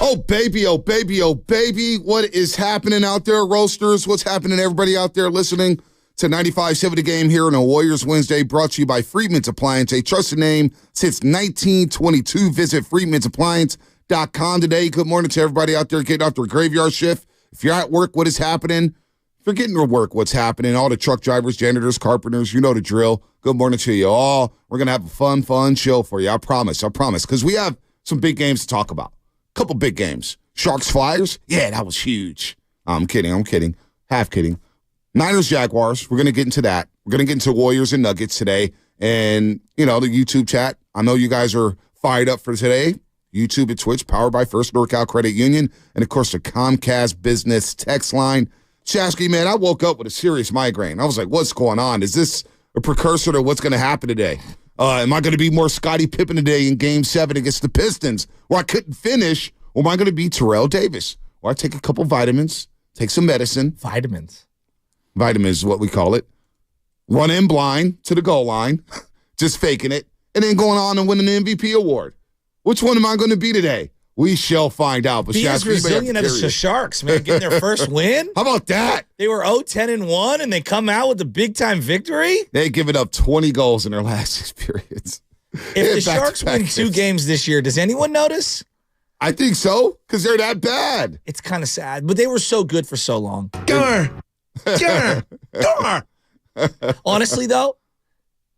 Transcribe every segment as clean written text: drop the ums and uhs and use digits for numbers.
Oh, baby, oh, baby, oh, baby. What is happening out there, Roasters? What's happening, everybody out there listening to 95.7 The Game here on a Warriors Wednesday, brought to you by Freedman's Appliance, a trusted name since 1922. Visit freedmansappliance.com today. Good morning to everybody out there getting off their graveyard shift. If you're at work, what is happening? If you're getting to work, what's happening? All the truck drivers, janitors, carpenters, you know the drill. Good morning to you all. We're going to have a fun show for you. I promise, because we have some big games to talk about. Couple big games. Sharks, Flyers. Yeah, that was huge. I'm kidding. Half kidding. Niners, Jaguars. We're going to get into that. We're going to get into Warriors and Nuggets today. And, the YouTube chat. I know you guys are fired up for today. YouTube and Twitch, powered by First NorCal Credit Union. And, of course, the Comcast Business text line. Shasky, man, I woke up with a serious migraine. I was like, what's going on? Is this a precursor to what's going to happen today? Am I going to be more Scottie Pippen today in Game 7 against the Pistons, where I couldn't finish? Or am I going to be Terrell Davis, where I take a couple vitamins, take some medicine? Vitamins is what we call it. Run in blind to the goal line, just faking it, and then going on and winning the MVP award. Which one am I going to be today? We shall find out. But be as resilient as the Sharks, man, getting their first win. How about that? They were 0-10-1, and they come out with a big-time victory? They given up 20 goals in their last 6 periods. If the Sharks win 2 games this year, does anyone notice? I think so, because they're that bad. It's kind of sad, but they were so good for so long. Honestly, though,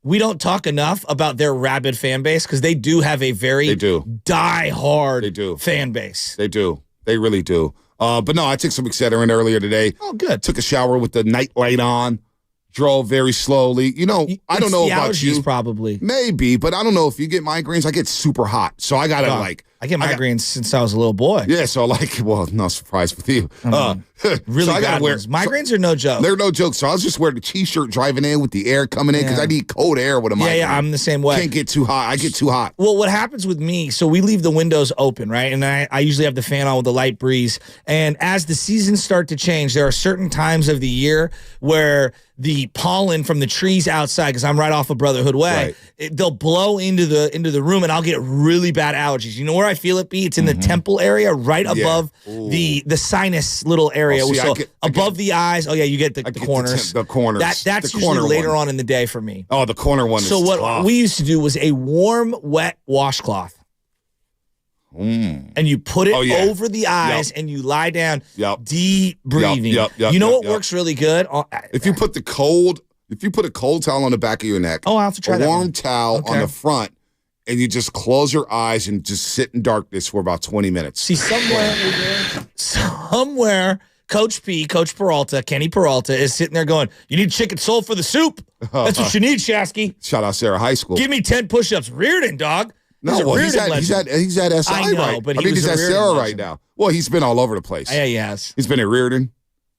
we don't talk enough about their rabid fan base because they do have a very die-hard fan base. They do. They really do. But no, I took some Excedrin earlier today. Oh, good. Took a shower with the night light on. Drove very slowly. I don't know about you. Probably. Maybe, but I don't know if you get migraines. I get super hot. So I got to I get migraines since I was a little boy. Yeah, so no surprise with you. Really bad ones. Migraines are no joke. They're no joke. So I was just wearing a T-shirt driving in with the air coming in because I need cold air with a migraine. Yeah, I'm the same way. Can't get too hot. I get too hot. Well, what happens with me, so we leave the windows open, right? And I usually have the fan on with a light breeze. And as the seasons start to change, there are certain times of the year where the pollen from the trees outside, because I'm right off of Brotherhood Way, they'll blow into the room, and I'll get really bad allergies. You know where I feel it, B? It's in the temple area, right above the sinus little area. So above the eyes. Oh, yeah, you get the corners. The corners. That's usually later on in the day for me. Oh, the corner one is So what tough. we used to do was a warm, wet washcloth. And you put it over the eyes and you lie down, deep breathing. You know what works really good? If you put a cold towel on the back of your neck, I'll have to try a that warm towel on the front, and you just close your eyes and just sit in darkness for about 20 minutes. See, somewhere, Coach Peralta, Kenny Peralta, is sitting there going, you need chicken soul for the soup. That's what you need, Shasky. Shout out Sarah High School. Give me 10 push-ups. Reardon, dog. He's at SI I know, right. but he's at Sarah right now. Well, he's been all over the place. Yeah, he has. He's been at Reardon.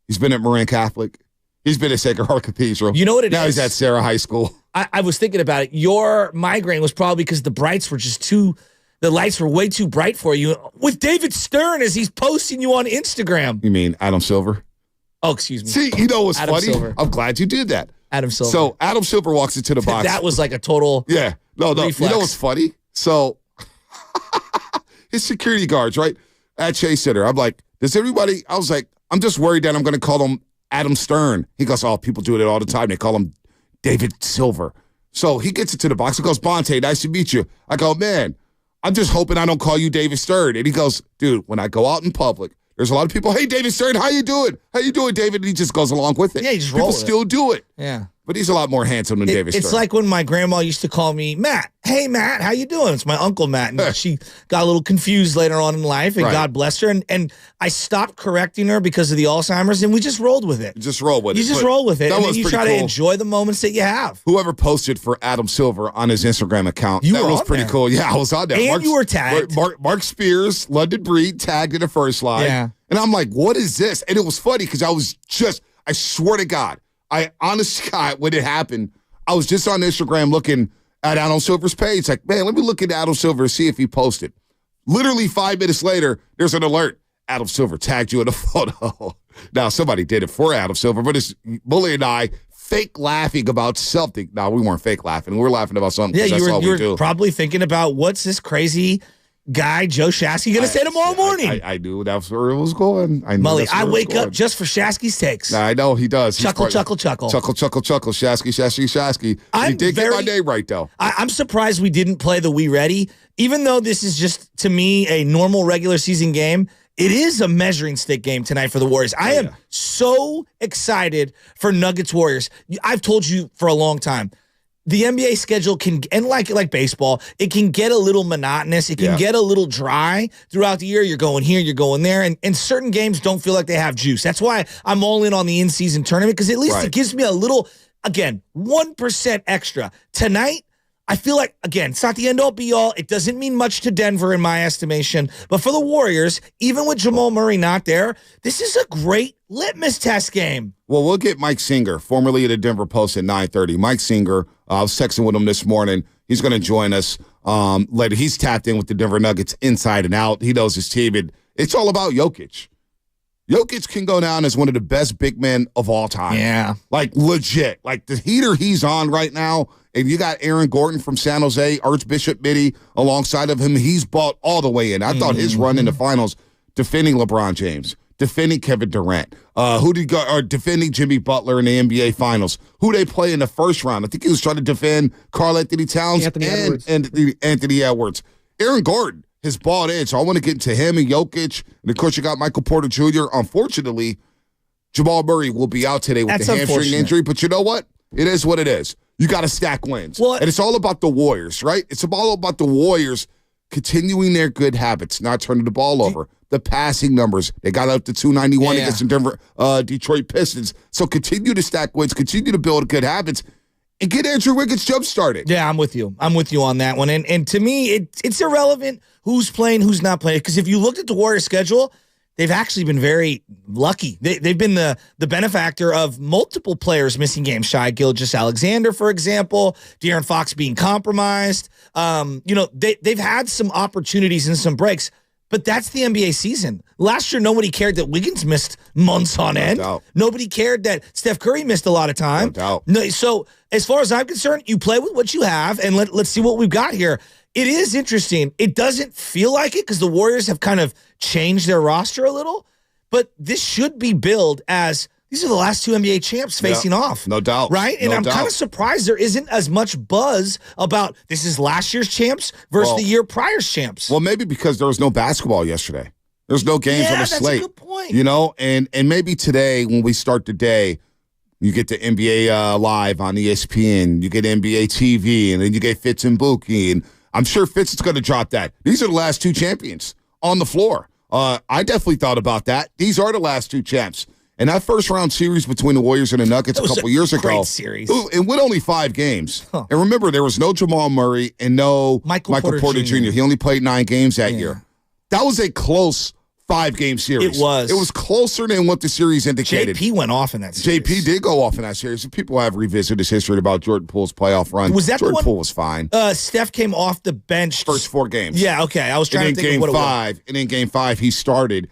He's been at Marin Catholic. He's been at Sacred Heart Cathedral. You know what it is? Now he's at Sarah High School. I was thinking about it. Your migraine was probably because the lights were way too bright for you. With David Stern as he's posting you on Instagram. You mean Adam Silver? Oh, excuse me. See, what's Adam funny? Silver. I'm glad you did that. Adam Silver. So Adam Silver walks into the box. That was like a total reflex. You know what's funny? So his security guards, right, at Chase Center. I'm like, I was like, I'm just worried that I'm going to call him Adam Stern. He goes, oh, people do it all the time. They call him David Silver. So he gets into the box. He goes, Bonte, nice to meet you. I go, man, I'm just hoping I don't call you David Stern. And he goes, dude, when I go out in public, there's a lot of people, hey, David Stern, how you doing? How you doing, David? And he just goes along with it. Yeah, he just People rolls still do it. Yeah. But he's a lot more handsome than David Stern. It's like when my grandma used to call me Matt. Hey, Matt, how you doing? It's my Uncle Matt. And she got a little confused later on in life, and God bless her. And I stopped correcting her because of the Alzheimer's, and we just rolled with it. You just roll with it. You just roll with it. That And was then you pretty try cool. to enjoy the moments that you have. Whoever posted for Adam Silver on his Instagram account, You that were was on pretty there. cool. Yeah, I was on there. And you were tagged. Mark Spears, London Breed, tagged in the first line. Yeah. And I'm like, what is this? And it was funny because I swear to God, honestly, when it happened, I was just on Instagram looking at Adam Silver's page. Like, man, let me look at Adam Silver and see if he posted. Literally 5 minutes later, there's an alert. Adam Silver tagged you in a photo. Now, somebody did it for Adam Silver, but it's Bully and I fake laughing about something. No, we weren't fake laughing. We were laughing about something. Yeah, That's all you we do. were probably thinking about what's this crazy guy, Joe Shasky, going to say tomorrow morning. I knew that's where it was going. I wake up just for Shasky's takes. I know he does. Chuckle. Chuckle. Shasky. He did get my name right, though. I'm surprised we didn't play the We Ready. Even though this is just, to me, a normal regular season game, it is a measuring stick game tonight for the Warriors. I am so excited for Nuggets Warriors. I've told you for a long time, the NBA schedule can, and like baseball, it can get a little monotonous. It can get a little dry throughout the year. You're going here, you're going there, and certain games don't feel like they have juice. That's why I'm all in on the in-season tournament, because at least it gives me a little, again, 1% extra. Tonight, I feel like, again, it's not the end-all, be-all. It doesn't mean much to Denver in my estimation. But for the Warriors, even with Jamal Murray not there, this is a great litmus test game. Well, we'll get Mike Singer, formerly of the Denver Post, at 9:30. Mike Singer, I was texting with him this morning. He's going to join us later. He's tapped in with the Denver Nuggets inside and out. He knows his team. And it's all about Jokic. Jokic can go down as one of the best big men of all time. Yeah. Like, legit. Like, the heater he's on right now, and you got Aaron Gordon from San Jose, Archbishop Mitty alongside of him. He's bought all the way in. I thought his run in the finals, defending LeBron James, defending Kevin Durant, defending Jimmy Butler in the NBA Finals, who they play in the first round. I think he was trying to defend Karl Anthony Towns and Anthony Edwards. Aaron Gordon has bought in, so I want to get into him and Jokic. And, of course, you got Michael Porter Jr. Unfortunately, Jamal Murray will be out today with the hamstring injury. But you know what? It is what it is. You got to stack wins. And it's all about the Warriors, right? It's all about the Warriors continuing their good habits, not turning the ball over. The passing numbers, they got up to 291 against the Denver Detroit Pistons. So continue to stack wins, continue to build good habits, and get Andrew Wiggins jump-started. Yeah, I'm with you. I'm with you on that one. And to me, it's irrelevant who's playing, who's not playing. Because if you looked at the Warriors' schedule, they've actually been very lucky. They've been the benefactor of multiple players missing games. Shai Gilgeous-Alexander, for example, De'Aaron Fox being compromised. They've had some opportunities and some breaks, but that's the NBA season. Last year, nobody cared that Wiggins missed months on end. Nobody cared that Steph Curry missed a lot of time. So as far as I'm concerned, you play with what you have, and let's see what we've got here. It is interesting. It doesn't feel like it because the Warriors have kind of changed their roster a little, but this should be billed as these are the last two NBA champs facing off. No doubt. Right? And I'm kind of surprised there isn't as much buzz about this is last year's champs versus the year prior's champs. Well, maybe because there was no basketball yesterday. There's no games on the slate. That's a good point. You know, and maybe today when we start the day, you get the NBA Live on ESPN, you get NBA TV, and then you get Fitz and Buki, and I'm sure Fitz is going to drop that. These are the last two champions on the floor. I definitely thought about that. These are the last two champs. And that first-round series between the Warriors and the Nuggets a couple years ago. Great series. It went only 5 games. And remember, there was no Jamal Murray and no Michael Porter Jr. He only played 9 games that year. That was a close 5-game series. It was. It was closer than what the series indicated. JP went off in that series. JP did go off in that series. People have revisited his history about Jordan Poole's playoff run. Was that Jordan Poole was fine. Steph came off the bench. First 4 games. Yeah, okay. I was trying to think of what it was. And in game 5, he started.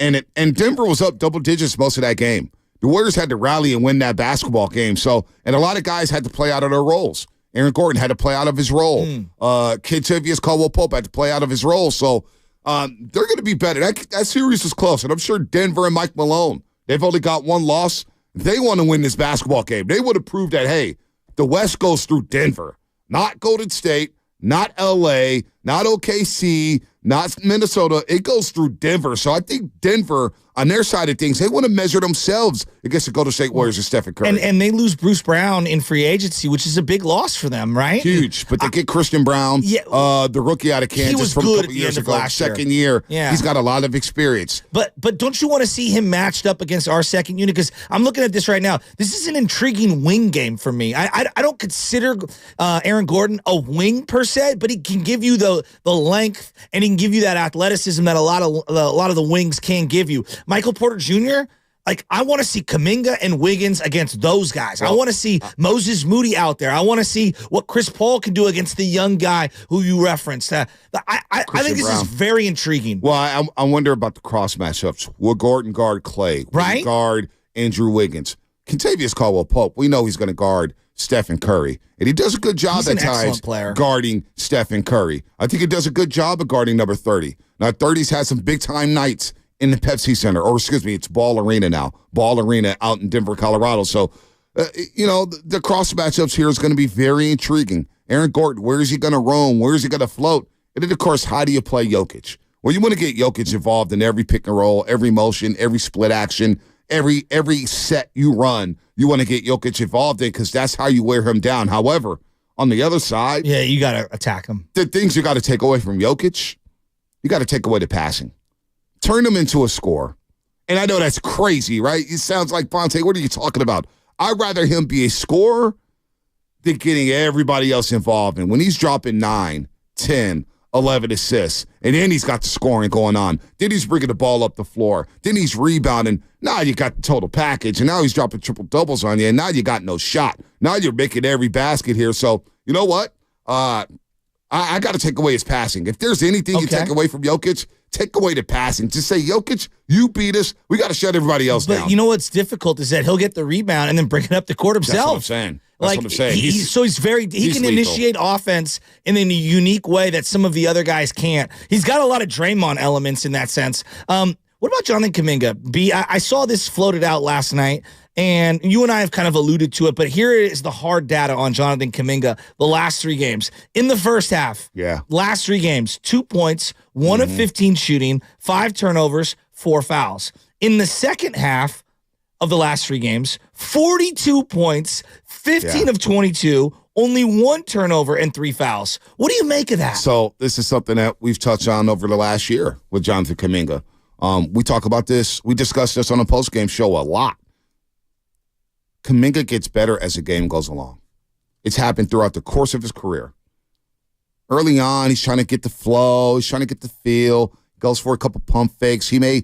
And Denver was up double digits most of that game. The Warriors had to rally and win that basketball game. And a lot of guys had to play out of their roles. Aaron Gordon had to play out of his role. Kentavious Caldwell-Pope had to play out of his role. So they're going to be better. That series was close. And I'm sure Denver and Mike Malone, they've only got 1 loss. They want to win this basketball game. They would have proved that, hey, the West goes through Denver, not Golden State, not L.A., not OKC, not Minnesota. It goes through Denver. So I think Denver, on their side of things, they want to measure themselves against the Golden State Warriors and Stephen Curry. And they lose Bruce Brown in free agency, which is a big loss for them, right? Huge. But they get Christian Brown, the rookie out of Kansas from a couple years ago, second year. Yeah. He's got a lot of experience. But don't you want to see him matched up against our second unit? Because I'm looking at this right now. This is an intriguing wing game for me. I don't consider Aaron Gordon a wing per se, but he can give you the length and he can give you that athleticism that a lot of the wings can give you. Michael Porter Jr., like, I want to see Kuminga and Wiggins against those guys. I want to see Moses Moody out there. I want to see what Chris Paul can do against the young guy who you referenced. I think this is very intriguing. Well, I wonder about the cross matchups. Will Gordon guard Clay? Will he guard Andrew Wiggins? Kentavious Caldwell-Pope, we know he's going to guard Stephen Curry. And he does a good job at times guarding Stephen Curry. I think he does a good job of guarding number 30. Now, 30's had some big-time nights in the Pepsi Center, or excuse me, it's Ball Arena now. Ball Arena out in Denver, Colorado. So, the cross matchups here is going to be very intriguing. Aaron Gordon, where is he going to roam? Where is he going to float? And then, of course, how do you play Jokic? Well, you want to get Jokic involved in every pick and roll, every motion, every split action, every set you run. You want to get Jokic involved in because that's how you wear him down. However, on the other side, Yeah, you got to attack him. the things you got to take away from Jokic, you got to take away the passing. Turn him into a scorer. And I know that's crazy, right? It sounds like, Fonte, what are you talking about? I'd rather him be a scorer than getting everybody else involved. And when he's dropping 9, 10, 11 assists, and then he's got the scoring going on, then he's bringing the ball up the floor, then he's rebounding. Now you got the total package, and now he's dropping triple doubles on you, and now you got no shot. Now you're making every basket here. So, you know what? I got to take away his passing. If there's anything you take away from Jokic, take away the passing. Just say, Jokic, you beat us. We got to shut everybody else down. But you know what's difficult is that he'll get the rebound and then bring it up the court himself. That's what I'm saying. That's what I'm saying. He can initiate offense in a unique way that some of the other guys can't. He's got a lot of Draymond elements in that sense. What about Jonathan Kuminga? B, I saw this floated out last night, and you and I have kind of alluded to it, but here is the hard data on Jonathan Kuminga the last 3 games. In the first half, last 3 games, 2 points, 1 of 15 shooting, 5 turnovers, 4 fouls. In the second half of the last 3 games, 42 points, 15 of 22, only 1 turnover and 3 fouls. What do you make of that? So this is something that we've touched on over the last year with Jonathan Kuminga. We talk about this. We discuss this on a postgame show a lot. Kuminga gets better as the game goes along. It's happened throughout the course of his career. Early on, he's trying to get the flow. He's trying to get the feel. Goes for a couple pump fakes. He may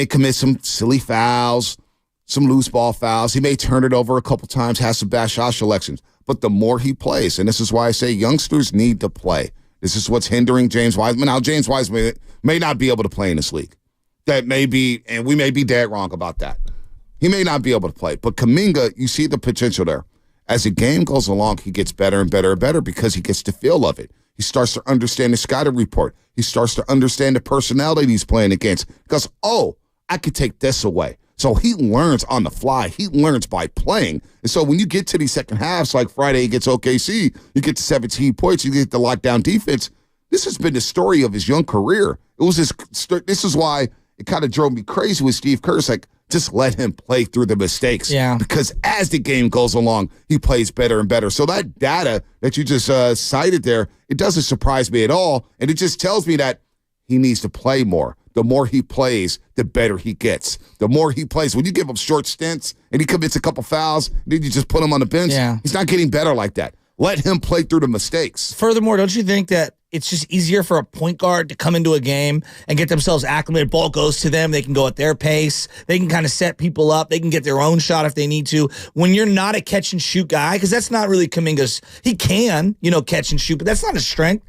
commit some silly fouls, some loose ball fouls. He may turn it over a couple times, has some bad shot selections. But the more he plays, and this is why I say youngsters need to play. This is what's hindering James Wiseman. Now, James Wiseman may not be able to play in this league. That may be, and we may be dead wrong about that. He may not be able to play. But Kuminga, you see the potential there. As the game goes along, he gets better and better and better because he gets the feel of it. He starts to understand the scouting report. He starts to understand the personality he's playing against. Because, I could take this away. So he learns on the fly. He learns by playing. And so when you get to these second halves, like Friday against OKC, you get to 17 points, you get the lockdown defense. This has been the story of his young career. This is why it kind of drove me crazy with Steve Kerr. It's like, just let him play through the mistakes. Yeah. Because as the game goes along, he plays better and better. So that data that you just cited there, it doesn't surprise me at all. And it just tells me that he needs to play more. The more he plays, the better he gets. The more he plays, when you give him short stints and he commits a couple fouls, then you just put him on the bench, he's not getting better like that. Let him play through the mistakes. Furthermore, don't you think that it's just easier for a point guard to come into a game and get themselves acclimated? Ball goes to them. They can go at their pace. They can kind of set people up. They can get their own shot if they need to. When you're not a catch and shoot guy, because that's not really Kuminga's. He can, catch and shoot, but that's not his strength.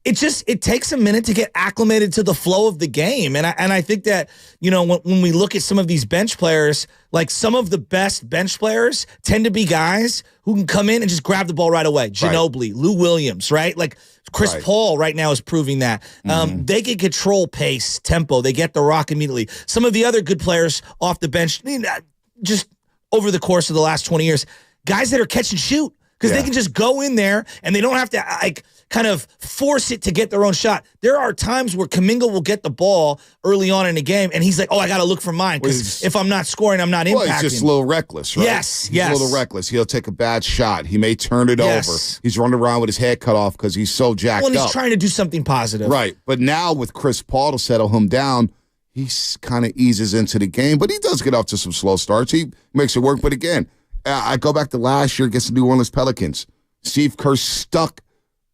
It takes a minute to get acclimated to the flow of the game. And I think that, when we look at some of these bench players, like some of the best bench players tend to be guys who can come in and just grab the ball right away. Ginobili, Lou Williams, right? Like Chris Paul right now is proving that. They can control pace, tempo. They get the rock immediately. Some of the other good players off the bench, just over the course of the last 20 years, guys that are catch and shoot. Because they can just go in there and they don't have to kind of force it to get their own shot. There are times where Kuminga will get the ball early on in a game and he's like, I got to look for mine because if I'm not scoring, I'm not impacting. Well, he's just a little reckless, right? Yes. He's a little reckless. He'll take a bad shot. He may turn it over. He's running around with his head cut off because he's so jacked up. Well, he's trying to do something positive. Right. But now with Chris Paul to settle him down, he kind of eases into the game. But he does get off to some slow starts. He makes it work. But again, I go back to last year against the New Orleans Pelicans. Steve Kerr stuck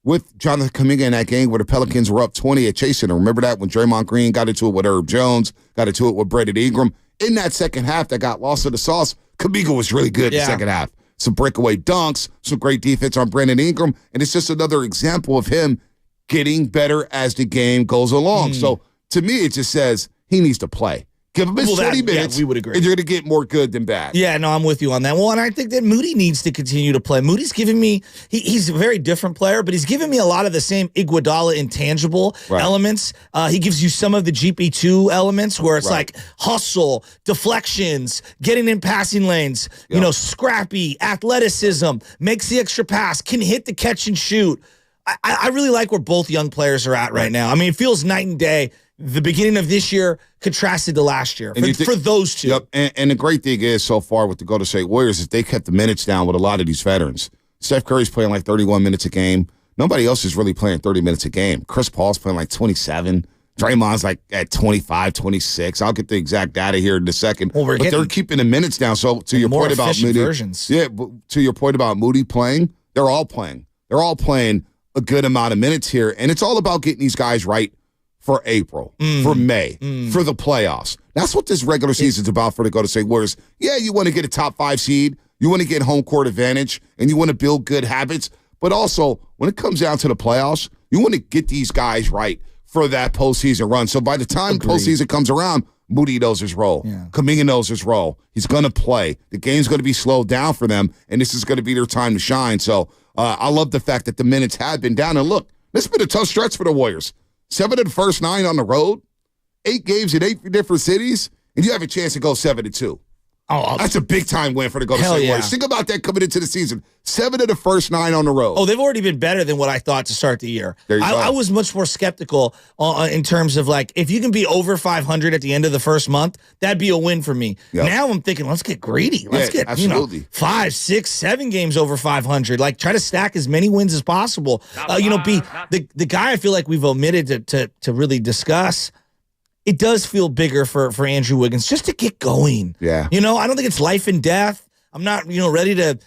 with Jonathan Kuminga in that game where the Pelicans were up 20 at Chase Center. Remember that when Draymond Green got into it with Herb Jones, got into it with Brandon Ingram? In that second half that got lost in the sauce, Kuminga was really good in the second half. Some breakaway dunks, some great defense on Brandon Ingram, and it's just another example of him getting better as the game goes along. So to me, it just says he needs to play. Give him his 20 minutes, we would agree. And you're going to get more good than bad. Yeah, no, I'm with you on that. Well, and I think that Moody needs to continue to play. Moody's giving me, he's a very different player, but he's giving me a lot of the same Iguodala intangible elements. He gives you some of the GP2 elements where it's like hustle, deflections, getting in passing lanes, scrappy, athleticism, makes the extra pass, can hit the catch and shoot. I really like where both young players are at right now. I mean, it feels night and day. The beginning of this year contrasted to last year for those two. Yep, and the great thing is so far with the Golden State Warriors is they kept the minutes down with a lot of these veterans. Steph Curry's playing like 31 minutes a game. Nobody else is really playing 30 minutes a game. Chris Paul's playing like 27. Draymond's like at 25, 26. I'll get the exact data here in a second. Well, but they're keeping the minutes down. So to your point about Moody, to your point about Moody playing, they're all playing. They're all playing a good amount of minutes here, and it's all about getting these guys right for April, for May, for the playoffs. That's what this regular season's about for the Golden State Warriors. Yeah, you want to get a top 5 seed, you want to get home court advantage, and you want to build good habits. But also, when it comes down to the playoffs, you want to get these guys right for that postseason run. So by the time postseason comes around, Moody knows his role. Yeah. Kuminga knows his role. He's going to play. The game's going to be slowed down for them, and this is going to be their time to shine. So I love the fact that the minutes have been down. And look, this has been a tough stretch for the Warriors. 7 of the first 9 on the road, 8 games in 8 different cities, and you have a chance to go 7-2. Oh, that's a big-time win for the Golden State Warriors. Think about that coming into the season. 7 of the first 9 on the road. Oh, they've already been better than what I thought to start the year. I was much more skeptical in terms of, like, if you can be over 500 at the end of the first month, that'd be a win for me. Yep. Now I'm thinking, let's get greedy. Let's get, 5, 6, 7 games over 500. Like, try to stack as many wins as possible. Be the guy I feel like we've omitted to really discuss. It does feel bigger for Andrew Wiggins just to get going. Yeah. I don't think it's life and death. I'm not, ready to,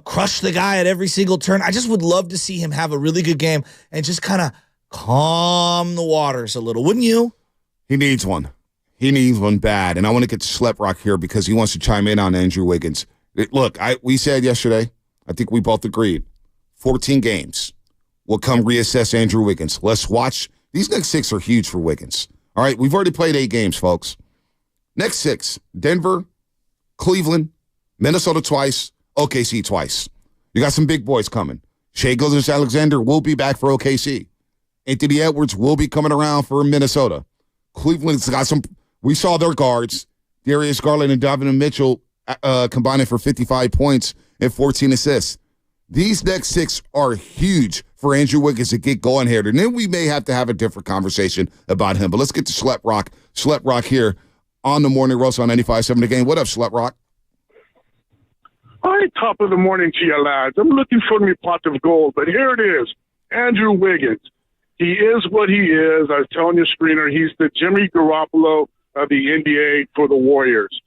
crush the guy at every single turn. I just would love to see him have a really good game and just kind of calm the waters a little. Wouldn't you? He needs one. He needs one bad. And I want to get to Sleprock here because he wants to chime in on Andrew Wiggins. Look, we said yesterday, I think we both agreed, 14 games. We'll come reassess Andrew Wiggins. Let's watch. These next 6 are huge for Wiggins. All right, we've already played 8 games, folks. Next 6, Denver, Cleveland, Minnesota twice, OKC twice. You got some big boys coming. Shai Gilgeous-Alexander will be back for OKC. Anthony Edwards will be coming around for Minnesota. Cleveland's got some. We saw their guards, Darius Garland and Donovan Mitchell, combining for 55 points and 14 assists. These next 6 are huge for Andrew Wiggins to get going here. And then we may have to have a different conversation about him. But let's get to Sleprock. Sleprock here on the Morning Roast on 95.7 The Game. What up, Sleprock? Hi, top of the morning to you, lads. I'm looking for me pot of gold, but here it is. Andrew Wiggins. He is what he is. I was telling your screener, he's the Jimmy Garoppolo of the NBA for the Warriors.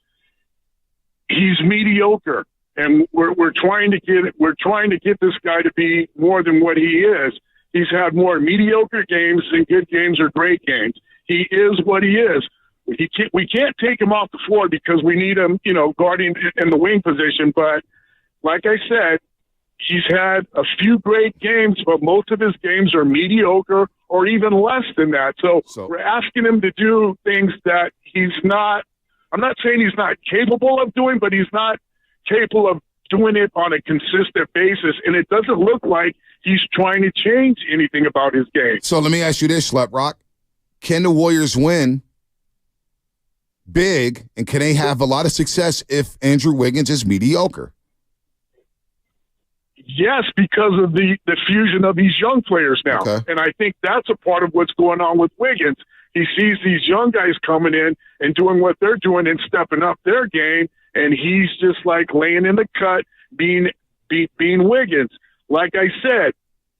He's mediocre. And we're trying to get this guy to be more than what he is. He's had more mediocre games than good games or great games. He is what he is. We can't take him off the floor because we need him, guarding in the wing position. But like I said, he's had a few great games, but most of his games are mediocre or even less than that. So we're asking him to do things that he's not. I'm not saying he's not capable of doing, but he's not capable of doing it on a consistent basis, and it doesn't look like he's trying to change anything about his game. So let me ask you this, Sleprock. Can the Warriors win big, and can they have a lot of success if Andrew Wiggins is mediocre? Yes, because of the fusion of these young players now. Okay. And I think that's a part of what's going on with Wiggins. He sees these young guys coming in and doing what they're doing and stepping up their game, and he's just like laying in the cut, being Wiggins. Like I said,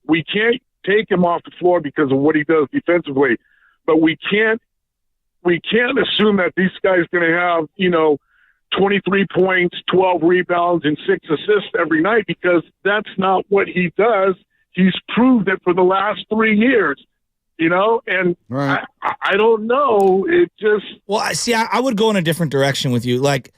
we can't take him off the floor because of what he does defensively, but we can't assume that this guy's going to have 23 points, 12 rebounds, and 6 assists every night because that's not what he does. He's proved it for the last 3 years. And right. I don't know. It just. Well, I would go in a different direction with you. Like,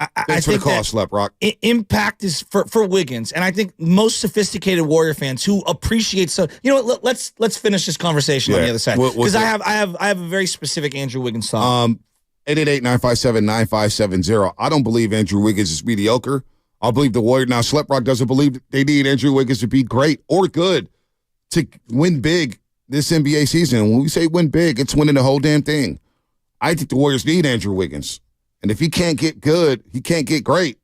I think for the call, Sleprock. Impact is for Wiggins, and I think most sophisticated Warrior fans who appreciate let's finish this conversation on the other side because I have a very specific Andrew Wiggins thought. 888-957-9570. I don't believe Andrew Wiggins is mediocre. I believe the Warrior now. Sleprock doesn't believe they need Andrew Wiggins to be great or good to win big this NBA season. When we say win big, it's winning the whole damn thing. I think the Warriors need Andrew Wiggins. And if he can't get good, he can't get great.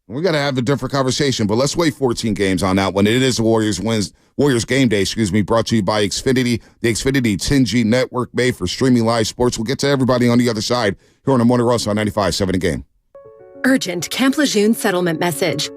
We got to have a different conversation. But let's wait 14 games on that one. It is the Warriors game day, brought to you by Xfinity, the Xfinity 10G network made for streaming live sports. We'll get to everybody on the other side here on the Morning Roast on 95.7 The Game. Urgent Camp Lejeune settlement message.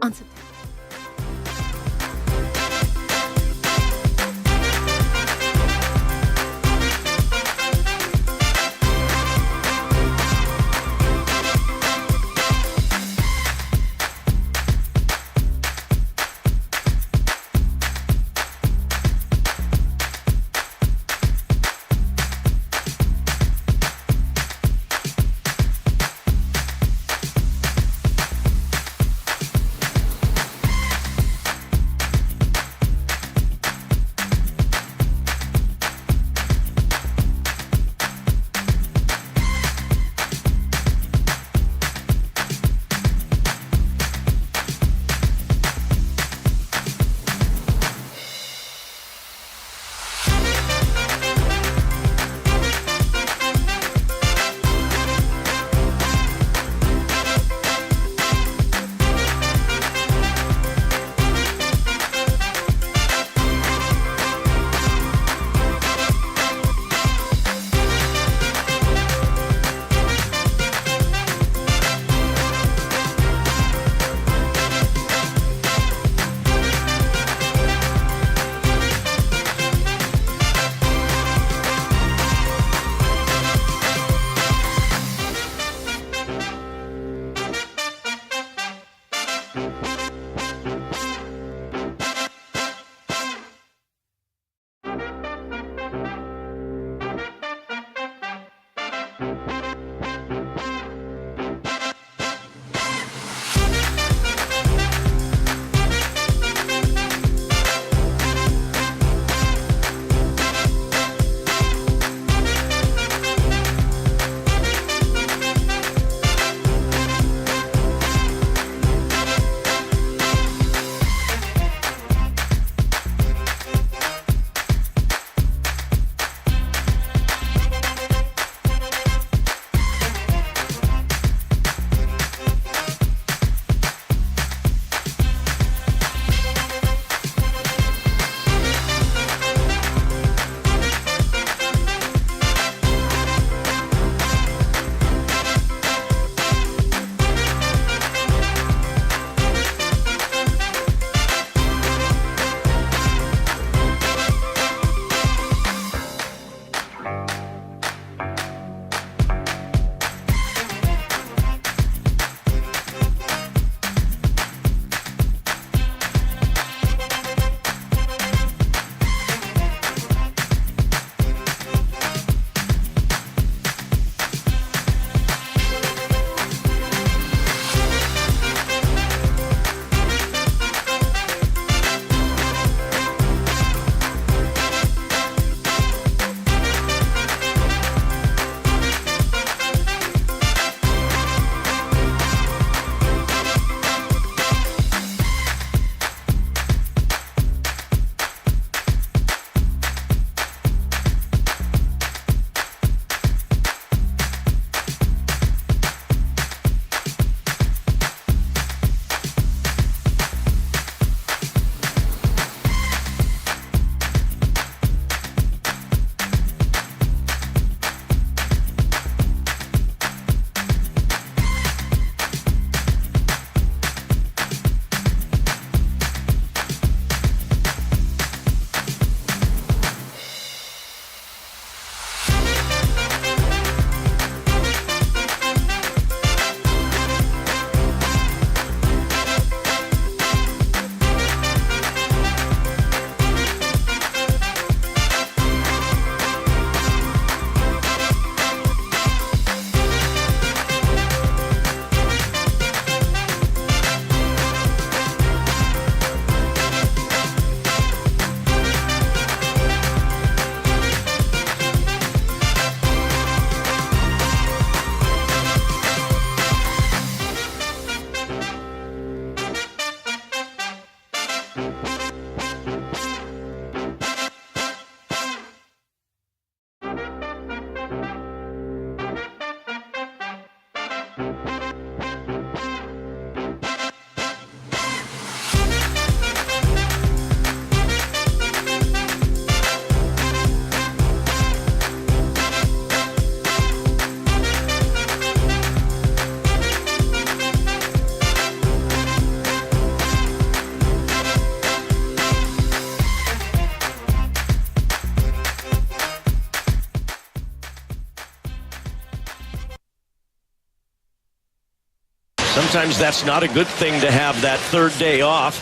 sometimes that's not a good thing to have that third day off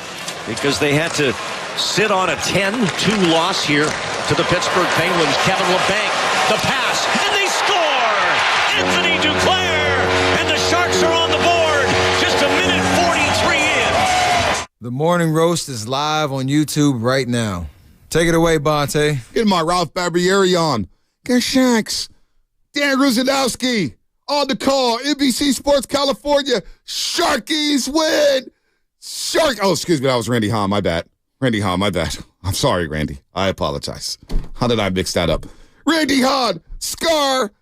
because they had to sit on a 10-2 loss here to the Pittsburgh Penguins. Kevin Labanc, the pass, and they score! Anthony Duclair, and the Sharks are on the board just a minute 43 in. The Morning Roast is live on YouTube right now. Take it away, Bonte. Get my Ralph Barbieri on. Get Shanks. Dan Ruzanowski on the call. NBC Sports California. Sharkies win. Oh, excuse me. That was Randy Hahn. My bad. Randy Hahn. My bad. I'm sorry, Randy. I apologize. How did I mix that up? Randy Hahn. Scar.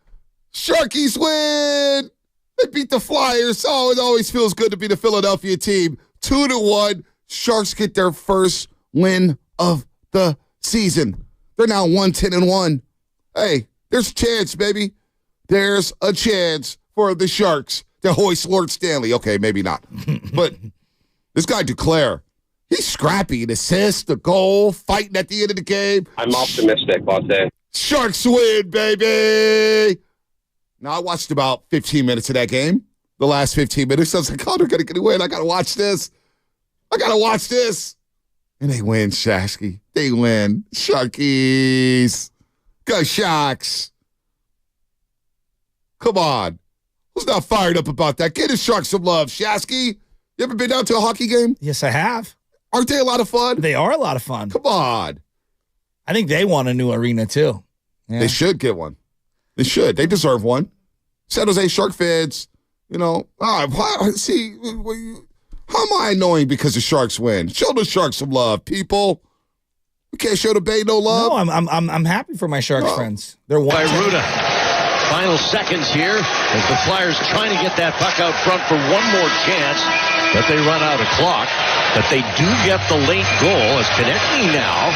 Sharkies win. They beat the Flyers. Oh, it always feels good to be the Philadelphia team. 2-1. Sharks get their first win of the season. They're now 1-10-1. Hey, there's a chance, baby. There's a chance for the Sharks to hoist Lord Stanley. Okay, maybe not. But this guy Duclair, he's scrappy. An assist, a goal, fighting at the end of the game. I'm optimistic, Bonte. Sharks win, baby. Now, I watched about 15 minutes of that game. The last 15 minutes. I was like, oh, they're going to win. I got to watch this. And they win, Shasky. They win. Sharkies. Go Sharks. Come on. Who's not fired up about that? Get the Sharks some love. Shasky, you ever been down to a hockey game? Yes, I have. Aren't they a lot of fun? They are a lot of fun. Come on. I think they want a new arena, too. Yeah. They should get one. They should. They deserve one. San Jose Shark fans, see, how am I annoying because the Sharks win? Show the Sharks some love, people. We can't show the Bay no love. No, I'm happy for my Sharks friends. They're By watching. Ruda. Final seconds here as the Flyers trying to get that puck out front for one more chance, but they run out of clock. But they do get the late goal as Konechny now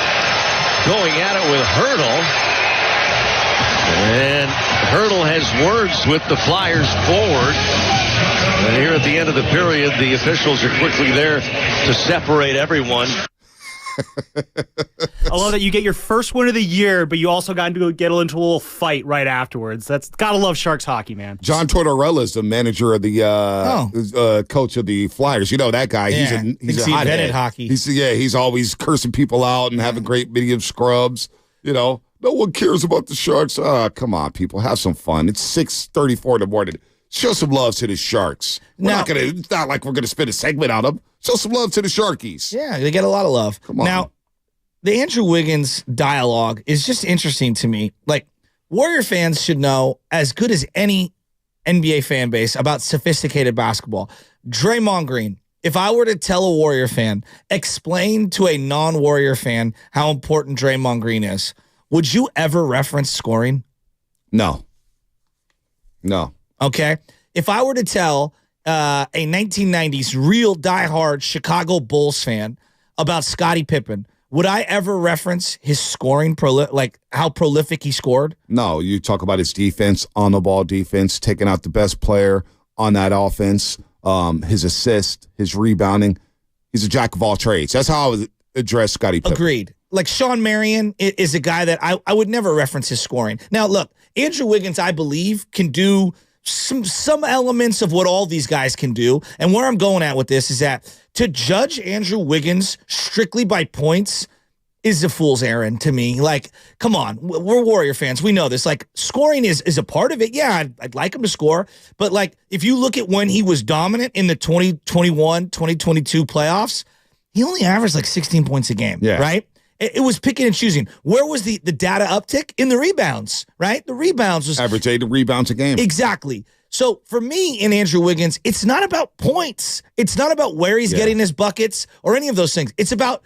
going at it with Hurdle. And Hurdle has words with the Flyers forward. And here at the end of the period, the officials are quickly there to separate everyone. I love that you get your first win of the year, but you also got to get into a little fight right afterwards. That's gotta love Sharks hockey, man. John Tortorella is the manager of the coach of the Flyers. You know that guy. Yeah, He's a he hothead. invented hockey. He's always cursing people out and having great medium scrubs. You know, no one cares about the Sharks. Come on, people, have some fun. It's 6:34 in the morning. Show some love to the Sharks. It's not like we're gonna spend a segment on them. Show some love to the Sharkies. Yeah, they get a lot of love. Come on. Now, the Andrew Wiggins dialogue is just interesting to me. Like, Warrior fans should know as good as any NBA fan base about sophisticated basketball. Draymond Green. If I were to tell a Warrior fan, explain to a non-Warrior fan how important Draymond Green is, would you ever reference scoring? No. Okay. If I were to tell a 1990s real diehard Chicago Bulls fan about Scottie Pippen, would I ever reference his scoring, like how prolific he scored? No, you talk about his defense, on the ball defense, taking out the best player on that offense, his assist, his rebounding. He's a jack of all trades. That's how I would address Scottie Pippen. Agreed. Like Sean Marion is a guy that I would never reference his scoring. Now, look, Andrew Wiggins, I believe, can do some elements of what all these guys can do. And where I'm going at with this is that to judge Andrew Wiggins strictly by points is a fool's errand to me. Like, come on, we're Warrior fans. We know this. Like, scoring is a part of it. Yeah, I'd like him to score. But, like, if you look at when he was dominant in the 2021, 2022 playoffs, he only averaged like 16 points a game, right? It was picking and choosing. Where was the data uptick? In the rebounds, right? The rebounds was average 8 rebounds a game. Exactly. So for me in Andrew Wiggins, it's not about points. It's not about where he's getting his buckets or any of those things. It's about,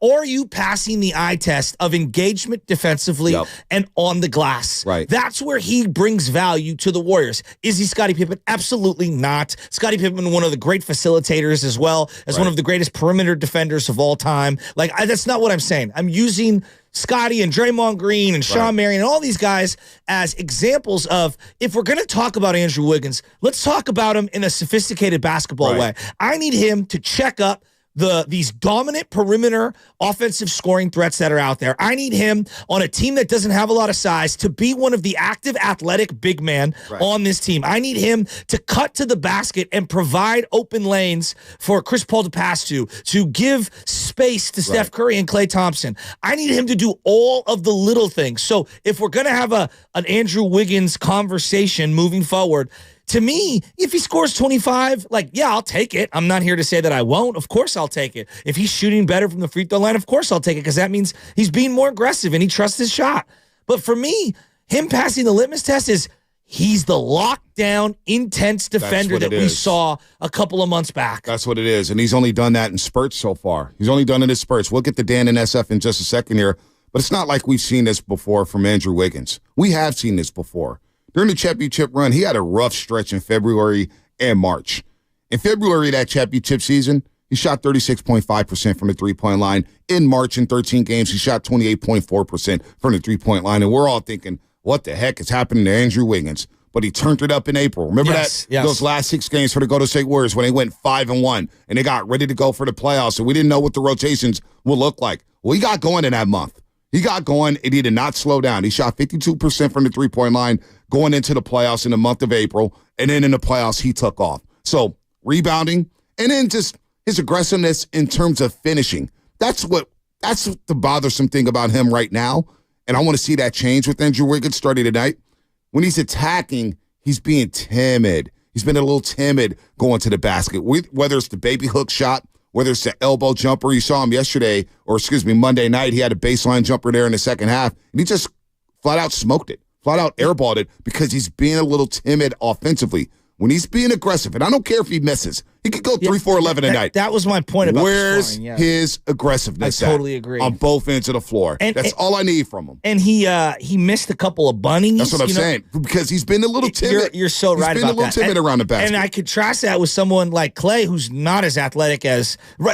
are you passing the eye test of engagement defensively and on the glass? Right. That's where he brings value to the Warriors. Is he Scottie Pippen? Absolutely not. Scottie Pippen, one of the great facilitators as well as one of the greatest perimeter defenders of all time. Like, that's not what I'm saying. I'm using Scottie and Draymond Green and Sean Marion and all these guys as examples of, if we're going to talk about Andrew Wiggins, let's talk about him in a sophisticated basketball way. I need him to check up these dominant perimeter offensive scoring threats that are out there. I need him on a team that doesn't have a lot of size to be one of the active athletic big men on this team. I need him to cut to the basket and provide open lanes for Chris Paul to pass to give space to Steph Curry and Klay Thompson. I need him to do all of the little things. So if we're going to have an Andrew Wiggins conversation moving forward, to me, if he scores 25, I'll take it. I'm not here to say that I won't. Of course I'll take it. If he's shooting better from the free throw line, of course I'll take it, because that means he's being more aggressive and he trusts his shot. But for me, him passing the litmus test is he's the lockdown, intense defender that we saw a couple of months back. That's what it is. And he's only done that in spurts so far. He's only done it in spurts. We'll get to Dan and SF in just a second here. But it's not like we've seen this before from Andrew Wiggins. We have seen this before. During the championship run, he had a rough stretch in February and March. In February of that championship season, he shot 36.5% from the three-point line. In March, in 13 games, he shot 28.4% from the three-point line. And we're all thinking, what the heck is happening to Andrew Wiggins? But he turned it up in April. Remember those last 6 games for the Golden State Warriors when they went 5-1 and they got ready to go for the playoffs, and we didn't know what the rotations would look like. Well, he got going in that month. He got going, and he did not slow down. He shot 52% from the three-point line going into the playoffs in the month of April, and then in the playoffs, he took off. So, rebounding, and then just his aggressiveness in terms of finishing. That's the bothersome thing about him right now, and I want to see that change with Andrew Wiggins starting tonight. When he's attacking, he's being timid. He's been a little timid going to the basket, whether it's the baby hook shot, whether it's the elbow jumper. You saw him Monday night. He had a baseline jumper there in the second half, and he just flat out smoked it, flat out airballed it, because he's being a little timid offensively. When he's being aggressive, and I don't care if he misses, he could go 3-4-11 tonight. That was my point about Where's scoring, his aggressiveness? I totally agree. On both ends of the floor. That's all I need from him. And he missed a couple of bunnies. That's what I'm saying, because he's been a little timid. You're so right about that. He's been a little timid around the basket. And I contrast that with someone like Klay, who's not as athletic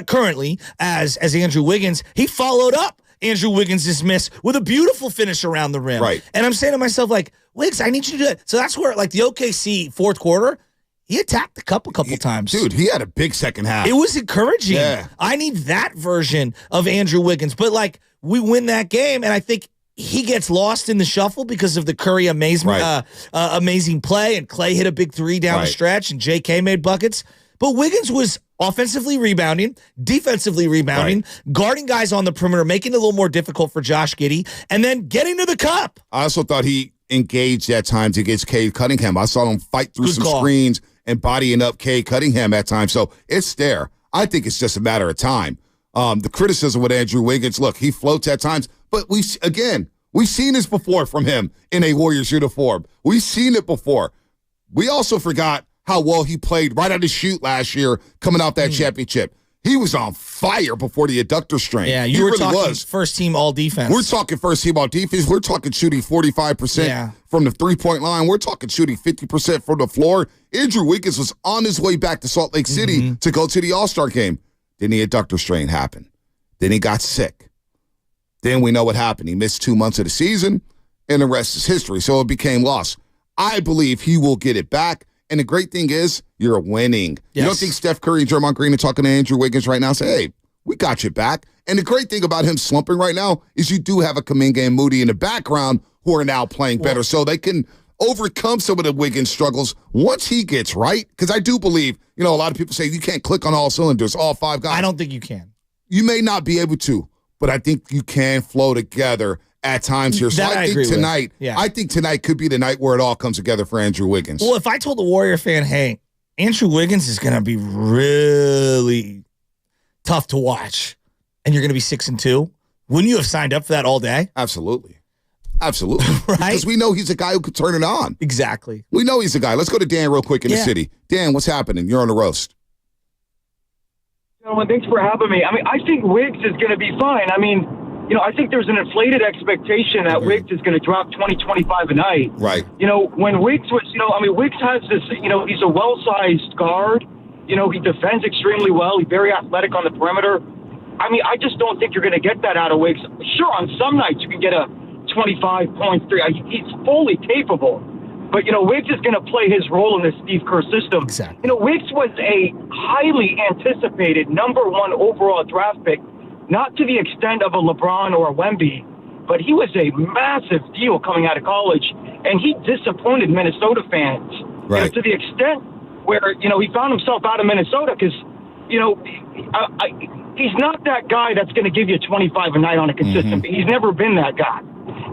currently as Andrew Wiggins. He followed up Andrew Wiggins' miss with a beautiful finish around the rim. Right. And I'm saying to myself, Wiggs, I need you to do that. So that's where, the OKC fourth quarter, he attacked the cup a couple times. Dude, he had a big second half. It was encouraging. Yeah. I need that version of Andrew Wiggins. But, we win that game, and I think he gets lost in the shuffle because of the Curry amazing play, and Klay hit a big three down the stretch, and JK made buckets. But Wiggins was offensively rebounding, defensively rebounding, guarding guys on the perimeter, making it a little more difficult for Josh Giddey, and then getting to the cup. I also thought he engaged at times against Cade Cunningham. I saw him fight through some screens and bodying up Cade Cunningham at times. So it's there. I think it's just a matter of time. The criticism with Andrew Wiggins, look, he floats at times, but we've seen this before from him in a Warriors uniform. We've seen it before. We also forgot how well he played right out of the chute last year coming out that championship. He was on fire before the adductor strain. Yeah, you were really talking first team all defense. We're talking first team all defense. We're talking shooting 45% from the three-point line. We're talking shooting 50% from the floor. Andrew Wiggins was on his way back to Salt Lake City to go to the All-Star game. Then the adductor strain happened. Then he got sick. Then we know what happened. He missed 2 months of the season, and the rest is history. So it became lost. I believe he will get it back. And the great thing is, you're winning. Yes. You don't think Steph Curry and Draymond Green are talking to Andrew Wiggins right now and say, hey, we got you back. And the great thing about him slumping right now is you do have a Kuminga and Moody in the background who are now playing better. So they can overcome some of the Wiggins struggles once he gets right. Because I do believe, a lot of people say you can't click on all cylinders, all five guys. I don't think you can. You may not be able to, but I think you can flow together at times here. So I think tonight could be the night where it all comes together for Andrew Wiggins. Well, if I told the Warrior fan, hey, Andrew Wiggins is going to be really tough to watch, and you're going to be 6-2, wouldn't you have signed up for that all day? Absolutely. Absolutely. Right? Because we know he's a guy who could turn it on. Exactly. We know he's a guy. Let's go to Dan real quick in the city. Dan, what's happening? You're on the roast. Gentlemen, thanks for having me. I think Wiggs is going to be fine. I think there's an inflated expectation that Wiggs is going to drop 20, 25 a night. Right. When Wiggs was, Wiggs has this, he's a well-sized guard. He defends extremely well. He's very athletic on the perimeter. I just don't think you're going to get that out of Wiggs. Sure, on some nights you can get a 25 points, 3. He's fully capable. But, Wiggs is going to play his role in this Steve Kerr system. Exactly. Wiggs was a highly anticipated number 1 overall draft pick, not to the extent of a LeBron or a Wemby, but he was a massive deal coming out of college, and he disappointed Minnesota fans. Right. To the extent where, he found himself out of Minnesota because, he's not that guy that's going to give you 25 a night on a consistent. He's never been that guy.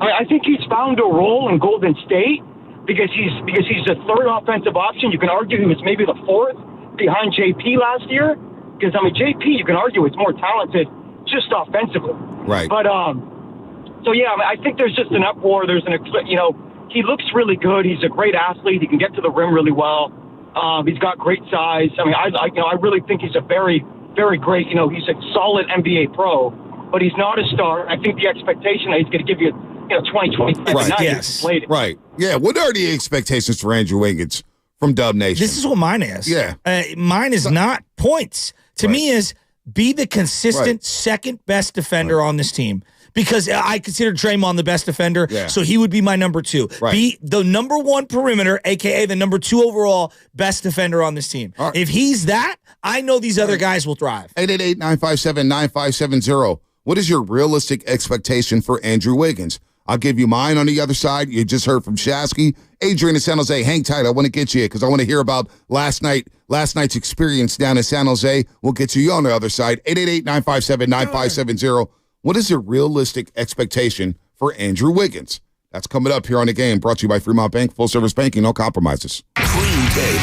I think he's found a role in Golden State because he's a third offensive option. You can argue he was maybe the fourth behind JP last year because, JP, you can argue, is more talented just offensively. Right. But, so, yeah, I think there's just an uproar. There's he looks really good. He's a great athlete. He can get to the rim really well. He's got great size. I really think he's a very, very great, he's a solid NBA pro, but he's not a star. I think the expectation that he's going to give you, 20, 25 Right. a night. Yes. Played it. Right. Yeah. What are the expectations for Andrew Wiggins from Dub Nation? This is what mine is. Yeah. Mine is not points. To me is be the consistent second best defender on this team. Because I consider Draymond the best defender, so he would be my number 2. Right. Be the number 1 perimeter, a.k.a. the number 2 overall best defender on this team. Right. If he's that, I know these other guys will thrive. 888-957-9570. What is your realistic expectation for Andrew Wiggins? I'll give you mine on the other side. You just heard from Shasky. Adrian in San Jose, hang tight. I want to get you because I want to hear about last night's experience down in San Jose. We'll get to you on the other side. 888-957-9570. What is your realistic expectation for Andrew Wiggins? That's coming up here on The Game, brought to you by Fremont Bank. Full service banking, no compromises. Green Bay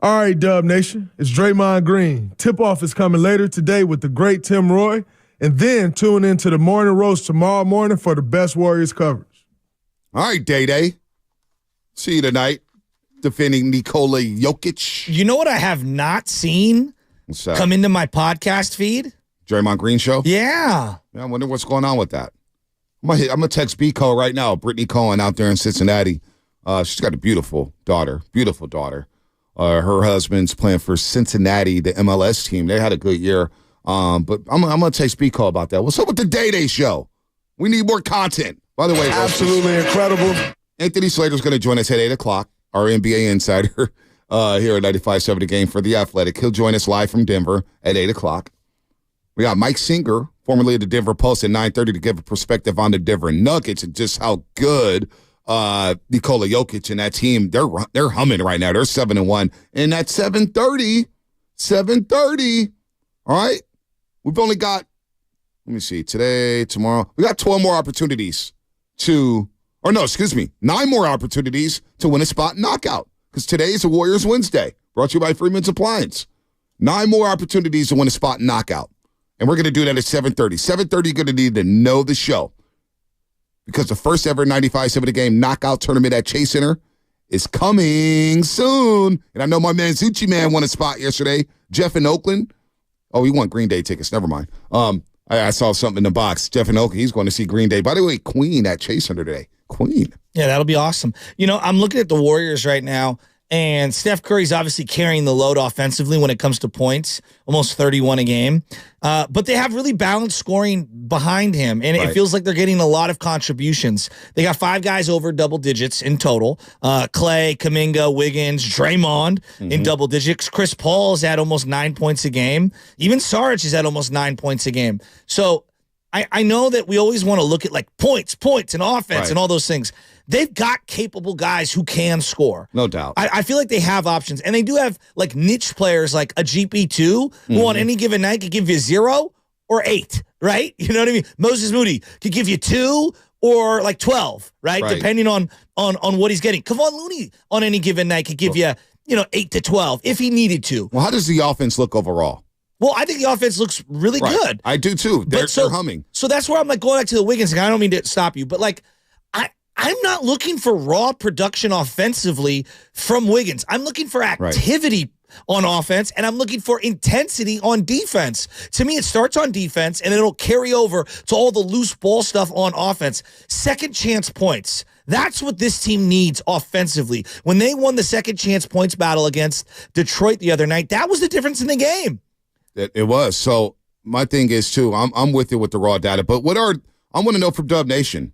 All right, Dub Nation, it's Draymond Green. Tip-off is coming later today with the great Tim Roy, and then tune into the Morning Roast tomorrow morning for the best Warriors coverage. All right, Day-Day. See you tonight defending Nikola Jokic. You know what I have not seen come into my podcast feed? Draymond Green show? Yeah. I wonder what's going on with that. I'm gonna text B Cole right now. Brittany Cohen out there in Cincinnati. She's got a beautiful daughter. Her husband's playing for Cincinnati, the MLS team. They had a good year. But I'm gonna text B Cole about that. What's up with the Day-Day show? We need more content. By the way, Absolutely incredible. Anthony Slater's going to join us at 8 o'clock, our NBA insider here at 95.7 The Game for The Athletic. He'll join us live from Denver at 8 o'clock. We got Mike Singer, formerly of the Denver Post, at 9:30 to give a perspective on the Denver Nuggets and just how good Nikola Jokic and that team, they're humming right now. They're 7-1. And at 7:30, all right, we've only got, let me see, today, tomorrow, we got 12 more opportunities 9 more opportunities to win a spot knockout. Because today is a Warriors Wednesday, brought to you by Freeman's Appliance. 9 more opportunities to win a spot knockout. And we're going to do that at 7:30. 7:30, you're going to need to know the show. Because the first ever 95.7 The Game knockout tournament at Chase Center is coming soon. And I know my man Zucci Man won a spot yesterday. Jeff in Oakland. Oh, he won Green Day tickets. Never mind. I saw something in the box. Jeff in Oakland, he's going to see Green Day. By the way, Queen at Chase Center today. Queen. Yeah, that'll be awesome. You know, I'm looking at the Warriors right now, and Steph Curry's obviously carrying the load offensively when it comes to points, almost 31 a game. But they have really balanced scoring behind him, and it feels like they're getting a lot of contributions. They got 5 guys over double digits in total. Clay, Kuminga, Wiggins, Draymond in double digits. Chris Paul's at almost 9 points a game. Even Sarge is at almost 9 points a game. So I know that we always want to look at like points and offense and all those things. They've got capable guys who can score. No doubt. I feel like they have options. And they do have like niche players like a GP2 who on any given night could give you 0 or 8, right? You know what I mean? Moses Moody could give you 2 or like 12, right? Depending on what he's getting. Kevon Looney on any given night could give you 8 to 12 if he needed to. Well, how does the offense look overall? Well, I think the offense looks really good. I do too. They're humming. So that's where I'm like going back to the Wiggins thing. I don't mean to stop you, but like I'm not looking for raw production offensively from Wiggins. I'm looking for activity on offense, and I'm looking for intensity on defense. To me, it starts on defense, and it'll carry over to all the loose ball stuff on offense. Second chance points. That's what this team needs offensively. When they won the second chance points battle against Detroit the other night, that was the difference in the game. It was. So my thing is, too, I'm with you with the raw data, but I want to know from Dub Nation,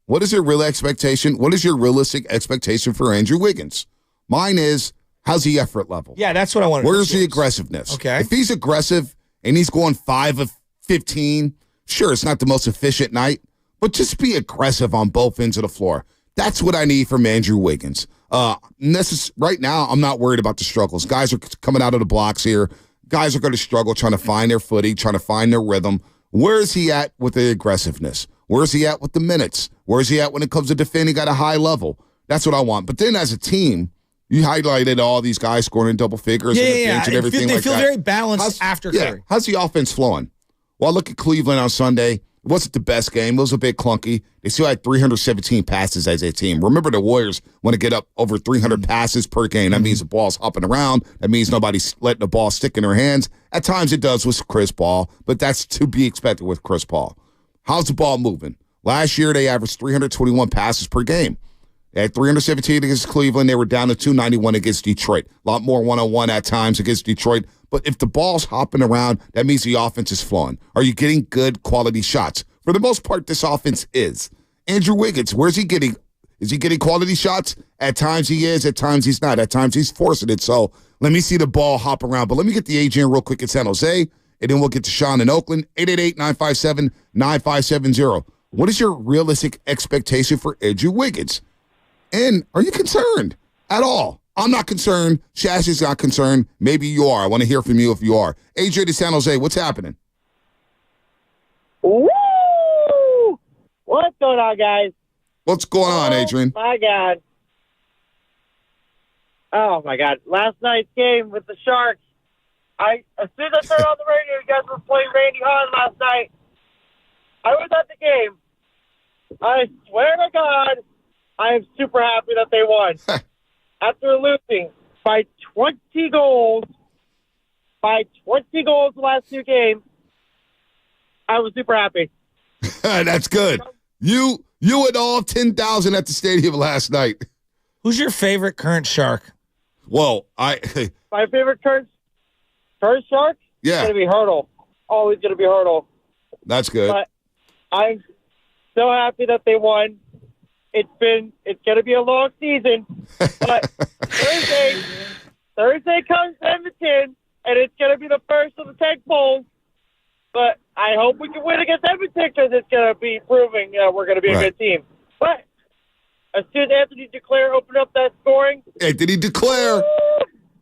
what is your real expectation? What is your realistic expectation for Andrew Wiggins? Mine is, how's the effort level? Yeah, that's what I want to know. Where's the aggressiveness? Okay. If he's aggressive and he's going 5 of 15, sure, it's not the most efficient night, but just be aggressive on both ends of the floor. That's what I need from Andrew Wiggins. Right now, I'm not worried about the struggles. Guys are coming out of the blocks here. Guys are going to struggle trying to find their footing, trying to find their rhythm. Where is he at with the aggressiveness? Where is he at with the minutes? Where is he at when it comes to defending at a high level? That's what I want. But then as a team, you highlighted all these guys scoring in double figures and everything they like that. They feel very balanced after Curry. How's the offense flowing? Well, I look at Cleveland on Sunday. It wasn't the best game. It was a bit clunky. They still had 317 passes as a team. Remember, the Warriors want to get up over 300 passes per game. That means the ball's hopping around. That means nobody's letting the ball stick in their hands. At times it does with Chris Paul, but that's to be expected with Chris Paul. How's the ball moving? Last year, they averaged 321 passes per game. They had 317 against Cleveland. They were down to 291 against Detroit. A lot more one-on-one at times against Detroit. But if the ball's hopping around, that means the offense is flowing. Are you getting good quality shots? For the most part, this offense is. Andrew Wiggins, where's he getting? Is he getting quality shots? At times he is. At times he's not. At times he's forcing it. So let me see the ball hop around. But let me get the agent real quick in San Jose, and then we'll get to Sean in Oakland. 888-957-9570. What is your realistic expectation for Andrew Wiggins? And are you concerned at all? I'm not concerned. Shash is not concerned. Maybe you are. I want to hear from you if you are. AJ to San Jose, what's happening? Woo! What's going on, guys? What's going on, Adrian? My God. Oh my God! Last night's game with the Sharks. As soon as I turned on the radio, you guys were playing Randy Hahn last night. I was at the game. I swear to God, I am super happy that they won. After losing by 20 goals, the last 2 games, I was super happy. That's good. You and all 10,000 at the stadium last night. Who's your favorite current Shark? Whoa, My favorite current Shark? Yeah. It's going to be Hurdle. Always going to be Hurdle. That's good. But I'm so happy that they won. It's going to be a long season, but Thursday comes Edmonton, and it's going to be the first of the 10 bowls. But I hope we can win against Edmonton because it's going to be proving we're going to be a good team. But as soon as Anthony Duclair opened up that scoring, Anthony Duclair.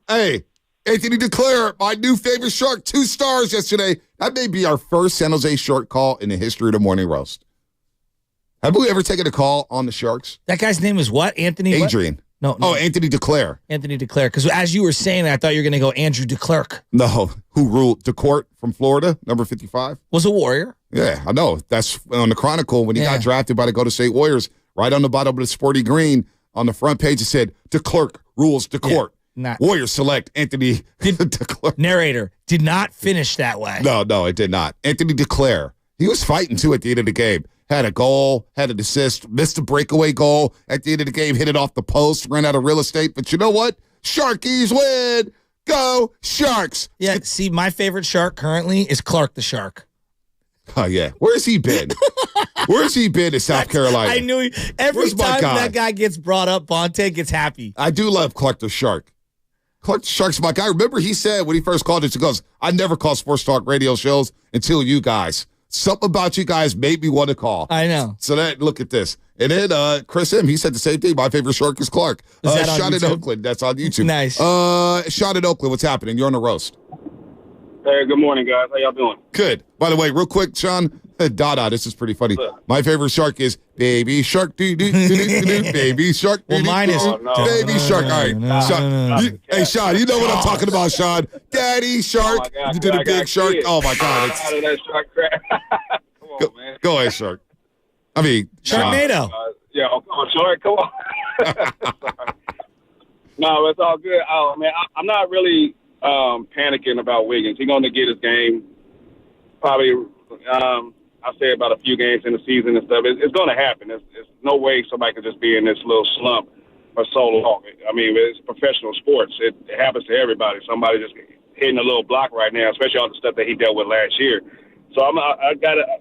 Hey, Anthony Duclair, my new favorite Shark, 2 stars yesterday. That may be our first San Jose Shark call in the history of the Morning Roast. Have we ever taken a call on the Sharks? That guy's name is what? Anthony? Adrian. What? No. Oh, Anthony Duclair. Anthony Duclair. Because as you were saying, I thought you were going to go Andrew Duclerc. No, who ruled DeCourt from Florida, number 55. Was a Warrior. Yeah, I know. That's on the Chronicle when he got drafted by the Golden State Warriors. Right on the bottom of the Sporty Green, on the front page, it said, DeClerc rules DeCourt. Warriors select Anthony Duclair. Narrator did not finish that way. No, it did not. Anthony Duclair. He was fighting, too, at the end of the game. Had a goal, had an assist, missed a breakaway goal. At the end of the game, hit it off the post, ran out of real estate. But you know what? Sharkies win. Go Sharks. Yeah, see, my favorite Shark currently is Clark the Shark. Oh, yeah. Where's he been? Where's he been in South Carolina? I knew every Where's my time guy? that guy gets brought up, Bonte gets happy. I do love Clark the Shark. Clark the Shark's my guy. Remember he said when he first called it, he goes, I never call sports talk radio shows until you guys. Something about you guys made me want to call. I know. So look at this. And then Chris M., he said the same thing. My favorite Shark is Clark. Is that on Sean in YouTube? Oakland. That's on YouTube. Nice. Sean in Oakland, what's happening? You're on the roast. Hey, good morning, guys. How y'all doing? Good. By the way, real quick, Sean, Dada, this is pretty funny. My favorite Shark is Baby Shark, Baby Shark. Well, mine is Baby Shark. All right, Sean. Hey, Sean, you know what I'm talking about, Sean. Daddy Shark. You did a big shark. Oh, my God. Out of that shark crap. Come on, man. Go ahead, Shark. I mean, Sharknado. Yeah, come on, Shark. Come on. No, it's all good. Oh, man, I'm not really panicking about Wiggins. He's going to get his game. Probably, I'll say about a few games in the season and stuff. It's going to happen. There's no way somebody can just be in this little slump for so long. I mean, it's professional sports. It happens to everybody. Somebody just hitting a little block right now, especially all the stuff that he dealt with last year. So I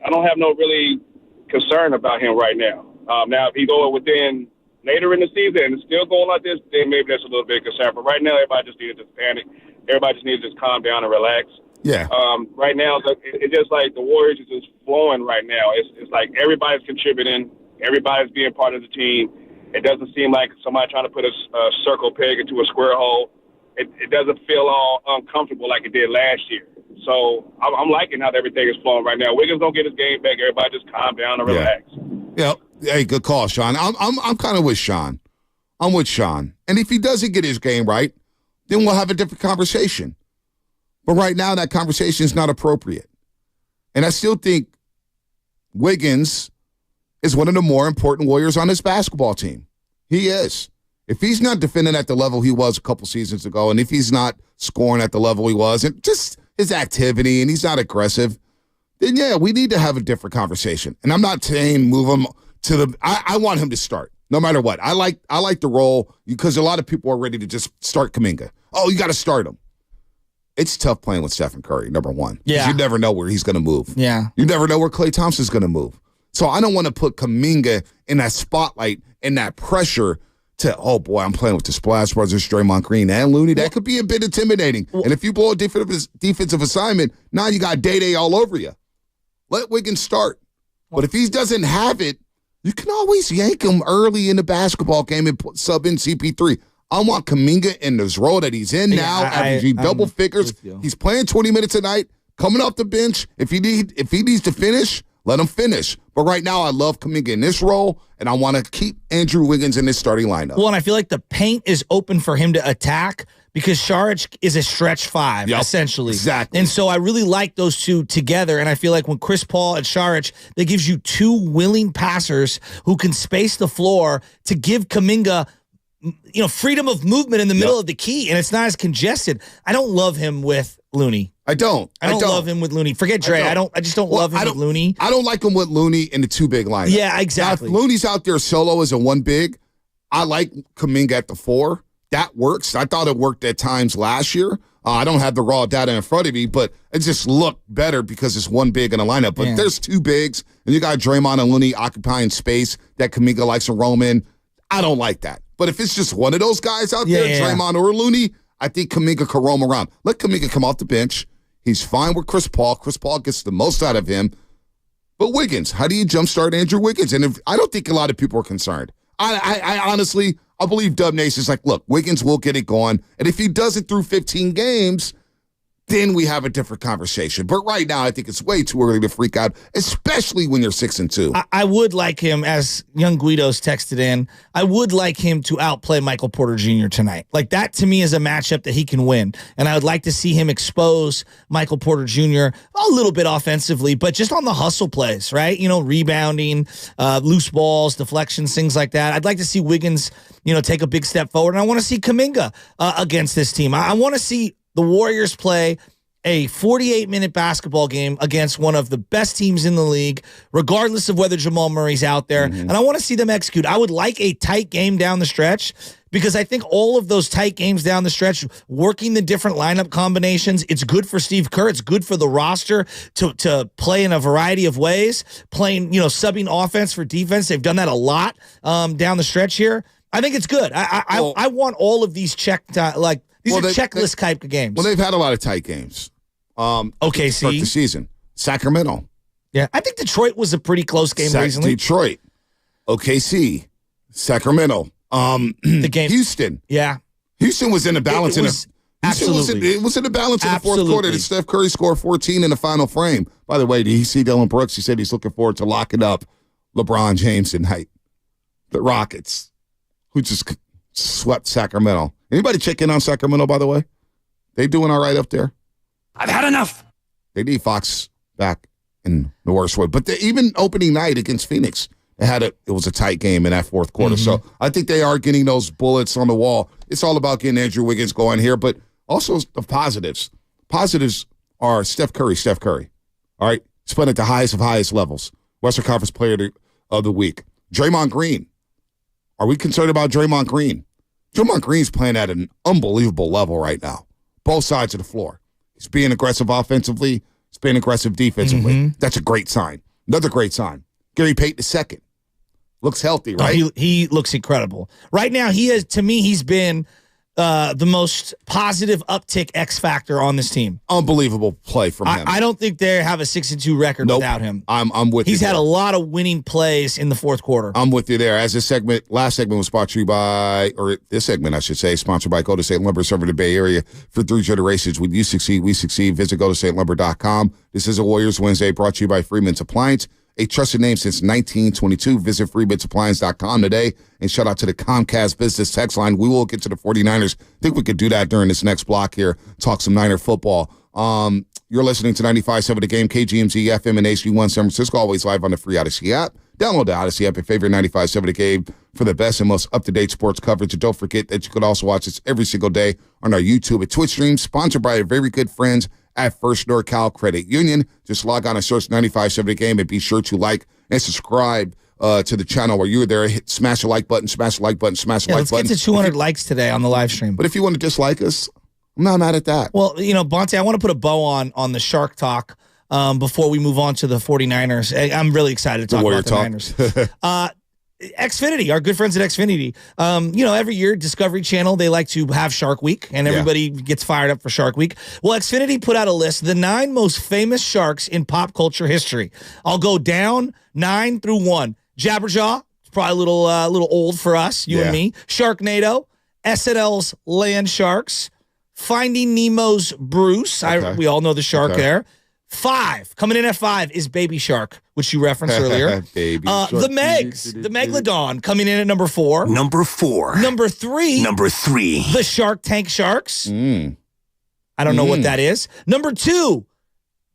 don't have no really concern about him right now. Now, if he go within later in the season and it's still going like this, then maybe that's a little bit of concern. But right now, everybody just needs to just panic. Everybody just needs to just calm down and relax. Yeah. Right now, it's just like the Warriors is just flowing right now. It's like everybody's contributing. Everybody's being part of the team. It doesn't seem like somebody trying to put a circle peg into a square hole. It doesn't feel all uncomfortable like it did last year. So I'm liking how everything is flowing right now. Wiggins don't get his game back. Everybody just calm down and relax. Yeah. Hey, good call, Sean. I'm kind of with Sean. I'm with Sean. And if he doesn't get his game right, then we'll have a different conversation. But right now, that conversation is not appropriate. And I still think Wiggins is one of the more important Warriors on this basketball team. He is. If he's not defending at the level he was a couple seasons ago, and if he's not scoring at the level he was, and just his activity, and he's not aggressive, then yeah, we need to have a different conversation. And I'm not saying move him to the – I want him to start, no matter what. I like the role because a lot of people are ready to just start Kuminga. Oh, you got to start him. It's tough playing with Stephen Curry, number one. Yeah. You never know where he's going to move. Yeah. You never know where Klay Thompson's going to move. So I don't want to put Kuminga in that spotlight and that pressure to, oh, boy, I'm playing with the Splash Brothers, Draymond Green, and Looney. That could be a bit intimidating. And if you blow a defensive assignment, now you got Day all over you. Let Wiggins start. But if he doesn't have it, you can always yank him early in the basketball game and sub in CP3. I want Kuminga in this role that he's in now, averaging double figures. He's playing 20 minutes a night, coming off the bench. If he needs to finish, Let him finish. But right now, I love Kuminga in this role, and I want to keep Andrew Wiggins in this starting lineup. Well, and I feel like the paint is open for him to attack because Saric is a stretch 5, essentially. Exactly. And so I really like those two together, and I feel like when Chris Paul and Saric, that gives you two willing passers who can space the floor to give Kuminga freedom of movement in the middle of the key, and it's not as congested. I don't love him with Looney. I don't love him with Looney. Forget Dre. I just don't love him with Looney. I don't like him with Looney in the 2 big lineup. Yeah, exactly. Now, if Looney's out there solo as a 1 big, I like Kuminga at the 4. That works. I thought it worked at times last year. I don't have the raw data in front of me, but it just looked better because it's 1 big in a lineup. But there's 2 bigs, and you got Draymond and Looney occupying space that Kuminga likes to roam in. I don't like that. But if it's just one of those guys out there, Draymond or Looney, I think Kuminga can roam around. Let Kuminga come off the bench. He's fine with Chris Paul. Chris Paul gets the most out of him. But Wiggins, how do you jumpstart Andrew Wiggins? And I don't think a lot of people are concerned. I honestly, I believe Dub Nation's like, look, Wiggins will get it going. And if he does it through 15 games, then we have a different conversation. But right now, I think it's way too early to freak out, especially when you're 6-2. I would like him, as Young Guido's texted in, I would like him to outplay Michael Porter Jr. tonight. Like, that to me is a matchup that he can win. And I would like to see him expose Michael Porter Jr. a little bit offensively, but just on the hustle plays, right? Rebounding, loose balls, deflections, things like that. I'd like to see Wiggins, take a big step forward. And I want to see Kuminga against this team. I want to see the Warriors play a 48-minute basketball game against one of the best teams in the league, regardless of whether Jamal Murray's out there. And I want to see them execute. I would like a tight game down the stretch because I think all of those tight games down the stretch, working the different lineup combinations, it's good for Steve Kerr. It's good for the roster to play in a variety of ways, playing, subbing offense for defense. They've done that a lot down the stretch here. I think it's good. I want all of these these are checklist type of games. Well, they've had a lot of tight games. OKC. Start the season. Sacramento. Yeah, I think Detroit was a pretty close game recently. Detroit. OKC. Sacramento. The game. Houston. Yeah. Houston was in the balance. Absolutely. It was in the balance in the fourth quarter. Did Steph Curry score 14 in the final frame? By the way, did you see Dylan Brooks? He said he's looking forward to locking up LeBron James tonight. The Rockets, who just swept Sacramento. Anybody check in on Sacramento, by the way? They doing all right up there? I've had enough. They need Fox back in the worst way. But even opening night against Phoenix, it was a tight game in that fourth quarter. So I think they are getting those bullets on the wall. It's all about getting Andrew Wiggins going here, but also the positives. Positives are Steph Curry. All right? He's playing at the highest of highest levels. Western Conference Player of the Week. Draymond Green. Are we concerned about Draymond Green? Draymond Green's playing at an unbelievable level right now. Both sides of the floor. He's being aggressive offensively. He's being aggressive defensively. That's a great sign. Another great sign. Gary Payton II. Looks healthy, right? He looks incredible. Right now, he's been the most positive uptick X factor on this team. Unbelievable play from him. I don't think they have a 6-2 record without him. I'm with you. He's had a lot of winning plays in the fourth quarter. I'm with you there. As this last segment was sponsored by, or this segment, I should say, sponsored by Golden State Lumber, serving the Bay Area for 3 generations. When you succeed, we succeed. Visit GoldenStateLumber.com. This is a Warriors Wednesday brought to you by Freeman's Appliance, a trusted name since 1922. Visit Freeman'sAppliance.com today and shout out to the Comcast Business Text Line. We will get to the 49ers. I think we could do that during this next block here, talk some Niner football. You're listening to 95.7 The Game, KGMZ, FM, and HD1 San Francisco, always live on the free Odyssey app. Download the Odyssey app and favorite 95.7 The Game for the best and most up-to-date sports coverage. And don't forget that you can also watch us every single day on our YouTube and Twitch stream, sponsored by our very good friends at First NorCal Credit Union. Just log on and search 95.7 The Game and be sure to like and subscribe to the channel while you're there. Smash the like button, smash the like button, smash the like button. Let's get to 200 likes today on the live stream. But if you want to dislike us, I'm not mad at that. Well, Bonte, I want to put a bow on the Shark Talk before we move on to the 49ers. I'm really excited to talk about the Niners. Xfinity, our good friends at Xfinity. Every year, Discovery Channel, they like to have Shark Week, and everybody gets fired up for Shark Week. Well, Xfinity put out a list, the 9 most famous sharks in pop culture history. I'll go down 9 through 1. Jabberjaw, it's probably a little old for us, you and me. Sharknado, SNL's Land Sharks, Finding Nemo's Bruce. We all know the shark there. 5, coming in at 5 is Baby Shark, which you referenced earlier. Baby Shark. The Megs, the Megalodon, coming in at number 4. Number 4. Number 3. Number 3. The Shark Tank Sharks. I don't know what that is. Number 2.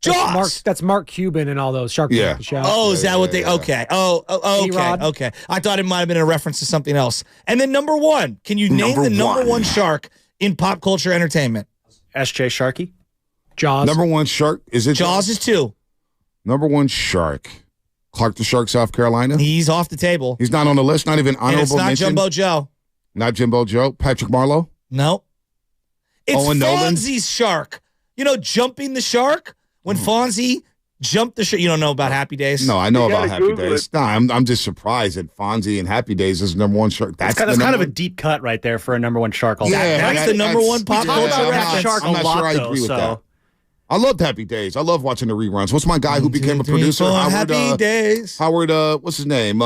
Jaws. That's Mark Cuban and all those Shark Tank shows. Oh, is that what they? Okay. Okay. I thought it might have been a reference to something else. And then number 1. Can you name the number 1 shark in pop culture entertainment? S.J. Sharkey. Jaws. Number 1 shark. Is it Jaws? Is 2. Number 1 shark. Clark the Shark, South Carolina. He's off the table. He's not on the list. Not even honorable and it's not mention. Jumbo Joe. Not Jimbo Joe. Patrick Marlowe. No. It's Owen Nolan? Fonzie's shark. You know, jumping the shark. When Fonzie jumped the shark. You don't know about Happy Days? No, I know about Happy Days. No, I'm just surprised that Fonzie and Happy Days is number 1 shark. That's kind of a deep cut right there for a number 1 shark. That's the number 1 pop culture shark. I'm not sure I agree with that. I loved Happy Days. I love watching the reruns. What's my guy who became a producer? Happy Days. Howard, what's his name?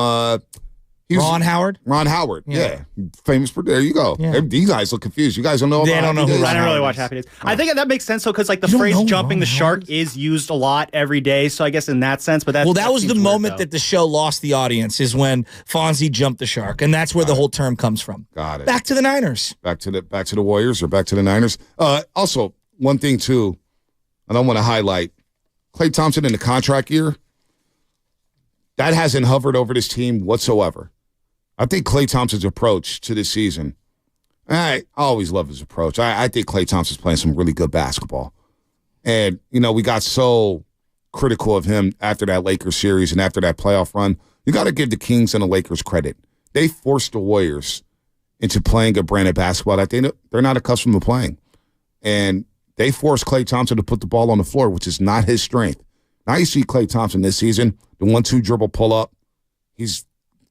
Ron Howard? Ron Howard, yeah. Famous producer. There you go. Yeah. These guys look confused. You guys don't know about Happy Days? I don't really watch Happy Days. I think that makes sense, though, because like the phrase jumping the shark is used a lot every day. So I guess in that sense, but that was the moment that the show lost the audience is when Fonzie jumped the shark. And that's where the whole term comes from. Got it. Back to the Niners. Back to the Warriors or back to the Niners. Also, one thing, too, I don't want to highlight. Klay Thompson in the contract year, that hasn't hovered over this team whatsoever. I think Klay Thompson's approach to this season, I always love his approach. I think Klay Thompson's playing some really good basketball. And, you know, we got so critical of him after that Lakers series and after that playoff run. You got to give the Kings and the Lakers credit. They forced the Warriors into playing a brand of basketball that they're not accustomed to playing. And they forced Klay Thompson to put the ball on the floor, which is not his strength. Now you see Klay Thompson this season, the 1-2 dribble pull-up. He's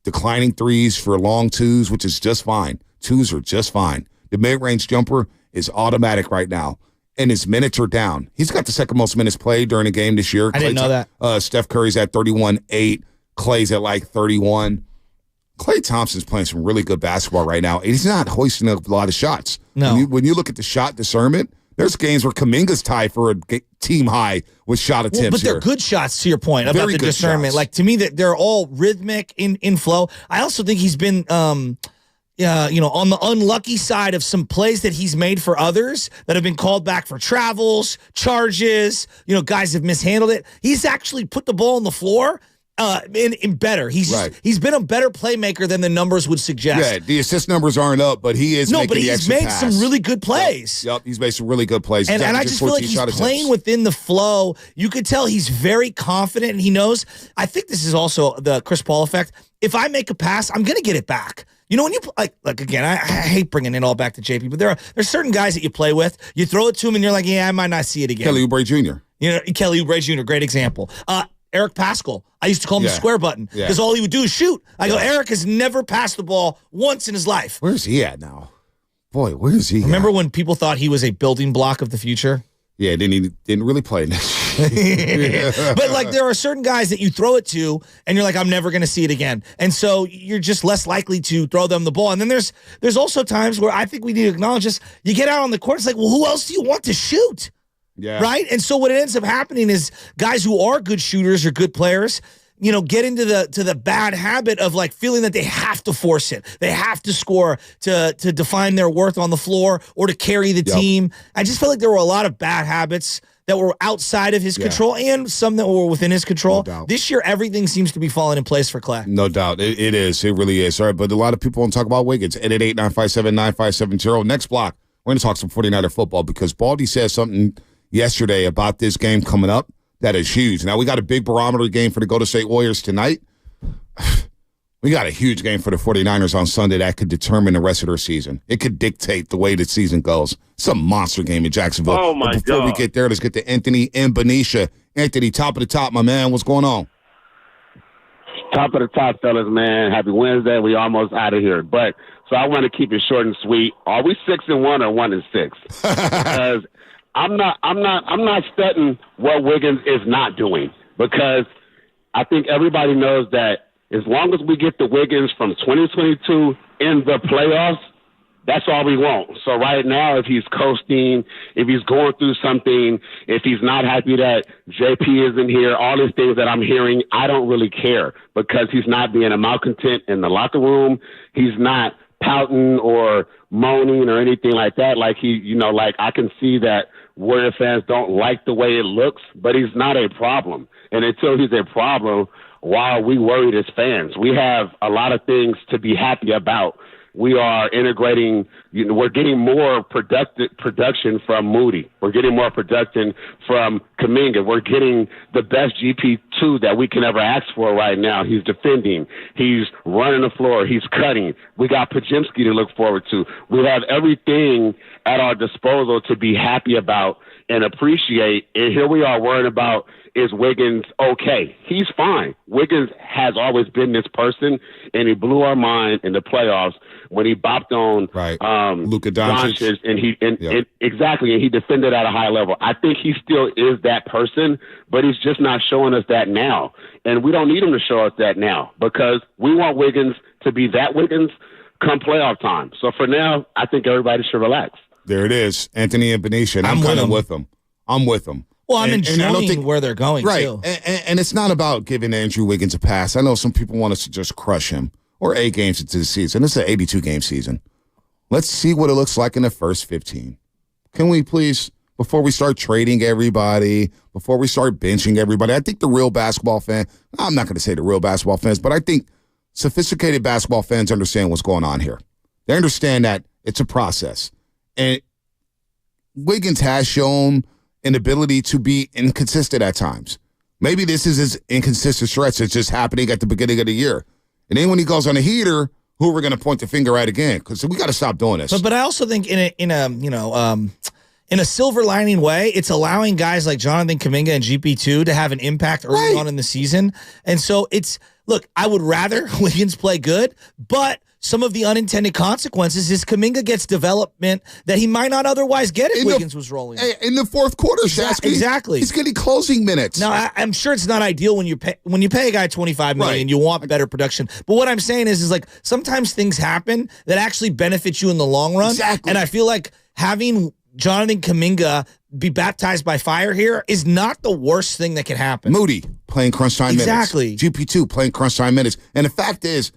declining threes for long twos, which is just fine. Twos are just fine. The mid-range jumper is automatic right now, and his minutes are down. He's got the second most minutes played during a game this year. I didn't know that. Steph Curry's at 31.8. Klay's at like 31. Klay Thompson's playing some really good basketball right now, and he's not hoisting up a lot of shots. No. When you look at the shot discernment, there's games where Kuminga's tied for a team high with shot attempts. But they're good shots, to your point, about the discernment. Shots. Like, to me, that they're all rhythmic in flow. I also think he's been, on the unlucky side of some plays that he's made for others that have been called back for travels, charges. You know, guys have mishandled it. He's actually put the ball on the floor. In better. He's been a better playmaker than the numbers would suggest. Yeah, the assist numbers aren't up, but he is making the extra pass. He's made some really good plays. Yep, he's made some really good plays. And I just feel like he's playing within the flow. You could tell he's very confident, and he knows. I think this is also the Chris Paul effect. If I make a pass, I'm going to get it back. You know, when you like again, I hate bringing it all back to JP, but there's certain guys that you play with. You throw it to him, and you're like, yeah, I might not see it again. Kelly Oubre Jr. You know, Kelly Oubre Jr., great example. Eric Paschal. I used to call him the square button because all he would do is shoot. I go, Eric has never passed the ball once in his life. Where's he at now? Boy, where is he? Remember when people thought he was a building block of the future? Yeah, didn't really play that. But like, there are certain guys that you throw it to, and you're like, I'm never going to see it again, and so you're just less likely to throw them the ball. And then there's also times where I think we need to acknowledge this. You get out on the court, it's like, well, who else do you want to shoot? Yeah. Right? And so what ends up happening is guys who are good shooters or good players, you know, get into the bad habit of like feeling that they have to force it. They have to score to define their worth on the floor or to carry the team. I just feel like there were a lot of bad habits that were outside of his control and some that were within his control. No doubt. This year, everything seems to be falling in place for Klay. No doubt. It is. It really is. All right, but a lot of people want to talk about Wiggins. 888-957-9570. Next block, we're going to talk some 49er football because Baldy said something yesterday about this game coming up that is huge. Now, we got a big barometer game for the Golden State Warriors tonight. We got a huge game for the 49ers on Sunday that could determine the rest of their season. It could dictate the way the season goes. It's a monster game in Jacksonville. Oh, my God. Before we get there, let's get to Anthony and Benicia. Anthony, top of the top, my man. What's going on? Top of the top, fellas, man. Happy Wednesday. We almost out of here. But so I want to keep it short and sweet. Are we 6-1 or 1-6? Because I'm not studying what Wiggins is not doing, because I think everybody knows that as long as we get the Wiggins from 2022 in the playoffs, That's all we want. So right now, if he's coasting, if he's going through something, if he's not happy that JP isn't here, all these things that I'm hearing, I don't really care because he's not being a malcontent in the locker room. He's not pouting or moaning or anything like that. Like like I can see that Warrior fans don't like the way it looks, but he's not a problem. And until he's a problem, why are we worried as fans? We have a lot of things to be happy about. We are integrating, we're getting more production from Moody. We're getting more production from Kuminga. We're getting the best GP2 that we can ever ask for right now. He's defending. He's running the floor. He's cutting. We got Podziemski to look forward to. We have everything at our disposal to be happy about and appreciate. And here we are worrying about, is Wiggins okay? He's fine. Wiggins has always been this person, and he blew our mind in the playoffs when he bopped on Luka Doncic, and exactly, and he defended at a high level. I think he still is that person, but he's just not showing us that now, and we don't need him to show us that now because we want Wiggins to be that Wiggins come playoff time. So for now, I think everybody should relax. There it is, Anthony and Benicia. I'm kind of with him. I'm with him. Well, I'm enjoying where they're going, too. And it's not about giving Andrew Wiggins a pass. I know some people want us to just crush him. Or 8 games into the season. It's an 82-game season. Let's see what it looks like in the first 15. Can we please, before we start trading everybody, before we start benching everybody, I think the real basketball fan, I'm not going to say the real basketball fans, but I think sophisticated basketball fans understand what's going on here. They understand that it's a process. And Wiggins has shown an ability to be inconsistent at times. Maybe this is his inconsistent stretch that's just happening at the beginning of the year. And then when he goes on a heater, who are we going to point the finger at again? Because we got to stop doing this. But I also think in a silver lining way, it's allowing guys like Jonathan Kuminga and GP2 to have an impact early on in the season. And so I would rather Wiggins play good, but some of the unintended consequences is Kuminga gets development that he might not otherwise get if Wiggins was rolling. In the fourth quarter, Shasky. Exactly. He's getting closing minutes. Now, I'm sure it's not ideal when you pay a guy $25 million, you want better production. But what I'm saying is like sometimes things happen that actually benefit you in the long run. Exactly. And I feel like having Jonathan Kuminga be baptized by fire here is not the worst thing that can happen. Moody playing crunch time minutes. Exactly. GP2 playing crunch time minutes. And the fact is,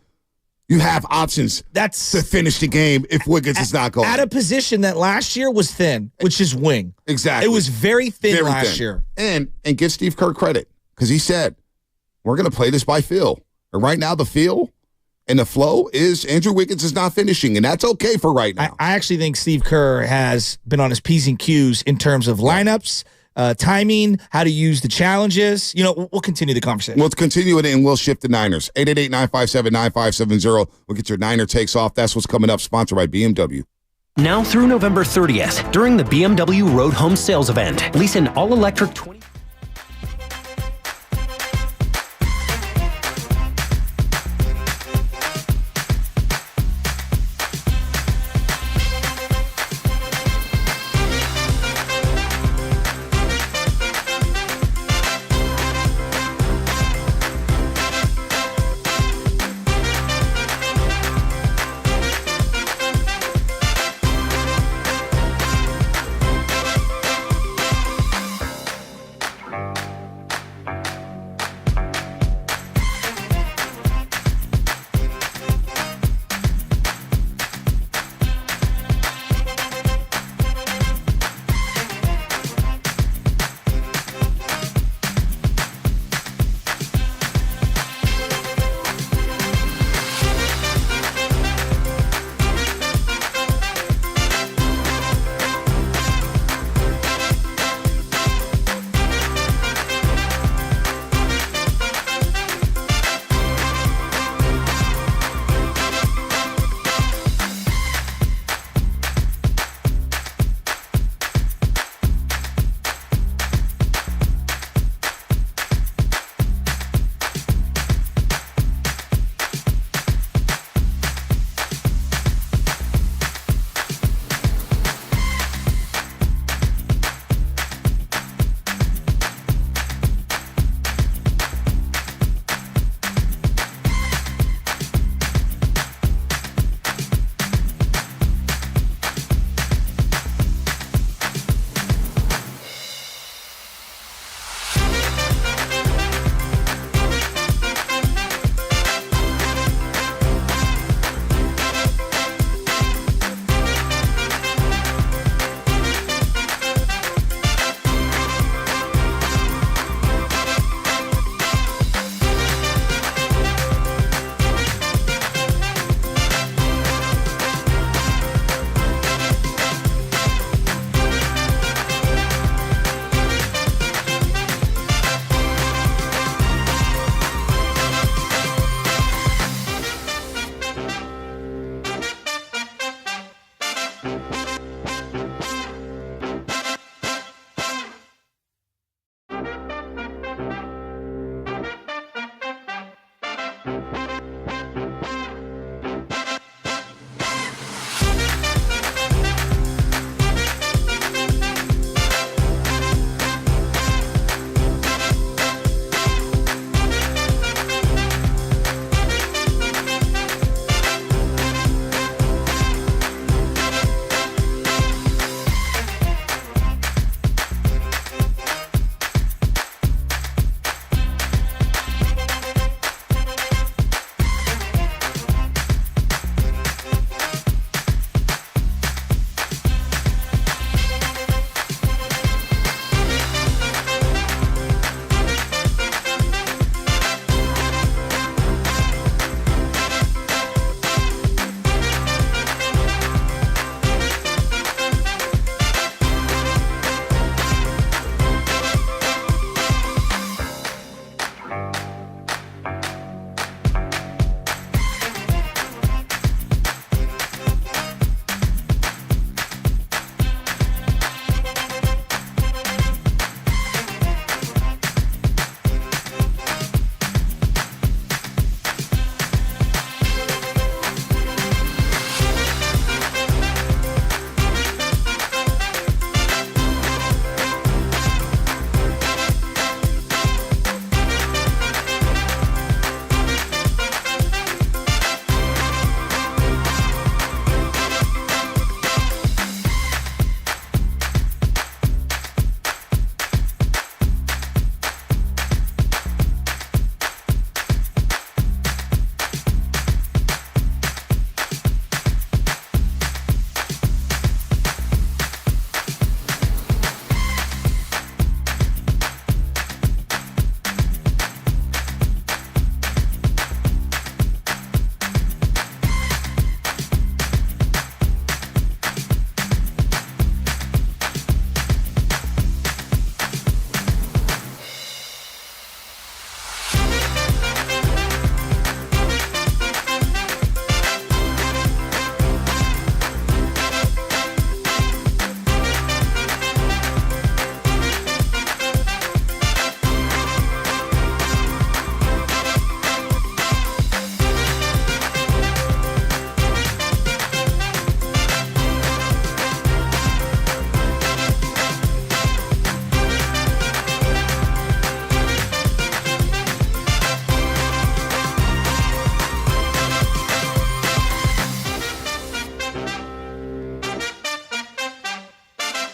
you have options to finish the game if Wiggins is not going. At a position that last year was thin, which is wing. Exactly. It was very thin last year. And give Steve Kerr credit because he said, we're going to play this by feel. And right now the feel and the flow is Andrew Wiggins is not finishing, and that's okay for right now. I actually think Steve Kerr has been on his P's and Q's in terms of lineups, timing, how to use the challenges. We'll continue the conversation. We'll continue it, and we'll shift to Niners. 888-957-9570. We'll get your Niner takes off. That's what's coming up, sponsored by BMW. Now through November 30th, during the BMW Road Home Sales Event, lease an all-electric 20...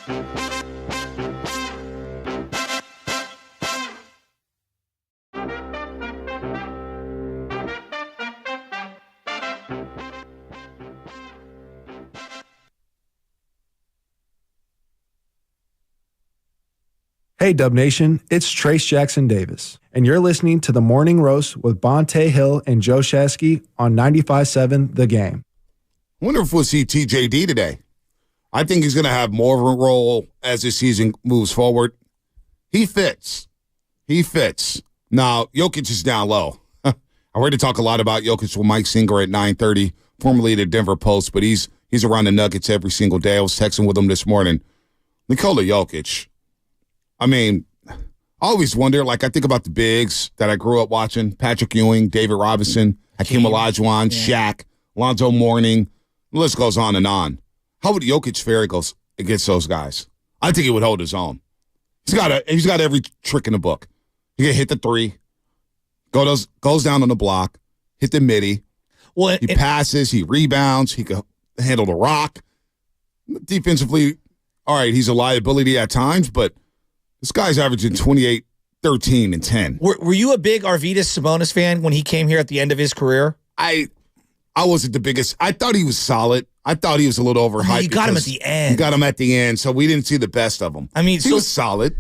Hey, Dub Nation, it's Trace Jackson Davis, and you're listening to The Morning Roast with Bonte Hill and Joe Shasky on 95.7 The Game. I wonder if we'll see TJD today. I think he's going to have more of a role as this season moves forward. He fits. Now, Jokic is down low. I already talk a lot about Jokic with Mike Singer at 9:30, formerly the Denver Post, but he's around the Nuggets every single day. I was texting with him this morning. Nikola Jokic. I mean, I always wonder, like I think about the bigs that I grew up watching, Patrick Ewing, David Robinson, Hakeem Olajuwon, Shaq, Lonzo Mourning. The list goes on and on. How would Jokic fare against those guys? I think he would hold his own. He's got every trick in the book. He can hit the three, goes down on the block, hit the midi. Well, he passes, he rebounds, he can handle the rock. Defensively, all right, he's a liability at times, but this guy's averaging 28, 13, and 10. Were you a big Arvydas Sabonis fan when he came here at the end of his career? I wasn't the biggest. I thought he was solid. I thought he was a little overhyped. You got him at the end. You got him at the end, so we didn't see the best of him. I mean, he was solid.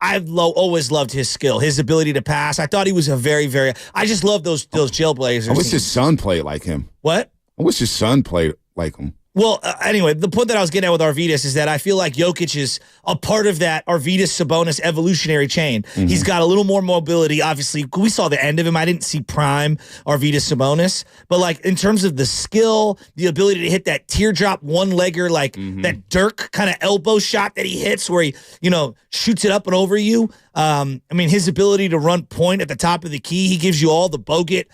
I've always loved his skill, his ability to pass. I thought he was a very, very. I just love those Jailblazers. I wish his son played like him. What? I wish his son played like him. Well, anyway, the point that I was getting at with Arvydas is that I feel like Jokic is a part of that Arvydas-Sabonis evolutionary chain. Mm-hmm. He's got a little more mobility. Obviously, we saw the end of him. I didn't see prime Arvydas-Sabonis. But, like, in terms of the skill, the ability to hit that teardrop one-legger, like that Dirk kind of elbow shot that he hits where he, shoots it up and over you. I mean, his ability to run point at the top of the key, he gives you all the Bogut,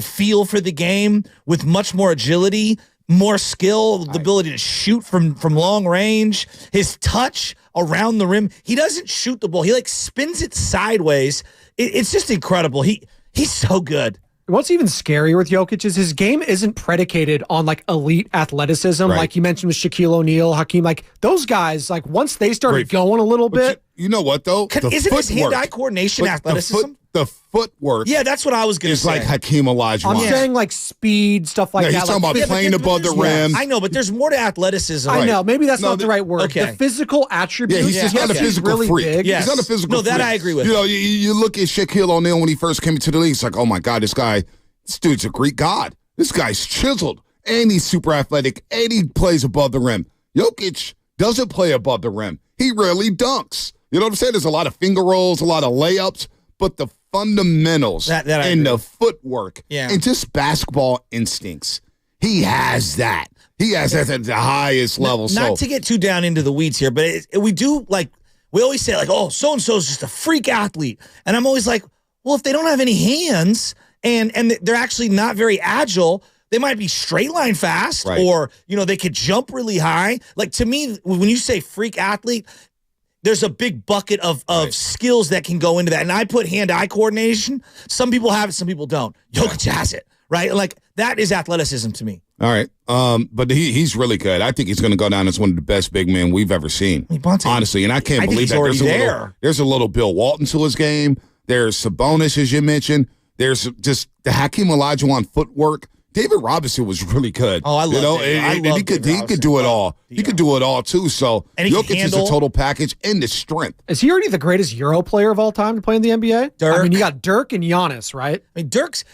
feel for the game with much more agility, more skill, the ability to shoot from long range, his touch around the rim. He doesn't shoot the ball. He spins it sideways. It's just incredible. He's so good. What's even scarier with Jokic is his game isn't predicated on elite athleticism, like you mentioned with Shaquille O'Neal, Hakeem. Those guys, once they started going a little bit, you know what though? Isn't his hand-eye coordination athleticism? The footwork. Yeah, that's what I was going to say. It's like Hakeem Olajuwon. I'm saying speed, stuff like that. He's talking about playing above the rim. I know, but there's more to athleticism. I know. Maybe that's not the right word. Okay. The physical attributes. Yeah, he's just not a physical really freak. Big. Yes. He's not a physical freak. No, that I agree with. You look at Shaquille O'Neal when he first came into the league. It's like, oh my God, this dude's a Greek god. This guy's chiseled, and he's super athletic, and he plays above the rim. Jokic doesn't play above the rim. He rarely dunks. You know what I'm saying? There's a lot of finger rolls, a lot of layups, but the fundamentals and the footwork and just basketball instincts, he has that. He has that at the highest level. Not to get too down into the weeds here, but we do, we always say, oh, so-and-so is just a freak athlete. And I'm always like, well, if they don't have any hands and they're actually not very agile, they might be straight line fast or, they could jump really high. To me, when you say freak athlete, there's a big bucket of skills that can go into that. And I put hand-eye coordination. Some people have it, some people don't. Jokic has it, right? That is athleticism to me. All right. But he's really good. I think he's going to go down as one of the best big men we've ever seen. Honestly, and I can't believe that. There's a little Bill Walton to his game. There's Sabonis, as you mentioned. There's just the Hakeem Olajuwon footwork. David Robinson was really good. Oh, I love David. He could do it all. He could do it all too. So Jokic is a total package and the strength. Is he already the greatest Euro player of all time to play in the NBA? Dirk. I mean, you got Dirk and Giannis, right? I mean,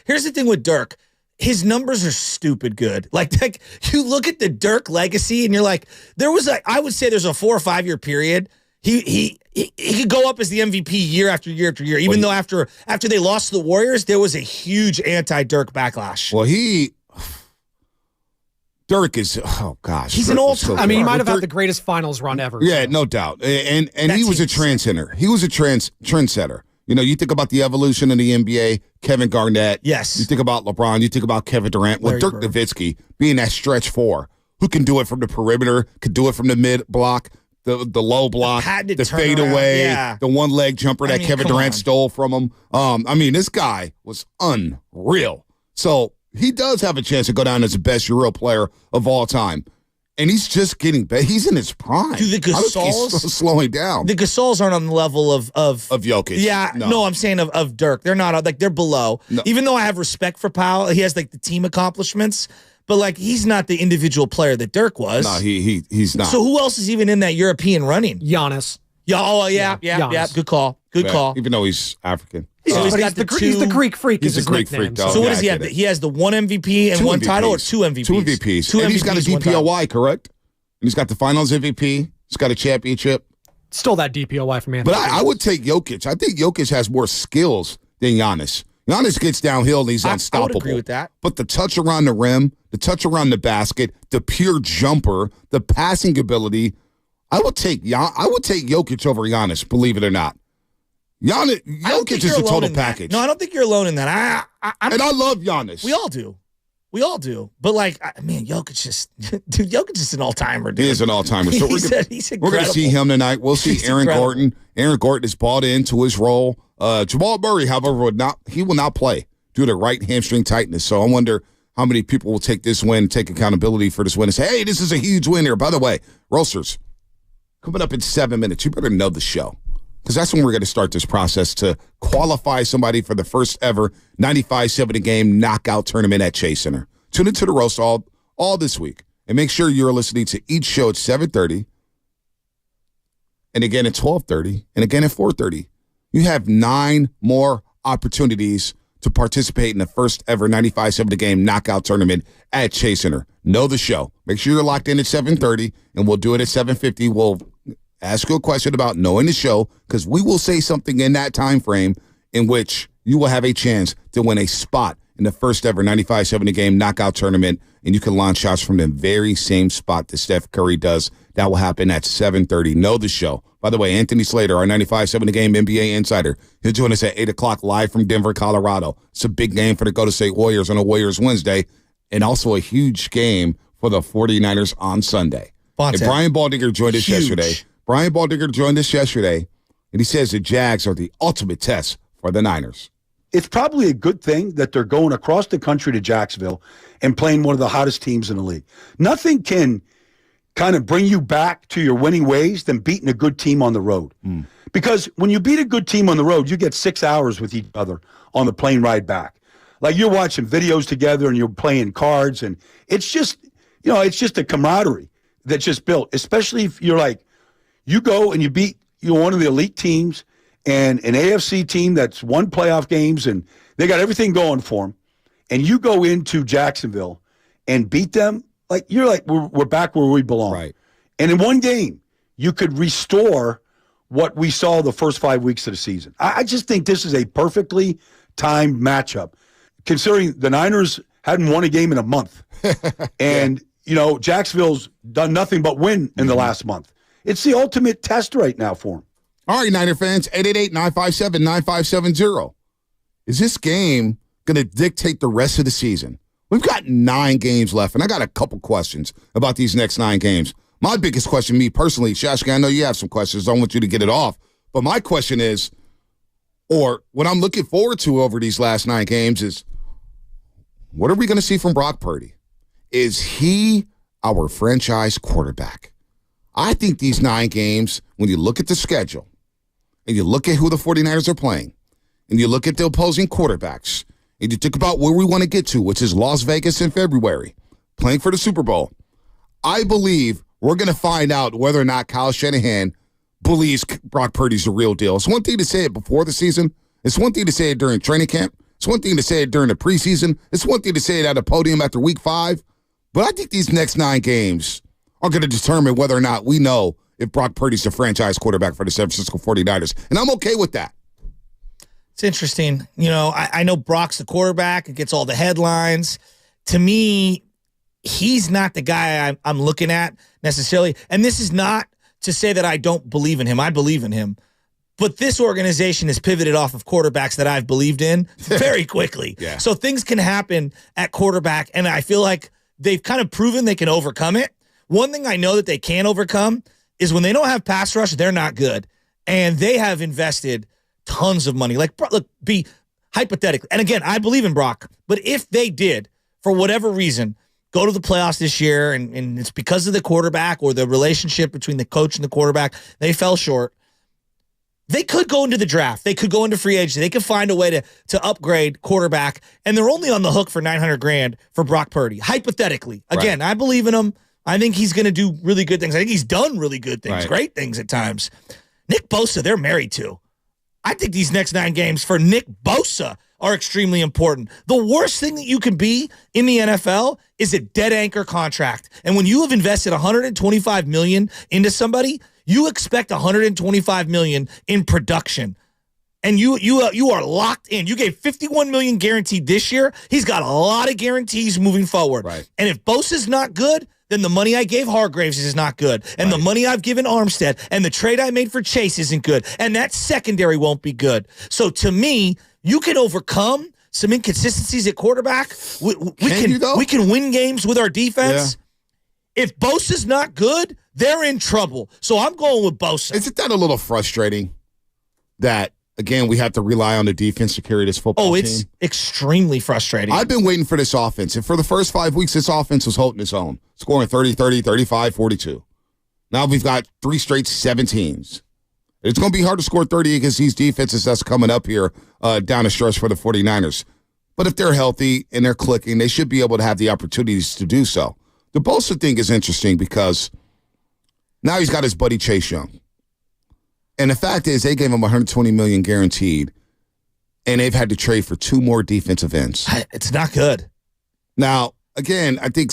here's the thing with Dirk. His numbers are stupid good. You look at the Dirk legacy and you're like, I would say there's a 4 or 5 year period. He could go up as the MVP year after year after year, even though after they lost to the Warriors, there was a huge anti-Dirk backlash. Well, Dirk is, oh gosh. He's an all-time. I mean, he might have had the greatest finals run ever. Yeah, no doubt. And he was a trendsetter. He was a trendsetter. You think about the evolution of the NBA, Kevin Garnett. Yes. You think about LeBron. You think about Kevin Durant. Well, Dirk Nowitzki being that stretch four, who can do it from the perimeter, could do it from the mid block, the low block, the fadeaway, the one leg jumper that Kevin Durant stole from him. This guy was unreal. So he does have a chance to go down as the best Euro player of all time. And he's just getting better. He's in his prime. Dude, the I don't think Gasols he's slowing down. The Gasols aren't on the level of Jokic. Yeah, no, I'm saying of Dirk. They're not like they're below. No. Even though I have respect for Powell, he has like the team accomplishments, but like he's not the individual player that Dirk was. No, he's not. So who else is even in that European running? Giannis. Yeah. Good call. Good call. Even though he's African. So he's got he's the Greek freak. He's is the his Greek nickname, freak, though. So what Yeah, does he I have? get it. He has the one MVP and 2 one MVPs. title, or 2 MVPs? 2 MVPs. Two And he's got a MVPs, one title. DPOY, correct? And he's got the Finals MVP. He's got a championship. Stole that DPOY from Anthony. But I would take Jokic. I think Jokic has more skills than Giannis. Giannis gets downhill and he's unstoppable. I would agree with that. But the touch around the rim, the touch around the basket, the pure jumper, the passing ability, I would take Jokic over Giannis, believe it or not. Jokic is a total package. No, I don't think you're alone in that. And I love Giannis. We all do. But like, man, Jokic is an all-timer, dude. He is an all-timer. So he's we're going incredible. to see him tonight. We'll see Aaron Gordon. Aaron Gordon is bought into his role. Jamal Murray, however, will not play due to right hamstring tightness. So I wonder how many people will take this win, take accountability for this win, and say, hey, this is a huge win here. By the way, Roasters, coming up in 7 minutes, you better know the show. Because that's when we're going to start this process to qualify somebody for the first ever 95-70 game knockout tournament at Chase Center. Tune into the roast all this week. And make sure you're listening to each show at 7:30, and again at 12:30, and again at 4:30. You have 9 more opportunities to participate in the first ever 95-70 game knockout tournament at Chase Center. Know the show. Make sure you're locked in at 7:30, and we'll do it at 7:50. We'll ask you a question about knowing the show, because we will say something in that time frame in which you will have a chance to win a spot in the first ever 95-70 game knockout tournament, and you can launch shots from the very same spot that Steph Curry does. That will happen at 7:30. Know the show. By the way, Anthony Slater, our 95-70 game NBA insider, he'll join us at 8 o'clock live from Denver, Colorado. It's a big game for the Golden State Warriors on a Warriors Wednesday, and also a huge game for the 49ers on Sunday. And Brian Baldinger joined us yesterday. Brian Baldinger joined us yesterday, and he says the Jags are the ultimate test for the Niners. It's probably a good thing that they're going across the country to Jacksonville and playing one of the hottest teams in the league. Nothing can kind of bring you back to your winning ways than beating a good team on the road. Because when you beat a good team on the road, you get 6 hours with each other on the plane ride back. Like you're watching videos together and you're playing cards, and it's just, it's just a camaraderie that's just built, especially if you're like, you go and you beat one of the elite teams and an AFC team that's won playoff games and they got everything going for them, and you go into Jacksonville and beat them, like you're like, we're back where we belong. Right. And in one game, you could restore what we saw the first 5 weeks of the season. I just think this is a perfectly timed matchup, considering the Niners hadn't won a game in a month. And, Jacksonville's done nothing but win in the last month. It's the ultimate test right now for them. All right, Niner fans, 888-957-9570. Is this game going to dictate the rest of the season? We've got 9 games left, and I got a couple questions about these next 9 games. My biggest question, me personally, Shashka, I know you have some questions. I want you to get it off. But my question is, or what I'm looking forward to over these last 9 games is, what are we going to see from Brock Purdy? Is he our franchise quarterback? I think these 9 games, when you look at the schedule, and you look at who the 49ers are playing, and you look at the opposing quarterbacks, and you think about where we want to get to, which is Las Vegas in February, playing for the Super Bowl, I believe we're going to find out whether or not Kyle Shanahan believes Brock Purdy's the real deal. It's one thing to say it before the season. It's one thing to say it during training camp. It's one thing to say it during the preseason. It's one thing to say it at a podium after week 5. But I think these next 9 games are going to determine whether or not we know if Brock Purdy's the franchise quarterback for the San Francisco 49ers. And I'm okay with that. It's interesting. I know Brock's the quarterback. It gets all the headlines. To me, he's not the guy I'm looking at necessarily. And this is not to say that I don't believe in him. I believe in him. But this organization has pivoted off of quarterbacks that I've believed in very quickly. Yeah. So things can happen at quarterback, and I feel like they've kind of proven they can overcome it. One thing I know that they can overcome is when they don't have pass rush, they're not good. And they have invested tons of money. Like, look, be hypothetically, and again, I believe in Brock, but if they did, for whatever reason, go to the playoffs this year, and it's because of the quarterback or the relationship between the coach and the quarterback, they fell short. They could go into the draft. They could go into free agency. They could find a way to upgrade quarterback, and they're only on the hook for $900,000 for Brock Purdy, hypothetically. Again, I believe in him. I think he's going to do really good things. I think he's done really good things, great things at times. Nick Bosa, they're married to. I think these next 9 games for Nick Bosa are extremely important. The worst thing that you can be in the NFL is a dead anchor contract. And when you have invested $125 million into somebody, you expect $125 million in production. And you are locked in. You gave $51 million guaranteed this year. He's got a lot of guarantees moving forward. And if Bosa's not good, then the money I gave Hargraves is not good. And the money I've given Armstead and the trade I made for Chase isn't good. And that secondary won't be good. So to me, you can overcome some inconsistencies at quarterback. We can win games with our defense. If Bosa's not good, they're in trouble. So I'm going with Bosa. Isn't that a little frustrating that, again, we have to rely on the defense to carry this football team? Oh, it's extremely frustrating. I've been waiting for this offense. And for the first 5 weeks, this offense was holding its own, scoring 30, 30, 35, 42. Now we've got 3 straight 17s. It's going to be hard to score 30 against these defenses that's coming up here down the stretch for the 49ers. But if they're healthy and they're clicking, they should be able to have the opportunities to do so. The Bosa thing is interesting because now he's got his buddy Chase Young. And the fact is they gave him $120 million guaranteed, and they've had to trade for 2 more defensive ends. It's not good. Now, again, I think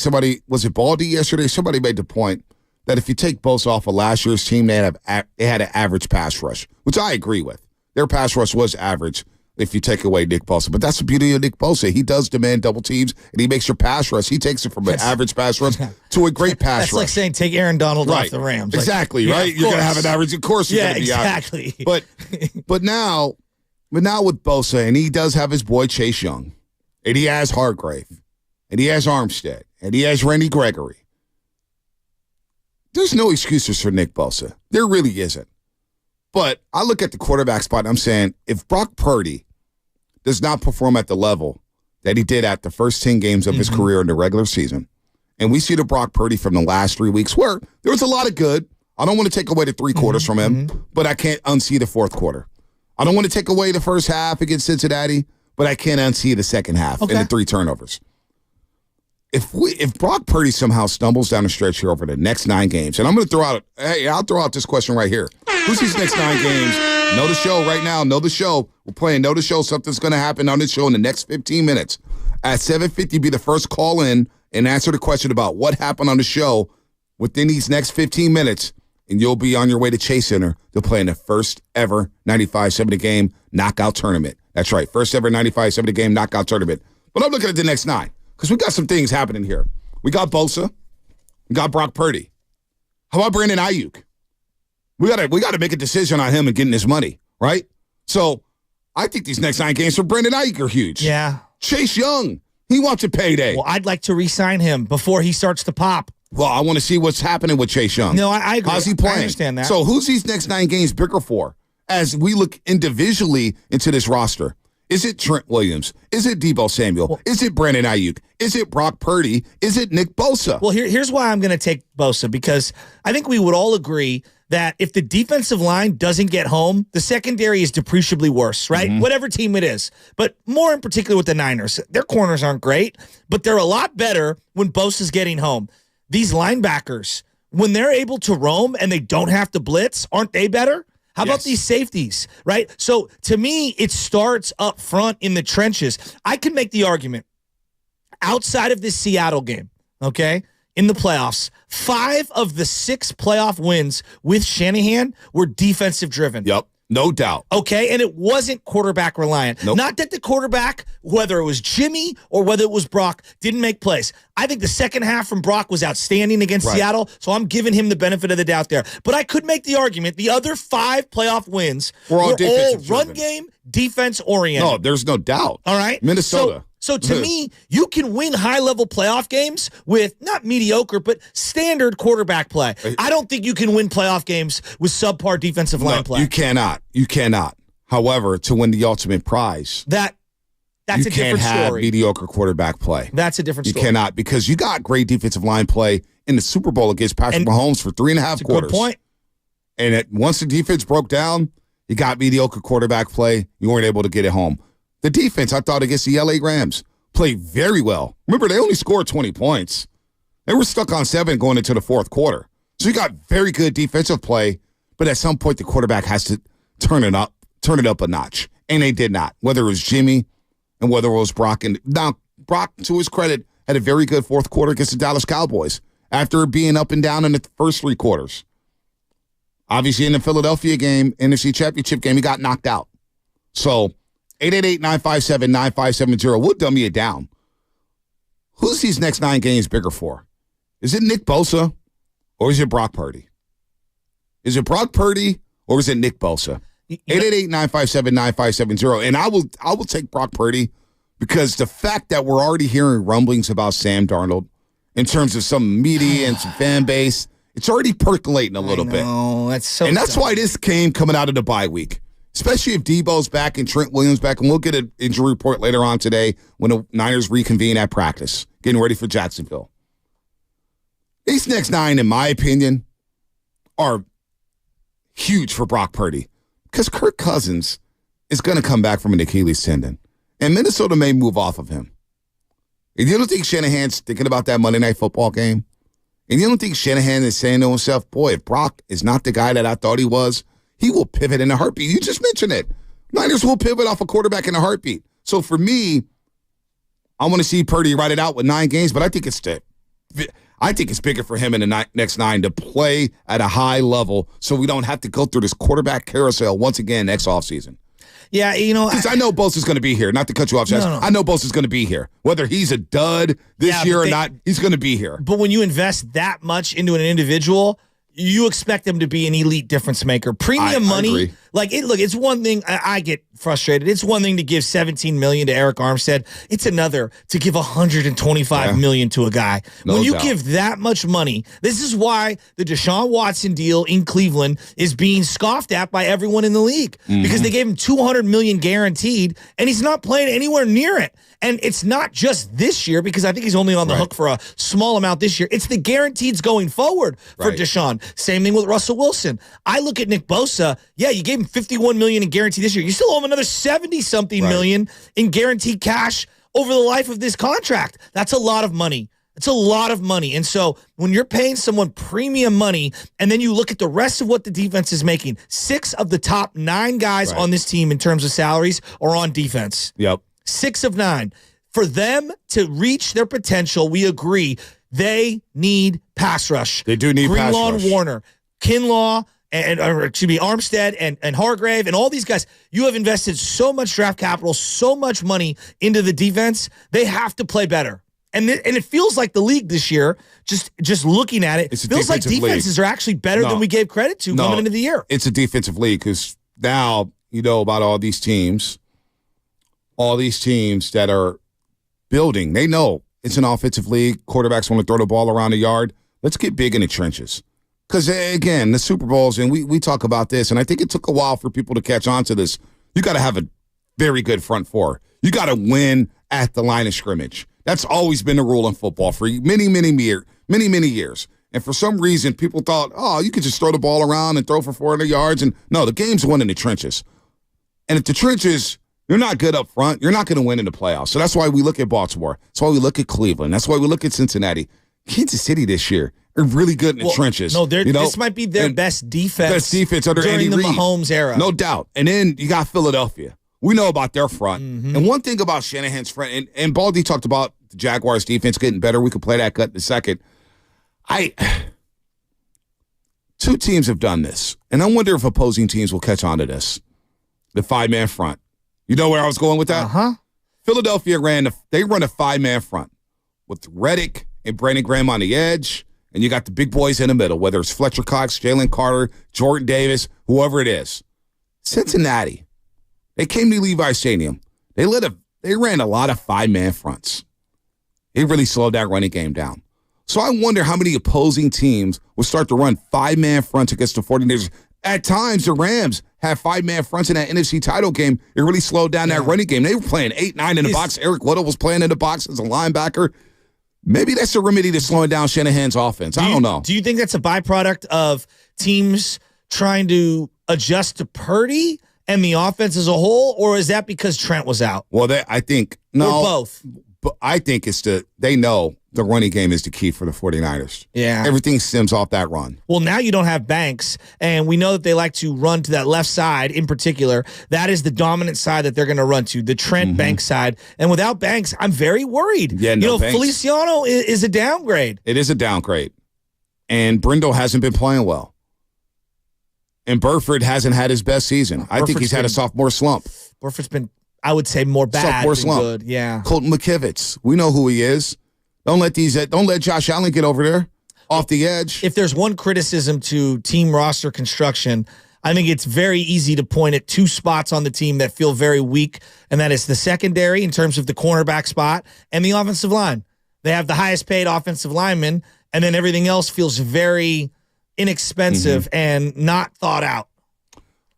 was it Baldy yesterday? Somebody made the point that if you take Bosa off of last year's team, they had an average pass rush, which I agree with. Their pass rush was average if you take away Nick Bosa. But that's the beauty of Nick Bosa. He does demand double teams, and he makes your pass rush. He takes it from an average pass rush to a great pass rush. That's like saying take Aaron Donald off the Rams. Exactly, right? You're going to have an average. Of course you're going to be exactly. Average. But now with Bosa, and he does have his boy Chase Young, and he has Hargrave, and he has Armstead, and he has Randy Gregory. There's no excuses for Nick Bosa. There really isn't. But I look at the quarterback spot, and I'm saying, if Brock Purdy does not perform at the level that he did at the first 10 games of his career in the regular season, and we see the Brock Purdy from the last 3 weeks where there was a lot of good. I don't want to take away the 3 quarters from him, but I can't unsee the 4th quarter. I don't want to take away the first half against Cincinnati, but I can't unsee the second half and the 3 turnovers. If Brock Purdy somehow stumbles down the stretch here over the next 9 games, and I'll throw out this question right here. Who's these next 9 games? Know the show right now. Know the show. We're playing Know the Show. Something's going to happen on this show in the next 15 minutes. At 7:50, be the first call in and answer the question about what happened on the show within these next 15 minutes, and you'll be on your way to Chase Center to play in the first ever 95-70 The Game knockout tournament. That's right, first ever 95-70 The Game knockout tournament. But I'm looking at the next 9 because we got some things happening here. We got Bosa. We got Brock Purdy. How about Brandon Ayuk? We got to make a decision on him and getting his money, right? So I think these next 9 games for Brandon Ayuk are huge. Yeah. Chase Young, he wants a payday. Well, I'd like to re-sign him before he starts to pop. Well, I want to see what's happening with Chase Young. No, I agree. How's he playing? I understand that. So who's these next 9 games bigger for as we look individually into this roster? Is it Trent Williams? Is it Deebo Samuel? Is it Brandon Ayuk? Is it Brock Purdy? Is it Nick Bosa? Well, here's why I'm going to take Bosa, because I think we would all agree that if the defensive line doesn't get home, the secondary is depreciably worse, right? Whatever team it is. But more in particular with the Niners. Their corners aren't great, but they're a lot better when Bosa's getting home. These linebackers, when they're able to roam and they don't have to blitz, aren't they better? How about these safeties, right? So to me, it starts up front in the trenches. I can make the argument outside of this Seattle game, okay, in the playoffs, 5 of the 6 playoff wins with Shanahan were defensive driven. Yep. No doubt. Okay, and it wasn't quarterback reliant. Nope. Not that the quarterback, whether it was Jimmy or whether it was Brock, didn't make plays. I think the second half from Brock was outstanding against Seattle, so I'm giving him the benefit of the doubt there. But I could make the argument the other 5 playoff wins were all run game, defense oriented. No, there's no doubt. All right? Minnesota. So to me, you can win high-level playoff games with not mediocre, but standard quarterback play. I don't think you can win playoff games with subpar defensive line play. You cannot. You cannot. However, to win the ultimate prize, that That's a different can't have story. mediocre quarterback play. That's a different story. You cannot, because you got great defensive line play in the Super Bowl against Patrick Mahomes for 3.5 quarters. Good point. And once the defense broke down, you got mediocre quarterback play. You weren't able to get it home. The defense, I thought, against the LA Rams played very well. Remember, they only scored 20 points. They were stuck on 7 going into the fourth quarter. So you got very good defensive play, but at some point the quarterback has to turn it up a notch. And they did not, whether it was Jimmy and whether it was Brock. And now, Brock, to his credit, had a very good fourth quarter against the Dallas Cowboys after being up and down in the first 3 quarters. Obviously, in the Philadelphia game, NFC Championship game, he got knocked out. So, 888-957-9570. We'll dummy it down. Who's these next 9 games bigger for? Is it Nick Bosa or is it Brock Purdy? Is it Brock Purdy or is it Nick Bosa? 888-957-9570. And I will take Brock Purdy because the fact that we're already hearing rumblings about Sam Darnold in terms of some media and some fan base, it's already percolating a little bit. That's so And that's why this came coming out of the bye week. Especially if Debo's back and Trent Williams back. And we'll get an injury report later on today when the Niners reconvene at practice, getting ready for Jacksonville. These next 9, in my opinion, are huge for Brock Purdy because Kirk Cousins is going to come back from an Achilles tendon. And Minnesota may move off of him. And you don't think Shanahan's thinking about that Monday Night Football game? And you don't think Shanahan is saying to himself, boy, if Brock is not the guy that I thought he was, he will pivot in a heartbeat. You just mentioned it. Niners will pivot off a quarterback in a heartbeat. So for me, I want to see Purdy ride it out with 9 games, but I think it's bigger for him in the next 9 to play at a high level so we don't have to go through this quarterback carousel once again next offseason. Yeah, because I know Bosa's going to be here. Not to cut you off, Jess. No. I know Bosa's going to be here. Whether he's a dud this year or not, he's going to be here. But when you invest that much into an individual, you expect them to be an elite difference maker. Premium money, agree. It's one thing. I get frustrated. It's one thing to give $17 million to Eric Armstead. It's another to give $125 million to a guy. No when you doubt. give that much money, this is why the Deshaun Watson deal in Cleveland is being scoffed at by everyone in the league because they gave him $200 million guaranteed, and he's not playing anywhere near it. And it's not just this year because I think he's only on the hook for a small amount this year. It's the guaranteeds going forward for Deshaun. Same thing with Russell Wilson. I look at Nick Bosa. Yeah, you gave him $51 million in guarantee this year. You still owe him another $70-something million in guaranteed cash over the life of this contract. That's a lot of money. It's a lot of money. And so when you're paying someone premium money and then you look at the rest of what the defense is making, 6 of the top 9 guys on this team in terms of salaries are on defense. Yep. 6 of 9. For them to reach their potential, we agree, they need pass rush. They do need pass Greenlaw rush. and Warner, Kinlaw, Armstead and Hargrave and all these guys. You have invested so much draft capital, so much money into the defense. They have to play better. And it feels like the league this year, just looking at it, feels like defenses are actually better than we gave credit to coming into the year. It's a defensive league because now you know about all these teams that are building. They know it's an offensive league. Quarterbacks want to throw the ball around the yard. Let's get big in the trenches. Because, again, the Super Bowls, and we talk about this, and I think it took a while for people to catch on to this. You got to have a very good front four. You got to win at the line of scrimmage. That's always been the rule in football for many, many years. And for some reason, people thought, oh, you could just throw the ball around and throw for 400 yards. And no, the game's won in the trenches. And if the trenches, you're not good up front, you're not going to win in the playoffs. So that's why we look at Baltimore. That's why we look at Cleveland. That's why we look at Cincinnati. Kansas City this year are really good in the trenches. No, this might be their best defense under during Andy the Reid. Mahomes era. No doubt. And then you got Philadelphia. We know about their front. And one thing about Shanahan's front, and Baldy talked about the Jaguars' defense getting better. We could play that cut in a second. Two teams have done this, and I wonder if opposing teams will catch on to this. The 5-man front. You know where I was going with that? Philadelphia run a 5-man front with Reddick and Brandon Graham on the edge, and you got the big boys in the middle, whether it's Fletcher Cox, Jalen Carter, Jordan Davis, whoever it is. Cincinnati, they came to Levi Stadium. They ran a lot of 5-man fronts. It really slowed that running game down. So I wonder how many opposing teams will start to run 5-man fronts against the 49ers At times, the Rams had 5-man fronts in that NFC title game. It really slowed down that running game. They were playing 8-9 in the box. Eric Weddle was playing in the box as a linebacker. Maybe that's a remedy to slowing down Shanahan's offense. I don't know. Do you think that's a byproduct of teams trying to adjust to Purdy and the offense as a whole, or is that because Trent was out? Well, I think no. Or both. But I think they know the running game is the key for the 49ers. Yeah. Everything stems off that run. Well, now you don't have Banks, and we know that they like to run to that left side in particular. That is the dominant side that they're going to run to, the Trent Banks side. And without Banks, I'm very worried. Yeah, no, Banks. Feliciano is a downgrade. It is a downgrade. And Brindle hasn't been playing well. And Burford hasn't had his best season. I think he's had a sophomore slump. Burford's been, I would say, more bad sophomore than slump. good. Yeah. Colton McKivitz. We know who he is. Don't let Josh Allen get over there off the edge. If there's one criticism to team roster construction, I think it's very easy to point at two spots on the team that feel very weak, and that is the secondary in terms of the cornerback spot and the offensive line. They have the highest paid offensive lineman, and then everything else feels very inexpensive and not thought out.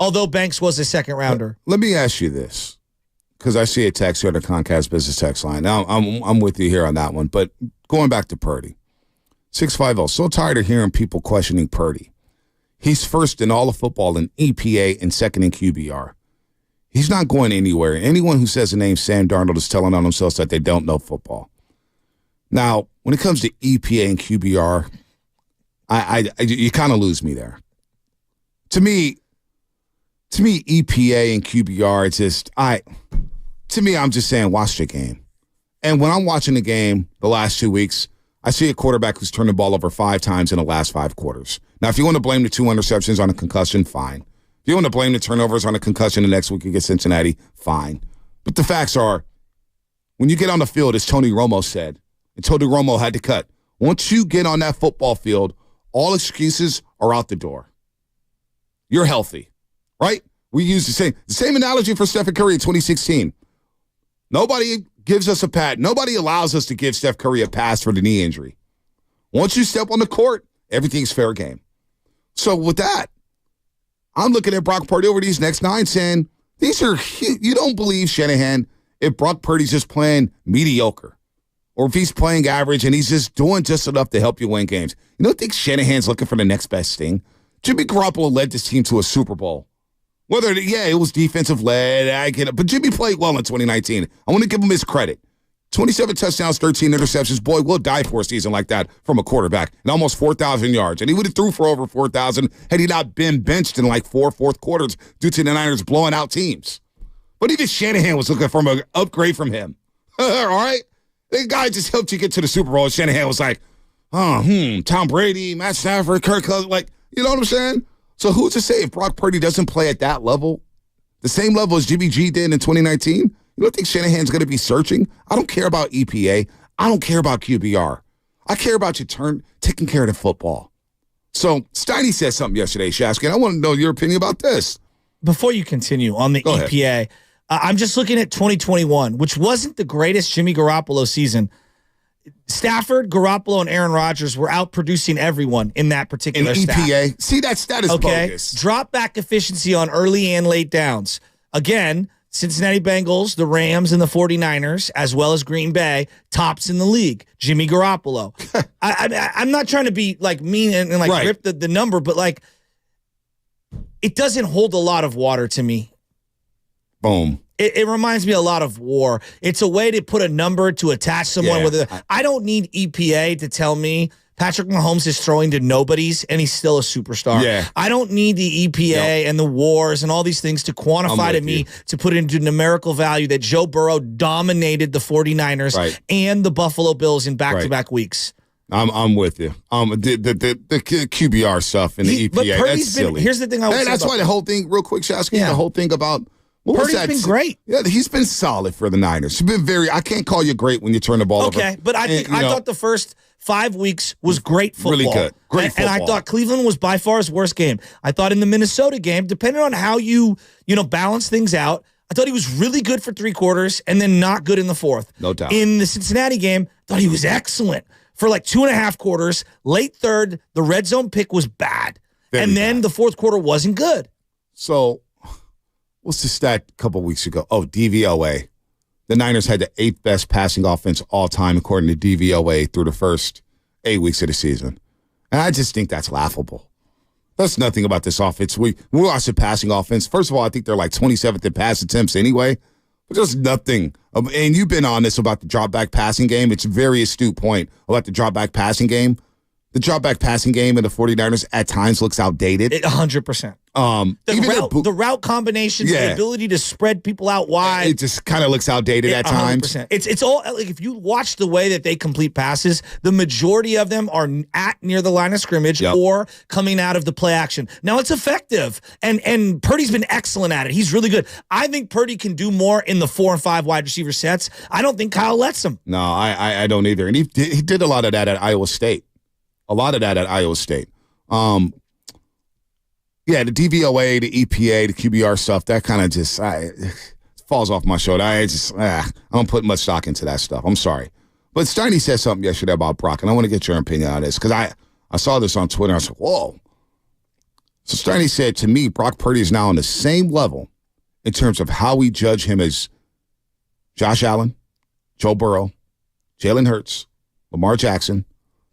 Although Banks was a second rounder. Let me ask you this, because I see a text here on the Comcast Business text line. Now, I'm with you here on that one, but going back to Purdy. 650, so tired of hearing people questioning Purdy. He's first in all of football in EPA and second in QBR. He's not going anywhere. Anyone who says the name Sam Darnold is telling on themselves that they don't know football. Now, when it comes to EPA and QBR, you kind of lose me there. To me, EPA and QBR, it's just to me, I'm just saying, watch the game. And when I'm watching the game the last 2 weeks, I see a quarterback who's turned the ball over 5 times in the last 5 quarters. Now, if you want to blame the 2 interceptions on a concussion, fine. If you want to blame the turnovers on a concussion the next week against Cincinnati, fine. But the facts are, when you get on the field, as Tony Romo said, and Tony Romo had to cut, once you get on that football field, all excuses are out the door. You're healthy, right? We use the same analogy for Stephen Curry in 2016. Nobody gives us a pat. Nobody allows us to give Steph Curry a pass for the knee injury. Once you step on the court, everything's fair game. So with that, I'm looking at Brock Purdy over these next 9 saying, you don't believe Shanahan if Brock Purdy's just playing mediocre or if he's playing average and he's just doing just enough to help you win games. You don't think Shanahan's looking for the next best thing? Jimmy Garoppolo led this team to a Super Bowl. It was defensive led, but Jimmy played well in 2019. I want to give him his credit. 27 touchdowns, 13 interceptions. Boy, we'll die for a season like that from a quarterback. And almost 4,000 yards. And he would have threw for over 4,000 had he not been benched in like 4 fourth quarters due to the Niners blowing out teams. But even Shanahan was looking for an upgrade from him. All right? The guy just helped you get to the Super Bowl. Shanahan was like, Tom Brady, Matt Stafford, Kirk Cousins. You know what I'm saying? So who's to say if Brock Purdy doesn't play at that level, the same level as Jimmy G did in 2019, you don't think Shanahan's going to be searching? I don't care about EPA. I don't care about QBR. I care about you taking care of the football. So Steiny said something yesterday, Shasky, and I want to know your opinion about this. Before you continue on the EPA, I'm just looking at 2021, which wasn't the greatest Jimmy Garoppolo season. Stafford, Garoppolo, and Aaron Rodgers were out producing everyone in that particular EPA. Stat. See, that stat is bogus. Drop back efficiency on early and late downs. Again, Cincinnati Bengals, the Rams, and the 49ers, as well as Green Bay, tops in the league. Jimmy Garoppolo. I'm not trying to be mean and rip the number, but it doesn't hold a lot of water to me. Boom. It reminds me a lot of war. It's a way to put a number to attach someone with it. I don't need EPA to tell me Patrick Mahomes is throwing to nobodies and he's still a superstar. Yeah. I don't need the EPA and the wars and all these things to quantify to me to put into numerical value that Joe Burrow dominated the 49ers and the Buffalo Bills in back-to-back weeks. I'm with you. The QBR stuff and the EPA, that's silly. Here's the thing I would say that's why the whole thing, real quick, Shasky, the whole thing about Purdy's been great. Yeah, he's been solid for the Niners. He's been I can't call you great when you turn the ball over. Okay, but I thought the first 5 weeks was great football. Really good. Great football. And I thought Cleveland was by far his worst game. I thought in the Minnesota game, depending on how you balance things out, I thought he was really good for 3 quarters and then not good in the 4th. No doubt. In the Cincinnati game, I thought he was excellent for 2.5 quarters. Late 3rd, the red zone pick was bad. And then the fourth quarter wasn't good. So, what's the stat a couple weeks ago? Oh, DVOA. The Niners had the 8th best passing offense all time, according to DVOA, through the first 8 weeks of the season. And I just think that's laughable. That's nothing about this offense. We watch the passing offense. First of all, I think they're like 27th in pass attempts anyway. But there's nothing. And you've been on this about the drop-back passing game. It's a very astute point about the drop-back passing game. The drop-back passing game in the 49ers at times looks outdated. 100%. The route combinations, the ability to spread people out wide. It just kind of looks outdated at times. 100%. It's all, like, if you watch the way that they complete passes, the majority of them are at near the line of scrimmage or coming out of the play action. Now, it's effective, and Purdy's been excellent at it. He's really good. I think Purdy can do more in the 4 and 5 wide receiver sets. I don't think Kyle lets him. No, I don't either. And he did a lot of that at Iowa State. Yeah, the DVOA, the EPA, the QBR stuff, that kind of just falls off my shoulder. I don't put much stock into that stuff. I'm sorry. But Steiny said something yesterday about Brock, and I want to get your opinion on this because I saw this on Twitter. I was like, whoa. So Steiny said, to me, Brock Purdy is now on the same level in terms of how we judge him as Josh Allen, Joe Burrow, Jalen Hurts, Lamar Jackson,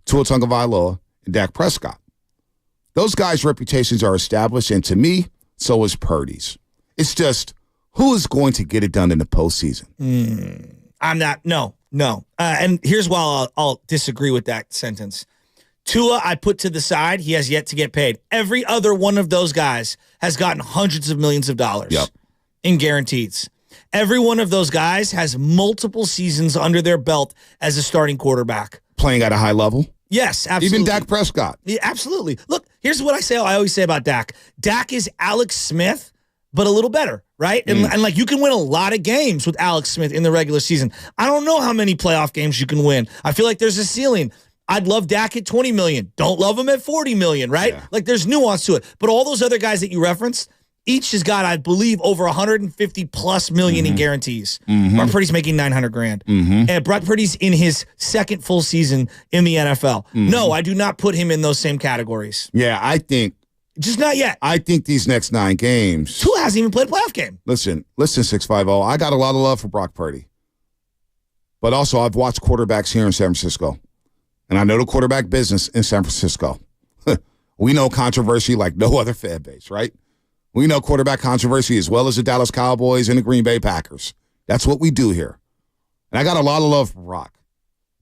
Tua Tagovailoa, and Dak Prescott. Those guys' reputations are established, and to me, so is Purdy's. It's just, who is going to get it done in the postseason? I'm not. No. And here's why I'll disagree with that sentence. Tua, I put to the side. He has yet to get paid. Every other one of those guys has gotten hundreds of millions of dollars in guarantees. Every one of those guys has multiple seasons under their belt as a starting quarterback. Playing at a high level? Yes, absolutely. Even Dak Prescott. Yeah, absolutely. Look, here's what I always say about Dak. Dak is Alex Smith, but a little better, right? And like, you can win a lot of games with Alex Smith in the regular season. I don't know how many playoff games you can win. I feel like there's a ceiling. I'd love Dak at $20 million. Don't love him at $40 million, right? Yeah. Like, there's nuance to it. But all those other guys that you referenced, each has got, I believe, over 150 plus million in guarantees. Brock Purdy's making $900,000. And Brock Purdy's in his second full season in the NFL. No, I do not put him in those same categories. Yeah, I think. Just not yet. I think these next 9 games. Tua hasn't even played a playoff game. Listen, 650. I got a lot of love for Brock Purdy. But also, I've watched quarterbacks here in San Francisco. And I know the quarterback business in San Francisco. We know controversy like no other fan base, right? We know quarterback controversy as well as the Dallas Cowboys and the Green Bay Packers. That's what we do here. And I got a lot of love for Brock.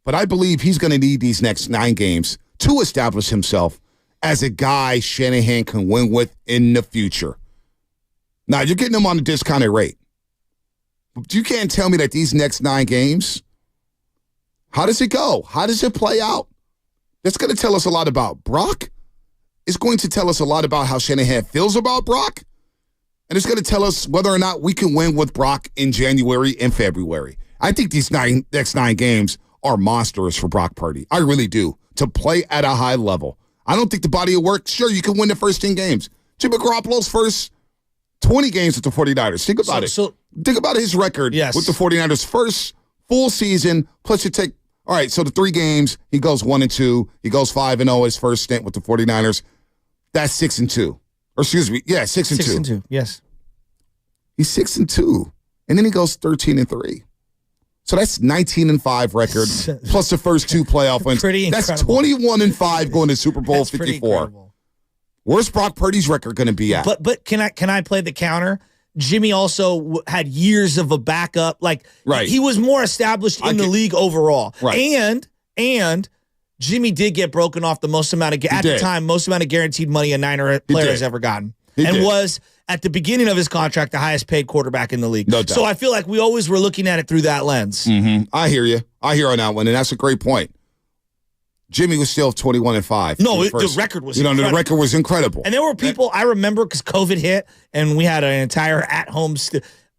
But I believe he's going to need these next 9 games to establish himself as a guy Shanahan can win with in the future. Now, you're getting him on a discounted rate. But you can't tell me that these next 9 games, how does it go? How does it play out? That's going to tell us a lot about Brock. It's going to tell us a lot about how Shanahan feels about Brock. And it's going to tell us whether or not we can win with Brock in January and February. I think these next 9 games are monstrous for Brock Purdy. I really do. To play at a high level. I don't think the body of work, sure, you can win the first 10 games. Jimmy Garoppolo's first 20 games with the 49ers. Think about it. Think about his record with the 49ers. First full season, plus you take, all right, so the 3 games, he goes 1-2. He goes 5-0 his first stint with the 49ers. That's 6-2. Or excuse me, 6-2. 6-2, yes. He's 6-2. And then he goes 13-3. So that's 19-5 record, plus the first 2 playoff wins. Pretty incredible. That's 21-5 going to Super Bowl 54. Where's Brock Purdy's record going to be at? But can I play the counter? Jimmy also had years of a backup. Like, he was more established in the league overall. Right. And Jimmy did get broken off the most amount of, at the time, most amount of guaranteed money a Niner player has ever gotten. Was, at the beginning of his contract, the highest paid quarterback in the league. No doubt. So I feel like we always were looking at it through that lens. I hear you. I hear on that one, and that's a great point. Jimmy was still 21-5. No, the record was incredible. The record was incredible. And there were people, I remember, because COVID hit, and we had an entire at-home.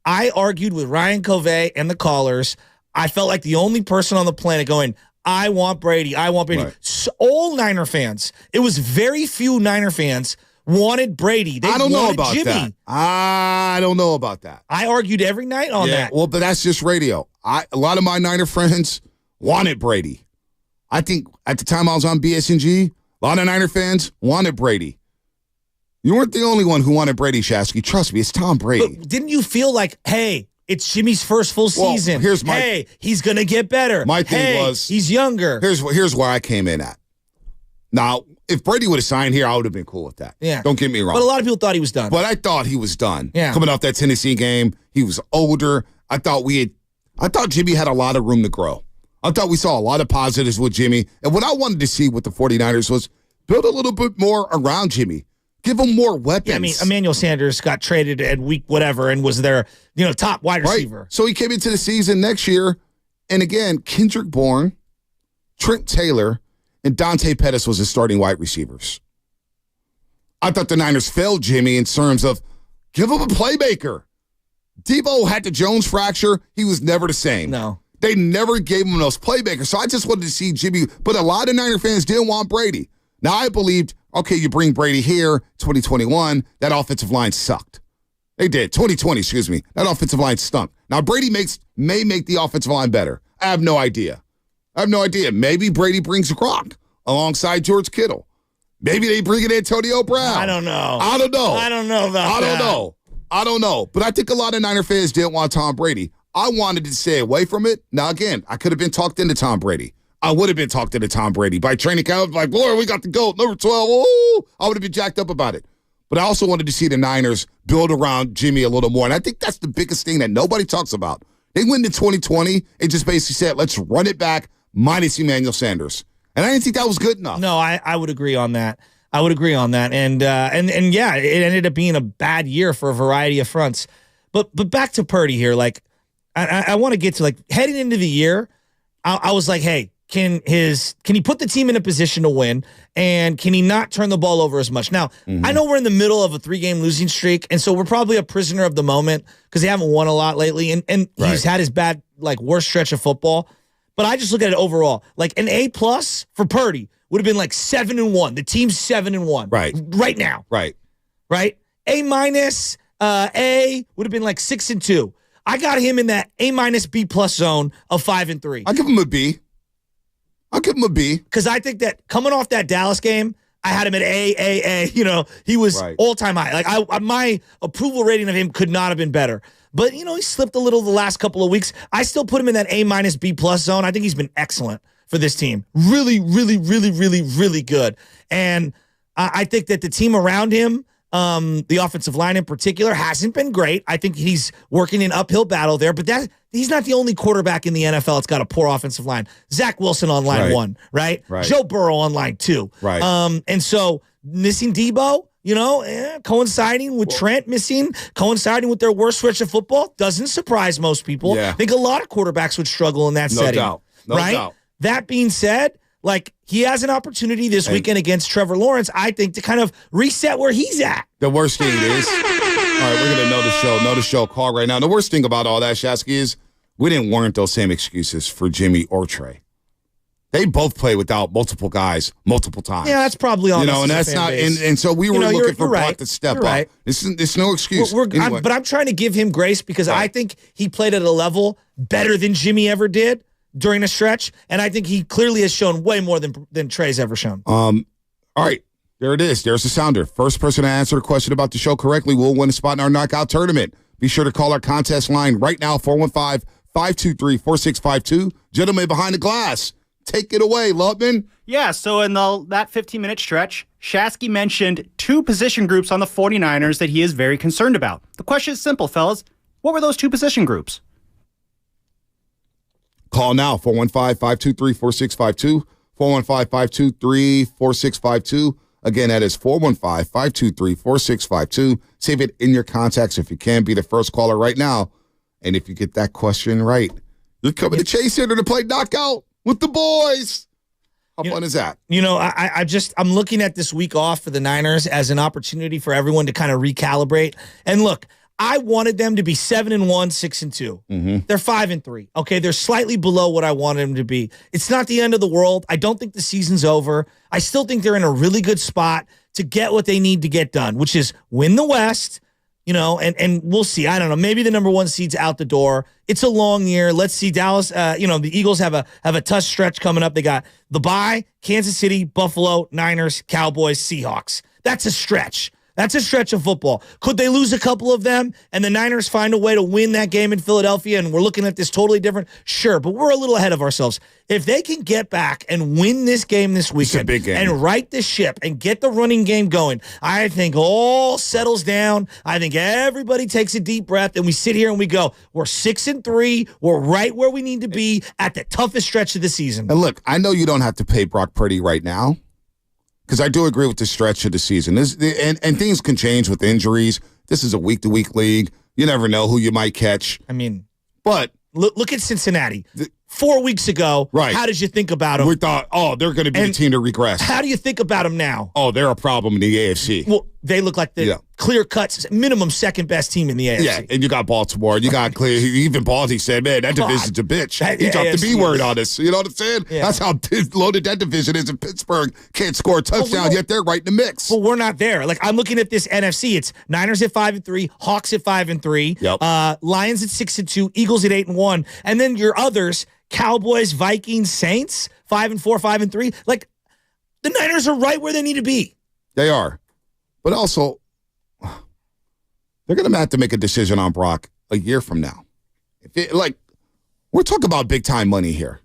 I argued with Ryan Covey and the callers. I felt like the only person on the planet going, I want Brady. I want Brady. Right. So all Niner fans. It was very few Niner fans wanted Brady. They I don't know about Jimmy. that. I don't know about that. I argued every night on that. Well, but that's just radio. A lot of my Niner friends wanted Brady. I think at the time I was on BSNG, a lot of Niner fans wanted Brady. You weren't the only one who wanted Brady, Shasky. Trust me, it's Tom Brady. But didn't you feel like, hey, it's Jimmy's first full season. Hey, he's going to get better. My thing was, he's younger. Here's where I came in at. Now, if Brady would have signed here, I would have been cool with that. Yeah. Don't get me wrong. But a lot of people thought he was done. But I thought he was done. Yeah. Coming off that Tennessee game, he was older. I thought Jimmy had a lot of room to grow. I thought we saw a lot of positives with Jimmy. And what I wanted to see with the 49ers was build a little bit more around Jimmy. Give him more weapons. Yeah, I mean, Emmanuel Sanders got traded at week whatever and was their, top wide receiver. Right. So he came into the season next year, and again, Kendrick Bourne, Trent Taylor, and Dante Pettis was his starting wide receivers. I thought the Niners failed Jimmy in terms of give him a playmaker. Debo had the Jones fracture. He was never the same. No. They never gave him those playmakers. So I just wanted to see Jimmy, but a lot of Niner fans didn't want Brady. Now I believed, okay, you bring Brady here, 2021, that offensive line sucked. They did. 2020, excuse me. That offensive line stunk. Now Brady may make the offensive line better. I have no idea. Maybe Brady brings Gronk alongside George Kittle. Maybe they bring in Antonio Brown. I don't know. I don't know about that. I don't know. But I think a lot of Niner fans didn't want Tom Brady. I wanted to stay away from it. Now, again, I could have been talked into Tom Brady. I would have been talked into Tom Brady. By training camp, like, Lord, we got the GOAT, number 12. Ooh, I would have been jacked up about it. But I also wanted to see the Niners build around Jimmy a little more. And I think that's the biggest thing that nobody talks about. They went into 2020 and just basically said, let's run it back minus Emmanuel Sanders. And I didn't think that was good enough. No, I would agree on that. And yeah, it ended up being a bad year for a variety of fronts. But back to Purdy here, like I want to get to like heading into the year, I was like, hey, can he put the team in a position to win, and can he not turn the ball over as much? Now, I know we're in the middle of a 3-game losing streak, and so we're probably a prisoner of the moment because they haven't won a lot lately, and he's had his bad, like, worst stretch of football. But I just look at it overall. Like, an A+ for Purdy would have been like 7-1. The team's 7-1. Right now. Right. A-, A would have been like 6-2. I got him in that A-, B+ zone of 5-3. I'll give him a B. Because I think that coming off that Dallas game, I had him at A. He was all-time high. Like, my approval rating of him could not have been better. But, he slipped a little the last couple of weeks. I still put him in that A-, B+ zone. I think he's been excellent for this team. Really, really, really, really, really good. And I think that the team around him, the offensive line in particular, hasn't been great. I think he's working an uphill battle there, but he's not the only quarterback in the NFL that's got a poor offensive line. Zach Wilson on line 1, right? Joe Burrow on line 2. Right. And so missing Debo, coinciding with Trent missing, coinciding with their worst stretch of football, doesn't surprise most people. Yeah. I think a lot of quarterbacks would struggle in that setting. No doubt. That being said, like, he has an opportunity this weekend against Trevor Lawrence, I think, to kind of reset where he's at. The worst thing is, all right, we're going to know the show call right now. The worst thing about all that, Shasky, is we didn't warrant those same excuses for Jimmy or Trey. They both play without multiple guys multiple times. Yeah, that's probably on us. And that's not. And so we were looking for Brock to step up. It's no excuse. Anyway. But I'm trying to give him grace because I think he played at a level better than Jimmy ever did during a stretch, and I think he clearly has shown way more than Trey's ever shown. All right, there it is. There's the sounder. First person to answer a question about the show correctly will win a spot in our knockout tournament. Be sure to call our contest line right now, 415-523-4652. Gentleman behind the glass. Take it away, Lubman. Yeah, so in that 15-minute stretch, Shasky mentioned 2 position groups on the 49ers that he is very concerned about. The question is simple, fellas. What were those 2 position groups? Call now, 415-523-4652, 415-523-4652. Again, that is 415-523-4652. Save it in your contacts if you can. Be the first caller right now. And if you get that question right, you're coming to Chase Center to play knockout with the boys. How fun is that? I'm looking at this week off for the Niners as an opportunity for everyone to kind of recalibrate. And look, I wanted them to be 7-1, 6-2. Mm-hmm. They're 5-3. Okay, they're slightly below what I wanted them to be. It's not the end of the world. I don't think the season's over. I still think they're in a really good spot to get what they need to get done, which is win the West. And we'll see. I don't know. Maybe the number 1 seed's out the door. It's a long year. Let's see. Dallas. The Eagles have a tough stretch coming up. They got the bye: Kansas City, Buffalo, Niners, Cowboys, Seahawks. That's a stretch. That's a stretch of football. Could they lose a couple of them and the Niners find a way to win that game in Philadelphia and we're looking at this totally different? Sure, but we're a little ahead of ourselves. If they can get back and win this game this weekend big game. and right the ship and get the running game going, I think all settles down. I think everybody takes a deep breath and we sit here and we go, we're 6-3. We're right where we need to be at the toughest stretch of the season. And look, I know you don't have to pay Brock Purdy right now, because I do agree with the stretch of the season. And things can change with injuries. This is a week-to-week league. You never know who you might catch. I mean, but look at Cincinnati. 4 weeks ago, right. How did you think about them? We thought, they're going to be the team to regress. How do you think about them now? Oh, they're a problem in the AFC. Well, they look like the clear-cut, minimum second-best team in the AFC. Yeah, and you got Baltimore. You got clear. Even Baldy said, man, that division's a bitch. He dropped the B word on us. You know what I'm saying? Yeah. That's how loaded that division is in Pittsburgh. Can't score a touchdown, yet they're right in the mix. Well, we're not there. Like, I'm looking at this NFC. It's Niners at 5-3, Hawks at 5-3, Lions at 6-2, Eagles at 8-1, and then your others, Cowboys, Vikings, Saints, 5-4, 5-3. Like, the Niners are right where they need to be. They are. But also, they're going to have to make a decision on Brock a year from now. We're talking about big-time money here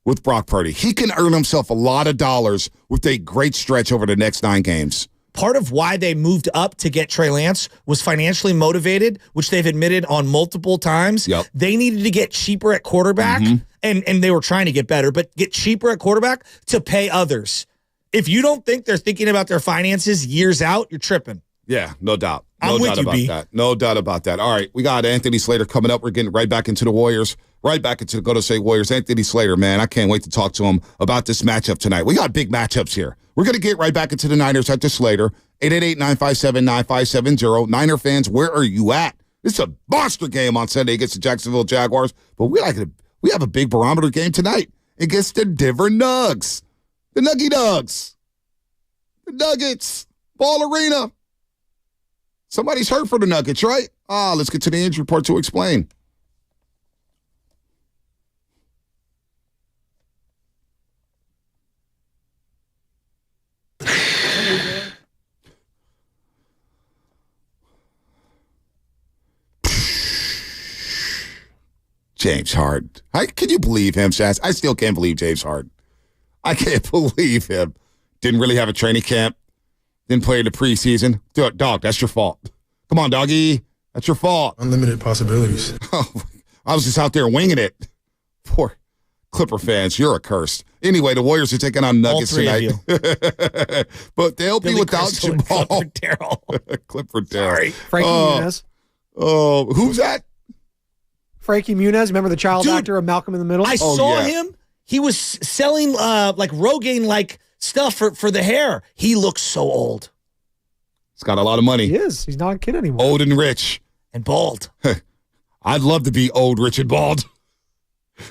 with Brock Purdy. He can earn himself a lot of dollars with a great stretch over the next 9 games. Part of why they moved up to get Trey Lance was financially motivated, which they've admitted on multiple times. Yep. They needed to get cheaper at quarterback, and they were trying to get better, but get cheaper at quarterback to pay others. If you don't think they're thinking about their finances years out, you're tripping. Yeah, no doubt. I'm with you, B. No doubt about that. All right, we got Anthony Slater coming up. We're getting right back into the Warriors, right back into the Golden State Warriors. Anthony Slater, man, I can't wait to talk to him about this matchup tonight. We got big matchups here. We're going to get right back into the Niners after Slater. 888-957-9570. Niner fans, where are you at? This is a monster game on Sunday against the Jacksonville Jaguars, but we have a big barometer game tonight against the Denver Nugs. The Nuggy Nugs. The Nuggets. Ball Arena. Somebody's hurt for the Nuggets, right? Let's get to the injury report to explain. James Harden. Can you believe him, Shaz? I still can't believe James Harden. I can't believe him. Didn't really have a training camp. Didn't play in the preseason. Dog, that's your fault. Come on, doggy. That's your fault. Unlimited possibilities. I was just out there winging it. Poor Clipper fans, you're accursed. Anyway, the Warriors are taking on Nuggets tonight. But they'll be without Jamal. Clifford Darrell. Clifford Darrell. Sorry. Frankie Muniz. Oh, who's that? Frankie Muniz. Remember the child actor of Malcolm in the Middle? I saw him. He was selling like Rogaine-like stuff for the hair. He looks so old. He's got a lot of money. He is. He's not a kid anymore. Old and rich. And bald. I'd love to be old, rich, and bald.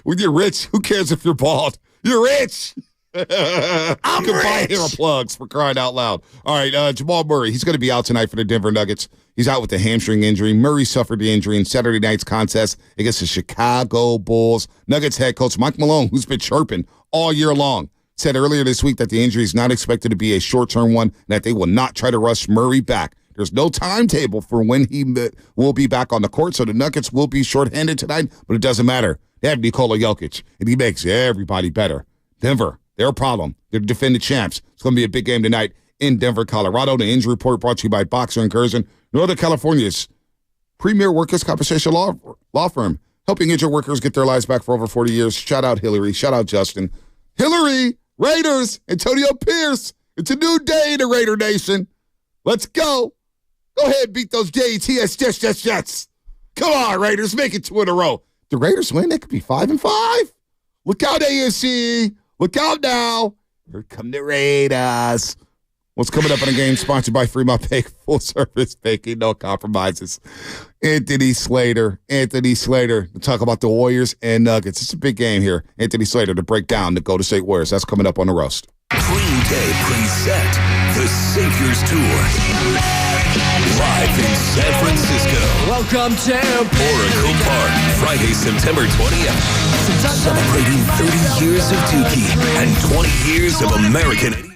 When you're rich, who cares if you're bald? You're rich. I'm you can buy rich. hair plugs for crying out loud. All right, Jamal Murray, he's going to be out tonight for the Denver Nuggets. He's out with a hamstring injury. Murray suffered the injury in Saturday night's contest against the Chicago Bulls. Nuggets head coach Mike Malone, who's been chirping all year long, said earlier this week that the injury is not expected to be a short-term one and that they will not try to rush Murray back. There's no timetable for when he will be back on the court, so the Nuggets will be shorthanded tonight, but it doesn't matter. They have Nikola Jokic, and he makes everybody better. Denver, they're a problem. They're the defending champs. It's going to be a big game tonight in Denver, Colorado. The injury report brought to you by Boxer & Curzon, Northern California's premier workers' compensation law firm, helping injured workers get their lives back for over 40 years. Shout out Hillary. Shout out Justin. Hillary, Raiders, Antonio Pierce. It's a new day in the Raider Nation. Let's go. Go ahead, beat those Jets. Jets. Come on, Raiders, make it 2 in a row. The Raiders win, they could be 5-5. Look out, AFC. Look out now. Here come the Raiders. What's coming up in a game sponsored by Fremont Bank, full service banking, no compromises. Anthony Slater to talk about the Warriors and Nuggets. It's a big game here. Anthony Slater to break down the Golden State Warriors. That's coming up on the roast. Green Day present the Saviors Tour. Live in San Francisco. Welcome to Oracle Park, Friday, September 20th. Celebrating 30 years of Dookie and 20 years of American.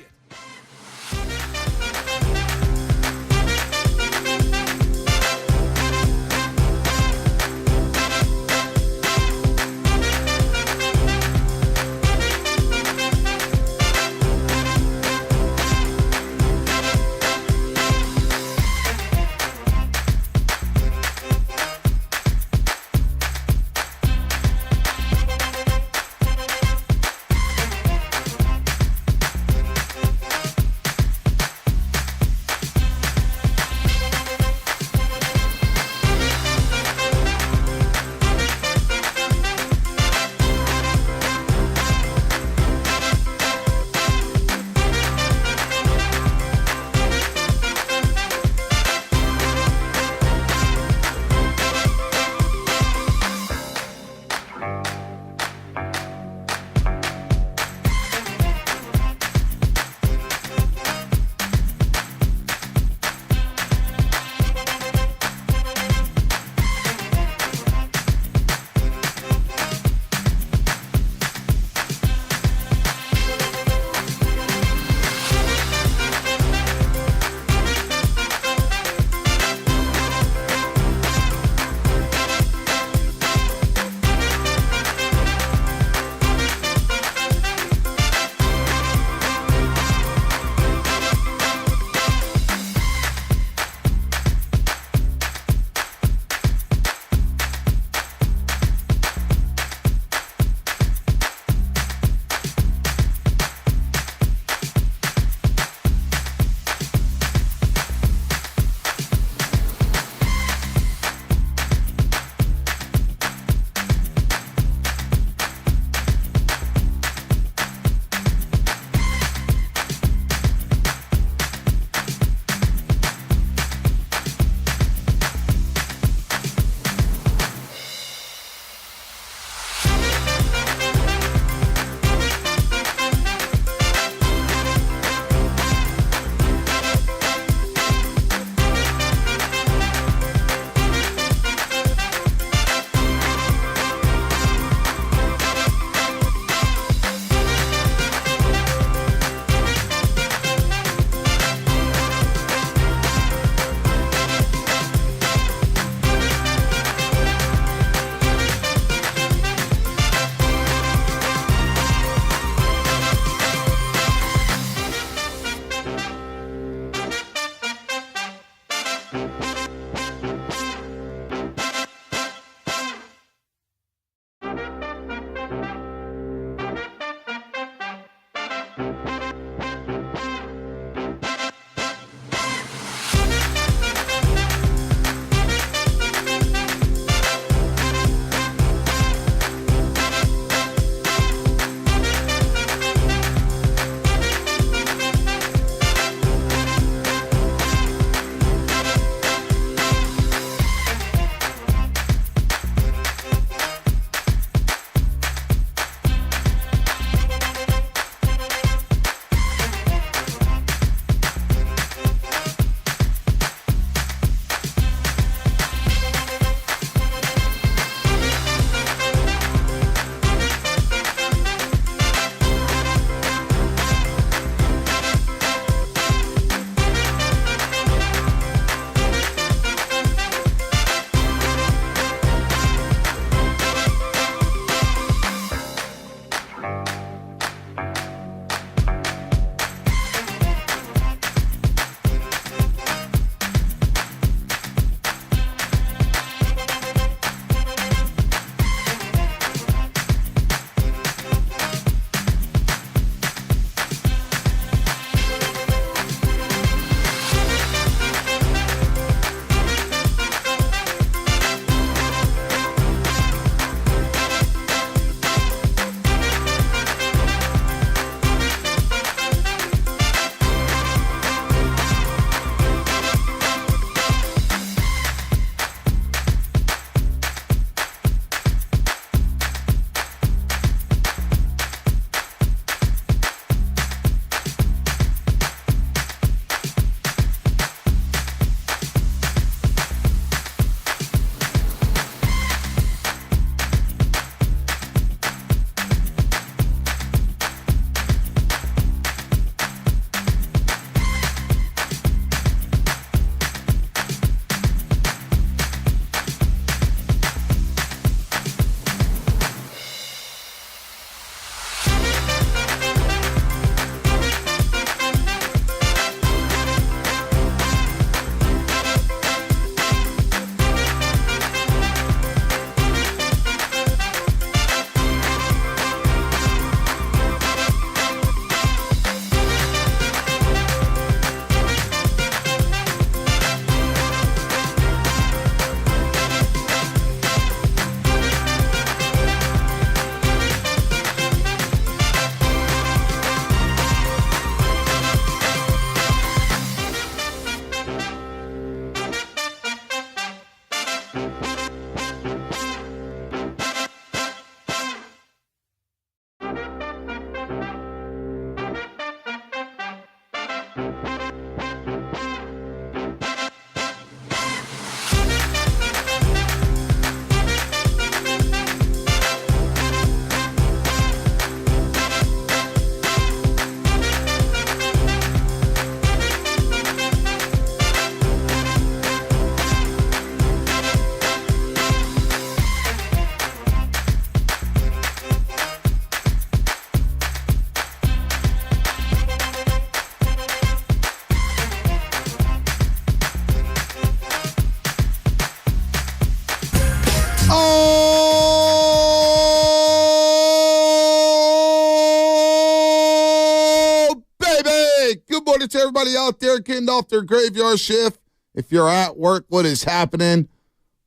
To everybody out there getting off their graveyard shift. If you're at work, what is happening?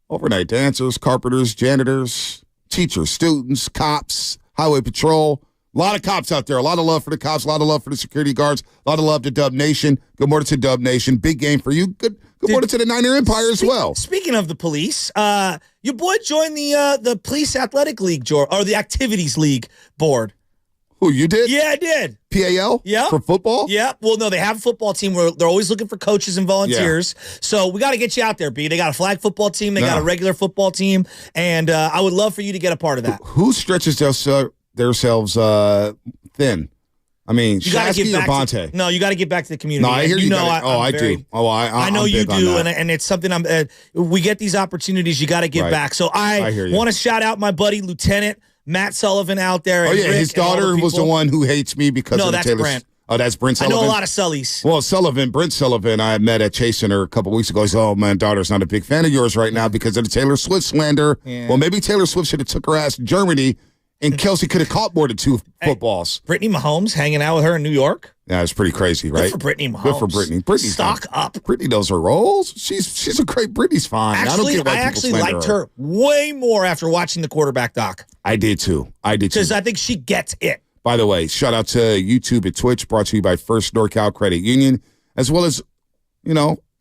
Overnight dancers, carpenters, janitors, teachers, students, cops, highway patrol. A lot of cops out there. A lot of love for the cops. A lot of love for the security guards. A lot of love to Dub Nation. Good morning to Dub Nation. Big game for you. Good morning to the Niner Empire as well. Speaking of the police, your boy joined the Police Athletic League, or the Activities League board. Who, you did? Yeah, I did. PAL? Yeah. For football? Yeah. Well, no, they have a football team where they're always looking for coaches and volunteers. Yeah. So we got to get you out there, B. They got a flag football team. They got a regular football team. And I would love for you to get a part of that. Who stretches themselves thin? I mean, Shasky or Bonte? No, you got to get back to the community. No, I hear you. I do. Oh, I know you do, and it's something we get these opportunities. You got to give back. So I want to shout out my buddy Lieutenant Matt Sullivan out there. Oh, yeah, his daughter was the one who hates me because of the Taylor. Brent. Oh, that's Brent I Sullivan? know a lot of Sullys. Well, Brent Sullivan, I met at Chase Center a couple weeks ago. He said, oh, my daughter's not a big fan of yours right now because of the Taylor Swift slander. Yeah. Well, maybe Taylor Swift should have took her ass to Germany, and Kelsey could have caught more than 2 footballs. Brittany Mahomes hanging out with her in New York. Yeah, it's pretty crazy, right? Good for Brittany Mahomes. Good for Brittany. Brittany's Stock up. Brittany knows her roles. She's a great. Brittany's fine. Actually, I actually liked her way more after watching the quarterback doc. I did too. Because I think she gets it. By the way, shout out to YouTube and Twitch, brought to you by First NorCal Credit Union, as well as,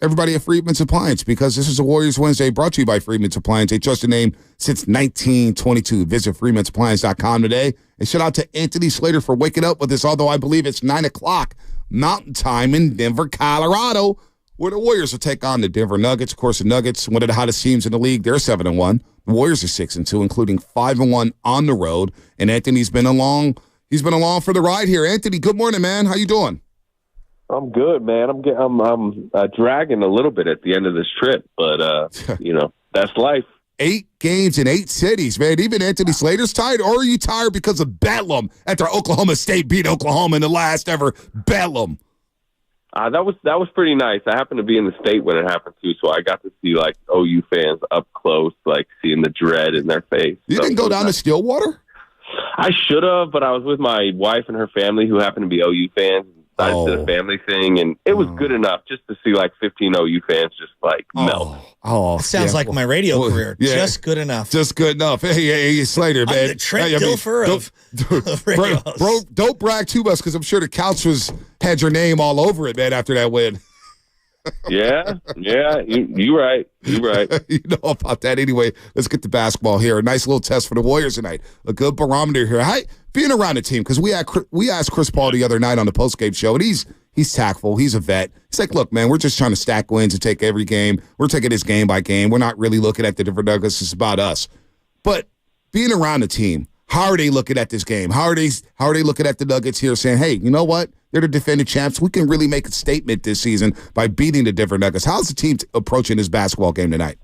everybody at Freedman's Appliance, because this is a Warriors Wednesday brought to you by Freedman's Appliance, a trusted name since 1922. Visit freedmansappliance.com today. And shout out to Anthony Slater for waking up with us, although I believe it's 9 o'clock Mountain Time in Denver, Colorado, where the Warriors will take on the Denver Nuggets. Of course, the Nuggets, one of the hottest teams in the league, they're 7-1. The Warriors are 6-2, including 5-1 on the road. And Anthony's been along. He's been along for the ride here. Anthony, good morning, man. How you doing? I'm good, man. I'm dragging a little bit at the end of this trip, but that's life. 8 games in 8 cities, man. Even Anthony Slater's tired, or are you tired because of Bedlam after Oklahoma State beat Oklahoma in the last ever Bedlam? That was pretty nice. I happened to be in the state when it happened too, so I got to see like OU fans up close, like seeing the dread in their face. You didn't go down to Stillwater? I should have, but I was with my wife and her family who happen to be OU fans. I did a family thing, and it was good enough just to see like 15 OU fans just like melt. Oh, sounds like my radio career. Yeah. Just good enough. Just good enough. Hey, Slater, man. I'm the Trent Dilfer of radios. Bro, don't brag too much because I'm sure the couch had your name all over it, man, after that win. Yeah, you right. You right. You know about that. Anyway, let's get to basketball here. A nice little test for the Warriors tonight. A good barometer here. Hey, being around the team, because we asked Chris Paul the other night on the postgame show, and he's tactful. He's a vet. He's like, look, man, we're just trying to stack wins and take every game. We're taking this game by game. We're not really looking at the different nuggets. It's about us. But being around the team, how are they looking at this game? How are they looking at the Nuggets here saying, hey, you know what? They're the defending champs. We can really make a statement this season by beating the Denver Nuggets. How's the team approaching this basketball game tonight?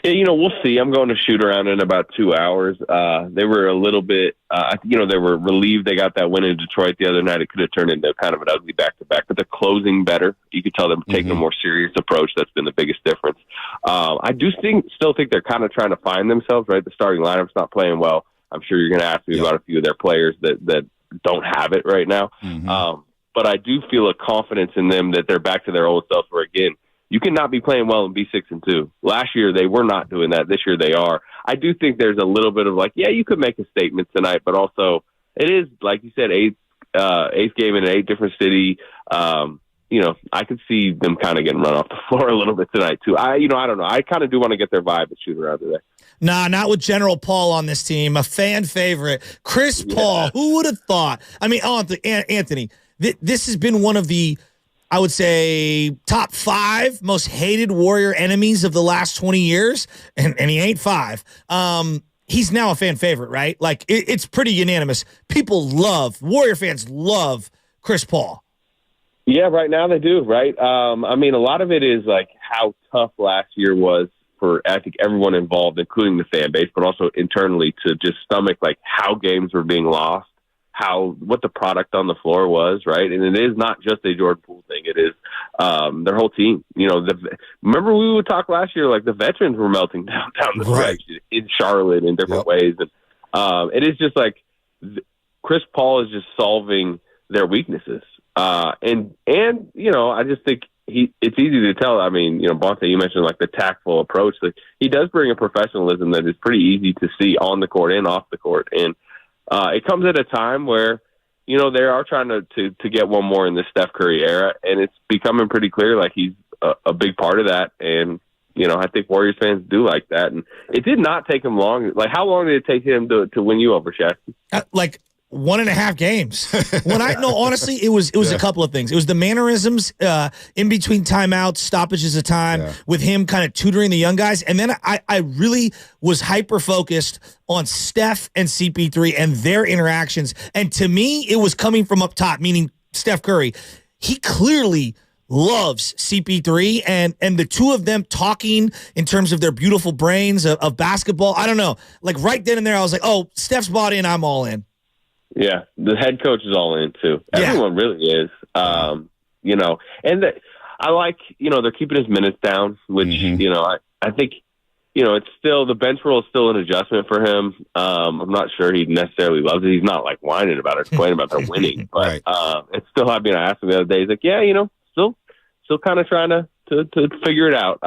Yeah, we'll see. I'm going to shoot around in about 2 hours. They were a little bit, they were relieved they got that win in Detroit the other night. It could have turned into kind of an ugly back-to-back, but they're closing better. You could tell them taking a more serious approach. That's been the biggest difference. I do still think they're kind of trying to find themselves, right? The starting lineup's not playing well. I'm sure you're going to ask me about a few of their players that don't have it right now. But I do feel a confidence in them that they're back to their old selves where, again, you cannot be playing well and be 6-2. Last year, they were not doing that. This year, they are. I do think there's a little bit of like, yeah, you could make a statement tonight, but also it is, like you said, eighth game in an 8 different city. I could see them kind of getting run off the floor a little bit tonight, too. I don't know. I kind of do want to get their vibe and shoot around today. Nah, not with General Paul on this team. A fan favorite. Chris Paul, who would have thought? I mean, Anthony, this has been one of the, I would say, top 5 most hated Warrior enemies of the last 20 years, and he ain't 5. He's now a fan favorite, right? Like, it's pretty unanimous. Warrior fans love Chris Paul. Yeah, right now they do, right? A lot of it is like how tough last year was for, I think, everyone involved, including the fan base, but also internally to just stomach like how games were being lost, what the product on the floor was, right? And it is not just a Jordan Poole thing. It is their whole team. Remember we would talk last year, like the veterans were melting down the stretch in Charlotte in different ways. And it is just like Chris Paul is just solving their weaknesses. I just think it's easy to tell. Bonte, you mentioned like the tactful approach. Like, he does bring a professionalism that is pretty easy to see on the court and off the court. And it comes at a time where, they are trying to get one more in the Steph Curry era, and it's becoming pretty clear like he's a big part of that. And, I think Warriors fans do like that. And it did not take him long. Like, how long did it take him to win you over, Shasky? 1.5 games. Honestly, it was a couple of things. It was the mannerisms in between timeouts, stoppages of time, with him kind of tutoring the young guys. And then I really was hyper-focused on Steph and CP3 and their interactions. And to me, it was coming from up top, meaning Steph Curry. He clearly loves CP3 and the two of them talking in terms of their beautiful brains of basketball. I don't know. Like right then and there, I was like, oh, Steph's bought in, I'm all in. Yeah, the head coach is all in too. Everyone really is. You know, and I like, you know, they're keeping his minutes down, which, you know, I think, you know, it's still, the bench role is still an adjustment for him. I'm not sure he necessarily loves it. He's not like whining about it, complaining about their winning, but it's still, I mean, I asked him the other day, he's like, yeah, you know, still kind of trying to figure it out.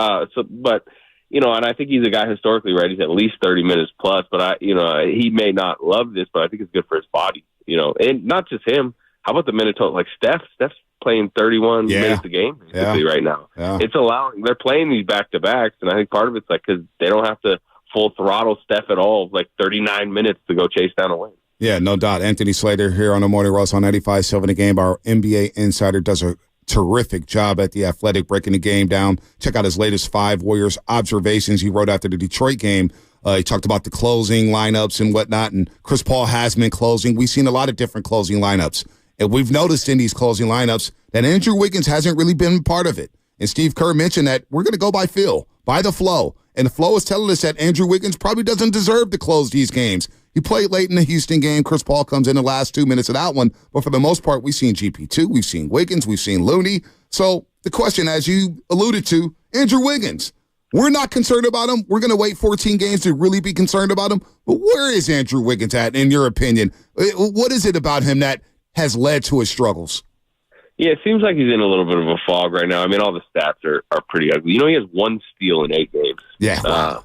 But, you know, and I think he's a guy historically, right? He's at least 30 minutes plus, but he may not love this, but I think it's good for his body, you know, and not just him. How about the minute total? Like Steph's playing 31 minutes a game basically right now. Yeah. They're playing these back-to-backs, and I think part of it's like because they don't have to full throttle Steph at all, like 39 minutes to go chase down a win. Yeah, no doubt. Anthony Slater here on the Morning Roast on 95.7 The Game. Our NBA insider does a terrific job at The Athletic breaking the game down. Check out his latest 5 Warriors observations he wrote after the Detroit game. He talked about the closing lineups and whatnot, and Chris Paul has been closing. We've seen a lot of different closing lineups. And we've noticed in these closing lineups that Andrew Wiggins hasn't really been part of it. And Steve Kerr mentioned that we're going to go by feel, by the flow. And the flow is telling us that Andrew Wiggins probably doesn't deserve to close these games. He played late in the Houston game. Chris Paul comes in the last 2 minutes of that one. But for the most part, we've seen GP2, we've seen Wiggins, we've seen Looney. So the question, as you alluded to, Andrew Wiggins, we're not concerned about him. We're going to wait 14 games to really be concerned about him. But where is Andrew Wiggins at, in your opinion? What is it about him that has led to his struggles? Yeah, it seems like he's in a little bit of a fog right now. I mean, all the stats are pretty ugly. You know, he has 1 steal in 8 games. Yeah.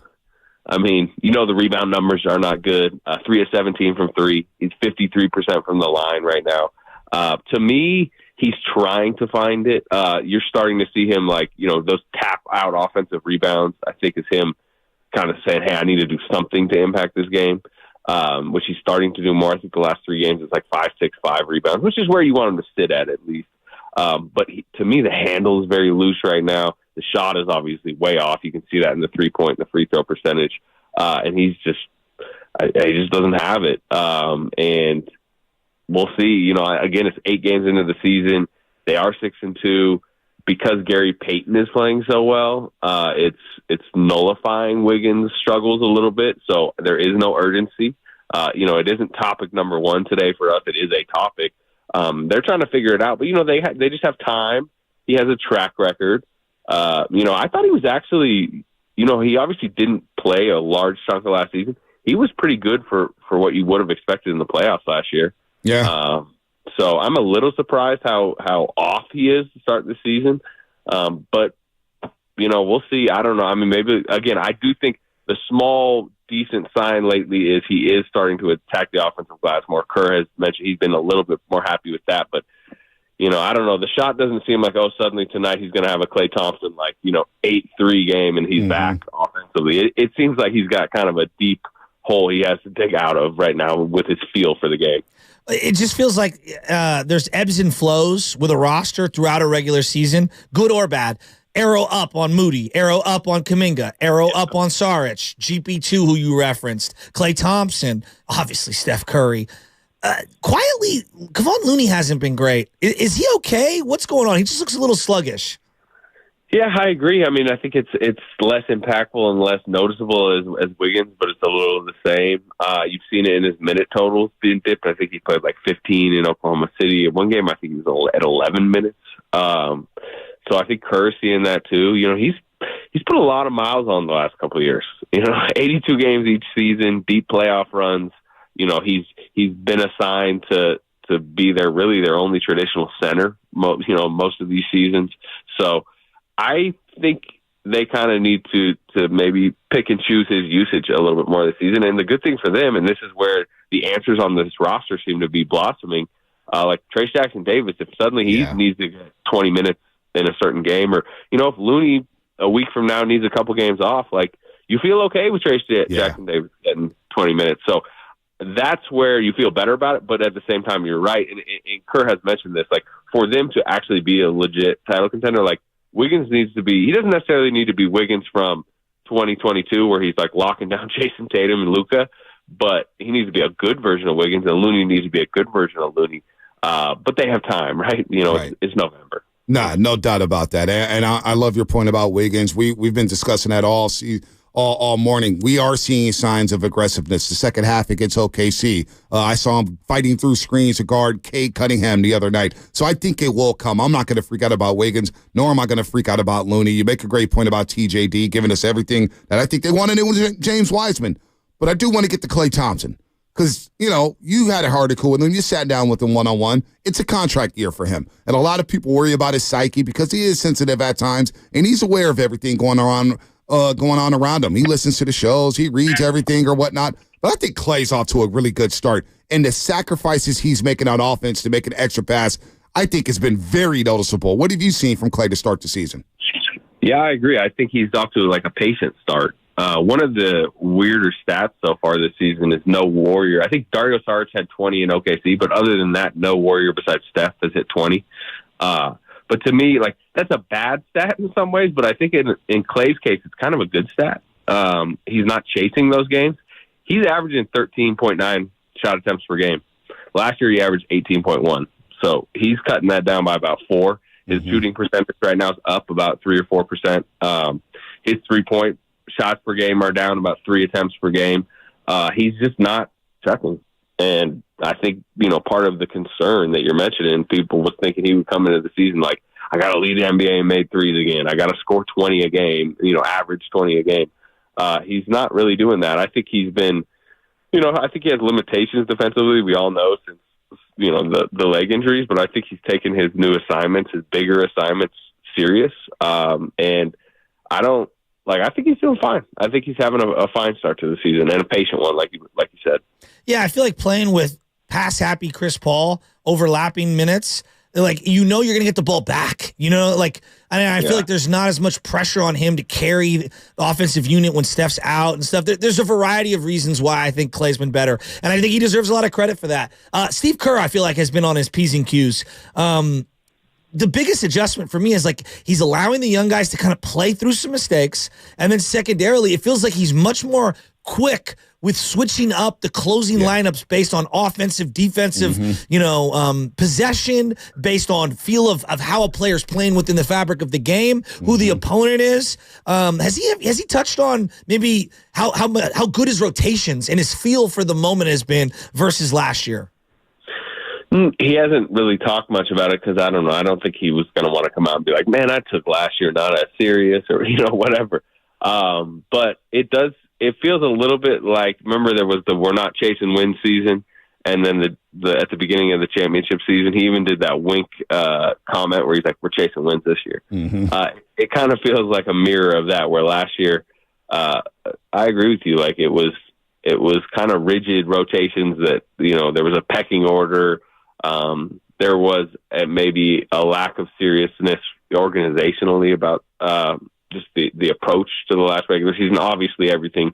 I mean, you know, the rebound numbers are not good. 3 of 17 from 3. He's 53% from the line right now. To me, he's trying to find it. You're starting to see him, like, you know, those tap-out offensive rebounds, I think, is him kind of saying, hey, I need to do something to impact this game. Which he's starting to do more. I think the last 3 games it's like 5, 6, 5 rebounds, which is where you want him to sit at least. But to me, the handle is very loose right now. The shot is obviously way off. You can see that in the 3-point, the free throw percentage. And he just doesn't have it. And we'll see. You know, again, it's 8 games into the season. They are 6-2. Because Gary Payton is playing so well, it's nullifying Wiggins' struggles a little bit. So there is no urgency. You know, it isn't topic number 1 today for us. It is a topic. They're trying to figure it out, but you know they just have time. He has a track record. You know, I thought he was actually, you know, he obviously didn't play a large chunk of last season. He was pretty good for what you would have expected in the playoffs last year. Yeah. So I'm a little surprised how off he is to start the season. But, you know, we'll see. I don't know. I mean, maybe, again, I do think the small, decent sign lately is he is starting to attack the offensive glass more. Kerr has mentioned he's been a little bit more happy with that. But, you know, I don't know. The shot doesn't seem like, suddenly tonight he's going to have a Klay Thompson, 8-3 game and he's back offensively. It seems like he's got kind of a deep hole he has to dig out of right now with his feel for the game. It just feels like there's ebbs and flows with a roster throughout a regular season, good or bad. Arrow up on Moody, arrow up on Kuminga, arrow up on Saric, GP2, who you referenced, Klay Thompson, obviously Steph Curry. Quietly, Kevon Looney hasn't been great. Is he okay? What's going on? He just looks a little sluggish. Yeah, I agree. I mean, I think it's less impactful and less noticeable as Wiggins, but it's a little the same. You've seen it in his minute totals being dipped. I think he played 15 in Oklahoma City. In one game, I think he was at 11 minutes. So I think Kerr's seeing that too. You know, he's put a lot of miles on the last couple of years. You know, 82 games each season, deep playoff runs. You know, he's been assigned to be their only traditional center. Most of these seasons. So I think they kind of need to maybe pick and choose his usage a little bit more this season. And the good thing for them, and this is where the answers on this roster seem to be blossoming, like Trayce Jackson-Davis, if suddenly he needs to get 20 minutes in a certain game, or, you know, if Looney a week from now needs a couple games off, you feel okay with Trayce Jackson-Davis getting 20 minutes. So that's where you feel better about it. But at the same time, you're right. And Kerr has mentioned this, for them to actually be a legit title contender, Wiggins needs to be, he doesn't necessarily need to be Wiggins from 2022 where he's locking down Jason Tatum and Luka, but he needs to be a good version of Wiggins, and Looney needs to be a good version of Looney. But they have time, right? You know, right. It's November. Nah, no doubt about that. And I love your point about Wiggins. We've been discussing that all all morning. We are seeing signs of aggressiveness. The second half against OKC, I saw him fighting through screens to guard Cade Cunningham the other night. So I think it will come. I'm not going to freak out about Wiggins, nor am I going to freak out about Looney. You make a great point about TJD giving us everything that I think they wanted with James Wiseman. But I do want to get to Klay Thompson because, you had a article with him. You sat down with him one-on-one. It's a contract year for him. And a lot of people worry about his psyche because he is sensitive at times, and he's aware of everything going on around him. He listens to the shows. He reads everything or whatnot. But I think Klay's off to a really good start. And the sacrifices he's making on offense to make an extra pass, I think has been very noticeable. What have you seen from Klay to start the season? Yeah, I agree. I think he's off to like a patient start. One of the weirder stats so far this season is no Warrior. I think Dario Saric had 20 in OKC, but other than that, no Warrior besides Steph has hit 20. But to me, like, that's a bad stat in some ways, but I think in Klay's case, it's kind of a good stat. He's not chasing those games. He's averaging 13.9 shot attempts per game. Last year, he averaged 18.1. So he's cutting that down by about 4. His shooting percentage right now is up about 3 or 4%. His 3-point shots per game are down about 3 attempts per game. He's just not chucking. And I think, part of the concern that you're mentioning, people was thinking he would come into the season like, I got to lead the NBA in made threes again. I got to score 20 a game, average 20 a game. He's not really doing that. I think he's been, I think he has limitations defensively. We all know since, the leg injuries, but I think he's taken his new assignments, his bigger assignments serious. And I think he's doing fine. I think he's having a fine start to the season and a patient one, like you said. Yeah, I feel like playing with pass-happy Chris Paul, overlapping minutes, like, you're going to get the ball back. I feel like there's not as much pressure on him to carry the offensive unit when Steph's out and stuff. There's a variety of reasons why I think Klay's been better, and I think he deserves a lot of credit for that. Steve Kerr, I feel like, has been on his P's and Q's. The biggest adjustment for me is like he's allowing the young guys to kind of play through some mistakes. And then secondarily, it feels like he's much more quick with switching up the closing lineups based on offensive, defensive, possession, based on feel of how a player's playing within the fabric of the game, who the opponent is. Has he touched on maybe how good his rotations and his feel for the moment has been versus last year? He hasn't really talked much about it because I don't know. I don't think he was going to want to come out and be like, man, I took last year not as serious or, whatever. But it feels a little bit like, remember there was the we're not chasing wins season. And then at the beginning of the championship season, he even did that wink comment where he's like, we're chasing wins this year. It kind of feels like a mirror of that, where last year, I agree with you. Like it was kind of rigid rotations that, there was a pecking order. There was maybe a lack of seriousness organizationally about just the approach to the last regular season. Obviously, everything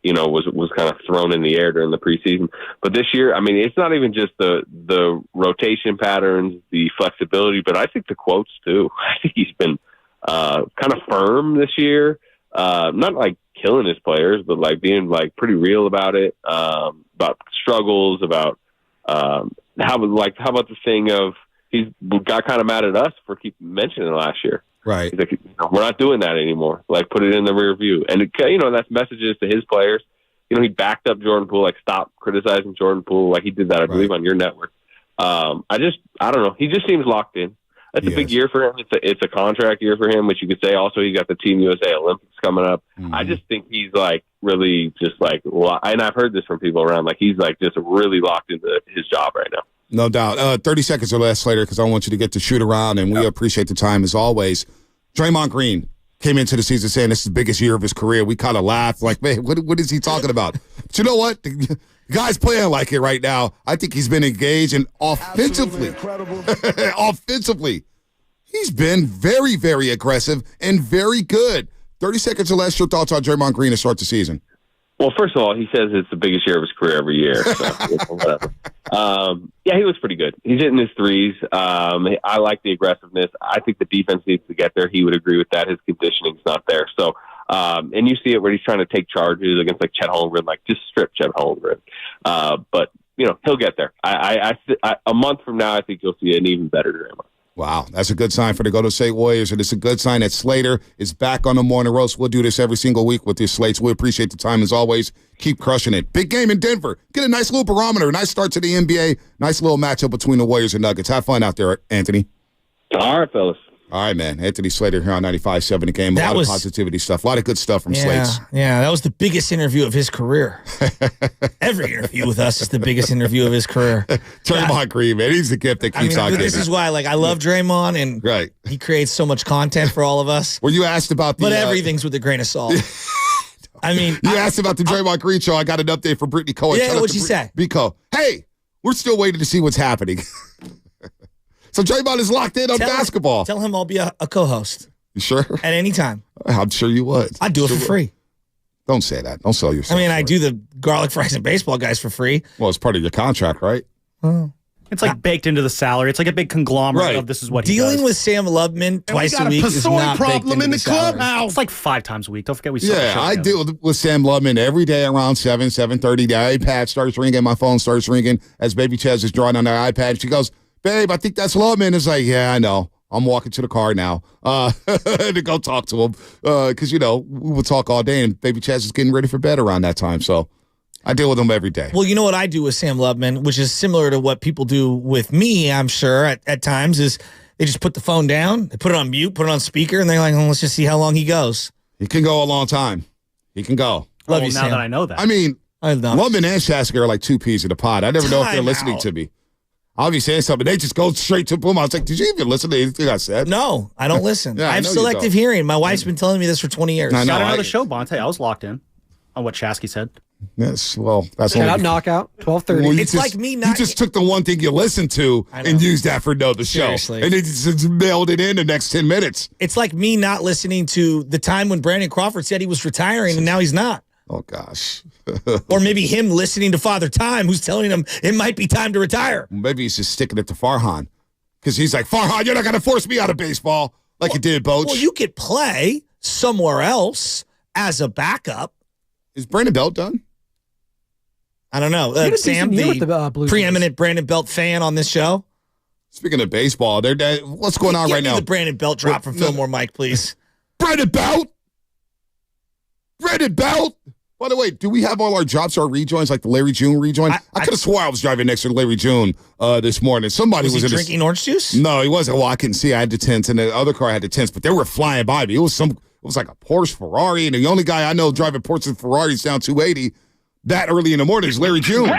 was kind of thrown in the air during the preseason. But this year, I mean, it's not even just the rotation patterns, the flexibility, but I think the quotes too. I think he's been kind of firm this year, not like killing his players, but like being like pretty real about it, about struggles, about how about the thing of he got kind of mad at us for keep mentioning it last year. Right. He's like, we're not doing that anymore. Like, put it in the rear view. And, that's messages to his players. He backed up Jordan Poole, like, stop criticizing Jordan Poole. Like, he did that, I believe, on your network. I don't know. He just seems locked in. That's a big year for him. It's a contract year for him, which you could say also he's got the Team USA Olympics coming up. I just think he's, like, really just, like, and I've heard this from people around, like, he's, like, just really locked into his job right now. No doubt. 30 seconds or less later, because I want you to get to shoot around, and we appreciate the time as always. Draymond Green came into the season saying this is the biggest year of his career. We kind of laughed like, man, what is he talking about? But you know what? The guy's playing like it right now. I think he's been engaged, and offensively, he's been very, very aggressive and very good. 30 seconds or less, your thoughts on Draymond Green to start the season. Well, first of all, he says it's the biggest year of his career every year. So whatever. He was pretty good. He's hitting his threes. I like the aggressiveness. I think the defense needs to get there. He would agree with that. His conditioning's not there. So, and you see it where he's trying to take charges against like Chet Holmgren, like just strip Chet Holmgren. But he'll get there. A month from now, I think you'll see an even better Draymond. Wow, that's a good sign for the Golden State Warriors, and it's a good sign that Slater is back on the Morning Roast. We'll do this every single week with these slates. We appreciate the time as always. Keep crushing it. Big game in Denver. Get a nice little barometer, nice start to the NBA, nice little matchup between the Warriors and Nuggets. Have fun out there, Anthony. All right, fellas. All right, man. Anthony Slater here on 95.7 The Game. A lot of positivity stuff. A lot of good stuff from Slates. Yeah, that was the biggest interview of his career. Every interview with us is the biggest interview of his career. Draymond Green, man. He's the gift that keeps on giving. This is why, I love Draymond, and he creates so much content for all of us. Were you asked about the... But everything's with a grain of salt. I mean... You asked about the Draymond Green show. I got an update from Brittany Cohen. Yeah, what'd she say? Biko, hey, we're still waiting to see what's happening. So Draymond is locked in on basketball. Tell him I'll be a co-host. You sure? At any time. I'm sure you would. I'd do it for free. Don't say that. Don't sell yourself. I mean, I do the garlic fries and baseball guys for free. Well, it's part of your contract, right? It's like baked into the salary. It's like a big conglomerate of this is what he does. Dealing with Sam Lubman twice a week is not problem baked into in the salary. clubhouse. It's like 5 times a week. Don't forget we saw the Yeah, show I together. deal with Sam Lubman every day around 7:30. The iPad starts ringing. My phone starts ringing as Baby Chaz is drawing on their iPad. She goes, babe, I think that's Lubman. It's like, yeah, I know. I'm walking to the car now to go talk to him because, we will talk all day, and Baby Chaz is getting ready for bed around that time. So I deal with him every day. Well, you know what I do with Sam Lubman, which is similar to what people do with me, I'm sure, at times, is they just put the phone down, they put it on mute, put it on speaker, and they're like, let's just see how long he goes. He can go a long time. He can go. Love you, now Sam. that I know that. I mean, Lubman and Shaska are like two peas in the pod. I never know if they're listening to me. I'll be saying something. They just go straight to boom. I was like, did you even listen to anything I said? No, I don't listen. Yeah, I have selective hearing. My wife's been telling me this for 20 years. I know. Got another show, Bonte. I was locked in on what Chasky said. Yes, well, that's Shout out Knockout, 12:30. Well, It's like me not- You just took the one thing you listened to and used that for the show. Seriously. And they just mailed it in the next 10 minutes. It's like me not listening to the time when Brandon Crawford said he was retiring and now he's not. Oh, gosh. Or maybe him listening to Father Time, who's telling him it might be time to retire. Maybe he's just sticking it to Farhan. Because he's like, Farhan, you're not going to force me out of baseball like you did, Boach. Well, you could play somewhere else as a backup. Is Brandon Belt done? I don't know. He had a Sam, decent year with the the Blue preeminent Brandon Belt fan on this show. Speaking of baseball, what's going on Give right me now? the Brandon Belt drop from Fillmore, Mike, please. Brandon Belt? Brandon Belt? By the way, do we have all our drops, our rejoins, like the Larry June rejoin? I could have swore I was driving next to Larry June this morning. Somebody was he in drinking orange juice? No, he wasn't. Well, I couldn't see. I had the tents, and the other car had the tents, but they were flying by me. It was like a Porsche Ferrari, and the only guy I know driving Porsche and Ferraris down 280 that early in the morning is Larry June.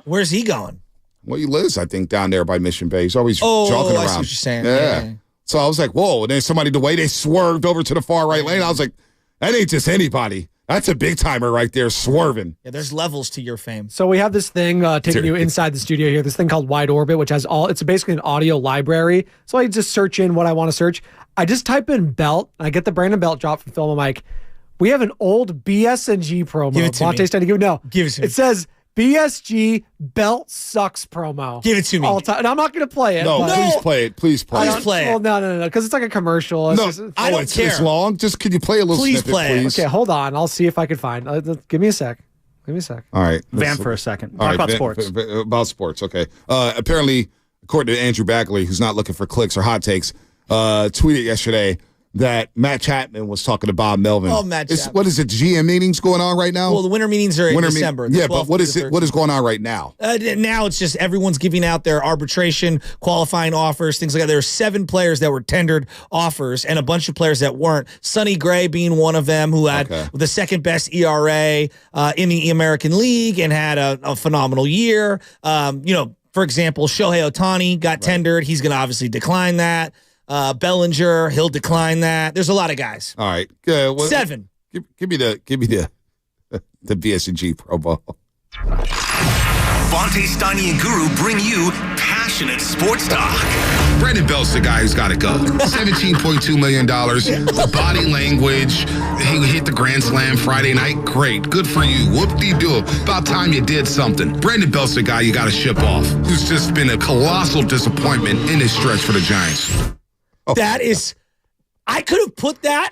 Where's he going? Well, he lives, I think, down there by Mission Bay. He's always jogging around. I see what you're saying. Yeah. So I was like, whoa. And then somebody, the way they swerved over to the far right lane, I was like, that ain't just anybody. That's a big timer right there, swerving. Yeah, there's levels to your fame. So we have this thing taking you inside the studio here, this thing called Wide Orbit, which has it's basically an audio library. So I just search in what I want to search. I just type in Belt, and I get the Brandon Belt drop from Phil and Mike. We have an old BSG promo. Give it to me. Give it to me. It says BSG Belt Sucks promo. Give it to me. All time. And I'm not going to play it. No, but- please play it. Please play it. Well, no, because it's like a commercial. It's I don't care. It's long. Just could you play a little Please snippet, play it. please? Okay, hold on. I'll see if I can find. Give me a sec. All right. Van for a second. All Talk about Van- sports. About sports, okay. Apparently, according to Andrew Bagley, who's not looking for clicks or hot takes, tweeted yesterday that Matt Chapman was talking to Bob Melvin. Oh, Matt Chapman. What is it, GM meetings going on right now? Well, the winter meetings are in December. the Yeah, 12th but what through is the it? What is going on right now? Now it's just everyone's giving out their arbitration, qualifying offers, things like that. There are 7 players that were tendered offers and a bunch of players that weren't. Sonny Gray being one of them, who had the second best ERA in the American League and had a phenomenal year. For example, Shohei Ohtani got tendered. He's going to obviously decline that. Bellinger, he'll decline that. There's a lot of guys. All right. 7. Give me the BSG promo. Bonte, Steiny, and Guru bring you passionate sports talk. Brandon Belt's the guy who's got to go. $17.2 million. Body language. He hit the Grand Slam Friday night. Great. Good for you. Whoop-de-doo. About time you did something. Brandon Belt's the guy you got to ship off, who's just been a colossal disappointment in his stretch for the Giants. That is, I could have put that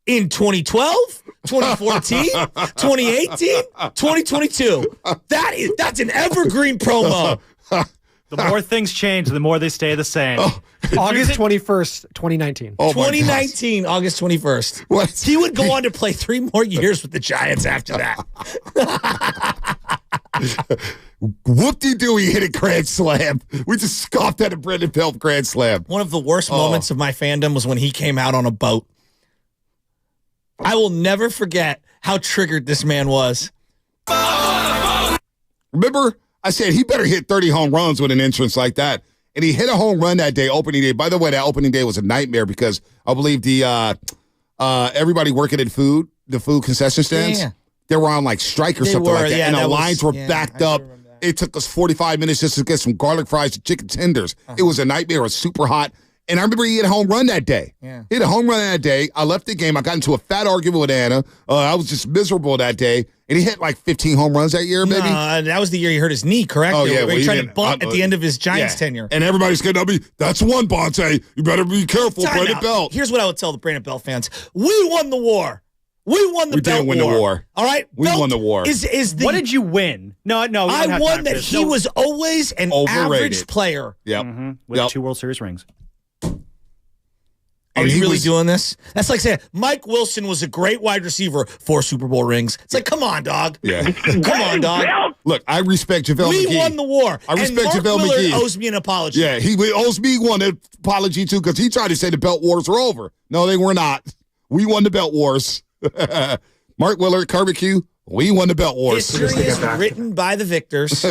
in 2012, 2014, 2018, 2022. That's an evergreen promo. The more things change, the more they stay the same. August 21st, 2019. 2019, August 21st. What? He would go on to play 3 more years with the Giants after that. Whoop-de-doo, he hit a grand slam. We just scoffed at a Brandon Belt grand slam. One of the worst moments of my fandom was when he came out on a boat. I will never forget how triggered this man was. Remember, I said he better hit 30 home runs with an entrance like that. And he hit a home run that day, opening day. By the way, that opening day was a nightmare because I believe the everybody working in the food concession stands, they were on like strike or something like that. And the lines were backed up. It took us 45 minutes just to get some garlic fries and chicken tenders. It was a nightmare. It was super hot. And I remember he hit a home run that day. Yeah. He hit a home run that day. I left the game. I got into a fat argument with Anna. I was just miserable that day. And he hit like 15 home runs that year, maybe? That was the year he hurt his knee, correct? Oh, yeah. Where he tried to bunt at the end of his Giants yeah. tenure. And everybody's getting up. That's one, Bonte. You better be careful, Brandon Belt. Here's what I would tell the Brandon Belt fans. We won the war. We won the Belt didn't win war. the war. All right? We won the war. What did you win? No. I won that he was always an average player. Yep. With 2 World Series rings. Are you really doing this? That's like saying Mike Wilson was a great wide receiver, 4 Super Bowl rings. It's like, come on, dog. Yeah. Come on, dog. Look, I respect JaVale McGee. We won the war. I respect and Mark JaVale Willard McGee. owes me an apology. Yeah, he owes me one apology, too, because he tried to say the Belt Wars are over. No, they were not. We won the Belt Wars. Mark Willard, Barbecue, we won the Belt Wars. History is written by the victors.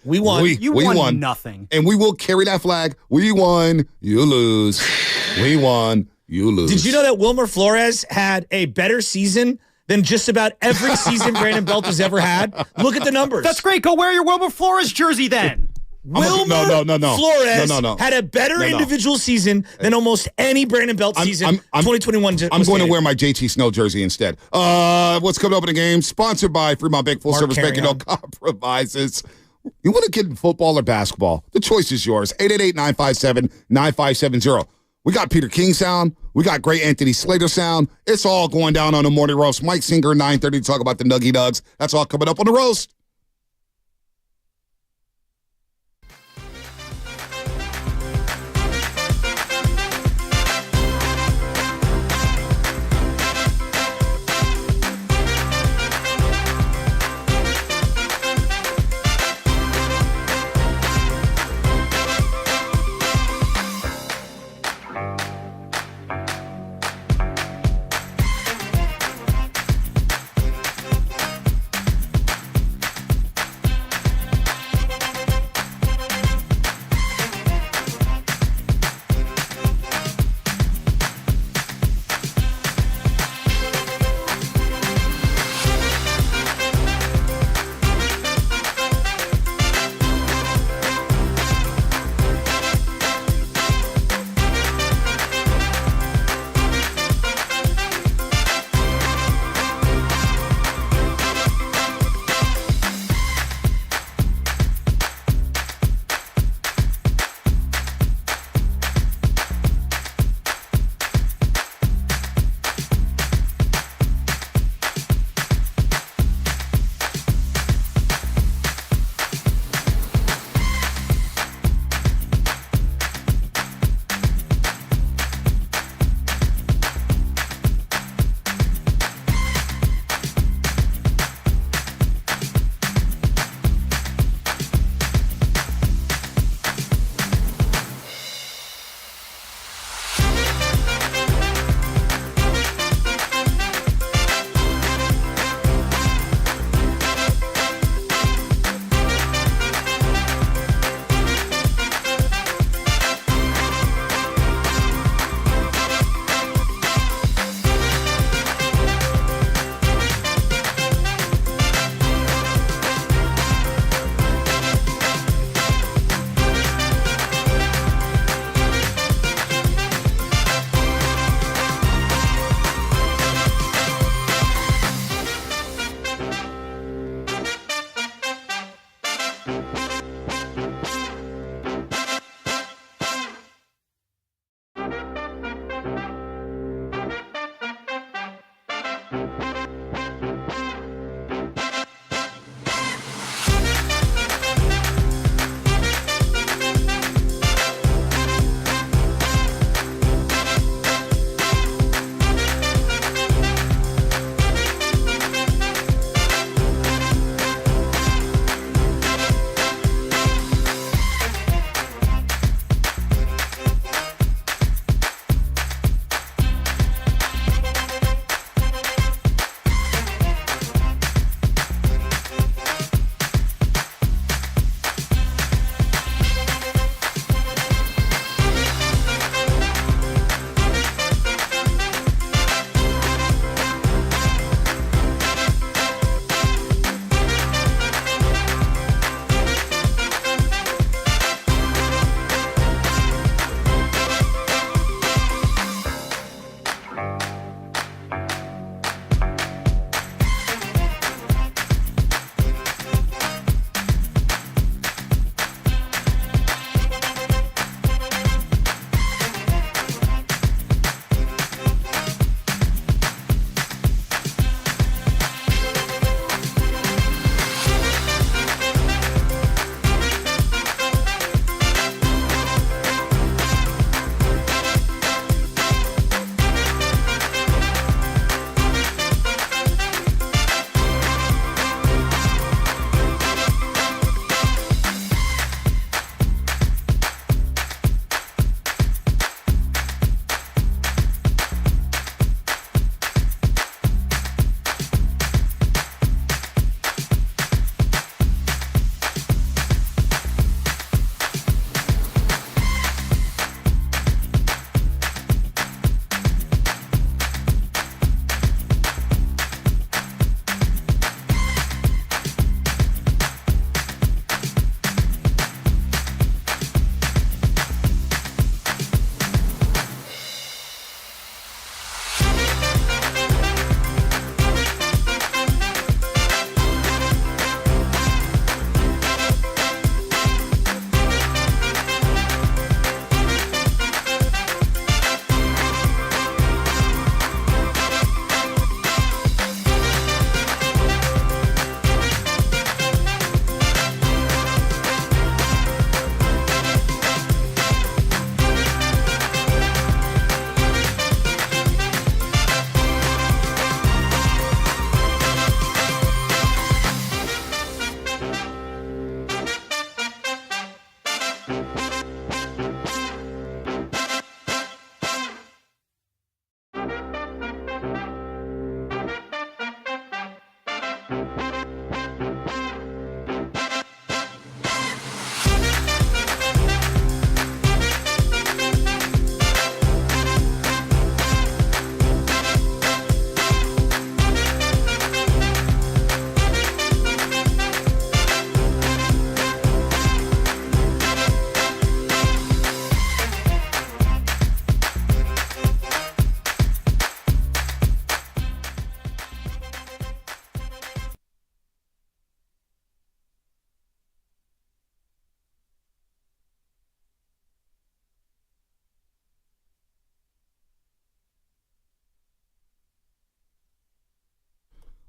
We won. You won nothing. And we will carry that flag. We won, you lose. We won, you lose. Did you know that Wilmer Flores had a better season than just about every season Brandon Belt has ever had? Look at the numbers. That's great. Go wear your Wilmer Flores jersey then. Wilmer Flores had a better individual season than almost any Brandon Belt season. 2021. I'm going to wear my JT Snow jersey instead. What's coming up in the game? Sponsored by Fremont Bank, full service banking, no compromises. You want to get in football or basketball? The choice is yours. 888-957-9570. We got Peter King sound. We got great Anthony Slater sound. It's all going down on the morning roast. Mike Singer, 9:30 to talk about the Nuggy Nugs. That's all coming up on the roast.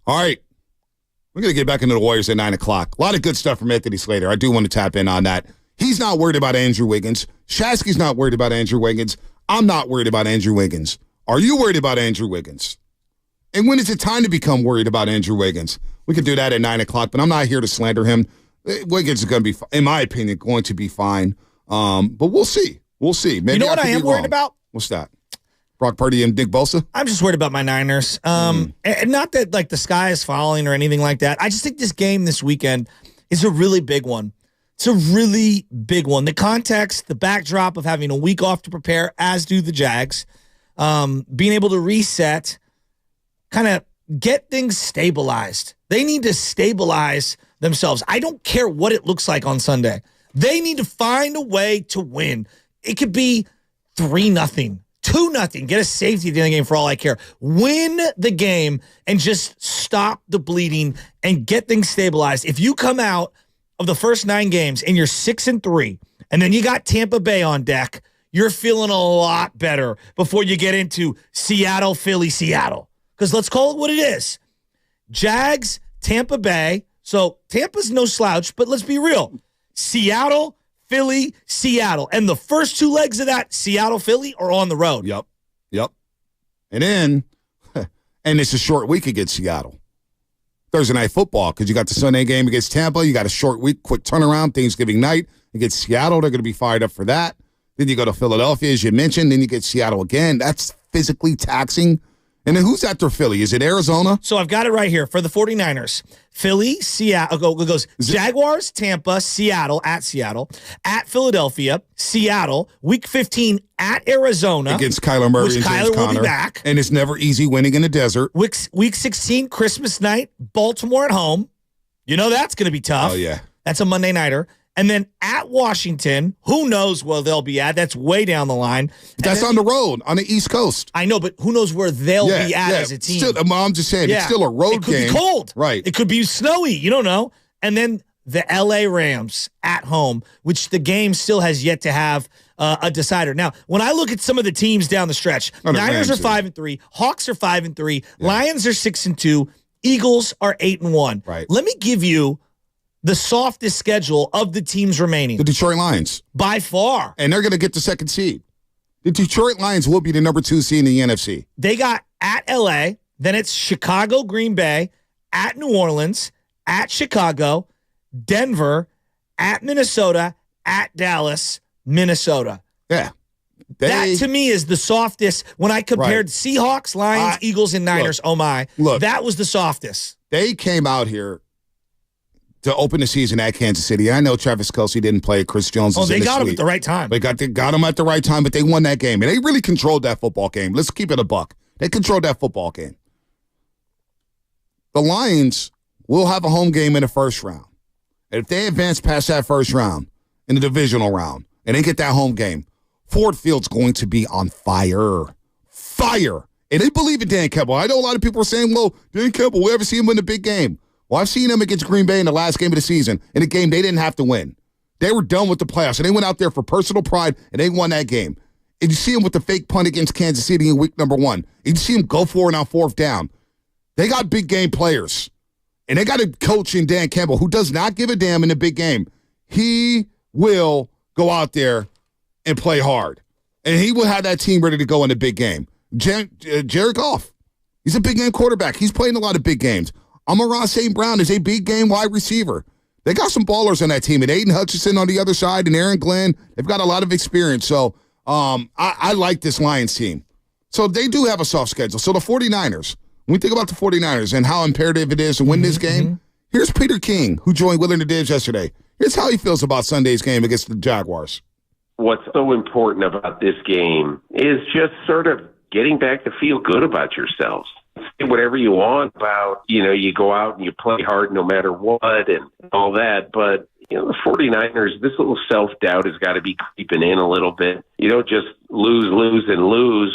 All right. We're going to get back into the Warriors at 9 o'clock. A lot of good stuff from Anthony Slater. I do want to tap in on that. He's not worried about Andrew Wiggins. Shasky's not worried about Andrew Wiggins. I'm not worried about Andrew Wiggins. Are you worried about Andrew Wiggins? And when is it time to become worried about Andrew Wiggins? We could do that at 9 o'clock, but I'm not here to slander him. Wiggins is going to be, in my opinion, going to be fine. But we'll see. We'll see. Maybe you know what I am worried about? What's that? Brock Purdy and Nick Bosa? I'm just worried about my Niners. And not that like the sky is falling or anything like that. I just think this game this weekend is a really big one. It's a really big one. The context, the backdrop of having a week off to prepare, as do the Jags, being able to reset, kind of get things stabilized. They need to stabilize themselves. I don't care what it looks like on Sunday. They need to find a way to win. It could be 3-0. 2-0. Get a safety at the end of the game for all I care. Win the game and just stop the bleeding and get things stabilized. If you come out of the first 9 games and you're 6-3, and then you got Tampa Bay on deck, you're feeling a lot better before you get into Seattle, Philly, Seattle. Because let's call it what it is. Jags, Tampa Bay. So Tampa's no slouch, but let's be real. Seattle, Philly, Seattle. And the first 2 legs of that, Seattle, Philly, are on the road. Yep. And then, and it's a short week against Seattle. Thursday Night Football, because you got the Sunday game against Tampa. You got a short week, quick turnaround, Thanksgiving night against Seattle. They're going to be fired up for that. Then you go to Philadelphia, as you mentioned. Then you get Seattle again. That's physically taxing. And then who's after Philly? Is it Arizona? So I've got it right here for the 49ers. Philly, Seattle, goes Jaguars, Tampa, Seattle, at Philadelphia, Seattle, week 15 at Arizona. Against Kyler Murray and James Conner. Will be back. And it's never easy winning in the desert. Week 16, Christmas night, Baltimore at home. You know that's going to be tough. Oh, yeah. That's a Monday nighter. And then at Washington, who knows where they'll be at? That's way down the line. That's on the road, on the East Coast. I know, but who knows where they'll be at as a team. Still, I'm just saying, it's still a road game. It could be cold. Right. It could be snowy. You don't know. And then the LA Rams at home, which the game still has yet to have a decider. Now, when I look at some of the teams down the stretch, Niners are 5-3, Hawks are 5-3, Lions are 6-2, Eagles are 8-1. Right. Let me give you the softest schedule of the teams remaining. The Detroit Lions. By far. And they're going to get the second seed. The Detroit Lions will be the number 2 seed in the NFC. They got at LA, then it's Chicago, Green Bay, at New Orleans, at Chicago, Denver, at Minnesota, at Dallas, Minnesota. Yeah. That to me is the softest. When I compared Seahawks, Lions, Eagles, and Niners, that was the softest. They came out here to open the season at Kansas City. I know Travis Kelce didn't play. Chris Jones was they got him at the right time. They got him at the right time, but they won that game. And they really controlled that football game. Let's keep it a buck. They controlled that football game. The Lions will have a home game in the first round. And if they advance past that first round, in the divisional round, and they get that home game, Ford Field's going to be on fire. Fire. And they believe in Dan Campbell. I know a lot of people are saying, well, Dan Campbell, we ever see him win a big game? Well, I've seen them against Green Bay in the last game of the season, in a game they didn't have to win. They were done with the playoffs, and they went out there for personal pride, and they won that game. And you see them with the fake punt against Kansas City in week number 1. And you see them go for it on 4th down. They got big game players, and they got a coach in Dan Campbell who does not give a damn in the big game. He will go out there and play hard, and he will have that team ready to go in the big game. Jared Goff, he's a big game quarterback. He's playing a lot of big games. Amon-Ra St. Brown is a big game wide receiver. They got some ballers on that team. And Aiden Hutchinson on the other side and Aaron Glenn, they've got a lot of experience. So I like this Lions team. So they do have a soft schedule. So the 49ers, when we think about the 49ers and how imperative it is to win this game, here's Peter King, who joined Willard and Dibs yesterday. Here's how he feels about Sunday's game against the Jaguars. What's so important about this game is just sort of getting back to feel good about yourselves. Say whatever you want about, you go out and you play hard no matter what and all that. But, the 49ers, this little self-doubt has got to be creeping in a little bit. You don't just lose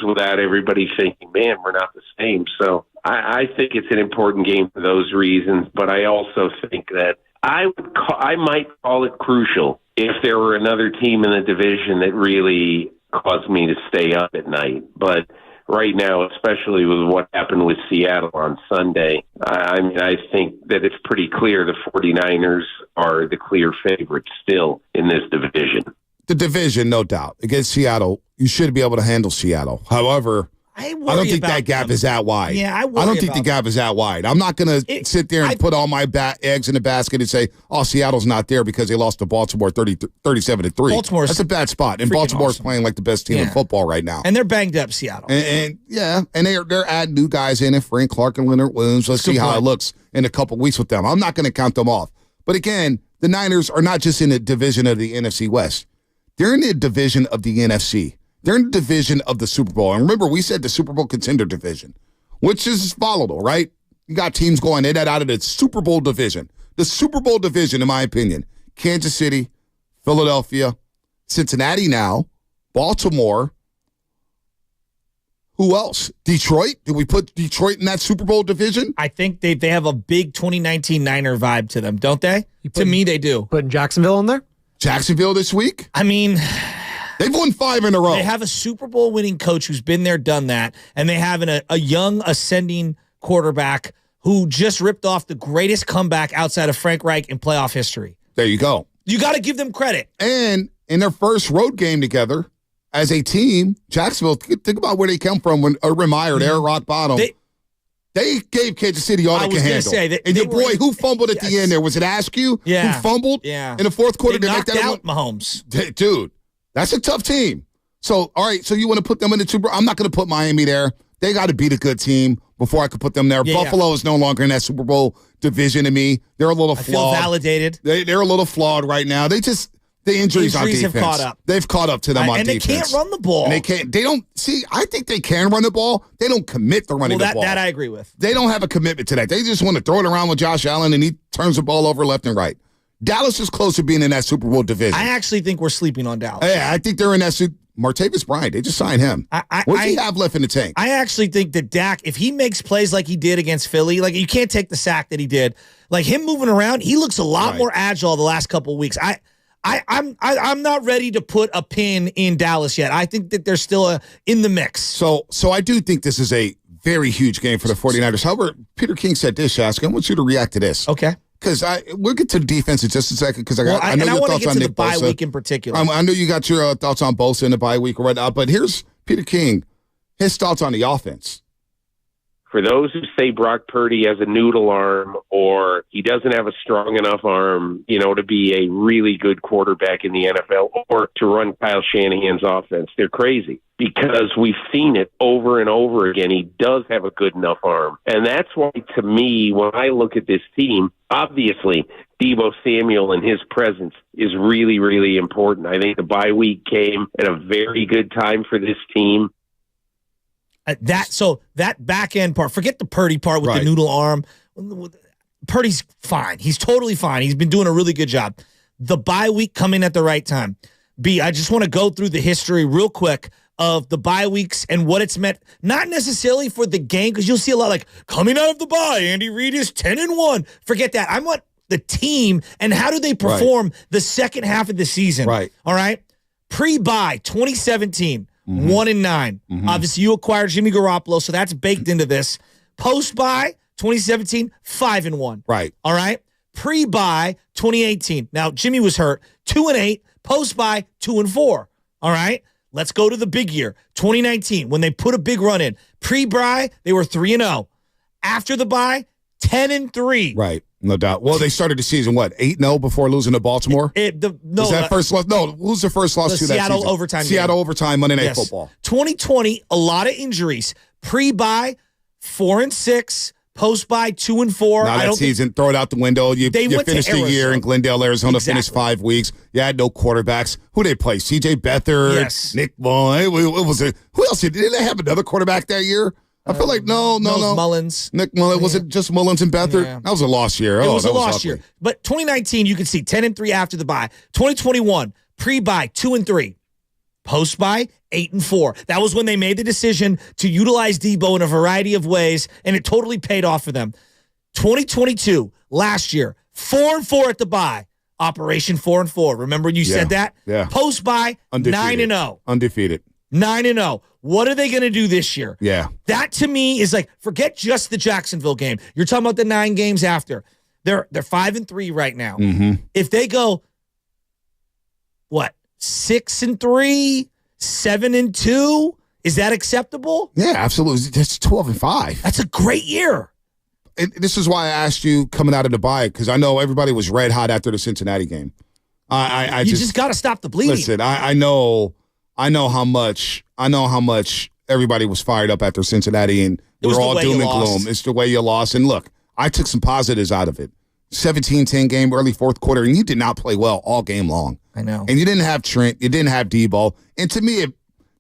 without everybody thinking, man, we're not the same. So I think it's an important game for those reasons. But I also think that I might call it crucial if there were another team in the division that really caused me to stay up at night. But right now, especially with what happened with Seattle on Sunday, I think that it's pretty clear the 49ers are the clear favorites still in this division. The division, no doubt. Against Seattle, you should be able to handle Seattle. However, I don't think that gap is that wide. Yeah, I don't think the gap is that wide. I'm not going to sit there and put all my eggs in the basket and say, Seattle's not there because they lost to Baltimore 37-3. That's a bad spot. And Baltimore's playing like the best team in football right now. And they're banged up, Seattle. And they're adding new guys in, and Frank Clark and Leonard Williams. Let's see how it looks in a couple weeks with them. I'm not going to count them off. But again, the Niners are not just in the division of the NFC West. They're in the division of the NFC. They're in the division of the Super Bowl. And remember, we said the Super Bowl contender division, which is volatile, right? You got teams going in and out of the Super Bowl division. The Super Bowl division, in my opinion, Kansas City, Philadelphia, Cincinnati now, Baltimore. Who else? Detroit? Did we put Detroit in that Super Bowl division? I think they have a big 2019 Niner vibe to them, don't they? To me, they do. Putting Jacksonville in there? Jacksonville this week? I mean, they've won 5 in a row. They have a Super Bowl winning coach who's been there, done that, and they have a young ascending quarterback who just ripped off the greatest comeback outside of Frank Reich in playoff history. There you go. You got to give them credit. And in their first road game together as a team, Jacksonville, think about where they come from when Urban Meyer, they're rock bottom. They gave Kansas City all they could handle. And your boy, who fumbled at the end there? Was it Askew? Yeah. Who fumbled? Yeah. In the fourth quarter they to knocked make that out Mahomes. Dude, that's a tough team. So, all right, so you want to put them in the Super Bowl? I'm not going to put Miami there. They got to beat a good team before I could put them there. Yeah, Buffalo is no longer in that Super Bowl division to me. They're a little flawed. I feel validated. They're a little flawed right now. The injuries on defense have caught up. They've caught up to them on defense. And they can't run the ball. And they don't see. I think they can run the ball. They don't commit to running the ball. That I agree with. They don't have a commitment to that. They just want to throw it around with Josh Allen, and he turns the ball over left and right. Dallas is close to being in that Super Bowl division. I actually think we're sleeping on Dallas. Yeah, I think they're in that. Martavis Bryant, they just signed him. What does he have left in the tank? I actually think that Dak, if he makes plays like he did against Philly, like you can't take the sack that he did. Like him moving around, he looks a lot more agile the last couple of weeks. I'm not ready to put a pin in Dallas yet. I think that they're still in the mix. So I do think this is a very huge game for the 49ers. However, Peter King said this, Shaska. I want you to react to this. Okay. Because we'll get to the defense in just a second. Because I know your thoughts on Nick Bosa. Bye week in particular. I know you got your thoughts on Bosa in the bye week or whatnot. But here's Peter King, his thoughts on the offense. For those who say Brock Purdy has a noodle arm or he doesn't have a strong enough arm, to be a really good quarterback in the NFL or to run Kyle Shanahan's offense, they're crazy because we've seen it over and over again. He does have a good enough arm. And that's why, to me, when I look at this team, obviously Deebo Samuel and his presence is really, really important. I think the bye week came at a very good time for this team. That back end part, forget the Purdy part with the noodle arm. Purdy's fine. He's totally fine. He's been doing a really good job. The bye week coming at the right time. I just want to go through the history real quick of the bye weeks and what it's meant, not necessarily for the game, because you'll see a lot like coming out of the bye, Andy Reid is 10-1. Forget that. I want the team and how do they perform the second half of the season. Right. All right. Pre-bye 2017. 1-9. Mm-hmm. Obviously, you acquired Jimmy Garoppolo, so that's baked into this. Post-bye, 2017, 5-1. Right. All right. Pre-bye, 2018. Now, Jimmy was hurt. 2-8. Post-bye, 2-4. All right. Let's go to the big year, 2019, when they put a big run in. Pre-bye, they were 3-0. After the bye, 10-3. Right. No doubt. Well, they started the season, 8-0 before losing to Baltimore? Was that first loss? No, who's the first loss to that season? Seattle overtime. Seattle overtime, Monday Night Football. 2020, a lot of injuries. Pre-bye, 4-6, post-bye 2-4. Now that season, throw it out the window. You went finished the year in Glendale, Arizona, finished 5 weeks. You had no quarterbacks. Who they play? C.J. Beathard, Yes. Nick Mullen. Who else? Did they have another quarterback that year? I feel like no. Mullins. Nick Mullen. Was it just Mullins and Beathard? Yeah. That was a lost year. It was a lost ugly. year. But 2019, you can see 10-3 after the bye. 2021, pre-bye 2-3. Post-bye 8-4. That was when they made the decision to utilize Debo in a variety of ways, and it totally paid off for them. 2022, last year, 4-4 at the bye. Operation 4-4. Remember you said that? Yeah. Post-bye, 9-0. Undefeated. 9-0. What are they going to do this year? Yeah. That to me is like, forget just the Jacksonville game. You're talking about the 9 games after. They're 5-3 right now. Mm-hmm. If they go, 6-3, 7-2, is that acceptable? Yeah, absolutely. That's 12-5. That's a great year. And this is why I asked you coming out of the bye, because I know everybody was red hot after the Cincinnati game. I just got to stop the bleeding. Listen, I know how much everybody was fired up after Cincinnati, and we're all doom and gloom. It's the way you lost. And look, I took some positives out of it. 17-10 game, early fourth quarter, and you did not play well all game long. I know. And you didn't have Trent, you didn't have Debo, and to me,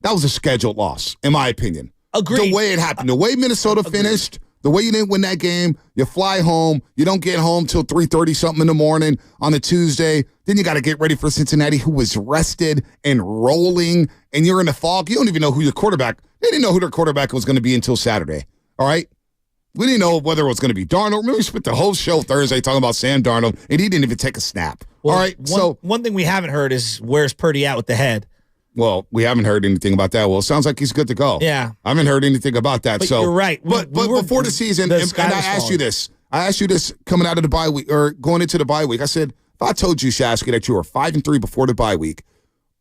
that was a scheduled loss, in my opinion. Agreed. The way it happened, the way Minnesota finished. The way you didn't win that game, you fly home, you don't get home till 3:30 something in the morning on a Tuesday. Then you got to get ready for Cincinnati, who was rested and rolling, and you're in the fog. You don't even know who your quarterback. They didn't know who their quarterback was going to be until Saturday. All right, we didn't know whether it was going to be Darnold. Remember, we spent the whole show Thursday talking about Sam Darnold, and he didn't even take a snap. Well, all right, one thing we haven't heard is where's Purdy at with the head. Well, we haven't heard anything about that. Well, it sounds like he's good to go. Yeah. I haven't heard anything about that. But so you're right. But before the season, and I asked you this. I asked you this coming out of the bye week or going into the bye week. I said, if I told you, Shasky, that you were 5-3 before the bye week,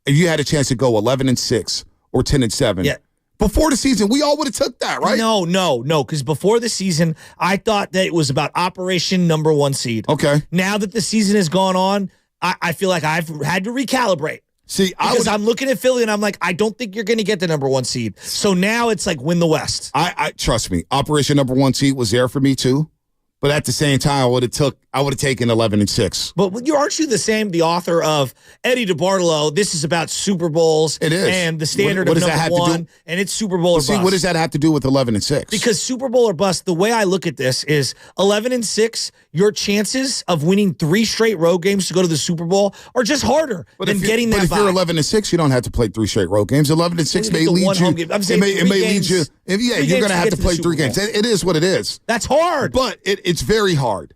and you had a chance to go 11-6 or 10-7. Yeah. Before the season, we all would have took that, right? No. Because before the season, I thought that it was about Operation number 1 seed. Okay. Now that the season has gone on, I feel like I've had to recalibrate. See, I'm looking at Philly and I'm like, I don't think you're going to get the number 1 seed. So now it's like win the West. I trust me. Operation number 1 seed was there for me too, but at the same time, I would have taken 11-6. But aren't you the author of Eddie DeBartolo? This is about Super Bowls. It is, and the standard what of does that number have to 1, do? and it's Super Bowl or bust. What does that have to do with 11-6? Because Super Bowl or bust. The way I look at this is 11-6. Your chances of winning 3 straight road games to go to the Super Bowl are just harder than getting that. But if bye. you're 11-6, you don't have to play 3 straight road games. 11-6 may lead you. I'm saying it may lead you. You're going to have to play 3 games. It is what it is. That's hard. But it's very hard.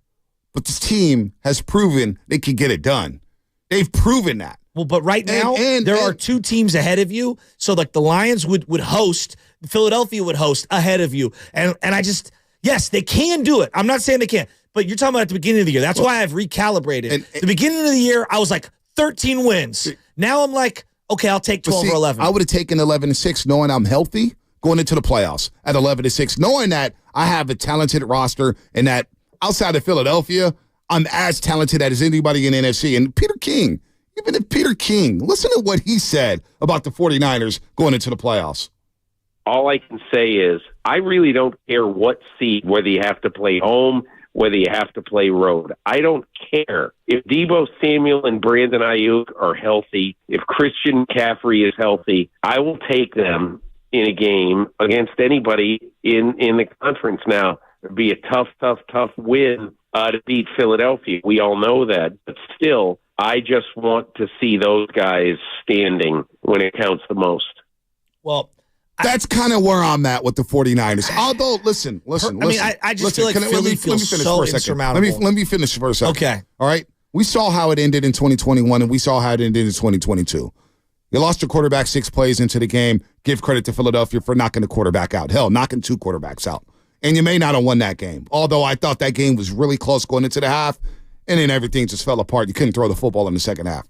But this team has proven they can get it done. They've proven that. Well, but right now, there are 2 teams ahead of you. So, like, the Lions would host, Philadelphia would host ahead of you. And I just, yes, they can do it. I'm not saying they can't. But you're talking about at the beginning of the year. That's why I've recalibrated. The beginning of the year, I was like 13 wins. Now I'm like, okay, I'll take 12 or 11. I would have taken 11-6 knowing I'm healthy going into the playoffs at 11-6, knowing that I have a talented roster and that outside of Philadelphia, I'm as talented as anybody in the NFC. And Peter King, listen to what he said about the 49ers going into the playoffs. All I can say is I really don't care what seed, whether you have to play home, whether you have to play road. I don't care. If Debo Samuel and Brandon Ayuk are healthy, if Christian McCaffrey is healthy, I will take them in a game against anybody in the conference. Now, it'd be a tough win to beat Philadelphia. We all know that. But still, I just want to see those guys standing when it counts the most. Well, that's kind of where I'm at with the 49ers. Although, listen. I just feel like Philly feels so insurmountable. Let me finish for a second. Okay. All right? We saw how it ended in 2021, and we saw how it ended in 2022. You lost your quarterback 6 plays into the game. Give credit to Philadelphia for knocking the quarterback out. Hell, knocking 2 quarterbacks out. And you may not have won that game. Although I thought that game was really close going into the half, and then everything just fell apart. You couldn't throw the football in the second half.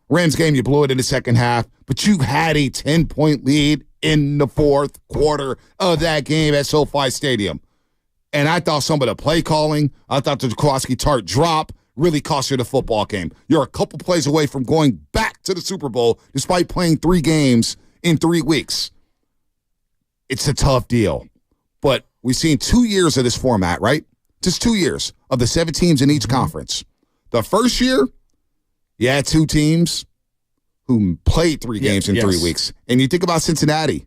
Rams game, you blew it in the second half, but you had a 10-point lead in the fourth quarter of that game at SoFi Stadium. And I thought some of the play calling, I thought the Jaworski Tart drop really cost you the football game. You're a couple plays away from going back to the Super Bowl despite playing 3 games in 3 weeks. It's a tough deal. But we've seen 2 years of this format, right? Just 2 years of the 7 teams in each conference. The first year, you had 2 teams who played 3 games in 3 weeks. And you think about Cincinnati.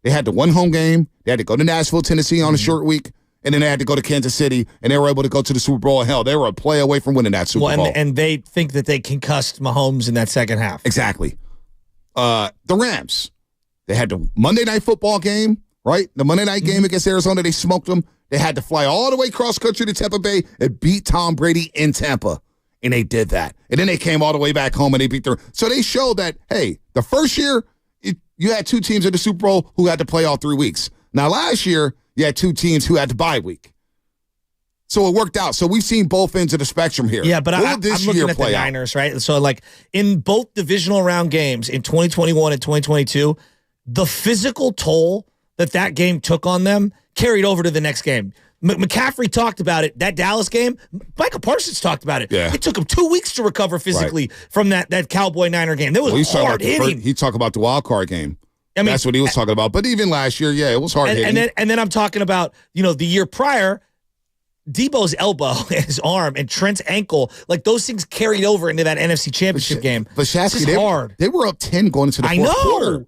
They had the 1 home game. They had to go to Nashville, Tennessee on a short week. And then they had to go to Kansas City, and they were able to go to the Super Bowl. Hell, they were a play away from winning that Super Bowl. And they think that they concussed Mahomes in that second half. Exactly. The Rams, they had the Monday Night Football game, right? The Monday night game against Arizona, they smoked them. They had to fly all the way cross country to Tampa Bay and beat Tom Brady in Tampa. And they did that. And then they came all the way back home and they beat their. So they showed that, hey, the first year, you had 2 teams in the Super Bowl who had to play all 3 weeks. Now, last year, you had 2 teams who had to bye week. So it worked out. So we've seen both ends of the spectrum here. Yeah, but I'm looking at the Niners, right? So, like, in both divisional round games in 2021 and 2022, the physical toll that game took on them carried over to the next game. McCaffrey talked about it. That Dallas game, Michael Parsons talked about it. Yeah. It took him 2 weeks to recover physically from that Cowboy-Niner game. That was hard hitting. He talked about the wild card game. I mean, that's what he was talking about. But even last year, yeah, it was hard hitting. And then I'm talking about, the year prior, Debo's elbow and his arm and Trent's ankle, like those things carried over into that NFC Championship game. But Shasky, they were up 10 going into the fourth quarter.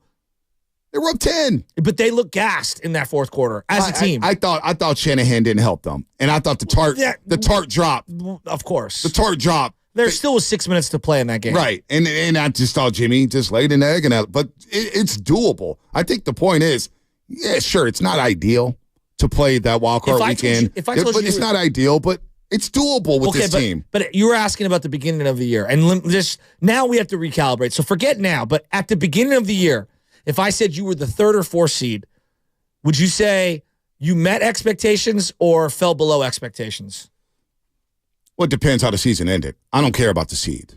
They were up 10. But they looked gassed in that fourth quarter as a team. I thought Shanahan didn't help them. And I thought the tart dropped. Of course. The tart dropped. There still was 6 minutes to play in that game. Right. And I just thought Jimmy just laid an egg. But it's doable. I think the point is, yeah, sure, it's not ideal to play that wild card weekend. It's not ideal, but it's doable with this team. But you were asking about the beginning of the year. And now we have to recalibrate. So forget now. But at the beginning of the year, if I said you were the 3rd or 4th seed, would you say you met expectations or fell below expectations? Well, it depends how the season ended. I don't care about the seed.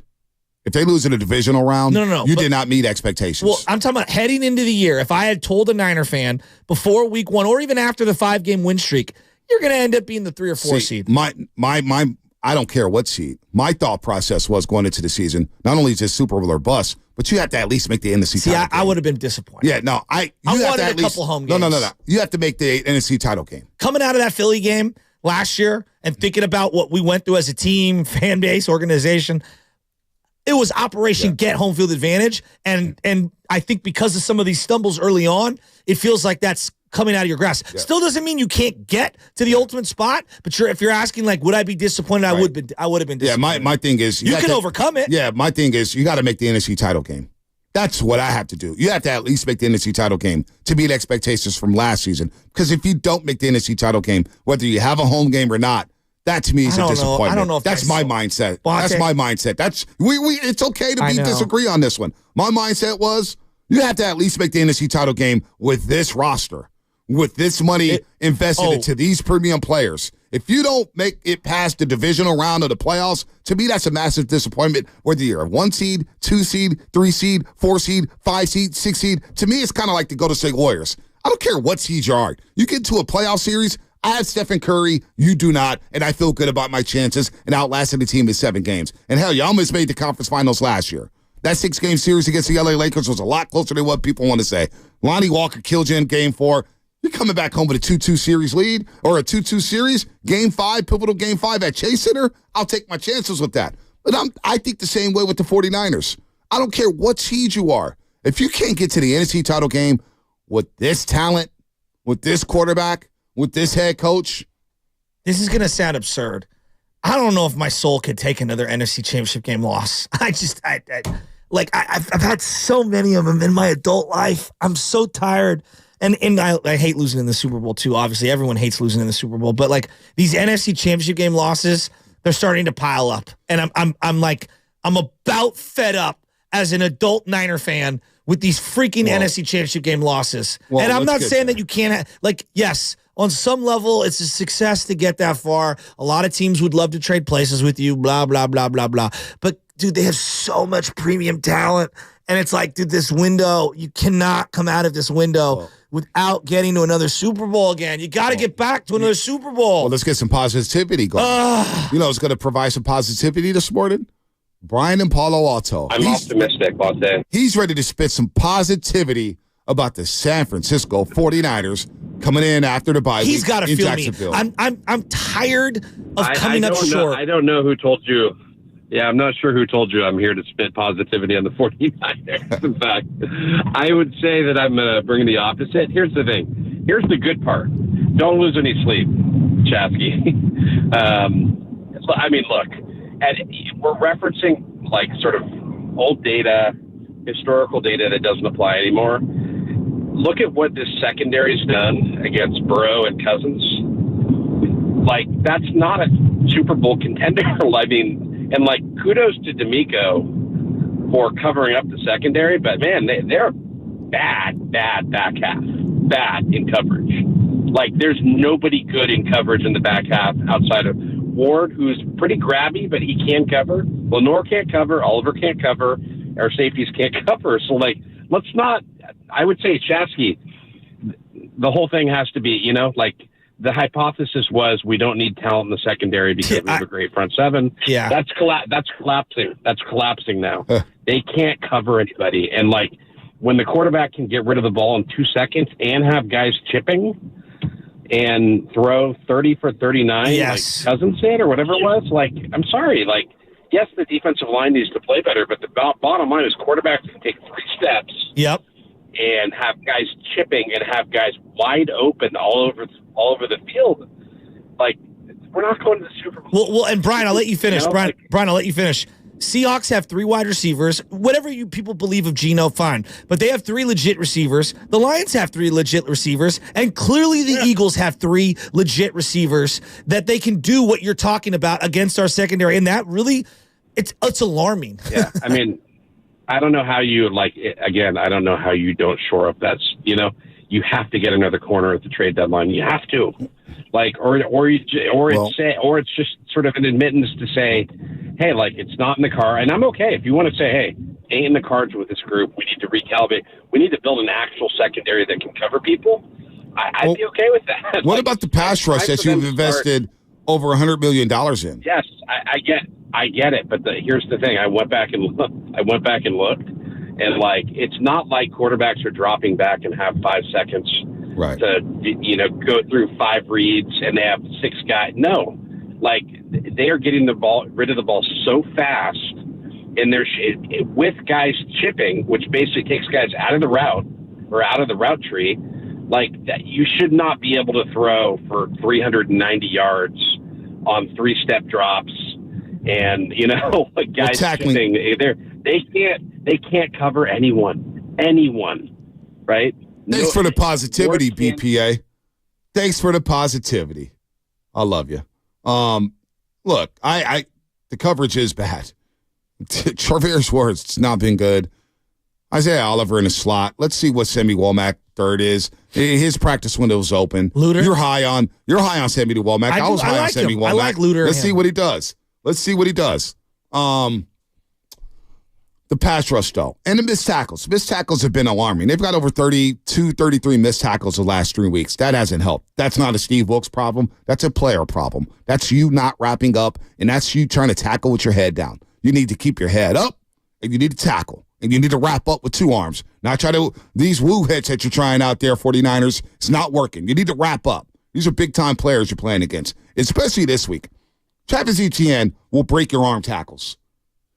If they lose in a divisional round, you did not meet expectations. Well, I'm talking about heading into the year. If I had told a Niner fan before week 1 or even after the 5-game win streak, you're going to end up being the 3 or 4 seed. I don't care what seed. My thought process was going into the season, not only just Super Bowl or bust, but you have to at least make the NFC title game. I would have been disappointed. Yeah, no. I wanted a couple home games. No. You have to make the NFC title game. Coming out of that Philly game last year and thinking about what we went through as a team, fan base, organization, it was Operation Get Home Field Advantage. And I think because of some of these stumbles early on, it feels like that's coming out of your grasp. Yeah. Still doesn't mean you can't get to the ultimate spot, but if you're asking, like, would I be disappointed? I would have been disappointed. Yeah, my thing is... You can overcome it. Yeah, my thing is you got to make the NFC title game. That's what I have to do. You have to at least make the NFC title game to beat expectations from last season. Because if you don't make the NFC title game, whether you have a home game or not, that to me is a disappointment. I don't know if that's my mindset. That's my mindset. That's it's okay to disagree on this one. My mindset was you have to at least make the NFC title game with this roster, with this money invested into these premium players. If you don't make it past the divisional round of the playoffs, to me that's a massive disappointment. Whether you're a 1 seed, 2 seed, 3 seed, 4 seed, 5 seed, 6 seed, to me it's kind of like the Golden State Warriors. I don't care what seed you are. You get to a playoff series. I have Stephen Curry, you do not, and I feel good about my chances and outlasting the team in 7 games. And hell, you almost made the conference finals last year. That 6-game series against the LA Lakers was a lot closer than what people want to say. Lonnie Walker killed you in game 4. You're coming back home with a 2-2 series lead or a 2-2 series, game 5, pivotal game 5 at Chase Center. I'll take my chances with that. But I think the same way with the 49ers. I don't care what seed you are. If you can't get to the NFC title game with this talent, with this quarterback, with this head coach. This is going to sound absurd. I don't know if my soul could take another NFC Championship game loss. I've had so many of them in my adult life. I'm so tired. And I hate losing in the Super Bowl too. Obviously, everyone hates losing in the Super Bowl. But like these NFC Championship game losses, they're starting to pile up. And I'm about fed up as an adult Niner fan with these freaking NFC Championship game losses. And I'm not saying that you can't yes, on some level, it's a success to get that far. A lot of teams would love to trade places with you, blah, blah, blah, blah, blah. But, dude, they have so much premium talent. And it's like, dude, this window, you cannot come out of this window without getting to another Super Bowl again. You got to get back to another Super Bowl. Well, let's get some positivity going. You know, it's going to provide some positivity this morning. Brian and Palo Alto. I'm optimistic about that. He's ready to spit some positivity about the San Francisco 49ers coming in after the bye He's week got to in feel me. Jacksonville. I'm tired of coming up short. I don't know who told you. Yeah, I'm not sure who told you I'm here to spit positivity on the 49ers. In fact, I would say that I'm bringing the opposite. Here's the thing. Here's the good part. Don't lose any sleep, Chasky. I mean, look, and we're referencing like sort of old data, historical data that doesn't apply anymore. Look at what this secondary's done against Burrow and Cousins. Like, that's not a Super Bowl contender. I mean, and like, kudos to D'Amico for covering up the secondary, but man, they're bad back half. Bad in coverage. Like, there's nobody good in coverage in the back half outside of Ward, who's pretty grabby, but he can cover. Lenore can't cover. Oliver can't cover. Our safeties can't cover. So, like, let's not, I would say, Chasky, the whole thing has to be, you know, like, the hypothesis was we don't need talent in the secondary because we have a great front seven. Yeah. That's collapsing. That's collapsing now. They can't cover anybody. And, like, when the quarterback can get rid of the ball in 2 seconds and have guys chipping and throw 30 for 39, yes, like Cousins did or whatever it was, like, I'm sorry. Like, yes, the defensive line needs to play better, but the bottom line is quarterbacks can take 3 steps. Yep. And have guys chipping and have guys wide open all over the field. Like, we're not going to the Super Bowl. Well, and Brian, I'll let you finish. You know, Brian, I'll let you finish. Seahawks have 3 wide receivers. Whatever you people believe of Geno, fine. But they have 3 legit receivers. The Lions have 3 legit receivers. And clearly the Eagles have 3 legit receivers that they can do what you're talking about against our secondary. And that really, it's alarming. Yeah, I mean, I don't know how you, like, again, I don't know how you don't shore up that, you know, you have to get another corner at the trade deadline. You have to. Like, it's just sort of an admittance to say, hey, like, it's not in the car. And I'm okay if you want to say, hey, ain't in the cards with this group. We need to recalibrate. We need to build an actual secondary that can cover people. I'd be okay with that. What about the pass rush that you've invested over $100 million in? Yes, I get it. But here's the thing. I went back and looked. And, like, it's not like quarterbacks are dropping back and have 5 seconds to, you know, go through 5 reads and they have 6 guys. No. Like, they are getting rid of the ball so fast, and with guys chipping, which basically takes guys out of the route or out of the route tree. Like, that, you should not be able to throw for 390 yards on 3-step drops, and, you know, like, guys chipping. They can't cover anyone, right? Thanks for the positivity, BPA. Thanks for the positivity. I love you. Look, the coverage is bad. Traverse Ward's it's not been good. Isaiah Oliver in the slot. Let's see what Sammy Womack third is. His practice window is open. Luter. You're high on Sammy Womack. I was high on Sammy Womack. I like Luter. Let's see what he does. The pass rush, though, and the missed tackles. Missed tackles have been alarming. They've got over 32, 33 missed tackles the last 3 weeks. That hasn't helped. That's not a Steve Wilkes problem. That's a player problem. That's you not wrapping up, and that's you trying to tackle with your head down. You need to keep your head up, and you need to tackle, and you need to wrap up with 2 arms. Not try to, these woo hits that you're trying out there, 49ers, it's not working. You need to wrap up. These are big-time players you're playing against, especially this week. Travis Etienne will break your arm tackles.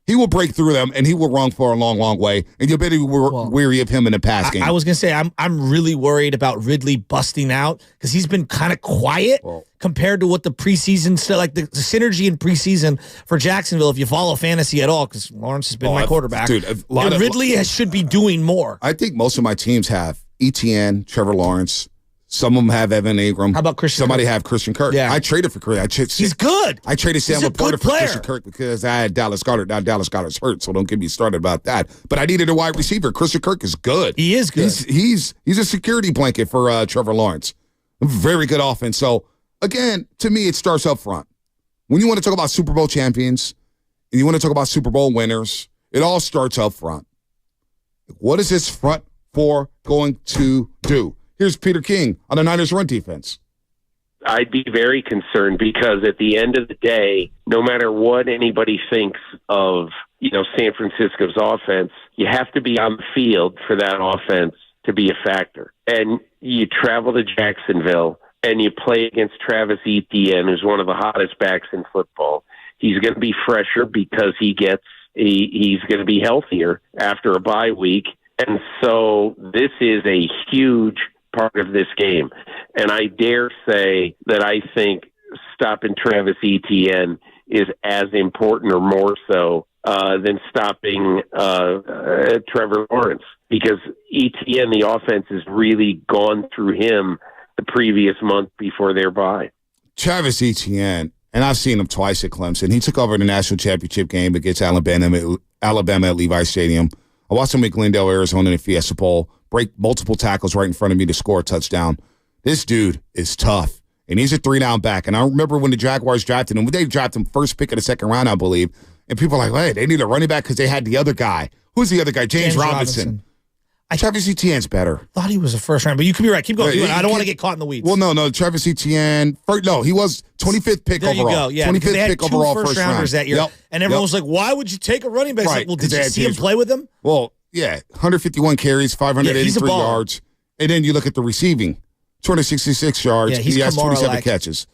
He will break through them, and he will run for a long, long way, and you'll be weary of him in the pass game. I was going to say, I'm really worried about Ridley busting out because he's been kind of quiet compared to what the preseason, like the synergy in preseason for Jacksonville, if you follow fantasy at all, because Lawrence has been my quarterback. Dude, Ridley should be doing more. I think most of my teams have Etienne, Trevor Lawrence. Some of them have Evan Ingram. How about Christian Somebody Kirk? have Christian Kirk. Yeah. I traded for Kirk. He's good. I traded Sam He's a Laporta good for player. Christian Kirk because I had Dallas Goedert. Now Dallas Goedert's hurt, so don't get me started about that. But I needed a wide receiver. Christian Kirk is good. He is good. He's a security blanket for Trevor Lawrence. Very good offense. So, again, to me, it starts up front. When you want to talk about Super Bowl champions and you want to talk about Super Bowl winners, it all starts up front. What is this front four going to do? Here's Peter King on the Niners run defense. I'd be very concerned because at the end of the day, no matter what anybody thinks of, San Francisco's offense, you have to be on the field for that offense to be a factor. And you travel to Jacksonville and you play against Travis Etienne, who's one of the hottest backs in football. He's going to be fresher because he's going to be healthier after a bye week. And so this is a huge part of this game. And I dare say that I think stopping Travis Etienne is as important or more so than stopping Trevor Lawrence, because Etienne, the offense has really gone through him the previous month before their bye. Travis Etienne, and I've seen him twice at Clemson. He took over the national championship game against Alabama at Levi Stadium. I watched him at Glendale, Arizona in the Fiesta Bowl, break multiple tackles right in front of me to score a touchdown. This dude is tough, and he's a 3-down back. And I remember when the Jaguars drafted him, they drafted him first pick of the second round, I believe, and people are like, hey, they need a running back because they had the other guy. Who's the other guy? James Robinson. Travis Etienne's better. Thought he was a first round, but you could be right. Keep going. I don't want to get caught in the weeds. Well, no. Travis Etienne. He was 25th pick there overall. You go. Yeah, 25th pick overall first rounders that year. Yep. And everyone was like, why would you take a running back? Right, Like, well, did you see him play with him? Well, yeah. 151 carries, 583 yards. And then you look at the receiving. 266 yards. He has 27 catches.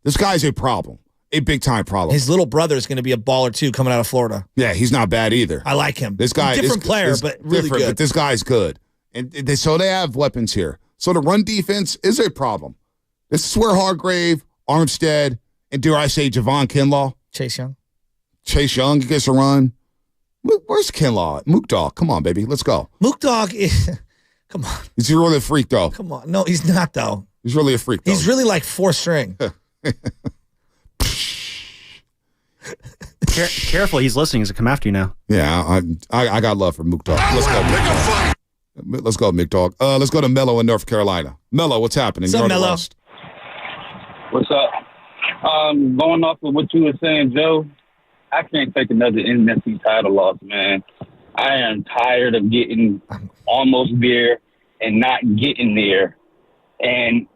This guy's a problem. A big-time problem. His little brother is going to be a baller, too, coming out of Florida. Yeah, he's not bad either. I like him. This guy different player, but really good. But this guy's good. And so they have weapons here. So the run defense is a problem. This is where Hargrave, Armstead, and dare I say Javon Kinlaw. Chase Young gets a run. Where's Kinlaw? Mook Dog. Come on, baby. Let's go. Mook Dog is... Come on. He's really a freak, though. Come on. No, he's not, though. He's really a freak, though. He's really like 4th string. Careful, he's listening. He's going to come after you now. Yeah, I got love for Mook Dog. Let's go. Let's go, Mick Dog. Let's go to Mello in North Carolina. Mello, what's happening? What's up, Mello? What's up? Going off of what you were saying, Joe, I can't take another NFC title loss, man. I am tired of getting almost there and not getting there. And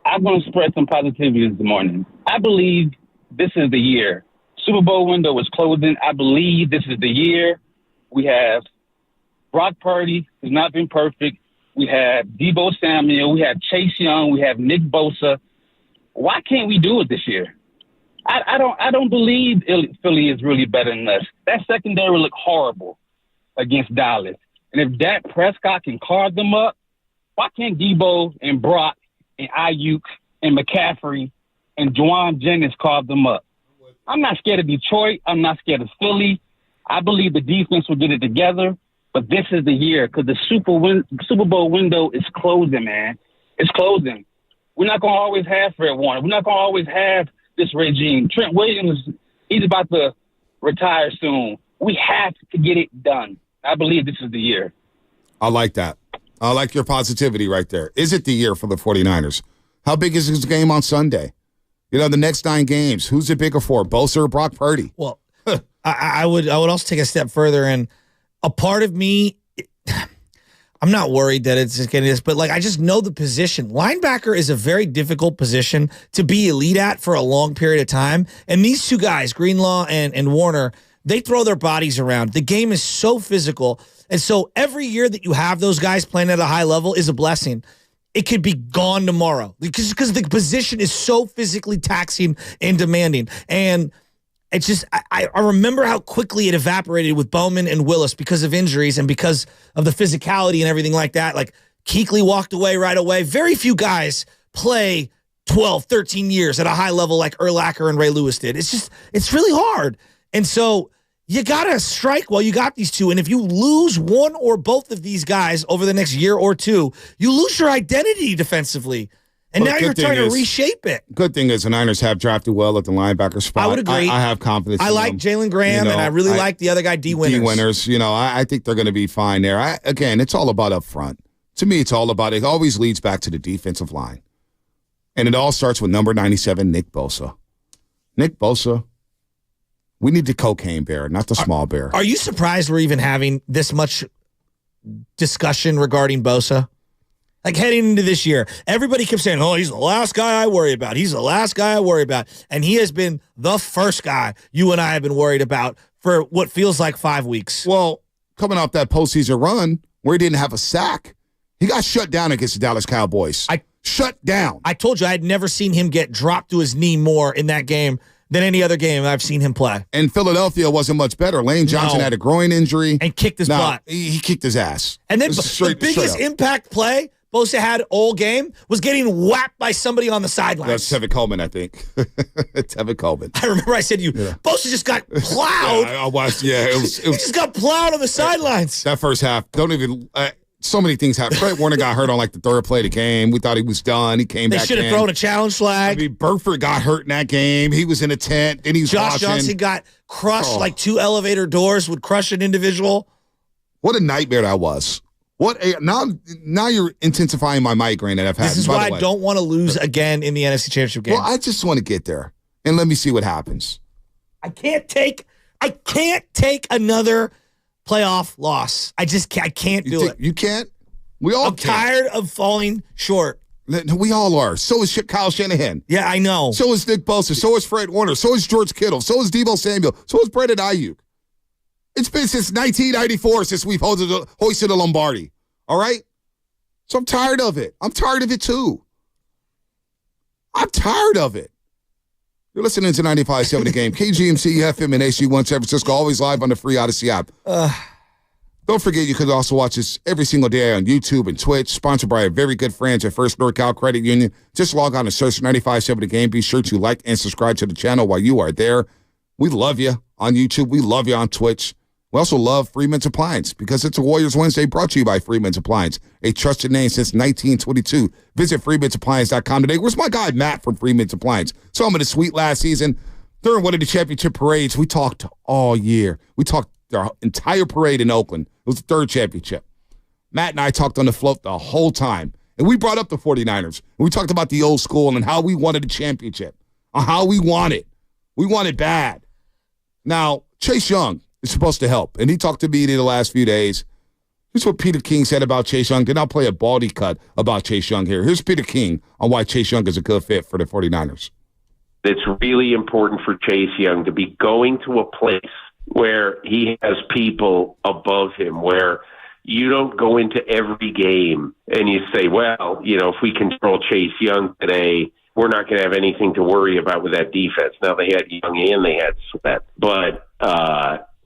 I'm going to spread some positivity this morning. I believe this is the year. Super Bowl window is closing. I believe this is the year. We have Brock Purdy, who's not been perfect. We have Deebo Samuel. We have Chase Young. We have Nick Bosa. Why can't we do it this year? I don't believe Philly is really better than us. That secondary looked horrible against Dallas. And if Dak Prescott can carve them up, why can't Deebo and Brock and Ayuk and McCaffrey and Juwan Jennings carve them up? I'm not scared of Detroit. I'm not scared of Philly. I believe the defense will get it together. But this is the year because the Super Bowl window is closing, man. It's closing. We're not going to always have Fred Warner. We're not going to always have this regime. Trent Williams, he's about to retire soon. We have to get it done. I believe this is the year. I like that. I like your positivity right there. Is it the year for the 49ers? How big is this game on Sunday? You know, the next 9 games, who's it bigger for, Bosa or Brock Purdy? Well, I would also take a step further, and a part of me, I'm not worried that it's just getting this, but like I just know the position. Linebacker is a very difficult position to be elite at for a long period of time. And these two guys, Greenlaw and Warner, they throw their bodies around. The game is so physical. And so every year that you have those guys playing at a high level is a blessing. It could be gone tomorrow because the position is so physically taxing and demanding. And it's just, I remember how quickly it evaporated with Bowman and Willis because of injuries and because of the physicality and everything like that. Like Kuechly walked away right away. Very few guys play 12, 13 years at a high level like Urlacher and Ray Lewis did. It's really hard. And so you got to strike while you got these two. And if you lose one or both of these guys over the next year or two, you lose your identity defensively. And now you're trying to reshape it. Good thing is the Niners have drafted well at the linebacker spot. I would agree. I have confidence I in like them. Jalen Graham, and I really like the other guy, D. Winters. D. Winters, I think they're going to be fine there. Again, it's all about up front. To me, it always leads back to the defensive line. And it all starts with number 97, Nick Bosa. Nick Bosa, we need the cocaine bear, not the small bear. Are you surprised we're even having this much discussion regarding Bosa? Like heading into this year, everybody kept saying, he's the last guy I worry about. He's the last guy I worry about. And he has been the first guy you and I have been worried about for what feels like 5 weeks. Well, coming off that postseason run where he didn't have a sack, He got shut down against the Dallas Cowboys. Shut down. I told you I had never seen him get dropped to his knee more in that game than any other game I've seen him play. And Philadelphia wasn't much better. Lane Johnson had a groin injury. And kicked his butt. He kicked his ass. And then the biggest impact play Bosa had all game was getting whacked by somebody on the sidelines. That's Tevin Coleman, I think. Tevin Coleman. I remember I said to you, Bosa just got plowed. I watched, it was he just got plowed on the sidelines. That first half, so many things happened. Fred Warner got hurt on like the third play of the game. We thought he was done. He came back in. They should have thrown a challenge flag. I mean, Burford got hurt in that game. He was in a tent. Then he was Josh Johnson got crushed like 2 elevator doors would crush an individual. What a nightmare that was. Now you're intensifying my migraine that I've had. This is why I don't want to lose again in the NFC Championship game. Well, I just want to get there and let me see what happens. I can't take another playoff loss. I can't do it. You can't? We all I'm tired of falling short. We all are. So is Kyle Shanahan. Yeah, I know. So is Nick Bosa. So is Fred Warner. So is George Kittle. So is Deebo Samuel. So is Brandon Ayuk. It's been since 1994 since we've hoisted a Lombardi. All right? So I'm tired of it. I'm tired of it too. I'm tired of it. You're listening to 95.7 The Game. KGMC, FM, and AC1 San Francisco, always live on the free Odyssey app. Don't forget you can also watch us every single day on YouTube and Twitch, sponsored by our very good friends at First NorCal Credit Union. Just log on and search 95.7 The Game. Be sure to like and subscribe to the channel while you are there. We love you on YouTube. We love you on Twitch. We also love Freeman's Appliance because it's a Warriors Wednesday brought to you by Freeman's Appliance, a trusted name since 1922. Visit freemansappliance.com today. Where's my guy, Matt from Freeman's Appliance? Saw him in the suite last season. During one of the championship parades, we talked all year. We talked the entire parade in Oakland. It was the third championship. Matt and I talked on the float the whole time. And we brought up the 49ers. And we talked about the old school and how we wanted a championship, on how we want it. We want it bad. Now, Chase Young is supposed to help. And he talked to me the last few days. Here's what Peter King said about Chase Young. Then I'll play a baldy cut about Chase Young here. Here's Peter King on why Chase Young is a good fit for the 49ers. It's really important for Chase Young to be going to a place where he has people above him, where you don't go into every game and you say, well, if we control Chase Young today, we're not going to have anything to worry about with that defense. Now, they had Young and they had Sweat.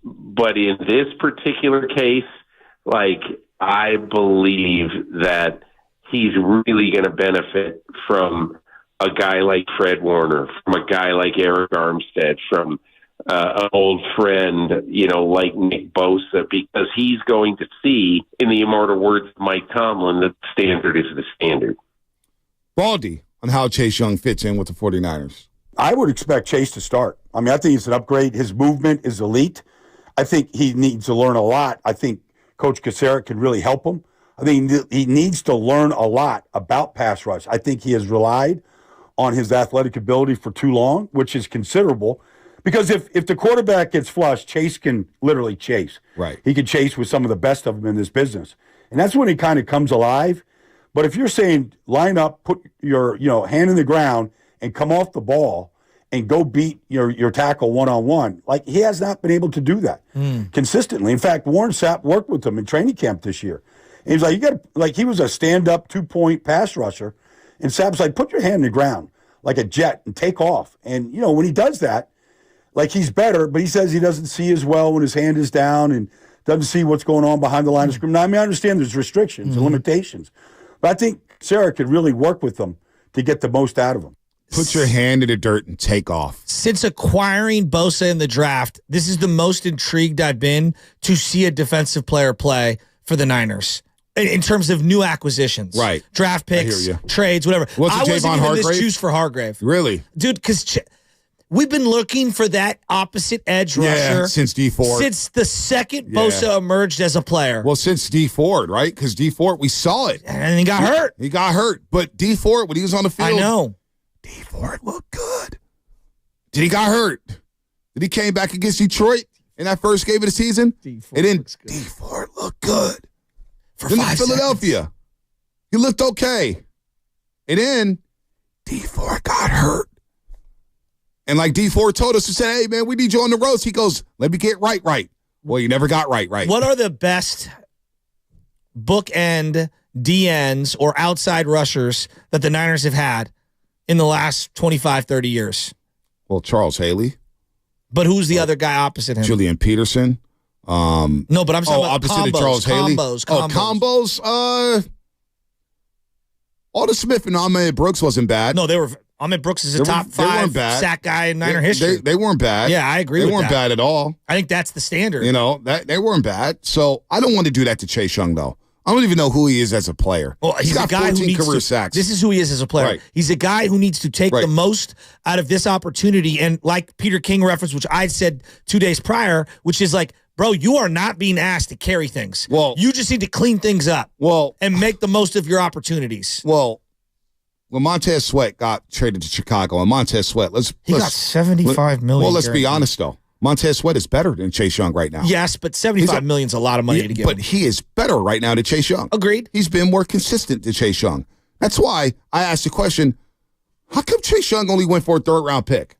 But in this particular case, I believe that he's really going to benefit from a guy like Fred Warner, from a guy like Eric Armstead, from an old friend, like Nick Bosa, because he's going to see, in the immortal words of Mike Tomlin, that the standard is the standard. Baldy on how Chase Young fits in with the 49ers. I would expect Chase to start. I mean, I think it's an upgrade. His movement is elite. I think he needs to learn a lot. I think Coach Kaczmarek can really help him. I think he needs to learn a lot about pass rush. I think he has relied on his athletic ability for too long, which is considerable. Because if the quarterback gets flushed, Chase can literally chase. Right. He can chase with some of the best of them in this business. And that's when he kind of comes alive. But if you're saying line up, put your hand in the ground, and come off the ball and go beat your tackle one-on-one, he has not been able to do that consistently. In fact, Warren Sapp worked with him in training camp this year. And he's he was a stand-up 2-point pass rusher. And Sapp's like, put your hand in the ground like a jet and take off. And, when he does that, he's better, but he says he doesn't see as well when his hand is down and doesn't see what's going on behind the line of scrimmage. Now, I mean, I understand there's restrictions and limitations, but I think Sarah could really work with them to get the most out of him. Put your hand in the dirt and take off. Since acquiring Bosa in the draft, this is the most intrigued I've been to see a defensive player play for the Niners in terms of new acquisitions. Right. Draft picks, trades, whatever. What's I wasn't even this juice for Hargrave. Really? Dude, because we've been looking for that opposite edge rusher since D Ford. Since the second Bosa emerged as a player. Well, since D Ford, right? Because D Ford, we saw it. And he got hurt. He got hurt. But D Ford, when he was on the field, I know. D Ford looked good. Did he got hurt? Did he came back against Detroit in that first game of the season? D Ford looked good. For then 5 Philadelphia, seconds. He looked okay. And then D Ford got hurt. And like D Ford told us, he said, hey, man, we need you on the roast. He goes, let me get right. Well, you never got right. What are the best bookend DNs or outside rushers that the Niners have had in the last 25, 30 years? Well, Charles Haley. But who's the other guy opposite him? Julian Peterson. No, but I'm talking about opposite combos, of Charles Haley. Combos. Alden Smith and Ahmed Brooks wasn't bad. No, Ahmed Brooks is a top 5 sack guy in Niner history. They weren't bad. Yeah, I agree with that. They weren't bad at all. I think that's the standard. They weren't bad. So I don't want to do that to Chase Young, though. I don't even know who he is as a player. Well, he's got a guy 14 who needs career sacks. This is who he is as a player. Right. He's a guy who needs to take the most out of this opportunity. And like Peter King referenced, which I said 2 days prior, which is like, bro, you are not being asked to carry things. Well, you just need to clean things up. Well, and make the most of your opportunities. Well, when Montez Sweat got traded to Chicago, and Montez Sweat, got $75 million. Well, let's be honest though. Montez Sweat is better than Chase Young right now. Yes, but $75 million is a lot of money to give. But he is better right now than Chase Young. Agreed. He's been more consistent than Chase Young. That's why I asked the question, how come Chase Young only went for a third-round pick?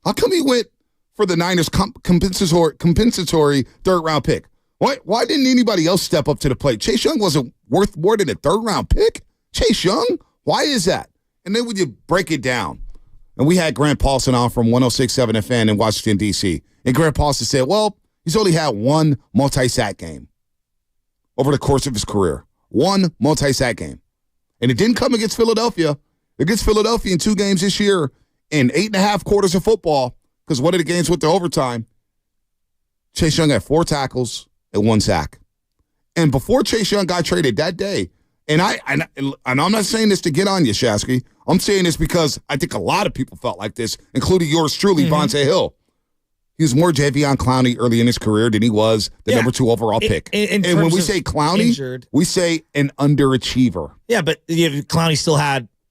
How come he went for the Niners compensatory third-round pick? Why didn't anybody else step up to the plate? Chase Young wasn't worth more than a third-round pick? Chase Young? Why is that? And then when you break it down, and we had Grant Paulson on from 106.7 FM in Washington, D.C., and Grant Paulson said, well, he's only had one multi-sack game over the course of his career. One multi-sack game. And it didn't come against Philadelphia. Against Philadelphia in 2 games this year in 8.5 quarters of football, because one of the games went to overtime, Chase Young had 4 tackles and 1 sack. And before Chase Young got traded that day, and I'm not saying this to get on you, Shasky. I'm saying this because I think a lot of people felt like this, including yours truly, Vontae Hill. He was more Jadeveon Clowney early in his career than he was the number 2 overall pick. And when we say Clowney, we say an underachiever. Yeah, but Clowney still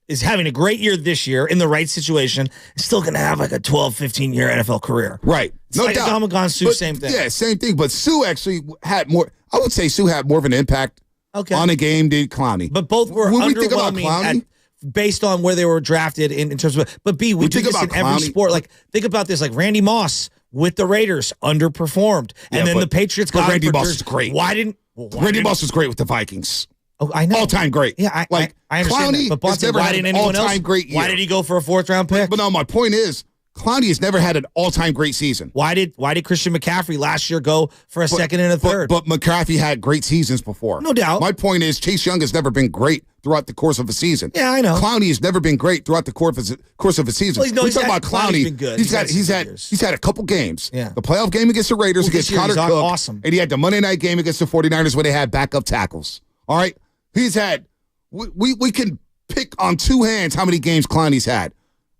is having a great year this year in the right situation. Still going to have like a 12, 15-year NFL career. Right. It's no doubt. Dominican Sue, same thing. Yeah, same thing. But Sue actually had more. I would say Sue had more of an impact on a game than Clowney. But both were when we think about underwhelming based on where they were drafted in terms of. But we do this in every sport. Like think about this. Like Randy Moss with the Raiders underperformed, and then the Patriots got Randy Moss is great. Randy Moss was great with the Vikings. Oh, I know. All-time great. Yeah, I understand Clowney that. But never why had didn't an anyone else? all-time great year. Why did he go for a 4th-round pick? But no, my point is, Clowney has never had an all-time great season. Why did Christian McCaffrey last year go for a second and a third? But McCaffrey had great seasons before. No doubt. My point is, Chase Young has never been great throughout the course of a season. Yeah, I know. Clowney has never been great throughout the course of a season. Well, we talk about Clowney. Been good. He's had a couple games. Yeah. The playoff game against the Raiders against Connor Cook. Awesome. And he had the Monday night game against the 49ers where they had backup tackles. All right? He's had we can pick on 2 hands how many games Clowney's had.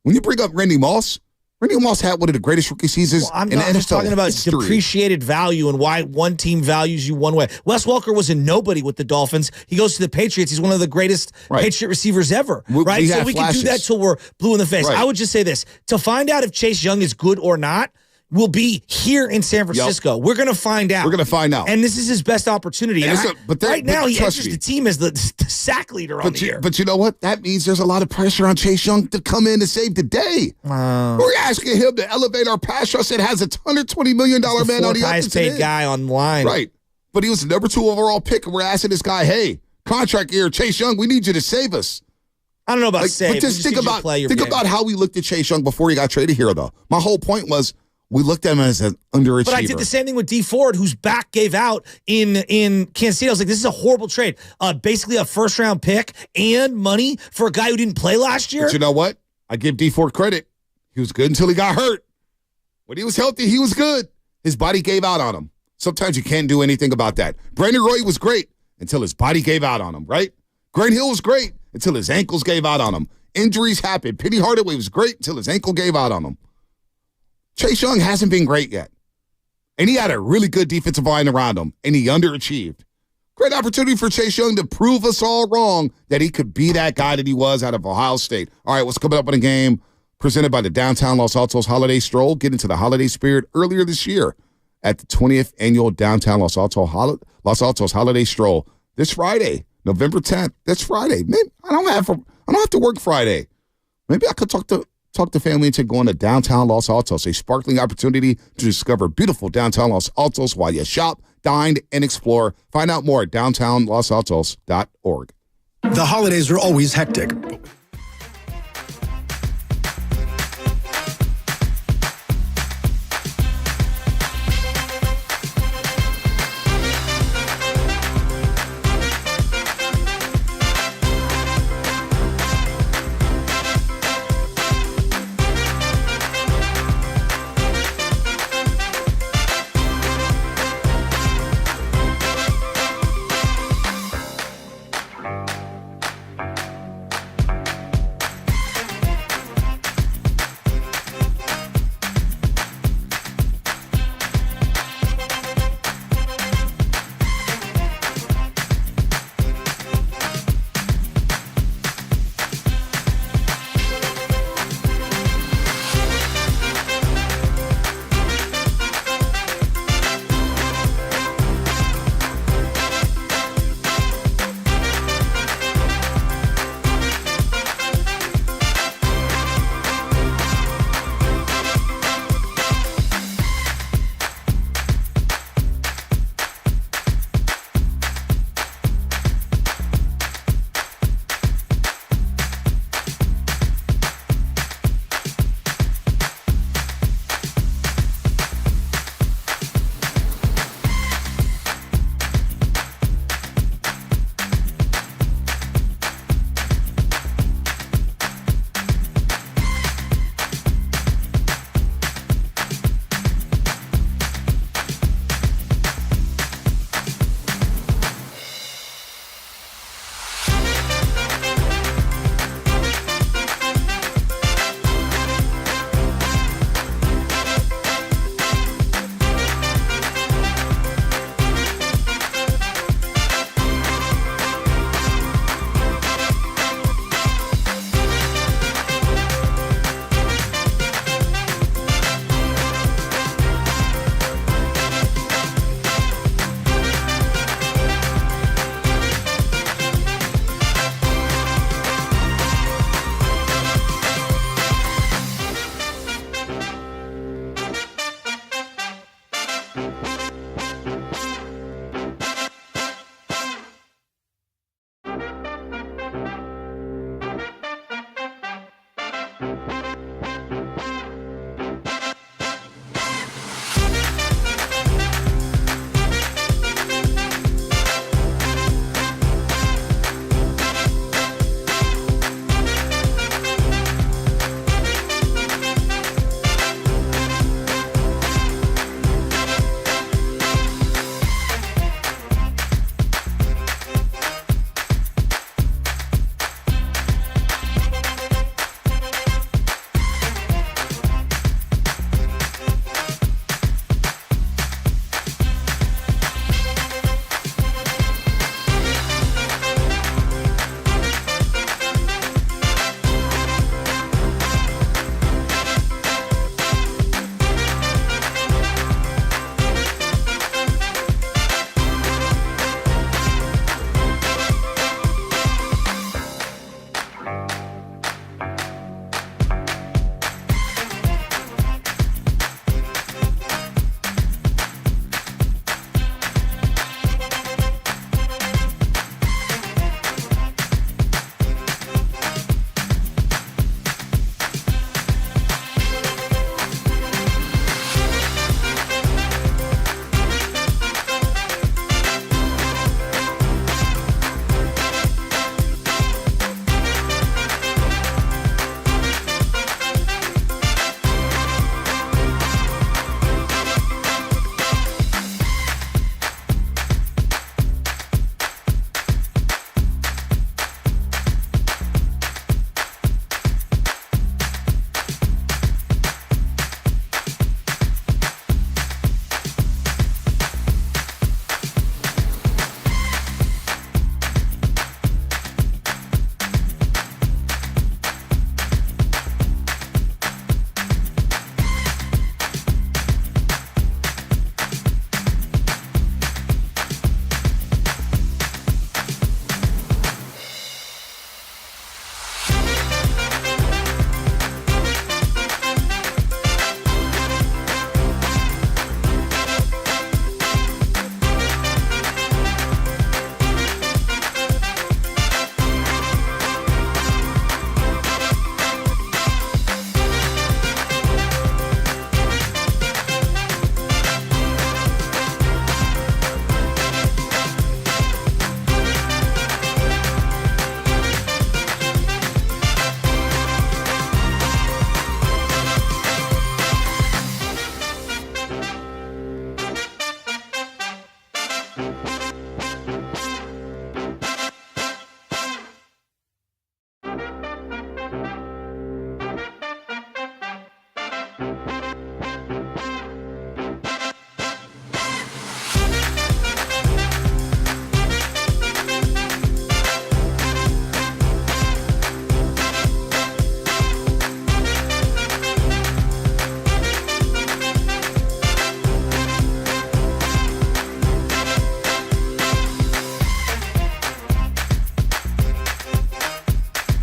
When you bring up Randy Moss had one of the greatest rookie seasons in NFL. I'm just talking about history. Depreciated value and why one team values you one way. Wes Welker was a nobody with the Dolphins. He goes to the Patriots. He's one of the greatest Patriot receivers ever. Right? So we can do that till we're blue in the face. Right. I would just say this. To find out if Chase Young is good or not, will be here in San Francisco. Yep. We're going to find out. We're going to find out. And this is his best opportunity. But right now, he enters the team as the sack leader on the year. But you know what? That means there's a lot of pressure on Chase Young to come in to save the day. We're asking him to elevate our pass rush that has a $120 million man on the offensive highest paid guy on the line. Right. But he was the number 2 overall pick, and we're asking this guy, hey, contract year, Chase Young, we need you to save us. I don't know about save. But just think about how we looked at Chase Young before he got traded here, though. My whole point was, we looked at him as an underachiever. But I did the same thing with D Ford, whose back gave out in Kansas City. I was like, this is a horrible trade. Basically a 1st-round pick and money for a guy who didn't play last year. But you know what? I give D Ford credit. He was good until he got hurt. When he was healthy, he was good. His body gave out on him. Sometimes you can't do anything about that. Brandon Roy was great until his body gave out on him, right? Grant Hill was great until his ankles gave out on him. Injuries happen. Penny Hardaway was great until his ankle gave out on him. Chase Young hasn't been great yet. And he had a really good defensive line around him, and he underachieved. Great opportunity for Chase Young to prove us all wrong that he could be that guy that he was out of Ohio State. All right, what's coming up in the game presented by the Downtown Los Altos Holiday Stroll? Get into the holiday spirit earlier this year at the 20th Annual Downtown Los Altos Holiday Stroll this Friday, November 10th. That's Friday. Maybe I don't have to work Friday. Maybe I could talk to family into going to downtown Los Altos, a sparkling opportunity to discover beautiful downtown Los Altos while you shop, dine, and explore. Find out more at downtownlosaltos.org. The holidays are always hectic.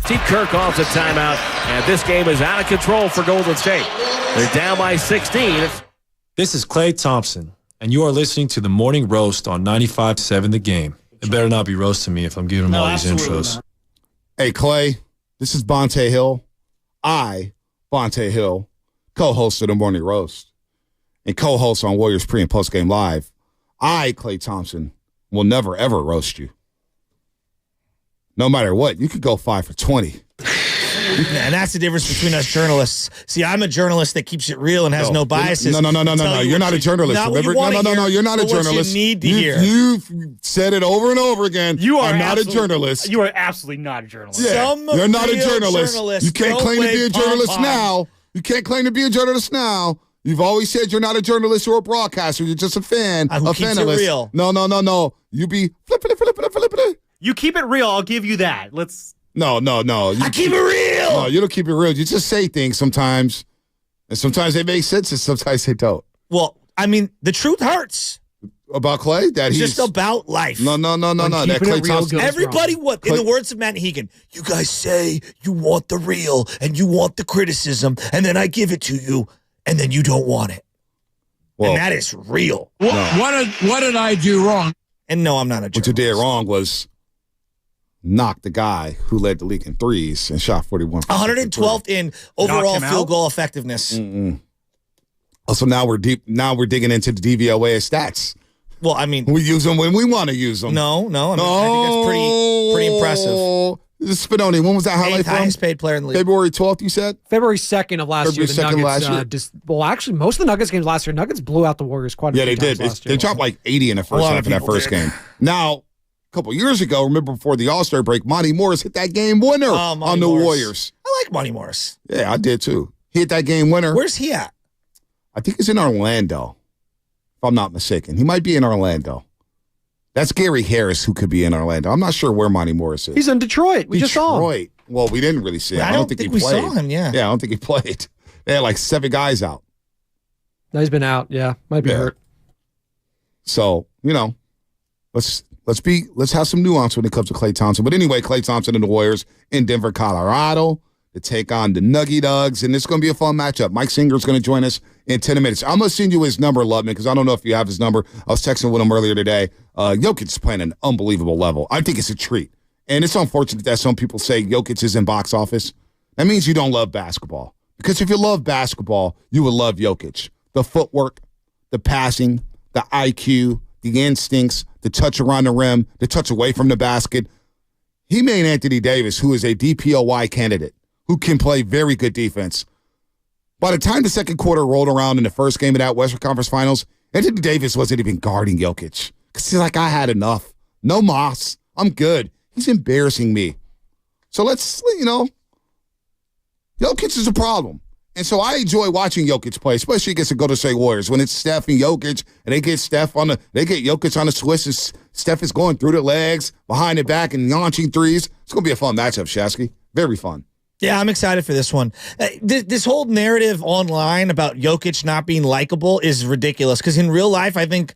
Steve Kerr calls a timeout, and this game is out of control for Golden State. They're down by 16. This is Klay Thompson, and you are listening to the Morning Roast on 95.7 The Game. It better not be roasting me if I'm giving them all these intros. Not. Hey, Clay, this is Bonte Hill. Bonte Hill, co-host of the Morning Roast and co-host on Warriors Pre- and Post-Game Live. Klay Thompson, will never, ever roast you. No matter what, you could go 5 for 20. And that's the difference between us journalists. See, I'm a journalist that keeps it real and has no biases. No. You're not a journalist. Remember? No. You're not a journalist. You need to hear. You've said it over and over again. I'm not a journalist. You are absolutely not a journalist. Yeah, you're not a journalist. You can't claim to be a journalist now. You can't claim to be a journalist now. You've always said you're not a journalist or a broadcaster. You're just a fan. Who keeps it real. No. You be flippity. You keep it real. I'll give you that. No. I keep it real. No, you don't keep it real. You just say things sometimes, and sometimes they make sense, and sometimes they don't. Well, I mean, the truth hurts. About Clay? That it's he's just about life. No. That Clay Thompson. Everybody, in the words of Matt Hegan, you guys say you want the real and you want the criticism, and then I give it to you, and then you don't want it. Well, and that is real. What did I do wrong? And no, I'm not a journalist. What you did wrong was knock the guy who led the league in threes and shot 41. 112th in overall field goal effectiveness. Also, now we're digging into the DVOA stats. Well, I mean, we use them when we want to use them. No. I think that's pretty impressive. This is Spinoni. When was that highlight from? Highest paid player in the league. February 12th, you said? February 2nd of last year. The Nuggets, well, actually, most of the Nuggets games last year, Nuggets blew out the Warriors quite a few times. Yeah, they did. They dropped like 80 in the first half of that first game. Now, a couple years ago, remember before the All-Star break, Monty Morris hit that game winner on the Warriors. I like Monty Morris. Yeah, I did too. He hit that game winner. Where's he at? I think he's in Orlando, if I'm not mistaken. He might be in Orlando. That's Gary Harris, who could be in Orlando. I'm not sure where Monty Morris is. He's in Detroit. We just saw him. Well, we didn't really see him. I don't think we saw him, yeah. Yeah, I don't think he played. They had like 7 guys out. No, he's been out, yeah. Might be hurt. So, let's have some nuance when it comes to Klay Thompson. But anyway, Klay Thompson and the Warriors in Denver, Colorado to take on the Nuggy Dugs, and it's going to be a fun matchup. Mike Singer's going to join us in 10 minutes. I'm going to send you his number, Lubman, because I don't know if you have his number. I was texting with him earlier today. Jokic is playing an unbelievable level. I think it's a treat. And it's unfortunate that some people say Jokic is in box office. That means you don't love basketball. Because if you love basketball, you would love Jokic. The footwork, the passing, the IQ, the instincts, the touch around the rim, the touch away from the basket. He made Anthony Davis, who is a DPOY candidate, who can play very good defense. By the time the second quarter rolled around in the first game of that Western Conference Finals, Anthony Davis wasn't even guarding Jokic. Because he's like, I had enough. No Moss. I'm good. He's embarrassing me. So let's, Jokic is a problem. And so I enjoy watching Jokic play, especially against the Golden State Warriors. When it's Steph and Jokic, and they get Jokic on the switch, and Steph is going through the legs, behind the back, and launching threes. It's going to be a fun matchup, Shasky. Very fun. Yeah, I'm excited for this one. This whole narrative online about Jokic not being likable is ridiculous, because in real life, I think,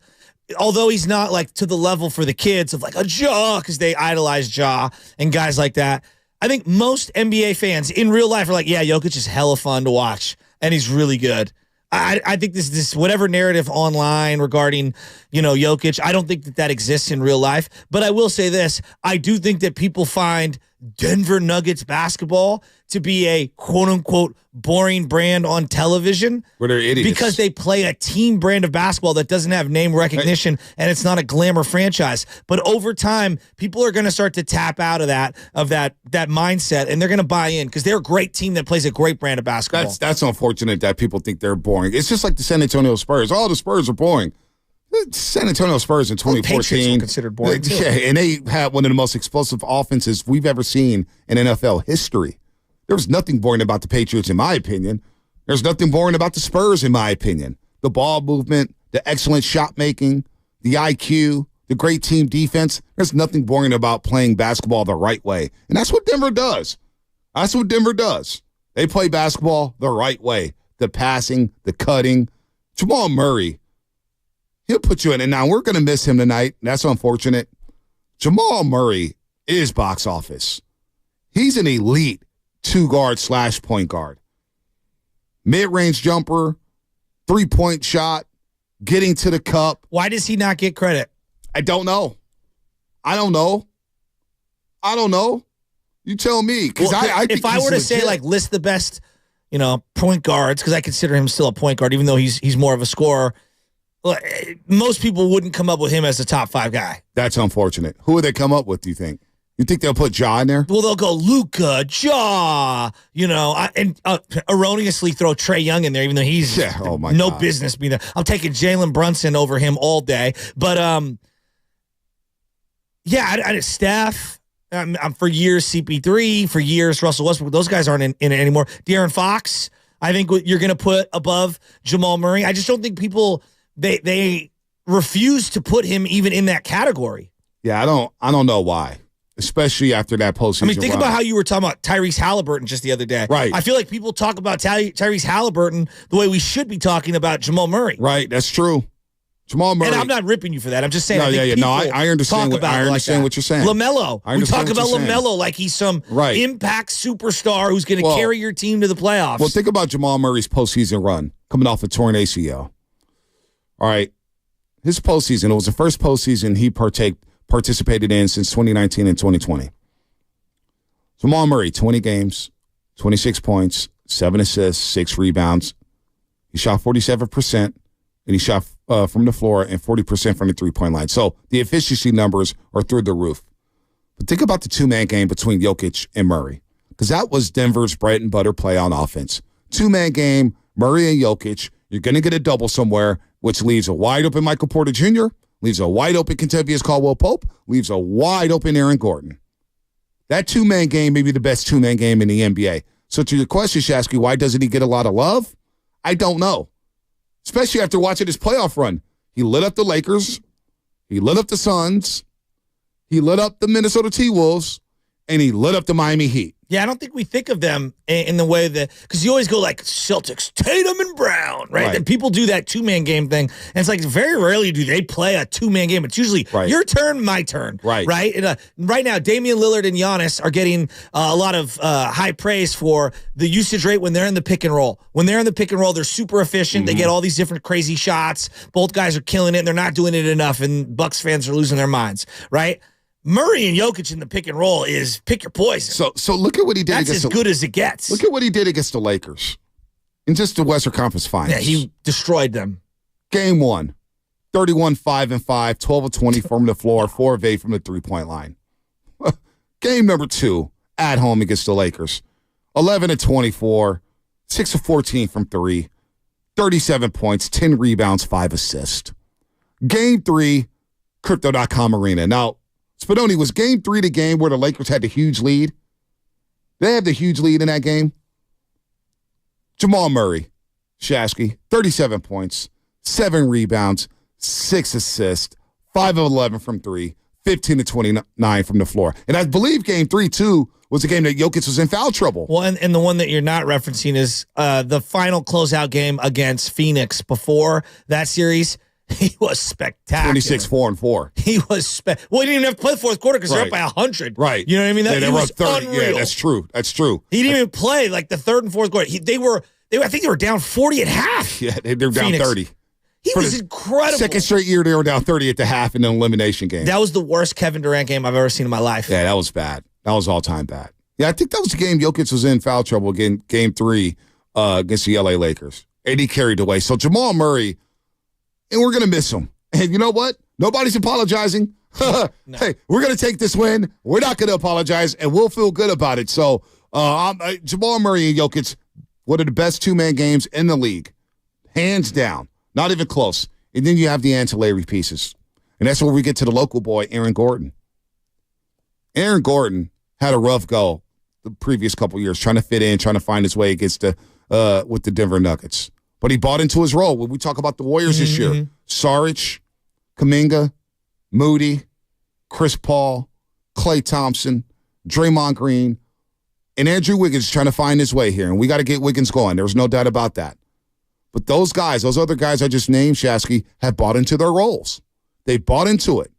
although he's not like to the level for the kids of like a Ja, because they idolize Ja and guys like that, I think most NBA fans in real life are like, yeah, Jokic is hella fun to watch, and he's really good. I think this whatever narrative online regarding, Jokic, I don't think that exists in real life. But I will say this. I do think that people find Denver Nuggets basketball to be a quote-unquote boring brand on television. Where they're idiots. Because they play a team brand of basketball that doesn't have name recognition, and it's not a glamour franchise. But over time, people are going to start to tap out of that mindset, and they're going to buy in because they're a great team that plays a great brand of basketball. That's unfortunate that people think they're boring. It's just like the San Antonio Spurs. Oh, the Spurs are boring. San Antonio Spurs in 2014 Patriots were considered boring, too. Yeah, and they had one of the most explosive offenses we've ever seen in NFL history. There was nothing boring about the Patriots, in my opinion. There's nothing boring about the Spurs, in my opinion. The ball movement, the excellent shot making, the IQ, the great team defense. There's nothing boring about playing basketball the right way. And that's what Denver does. That's what Denver does. They play basketball the right way. The passing, the cutting. Jamal Murray, he'll put you in. And now we're going to miss him tonight. That's unfortunate. Jamal Murray is box office. He's an elite 2-guard / point guard. Mid-range jumper, 3-point shot, getting to the cup. Why does he not get credit? I don't know. You tell me. Because I think if I were to say, like, list the best, point guards, because I consider him still a point guard, even though he's more of a scorer, most people wouldn't come up with him as a top 5 guy. That's unfortunate. Who would they come up with, do you think? You think they'll put Ja in there? Well, they'll go Luka, Ja, and erroneously throw Trae Young in there, even though he's no business being there. I'm taking Jalen Brunson over him all day. But, I Steph. I'm for years CP3, for years Russell Westbrook. Those guys aren't in it anymore. De'Aaron Fox, I think you're going to put above Jamal Murray. I just don't think people they refuse to put him even in that category. Yeah, I don't know why, especially after that postseason. I mean, think about how you were talking about Tyrese Halliburton just the other day. Right. I feel like people talk about Tyrese Halliburton the way we should be talking about Jamal Murray. Right, that's true. Jamal Murray. And I'm not ripping you for that. I'm just saying. No, I understand. I understand what you're saying. LaMelo. We talk about LaMelo like he's some impact superstar who's going to carry your team to the playoffs. Well, think about Jamal Murray's postseason run coming off a torn ACL. All right, his postseason. It was the first postseason he participated in since 2019 and 2020. Jamal Murray, 20 games, 26 points, 7 assists, 6 rebounds. He shot 47%, and he shot from the floor and 40% from the three-point line. So the efficiency numbers are through the roof. But think about the two-man game between Jokic and Murray, because that was Denver's bread and butter play on offense. Two-man game, Murray and Jokic. You're going to get a double somewhere, which leaves a wide-open Michael Porter Jr., leaves a wide-open Kentavious Caldwell-Pope, leaves a wide-open Aaron Gordon. That two-man game may be the best two-man game in the NBA. So to your question, Shasky, why doesn't he get a lot of love? I don't know. Especially after watching his playoff run. He lit up the Lakers. He lit up the Suns. He lit up the Minnesota T-Wolves. And he lit up the Miami Heat. Yeah, I don't think we think of them in the way that, because you always go like Celtics, Tatum and Brown, right? And people do that two-man game thing, and it's like very rarely do they play a two-man game. It's usually your turn, my turn, right? And, right now, Damian Lillard and Giannis are getting a lot of high praise for the usage rate when they're in the pick and roll. When they're in the pick and roll, they're super efficient. They get all these different crazy shots. Both guys are killing it, and they're not doing it enough, and Bucks fans are losing their minds, right? Murray and Jokic in the pick and roll is pick your poison. So look at what he did. That's as good as it gets. Look at what he did against the Lakers in just the Western Conference Finals. Yeah, he destroyed them. Game 1, 31-5-5, 12 of 20 from the floor, 4 of 8 from the three-point line. Game number 2, at home against the Lakers, 11 of 24, 6 of 14 from 3, 37 points, 10 rebounds, 5 assists. Game 3, Crypto.com Arena. Now, Spadoni, was game 3 the game where the Lakers had the huge lead? They had the huge lead in that game. Jamal Murray, Shasky, 37 points, 7 rebounds, 6 assists, 5 of 11 from 3, 15 to 29 from the floor. And I believe game 3, too, was the game that Jokic was in foul trouble. Well, and the one that you're not referencing is the final closeout game against Phoenix before that series. He was spectacular. 26-4-4. He was well, he didn't even have to play the fourth quarter because they're up by 100. Right. You know what I mean? That they was up 30. unreal. Yeah, that's true. That's true. He didn't even play like the third and fourth quarter. I think they were down 40 at half. Yeah, they're down Phoenix. 30. He was incredible. Second straight year they were down 30 at the half in an elimination game. That was the worst Kevin Durant game I've ever seen in my life. Yeah, that was bad. That was all-time bad. Yeah, I think that was the game Jokic was in foul trouble again, game 3 against the LA Lakers. And he carried away. So Jamal Murray, and we're going to miss him. And you know what? Nobody's apologizing. No. Hey, we're going to take this win. We're not going to apologize, and we'll feel good about it. So Jamal Murray and Jokic, one of the best two-man games in the league. Hands down. Not even close. And then you have the ancillary pieces. And that's where we get to the local boy, Aaron Gordon. Aaron Gordon had a rough go the previous couple years, trying to fit in, trying to find his way against with the Denver Nuggets. But he bought into his role. When we talk about the Warriors this year, Saric, Kuminga, Moody, Chris Paul, Klay Thompson, Draymond Green, and Andrew Wiggins trying to find his way here. And we got to get Wiggins going. There's no doubt about that. But those guys, those other guys I just named, Shasky, have bought into their roles. They bought into it.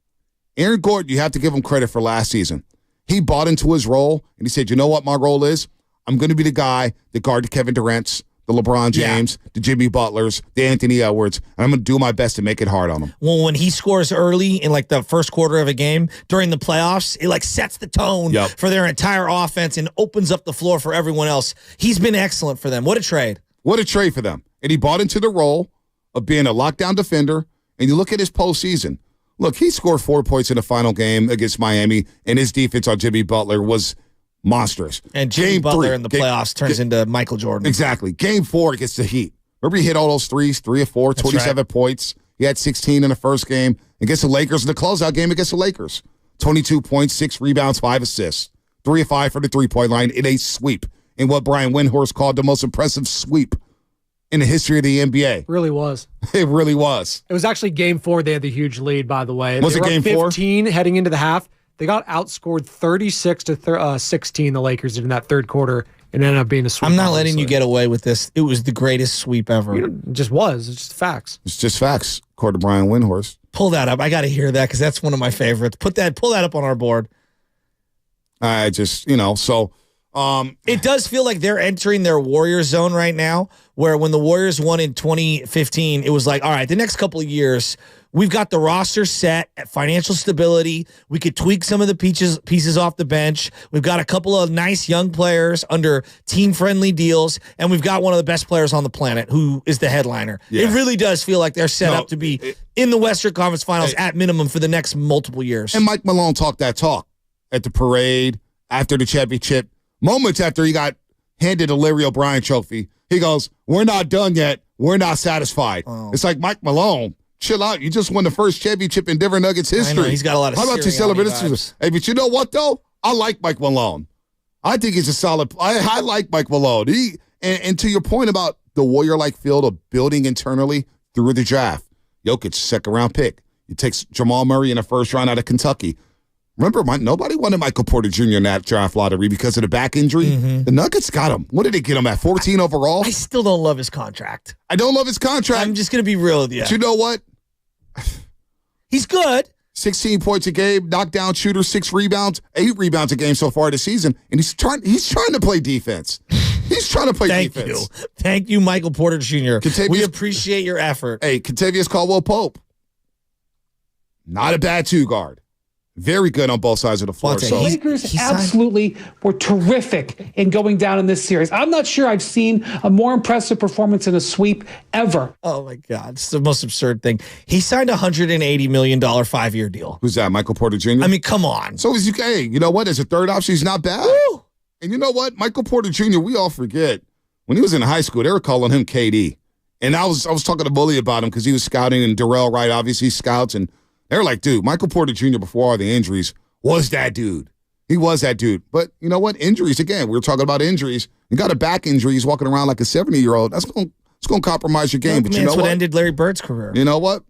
Aaron Gordon, you have to give him credit for last season. He bought into his role, and he said, you know what my role is? I'm going to be the guy that guard the Kevin Durant's, the LeBron James, the Jimmy Butlers, the Anthony Edwards, and I'm going to do my best to make it hard on them. Well, when he scores early in like the first quarter of a game during the playoffs, it like sets the tone for their entire offense and opens up the floor for everyone else. He's been excellent for them. What a trade. What a trade for them. And he bought into the role of being a lockdown defender, and you look at his postseason. Look, he scored 4 points in the final game against Miami, and his defense on Jimmy Butler was monstrous. And Jimmy Butler in the playoffs turns into Michael Jordan. Exactly. Game 4 against the Heat. Remember he hit all those threes, 3 of 4, 27 points. He had 16 in the first game against the Lakers in the closeout game against the Lakers. 22 points, 6 rebounds, 5 assists. 3 of 5 for the three-point line in a sweep. In what Brian Windhorst called the most impressive sweep in the history of the NBA. Really was. It really was. It was actually game 4. They had the huge lead, by the way. Was it game 4? 15 heading into the half. They got outscored 36-16, the Lakers did in that third quarter, and ended up being a sweep. I'm not letting you get away with this. It was the greatest sweep ever. It just was. It's just facts. It's just facts, according to Brian Windhorst. Pull that up. I got to hear that because that's one of my favorites. Pull that up on our board. I just, so... it does feel like they're entering their Warrior zone right now, where when the Warriors won in 2015, it was like, all right, the next couple of years, we've got the roster set at financial stability. We could tweak some of the pieces off the bench. We've got a couple of nice young players under team-friendly deals, and we've got one of the best players on the planet who is the headliner. Yeah. It really does feel like they're set up to be in the Western Conference Finals at minimum for the next multiple years. And Mike Malone talked that talk at the parade after the championship. Moments after he got handed a Larry O'Brien trophy, he goes, we're not done yet. We're not satisfied. It's like, Mike Malone, chill out. You just won the first championship in Denver Nuggets history. I know, he's got a lot of How about you celebrate this? Hey, but you know what, though? I like Mike Malone. I think he's a solid – I like Mike Malone. And to your point about the Warrior-like feel of building internally through the draft, Jokic, second-round pick. He takes Jamal Murray in the first round out of Kentucky. Remember, nobody wanted Michael Porter Jr. in that draft lottery because of the back injury. The Nuggets got him. What did they get him at, 14 overall? I still don't love his contract. I don't love his contract. I'm just going to be real with you. But you know what? He's good. 16 points a game, knockdown shooter, 6 rebounds, 8 rebounds a game so far this season, and he's trying to play defense. He's trying to play defense. Thank you, Michael Porter Jr. We appreciate your effort. Hey, Kentavious Caldwell-Pope. Not a bad two-guard. Very good on both sides of the floor. The Lakers absolutely were terrific in going down in this series. I'm not sure I've seen a more impressive performance in a sweep ever. Oh, my God. It's the most absurd thing. He signed a $180 million 5-year deal. Who's that, Michael Porter Jr.? I mean, come on. So is UK. You know what? As a third option, he's not bad. Woo! And you know what? Michael Porter Jr., we all forget, when he was in high school, they were calling him KD. And I was talking to Bully about him because he was scouting, and Darrell Wright obviously scouts, and they're like, dude, Michael Porter Jr., before all the injuries, was that dude. He was that dude. But you know what? Injuries, again, we were talking about injuries. You got a back injury. He's walking around like a 70-year-old. It's going to compromise your game. But you know that's what ended Larry Bird's career. You know what?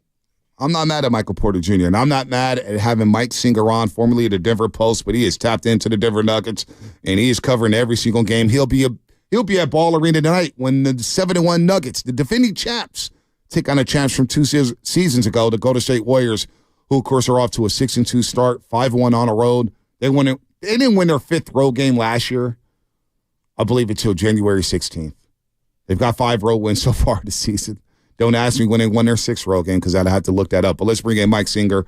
I'm not mad at Michael Porter Jr., and I'm not mad at having Mike Singer on, formerly of the Denver Post, but he is tapped into the Denver Nuggets, and he is covering every single game. He'll be at Ball Arena tonight when the 7-1 Nuggets, the defending champs, take on a champs from 2 seasons ago, the Golden State Warriors, who, of course, are off to a 6-2 start, 5-1 on the road. They didn't win their 5th road game last year, I believe, until January 16th. They've got 5 road wins so far this season. Don't ask me when they won their 6th road game because I'd have to look that up. But let's bring in Mike Singer.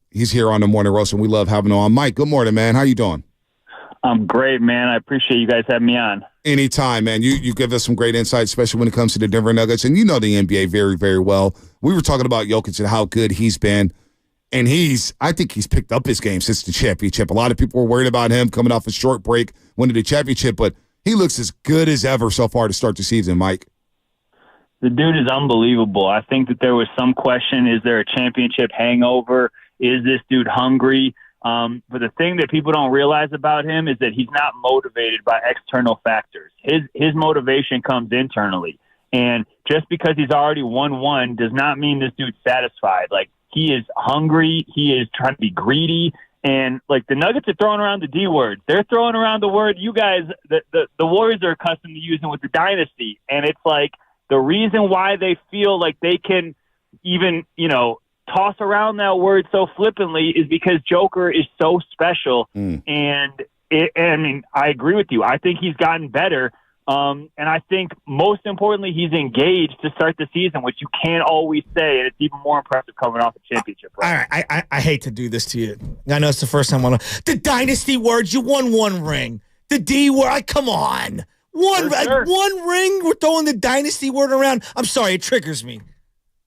He's here on the Morning Roast, and we love having him on. Mike, good morning, man. How you doing? I'm great, man. I appreciate you guys having me on. Anytime, man. You give us some great insight, especially when it comes to the Denver Nuggets. And you know the NBA very, very well. We were talking about Jokic and how good he's been. And I think he's picked up his game since the championship. A lot of people were worried about him coming off a short break, winning the championship, but he looks as good as ever so far to start the season, Mike. The dude is unbelievable. I think that there was some question, is there a championship hangover? Is this dude hungry? But the thing that people don't realize about him is that he's not motivated by external factors. His motivation comes internally. And just because he's already won one does not mean this dude's satisfied. Like, he is hungry. He is trying to be greedy. And, like, the Nuggets are throwing around the D word. They're throwing around the word you guys, the Warriors are accustomed to using with the dynasty. And it's like the reason why they feel like they can even, toss around that word so flippantly is because Joker is so special. And I agree with you. I think he's gotten better. And I think most importantly, he's engaged to start the season, which you can't always say. And it's even more impressive coming off a championship. Right? All right. I hate to do this to you. I know it's the first time the dynasty words, you won one ring. The D word, come on. One ring, we're throwing the dynasty word around. I'm sorry, it triggers me.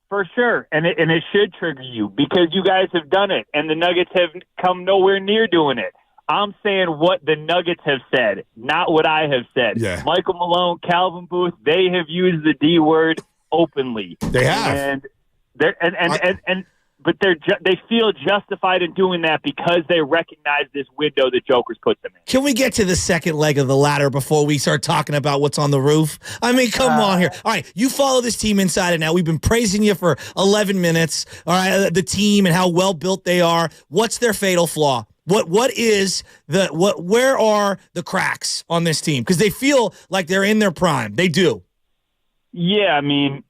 For sure, and it should trigger you because you guys have done it, and the Nuggets have come nowhere near doing it. I'm saying what the Nuggets have said, not what I have said. Yeah. Michael Malone, Calvin Booth, they have used the D word openly. They have, and they feel justified in doing that because they recognize this window that Joker's put them in. Can we get to the second leg of the ladder before we start talking about what's on the roof? I mean, come on here. All right, you follow this team inside and out. We've been praising you for 11 minutes. All right, the team and how well built they are. What's their fatal flaw? Where are the cracks on this team? Because they feel like they're in their prime. They do. Yeah, I mean,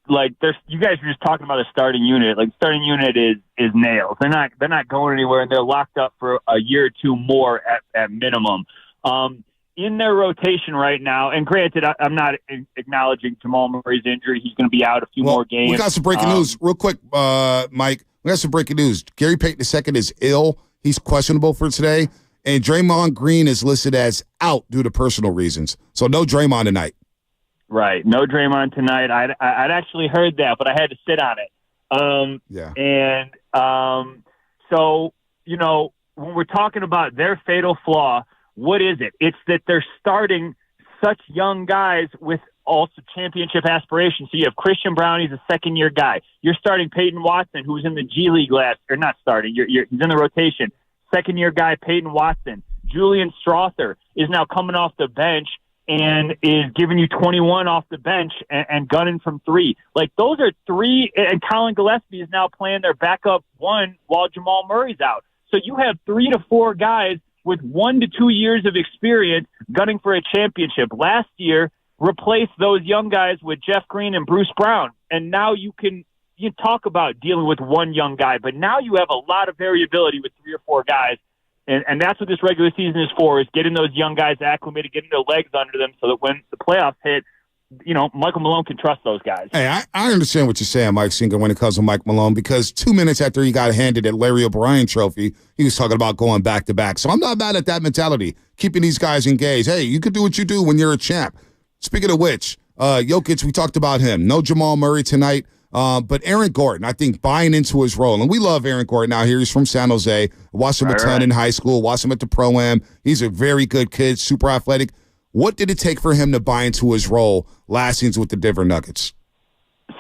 like you guys are just talking about a starting unit. Like, starting unit is nails. They're not going anywhere, and they're locked up for a year or two more at minimum. In their rotation right now, and granted, I'm not acknowledging Jamal Murray's injury. He's going to be out a few more games. We got some breaking news real quick, Mike. We got some breaking news. Gary Payton II is ill. He's questionable for today, and Draymond Green is listed as out due to personal reasons. So no Draymond tonight. Right. No Draymond tonight. I'd actually heard that, but I had to sit on it. So, when we're talking about their fatal flaw, what is it? It's that they're starting such young guys with also championship aspirations. So you have Christian Brown, he's a second-year guy. You're starting Peyton Watson, who's in the G League not starting. He's in the rotation. Second-year guy, Peyton Watson. Julian Strother is now coming off the bench and is giving you 21 off the bench and gunning from three. Like, those are three, and Colin Gillespie is now playing their backup one while Jamal Murray's out. So you have 3 to 4 guys with 1 to 2 years of experience gunning for a championship. Last year, replaced those young guys with Jeff Green and Bruce Brown. And now you talk about dealing with one young guy, but now you have a lot of variability with 3 or 4 guys. And that's what this regular season is for, is getting those young guys acclimated, getting their legs under them so that when the playoffs hit, Michael Malone can trust those guys. Hey, I understand what you're saying, Mike Singer, when it comes to Mike Malone, because 2 minutes after he got handed that Larry O'Brien trophy, he was talking about going back-to-back. So I'm not mad at that mentality, keeping these guys engaged. Hey, you can do what you do when you're a champ. Speaking of which, Jokic, we talked about him. No Jamal Murray tonight. But Aaron Gordon, I think, buying into his role. And we love Aaron Gordon out here. He's from San Jose. Watched him a ton in high school. Watched him at the Pro-Am. He's a very good kid, super athletic. What did it take for him to buy into his role last season with the Denver Nuggets?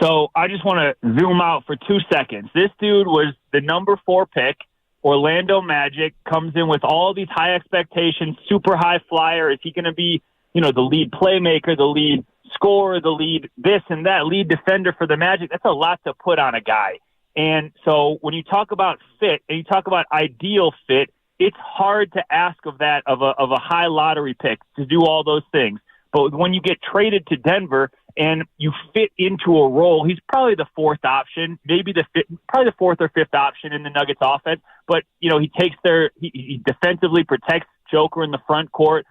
So I just want to zoom out for 2 seconds. This dude was the number 4 pick. Orlando Magic comes in with all these high expectations, super high flyer. Is he going to be, the lead playmaker, the lead scorer, the lead this and that, lead defender for the Magic? That's a lot to put on a guy. And so when you talk about fit and you talk about ideal fit, it's hard to ask of that of a high lottery pick to do all those things. But when you get traded to Denver and you fit into a role, he's probably the 4th option, probably the 4th or 5th option in the Nuggets offense. But he takes he defensively protects Joker in the front court.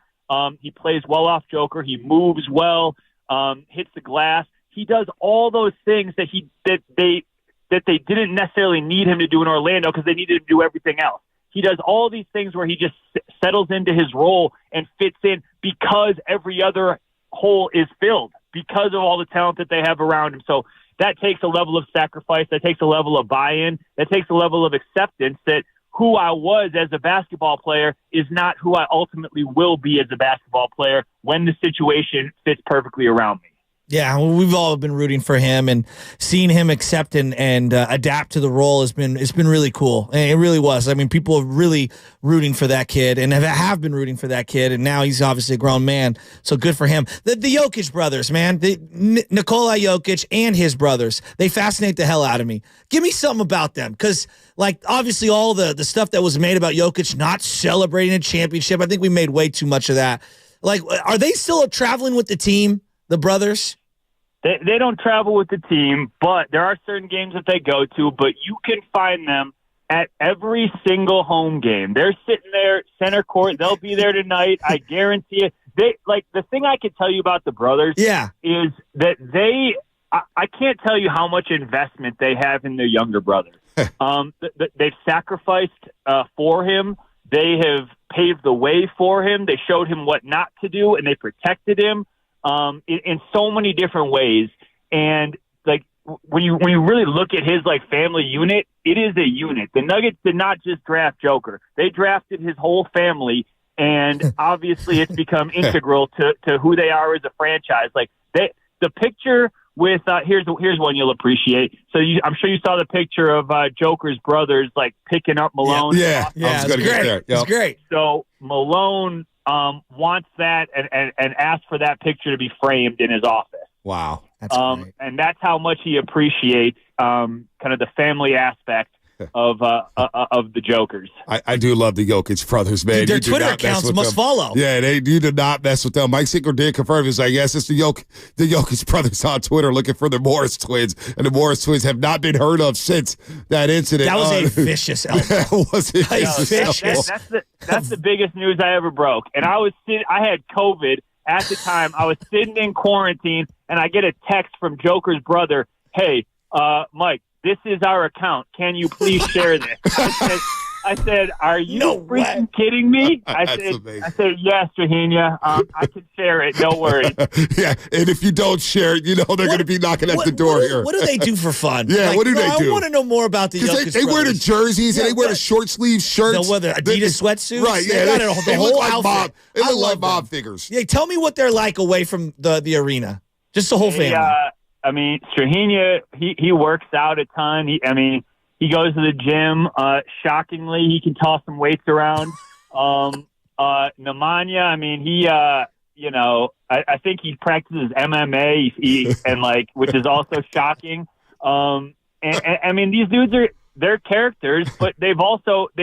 He plays well off Joker. He moves well. Hits the glass. He does all those things that they didn't necessarily need him to do in Orlando because they needed him to do everything else. He does all these things where he just settles into his role and fits in because every other hole is filled because of all the talent that they have around him. So that takes a level of sacrifice. That takes a level of buy-in. That takes a level of acceptance that who I was as a basketball player is not who I ultimately will be as a basketball player when the situation fits perfectly around me. Yeah, well, we've all been rooting for him, and seeing him accept and adapt to the role it's been really cool. And it really was. I mean, people are really rooting for that kid and have been rooting for that kid, and now he's obviously a grown man. So good for him. The Jokic brothers, man, Nikola Jokic and his brothers, they fascinate the hell out of me. Give me something about them, because like obviously all the stuff that was made about Jokic not celebrating a championship, I think we made way too much of that. Like, are they still traveling with the team? The brothers? They don't travel with the team, but there are certain games that they go to, but you can find them at every single home game. They're sitting there, center court. They'll be there tonight. I guarantee it. The thing I can tell you about the brothers is that I can't tell you how much investment they have in their younger brother. They've sacrificed for him. They have paved the way for him. They showed him what not to do, and they protected him. In so many different ways. And like when you really look at his like family unit, it is a unit. The Nuggets did not just draft Joker. They drafted his whole family, and obviously it's become integral to who they are as a franchise. Like the picture with here's one you'll appreciate. So I'm sure you saw the picture of Joker's brothers like picking up Malone. Yeah. It's great. It's great. So Malone wants that and asks for that picture to be framed in his office. Wow. That's great. And that's how much he appreciates kind of the family aspect of the Jokers. I do love the Jokic brothers, man. Dude, their Twitter accounts must follow. Yeah, you do not mess with them. Mike Singer did confirm. He's like, yes, it's the Jokic brothers on Twitter looking for the Morris twins, and the Morris twins have not been heard of since that incident. That was a vicious elbow. That was a vicious. That's the biggest news I ever broke. And I had COVID at the time. I was sitting in quarantine, and I get a text from Joker's brother. Hey, Mike, this is our account. Can you please share this? I said, are you freaking kidding me? I said, yes, Rahenia. I can share it. No worries. Yeah, and if you don't share it, they're going to be knocking at the door here. What do they do for fun? Yeah, what do they do? I want to know more about the Jokic brothers. They wear the jerseys, and they wear the short sleeve shirts. They'll wear the Adidas sweatsuits. Right, yeah. They got the whole outfit. They look like mob figures. Yeah, tell me what they're like away from the arena. Just the whole family. I mean, Strahenia, he works out a ton. He goes to the gym. Shockingly, he can toss some weights around. Nemanja, I mean, I think he practices MMA, which is also shocking. And I mean, these dudes they're characters, but they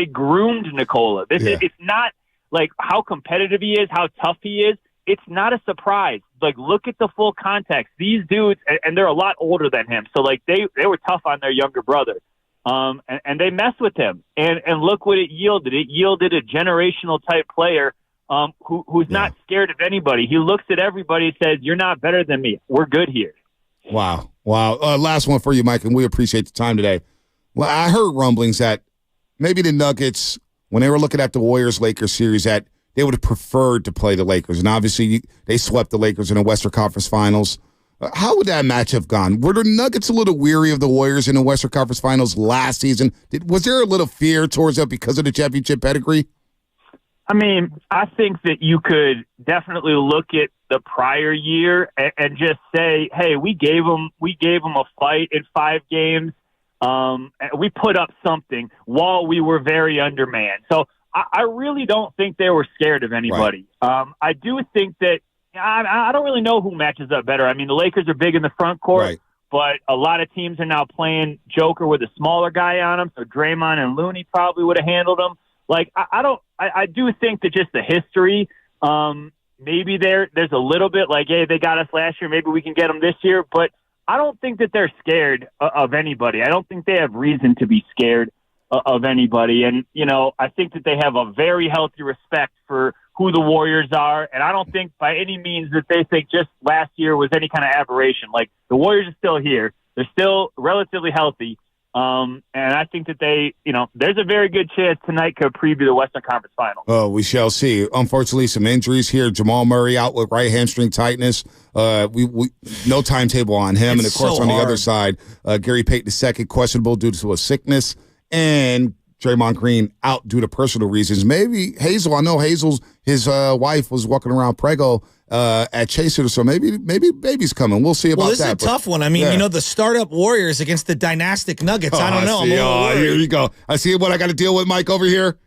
groomed Nikola. It's not like how competitive he is, how tough he is. It's not a surprise. Like, look at the full context. These dudes, and they're a lot older than him, so like they were tough on their younger brother. And they messed with him, and look what it yielded. It yielded a generational type player who's not scared of anybody. He looks at everybody and says, "You're not better than me. We're good here." Wow. Last one for you, Mike, and we appreciate the time today. Well, I heard rumblings that maybe the Nuggets, when they were looking at the Warriors-Lakers series, that they would have preferred to play the Lakers, and obviously they swept the Lakers in the Western Conference Finals. How would that match have gone? Were the Nuggets a little weary of the Warriors in the Western Conference Finals last season? Was there a little fear towards that because of the championship pedigree? I mean, I think that you could definitely look at the prior year and just say, "Hey, we gave them a fight in 5 games. We put up something while we were very undermanned." So I really don't think they were scared of anybody. Right. I do think that. I don't really know who matches up better. I mean, the Lakers are big in the front court, but a lot of teams are now playing Joker with a smaller guy on him, so Draymond and Looney probably would have handled him. Like, I do think that just the history, maybe there's a little bit like, hey, they got us last year, maybe we can get them this year, but I don't think that they're scared of anybody. I don't think they have reason to be scared of anybody, and, I think that they have a very healthy respect for who the Warriors are, and I don't think by any means that they think just last year was any kind of aberration. Like, the Warriors are still here. They're still relatively healthy, and I think that there's a very good chance tonight could preview the Western Conference Final. Oh, we shall see. Unfortunately, some injuries here. Jamal Murray out with right hamstring tightness. We no timetable on him, and of course on the other side, Gary Payton II questionable due to a sickness, and Draymond Green out due to personal reasons. Maybe Hazel, I know Hazel's, his wife was walking around preggo at Chaser, so maybe baby's coming. We'll see about that. Well, this is a tough one. I mean, the startup Warriors against the dynastic Nuggets. I don't know. I'm a little worried. Here you go. I see what I got to deal with, Mike, over here.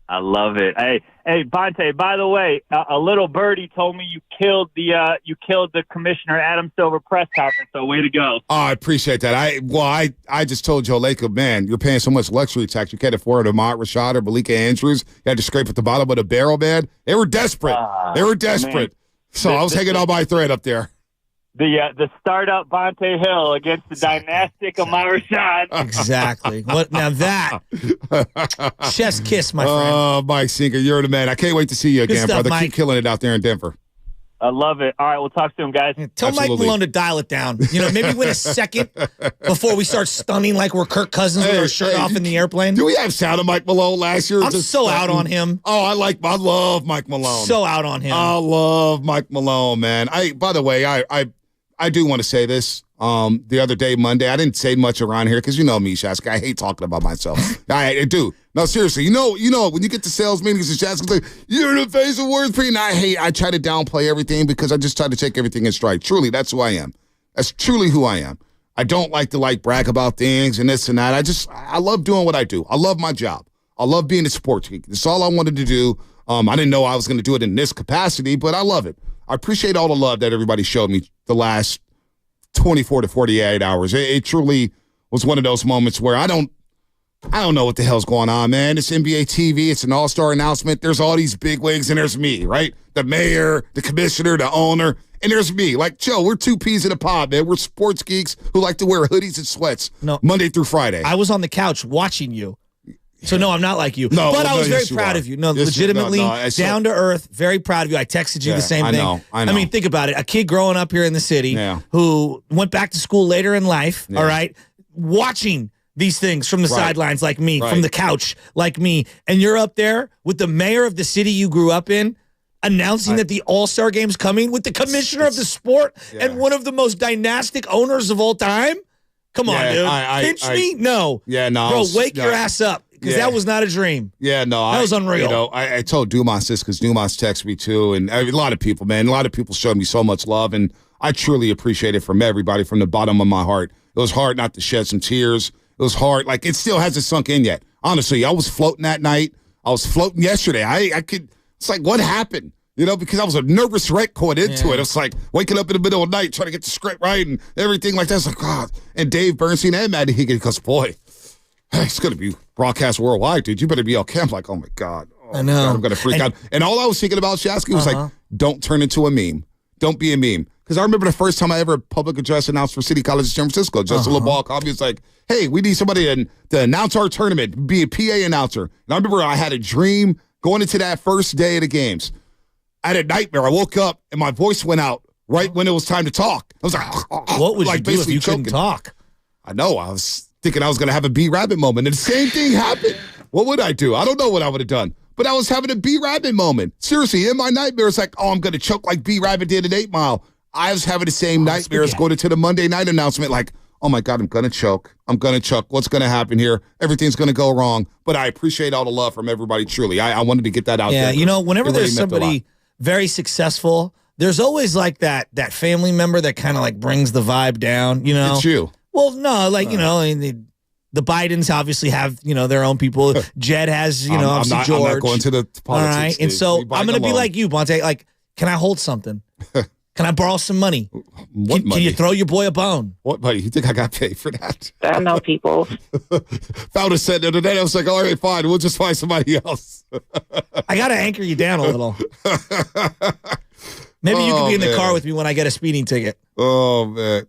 I love it. Hey, Bonte. By the way, a little birdie told me you killed the Commissioner Adam Silver press conference. So way to go. Oh, I appreciate that. I just told Joe Lacob, man, you're paying so much luxury tax. You can't afford Ahmad Rashad or Malika Andrews. You had to scrape at the bottom of the barrel, man. They were desperate. Man. So I was hanging on by a thread up there. The startup Bonte Hill against the dynastic Ahmad Rashad. Exactly. What now that? Chef's kiss, my friend. Oh, Mike Singer, you're the man. I can't wait to see you again, stuff, brother. Mike. Keep killing it out there in Denver. I love it. All right, we'll talk soon, guys. Tell Mike Malone to dial it down. Maybe win a second before we start stunning like we're Kirk Cousins with our shirt off in the airplane. Do we have sound of Mike Malone last year? I'm so out on him. Oh, I love Mike Malone. So out on him. I love Mike Malone, man. By the way, I do want to say this. The other day, Monday, I didn't say much around here because you know me, Shasky. I hate talking about myself. I do. No, seriously. You know, when you get to sales meetings and Shasky's like, you're in the face of words, and I try to downplay everything because I just try to take everything in stride. Truly, that's who I am. That's truly who I am. I don't like to brag about things and this and that. I love doing what I do. I love my job. I love being a sports geek. That's all I wanted to do. I didn't know I was going to do it in this capacity, but I love it. I appreciate all the love that everybody showed me the last 24 to 48 hours. It truly was one of those moments where I don't know what the hell's going on, man. It's NBA TV. It's an all-star announcement. There's all these bigwigs, and there's me, right? The mayor, the commissioner, the owner, and there's me. Like, Joe, we're two peas in a pod, man. We're sports geeks who like to wear hoodies and sweats Monday through Friday. I was on the couch watching you. So, no, I'm not like you. No, but I was very yes, proud are. of you. No, Yes, legitimately, down to earth, very proud of you. I texted you the same thing. I know. I mean, think about it. A kid growing up here in the city who went back to school later in life, all right, watching these things from the sidelines like me, from the couch like me, and you're up there with the mayor of the city you grew up in, announcing that the All-Star Game's coming with the commissioner of the sport and one of the most dynastic owners of all time? Come on, dude. Pinch me? No. Yeah, no. Bro, wake your ass up. Because that was not a dream. Yeah, no. That was unreal. I told Dumas this because Dumas texted me too. And a lot of people, man, a lot of people showed me so much love. And I truly appreciate it from everybody from the bottom of my heart. It was hard not to shed some tears. It was hard. Like, it still hasn't sunk in yet. Honestly, I was floating that night. I was floating yesterday. It's like, what happened? Because I was a nervous wreck going into it. It's like waking up in the middle of the night trying to get the script right and everything like that. It's like, God. And Dave Bernstein and Matt Higgins goes, boy, it's going to be broadcast worldwide, dude. You better be okay. I'm like, oh, my God. I know. God, I'm going to freak out. And all I was thinking about, Shasky, was like, don't turn into a meme. Don't be a meme. Because I remember the first time I ever public address announced for City College of San Francisco. Justin LeBall called me. It's like, hey, we need somebody to announce our tournament, be a PA announcer. And I remember I had a dream going into that first day of the games. I had a nightmare. I woke up and my voice went out right when it was time to talk. I was like, what would you do if you couldn't talk? I know. I was thinking I was going to have a B-Rabbit moment. And the same thing happened. What would I do? I don't know what I would have done. But I was having a B-Rabbit moment. Seriously, in my nightmare, it's like, oh, I'm going to choke like B-Rabbit did at 8 Mile. I was having the same nightmares going into the Monday night announcement like, oh, my God, I'm going to choke. I'm going to choke. What's going to happen here? Everything's going to go wrong. But I appreciate all the love from everybody, truly. I wanted to get that out there. Yeah, whenever there's somebody very successful, there's always like that family member that kind of like brings the vibe down, It's you. Well, no, like, the Bidens obviously have, their own people. Jed has, obviously George. I'm not going to the politics. All right. And so I'm going to be like you, Bonte. Like, can I hold something? Can I borrow some money? What money? Can you throw your boy a bone? What money? You think I got paid for that? I know people. Founder said the other day, I was like, all right, fine. We'll just find somebody else. I got to anchor you down a little. Maybe you can be in the car with me when I get a speeding ticket. Oh, man.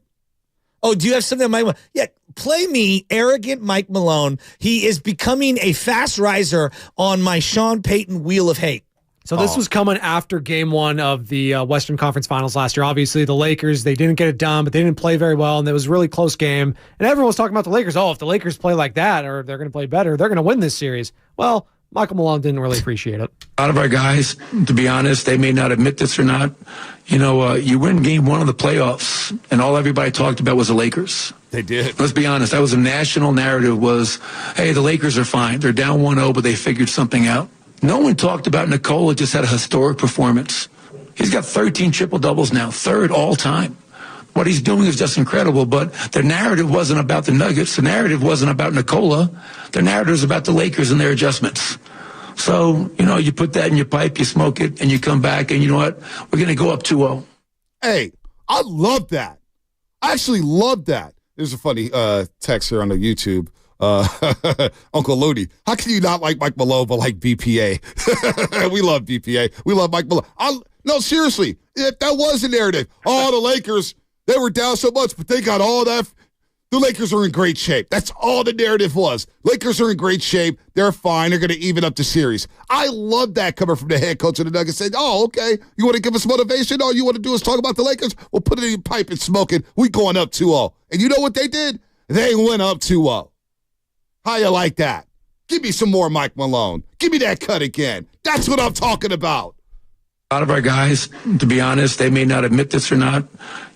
Oh, do you have something that might? Yeah, play me arrogant Mike Malone. He is becoming a fast riser on my Sean Payton wheel of hate. So this was coming after game one of the Western Conference Finals last year. Obviously, the Lakers, they didn't get it done, but they didn't play very well, and it was a really close game. And everyone was talking about the Lakers. Oh, if the Lakers play like that or they're going to play better, they're going to win this series. Well, Michael Malone didn't really appreciate it. A lot of our guys, to be honest, they may not admit this or not. You win game 1 of the playoffs, and all everybody talked about was the Lakers. They did. Let's be honest. That was a national narrative was, hey, the Lakers are fine. They're down 1-0, but they figured something out. No one talked about Nikola just had a historic performance. He's got 13 triple-doubles now, 3rd all-time. What he's doing is just incredible, but the narrative wasn't about the Nuggets. The narrative wasn't about Nikola. The narrative is about the Lakers and their adjustments. So, you put that in your pipe, you smoke it, and you come back, and you know what? We're going to go up 2-0. Hey, I love that. I actually love that. There's a funny text here on the YouTube. Uncle Looney, how can you not like Mike Malone but like BPA? We love BPA. We love Mike Malone. No, seriously, if that was the narrative, the Lakers, they were down so much, but they got all that. The Lakers are in great shape. That's all the narrative was. Lakers are in great shape. They're fine. They're going to even up the series. I love that coming from the head coach of the Nuggets saying, okay, you want to give us motivation? All you want to do is talk about the Lakers? Well, put it in your pipe and smoke it. We going up 2-0. And you know what they did? They went up 2-0. How you like that? Give me some more Mike Malone. Give me that cut again. That's what I'm talking about. A lot of our guys, to be honest, they may not admit this or not.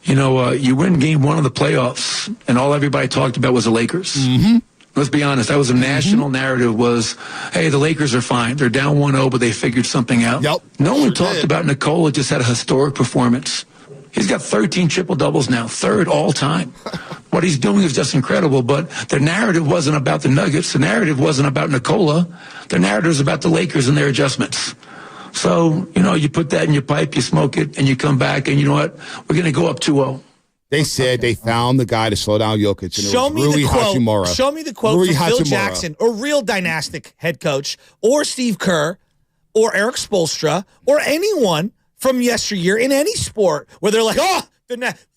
You win game 1 of the playoffs, and all everybody talked about was the Lakers. Mm-hmm. Let's be honest. That was a national narrative was, hey, the Lakers are fine. They're down 1-0, but they figured something out. Yep. No one talked about Nikola just had a historic performance. He's got 13 triple-doubles now, 3rd all-time. What he's doing is just incredible, but the narrative wasn't about the Nuggets. The narrative wasn't about Nikola. The narrative is about the Lakers and their adjustments. So, you put that in your pipe, you smoke it, and you come back, and you know what? We're going to go up 2-0. They said they found the guy to slow down Jokic, and Show it was Rui Hachimura. Show me the quote Rui from Phil Hachimura. Jackson, a real dynastic head coach, or Steve Kerr, or Eric Spoelstra, or anyone from yesteryear in any sport where they're like,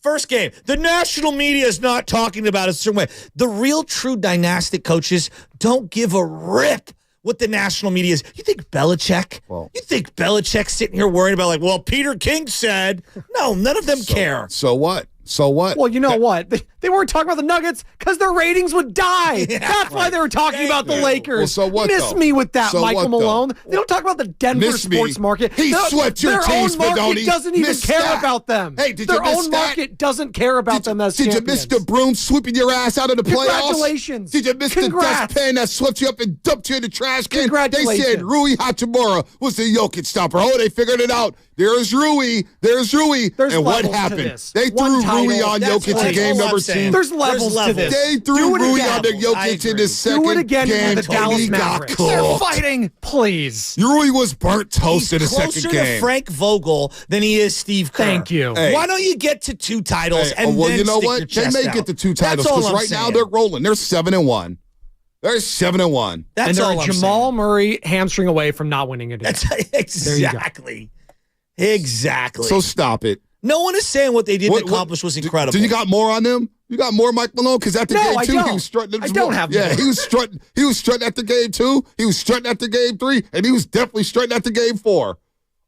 first game, the national media is not talking about it a certain way. The real true dynastic coaches don't give a rip what the national media is. You think Belichick? You think Belichick's sitting here worried about Peter King said? No, none of them care. So what? So what? Well, you know what? They weren't talking about the Nuggets because their ratings would die. That's why they were talking about the Lakers. Well, so what, Miss though? me with that, So Michael what, though? Malone. They don't talk about the Denver Miss me. sports market. He swept your their team, own market Spadoni. doesn't even Missed care that. about them. Hey, did their you miss own that? market doesn't care about them as Did you champions. miss the broom sweeping your ass out of the playoffs? Congratulations. Did you miss Congrats. the dustpan that swept you up and dumped you in the trash can? Congratulations. They said Rui Hachimura was the Jokic stopper. Oh, they figured it out. There's Rui. There's Rui. There's and what levels to happened? this. They One threw Rui title. on That's Jokic in right. game All number I'm saying. 2. There's levels to this. They threw Do it Rui again. on the Jokic in the second Do it again game. with the Dallas He got Mavericks. cooked. They're fighting. Please. Rui was burnt toast in the He's closer second to game. Frank Vogel than he is Steve Kerr. Thank you. Hey. Why don't you get to 2 titles and well, then you know stick what? your They chest may out? get the 2 titles That's all because I'm right now saying. they're rolling. They're 7-1. They're 7-1. That's and they're all a I'm Jamal Murray hamstring away from not winning it. That's exactly. Exactly. So stop it. No one is saying what they didn't accomplish was incredible. Do you got more on them? You got more Mike Malone? Because at the game I 2, don't. he was strutting. I don't have Yeah, more. he was strutting. He was strutting at the game 2. He was strutting at the game 3, and he was definitely strutting at the game 4.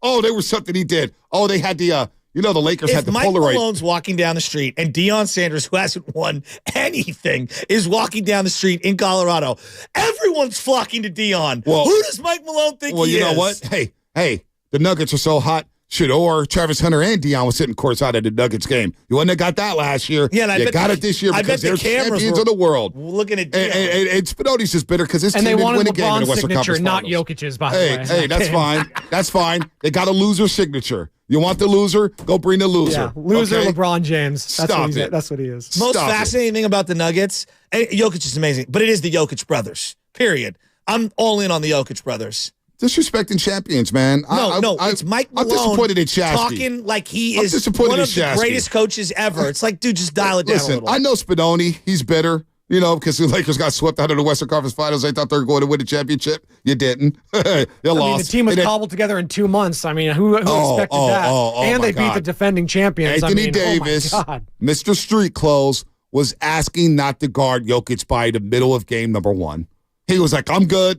Oh, there was something he did. Oh, they had the. The Lakers had If the Mike Polaroid. Malone's walking down the street and Deion Sanders, who hasn't won anything, is walking down the street in Colorado, everyone's flocking to Deion. Well- Who does Mike Malone think Well, he you know is? what? Hey, the Nuggets are so hot. Shador, Travis Hunter, and Deion was sitting courtside at the Nuggets game. You wouldn't have got that last year. Yeah, and I you bet got the- it this year I because bet they're the cameras champions were of the world. looking at Deion. And Spadoni's just bitter because his And team they didn't win wanted a game in the LeBron's Western signature, Conference not Finals. Jokic's, by the way. Hey, that's fine. That's fine. They got a loser signature. You want the loser? Go bring the loser. Yeah, loser okay? LeBron James. That's Stop what he's it. That's what he is. Most Stop it. fascinating thing about the Nuggets, Jokic is amazing, but it is the Jokic brothers, period. I'm all in on the Jokic brothers. Disrespecting champions, man. It's Mike Malone I'm disappointed in Shasky. talking like he I'm is disappointed one in of the Shasky. greatest coaches ever. It's like, dude, just dial it down a Listen, little. I know Spadoni. He's bitter. Because the Lakers got swept out of the Western Conference Finals. They thought they were going to win the championship. You didn't. You lost. The team was And then- cobbled together in 2 months. I mean, who expected that? And my they beat God. the defending champions. Anthony Davis, oh my God. Mr. Street Clothes, was asking not to guard Jokic by the middle of game number 1. He was like, I'm good.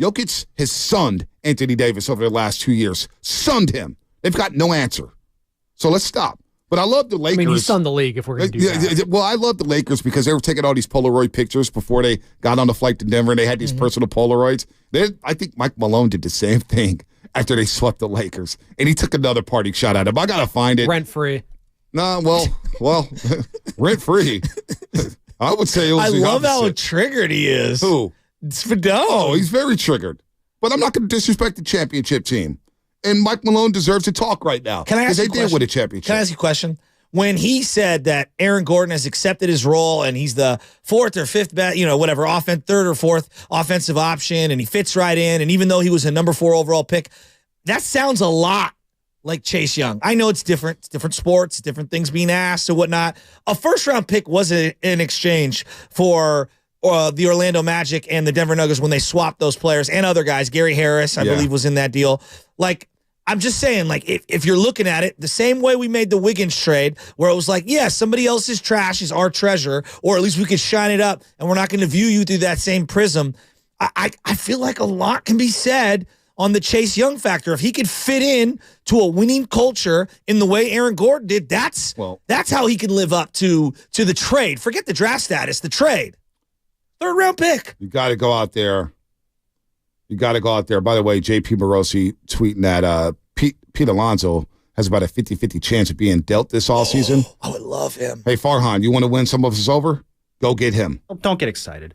Jokic has sunned Anthony Davis over the last 2 years. Sunned him. They've got no answer. So let's stop. But I love the Lakers. I mean, you stunned the league if we're going to do that. Well, I love the Lakers because they were taking all these Polaroid pictures before they got on the flight to Denver, and they had these personal Polaroids. I think Mike Malone did the same thing after they swept the Lakers, and he took another parting shot at him. I got to find it. Rent-free. Nah, well, rent-free. I would say it was I the love how opposite. triggered he is. Who? Spadone. Oh, he's very triggered. But I'm not going to disrespect the championship team. And Mike Malone deserves to talk right now. Can I ask you a Because they did question? win a championship. Can I ask you a question? When he said that Aaron Gordon has accepted his role and he's the fourth or fifth best, third or fourth offensive option, and he fits right in, and even though he was a number 4 overall pick, that sounds a lot like Chase Young. I know it's different. It's different sports, different things being asked and whatnot. A first-round pick was in exchange for the Orlando Magic and the Denver Nuggets when they swapped those players and other guys. Gary Harris, I believe, was in that deal. Like, I'm just saying, like, if you're looking at it the same way we made the Wiggins trade, where it was like, yeah, somebody else's trash is our treasure, or at least we could shine it up, and we're not going to view you through that same prism. I feel like a lot can be said on the Chase Young factor. If he could fit in to a winning culture in the way Aaron Gordon did, that's how he can live up to the trade. Forget the draft status, the trade. Third-round pick. You got to go out there. By the way, JP Morosi tweeting that Pete Alonso has about a 50-50 chance of being dealt this offseason. I would love him. Hey, Farhan, you want to win some of us over? Go get him. Don't get excited.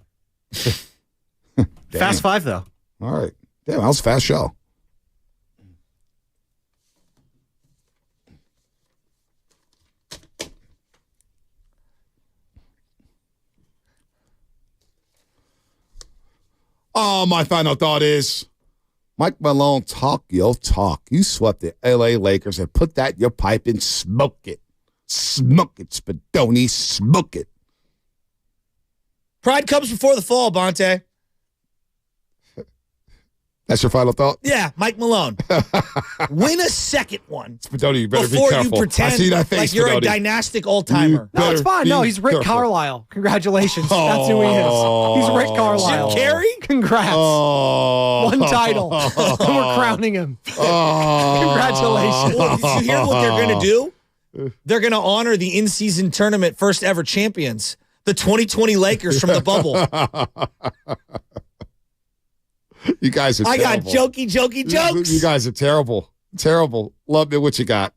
Fast 5, though. All right. Damn, that was a fast show. Oh, my final thought is, Mike Malone, talk your talk. You swept the L.A. Lakers and put that in your pipe and smoke it. Smoke it, Spadoni, smoke it. Pride comes before the fall, Bonte. That's your final thought? Yeah, Mike Malone. Win a second one. Spadoni, you better be before careful. you pretend I see that face, like you're Spadoni. a dynastic old-timer. No, it's fine. No, he's Rick Carlisle. Congratulations. That's who he is. He's Rick Carlisle. Jim Carrey? Congrats. One title. We're crowning him. Congratulations. Well, did you hear what they're going to do? They're going to honor the in-season tournament first ever champions, the 2020 Lakers from the bubble. You guys are I terrible. got jokey jokes. You guys are terrible. Terrible. Love me. What you got?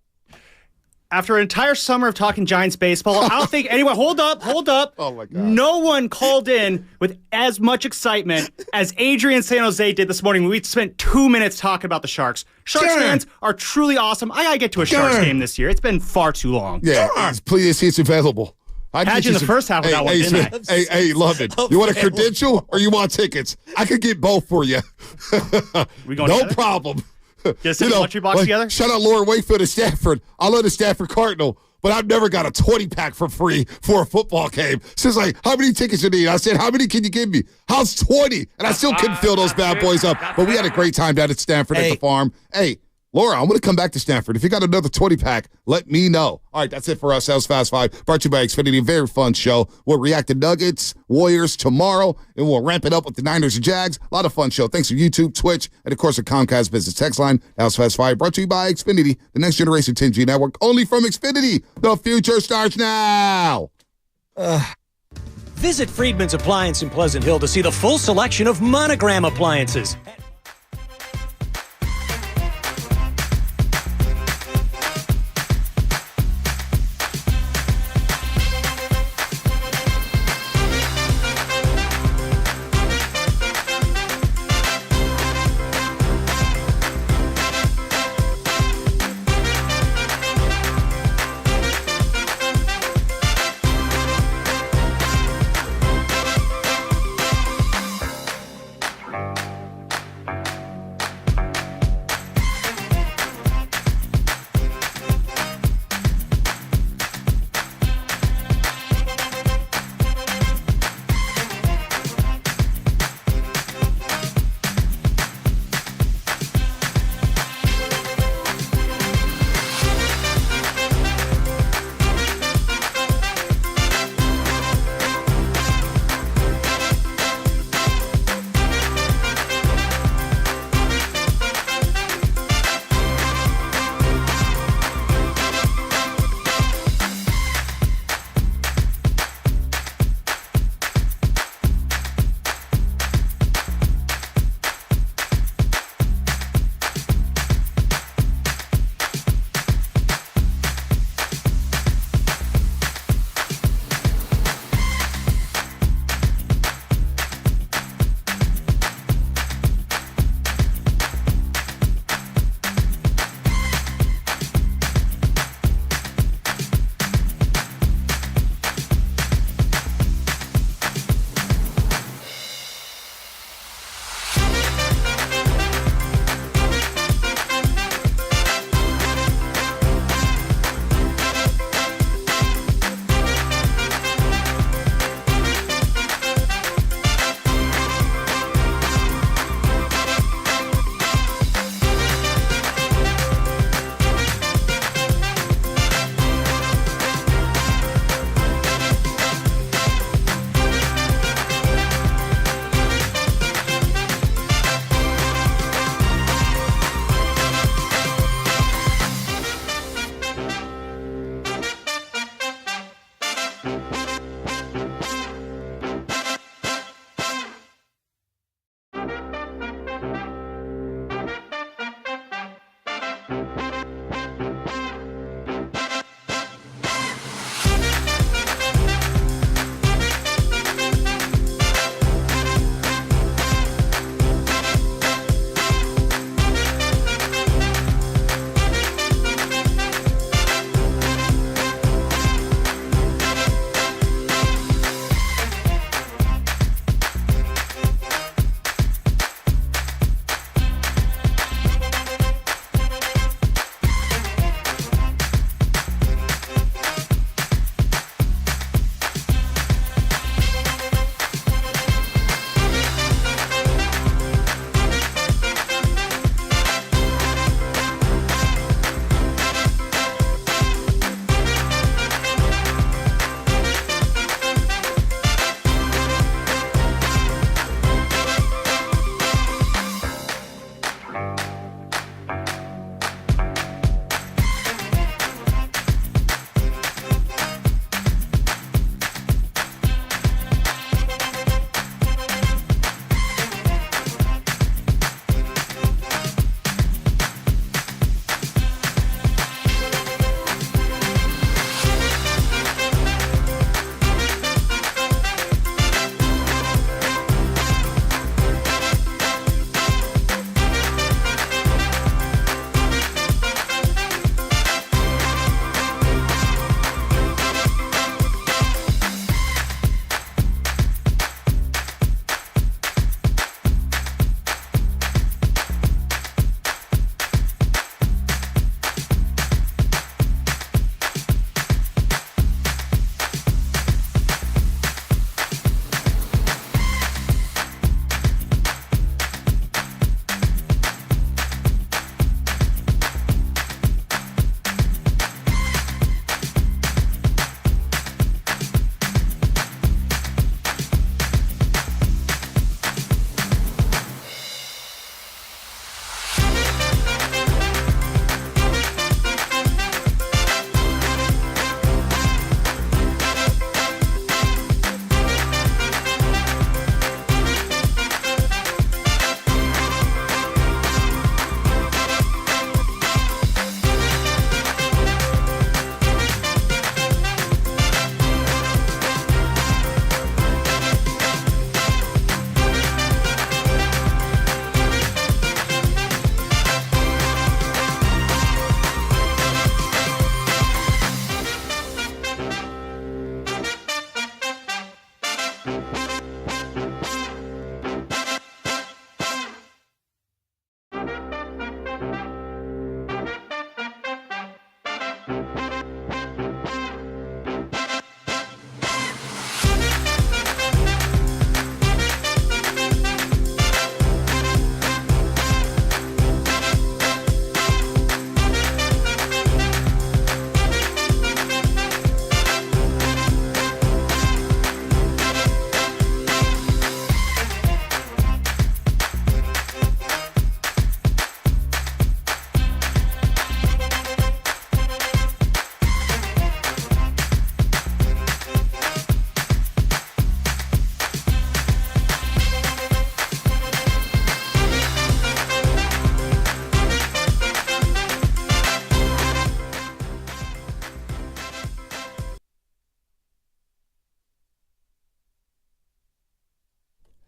After an entire summer of talking Giants baseball, I don't think anyone. Hold up. Oh my God. No one called in with as much excitement as Adrian San Jose did this morning. We spent 2 minutes talking about the Sharks. Sharks fans are truly awesome. I gotta get to a Sharks game this year. It's been far too long. Yeah, please, it's available. Had you in the first half of that one, didn't I? Hey, London, you want a credential or you want tickets? I could get both for you. We going no together? problem. Get a luxury box together? Shout out Laura Wakefield of Stafford. I love the Stafford Cardinal, but I've never got a 20-pack for free for a football game. She's like, how many tickets you need? I said, how many can you give me? How's 20? And I still couldn't fill those bad boys up. But we had a great time down at Stanford at the farm. Hey, Laura, I'm going to come back to Stanford. If you got another 20-pack, let me know. All right, that's it for us. That was Fast Five, brought to you by Xfinity. Very fun show. We'll react to Nuggets, Warriors tomorrow, and we'll ramp it up with the Niners and Jags. A lot of fun show. Thanks to YouTube, Twitch, and, of course, the Comcast Business Text Line. That was Fast Five, brought to you by Xfinity, the next generation 10G network, only from Xfinity. The future starts now. Visit Friedman's Appliance in Pleasant Hill to see the full selection of Monogram appliances.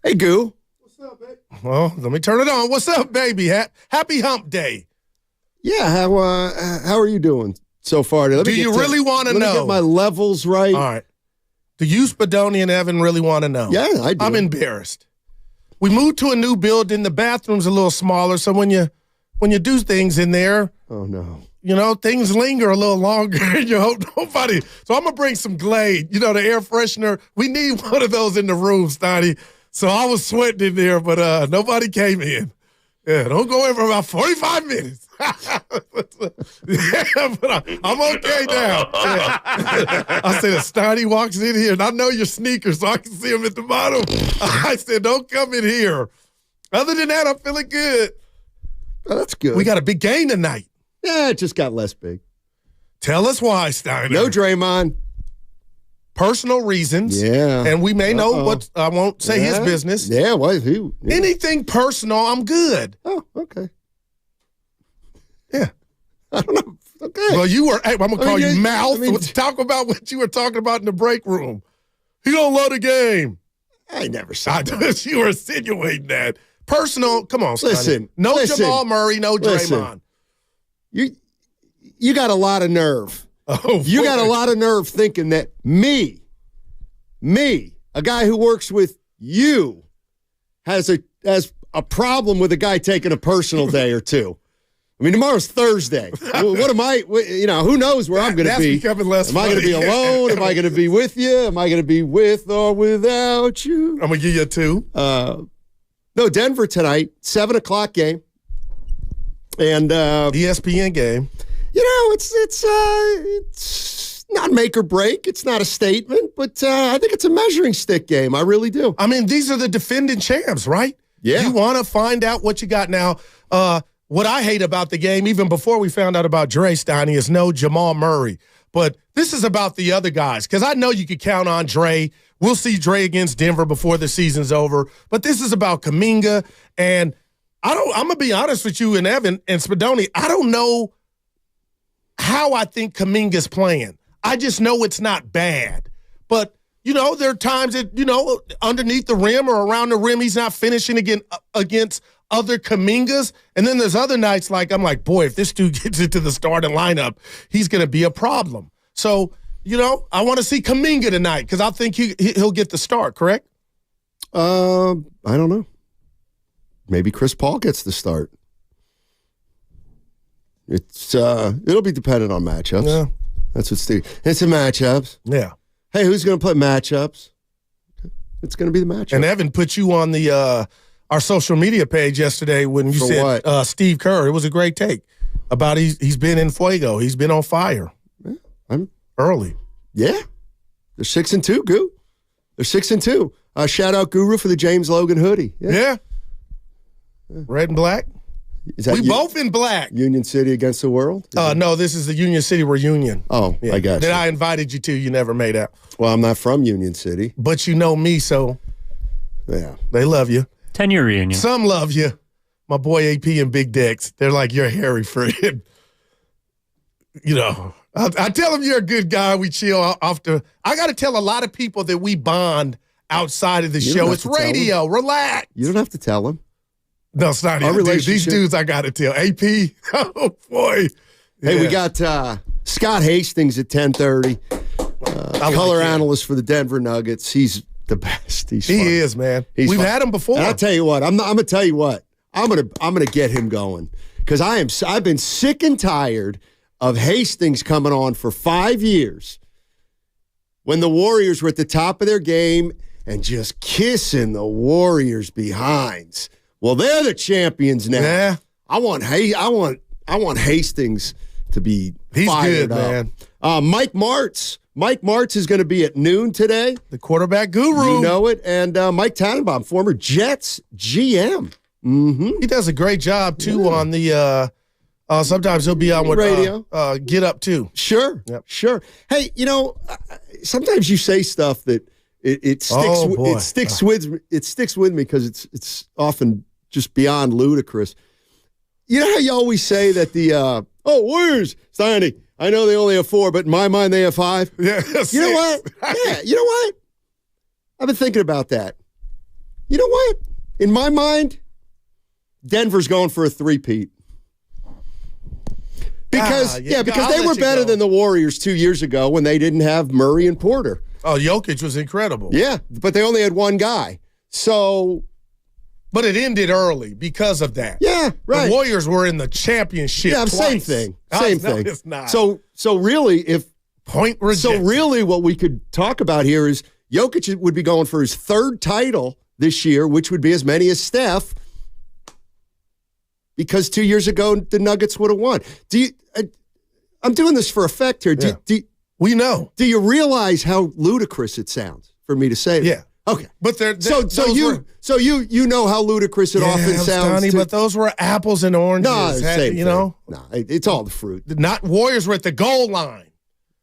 Hey, Goo. Well, let me turn it on. What's up, baby? Happy Hump Day. Yeah, how are you doing so far? Do you really want to know? Let me get my levels right. All right. Do you, Spadoni, and Evan really want to know? Yeah, I do. I'm embarrassed. We moved to a new building. The bathroom's a little smaller, so when you do things in there, oh no, things linger a little longer, and you hope nobody. So I'm gonna bring some Glade, the air freshener. We need one of those in the room, Stoney. So I was sweating in there, but nobody came in. Yeah, don't go in for about 45 minutes. Yeah, but I'm okay now. Yeah. I said, if Stoney walks in here, and I know your sneakers, so I can see him at the bottom. I said, don't come in here. Other than that, I'm feeling good. Oh, that's good. We got a big game tonight. Yeah, it just got less big. Tell us why, Steiner. No Draymond. Personal reasons. Yeah. And we may know what, I won't say his business. Yeah, who? Yeah. Anything personal, I'm good. Oh, okay. Yeah. I don't know. Okay. Well, I'm going to call you Mouth. Talk about what you were talking about in the break room. He don't love the game. I never said that. You were insinuating that. Personal, come on, Sonny. Listen. Jamal Murray, no Draymond. You got a lot of nerve. Oh, you got a lot of nerve thinking that me, a guy who works with you, has a problem with a guy taking a personal day or two. I mean, tomorrow's Thursday. What am I? Who knows where I'm going to be? Becoming less Am I going to be alone? Am I going to be with you? Am I going to be with or without you? I'm going to give you a 2. No, Denver tonight, 7:00 game, and ESPN game. It's not make or break. It's not a statement, but I think it's a measuring stick game. I really do. I mean, these are the defending champs, right? Yeah. You want to find out what you got now. What I hate about the game, even before we found out about Dre Steiny, is no Jamal Murray. But this is about the other guys, because I know you could count on Dre. We'll see Dre against Denver before the season's over. But this is about Kuminga, and I'm going to be honest with you and Evan and Spadoni. I don't know how I think Kuminga's playing. I just know it's not bad. But, there are times that, underneath the rim or around the rim, he's not finishing against other Kumingas. And then there's other nights I'm like, boy, if this dude gets into the starting lineup, he's going to be a problem. So, I want to see Kuminga tonight because I think he'll get the start, correct? I don't know. Maybe Chris Paul gets the start. It'll be dependent on matchups. Yeah. That's what Steve. It's a matchups. Yeah. Hey, who's going to play matchups? It's going to be the matchup. And Evan put you on the our social media page yesterday when you said Steve Kerr. It was a great take about he's been in fuego. He's been on fire. Yeah, I'm early. Yeah. They're 6-2, Goo. They're 6-2. Shout out Guru for the James Logan hoodie. Yeah. Red and black. We both in black. Union City against the world? No, this is the Union City reunion. Oh, yeah. I got you. That I invited you to. You never made out. Well, I'm not from Union City. But you know me, so yeah, they love you. 10-year reunion. Some love you. My boy AP and Big Dex. They're like your Harry friend. I tell them you're a good guy. We chill after. I got to tell a lot of people that we bond outside of the show. It's radio. Relax. You don't have to tell them. No, it's not. These dudes I got to tell. AP, oh, boy. Hey, we got Scott Hastings at 10:30. Color analyst for the Denver Nuggets. He's the best. He is, man. We've had him before. And I'll tell you what. I'm going to tell you what. I'm gonna get him going because I've been sick and tired of Hastings coming on for 5 years when the Warriors were at the top of their game and just kissing the Warriors behinds. Well, they're the champions now. Yeah. I want Hastings to be fired good, up. Man. Mike Martz. Mike Martz is going to be at noon today. The quarterback guru. You know it. And Mike Tannenbaum, former Jets GM. Mm-hmm. He does a great job, too, on the sometimes he'll be on with radio. Get Up, too. Sure. Yep. Sure. Hey, sometimes you say stuff that it sticks with me because it's often just beyond ludicrous. You know how you always say that the Warriors, Steiny, I know they only have 4, but in my mind they have 5. Yeah. You know what? Yeah, you know what? I've been thinking about that. You know what? In my mind, Denver's going for a three-peat. Because they were better than the Warriors 2 years ago when they didn't have Murray and Porter. Oh, Jokic was incredible. Yeah, but they only had one guy. So, but it ended early because of that. Yeah, right. The Warriors were in the championship. Yeah, twice. same thing. Same thing. It's not. So really, what we could talk about here is Jokic would be going for his third title this year, which would be as many as Steph. Because 2 years ago, the Nuggets would have won. I'm doing this for effect here. We know. Do you realize how ludicrous it sounds for me to say that? Yeah. Okay. But you know how ludicrous it often sounds. Donnie, but those were apples and oranges. No, same thing. No, it's all the fruit. Not Warriors were at the goal line.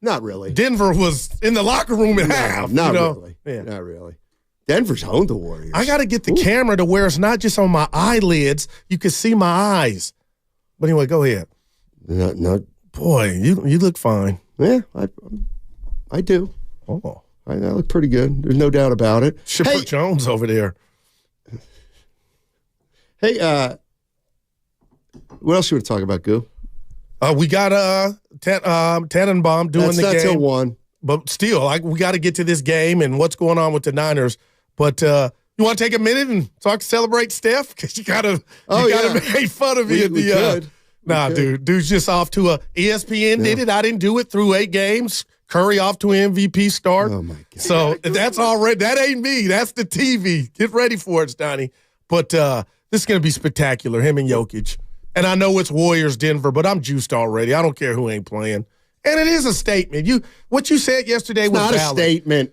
Not really. Denver was in the locker room at half. Not really. Yeah. Not really. Denver's owned the Warriors. I got to get the camera to where it's not just on my eyelids. You can see my eyes. But anyway, go ahead. No. Boy, you look fine. Yeah, I do. Oh. I look pretty good. There's no doubt about it. Chipper Jones over there. Hey, what else you want to talk about, Goo? We got Tannenbaum doing the game. That's till 1. But still, we got to get to this game and what's going on with the Niners. But you want to take a minute and celebrate Steph? Because you gotta make fun of me at the. Dude's just off to a ESPN did it. I didn't do it through 8 games. Curry off to an MVP start. Oh my God! So that's already that ain't me. That's the TV. Get ready for it, Stoney. But this is gonna be spectacular. Him and Jokic. And I know it's Warriors Denver, but I'm juiced already. I don't care who ain't playing. And it is a statement. What you said yesterday was not valid. A statement.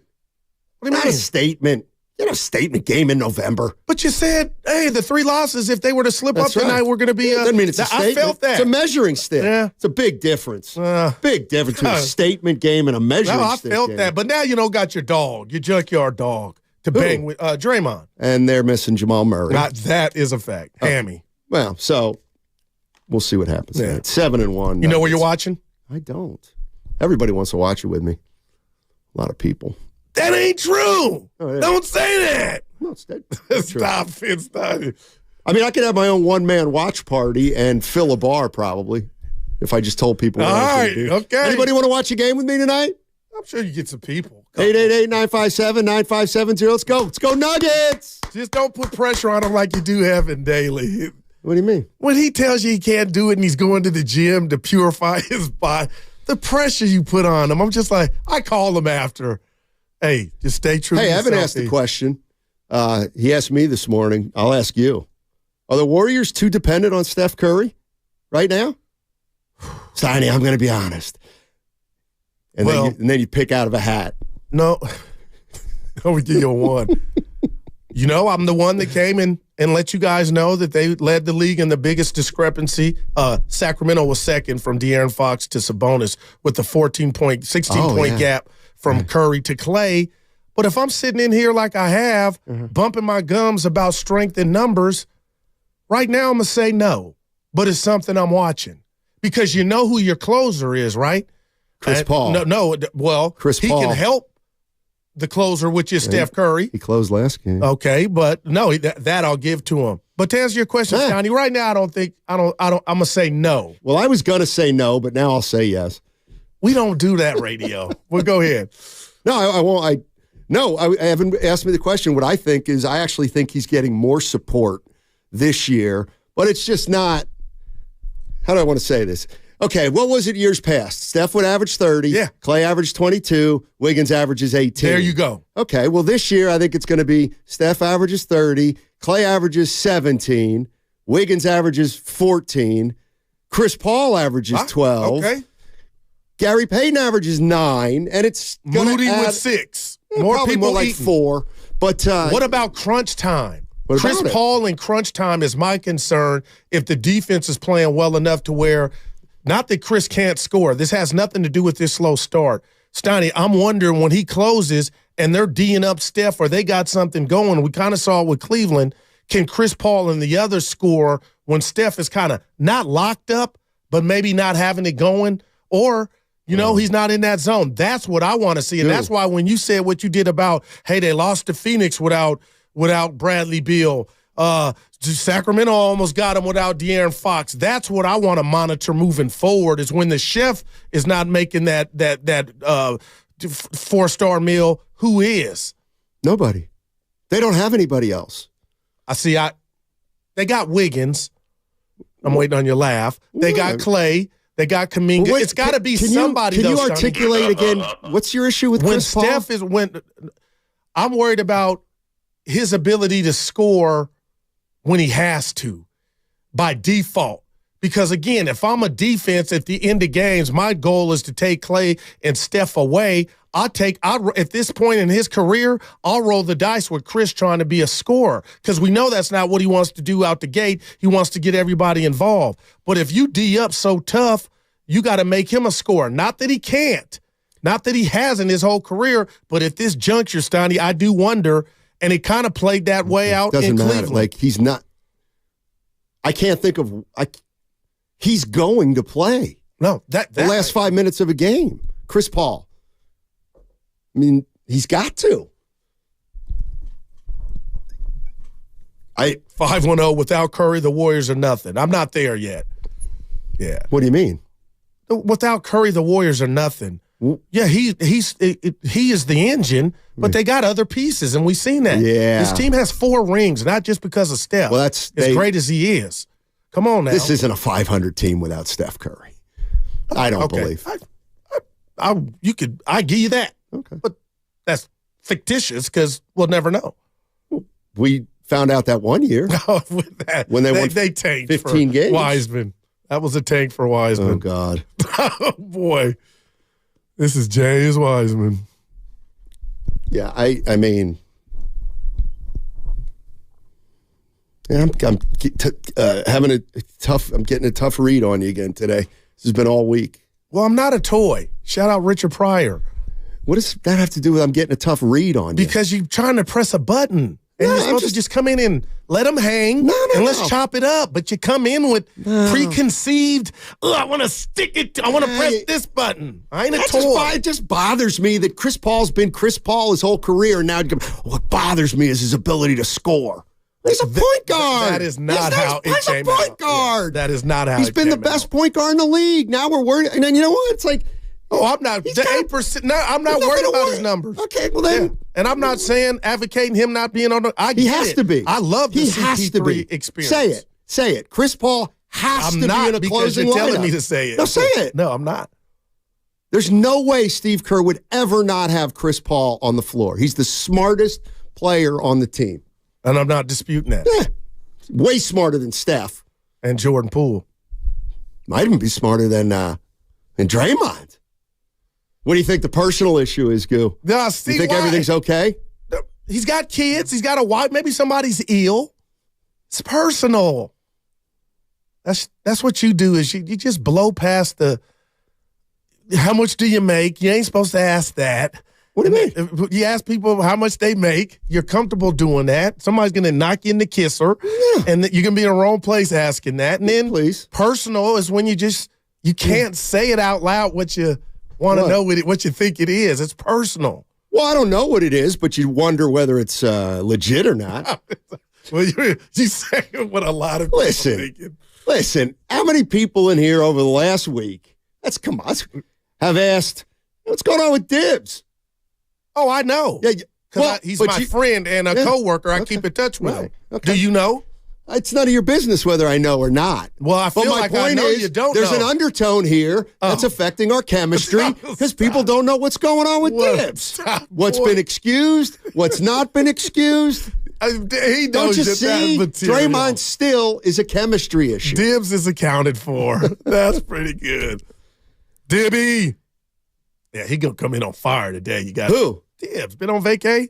What do you mean? Not a statement. You know, a statement game in November. But you said, hey, the 3 losses, if they were to slip up tonight, we're going to be. Doesn't mean it's a statement. I felt that. It's a measuring stick. Yeah. It's a big difference. Big difference between a statement game and a measuring stick. I felt that. But now you got your dog, your junkyard dog, to bang with Draymond. And they're missing Jamal Murray. That is a fact. Hammy. Well, so we'll see what happens. Yeah. 7-1. You know where you're watching? I don't. Everybody wants to watch it with me. A lot of people. That ain't true. Oh, yeah. Don't say that. No, it's true. Stop it. I mean, I could have my own one-man watch party and fill a bar probably if I just told people what I was going to do. Okay. Anybody want to watch a game with me tonight? I'm sure you get some people. 888-957-9570. Let's go. Let's go Nuggets. Just don't put pressure on him like you do Evan Daly. What do you mean? When he tells you he can't do it and he's going to the gym to purify his body, the pressure you put on him, I'm just like, I call him after. Hey, just stay true to yourself. Evan asked the question. He asked me this morning. I'll ask you. Are the Warriors too dependent on Steph Curry right now? Steiny, I'm going to be honest. And then you pick out of a hat. No. Let me give you a 1. I'm the one that came in and let you guys know that they led the league in the biggest discrepancy. Sacramento was second from De'Aaron Fox to Sabonis with the 16-point gap from Curry to Clay. But if I'm sitting in here like I have, bumping my gums about strength and numbers, right now I'm going to say no. But it's something I'm watching. Because you know who your closer is, right? Chris Paul. Chris Paul. He can help the closer, which is Steph Curry. He closed last game. Okay, but no, that I'll give to him. But to answer your question, Johnny, right now I'm gonna say no. Well, I was gonna say no, but now I'll say yes. We don't do that radio. Well, go ahead. No, I won't. I haven't asked me the question. What I think is I actually think he's getting more support this year, but it's just not. How do I want to say this? Okay, what was it years past? Steph would average 30. Yeah. Clay averaged 22. Wiggins averages 18. There you go. Okay, well, this year I think it's going to be Steph averages 30. Clay averages 17. Wiggins averages 14. Chris Paul averages 12. Okay. Gary Payton averages 9. And it's Moody with 6. Probably more like 4. But what about crunch time? Chris Paul in crunch time is my concern if the defense is playing well enough to where, not that Chris can't score. This has nothing to do with this slow start. Steiny, I'm wondering when he closes and they're D'ing up Steph or they got something going. We kind of saw it with Cleveland. Can Chris Paul and the others score when Steph is kind of not locked up, but maybe not having it going? Or, he's not in that zone. That's what I want to see. And that's why when you said what you did about, hey, they lost to Phoenix without without Bradley Beal. Sacramento almost got him without De'Aaron Fox. That's what I want to monitor moving forward, is when the chef is not making that 4-star meal, who is? Nobody. They don't have anybody else. They got Wiggins. I'm waiting on your laugh. They got Clay. They got Kuminga. Wait, it's got to be somebody. Can you articulate again? What's your issue with Chris Paul? I'm worried about his ability to score when he has to, by default. Because, again, if I'm a defense at the end of games, my goal is to take Clay and Steph away. At this point in his career, I'll roll the dice with Chris trying to be a scorer, because we know that's not what he wants to do out the gate. He wants to get everybody involved. But if you D up so tough, you got to make him a scorer. Not that he can't. Not that he hasn't his whole career, but at this juncture, Steiny, I do wonder, and it kind of played that way out in Cleveland. Doesn't matter. Like, he's not – I can't think of – he's going to play. No, the last 5 minutes of a game. Chris Paul. I mean, he's got to. 5-1-0 without Curry, the Warriors are nothing. I'm not there yet. Yeah. What do you mean? Without Curry, the Warriors are nothing. Yeah, he is the engine, but they got other pieces, and we've seen that. Yeah. This team has 4 rings, not just because of Steph. Well, as great as he is. Come on now. This isn't a 500 team without Steph Curry. I don't believe. I give you that. Okay. But that's fictitious because we'll never know. We found out that one year. When they won they tanked 15 for games. Wiseman. That was a tank for Wiseman. Oh, God. Oh, boy. This is James Wiseman. Yeah, I mean, I'm having a tough. I'm getting a tough read on you again today. This has been all week. Well, I'm not a toy. Shout out Richard Pryor. What does that have to do with I'm getting a tough read on you? Because you're trying to press a button. And you're supposed to just come in and let them hang, and let's chop it up. But you come in with preconceived, I want to stick it, I want to press this button. I ain't a toy. It just bothers me that Chris Paul's been Chris Paul his whole career, and now what bothers me is his ability to score. He's a point guard. That is not how it came out. He's a point guard. That is not how He's been the best point guard in the league. Now we're worried. And then you know what? It's like, I'm not. The 8%. No, I'm not worried about his numbers. Okay, well then. Yeah. And I'm not saying advocating him not being on the. He has to be. I love the CP3 experience. Say it. Chris Paul has to be in a closing lineup. You're telling me to say it. No, say it. No, I'm not. There's no way Steve Kerr would ever not have Chris Paul on the floor. He's the smartest player on the team, and I'm not disputing that. Yeah, way smarter than Steph and Jordan Poole. Might even be smarter than Draymond. What do you think the personal issue is, Goo? No, you think everything's okay? He's got kids. He's got a wife. Maybe somebody's ill. It's personal. That's what you do is you just blow past the how much do you make? You ain't supposed to ask that. What do you mean? You ask people how much they make. You're comfortable doing that. Somebody's going to knock you in the kisser, and you're going to be in the wrong place asking that. And then personal is when you can't say it out loud what you want to know what you think it is. It's personal. Well, I don't know what it is, but you wonder whether it's legit or not. Well, you saying what a lot of people are thinking. Listen, how many people in here over the last week, have asked, what's going on with Dibs? Oh, I know. Yeah, because he's my friend and a coworker. I keep in touch with him. Okay. Do you know? It's none of your business whether I know or not. Well, I feel like I know you don't know. There's an undertone here that's affecting our chemistry because people don't know what's going on with Dibs. What's been excused, what's not been excused. He don't knows you see? Draymond still is a chemistry issue. Dibs is accounted for. That's pretty good. Dibby. Yeah, he gonna come in on fire today. You got who? Dibs been on vacay.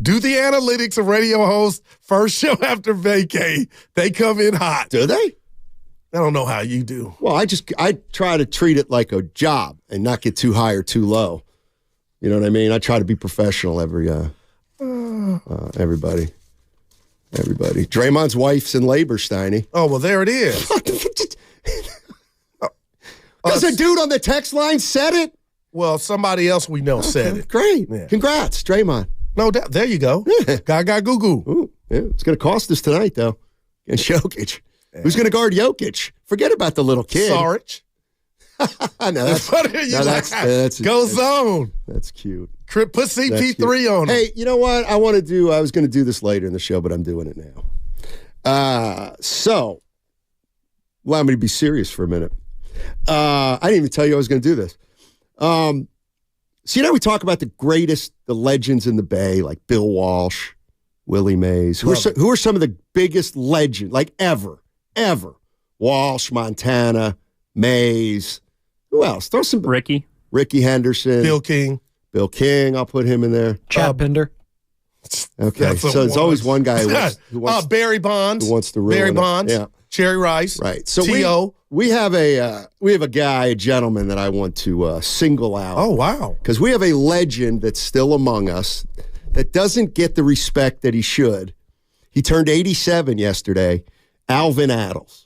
Do the analytics of radio hosts first show after vacay. They come in hot. Do they? I don't know how you do. Well, I try to treat it like a job and not get too high or too low. You know what I mean? I try to be professional everybody. Draymond's wife's in labor, Steiny. Oh, well, there it is. Because a dude on the text line said it? Well, somebody else we know said it. Great. Yeah. Congrats, Draymond. No doubt. There you go. Gaga goo goo. Ooh, yeah, it's going to cost us tonight, though. And Jokic. Who's going to guard Jokic? Forget about the little kid. Sarge. That's Go zone. That's cute. Put CP3 on him. Hey, you know what? I was going to do this later in the show, but I'm doing it now. So, allow me to be serious for a minute. I didn't even tell you I was going to do this. So, we talk about the legends in the Bay, like Bill Walsh, Willie Mays. Who are some of the biggest legends, like ever? Walsh, Montana, Mays. Who else? Throw some Ricky Henderson, Bill King. I'll put him in there. Chad Pinder. Okay, so it's always one guy who wants Barry Bonds. Who wants to ruin Barry it. Bonds. Yeah. Cherry Rice. Right. So T.O. we have a gentleman that I want to single out. Oh, wow. Because we have a legend that's still among us that doesn't get the respect that he should. He turned 87 yesterday. Alvin Attles.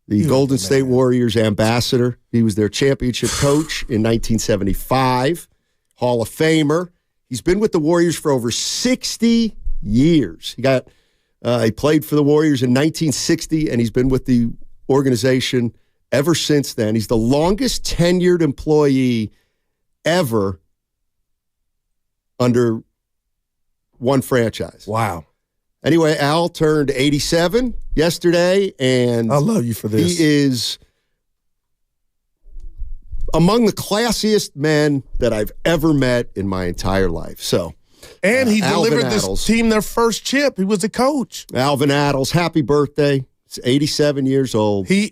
The Golden State Warriors ambassador. He was their championship coach in 1975. Hall of Famer. He's been with the Warriors for over 60 years. He played for the Warriors in 1960, and he's been with the organization ever since then. He's the longest tenured employee ever under one franchise. Wow. Anyway, Al turned 87 yesterday, and I love you for this. He is among the classiest men that I've ever met in my entire life. So, and he Alvin delivered this Attles. team their first chip. He was a coach. Alvin Attles, happy birthday. He's 87 years old. He's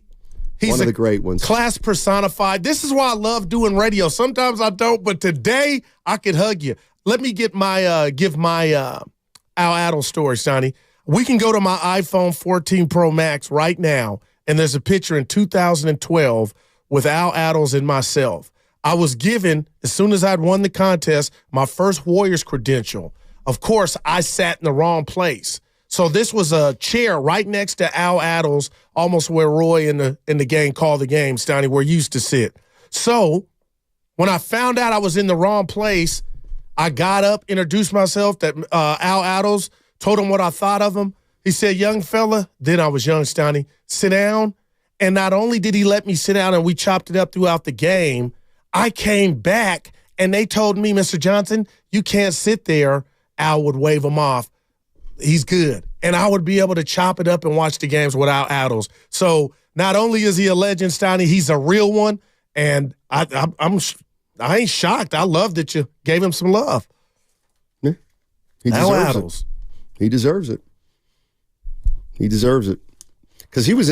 one of the great ones. Class personified. This is why I love doing radio. Sometimes I don't, but today I could hug you. Let me get my give my Al Attles story, Sonny. We can go to my iPhone 14 Pro Max right now, and there's a picture in 2012 with Al Attles and myself. I was given, as soon as I'd won the contest, my first Warriors credential. Of course, I sat in the wrong place. So this was a chair right next to Al Attles, almost where Roy in the game called the game, Stoney, where you used to sit. So when I found out I was in the wrong place, I got up, introduced myself, that Al Attles, told him what I thought of him. He said, young fella, then I was young, Stoney, sit down. And not only did he let me sit down and we chopped it up throughout the game, I came back and they told me, Mr. Johnson, you can't sit there. Al would wave him off. He's good. And I would be able to chop it up and watch the games without Attles. So not only is he a legend, Stoney, he's a real one. And I ain't shocked. I love that you gave him some love. Yeah. He deserves it. He deserves it. He deserves it. Because he was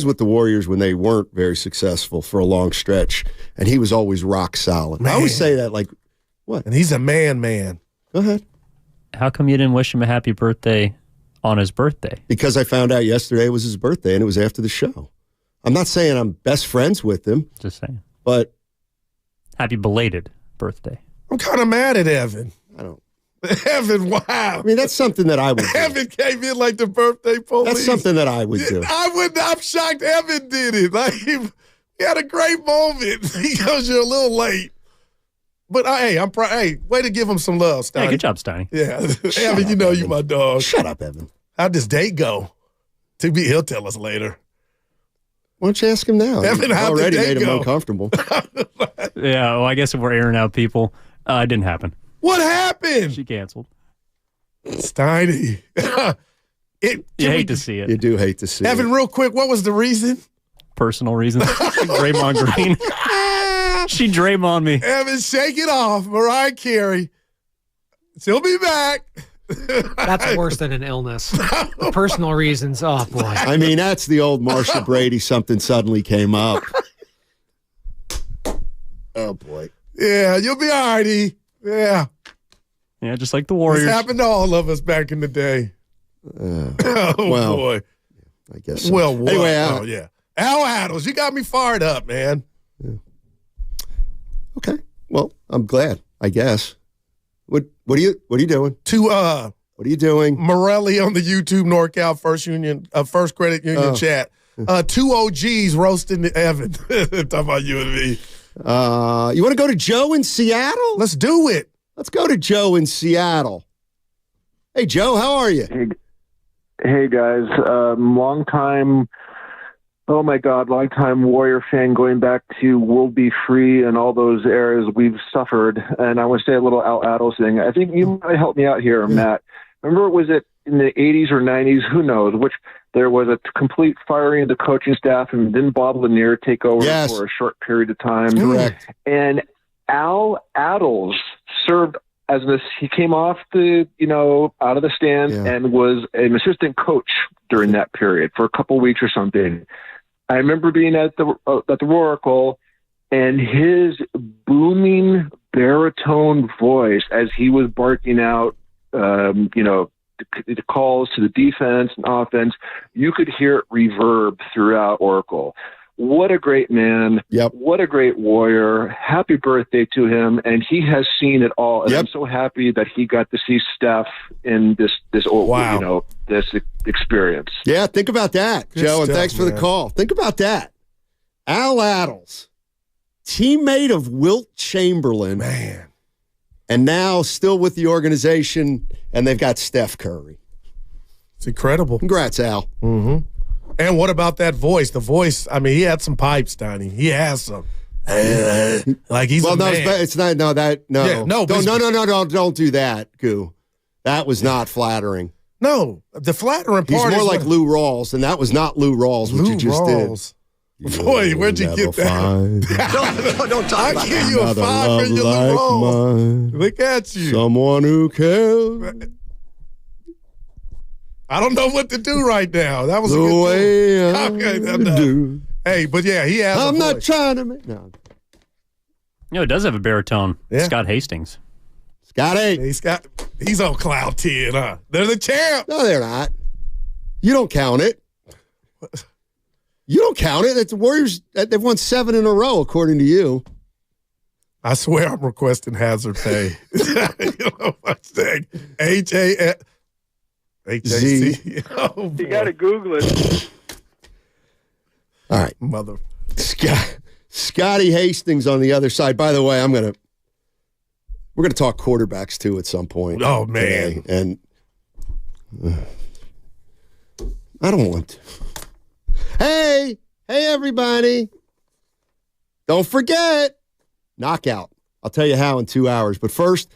with the Warriors when they weren't very successful for a long stretch, and he was always rock solid. Man. I always say that, like, what? And he's a man. Go ahead. How come you didn't wish him a happy birthday on his birthday? Because I found out yesterday was his birthday, and it was after the show. I'm not saying I'm best friends with him. Just saying. But happy belated birthday. I'm kind of mad at Evan. I don't. Evan, wow. I mean, that's something that I would do. Evan came in like the birthday police. That's something that I would do. I'm shocked Evan did it. Like, he had a great moment. He goes, you're a little late. But, hey, way to give him some love, Steiny. Hey, good job, Steiny. Yeah. Evan, you know you my dog. Shut up, Evan. How'd this date go? He'll tell us later. Why don't you ask him now? Evan, you how'd already the date made him go? uncomfortable. Yeah, well, I guess if we're airing out people, it didn't happen. What happened? She canceled. Steiny. You hate to see it. You do hate to see Evan, real quick, what was the reason? Personal reasons. Draymond Green. She Draymond me. Evan, shake it off. Mariah Carey. She'll be back. That's worse than an illness. The personal reasons. Oh, boy. I mean, that's the old Marcia Brady, something suddenly came up. Oh, boy. Yeah, you'll be all right, E. Yeah. Yeah, just like the Warriors. This happened to all of us back in the day. Well, boy. I guess so. Well, anyway, Al, yeah. Al Attles, you got me fired up, man. Yeah. Okay. Well, I'm glad, I guess. What are you doing? What are you doing? Morelli on the YouTube NorCal First Credit Union chat. Two OGs roasting Evan. Talking about you and me. You want to go to Joe in Seattle? Let's do it. Let's go to Joe in Seattle. Hey, Joe, how are you? Hey guys, long time Warrior fan going back to World Be Free and all those eras we've suffered. And I want to say a little Al Attles thing. I think you might help me out here, Matt. Remember, was it in the 80s or 90s? Who knows? Which there was a complete firing of the coaching staff and didn't Bob Lanier take over for a short period of time? Correct. And Al Attles served as this, he came off the, out of the stand and was an assistant coach during that period for a couple weeks or something. I remember being at the Roracle, and his booming baritone voice as he was barking out, the calls to the defense and offense, you could hear it reverb throughout Oracle. What a great man. Yep. What a great Warrior. Happy birthday to him. And he has seen it all. And I'm so happy that he got to see Steph in this experience. Yeah, think about that, Joe, and thanks for the call. Think about that. Al Attles, teammate of Wilt Chamberlain. Man. And now still with the organization, and they've got Steph Curry. It's incredible. Congrats, Al. Mm-hmm. And what about that voice? The voice, I mean, he had some pipes, Donnie. He has some. Like he's a man. It's not, no, don't do that, Goo. That was not flattering. No, the flattering part He's more like Lou Rawls, and that was not Lou Rawls, what you just Rawls. Did. Boy, where'd you get that? Don't talk about that. I give you a 5 for your Lou Rawls. Look at you. Someone who cares. I don't know what to do right now. That was a good way I do. Hey, but yeah, he has. I'm not trying to make. No. It does have a baritone. Yeah. Scott Hastings. Scotty. He's on cloud 10, huh? They're the champ. No, they're not. You don't count it. You don't count it. It's the Warriors. They've won 7 in a row, according to you. I swear I'm requesting hazard pay. You know what I'm saying? HAC. Oh, you got to Google it. All right. Mother. Scotty Hastings on the other side. By the way, we're gonna talk quarterbacks too at some point. Oh man. Today. And I don't want to. Hey everybody. Don't forget knockout. I'll tell you how in 2 hours. But first,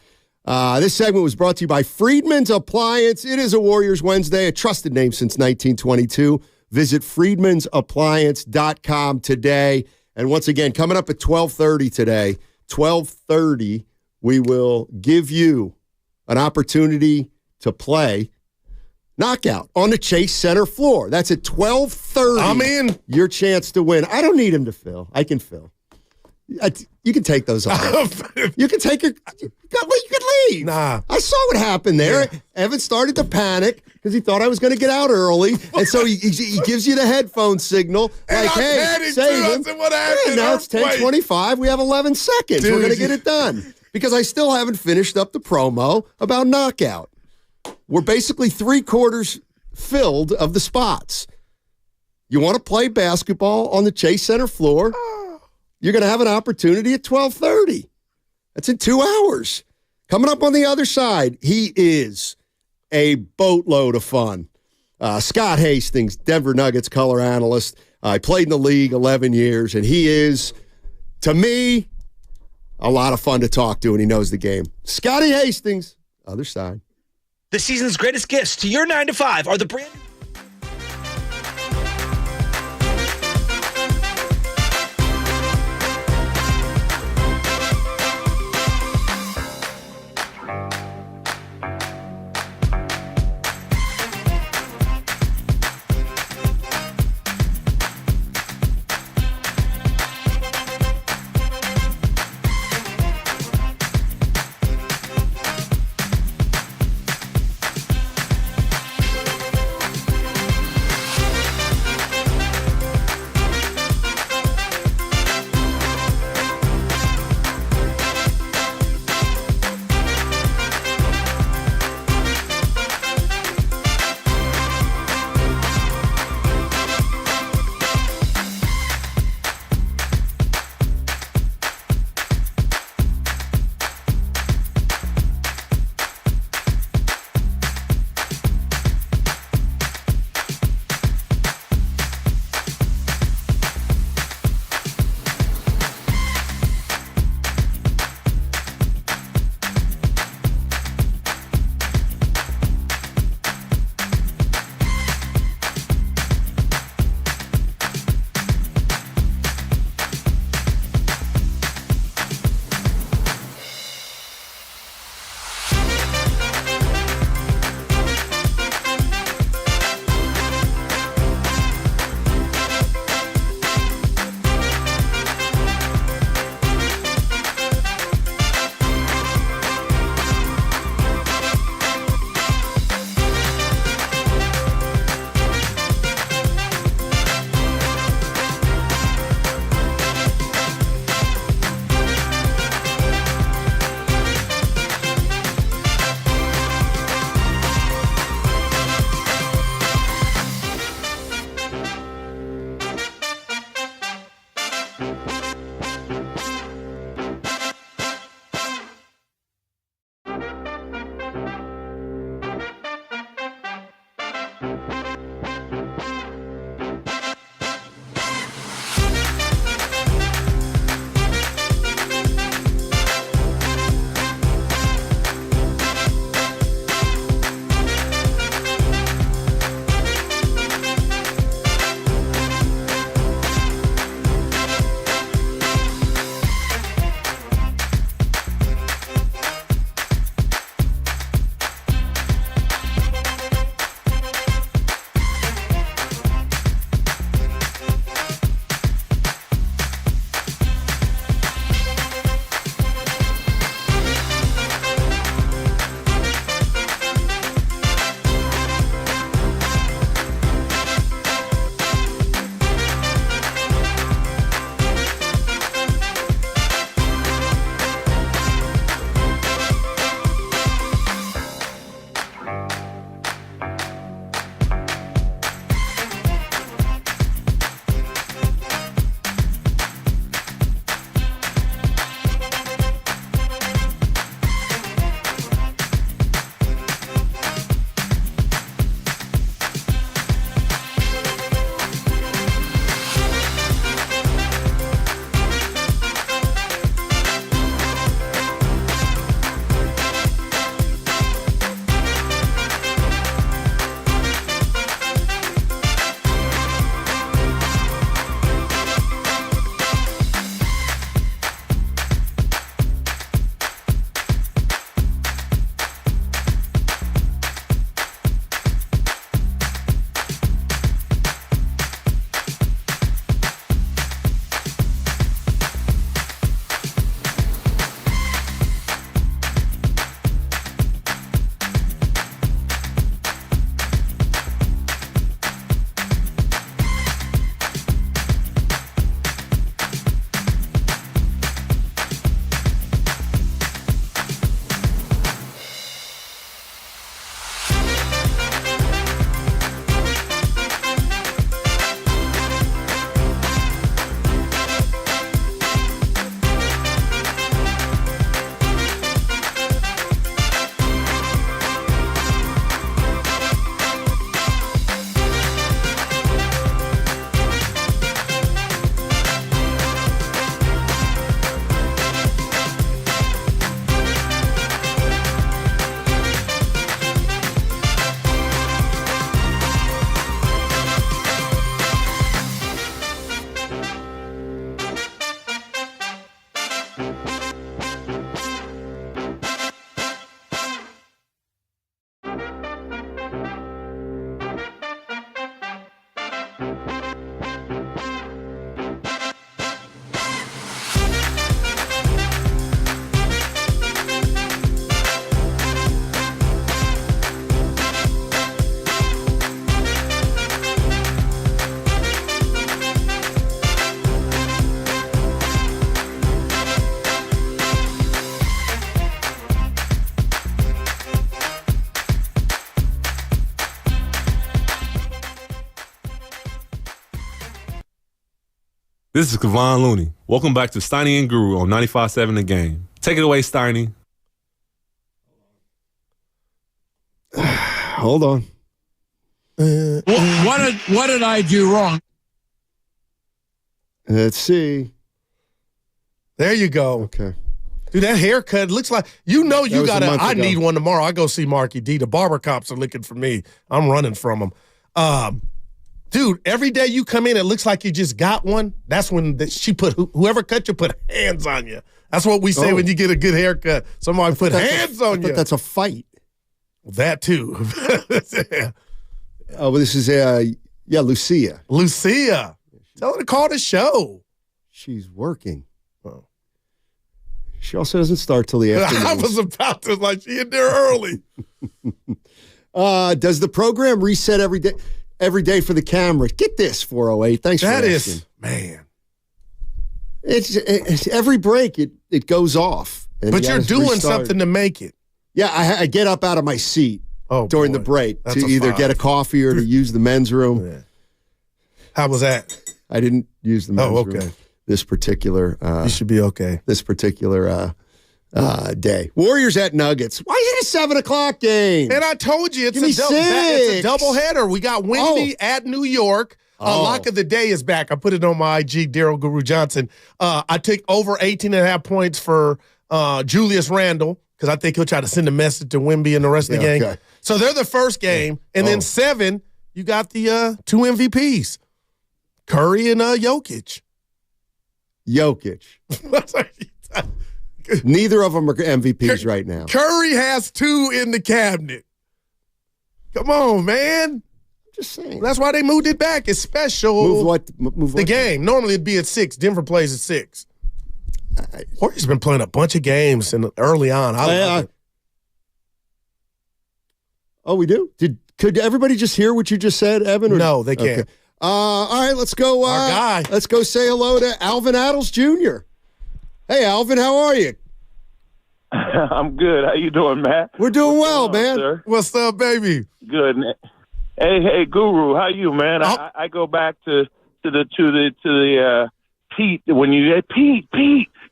this segment was brought to you by Friedman's Appliance. It is a Warriors Wednesday, a trusted name since 1922. Visit friedmansappliance.com today. And once again, coming up at 12:30 today, 12:30, we will give you an opportunity to play knockout on the Chase Center floor. That's at 12:30. I'm in. Your chance to win. I don't need him to fill. I can fill. You can take those off. You can take your. You can leave. Nah. I saw what happened there. Yeah. Evan started to panic because he thought I was going to get out early, and so he gives you the headphone signal like, "Hey, save him." What happened? Now it's 10:25. We have 11 seconds. Dude, we're going to get it done because I still haven't finished up the promo about knockout. We're basically 3/4 filled of the spots. You want to play basketball on the Chase Center floor? You're going to have an opportunity at 12:30. That's in 2 hours. Coming up on the other side, he is a boatload of fun. Scott Hastings, Denver Nuggets color analyst. I played in the league 11 years, and he is, to me, a lot of fun to talk to, and he knows the game. Scotty Hastings, other side. The season's greatest gifts to your 9 to 5 are the brand new This is Kevon Looney. Welcome back to Steiny and Guru on 95.7 The Game. Take it away, Steiny. Hold on. What did I do wrong? Let's see. There you go. Okay. Dude, that haircut looks like you gotta. I need one tomorrow. I go see Marky D. The barber cops are looking for me. I'm running from them. Dude, every day you come in, it looks like you just got one. That's when she put whoever cut you put hands on you. That's what we say when you get a good haircut. Somebody put hands on you. That's a fight. That too. Yeah. Oh, well, this is Lucia. Lucia. Tell her to call the show. She's working. Oh. She also doesn't start till the afternoon. I was about to she in there early. Does the program reset every day for the camera? Get this, 408. Thanks for asking. That is, man. It's every break it goes off. But you're doing something to make it. Yeah, I get up out of my seat during the break to either get a coffee or to use the men's room. Yeah. How was that? I didn't use the men's room this particular. You should be okay. This particular day. Warriors at Nuggets. Why is it a 7:00 game? And I told you it's a doubleheader. We got Wendy at New York. Lock of the day is back. I put it on my IG, Daryl Guru Johnson. I took over 18.5 points for Julius Randle because I think he'll try to send a message to Wemby and the rest of the game. Okay. So they're the first game. And then 7, you got the 2 MVPs, Curry and Jokic. Neither of them are MVPs right now. Curry has 2 in the cabinet. Come on, man. Just saying. That's why they moved it back. It's special. Move what? The game. Normally it'd be at 6. Denver plays at 6. Warriors been playing a bunch of games early on. I love it. Oh, we do? Could everybody just hear what you just said, Evan? No, they can't. Okay. All right, let's go. Our guy. Let's go say hello to Alvin Adels Jr. Hey, Alvin, how are you? I'm good. How you doing, Matt? We're doing well, man. Sir? What's up, baby? Good. Hey, Guru, how you, man? I go back to the Pete when you Pete.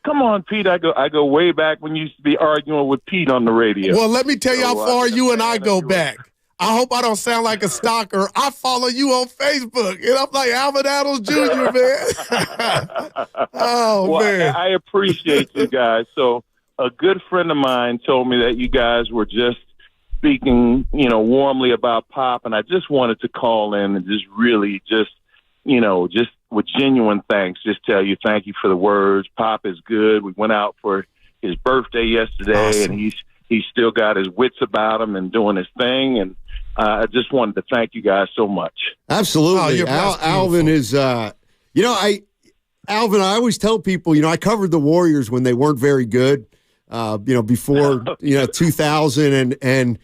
Come on, Pete. I go way back when you used to be arguing with Pete on the radio. Well, let me tell you how far you and I go back. I hope I don't sound like a stalker. I follow you on Facebook, and I'm like Alvin Adels Jr., man. Man. I appreciate you guys. So a good friend of mine told me that you guys were just speaking, warmly about Pop, and I just wanted to call in and just really just with genuine thanks, just tell you thank you for the words. Pop is good. We went out for his birthday yesterday, and he's still got his wits about him and doing his thing, and I just wanted to thank you guys so much. Absolutely. Alvin is, Alvin, I always tell people, I covered the Warriors when they weren't very good, before, 2000 and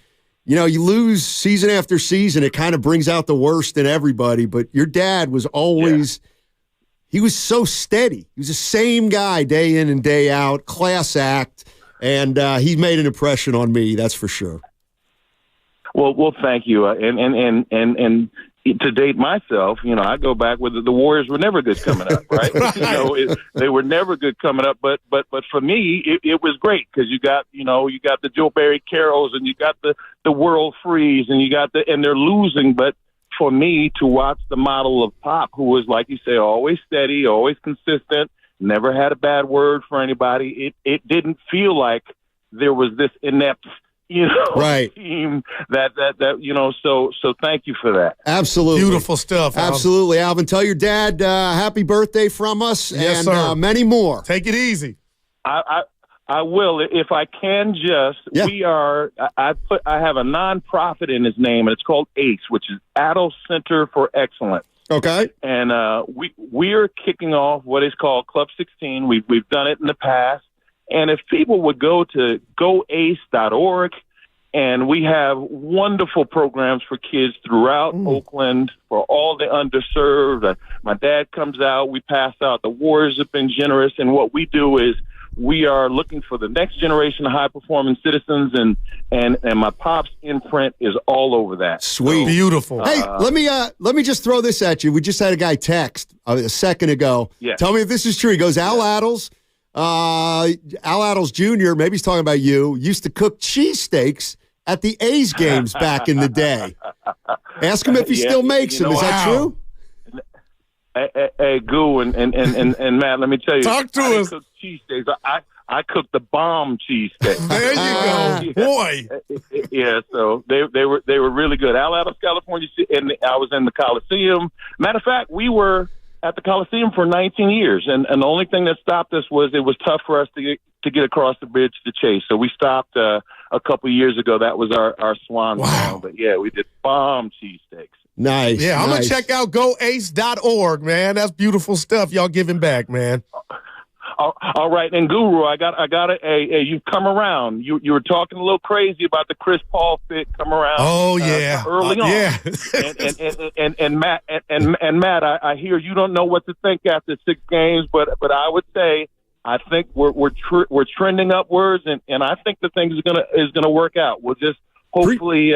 you lose season after season. It kind of brings out the worst in everybody, but your dad was always, he was so steady. He was the same guy day in and day out, class act, and he made an impression on me, that's for sure. Well, thank you. And to date myself, I go back with the Warriors were never good coming up, right? They were never good coming up. But for me, it was great because you got the Joe Barry Carrolls and you got the World Freeze and and they're losing. But for me to watch the model of Pop, who was, like you say, always steady, always consistent, never had a bad word for anybody. It didn't feel like there was this inept right. team that so thank you for that. Absolutely. Beautiful stuff. Alvin. Absolutely. Alvin, tell your dad happy birthday from us. Yes, and sir. Many more. Take it easy. I will if I can we are I have a nonprofit in his name, and it's called ACE, which is Adels Center for Excellence. Okay. And we are kicking off what is called Club 16. We've done it in the past. And if people would go to goace.org, and we have wonderful programs for kids throughout Oakland for all the underserved. My dad comes out, we pass out. The Warriors have been generous, and what we do is we are looking for the next generation of high-performing citizens, and my pop's imprint is all over that. Sweet. Beautiful. Hey, let me just throw this at you. We just had a guy text a second ago. Yeah. Tell me if this is true. He goes, Al Addles, Jr., maybe he's talking about you, used to cook cheesesteaks at the A's games back in the day. Ask him if he still makes them. Is that true? Hey, Goo and Matt, let me tell you. Talk to us. Cook cheesesteaks. I cooked the bomb cheesesteaks. There you go, boy. Yeah, so they were really good. Al Addles, California, and I was in the Coliseum. Matter of fact, we were at the Coliseum for 19 years, and the only thing that stopped us was it was tough for us to get across the bridge to Chase. So we stopped a couple years ago. That was our swan song. But yeah, we did bomb cheesesteaks. Nice. Yeah, I'm nice. gonna check out goace.org, man. That's beautiful stuff y'all giving back, man. All right, and Guru, I got you've come around. You were talking a little crazy about the Chris Paul fit come around. Oh yeah, early on. Yeah. and Matt, I hear you don't know what to think after 6 games, but I would say I think we're trending upwards, and I think the thing is gonna work out. We'll just hopefully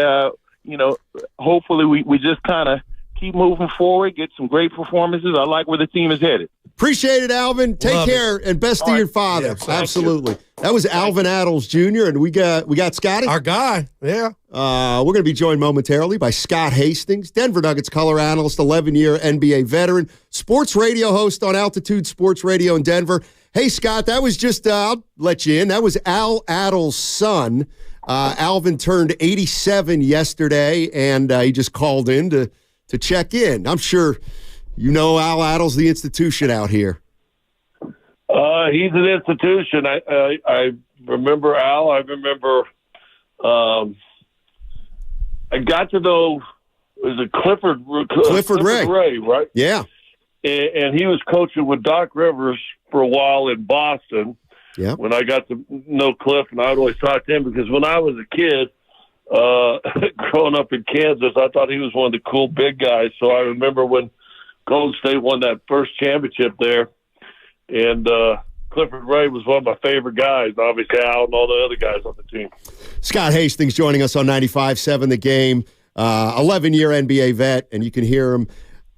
hopefully we just kind of keep moving forward, get some great performances. I like where the team is headed. Appreciate it, Alvin. Take care and best to your father. Yeah, absolutely. That was Alvin Addles Jr. and we got Scotty, our guy. Yeah. We're going to be joined momentarily by Scott Hastings, Denver Nuggets color analyst, 11-year NBA veteran, sports radio host on Altitude Sports Radio in Denver. Hey, Scott, that was just I'll let you in. That was Al Addles' son. Alvin turned 87 yesterday, and he just called in to check in. I'm sure you know Al Addles, the institution out here. He's an institution. I remember Al. I remember I got to know, was it Clifford Ray, right? Yeah. And he was coaching with Doc Rivers for a while in Boston. Yeah. When I got to know Cliff, and I'd always talk to him because when I was a kid, growing up in Kansas, I thought he was one of the cool big guys. So I remember when Golden State won that first championship there, and Clifford Ray was one of my favorite guys, obviously Al and all the other guys on the team. Scott Hastings joining us on 95.7 The Game, 11-year NBA vet, and you can hear him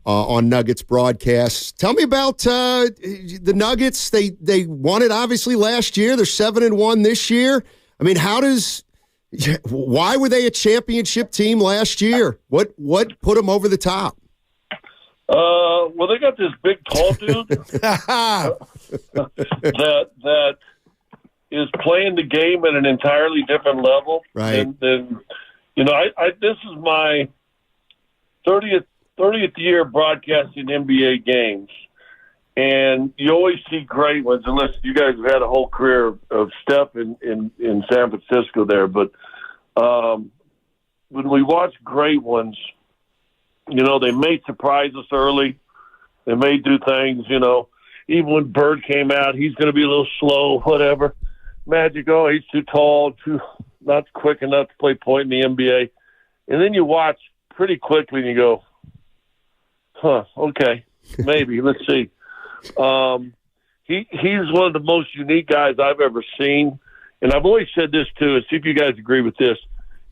on Nuggets broadcasts. Tell me about the Nuggets. They won it obviously last year. They're 7-1 this year. I mean, why were they a championship team last year? What put them over the top? Well, they got this big tall dude that is playing the game at an entirely different level. Right. Than this is my 30th year broadcasting NBA games, and you always see great ones. Unless you guys have had a whole career of Steph in San Francisco there, but when we watch great ones, they may surprise us early. They may do things, even when Bird came out, he's going to be a little slow, whatever. Magic, he's too tall, not quick enough to play point in the NBA. And then you watch pretty quickly and you go, okay, maybe, let's see. He's one of the most unique guys I've ever seen. And I've always said this too, and see if you guys agree with this.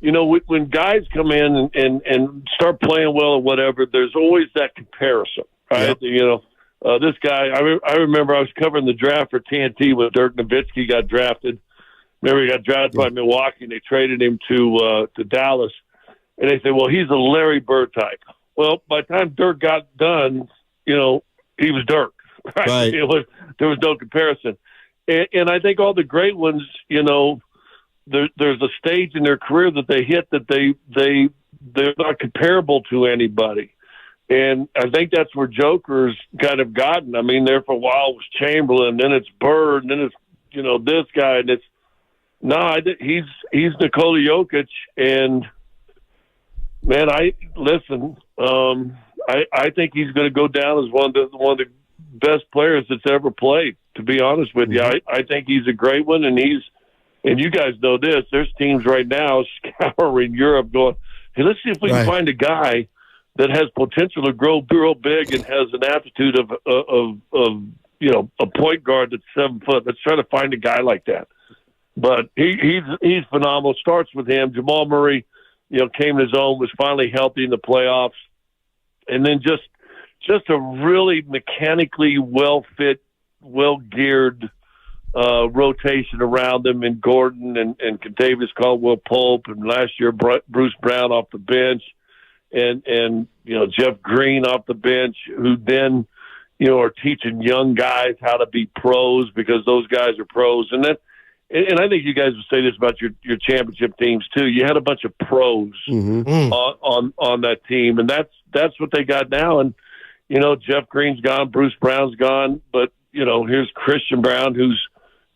When guys come in and start playing well or whatever, there's always that comparison, right? Yep. This guy, I remember I was covering the draft for TNT when Dirk Nowitzki got drafted. Remember, he got drafted by Milwaukee, and they traded him to Dallas. And they said, well, he's a Larry Bird type. Well, by the time Dirk got done, he was Dirk. Right? There was no comparison. And I think all the great ones, there's a stage in their career that they hit that they're not comparable to anybody. And I think that's where Joker's kind of gotten. I mean, there for a while was Chamberlain, then it's Bird, and then it's, this guy. And he's Nikola Jokic. And, man, I think he's going to go down as one of the best players that's ever played, to be honest with you. I think he's a great one, and you guys know this, there's teams right now scouring Europe going, hey, let's see if we can find a guy that has potential to grow real big and has an aptitude of a point guard that's 7 foot. Let's try to find a guy like that. But he's phenomenal. Starts with him. Jamal Murray, came to his own, was finally healthy in the playoffs, and then just a really mechanically well-fit, well-geared rotation around him, and Gordon and Kentavious Caldwell-Pope, and last year Bruce Brown off the bench, and Jeff Green off the bench, who then are teaching young guys how to be pros because those guys are pros, and I think you guys would say this about your championship teams too. You had a bunch of pros on that team, and that's what they got now. And Jeff Green's gone, Bruce Brown's gone, but here's Christian Brown, who's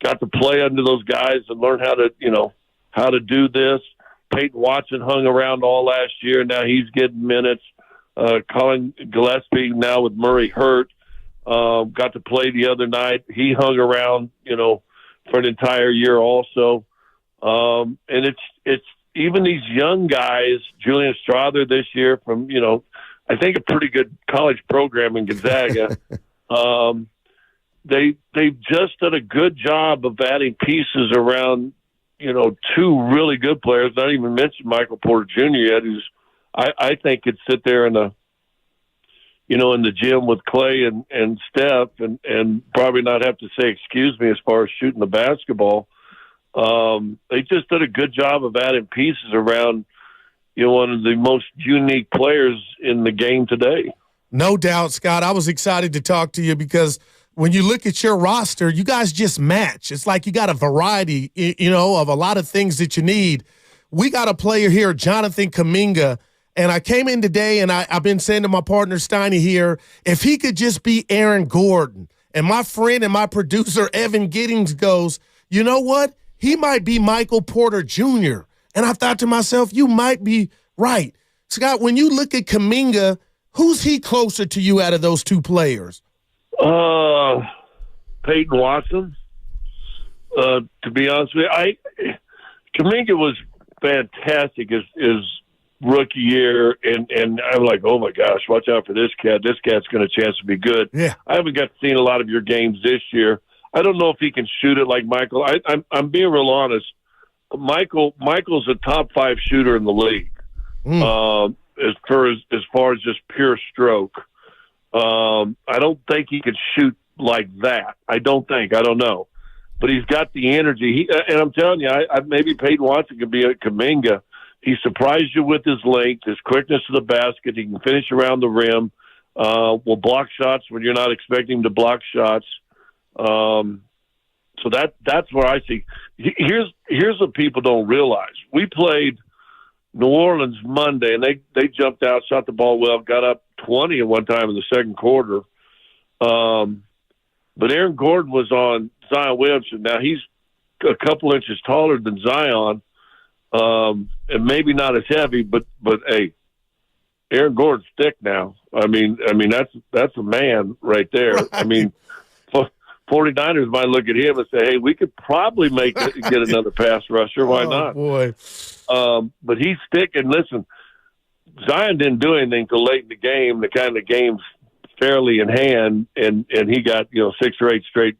got to play under those guys and learn how to do this. Peyton Watson hung around all last year. Now he's getting minutes. Colin Gillespie, now with Murray hurt, got to play the other night. He hung around, for an entire year also. And it's even these young guys, Julian Strother this year from, I think a pretty good college program in Gonzaga. They've just done a good job of adding pieces around, two really good players. Not even mention Michael Porter Jr. yet, who's I think could sit there in the gym with Clay and Steph and probably not have to say excuse me as far as shooting the basketball. They just did a good job of adding pieces around, one of the most unique players in the game today. No doubt, Scott. I was excited to talk to you because when you look at your roster, you guys just match. It's like you got a variety, of a lot of things that you need. We got a player here, Jonathan Kuminga, and I came in today, and I've been saying to my partner Steiny here, if he could just be Aaron Gordon. And my friend and my producer, Evan Giddings, goes, you know what? He might be Michael Porter Jr. And I thought to myself, you might be right. Scott, when you look at Kuminga, who's he closer to you out of those two players? Peyton Watson. To be honest with you, Kuminga was fantastic his rookie year, and I'm like, oh my gosh, watch out for this cat. This cat's got a chance to be good. Yeah. I haven't got to see a lot of your games this year. I don't know if he can shoot it like Michael. I'm being real honest. Michael's a top 5 shooter in the league. As far as just pure stroke. I don't think he could shoot like that. I don't know. But he's got the energy. And I'm telling you, maybe Peyton Watson could be a Kuminga. He surprised you with his length, his quickness to the basket. He can finish around the rim. Will block shots when you're not expecting him to block shots. So that's where I see. Here's what people don't realize. We played New Orleans Monday, and they jumped out, shot the ball well, got up 20 at one time in the second quarter. But Aaron Gordon was on Zion Williamson. Now he's a couple inches taller than Zion, and maybe not as heavy, but hey, Aaron Gordon's thick now. I mean that's a man right there. Right. I mean, 49ers might look at him and say, hey, we could probably get another pass rusher. Why not? Boy. But he's thick. And listen, Zion didn't do anything till late in the game. The kind of game's fairly in hand, and he got 6 or 8 straight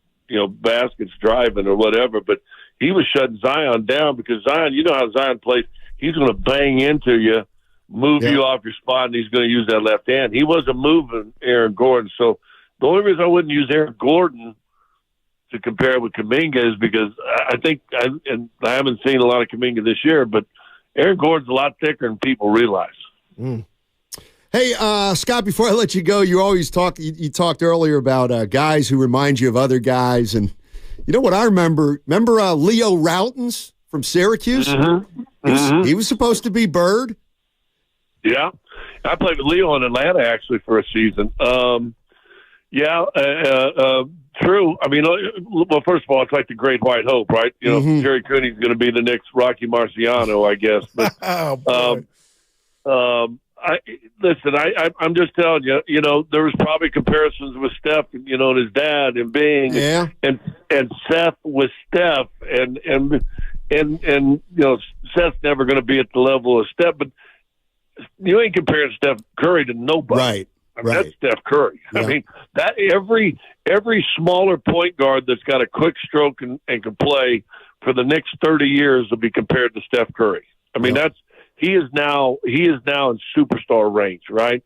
baskets driving or whatever. But he was shutting Zion down because Zion, you know how Zion plays. He's going to bang into you, move you off your spot, and he's going to use that left hand. He wasn't moving Aaron Gordon. So the only reason I wouldn't use Aaron Gordon to compare with Kuminga is because I think, and I haven't seen a lot of Kuminga this year, but Aaron Gordon's a lot thicker than people realize. Hey, Scott, before I let you go, you always talk. You talked earlier about guys who remind you of other guys, and you know what I remember? Remember Leo Routens from Syracuse? Mm-hmm. He was supposed to be Bird. Yeah, I played with Leo in Atlanta actually for a season. True. I mean, well, first of all, it's like the Great White Hope, right? Jerry Cooney's going to be the next Rocky Marciano, I guess. But I'm just telling you, there was probably comparisons with Steph, and his dad and Bing, and Seth with Steph, and Seth's never going to be at the level of Steph, but you ain't comparing Steph Curry to nobody. Right. I mean, that's Steph Curry. I mean, that every smaller point guard that's got a quick stroke and can play for the next 30 years will be compared to Steph Curry. I mean, he is now in superstar range, right?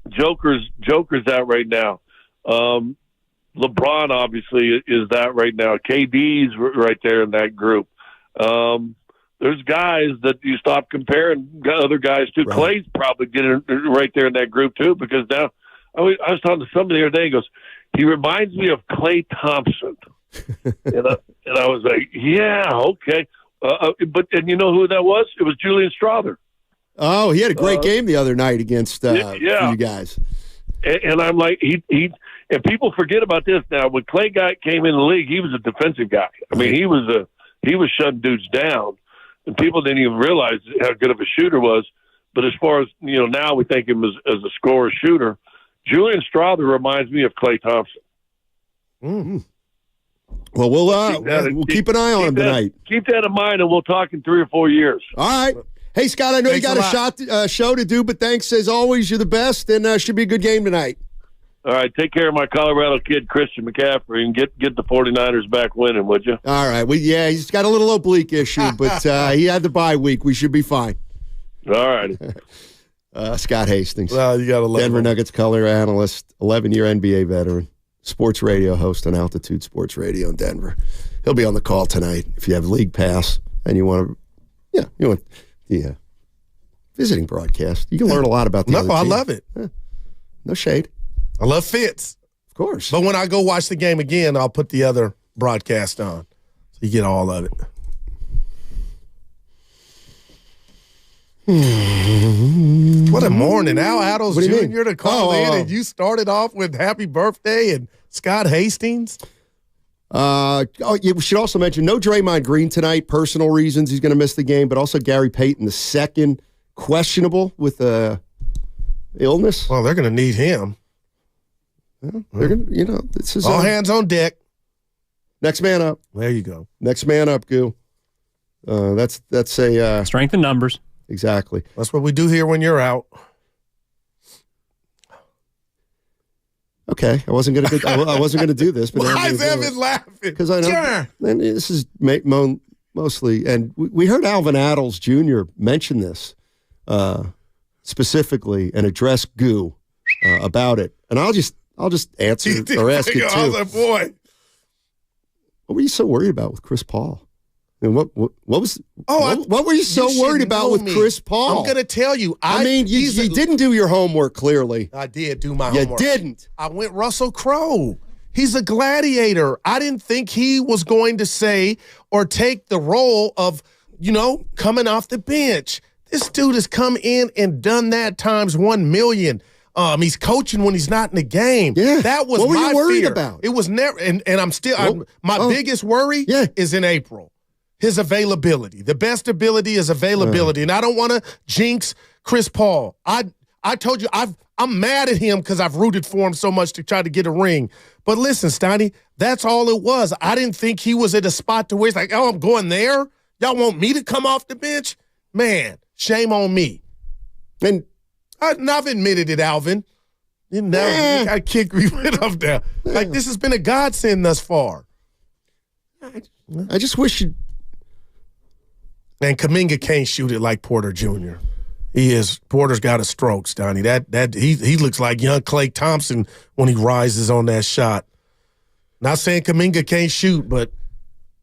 Joker's out right now. LeBron obviously is that right now. KD's right there in that group. There's guys that you stop comparing other guys to. Right. Clay's probably getting right there in that group too, because now I was talking to somebody the other day. He goes, he reminds me of Klay Thompson, and I was like, yeah, okay. But you know who that was? It was Julian Strawther. Oh, he had a great game the other night against you guys. And I'm like, he and people forget about this now. When Klay came in the league, he was a defensive guy. I mean, he was shutting dudes down. And people didn't even realize how good of a shooter was. But as far as, now we think him as a scorer shooter. Julian Strawther reminds me of Klay Thompson. Mm-hmm. Well, we'll keep an eye on him tonight. Keep that in mind, and we'll talk in 3 or 4 years. All right. Hey, Scott, I know you got a show to do, but thanks as always. You're the best, and should be a good game tonight. All right, take care of my Colorado kid, Christian McCaffrey, and get the 49ers back winning, would you? All right. He's got a little oblique issue, but he had the bye week. We should be fine. All right. Scott Hastings. Well, you got to love Denver him. Nuggets color analyst, 11-year NBA veteran, sports radio host on Altitude Sports Radio in Denver. He'll be on the call tonight if you have League Pass and you want the visiting broadcast. You can learn a lot about the other team. I love it. No shade. I love Fitz. Of course. But when I go watch the game again, I'll put the other broadcast on. So you get all of it. What a morning. Al Addles Jr. to call in, and you started off with happy birthday and Scott Hastings. We should also mention no Draymond Green tonight, personal reasons he's going to miss the game, but also Gary Payton II, questionable with illness. Well, they're going to need him. Well, they're going to, this is all hands on deck. Next man up. There you go. Next man up, Goo. That's a strength in numbers. Exactly. That's what we do here when you're out. Okay, I wasn't gonna do this, but why is Evan laughing? Because I know and this is mostly, and we heard Alvin Addles Jr. mention this specifically and address Goo about it, and I'll just answer or ask it too. I was like, boy, what were you so worried about with Chris Paul? And what were you so worried about with Chris Paul? I'm going to tell you. You didn't do your homework, clearly. I did do my homework. You didn't. I went Russell Crowe. He's a gladiator. I didn't think he was going to say or take the role of, coming off the bench. This dude has come in and done that times 1 million. He's coaching when he's not in the game. Yeah. That was what were my you worried fear. about? It was never, and I'm still, my biggest worry is in April. His availability. The best ability is availability. And I don't want to jinx Chris Paul. I told you, I'm mad at him because I've rooted for him so much to try to get a ring. But listen, Steiny, that's all it was. I didn't think he was at a spot to where he's like, I'm going there? Y'all want me to come off the bench? Man, shame on me. And I've admitted it, Alvin. I kicked me rid of that. Like, this has been a godsend thus far. I just wish you'd. And Kuminga can't shoot it like Porter Jr. He is. Porter's got a stroke, Stoney. He looks like young Klay Thompson when he rises on that shot. Not saying Kuminga can't shoot, but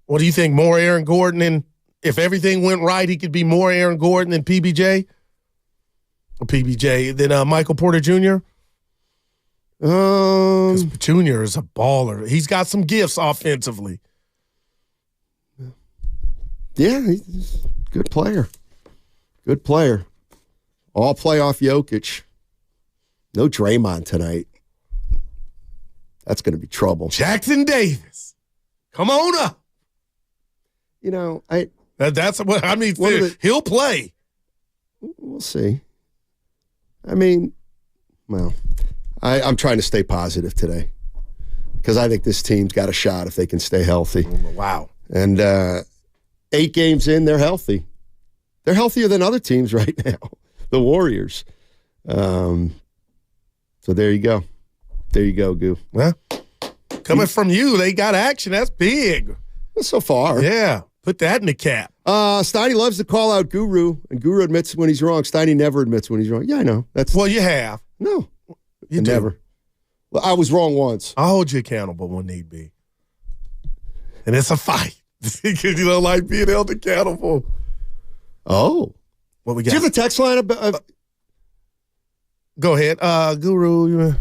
what do you think? More Aaron Gordon, and if everything went right, he could be more Aaron Gordon than PBJ? Or PBJ than Michael Porter Jr.? Because Jr. is a baller. He's got some gifts offensively. Yeah, he's a good player. Good player. All playoff Jokic. No Draymond tonight. That's going to be trouble. Jackson Davis. Come on up. That's what I mean. He'll play. We'll see. I mean, well, I'm trying to stay positive today because I think this team's got a shot if they can stay healthy. Wow. And 8 games in, they're healthy. They're healthier than other teams right now, the Warriors. So there you go. There you go, Goo. Well, coming from you, they got action. That's big. So far. Yeah. Put that in the cap. Steiny loves to call out Guru, and Guru admits when he's wrong. Steiny never admits when he's wrong. Yeah, I know. Well, you have. No. You never. Well, I was wrong once. I'll hold you accountable when need be. And it's a fight. Because you don't like being held accountable. Oh. What we got? Do you have a text line? Go ahead. Guru.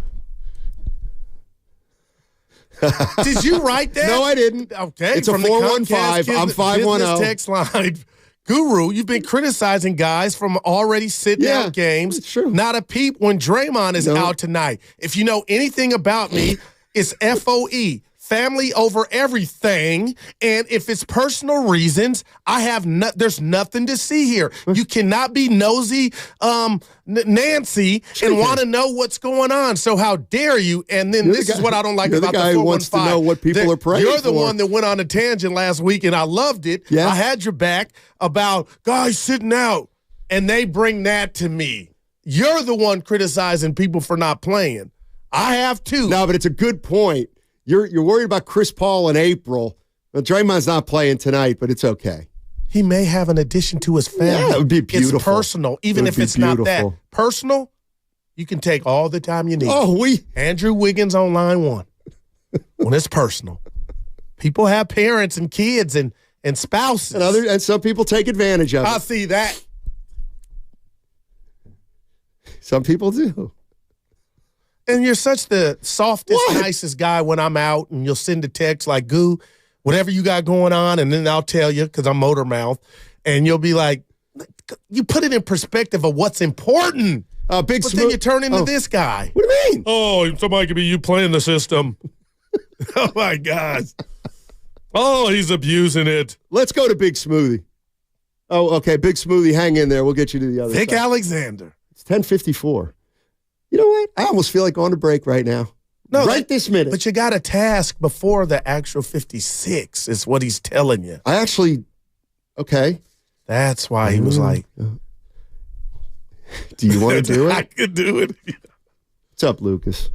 Did you write that? No, I didn't. Okay. It's a from the 415. Comcast I'm 510. Text line. Guru, you've been criticizing guys from already sit-down games. It's true. Not a peep when Draymond is out tonight. If you know anything about me, it's FOE. Family over everything, and if it's personal reasons, I have there's nothing to see here. You cannot be nosy, Nancy, and want to know what's going on. So how dare you? And then this is what I don't like about the 415. Who wants to know what people are praying You're the for. one that went on a tangent last week, and I loved it. Yeah. I had your back about guys sitting out, and they bring that to me. You're the one criticizing people for not playing. I have too. No, but it's a good point. You're worried about Chris Paul in April. Well, Draymond's not playing tonight, but it's okay. He may have an addition to his family. Yeah, it would be beautiful. It's personal. Even if it's not that personal, you can take all the time you need. Andrew Wiggins on line one. When it's personal. People have parents and kids and spouses. And some people take advantage of it. I see that. Some people do. And you're such the softest, nicest guy when I'm out, and you'll send a text like, Goo, whatever you got going on, and then I'll tell you because I'm motor mouth, and you'll be like, you put it in perspective of what's important. But then you turn into this guy. What do you mean? Oh, somebody could be you playing the system. Oh, my gosh. Oh, he's abusing it. Let's go to Big Smoothie. Oh, okay, Big Smoothie, hang in there. We'll get you to the other Vic side. Alexander. It's 10:54. You know what? I almost feel like going to break right now. No, this minute. But you got a task before the actual 56 is what he's telling you. I actually, okay. That's why he was like. Do you want to do it? I could do it. What's up, Lucas?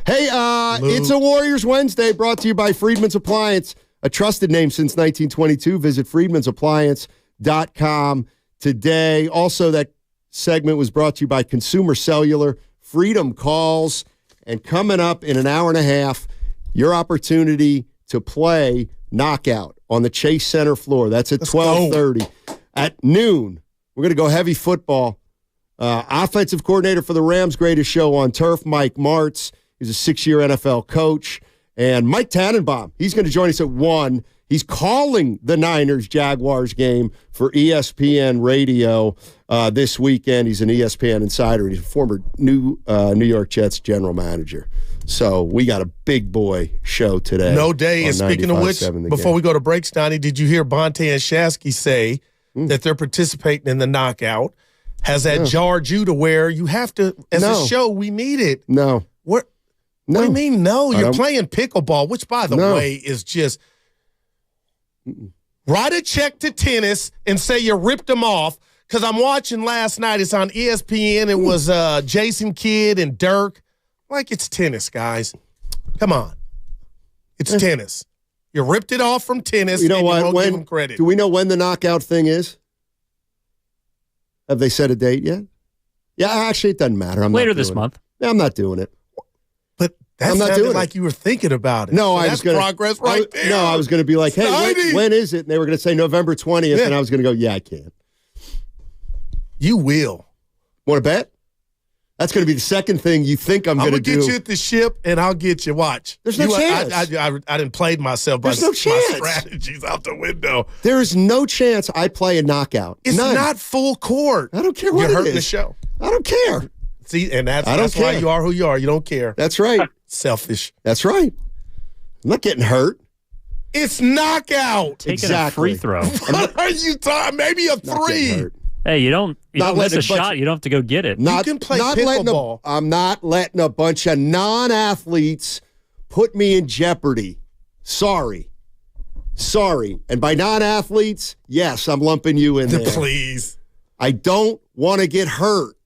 Hey, it's a Warriors Wednesday brought to you by Friedman's Appliance, a trusted name since 1922. Visit friedmansappliance.com today. Also, that segment was brought to you by Consumer Cellular. Freedom calls, and coming up in an hour and a half, your opportunity to play Knockout on the Chase Center floor. That's at 12:30. At noon, we're going to go heavy football. Offensive coordinator for the Rams, greatest show on turf, Mike Martz. He's a 6-year NFL coach. And Mike Tannenbaum, he's going to join us at 1. He's calling the Niners-Jaguars game for ESPN Radio this weekend. He's an ESPN insider. He's a former New York Jets general manager. So we got a big boy show today. No day. And speaking of which, before we go to break, Stoney, did you hear Bonte and Shasky say that they're participating in the knockout? Has that jarred you to where you have to, as a show, we need it? No. What do you mean no? You're playing pickleball, which, by the way, is just... Write a check to tennis and say you ripped them off, because I'm watching last night. It's on ESPN. It was Jason Kidd and Dirk. Like, it's tennis, guys. Come on. It's tennis. You ripped it off from tennis. You know and what? You won't give them credit. Do we know when the knockout thing is? Have they set a date yet? Yeah, actually, it doesn't matter. Later this month. Yeah, I'm not doing it. That sounded like you were thinking about it. No, so I was going to progress right there. No, I was going to be like, hey, when is it? And they were going to say November 20th, and I was going to go, yeah, I can't. You will. Want to bet? That's going to be the second thing you think I'm going to do. I'm going to get you at the ship, and I'll get you. Watch. There's no chance. I didn't play myself by There's no chance. My strategies out the window. There is no chance I play a knockout. It's None. not full court. I don't care what You're it hurting is. the show. I don't care. See, and that's why you are who you are. You don't care. That's right. Selfish. That's right. I'm not getting hurt. It's knockout. Taking a free throw. What are you talking? Maybe a 3. Hey, you don't miss a shot. You don't have to go get it. You can play pickleball. I'm not letting a bunch of non-athletes put me in jeopardy. Sorry. And by non-athletes, yes, I'm lumping you in there. Please. I don't want to get hurt.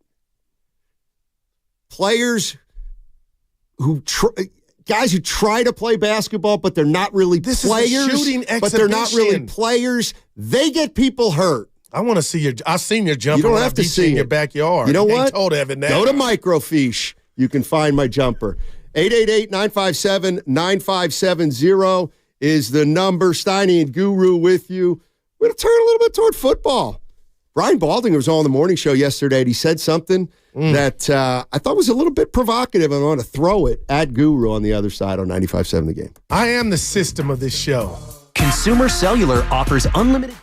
players who guys who try to play basketball, but they're not really This players. is a shooting but they're not really exhibition. players. They get people hurt. I want to see your. I seen your jumper. You don't when have I to beat see you in your it. backyard. You know Ain't what? told Evan that. Go to Microfiche. You can find my jumper. 888-957-9570 is the number. Steiny and Guru with you. We're going to turn a little bit toward football. Brian Baldinger was on the morning show yesterday, and he said something that I thought was a little bit provocative. I want to throw it at Guru on the other side on 95.7 The Game. I am the system of this show. Consumer Cellular offers unlimited.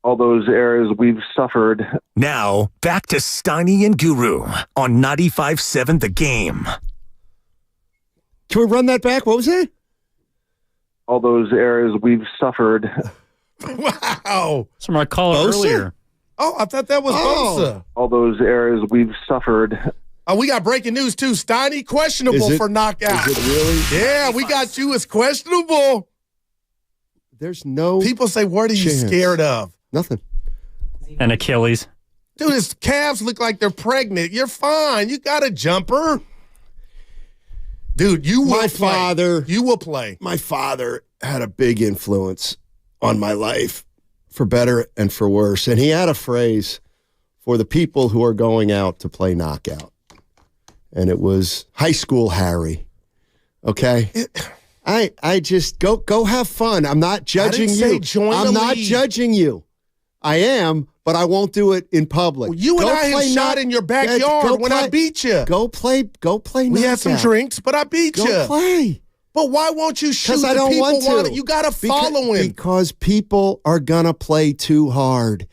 all those errors we've suffered. Now, back to Steiny and Guru on 95.7 The Game. Can we run that back? What was that? All those errors we've suffered. Wow. That's from our caller earlier. Oh, I thought that was Bosa. All those errors we've suffered. Oh, we got breaking news, too. Steiny questionable for knockout. Is it really? Yeah, we got you as questionable. There's no People say, what are you scared of? Nothing. And Achilles. Dude, his calves look like they're pregnant. You're fine. You got a jumper. Dude, you will play. You will play. My father had a big influence on my life, for better and for worse. And he had a phrase for the people who are going out to play knockout. And it was high school Harry. Okay? I just go have fun. I'm not judging you. I'm not judging you. I am, but I won't do it in public. Well, you and I have shot in your backyard when I beat you. Go play. We had some drinks, but I beat you. Go play. But why won't you shoot I don't want to. You got to follow him. Because people are going to play too hard.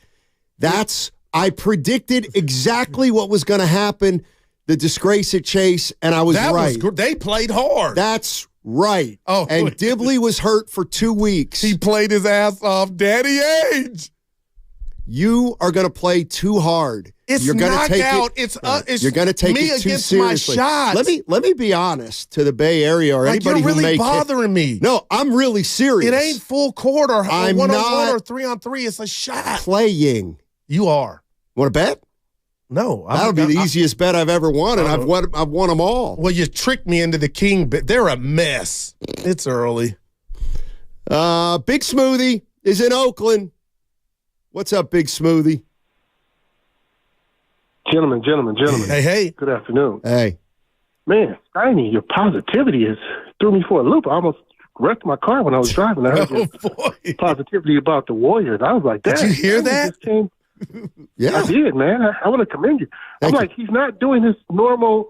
I predicted exactly what was going to happen, the disgrace at Chase, and I was right. They played hard. That's right. Oh, and Dibley was hurt for 2 weeks. He played his ass off. Daddy Age. You are going to play too hard. You're going to take you're going to take it too seriously. My shots. Let me be honest to the Bay Area or anybody you're really who may bothering me. No, I'm really serious. It ain't full court or I'm 1-on-1 not or 3-on-3. It's a shot. Playing. You are. Want to bet? No. That'll be the easiest bet I've ever won, and I've won them all. Well, you tricked me into the king bet. They're a mess. It's early. Big Smoothie is in Oakland. What's up, Big Smoothie? Gentlemen. Hey. Good afternoon. Hey. Man, Steiny, your positivity threw me for a loop. I almost wrecked my car when I was driving. I heard your positivity about the Warriors. I was like, did you hear that? Yeah. I did, man. I want to commend you. I'm like, he's not doing his normal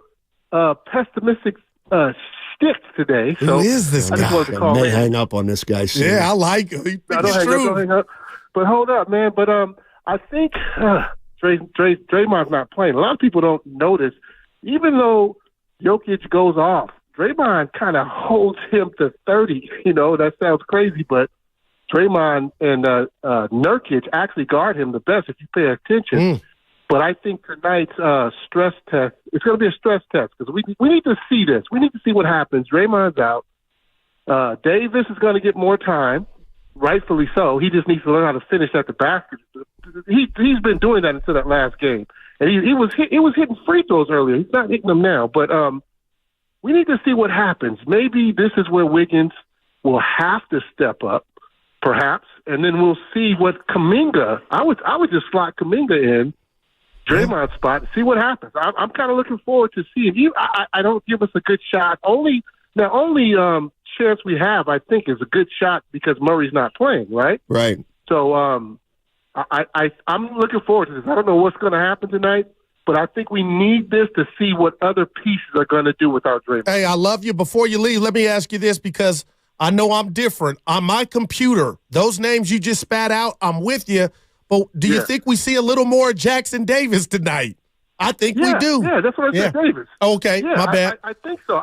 pessimistic shtick today. So who is this guy? I just wanted to call hang up on this guy soon. Yeah, I like him. Don't hang up. But hold up, man. But I think Draymond's not playing. A lot of people don't notice. Even though Jokic goes off, Draymond kind of holds him to 30. You know, that sounds crazy, but Draymond and Nurkic actually guard him the best if you pay attention. But I think tonight's stress test, it's going to be a stress test because we need to see this. We need to see what happens. Draymond's out. Davis is going to get more time. Rightfully so. He just needs to learn how to finish at the basket. He's been doing that until that last game, and he was hitting free throws earlier. He's not hitting them now. But we need to see what happens. Maybe this is where Wiggins will have to step up, perhaps, and then we'll see what Kuminga. I would just slot Kuminga in Draymond's spot and see what happens. I'm kind of looking forward to seeing you. I don't give us a good shot. Only chance we have, I think, is a good shot because Murray's not playing, right? Right. So I'm looking forward to this. I don't know what's going to happen tonight, but I think we need this to see what other pieces are going to do without Draymond. Hey, I love you. Before you leave, let me ask you this because I know I'm different. On my computer, those names you just spat out, I'm with you. But do you think we see a little more Jackson Davis tonight? I think we do. Yeah, that's what I said, Davis. Okay, my bad. I think so.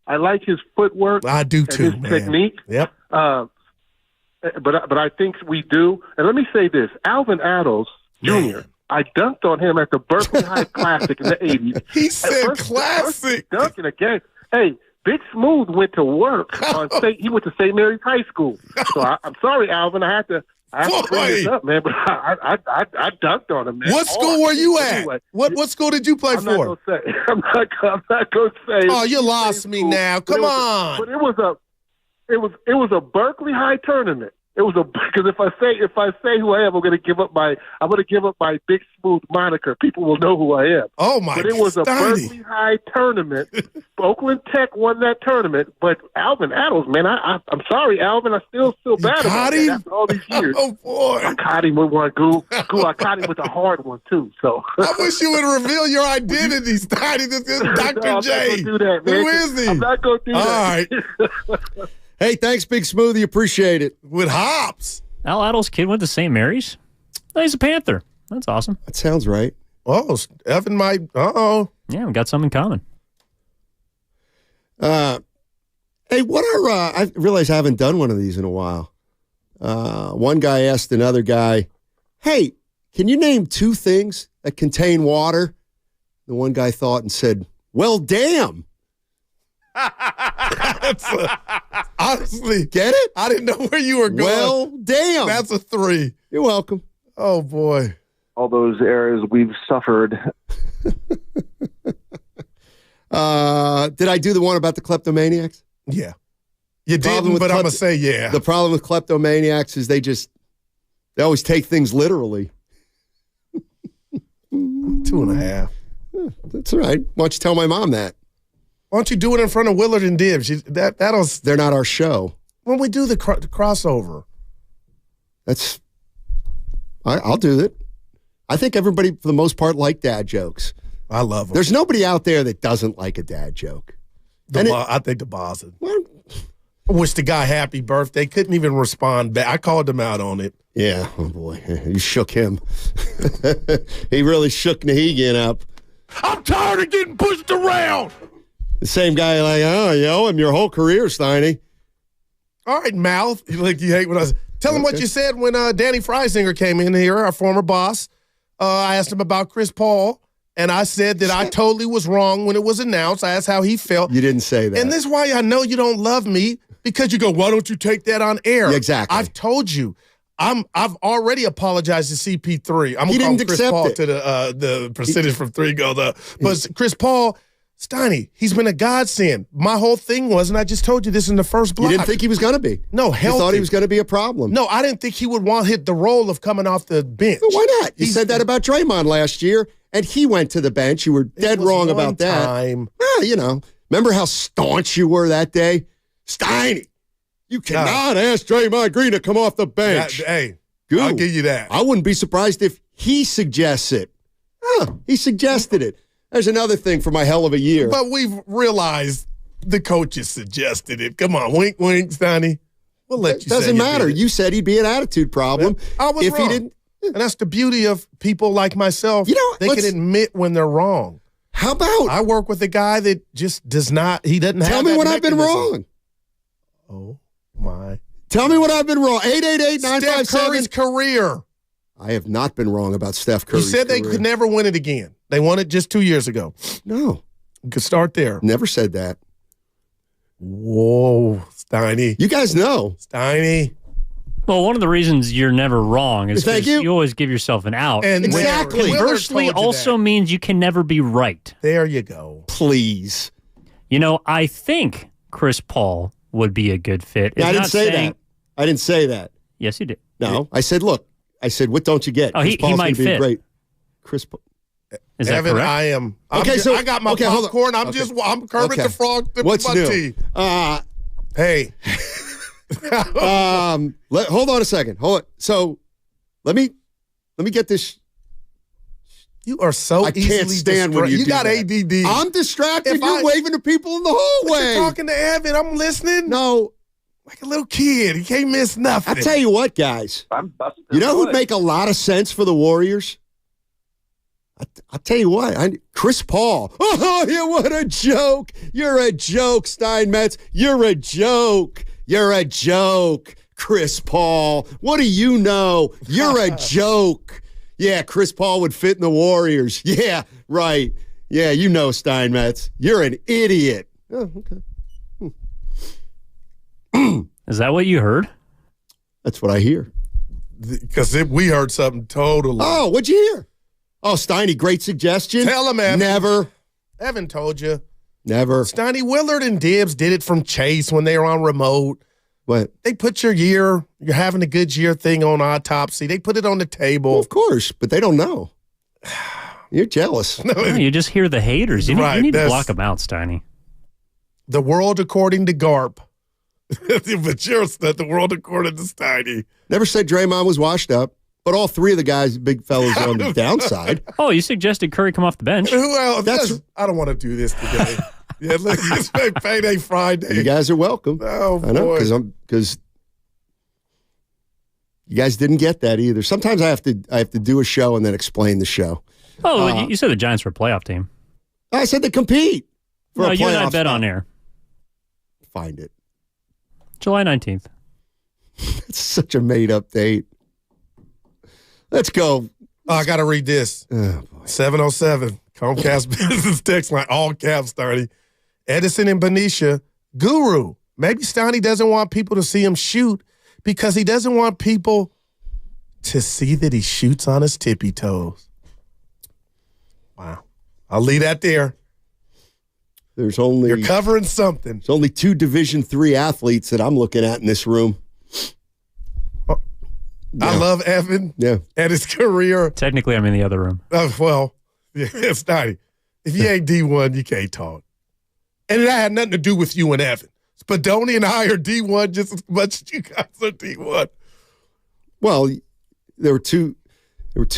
I like his footwork. I do too, his man. Technique. Yep. But I think we do. And let me say this: Alvin Adels Jr. I dunked on him at the Berkeley High Classic in the '80s. He said classic. Dunking again. Hey, Big Smooth went to work on he went to St. Mary's High School. So I'm sorry, Alvin. I have to bring this up, man. But I dunked on him, man. What school were you at? Anyway, what school did you play for? I'm not gonna say. Oh, you lost me now. Come on. But it was a Berkeley High tournament. It was because if I say who I am, I'm going to give up my Big Smooth moniker. People will know who I am. Oh my! But it was a Berkeley High tournament. Oakland Tech won that tournament, but Alvin Adels, man, I'm sorry, Alvin. I still feel bad about that after all these years. Oh boy! I caught him with one goo. I caught him with a hard one too. So I wish you would reveal your identity, Steiny. This is Dr. J. Do that, man. Who is he? I'm not going to do that. All right. Hey, thanks, Big Smoothie. Appreciate it. With hops. Al Addles' kid went to St. Mary's? Oh, he's a Panther. That's awesome. That sounds right. Oh, Evan might. Yeah, we got something in common. Hey, what are, I realize I haven't done one of these in a while. One guy asked another guy, hey, can you name 2 things that contain water? The one guy thought and said, well, damn. Honestly, get it? I didn't know where you were going. Well, damn. That's a 3. You're welcome. Oh, boy. All those errors we've suffered. Did I do the one about the kleptomaniacs? Yeah. You didn't, but I'm going to say yeah. The problem with kleptomaniacs is they always take things literally. 2.5. That's all right. Why don't you tell my mom that? Why don't you do it in front of Willard and Dibbs? They're not our show. When we do the crossover. I'll do it. I think everybody, for the most part, like dad jokes. I love them. There's nobody out there that doesn't like a dad joke. I think the boss. I wish the guy happy birthday. Couldn't even respond back. I called him out on it. Yeah. Oh, boy. You shook him. He really shook Nahegan up. I'm tired of getting pushed around. The same guy like, oh, you owe him your whole career, Steiny. All right, mouth. Like you hate when I was. Tell him what you said when Danny Freisinger came in here, our former boss. I asked him about Chris Paul, and I said that I totally was wrong when it was announced. I asked how he felt. You didn't say that. And this is why I know you don't love me, because you go, why don't you take that on air? Yeah, exactly. I've told you. I've already apologized to CP3. I'm he going didn't to Chris accept Paul it. to the percentage from 3 go. But Chris Paul, Steiny, he's been a godsend. My whole thing was, and I just told you this in the first block. You didn't think he was going to be? No, You thought he was going to be a problem? No, I didn't think he would hit the role of coming off the bench. Well, why not? You said that about Draymond last year, and he went to the bench. You were dead wrong about that. Well, remember how staunch you were that day? Steiny, you cannot ask Draymond Green to come off the bench. I'll give you that. I wouldn't be surprised if he suggests it. He suggested it. There's another thing for my hell of a year. But we've realized the coaches suggested it. Come on, wink, wink, Steiny. We'll let you. Doesn't matter. You said he'd be an attitude problem. I was wrong. He didn't. And that's the beauty of people like myself. They can admit when they're wrong. How about I work with a guy that just does not. He doesn't have. Tell me when I've been wrong. Oh my! Tell me when I've been wrong. 888-957. Steph Curry's career. I have not been wrong about Steph Curry. You said they could never win it again. They won it just 2 years ago. No. You could start there. Never said that. Whoa, Steiny. You guys know. Steiny. Well, one of the reasons you're never wrong is Thank because you always give yourself an out. And exactly. Conversely, also means you can never be right. There you go. Please. I think Chris Paul would be a good fit. I didn't say that. I didn't say that. Yes, you did. No. I said, look. I said, what don't you get? Oh, Chris Paul's he might gonna be fit. Great. Chris Paul. Is that Evan, correct? I am. I got my popcorn. I'm Kermit the Frog. What's new? Tea. Hey. Hold on a second. Hold on. So, let me get this. You are so I can't stand when you do got that. ADD. I'm distracted. You're waving to people in the hallway. You're talking to Evan. I'm listening. No. Like a little kid. He can't miss nothing. I tell you what, guys. You know who'd make a lot of sense for the Warriors? I'll tell you what. Chris Paul. Oh, yeah, what a joke. You're a joke, Steinmetz. You're a joke. You're a joke, Chris Paul. What do you know? You're a joke. Yeah, Chris Paul would fit in the Warriors. Yeah, right. Yeah, you know, Steinmetz. You're an idiot. Oh, okay. Is that what you heard? That's what I hear. Because we heard something totally. Oh, what'd you hear? Oh, Steiny, great suggestion. Tell him, Evan. Never. Evan told you. Never. Steiny, Willard and Dibbs did it from Chase when they were on remote. What? They put you're having a good year thing on autopsy. They put it on the table. Well, of course, but they don't know. You're jealous. No, you just hear the haters. You need to block them out, Steiny. The world according to Garp. But you're the world according to Steiny. Never said Draymond was washed up, but all three of the guys, big fellas, are on the downside. Oh, you suggested Curry come off the bench. Well, I don't want to do this today. Yeah, let's make Payday Friday. You guys are welcome. Oh, boy. I know, because You guys didn't get that either. Sometimes I have to do a show and then explain the show. Oh, you said the Giants were a playoff team. I said to compete. No, you and I bet on air. Find it. July 19th. It's such a made-up date. Let's go. Oh, I got to read this. 707, Comcast Business Text Line, all caps, Starty. Edison and Benicia, Guru. Maybe Stoney doesn't want people to see him shoot because he doesn't want people to see that he shoots on his tippy toes. Wow. I'll leave that there. You're covering something. There's only 2 Division III athletes that I'm looking at in this room. I love Evan and his career. Technically, I'm in the other room. Well, yeah, it's not. If you ain't D1, you can't talk. And that had nothing to do with you and Evan. Spadoni and I are D1 just as much as you guys are D1. Well, there were two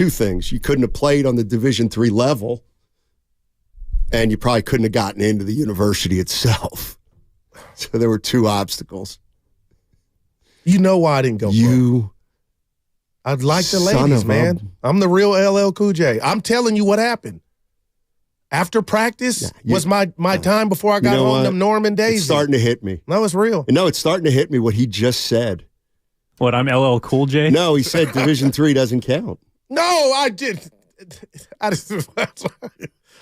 things. You couldn't have played on the Division III level, and you probably couldn't have gotten into the university itself. So there were 2 obstacles. You know why I didn't go pro. I'd like the ladies, man. I'm the real LL Cool J. I'm telling you what happened. After practice was my time before I got home to Norm and Daisy. It's starting to hit me. No, it's real. No, it's starting to hit me what he just said. What, I'm LL Cool J? No, he said Division III doesn't count. No, I didn't.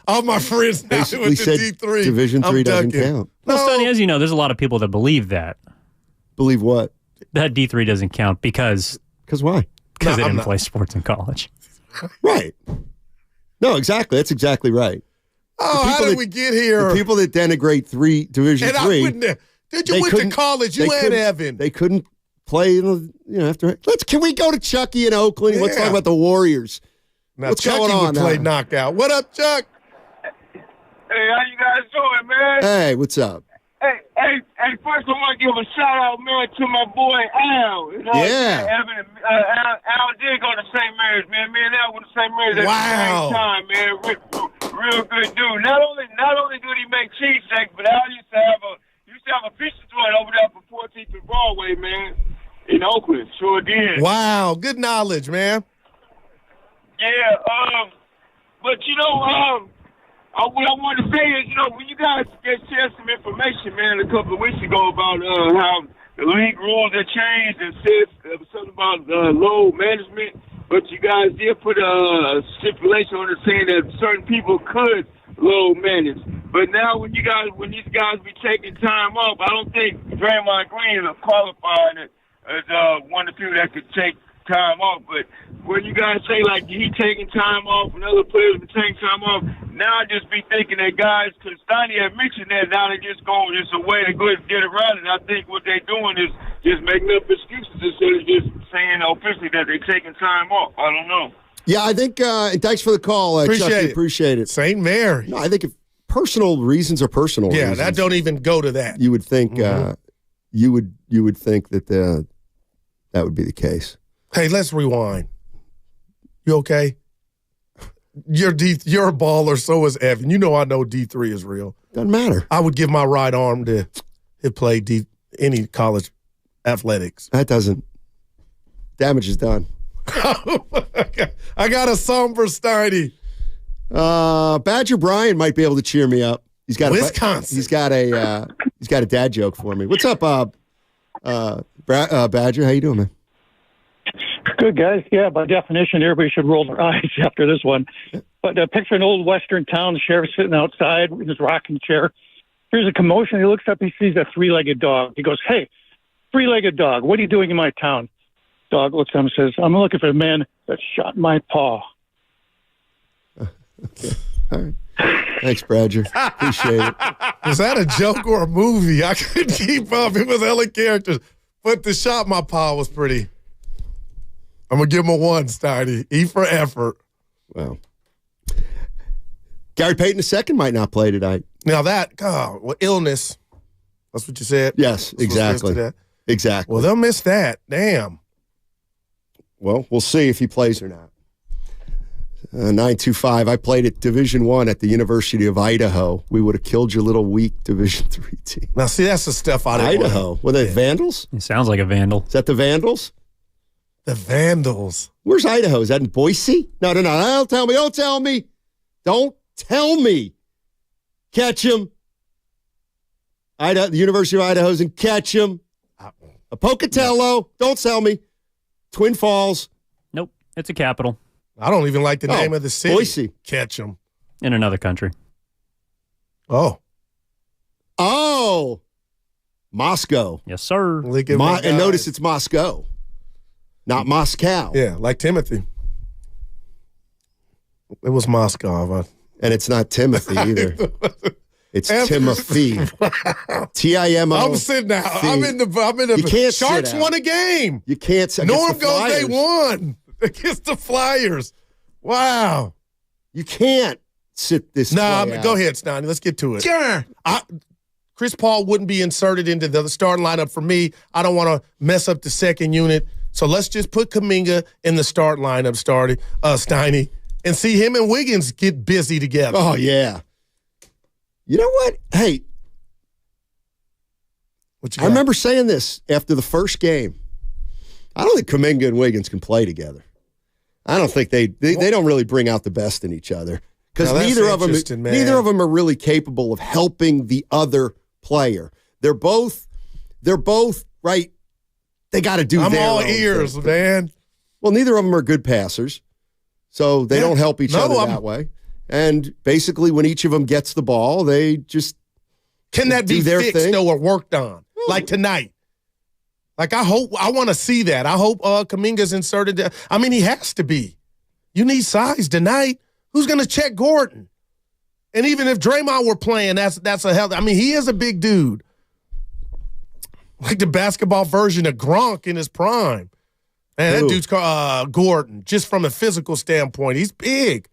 All my friends now Basically with said the D3. Division III doesn't count. Well, Stoney, as you know, there's a lot of people that believe that. Believe what? That D3 doesn't count because... Because why? Because they didn't play sports in college. Right. No, exactly. That's exactly right. Oh, how did we get here? The people that denigrate Division III. Did you went to college? You and Evan. They couldn't play. After. Can we go to Chucky in Oakland? Yeah. Let's talk about the Warriors. Now, What's Chucky going on would play now? knockout. What up, Chuck? Hey, how you guys doing, man? Hey, what's up? Hey, first I want to give a shout out, man, to my boy Al. You know, Yeah. Evan, Al did go to St. Mary's, man. Me and Al went to St. Mary's at the same time, man. Real good dude. Not only did he make cheesesteaks, but Al used to have a pizza joint over there for 14th and Broadway, man, in Oakland. Sure did. Wow, good knowledge, man. Yeah, but what I wanted to say is, when you guys shared some information, man, a couple of weeks ago about how the league rules have changed and said something about load management, but you guys did put a stipulation on it saying that certain people could load manage. But now when these guys be taking time off, I don't think Draymond Green is qualifying as one of the people that could take time off. But when you guys say like he taking time off and other players be taking time off, now I just be thinking that guys, because Stoney had mentioned that, now they just go, it's a way to go and get around it. I think what they're doing is just making up excuses instead of just saying officially that they're taking time off. I don't know. Yeah, I think, and thanks for the call, Chucky. Appreciate it. St. Mary. No, I think if personal reasons are personal reasons. Yeah, that don't even go to that. You would think, you would think that that would be the case. Hey, let's rewind. You okay? You're a baller, so is Evan. You know I know D3 is real. Doesn't matter. I would give my right arm to play any college athletics. That doesn't. Damage is done. I got a song for Stardy. Badger Brian might be able to cheer me up. He's got Wisconsin. He's got a dad joke for me. What's up, Badger? How you doing, man? Good, guys. Yeah, by definition, everybody should roll their eyes after this one. But picture an old western town. The sheriff's sitting outside in his rocking chair. Here's a commotion. He looks up. He sees a three-legged dog. He goes, "Hey, three-legged dog, what are you doing in my town?" Dog looks at him and says, "I'm looking for the man that shot my paw." Okay. All right. Thanks, Badger. Appreciate it. Was that a joke or a movie? I couldn't keep up. It was hella characters. But the shot my paw was pretty. I'm going to give him a 1, Stardy. E for effort. Well, Gary Payton II might not play tonight. Now illness. That's what you said? Yes, exactly. Exactly. Well, they'll miss that. Damn. Well, we'll see if he plays or not. 925. I played at Division I at the University of Idaho. We would have killed your little weak Division III team. Now, see, that's the stuff I didn't Idaho. Were they Vandals? It sounds like a Vandal. Is that the Vandals? The Vandals. Where's Idaho? Is that in Boise? No. Don't tell me. Don't tell me. Ketchum. The University of Idaho's in Ketchum. Pocatello. Don't tell me. Twin Falls. Nope. It's a capital. I don't even like the name of the city. Boise. Ketchum. In another country. Oh. Moscow. Yes, sir. And notice it's Moscow, not Moscow. Yeah, like Timothy. It was Moscow. And it's not Timothy either. It's Timothy. T-I-M-O. I'm sitting now. I'm in the You can't Sharks sit out. won a game. You can't sit. Norm goes, they won against the Flyers. Wow. You can't sit this play out. Go ahead, Stoney. Let's get to it. Sure. Chris Paul wouldn't be inserted into the starting lineup for me. I don't want to mess up the second unit. So let's just put Kuminga in the start lineup, Steiny, and see him and Wiggins get busy together. Oh, yeah. You know what? Hey, I remember saying this after the first game. I don't think Kuminga and Wiggins can play together. I don't think they don't really bring out the best in each other because neither of them are really capable of helping the other player. They're both right. They got to do. I'm their all own ears, thing. man. Well, neither of them are good passers, so they don't help each other that way. And basically, when each of them gets the ball, they just can that be their fixed thing. though or worked on like tonight. Like I want to see that. I hope Kuminga's inserted. I mean, he has to be. You need size tonight. Who's going to check Gordon? And even if Draymond were playing, that's a hell. I mean, he is a big dude, like the basketball version of Gronk in his prime. Man, that dude's called Gordon. Just from a physical standpoint, he's big.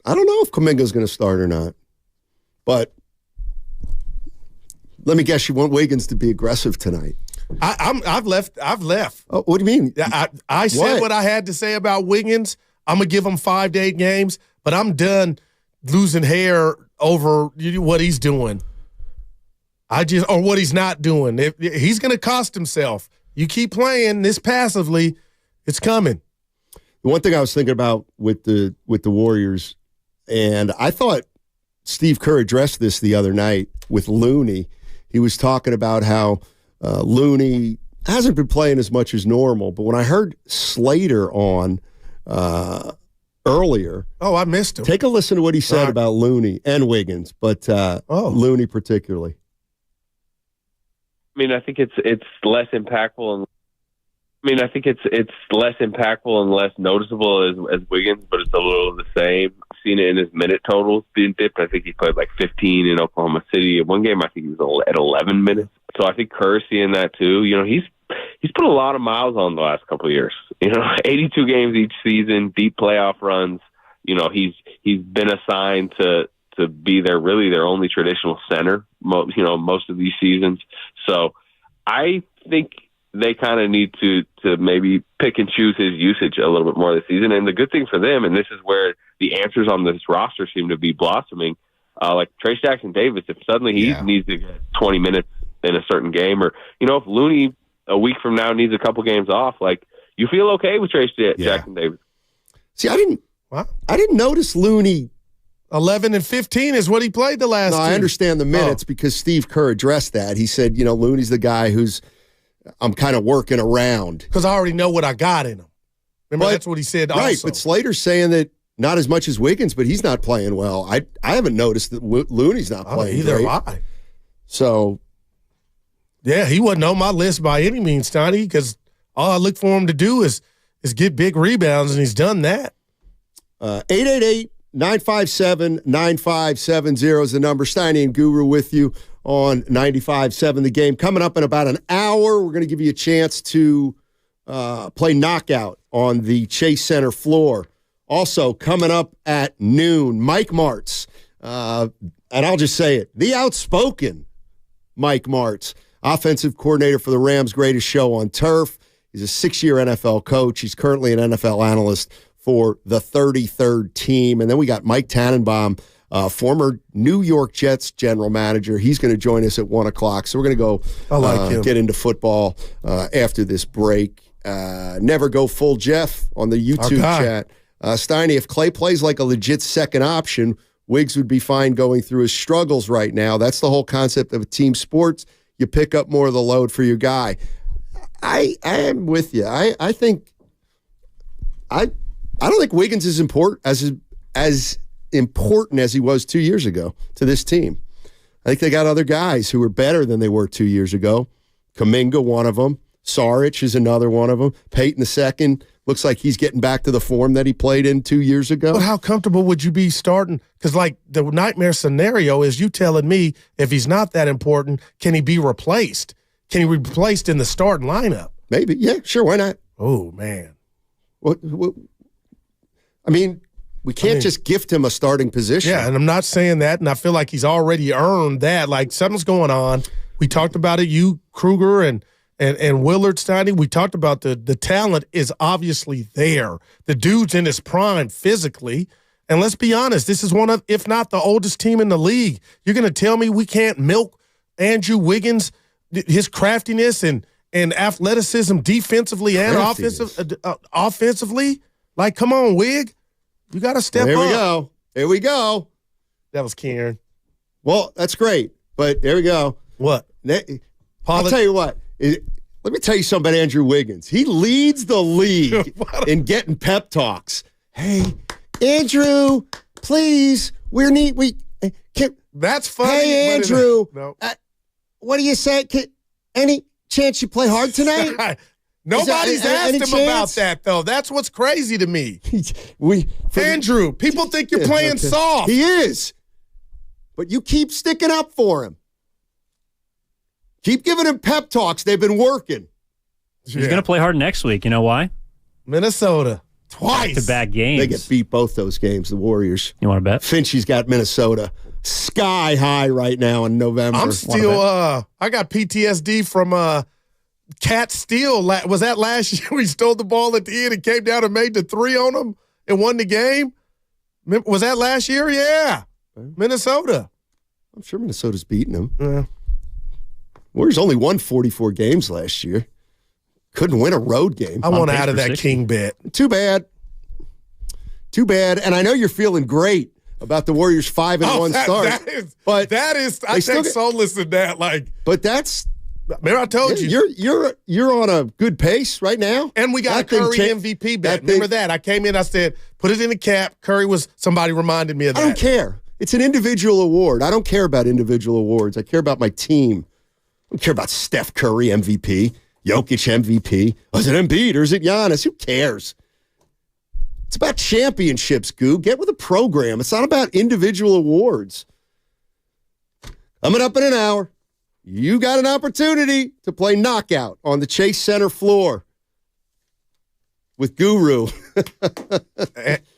I don't know if Kuminga's going to start or not, but let me guess, you want Wiggins to be aggressive tonight. I've left. Oh, what do you mean? I said what I had to say about Wiggins. I'm going to give him 5 to 8 games, but I'm done losing hair over what he's doing. Or what he's not doing. If he's going to cost himself. You keep playing this passively, it's coming. The one thing I was thinking about with the Warriors, and I thought Steve Kerr addressed this the other night with Looney. He was talking about how Looney hasn't been playing as much as normal, but when I heard Slater on earlier. Oh, I missed him. Take a listen to what he said about Looney and Wiggins, but Looney particularly. I mean, I think it's less impactful it's less impactful and less noticeable as Wiggins, but it's a little of the same. I've seen it in his minute totals being dipped. I think he played like 15 in Oklahoma City. In one game, I think he was at 11 minutes. So I think Kerr's seeing that too. You know, he's put a lot of miles on the last couple of years. You know, 82 games each season, deep playoff runs. You know, he's been assigned to be their only traditional center. Most of these seasons. So I think they kind of need to maybe pick and choose his usage a little bit more this season. And the good thing for them, and this is where the answers on this roster seem to be blossoming, like Trayce Jackson-Davis, if suddenly he needs to get 20 minutes in a certain game, or, if Looney a week from now needs a couple games off, like, you feel okay with Trayce Jackson-Davis. See, I didn't notice Looney. 11 and 15 is what he played the last two. I understand the minutes because Steve Kerr addressed that. He said, Looney's the guy who's I'm kind of working around. Because I already know what I got in him. Remember, that's what he said also. Right, but Slater's saying that not as much as Wiggins, but he's not playing well. I haven't noticed that Looney's not playing either great. have I. So. Yeah, he wasn't on my list by any means, Tony, because all I look for him to do is get big rebounds, and he's done that. 888-957-9570 is the number. Steiny and Guru with you on 95.7 The Game. Coming up in about an hour, we're going to give you a chance to play Knockout on the Chase Center floor. Also, coming up at noon, Mike Martz. And I'll just say it, the outspoken Mike Martz, offensive coordinator for the Rams' greatest show on turf. He's a 6-year NFL coach. He's currently an NFL analyst for the 33rd team. And then we got Mike Tannenbaum former New York Jets general manager. He's going to join us at 1 o'clock. So we're going to go get into football after this break. Never go full Jeff on the YouTube chat. Steiny, if Clay plays like a legit second option, Wiggs would be fine going through his struggles right now. That's the whole concept of a team sports. You pick up more of the load for your guy. I am with you. I don't think Wiggins is important as important as he was 2 years ago to this team. I think they got other guys who are better than they were 2 years ago. Kuminga, one of them. Saric is another one of them. Peyton II looks like he's getting back to the form that he played in 2 years ago. But how comfortable would you be starting? Because, like, the nightmare scenario is you telling me if he's not that important, can he be replaced? Can he be replaced in the starting lineup? Maybe. Yeah, sure. Why not? Oh, man. What I mean, we can't just gift him a starting position. Yeah, and I'm not saying that, and I feel like he's already earned that. Like, something's going on. We talked about it, you, Kruger, and Willard Steiny. We talked about the talent is obviously there. The dude's in his prime physically. And let's be honest, this is one of, if not the oldest team in the league. You're going to tell me we can't milk Andrew Wiggins, his craftiness and athleticism defensively and offensively? Like, come on, Wig. You got to step up. Here we go. That was Kieran. Well, that's great. But there we go. What? I'll tell you what. Let me tell you something about Andrew Wiggins. He leads the league in getting pep talks. Hey, Andrew, please, that's funny. Hey, Andrew, what do you say? Any chance you play hard tonight? Nobody's asked him about that, though. That's what's crazy to me. Andrew, people think you're playing soft. He is. But you keep sticking up for him. Keep giving him pep talks. They've been working. He's going to play hard next week. You know why? Minnesota. Twice. Back-to-back games. They get beat both those games, the Warriors. You want to bet? Finchie's got Minnesota sky high right now in November. I'm still, I got PTSD from Cat Steele. Was that last year? We stole the ball at the end and came down and made the three on them and won the game? Was that last year? Yeah. Minnesota. I'm sure Minnesota's beating them. Yeah. Warriors only won 44 games last year. Couldn't win a road game. I want out of that King bet. Too bad. And I know you're feeling great about the Warriors' 5-1 start. That is. I take solace in that. But that's. Remember I told you. You're on a good pace right now. And we got a Curry MVP bet. Remember that? I came in. I said, put it in the cap. Curry was. Somebody reminded me of that. I don't care. It's an individual award. I don't care about individual awards. I care about my team. I don't care about Steph Curry MVP, Jokic MVP. Is it Embiid or is it Giannis? Who cares? It's about championships, Goo. Get with a program. It's not about individual awards. Coming up in an hour, you got an opportunity to play knockout on the Chase Center floor with Guru.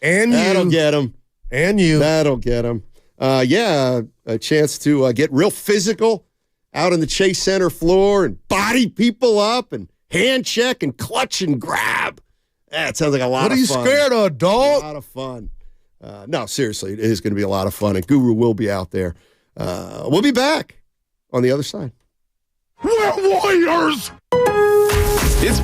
and That'll get him. And you. That'll get him. A chance to get real physical out on the Chase Center floor and body people up and hand check and clutch and grab. That sounds like a lot of fun. What are you scared of, dog? A lot of fun. No, seriously, it is going to be a lot of fun, and Guru will be out there. We'll be back on the other side. We're Warriors! It's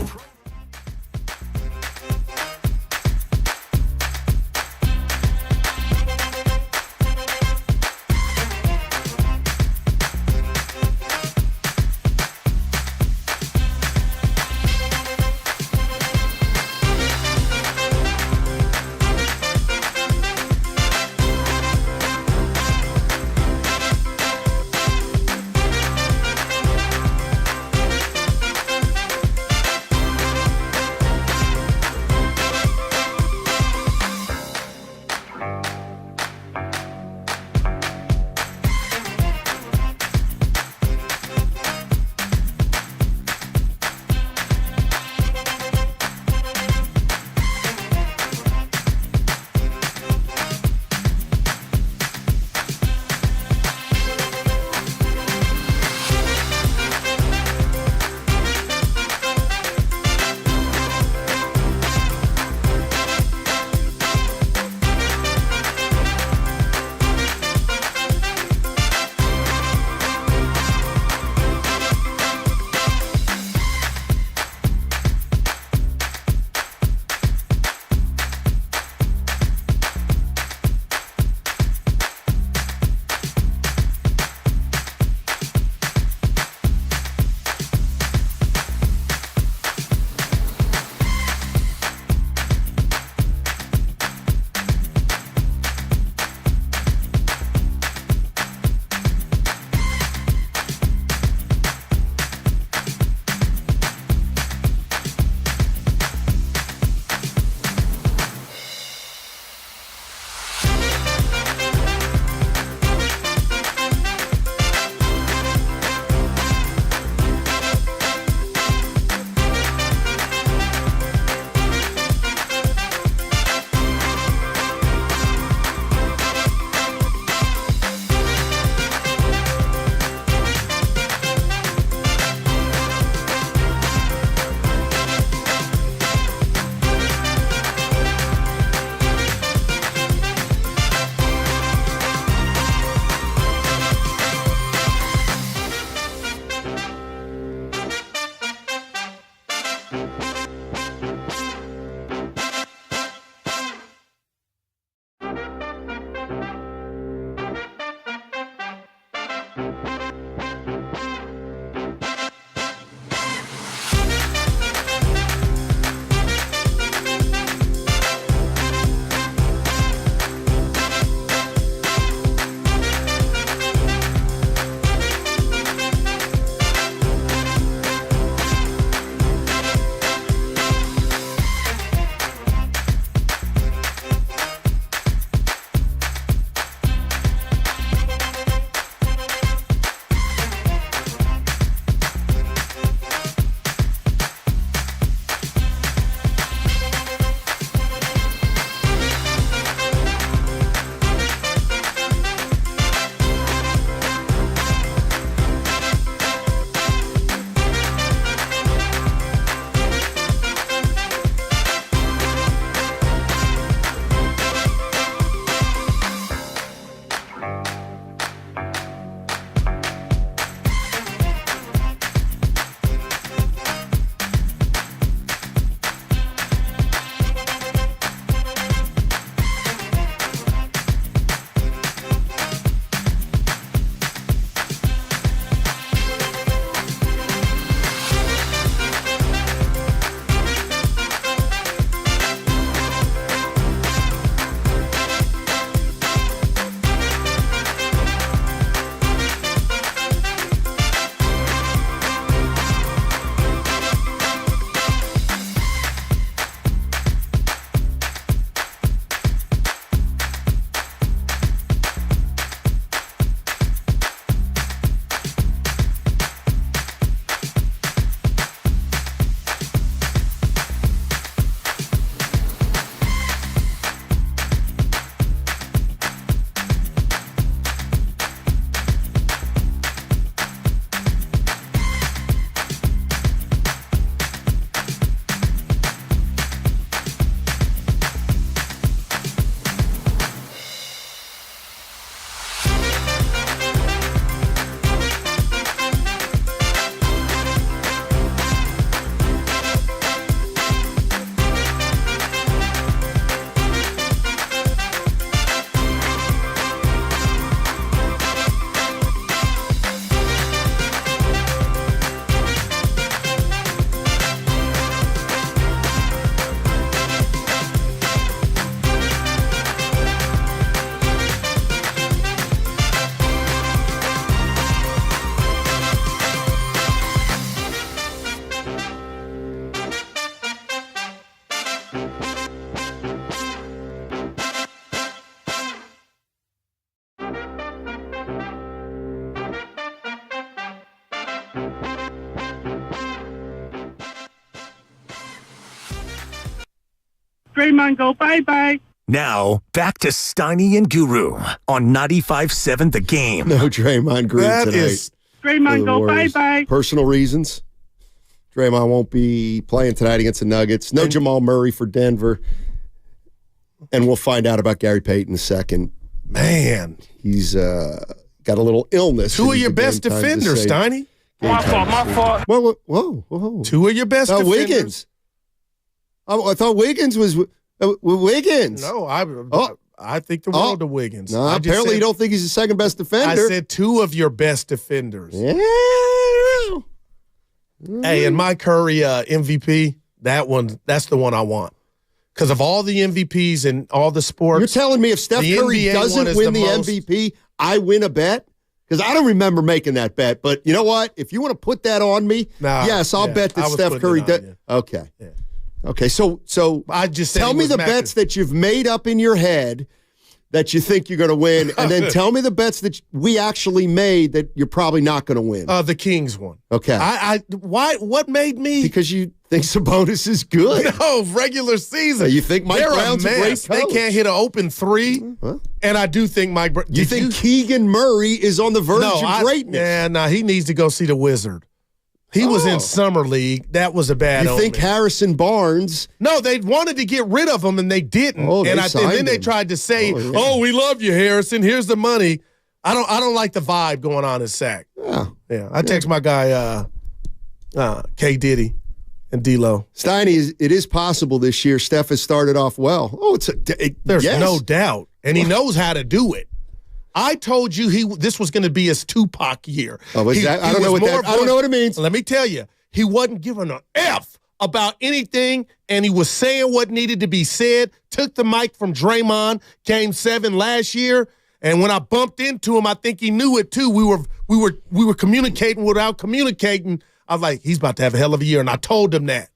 Draymond go bye-bye. Now, back to Steiny and Guru on 95.7 The Game. No Draymond Green That tonight. is- Draymond for the go Warriors. bye-bye. Personal reasons. Draymond won't be playing tonight against the Nuggets. No Jamal Murray for Denver. And we'll find out about Gary Payton in a second. Man. He's got a little illness. Two of your best defenders, Steiny. My fault. Whoa. Two of your best defenders. Wiggins. I thought Wiggins was Wiggins. No, I think the world of Wiggins. No, I just apparently you said- don't think he's the second best defender. I said two of your best defenders. Yeah. Hey, and Mike Curry MVP, that's the one I want. Because of all the MVPs in all the sports. You're telling me if Steph the Curry NBA one doesn't is win the most- MVP, I win a bet? Because I don't remember making that bet. But you know what? If you want to put that on me, yes, I'll bet I that was Steph putting Curry it on does. you. Okay. Okay, so I just said tell he me was the matching. bets that you've made up in your head that you think you're going to win, and then tell me the bets that we actually made that you're probably not going to win. The Kings one. Okay. Why? What made me? Because you think Sabonis is good. No, regular season. You think Mike They're Brown's a great mess. coach. They can't hit an open three. And I do think Mike. You think Keegan Murray is on the verge of greatness? Yeah, he needs to go see the Wizard. He was in summer league. That was a bad. You think omen. Harrison Barnes? No, they wanted to get rid of him and they didn't. And then they tried to say, "Oh, we love you, Harrison. Here's the money." I don't like the vibe going on in Sac. Yeah. I text my guy K Diddy and D-Lo. Steiny, it is possible this year. Steph has started off well. There's yes. no doubt, and he knows how to do it. I told you this was going to be his Tupac year. Oh, is that? I don't know what that. I don't know what it means. Let me tell you, he wasn't giving an F about anything, and he was saying what needed to be said. Took the mic from Draymond, Game 7 last year, and when I bumped into him, I think he knew it too. We were communicating without communicating. I was like, he's about to have a hell of a year, and I told him that.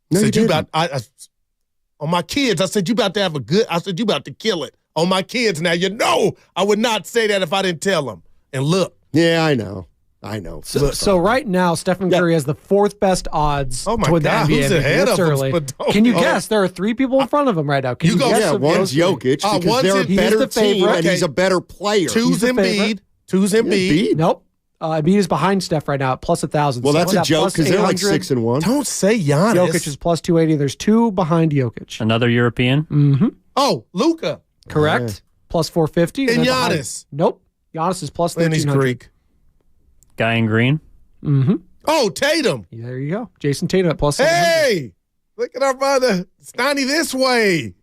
No, you didn't. On my kids, I said you about to have a good. I said you about to kill it. On my kids now, I would not say that if I didn't tell them. And look. Yeah, I know. So right now, Stephen Curry has the fourth best odds to win the NBA. Who's ahead That's of him? early. But don't Can you know. guess? There are three people in front of him right now. Can you guess? Yeah, of one's those three? Jokic because they're a He's better the team favorite. and he's a better player. Two's Embiid. Embiid. Nope. Embiid is behind Steph right now at plus 1,000. Well, that's a Steph's at joke plus because they're like 800. 6-1. Don't say Giannis. Jokic is plus 280. There's two behind Jokic. Another European. Mm-hmm. Oh, Luka. Correct. Plus 450. And then behind- Giannis. Nope. Giannis is plus And he's 1,300. Greek. Guy in green. Mm-hmm. Oh, Tatum. There you go. Jason Tatum at plus 700. Hey, look at our brother. Steiny this way.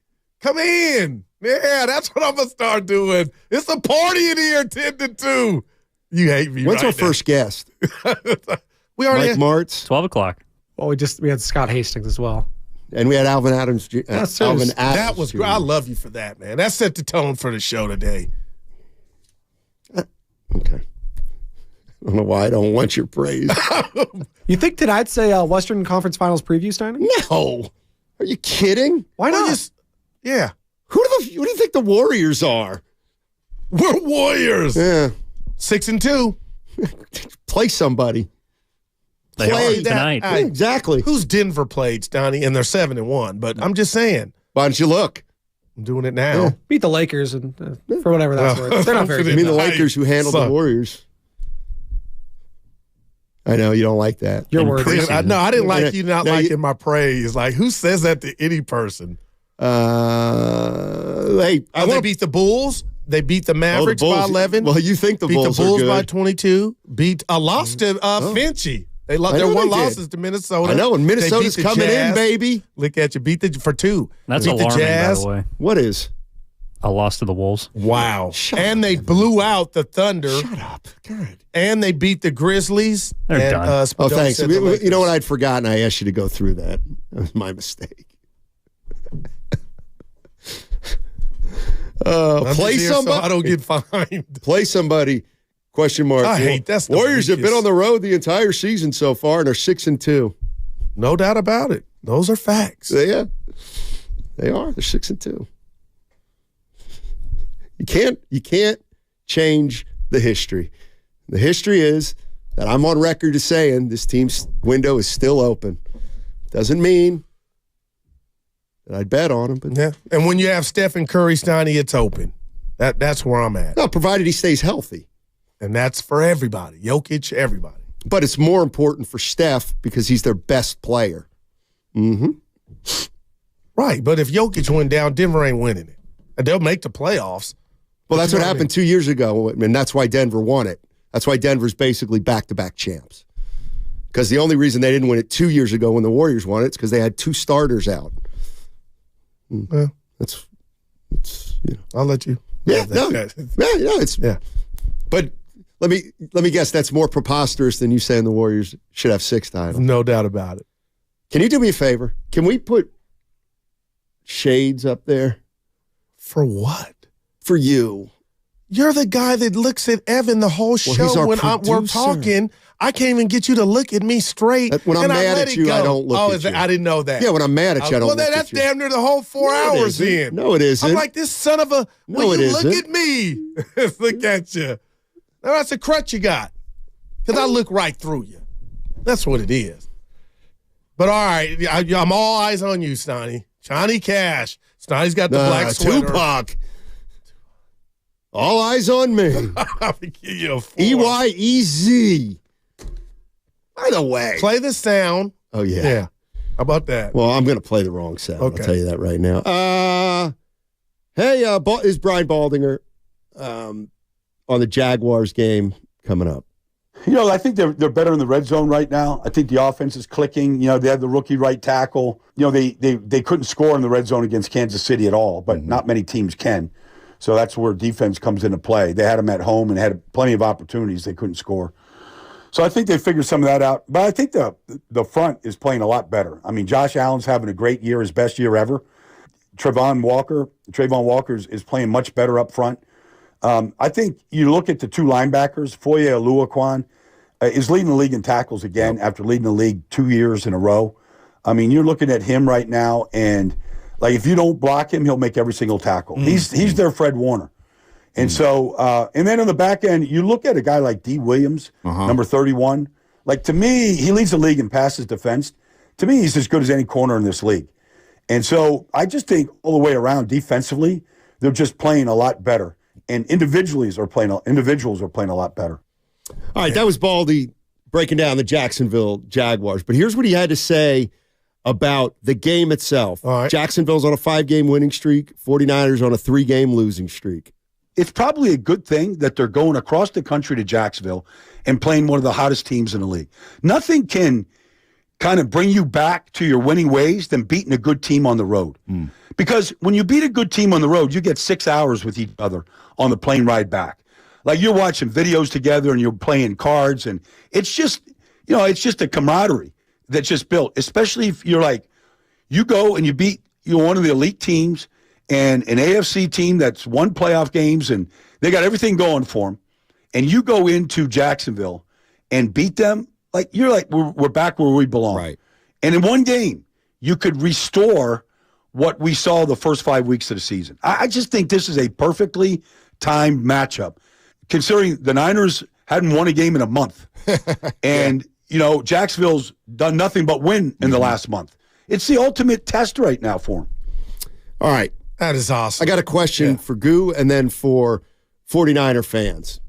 Come in. Yeah, that's what I'm going to start doing. It's a party in here, 10 to 2. You hate me. When's right our first guest? We already Mike Martz. 12 o'clock. Well, we had Scott Hastings as well. And we had Alvin Adams. That's Alvin serious. Adams. That was Jr. great. I love you for that, man. That set the tone for the show today. Okay. I don't know why I don't want your praise. You think that I'd say Western Conference Finals preview, Steiner? No. Are you kidding? Why not? Yeah. Who do you think the Warriors are? We're Warriors. Yeah. 6-2. Play somebody. They Play are tonight. Yeah, exactly. Who's Denver played, Stoney? And they're 7-1. But I'm just saying. Why don't you look? I'm doing it now. Yeah. Beat the Lakers and for whatever that's worth. They're not very I good. mean the Lakers who handled the Warriors. I know you don't like that. Your words. No, I didn't like you not No, liking my praise. Like, who says that to any person? Hey, They beat the Bulls. They beat the Mavericks by Bulls. 11. Well, you think the beat Bulls the are Bulls good. by 22. Lost to Finchie. They lost. I Their know one they did. losses to Minnesota. I know, and They Minnesota's beat the coming in, Jazz. baby. Look at you. Beat the for 2. That's beat alarming, the Jazz. by the way. What is? A loss to the Wolves. Wow. And they blew out the Thunder. Shut up. God. And they beat the Grizzlies. They're and, done. Oh, Spadoni thanks. said the You know what? Lakers. I'd forgotten. I asked you to go through that. That was my mistake. I'm Play just here somebody. so I don't get fined. Play somebody. Question mark. I hate that's the Warriors have been weakest. on the road the entire season so far, and are 6-2. No doubt about it. Those are facts. Yeah, they are. They're 6-2. You can't change the history. The history is that I'm on record as saying this team's window is still open. Doesn't mean I'd bet on him. But yeah, and when you have Stephen Curry, Steiny, it's open. That's where I'm at. No, provided he stays healthy. And that's for everybody. Jokic, everybody. But it's more important for Steph because he's their best player. Mm-hmm. Right, but if Jokic went down, Denver ain't winning it. And they'll make the playoffs. Well, that's what happened 2 years ago, and that's why Denver won it. That's why Denver's basically back-to-back champs. Because the only reason they didn't win it 2 years ago when the Warriors won it is because they had two starters out. Well, it's I'll let you. Yeah, it's. But let me guess, that's more preposterous than you saying the Warriors should have 6 titles. No doubt about it. Can you do me a favor? Can we put shades up there? For what? For you. You're the guy that looks at Evan the whole show when we're talking. I can't even get you to look at me straight. When I'm mad at you, I don't look at you. I didn't know that. Yeah, when I'm mad at you, I don't look at you. Well, that's damn near the whole 4 hours in. No, it isn't. I'm like, this son of a... No, it isn't. Look at me. Look at you. Now, that's a crutch you got. Because I look right through you. That's what it is. But all right, I'm all eyes on you, Steiny. Johnny Cash. Steiny's got the black sweater. Tupac. All eyes on me. EYEZ. By the way. Play the sound. Oh, yeah. Yeah. How about that? Well, I'm going to play the wrong sound. Okay. I'll tell you that right now. Hey, is Brian Baldinger on the Jaguars game coming up? You know, I think they're better in the red zone right now. I think the offense is clicking. You know, they have the rookie right tackle. You know, they couldn't score in the red zone against Kansas City at all, but not many teams can. So that's where defense comes into play. They had them at home and had plenty of opportunities. They couldn't score. So I think they figured some of that out. But I think the front is playing a lot better. I mean, Josh Allen's having a great year, his best year ever. Trayvon Walker is playing much better up front. I think you look at the two linebackers, Foye Oluokun is leading the league in tackles again after leading the league 2 years in a row. I mean, you're looking at him right now, and like if you don't block him, he'll make every single tackle. He's their Fred Warner. And so, and then on the back end, you look at a guy like D. Williams, number 31. Like, to me, he leads the league in passes defense. To me, he's as good as any corner in this league. And so I just think all the way around defensively, they're just playing a lot better. And individuals are playing a lot better. All right, that was Baldy breaking down the Jacksonville Jaguars. But here's what he had to say about the game itself. All right. Jacksonville's on a 5-game winning streak, 49ers on a 3-game losing streak. It's probably a good thing that they're going across the country to Jacksonville and playing one of the hottest teams in the league. Nothing can kind of bring you back to your winning ways than beating a good team on the road. Because when you beat a good team on the road, you get 6 hours with each other on the plane ride back. Like, you're watching videos together and you're playing cards, and it's just, it's just a camaraderie that's just built, especially if you're like, you go and you beat one of the elite teams and an AFC team that's won playoff games and they got everything going for them, and you go into Jacksonville and beat them, like, you're like, we're back where we belong. Right. And in one game, you could restore what we saw the first 5 weeks of the season. I just think this is a perfectly timed matchup, considering the Niners hadn't won a game in a month. And, Jacksonville's done nothing but win in the last month. It's the ultimate test right now for them. All right. That is awesome. I got a question for Goo and then for 49er fans.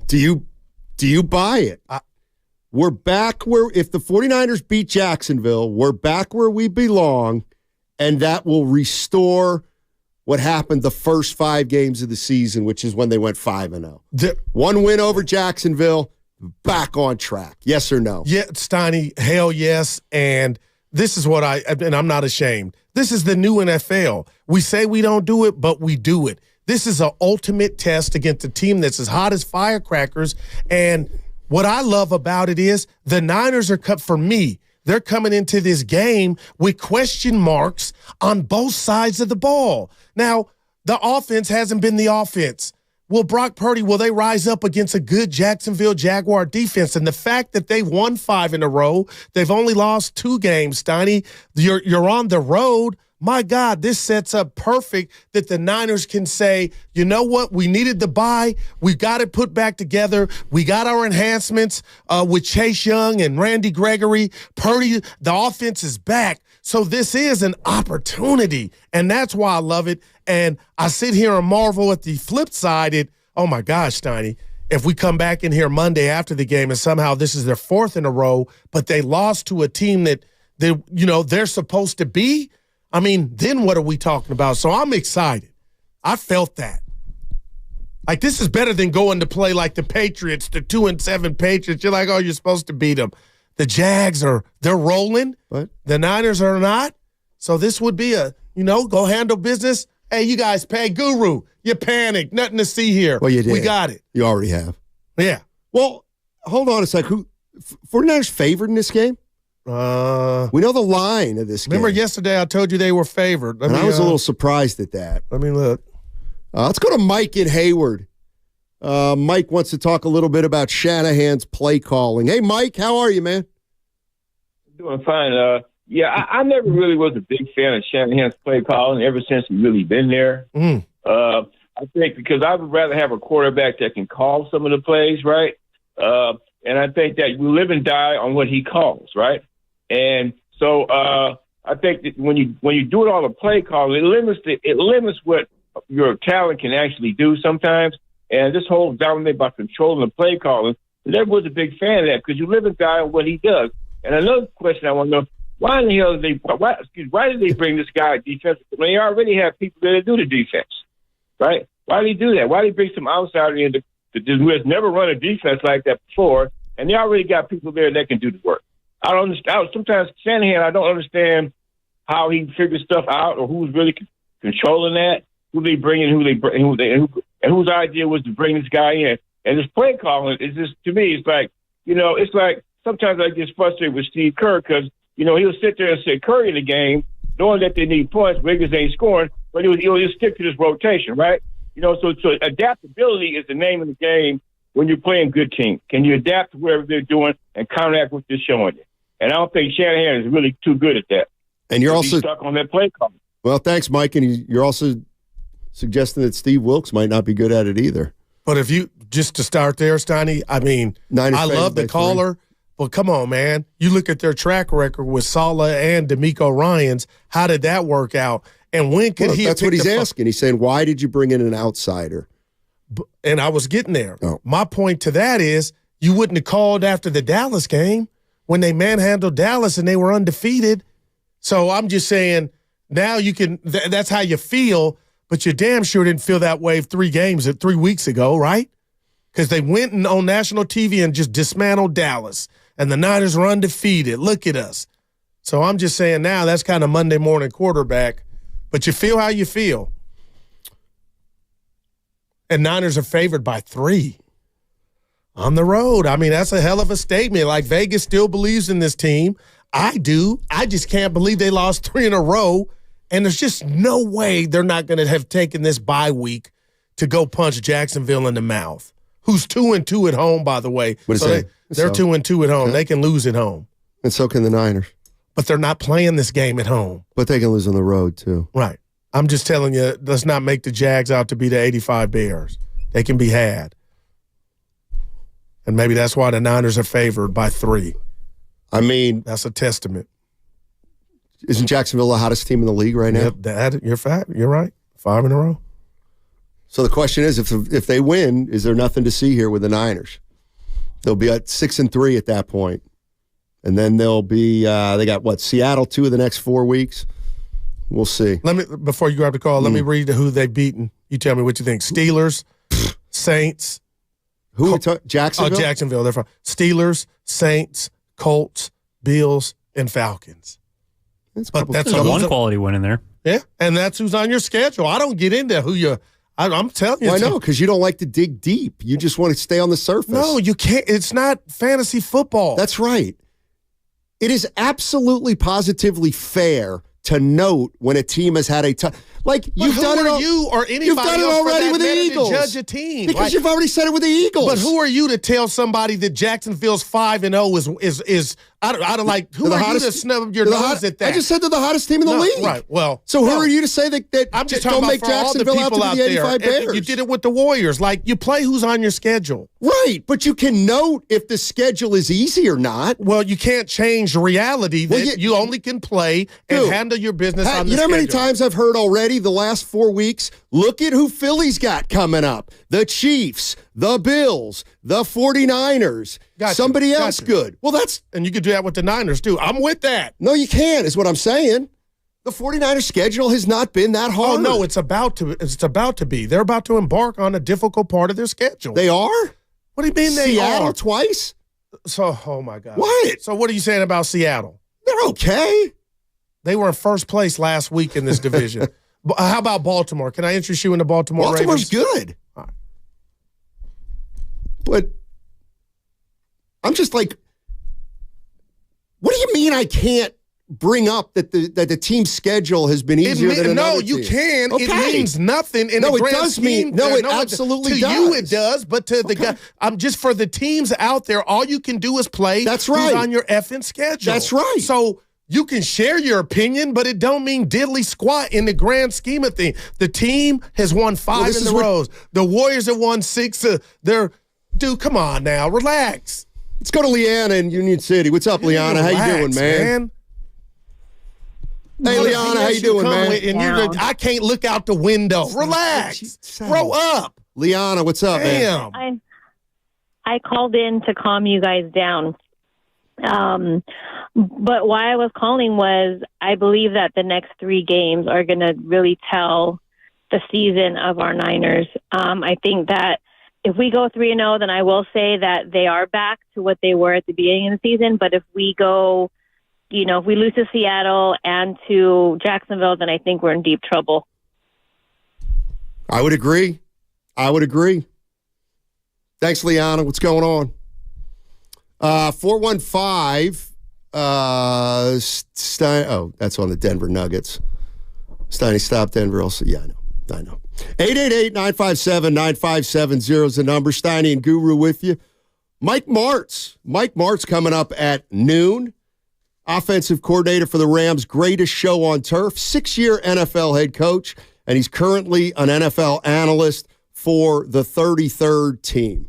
Do you buy it? We're back if the 49ers beat Jacksonville, we're back where we belong, and that will restore what happened the first 5 games of the season, which is when they went 5-0. One win over Jacksonville, back on track. Yes or no? Yeah, Steiny, hell yes. And this is what and I'm not ashamed. This is the new NFL. We say we don't do it, but we do it. This is an ultimate test against a team that's as hot as firecrackers. And what I love about it is the Niners are for me. They're coming into this game with question marks on both sides of the ball. Now, the offense hasn't been the offense. Will Brock Purdy, will they rise up against a good Jacksonville Jaguar defense? And the fact that they've won 5 in a row, they've only lost 2 games, Steiny. You're on the road. My God, this sets up perfect that the Niners can say, you know what, we needed the bye. We got it put back together. We got our enhancements with Chase Young and Randy Gregory. Purdy, the offense is back. So this is an opportunity, and that's why I love it. And I sit here and marvel at the flip side. Oh, my gosh, Steiny, if we come back in here Monday after the game and somehow this is their 4th in a row, but they lost to a team that they're supposed to be, I mean, then what are we talking about? So I'm excited. I felt that. Like, this is better than going to play like the Patriots, the 2-7 Patriots. You're like, oh, you're supposed to beat them. The Jags they're rolling. What? The Niners are not. So this would be go handle business. Hey, you guys pay Guru. You panicked. Nothing to see here. Well, you did. We got it. You already have. Yeah. Well, hold on a sec. 49ers favored in this game? We know the line of this game. Remember yesterday I told you they were favored. I was a little surprised at that. Let me look. Let's go to Mike in Hayward. Mike wants to talk a little bit about Shanahan's play calling. Hey, Mike, how are you, man? Doing fine. I never really was a big fan of Shanahan's play calling ever since he's really been there. I think because I would rather have a quarterback that can call some of the plays, right? And I think that you live and die on what he calls, right? And so I think that when you do it all the play calling, it limits what your talent can actually do sometimes. And this whole dominate by controlling the play calling, I never was a big fan of that because you live and die on what he does. And another question I want to know, why in the hell why did they bring this guy defensive when they already have people that do the defense, right? Why did he do that? Why did he bring some outsider in who has never run a defense like that before, and they already got people there that can do the work? I don't understand. Sometimes Shanahan, I don't understand how he figures stuff out or who's really controlling that. Who they bring in, and whose idea was to bring this guy in. And this play calling is just, to me, it's like sometimes I get frustrated with Steve Kerr because, he'll sit there and say Curry in the game, knowing that they need points, Wiggins ain't scoring, but he'll just stick to this rotation, right? So adaptability is the name of the game when you're playing good teams. Can you adapt to whatever they're doing and counteract what they're showing you? And I don't think Shanahan is really too good at that. And you're also stuck on that play calling. Well, thanks, Mike. And you're also suggesting that Steve Wilkes might not be good at it either. But if you, just to start there, Steiny, I mean, I love the caller, but come on, man. You look at their track record with Saleh and DeMeco Ryans. How did that work out? And when could he? That's what he's asking. He's saying, why did you bring in an outsider? And I was getting there. Oh. My point to that is you wouldn't have called after the Dallas game when they manhandled Dallas and they were undefeated. So I'm just saying now you can, that's how you feel. But you damn sure didn't feel that way 3 weeks ago, right? Because they went on national TV and just dismantled Dallas. And the Niners were undefeated. Look at us. So I'm just saying now that's kind of Monday morning quarterback. But you feel how you feel. And Niners are favored by 3 on the road. I mean, that's a hell of a statement. Like, Vegas still believes in this team. I do. I just can't believe they lost 3 in a row. And there's just no way they're not going to have taken this bye week to go punch Jacksonville in the mouth, who's 2-2 at home, by the way. They're 2-2 at home. Okay. They can lose at home. And so can the Niners. But they're not playing this game at home. But they can lose on the road, too. Right. I'm just telling you, let's not make the Jags out to be the 85 Bears. They can be had. And maybe that's why the Niners are favored by 3. I mean, that's a testament. Isn't Jacksonville the hottest team in the league right now? Yep, you're right. 5 in a row. So the question is, if they win, is there nothing to see here with the Niners? They'll be at 6-3 at that point. And then they'll be, they got, Seattle 2 of the next 4 weeks? We'll see. Before you grab the call, let me read who they've beaten. You tell me what you think. Steelers, Saints. Jacksonville? Oh, Jacksonville. They're from Steelers, Saints, Colts, Bills, and Falcons. That's a one quality win in there. Yeah, and that's who's on your schedule. I don't get into who you. I'm telling you. Well, I know, because you don't like to dig deep. You just want to stay on the surface. No, you can't. It's not fantasy football. That's right. It is absolutely positively fair to note when a team has had a tough. Like, you've done it. You or anybody you've done it else already with the Eagles. To judge a team because you've already said it with the Eagles. But who are you to tell somebody that Jacksonville's 5-0 is I'd like, who are you to snub your nose at that? I just said they're the hottest team in the league. Right. Well, so who are you to say that I'm just don't talking make about for Jacksonville all the people out to be the 85 there. Bears? You did it with the Warriors. Like, you play who's on your schedule. Right, but you can note if the schedule is easy or not. Well, you can't change reality that you only can play and handle your business on the schedule. You know how many times I've heard already the last 4 weeks? Look at who Philly's got coming up. The Chiefs, the Bills, the 49ers, somebody else good. Well, and you could do that with the Niners, too. I'm with that. No, you can't, is what I'm saying. The 49ers schedule has not been that hard. Oh, no, it's about to be. They're about to embark on a difficult part of their schedule. They are? What do you mean they are? Seattle twice? So, oh, my God. What? So what are you saying about Seattle? They're okay. They were in first place last week in this division. How about Baltimore? Can I interest you in the Baltimore Ravens? Baltimore's good. All right. But I'm just like, what do you mean I can't bring up that the team's schedule has been easier than another team? No, you can. Okay. It means nothing in the grand scheme. It absolutely does. To you it does, but to the guy, just for the teams out there, all you can do is play. That's right. Who's on your effing schedule. That's right. So you can share your opinion, but it don't mean diddly squat in the grand scheme of things. The team has won 5 in a row. The Warriors have won 6. Dude, come on now, relax. Let's go to Leanna in Union City. What's up, Leanna? How you doing, man? Hey, Leanna, how you doing, man? I can't look out the window. Relax. Grow up. Leanna, what's up, man? I called in to calm you guys down. But why I was calling was I believe that the next 3 games are going to really tell the season of our Niners. I think that if we go 3-0, then I will say that they are back to what they were at the beginning of the season. But if we go, if we lose to Seattle and to Jacksonville, then I think we're in deep trouble. I would agree. Thanks, Leanna. What's going on? 415 Stein. Oh, that's on the Denver Nuggets. Steiny, stop Denver. Also, yeah, I know. 888-957-9570 is the number. Steiny and Guru with you. Mike Martz coming up at noon. Offensive coordinator for the Rams. Greatest show on turf. 6-year NFL head coach, and he's currently an NFL analyst for the 33rd team.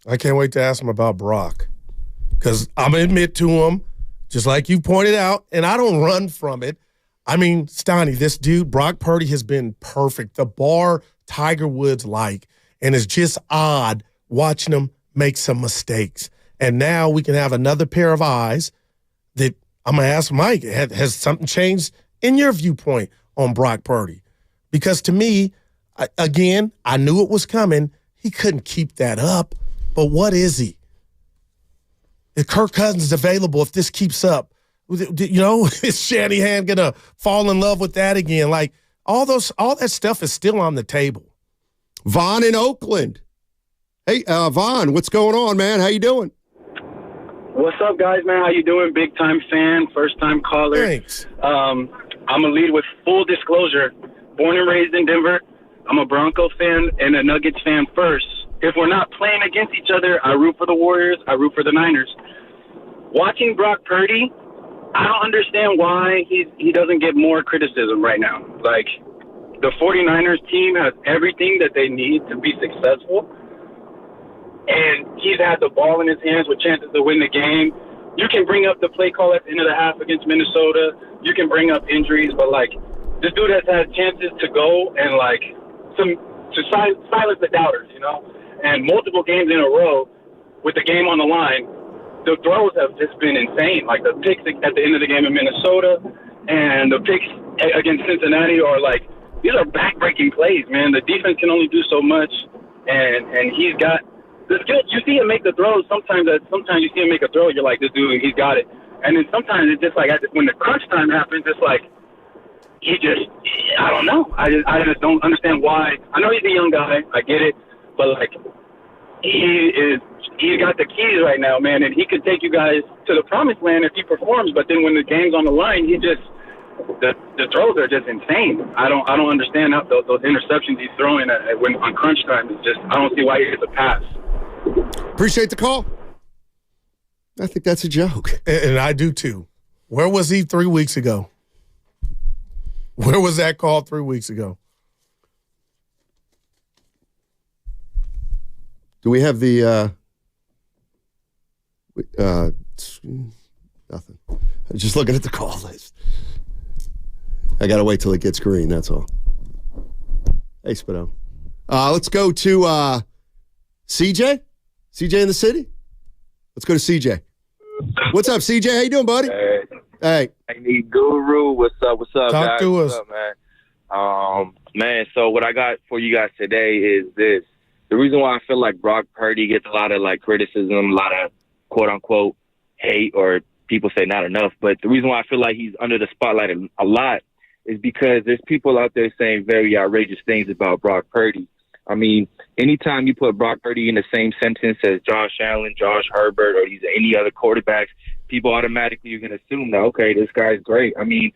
I can't wait to ask him about Brock, because I'm going to admit to him, just like you pointed out, and I don't run from it. I mean, Steiny, this dude, Brock Purdy, has been perfect. The bar Tiger Woods like, and it's just odd watching him make some mistakes. And now we can have another pair of eyes that I'm going to ask Mike, has something changed in your viewpoint on Brock Purdy? Because to me, again, I knew it was coming. He couldn't keep that up. But what is he? If Kirk Cousins is available, if this keeps up, is Shanahan going to fall in love with that again? Like, all that stuff is still on the table. Vaughn in Oakland. Hey, Vaughn, what's going on, man? How you doing? What's up, guys, man? How you doing? Big time fan, first time caller. Thanks. I'm gonna lead with full disclosure. Born and raised in Denver. I'm a Bronco fan and a Nuggets fan first. If we're not playing against each other, I root for the Warriors. I root for the Niners. Watching Brock Purdy, I don't understand why he doesn't get more criticism right now. Like, the 49ers team has everything that they need to be successful. And he's had the ball in his hands with chances to win the game. You can bring up the play call at the end of the half against Minnesota. You can bring up injuries, but, like, this dude has had chances to go and, like, to silence the doubters, And multiple games in a row with the game on the line, the throws have just been insane. Like, the picks at the end of the game in Minnesota and the picks against Cincinnati are, like, these are back-breaking plays, man. The defense can only do so much, and he's got the skill. You see him make the throws. Sometimes you see him make a throw, you're like, this dude, he's got it. And then sometimes it's just like when the crunch time happens, it's like I don't know. I just don't understand why. I know he's a young guy. I get it, but like he's got the keys right now, man, and he could take you guys to the promised land if he performs. But then when the game's on the line, the throws are just insane. I don't understand how those interceptions he's throwing when on crunch time is just. I don't see why he gets a pass. Appreciate the call. I think that's a joke. And I do too. Where was he 3 weeks ago? Where was that call 3 weeks ago? Do we have the nothing. I'm just looking at the call list. I got to wait till it gets green, that's all. Hey, Spino. Let's go to CJ. CJ in the city? Let's go to CJ. What's up, CJ? How you doing, buddy? Hey. I need Guru. What's up? What's up, Talk guys? to What's us. up, man? Man, so what I got for you guys today is this. The reason why I feel like Brock Purdy gets a lot of like criticism, a lot of quote unquote hate, or people say not enough, but the reason why I feel like he's under the spotlight a lot is because there's people out there saying very outrageous things about Brock Purdy. I mean, anytime you put Brock Purdy in the same sentence as Josh Allen, Josh Herbert, or any other quarterbacks, people automatically are going to assume that, okay, this guy's great. I mean,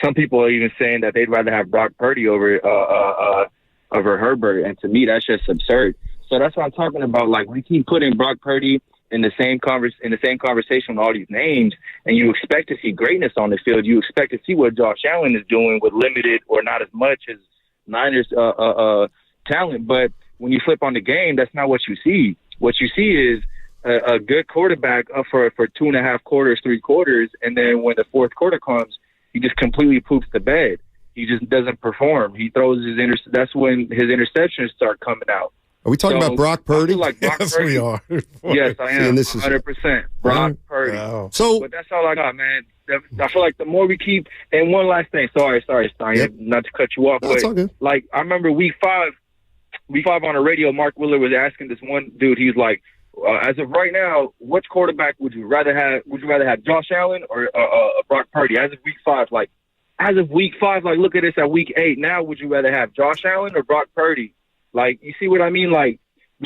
some people are even saying that they'd rather have Brock Purdy over Herbert, and to me, that's just absurd. So that's what I'm talking about. Like, we keep putting Brock Purdy in the same conversation with all these names, and you expect to see greatness on the field. You expect to see what Josh Allen is doing with limited or not as much as Niners talent. But when you flip on the game, that's not what you see. What you see is a good quarterback up for 2.5 quarters, 3 quarters, and then when the fourth quarter comes, he just completely poops the bed. He just doesn't perform. He throws that's when his interceptions start coming out. Are we talking about Brock Purdy? Like Brock Yes, Purdy. we are. Yes, I am. This is 100%. Brock Purdy. Wow. So, but that's all I got, man. I feel like the more we keep, and one last thing. Sorry, Stein, Yep. not to cut you off, No, it's all but good. like I remember week five on the radio, Mark Willard was asking this one dude. He's like, as of right now, which quarterback would you rather have? Would you rather have Josh Allen or Brock Purdy? As of week five, like look at this at week 8. Now, would you rather have Josh Allen or Brock Purdy? Like, you see what I mean? Like,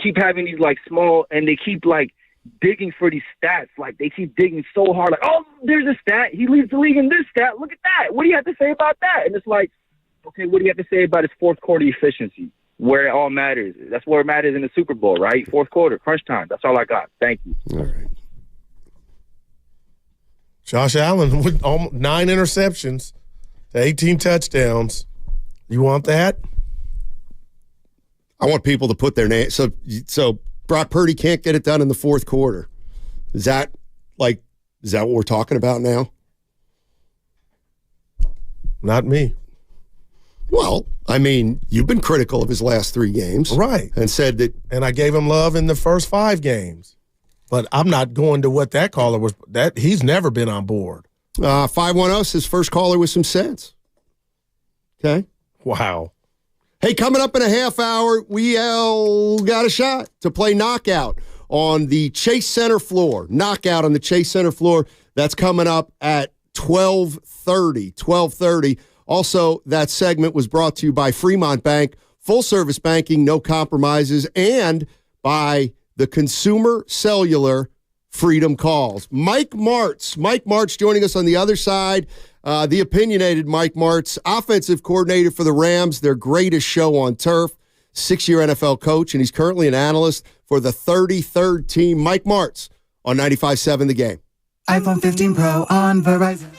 keep having these like small, and they keep like digging for these stats. Like, they keep digging so hard. Like, oh, there's a stat. He leads the league in this stat. Look at that. What do you have to say about that? And it's like, okay, what do you have to say about his fourth quarter efficiency? Where it all matters. That's where it matters in the Super Bowl, right? Fourth quarter, crunch time. That's all I got. Thank you. All right. Josh Allen with 9 interceptions to 18 touchdowns. You want that? I want people to put their name. So Brock Purdy can't get it done in the fourth quarter. Is that what we're talking about now? Not me. Well, I mean, you've been critical of his last 3 games. Right. And said that. And I gave him love in the first 5 games. But I'm not going to what that caller was. That he's never been on board. 510 says first caller with some sense. Okay. Wow. Hey, coming up in a half hour, we got a shot to play Knockout on the Chase Center floor. Knockout on the Chase Center floor. That's coming up at 12:30. Also, that segment was brought to you by Fremont Bank, full-service banking, no compromises, and by the Consumer Cellular Freedom Calls. Mike Martz joining us on the other side. The opinionated Mike Martz, offensive coordinator for the Rams, their greatest show on turf, 6-year NFL coach, and he's currently an analyst for the 33rd team. Mike Martz on 95.7 The Game. iPhone 15 Pro on Verizon.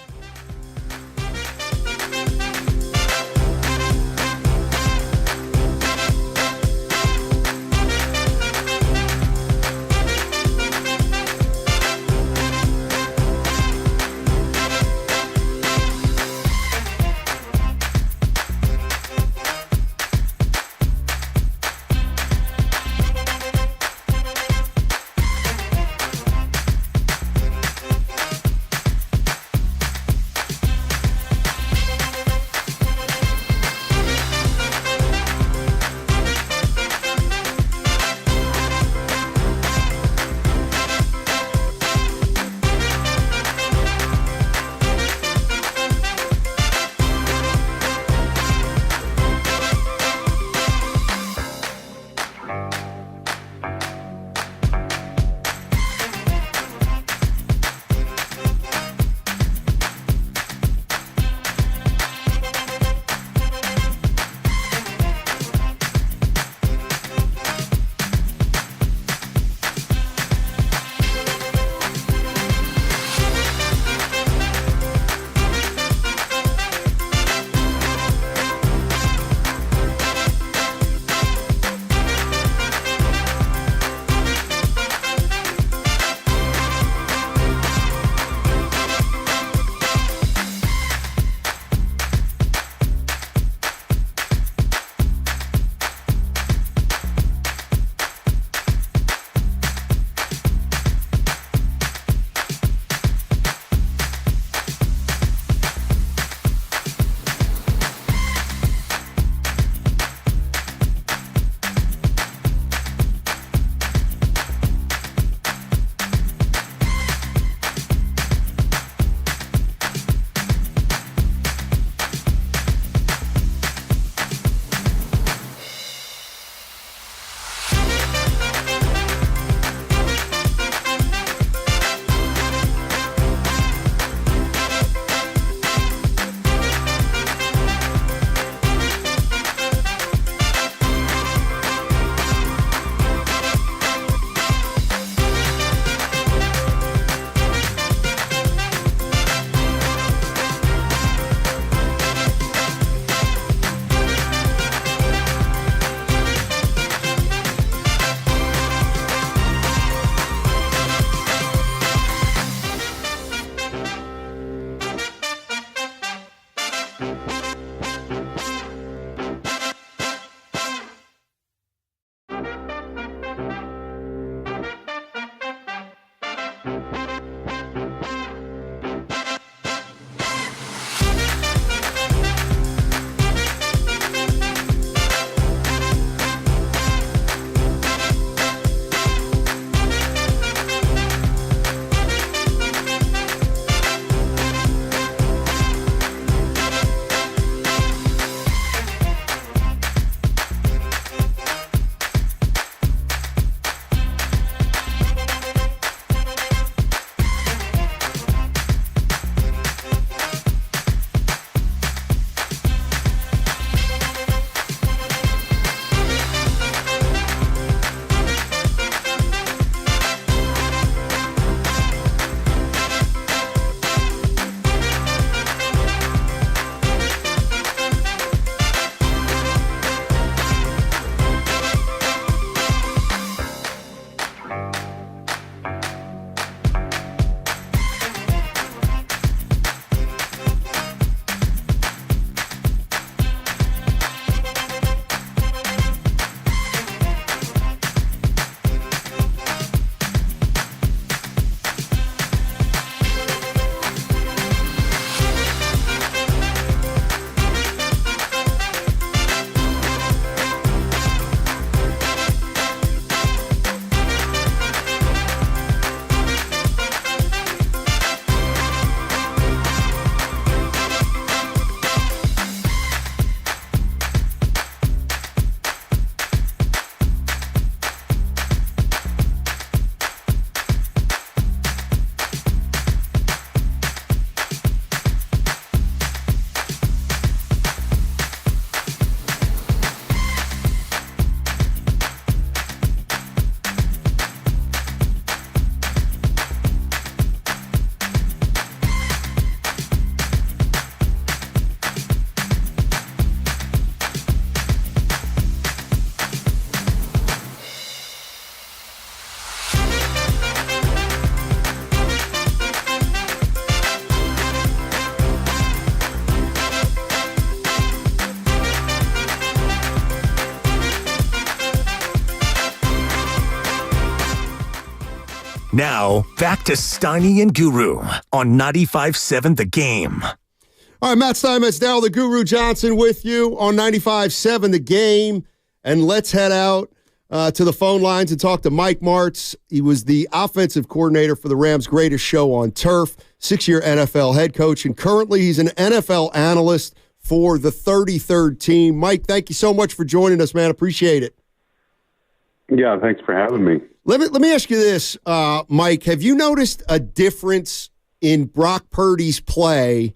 Now, back to Steiny and Guru on 95.7 The Game. All right, Matt Steinmetz, Darryl the Guru Johnson with you on 95.7 The Game. And let's head out to the phone lines and talk to Mike Martz. He was the offensive coordinator for the Rams' greatest show on turf, 6-year NFL head coach, and currently he's an NFL analyst for the 33rd team. Mike, thank you so much for joining us, man. Appreciate it. Yeah, thanks for having me. Let me ask you this, Mike. Have you noticed a difference in Brock Purdy's play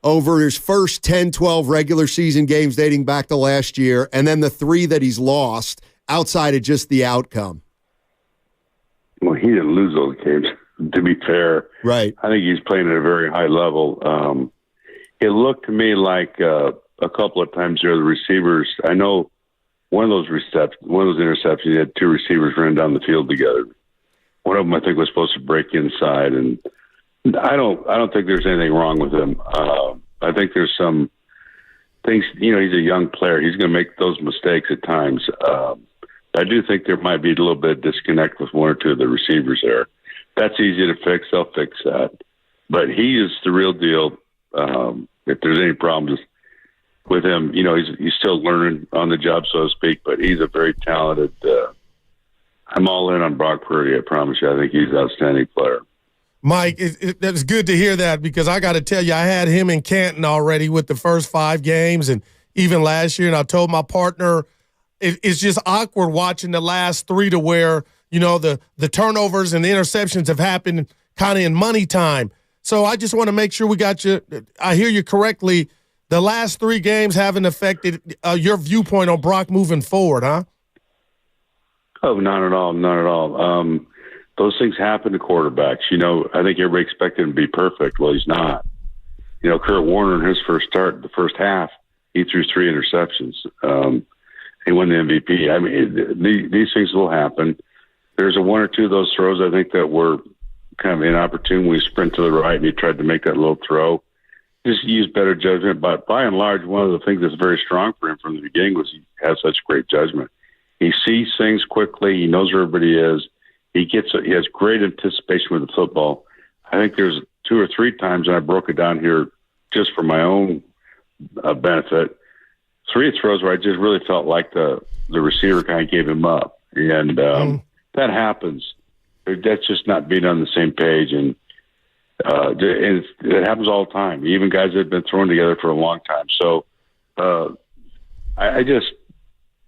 over his first 10, 12 regular season games dating back to last year, and then the 3 that he's lost outside of just the outcome? Well, he didn't lose those games, to be fair. Right. I think he's playing at a very high level. It looked to me like a couple of times there, the receivers, I know one of those interceptions, he had 2 receivers running down the field together. One of them, I think, was supposed to break inside, and I don't think there's anything wrong with him. I think there's some things, he's a young player. He's going to make those mistakes at times. I do think there might be a little bit of disconnect with 1 or 2 of the receivers there. That's easy to fix. They'll fix that. But he is the real deal. If there's any problems with him, he's still learning on the job, so to speak, but he's a very talented, I'm all in on Brock Purdy, I promise you. I think he's an outstanding player. Mike, it's good to hear that, because I got to tell you, I had him in Canton already with the first 5 games and even last year, and I told my partner it's just awkward watching the last 3 to where, the turnovers and the interceptions have happened kind of in money time. So I just want to make sure we got you. I hear you correctly. The last 3 games haven't affected your viewpoint on Brock moving forward, huh? Oh, not at all. Not at all. Those things happen to quarterbacks. I think everybody expected him to be perfect. Well, he's not. Kurt Warner in his first start, the first half, he threw 3 interceptions. He won the MVP. I mean, these things will happen. There's 1 or 2 of those throws, I think, that were kind of inopportune when we sprint to the right and he tried to make that little throw. just use better judgment. But by and large, one of the things that's very strong for him from the beginning was he has such great judgment. He sees things quickly. He knows where everybody is. He has great anticipation with the football. I think there's 2 or 3 times, and I broke it down here just for my own benefit, 3 throws where I just really felt like the receiver kind of gave him up. And that happens. That's just not being on the same page. And it happens all the time, even guys that have been thrown together for a long time. So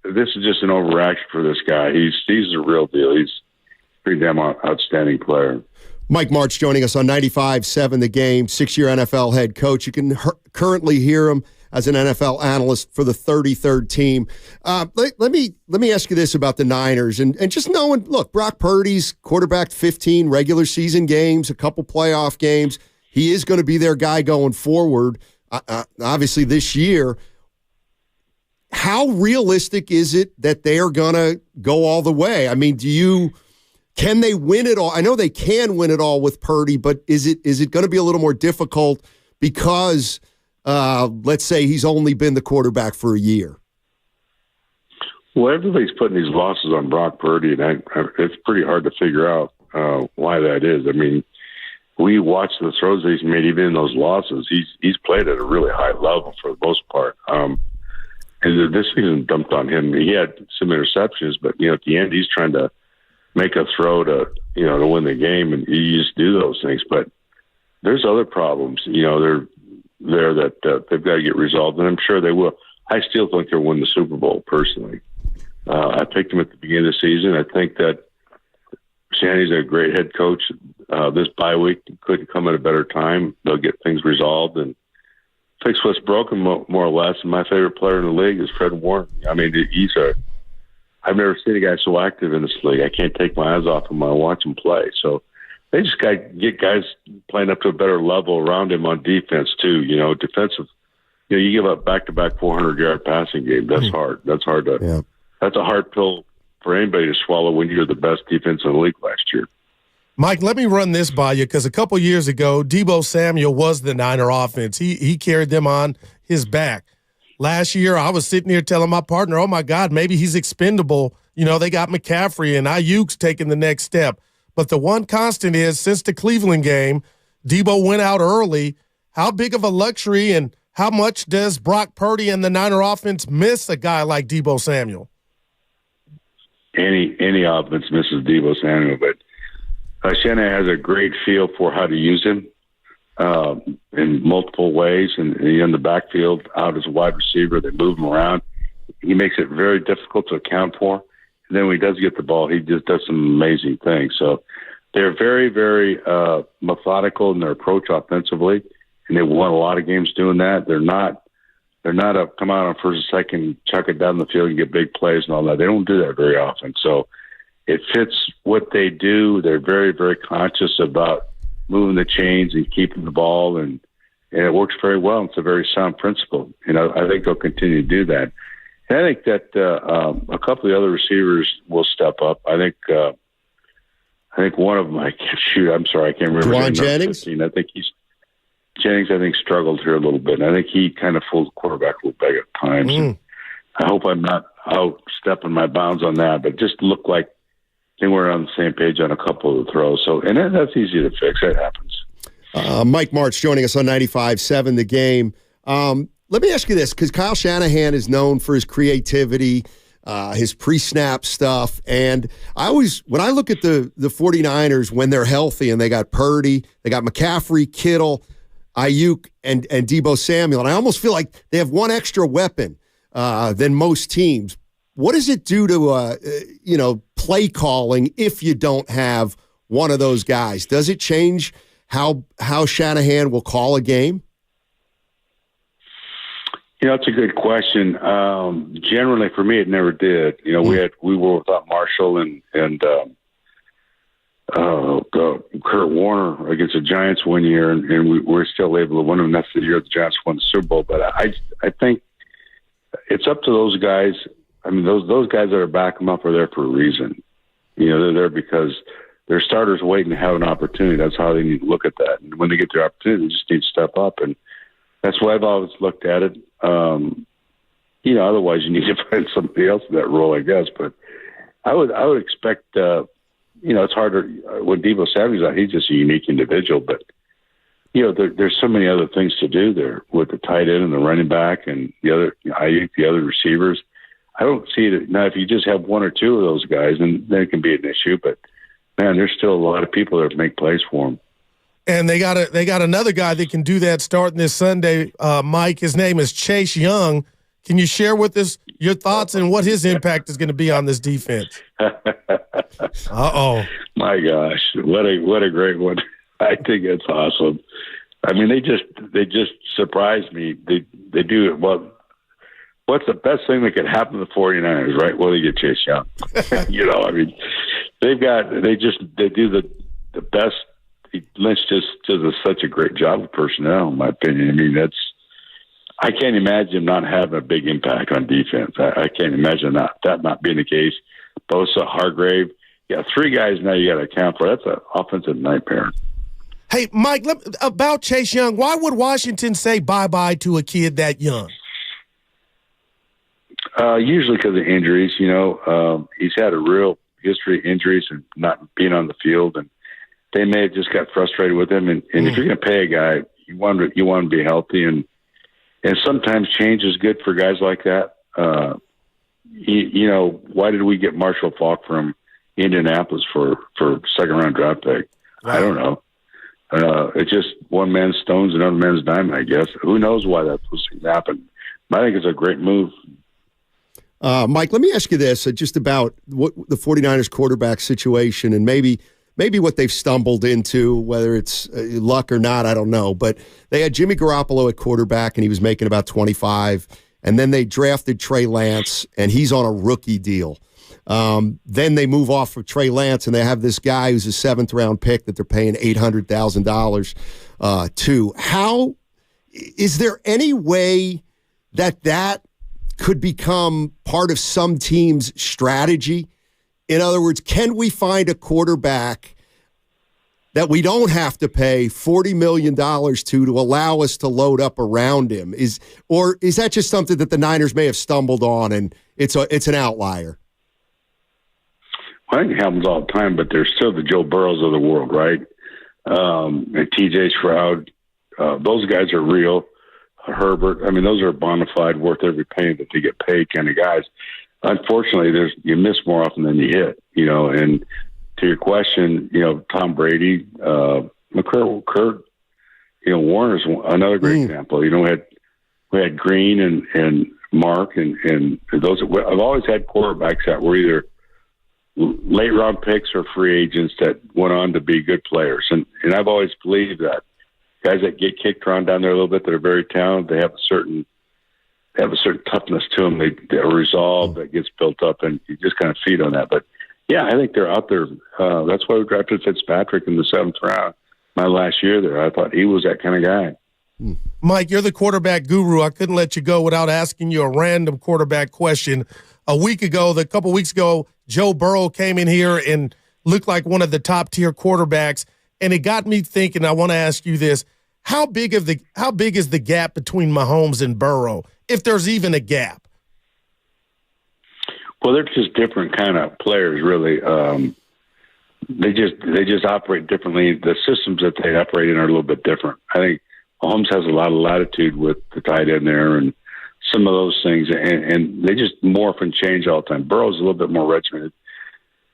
this is just an overreaction for this guy. He's a real deal. He's a pretty damn outstanding player. Mike Martz joining us on 95.7 The Game, 6-year NFL head coach. You can currently hear him as an NFL analyst for the 33rd team. Let me ask you this about the Niners. And just knowing, look, Brock Purdy's quarterbacked 15 regular season games, a couple playoff games. He is going to be their guy going forward, obviously this year. How realistic is it that they are going to go all the way? I mean, can they win it all? I know they can win it all with Purdy, but is it going to be a little more difficult because, let's say, he's only been the quarterback for a year? Well, everybody's putting these losses on Brock Purdy, and it's pretty hard to figure out why that is. I mean, we watch the throws that he's made, even in those losses. He's played at a really high level for the most part. And this season dumped on him. He had some interceptions, but at the end, he's trying to make a throw to win the game, and you just do those things. But there's other problems, they're there that they've got to get resolved, and I'm sure they will. I still think they'll win the Super Bowl, personally. I picked them at the beginning of the season. I think that Shanahan's a great head coach. This bye week couldn't come at a better time. They'll get things resolved and fix what's broken, more or less. And my favorite player in the league is Fred Warner. I mean, I've never seen a guy so active in this league. I can't take my eyes off him when I watch him play. So they just got to get guys playing up to a better level around him on defense, too. Defensive. You give up back-to-back 400-yard passing game. That's hard. That's hard to. Yeah. That's a hard pill for anybody to swallow when you're the best defense in the league last year. Mike, let me run this by you because a couple years ago, Deebo Samuel was the Niner offense. He carried them on his back. Last year, I was sitting here telling my partner, oh, my God, maybe he's expendable. They got McCaffrey and Ayuk's taking the next step. But the one constant is, since the Cleveland game, Deebo went out early. How big of a luxury and how much does Brock Purdy and the Niner offense miss a guy like Deebo Samuel? Any offense misses Deebo Samuel, but Shanahan has a great feel for how to use him in multiple ways. And in the backfield, out as a wide receiver, they move him around. He makes it very difficult to account for. And then when he does get the ball, he just does some amazing things. So they're very, very methodical in their approach offensively, and they won a lot of games doing that. They're not a come out on first and second, chuck it down the field and get big plays and all that. They don't do that very often. So it fits what they do. They're very, very conscious about moving the chains and keeping the ball, and it works very well. It's a very sound principle. I think they'll continue to do that. And I think that a couple of the other receivers will step up. I think one of them, I'm sorry, I can't remember. Juwan Jennings? Jennings, I think, struggled here a little bit. And I think he kind of fooled the quarterback a little bit at times. And I hope I'm not outstepping my bounds on that, but it just looked like they were on the same page on a couple of the throws. So, and that's easy to fix. That happens. Mike Martz joining us on 95.7 The Game. Let me ask you this, because Kyle Shanahan is known for his creativity, his pre-snap stuff. And when I look at the 49ers, when they're healthy and they got Purdy, they got McCaffrey, Kittle, Ayuk, and Deebo Samuel, and I almost feel like they have one extra weapon than most teams. What does it do to, play calling if you don't have one of those guys? Does it change how Shanahan will call a game? That's a good question. Generally, for me, it never did. We were without Marshall and Kurt Warner against the Giants one year, and we were still able to win them. That's the year the Giants won the Super Bowl. But I think it's up to those guys. I mean, those guys that are backing them up are there for a reason. They're there because their starters waiting to have an opportunity. That's how they need to look at that. And when they get their opportunity, they just need to step up. And That's why I've always looked at it. Otherwise you need to find somebody else in that role, I guess. But I would expect, it's harder when Deebo Samuel's out. He's just a unique individual, but there's so many other things to do there with the tight end and the running back and the other receivers. I don't see it now. If you just have one or two of those guys, then it can be an issue. But man, there's still a lot of people that make plays for them. And they got another guy that can do that starting this Sunday, Mike. His name is Chase Young. Can you share with us your thoughts and what his impact is going to be on this defense? Uh-oh. My gosh, what a great one. I think it's awesome. I mean, they just surprised me. They do it well. What's the best thing that could happen to the 49ers, right? Well, they get Chase Young. I mean, they do the best. Lynch just does such a great job of personnel, in my opinion. I mean, I can't imagine him not having a big impact on defense. I can't imagine that not being the case. Bosa, Hargrave, three guys now you got to account for. That's an offensive nightmare. Hey, Mike, about Chase Young, why would Washington say bye-bye to a kid that young? Usually because of injuries. He's had a real history of injuries and not being on the field, and they may have just got frustrated with him. And if you're going to pay a guy, you want to be healthy, and sometimes change is good for guys like that. Why did we get Marshall Faulk from Indianapolis for second-round draft pick? I don't know. It's just one man's stones, another man's diamond, I guess. Who knows why that was happened? I think it's a great move. Mike, let me ask you this, just about what the 49ers quarterback situation and maybe what they've stumbled into, whether it's luck or not, I don't know. But they had Jimmy Garoppolo at quarterback, and he was making about 25. And then they drafted Trey Lance, and he's on a rookie deal. Then they move off of Trey Lance, and they have this guy who's a seventh-round pick that they're paying $800,000 to. How is there any way that could become part of some team's strategy? In other words, can we find a quarterback that we don't have to pay $40 million to allow us to load up around him? Or is that just something that the Niners may have stumbled on and it's an outlier? I think it happens all the time, but there's still the Joe Burrows of the world, right? And T.J. Stroud, those guys are real. Herbert, I mean, those are bona fide, worth every penny that they get paid kind of guys. Unfortunately, you miss more often than you hit, and to your question, Tom Brady, Kurt, Warner's another great example. We had Green and Mark and those. I've always had quarterbacks that were either late round picks or free agents that went on to be good players, and I've always believed that guys that get kicked around down there a little bit that are very talented, they have a certain toughness to them. They are resolve that gets built up, and you just kind of feed on that. But yeah, I think they're out there. That's why we drafted Fitzpatrick in the 7th round. My last year there, I thought he was that kind of guy. Mike, you're the quarterback guru. I couldn't let you go without asking you a random quarterback question. A couple weeks ago, Joe Burrow came in here and looked like one of the top tier quarterbacks, and it got me thinking. I want to ask you this: How big is the gap between Mahomes and Burrow, if there's even a gap? Well, they're just different kind of players, really. They just operate differently. The systems that they operate in are a little bit different. I think Mahomes has a lot of latitude with the tight end there and some of those things, and they just morph and change all the time. Burrow's a little bit more regimented.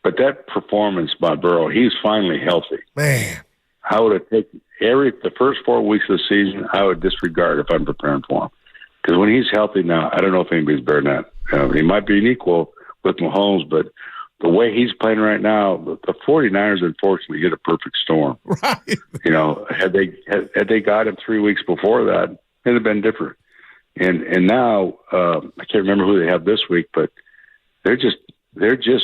But that performance by Burrow, he's finally healthy. Man. I would have taken the first 4 weeks of the season, I would disregard if I'm preparing for him. Because when he's healthy now, I don't know if anybody's better than that. He might be an equal with Mahomes, but the way he's playing right now, the 49ers unfortunately hit a perfect storm. Right. Had they got him 3 weeks before that, it'd have been different. And now I can't remember who they have this week, but they're just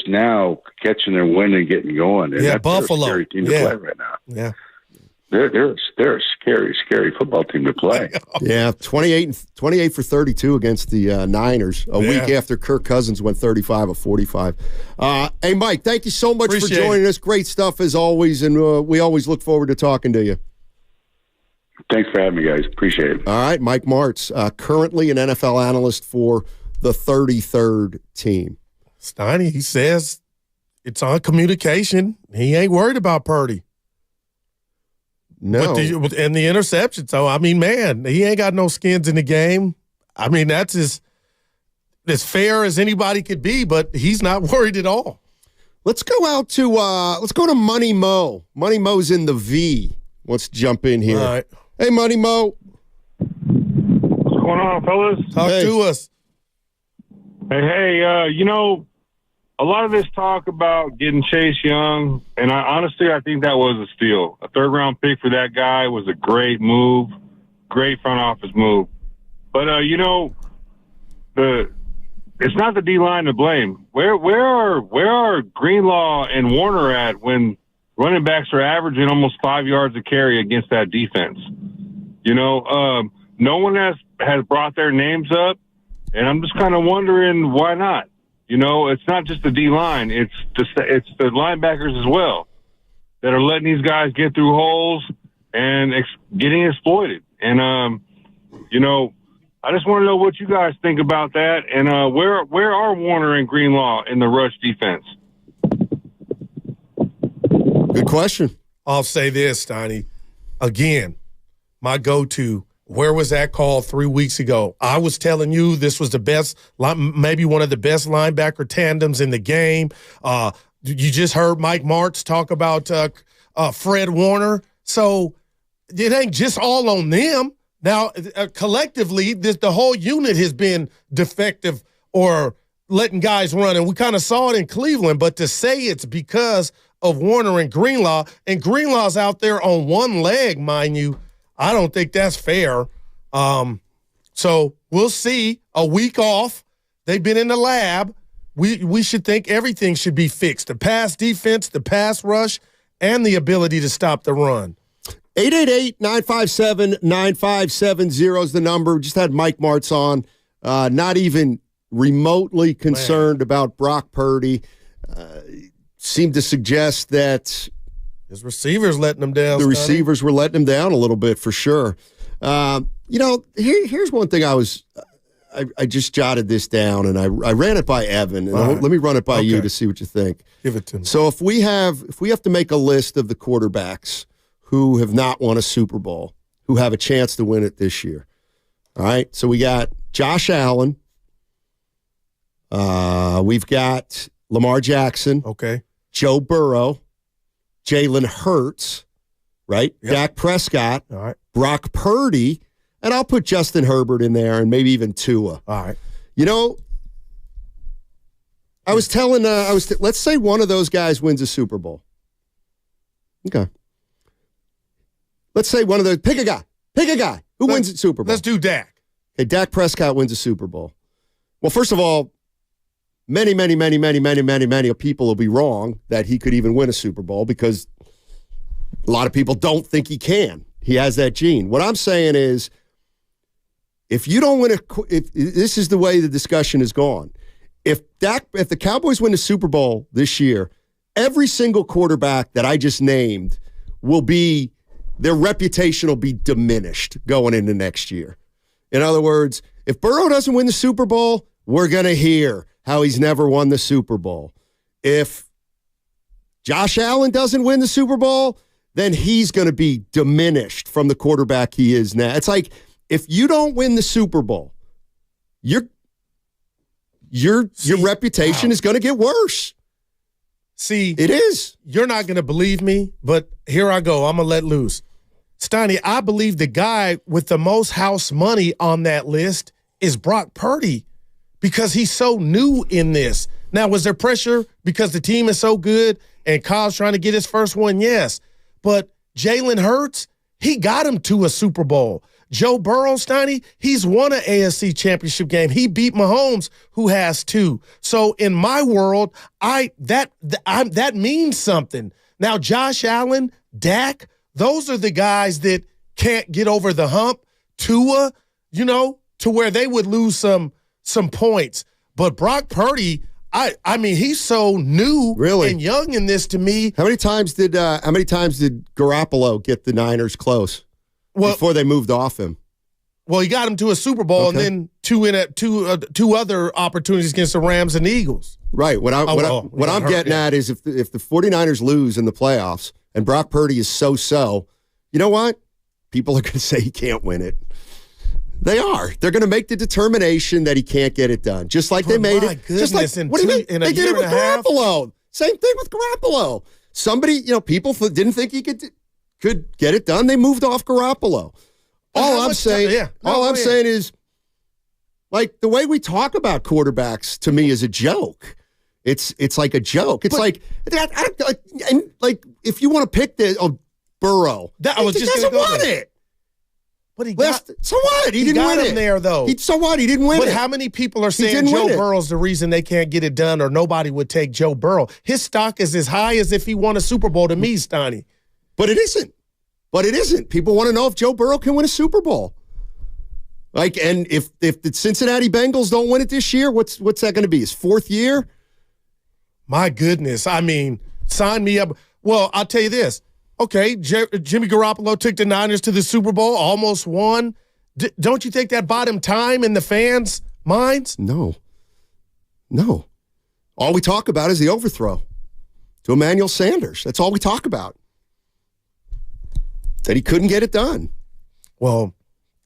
now catching their wind and getting going. And yeah, Buffalo. They're a scary team to play right now. Yeah. They're a scary, scary football team to play. Yeah, 28 for 32 against the Niners a week after Kirk Cousins went 35 of 45. Hey, Mike, thank you so much for joining us. Great stuff as always, and we always look forward to talking to you. Thanks for having me, guys. Appreciate it. All right, Mike Martz, currently an NFL analyst for the 33rd team. Steiny, he says it's on communication. He ain't worried about Purdy. No. And the interception. So, I mean, man, he ain't got no skins in the game. I mean, that's as fair as anybody could be, but he's not worried at all. Let's go to Money Mo. Money Mo's in the V. Let's jump in here. All right. Hey, Money Mo. What's going on, fellas? Talk to us. Hey, a lot of this talk about getting Chase Young, and I think that was a steal. A third-round pick for that guy was a great move, great front office move. But, it's not the D-line to blame. Where are Greenlaw and Warner at when running backs are averaging almost 5 yards a carry against that defense? No one has brought their names up, and I'm just kind of wondering why not. It's not just the D-line. It's the linebackers as well that are letting these guys get through holes and getting exploited. And, I just want to know what you guys think about that. And where are Warner and Greenlaw in the rush defense? Good question. I'll say this, Steiny. Again, my go-to, where was that call 3 weeks ago? I was telling you this was the best, maybe one of the best linebacker tandems in the game. You just heard Mike Martz talk about Fred Warner. So it ain't just all on them. Now, collectively, the whole unit has been defective or letting guys run, and we kind of saw it in Cleveland. But to say it's because of Warner and Greenlaw's out there on one leg, mind you, I don't think that's fair. So we'll see. A week off. They've been in the lab. We should think everything should be fixed. The pass defense, the pass rush, and the ability to stop the run. 888-957-9570 is the number. Just had Mike Martz on. Not even remotely concerned about Brock Purdy. Seemed to suggest that his receivers letting him down. The receivers were letting him down a little bit for sure. Here's one thing I just jotted this down, and I ran it by Evan. And let me run it by you to see what you think. Give it to me. So if we have to make a list of the quarterbacks who have not won a Super Bowl, who have a chance to win it this year. All right, so we got Josh Allen. We've got Lamar Jackson. Okay. Joe Burrow. Jalen Hurts. Right? Yep. Dak Prescott. All right. Brock Purdy. And I'll put Justin Herbert in there and maybe even Tua. All right. I was telling, let's say one of those guys wins a Super Bowl. Okay. Let's say one of those, pick a guy who wins a Super Bowl. Let's do Dak. Okay, Dak Prescott wins a Super Bowl. Well, first of all, many people will be wrong that he could even win a Super Bowl because a lot of people don't think he can. He has that gene. What I'm saying is, if you don't win if this is the way the discussion has gone, if the Cowboys win the Super Bowl this year, every single quarterback that I just named their reputation will be diminished going into next year. In other words, if Burrow doesn't win the Super Bowl, we're going to hear how he's never won the Super Bowl. If Josh Allen doesn't win the Super Bowl, then he's going to be diminished from the quarterback he is now. It's like, if you don't win the Super Bowl, your reputation is going to get worse. See, it is. You're not going to believe me, but here I go. I'm going to let loose. Steiny, I believe the guy with the most house money on that list is Brock Purdy because he's so new in this. Now, was there pressure because the team is so good and Kyle's trying to get his first one? Yes. But Jalen Hurts, he got him to a Super Bowl. Joe Burrow, Steiny, he's won an AFC championship game. He beat Mahomes, who has two. So in my world, that means something. Now, Josh Allen, Dak, those are the guys that can't get over the hump. Tua, to where they would lose some points. But Brock Purdy, I mean, he's so new and young in this to me. How many times did Garoppolo get the Niners close? before they moved off him. Well, he got him to a Super Bowl and then two other opportunities against the Rams and the Eagles. Right. What I'm getting at is if the 49ers lose in the playoffs and Brock Purdy is so-so, you know what? People are going to say he can't win it. They are. They're going to make the determination that he can't get it done, just like they made it. Just like what do you mean? They did it with Garoppolo. Same thing with Garoppolo. Somebody, people didn't think he could get it done. They moved off Garoppolo. All I'm saying is, like, the way we talk about quarterbacks to me is a joke. It's like a joke. It's like if you want to pick Burrow, he doesn't want it. But he so what? He didn't win it there, though. So what? He didn't win it. But how many people are saying Joe Burrow's the reason they can't get it done, or nobody would take Joe Burrow? His stock is as high as if he won a Super Bowl to me, Steiny. But it isn't. People want to know if Joe Burrow can win a Super Bowl. Like, and if the Cincinnati Bengals don't win it this year, what's that going to be? His fourth year? My goodness. I mean, sign me up. Well, I'll tell you this. Okay, Jimmy Garoppolo took the Niners to the Super Bowl, almost won. Don't you think that bought him time in the fans' minds? No. All we talk about is the overthrow to Emmanuel Sanders. That's all we talk about. That he couldn't get it done. Well,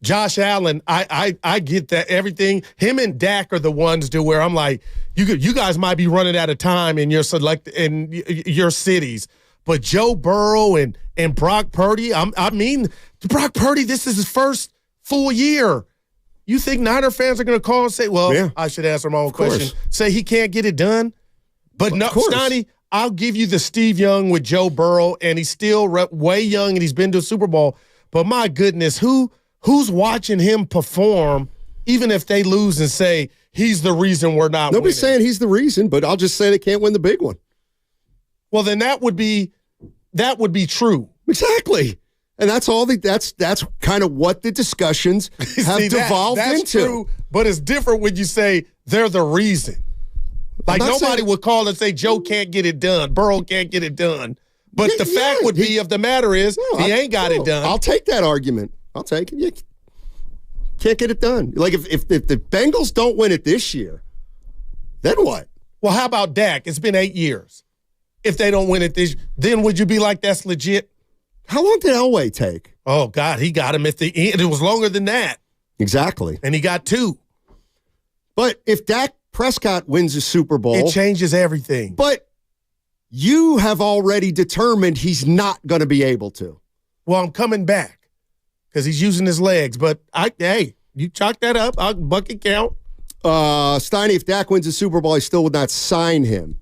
Josh Allen, I get that. Everything, him and Dak are the ones to where I'm like, you guys might be running out of time in your cities. But Joe Burrow and Brock Purdy, Brock Purdy, this is his first full year. You think Niner fans are going to call and say, I should answer my own question, say he can't get it done? But no, Stoney, I'll give you the Steve Young with Joe Burrow, and he's still way young, and he's been to a Super Bowl. But my goodness, who's watching him perform, even if they lose and say he's the reason we're not winning? Nobody's saying he's the reason, but I'll just say they can't win the big one. Well, then that would be true. Exactly. And that's kind of what the discussions have devolved that's into. True, but it's different when you say they're the reason. Like nobody would call and say Joe can't get it done, Burrow can't get it done. But the fact would be of the matter is he ain't got it done. I'll take that argument. I'll take it. You can't get it done. Like if the Bengals don't win it this year, then what? Well, how about Dak? It's been 8 years. If they don't win it then would you be like, that's legit? How long did Elway take? Oh, God, he got him at the end. It was longer than that. Exactly. And he got 2. But if Dak Prescott wins a Super Bowl, it changes everything. But you have already determined he's not going to be able to. Well, I'm coming back because he's using his legs. But, you chalk that up. I'll bucket count. Steiny, if Dak wins a Super Bowl, I still would not sign him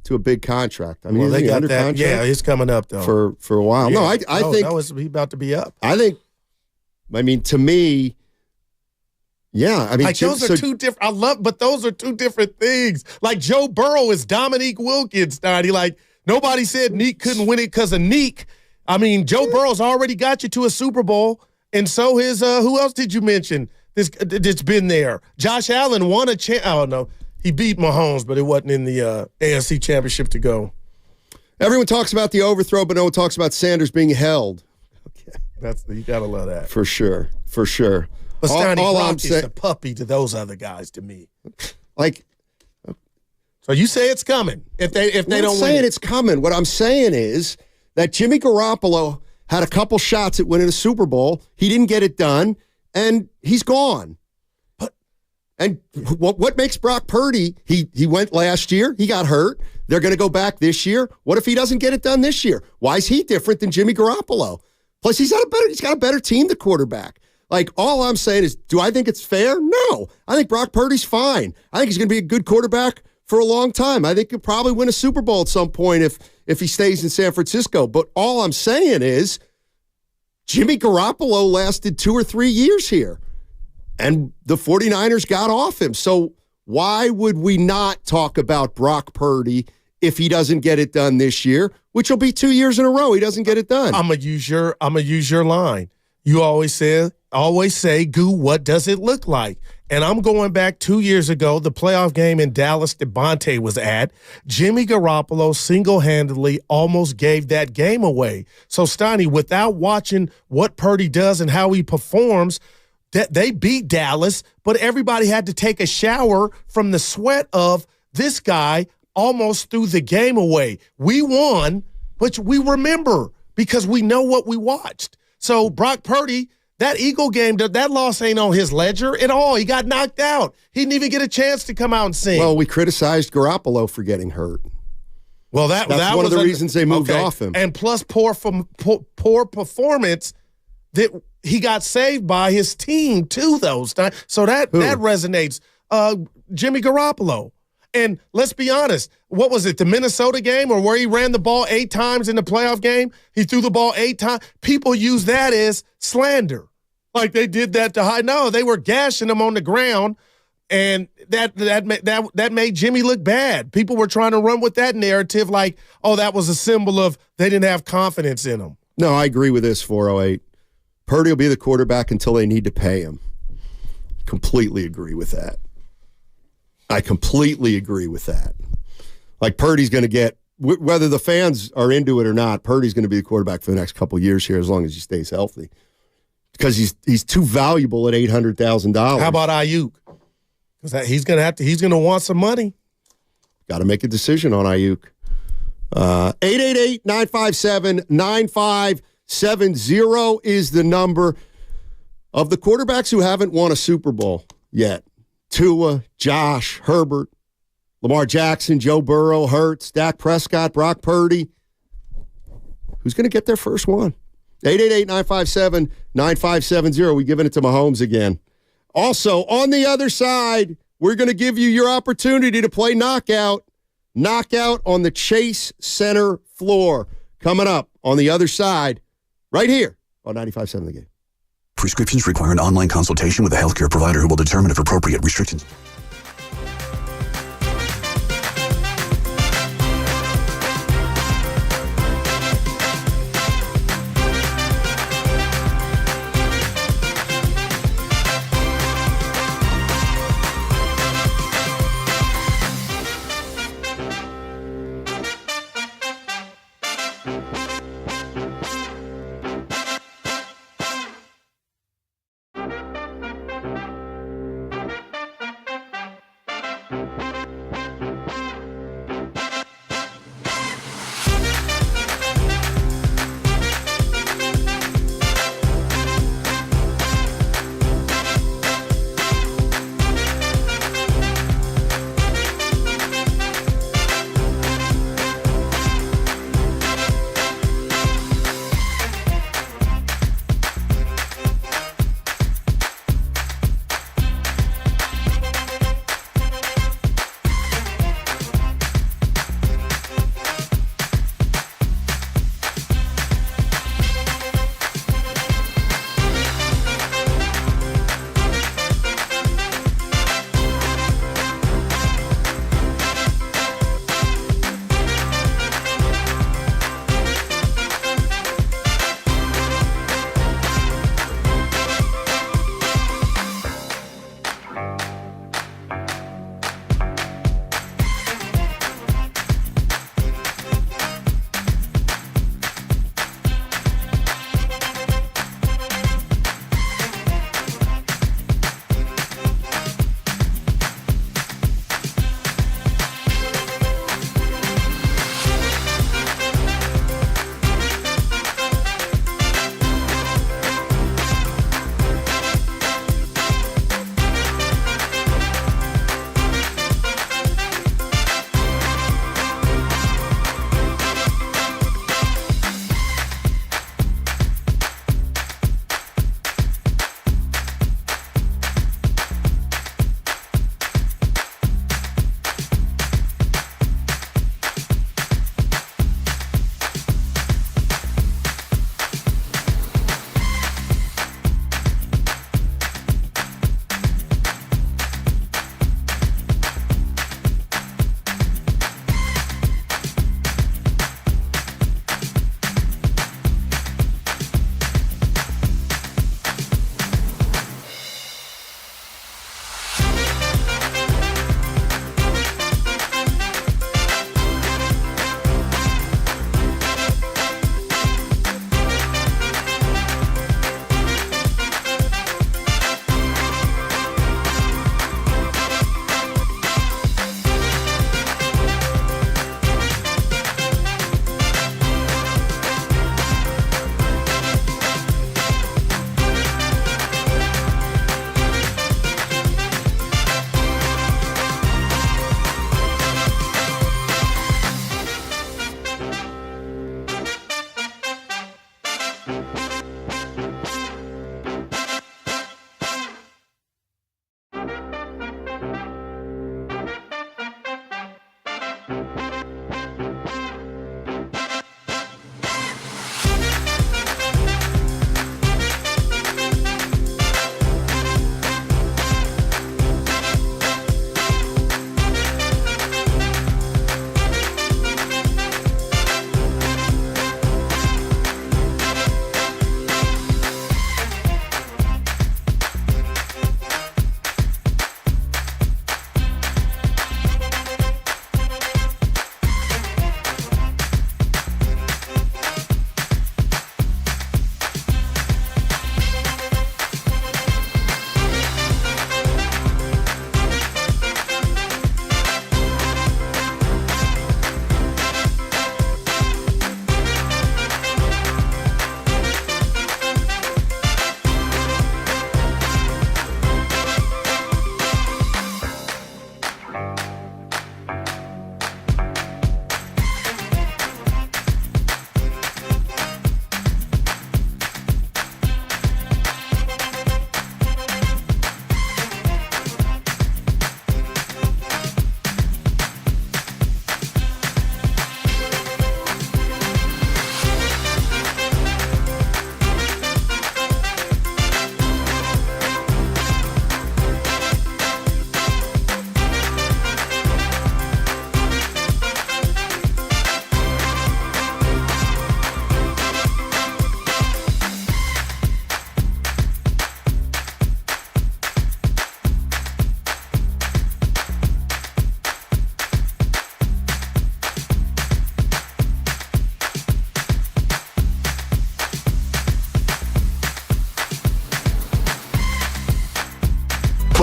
to a big contract. I mean, they got under that. contract. Yeah, he's coming up though for a while. Yeah. No, I think he's about to be up. To me, yeah. I mean, like those are two different. But those are two different things. Like Joe Burrow is Dominique Wilkins. Like nobody said Neek couldn't win it because of Neek. I mean, Joe Burrow's already got you to a Super Bowl, and so his. Who else did you mention? That's been there. Josh Allen won a Oh no. He beat Mahomes, but it wasn't in the AFC Championship to go. Everyone talks about the overthrow, but no one talks about Sanders being held. Okay, you gotta love that for sure. But Steiny Brock is a puppy to those other guys to me. Like, so you say it's coming if they don't win. I'm saying it's coming. What I'm saying is that Jimmy Garoppolo had a couple shots at winning a Super Bowl. He didn't get it done, and he's gone. And what makes Brock Purdy? He went last year. He got hurt. They're going to go back this year. What if he doesn't get it done this year? Why is he different than Jimmy Garoppolo? Plus, he's got a better team, the quarterback. Like, all I'm saying is, do I think it's fair? No. I think Brock Purdy's fine. I think he's going to be a good quarterback for a long time. I think he'll probably win a Super Bowl at some point if he stays in San Francisco. But all I'm saying is, Jimmy Garoppolo lasted 2 or 3 years here. And the 49ers got off him. So why would we not talk about Brock Purdy if he doesn't get it done this year, which will be 2 years in a row he doesn't get it done? I'm gonna use your line. You always say always say, Goo, what does it look like? And I'm going back 2 years ago, the playoff game in Dallas that Bonte was at. Jimmy Garoppolo single-handedly almost gave that game away. So, Steiny, without watching what Purdy does and how he performs, that they beat Dallas, but everybody had to take a shower from the sweat of this guy almost threw the game away. We won, but we remember because we know what we watched. So, Brock Purdy, that Eagle game, that loss ain't on his ledger at all. He got knocked out. He didn't even get a chance to come out and sing. Well, we criticized Garoppolo for getting hurt. Well, that's one of the reasons they moved off him. And plus poor performance that he got saved by his team too, though. So that resonates. Jimmy Garoppolo. And let's be honest, what was it, the Minnesota game or where he ran the ball 8 times in the playoff game? He threw the ball 8 times. People use that as slander. Like they did that to Hyde. No, they were gashing him on the ground, and that made Jimmy look bad. People were trying to run with that narrative like, oh, that was a symbol of they didn't have confidence in him. No, I agree with this, 408. Purdy will be the quarterback until they need to pay him. Completely agree with that. I completely agree with that. Like Purdy's going to get, whether the fans are into it or not, Purdy's going to be the quarterback for the next couple of years here as long as he stays healthy. Because he's too valuable at $800,000. How about Ayuk? Because he's going to want some money. Got to make a decision on Ayuk. 888-957-9570 is the number of the quarterbacks who haven't won a Super Bowl yet. Tua, Josh, Herbert, Lamar Jackson, Joe Burrow, Hurts, Dak Prescott, Brock Purdy. Who's going to get their first one? 888-957-9570. We're giving it to Mahomes again. Also, on the other side, we're going to give you your opportunity to play Knockout. Knockout on the Chase Center floor. Coming up on the other side, right here on 95.7 The Game. Prescriptions require an online consultation with a healthcare provider who will determine if appropriate. Restrictions.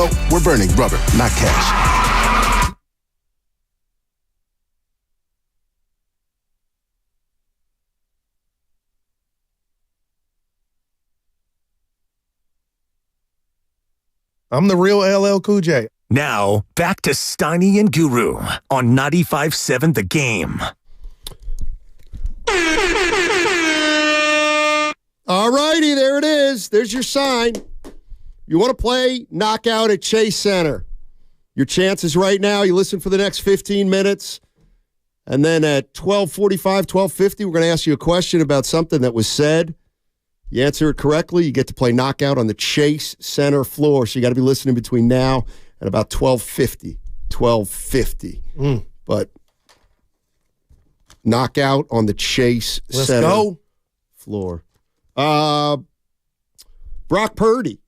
Well, we're burning rubber, not cash. I'm the real LL Cool J. Now, back to Steiny and Guru on 95.7 The Game. All righty, there it is. There's your sign. You want to play Knockout at Chase Center. Your chances right now, you listen for the next 15 minutes. And then at 12:45, 12:50, we're going to ask you a question about something that was said. You answer it correctly, you get to play Knockout on the Chase Center floor. So you got to be listening between now and about 12:50. 12:50. But Knockout on the Chase Center floor. Brock Purdy.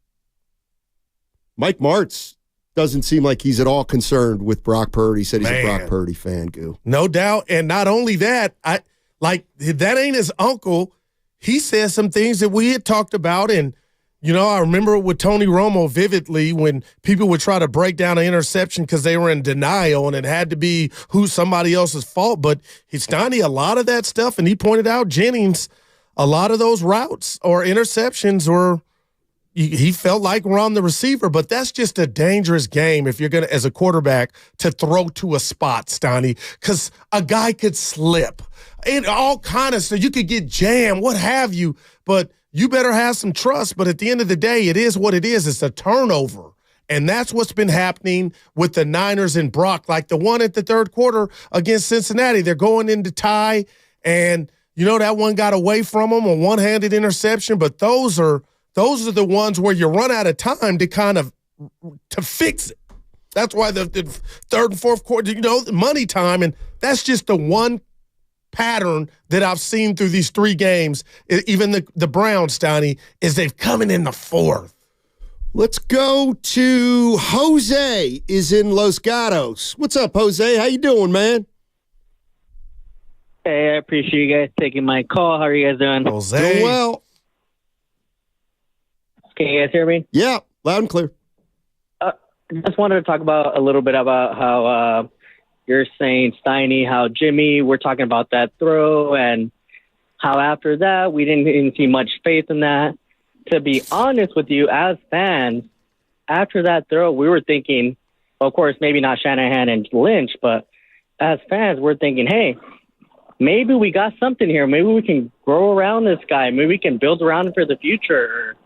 Mike Martz doesn't seem like he's at all concerned with Brock Purdy. He said he's a Brock Purdy fan, Goo. No doubt. And not only that, that ain't his uncle. He says some things that we had talked about. And, I remember with Tony Romo vividly when people would try to break down an interception because they were in denial and it had to be somebody else's fault. But Steiny, a lot of that stuff, and he pointed out Jennings, a lot of those routes or interceptions were – he felt like we're on the receiver, but that's just a dangerous game if you're going to, as a quarterback, to throw to a spot, Steiny, because a guy could slip. And all kind of stuff. You could get jammed, what have you, but you better have some trust. But at the end of the day, it is what it is. It's a turnover. And that's what's been happening with the Niners and Brock, like the one at the third quarter against Cincinnati. They're going into tie, and, that one got away from them, a one-handed interception, but those are the ones where you run out of time to fix it. That's why the third and fourth quarter, money time, and that's just the one pattern that I've seen through these three games. Even the Browns, Steiny, is they've coming in the fourth. Let's go to Jose is in Los Gatos. What's up, Jose? How you doing, man? Hey, I appreciate you guys taking my call. How are you guys doing? Jose. Doing well. Can you guys hear me? Yeah, loud and clear. Just wanted to talk about a little bit about how you're saying, Steiny, how Jimmy, we're talking about that throw and how after that we didn't even see much faith in that. To be honest with you, as fans, after that throw, we were thinking, of course, maybe not Shanahan and Lynch, but as fans, we're thinking, hey, maybe we got something here. Maybe we can grow around this guy. Maybe we can build around him for the future or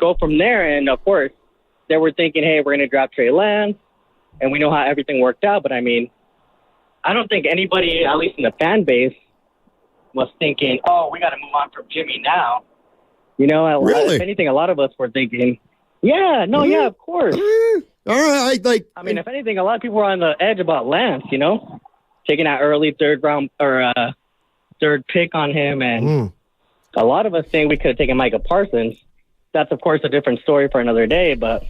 go from there. And, of course, they were thinking, hey, we're going to draft Trey Lance, and we know how everything worked out. But, I mean, I don't think anybody, at least in the fan base, was thinking, oh, we got to move on from Jimmy now. Really? If anything, a lot of us were thinking, yeah, of course. All right. I mean, if anything, a lot of people were on the edge about Lance, taking that early third round or third pick on him. And a lot of us think we could have taken Micah Parsons. That's, of course, a different story for another day. But,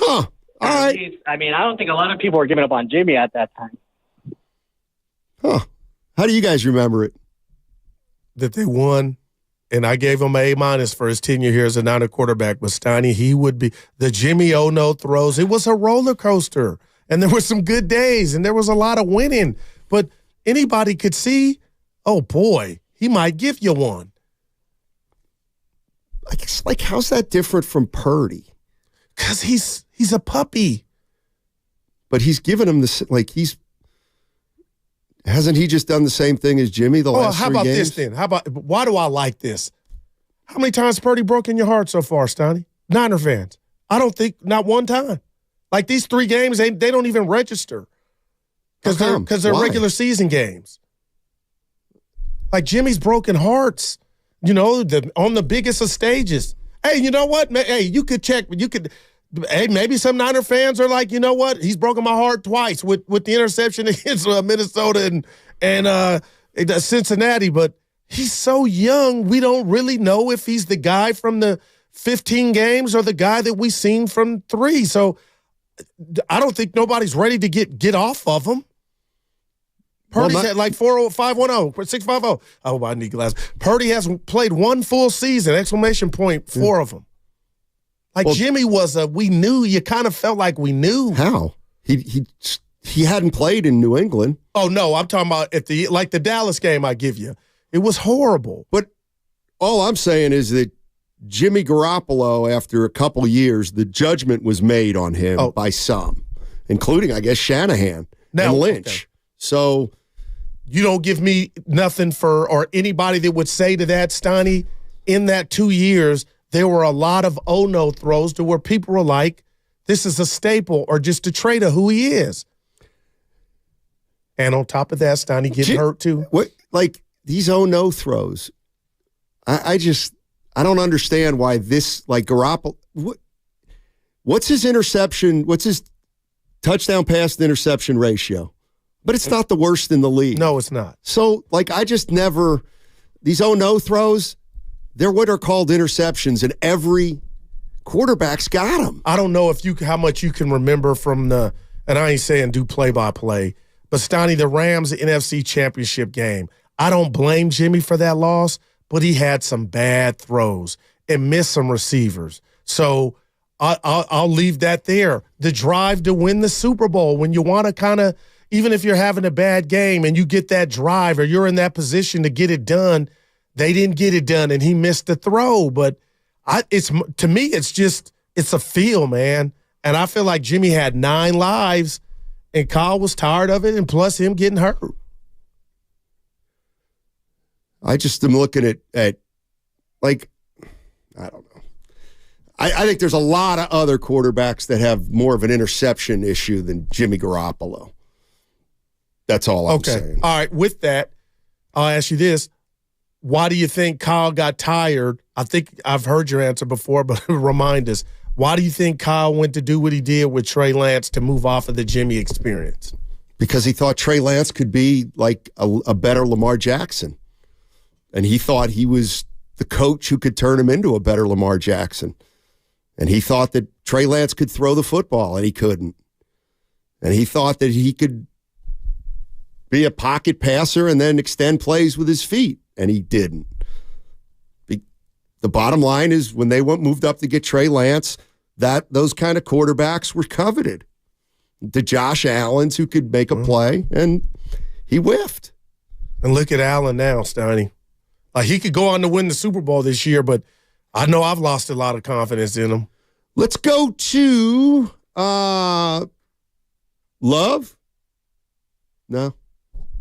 all right. I mean, I don't think a lot of people were giving up on Jimmy at that time. Huh. How do you guys remember it? That they won, and I gave him an A- for his tenure here as a Niner quarterback. But Steiny, he would be the Jimmy no throws. It was a roller coaster, and there were some good days, and there was a lot of winning. But anybody could see, oh, boy, he might give you one. How's that different from Purdy? Because he's a puppy. But he's given him hasn't he just done the same thing as Jimmy the last 3 games? How about this then? Why do I like this? How many times Purdy broken your heart so far, Steiny? Niner fans. I don't think, not one time. Like these 3 games, they don't even register. Because they're regular season games. Like Jimmy's broken hearts, on the biggest of stages. Hey, you know what? Hey, you could check. Hey, maybe some Niner fans are like, you know what? He's broken my heart twice with the interception against Minnesota and Cincinnati. But he's so young, we don't really know if he's the guy from the 15 games or the guy that we've seen from 3. So I don't think nobody's ready to get off of him. Purdy's at like 40510, 650. Oh, I need glasses. Purdy has played 1 full season, ! 4 of them. Like Jimmy we knew, you kind of felt like we knew. How? He hadn't played in New England. Oh, no, I'm talking about the Dallas game I give you. It was horrible. But all I'm saying is that Jimmy Garoppolo, after a couple years, the judgment was made on him by some, including, I guess, Shanahan and Lynch. Okay. So you don't give me nothing or anybody that would say to that, Steiny, in that 2 years, there were a lot of oh-no throws to where people were like, this is a staple or just a trait of who he is. And on top of that, Steiny getting hurt too. What, like these oh-no throws, I don't understand why this, like Garoppolo, what's his interception, what's his touchdown pass to interception ratio? But it's not the worst in the league. No, it's not. So, like, I just never, these oh-no throws, they're what are called interceptions, and every quarterback's got them. I don't know how much you can remember from and I ain't saying do play-by-play, but Steiny, the Rams NFC Championship game, I don't blame Jimmy for that loss, but he had some bad throws and missed some receivers. So I'll leave that there. The drive to win the Super Bowl, when you want to kind of, even if you're having a bad game and you get that drive or you're in that position to get it done, they didn't get it done and he missed the throw. But to me, it's a feel, man. And I feel like Jimmy had 9 lives and Kyle was tired of it, and plus him getting hurt. I just am looking at like, I don't know. I think there's a lot of other quarterbacks that have more of an interception issue than Jimmy Garoppolo. That's all I'm saying. All right, with that, I'll ask you this. Why do you think Kyle got tired? I think I've heard your answer before, but remind us. Why do you think Kyle went to do what he did with Trey Lance to move off of the Jimmy experience? Because he thought Trey Lance could be like a better Lamar Jackson. And he thought he was the coach who could turn him into a better Lamar Jackson. And he thought that Trey Lance could throw the football, and he couldn't. And he thought that he could be a pocket passer and then extend plays with his feet, and he didn't. The bottom line is when they moved up to get Trey Lance, those kind of quarterbacks were coveted. The Josh Allens who could make a play, and he whiffed. And look at Allen now, Steiny. He could go on to win the Super Bowl this year, but I know I've lost a lot of confidence in him. Let's go to Love. No?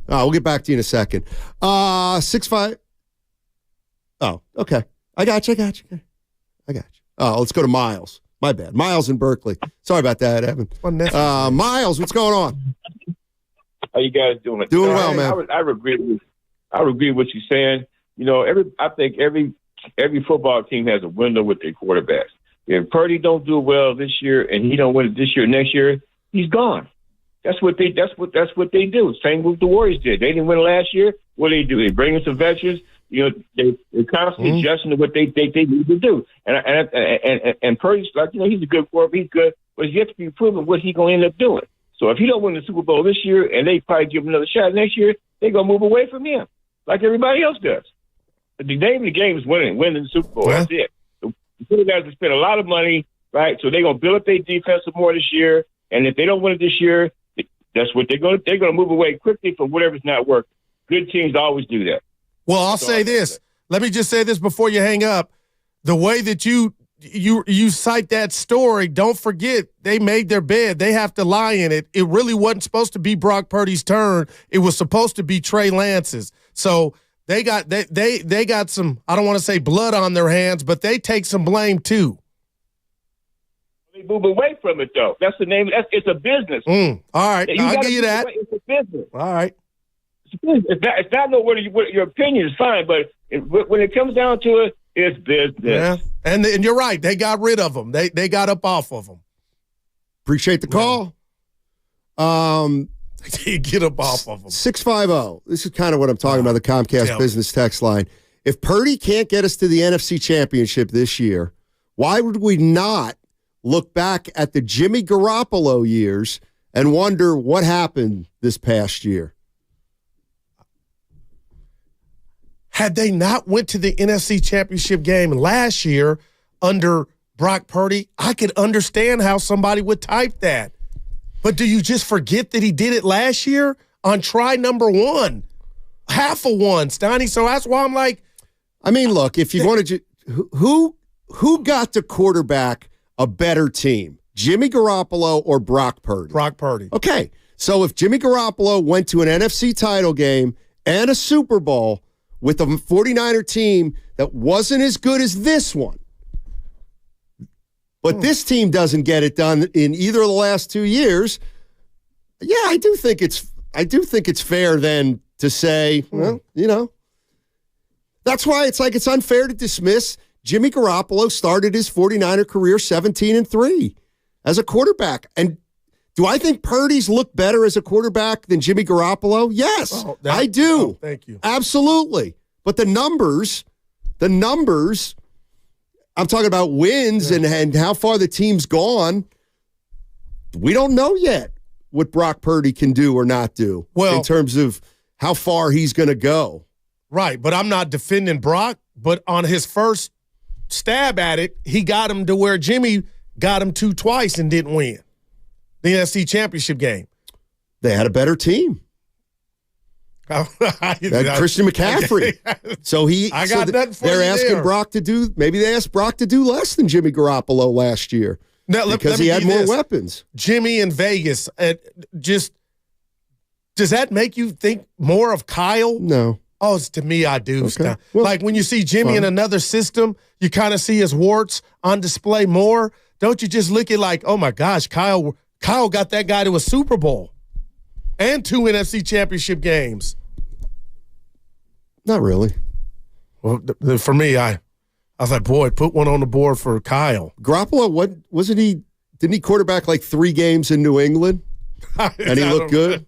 Oh, we'll get back to you in a second. 6'5". Oh, okay. I got you. Oh, let's go to Miles. My bad. Miles in Berkeley. Sorry about that, Evan. Miles, what's going on? How you guys doing? Doing well, man. I would agree with what you're saying. You know, I think every football team has a window with their quarterbacks. If Purdy don't do well this year and he don't win it this year, next year, he's gone. That's what they do. Same with the Warriors did. They didn't win last year. What do? They bring in some veterans. You know, they're constantly adjusting to what they need to do. And Purdy's like, you know, he's a good quarterback. He's good, but he's yet to be proven what he's going to end up doing. So if he don't win the Super Bowl this year and they probably give him another shot next year, they're going to move away from him like everybody else does. The name of the game is winning the Super Bowl. That's it. The guys have spent a lot of money, right? So they're going to build up their defense some more this year. And if they don't win it this year, that's what they're going to move away quickly from whatever's not working. Good teams always do that. Well, I'll say this. Let me just say this before you hang up. The way that you cite that story, don't forget they made their bed. They have to lie in it. It really wasn't supposed to be Brock Purdy's turn. It was supposed to be Trey Lance's. So they got some, I don't want to say blood on their hands, but they take some blame too. They move away from it though. That's the name. It's a business. All right, I'll give you that. It's a business. All right. It's not no what your opinion is fine, but when it comes down to it, it's business. Yeah, and you're right. They got rid of them. They got up off of them. Appreciate the call. They get up off of them. 650. This is kind of what I'm talking about, the Comcast business text line. If Purdy can't get us to the NFC Championship this year, why would we not look back at the Jimmy Garoppolo years and wonder what happened this past year? Had they not went to the NFC Championship game last year under Brock Purdy, I could understand how somebody would type that. But do you just forget that he did it last year on try number 1? Half a one, Steiny. So that's why I'm like. I mean, look, if you wanted to, who got to quarterback a better team, Jimmy Garoppolo or Brock Purdy? Brock Purdy. Okay, so if Jimmy Garoppolo went to an NFC title game and a Super Bowl with a 49er team that wasn't as good as this one, but this team doesn't get it done in either of the last 2 years, yeah, I do think it's fair then to say, well, you know, that's why it's unfair to dismiss Jimmy Garoppolo started his 49er career 17-3 as a quarterback. And do I think Purdy's looked better as a quarterback than Jimmy Garoppolo? Yes, I do. Oh, thank you. Absolutely. But the numbers, I'm talking about wins and how far the team's gone. We don't know yet what Brock Purdy can do or not do in terms of how far he's going to go. Right, but I'm not defending Brock, but on his first stab at it, he got him to where Jimmy got him to twice and didn't win the NFC Championship game. They had a better team. They had Christian McCaffrey. So they're asking Brock to do, maybe they asked Brock to do less than Jimmy Garoppolo last year because he had more weapons. Jimmy in Vegas, does that make you think more of Kyle? No. Oh, to me, I do. Okay. Well, like when you see Jimmy in another system, you kind of see his warts on display more. Don't you just look at like, oh my gosh, Kyle got that guy to a Super Bowl and 2 NFC Championship games. Not really. Well, for me, I was like, boy, put one on the board for Kyle. Garoppolo, didn't he quarterback like 3 games in New England? And he looked good?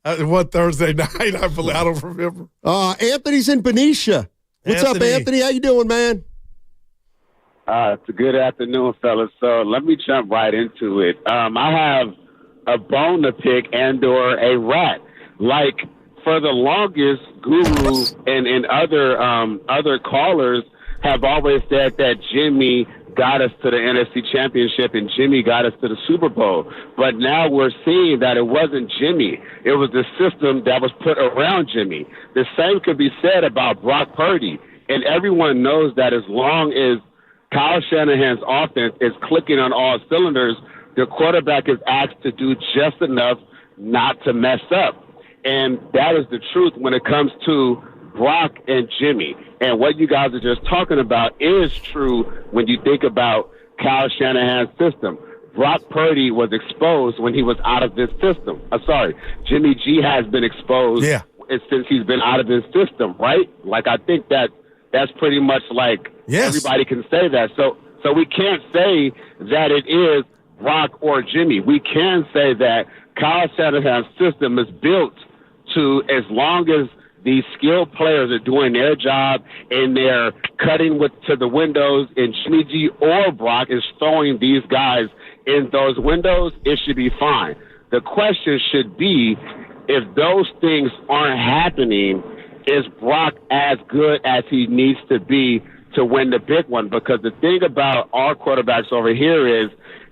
One Thursday night, I believe. I don't remember. Anthony's in Benicia. What's up, Anthony? How you doing, man? It's a good afternoon, fellas. So let me jump right into it. I have a bone to pick and/or a rat. Like for the longest, Guru and other callers have always said that Jimmy got us to the NFC Championship and Jimmy got us to the Super Bowl. But now we're seeing that it wasn't Jimmy. It was the system that was put around Jimmy. The same could be said about Brock Purdy. And everyone knows that as long as Kyle Shanahan's offense is clicking on all cylinders, the quarterback is asked to do just enough not to mess up. And that is the truth when it comes to Brock and Jimmy. And what you guys are just talking about is true when you think about Kyle Shanahan's system. Brock Purdy was exposed when he was out of this system. Jimmy G has been exposed since he's been out of his system, right? Like, I think that's pretty much like everybody can say that. So we can't say that it is Brock or Jimmy. We can say that Kyle Shanahan's system is built to, as long as these skilled players are doing their job and they're cutting to the windows, and Jimmy G or Brock is throwing these guys in those windows, it should be fine. The question should be, if those things aren't happening, is Brock as good as he needs to be to win the big one? Because the thing about our quarterbacks over here is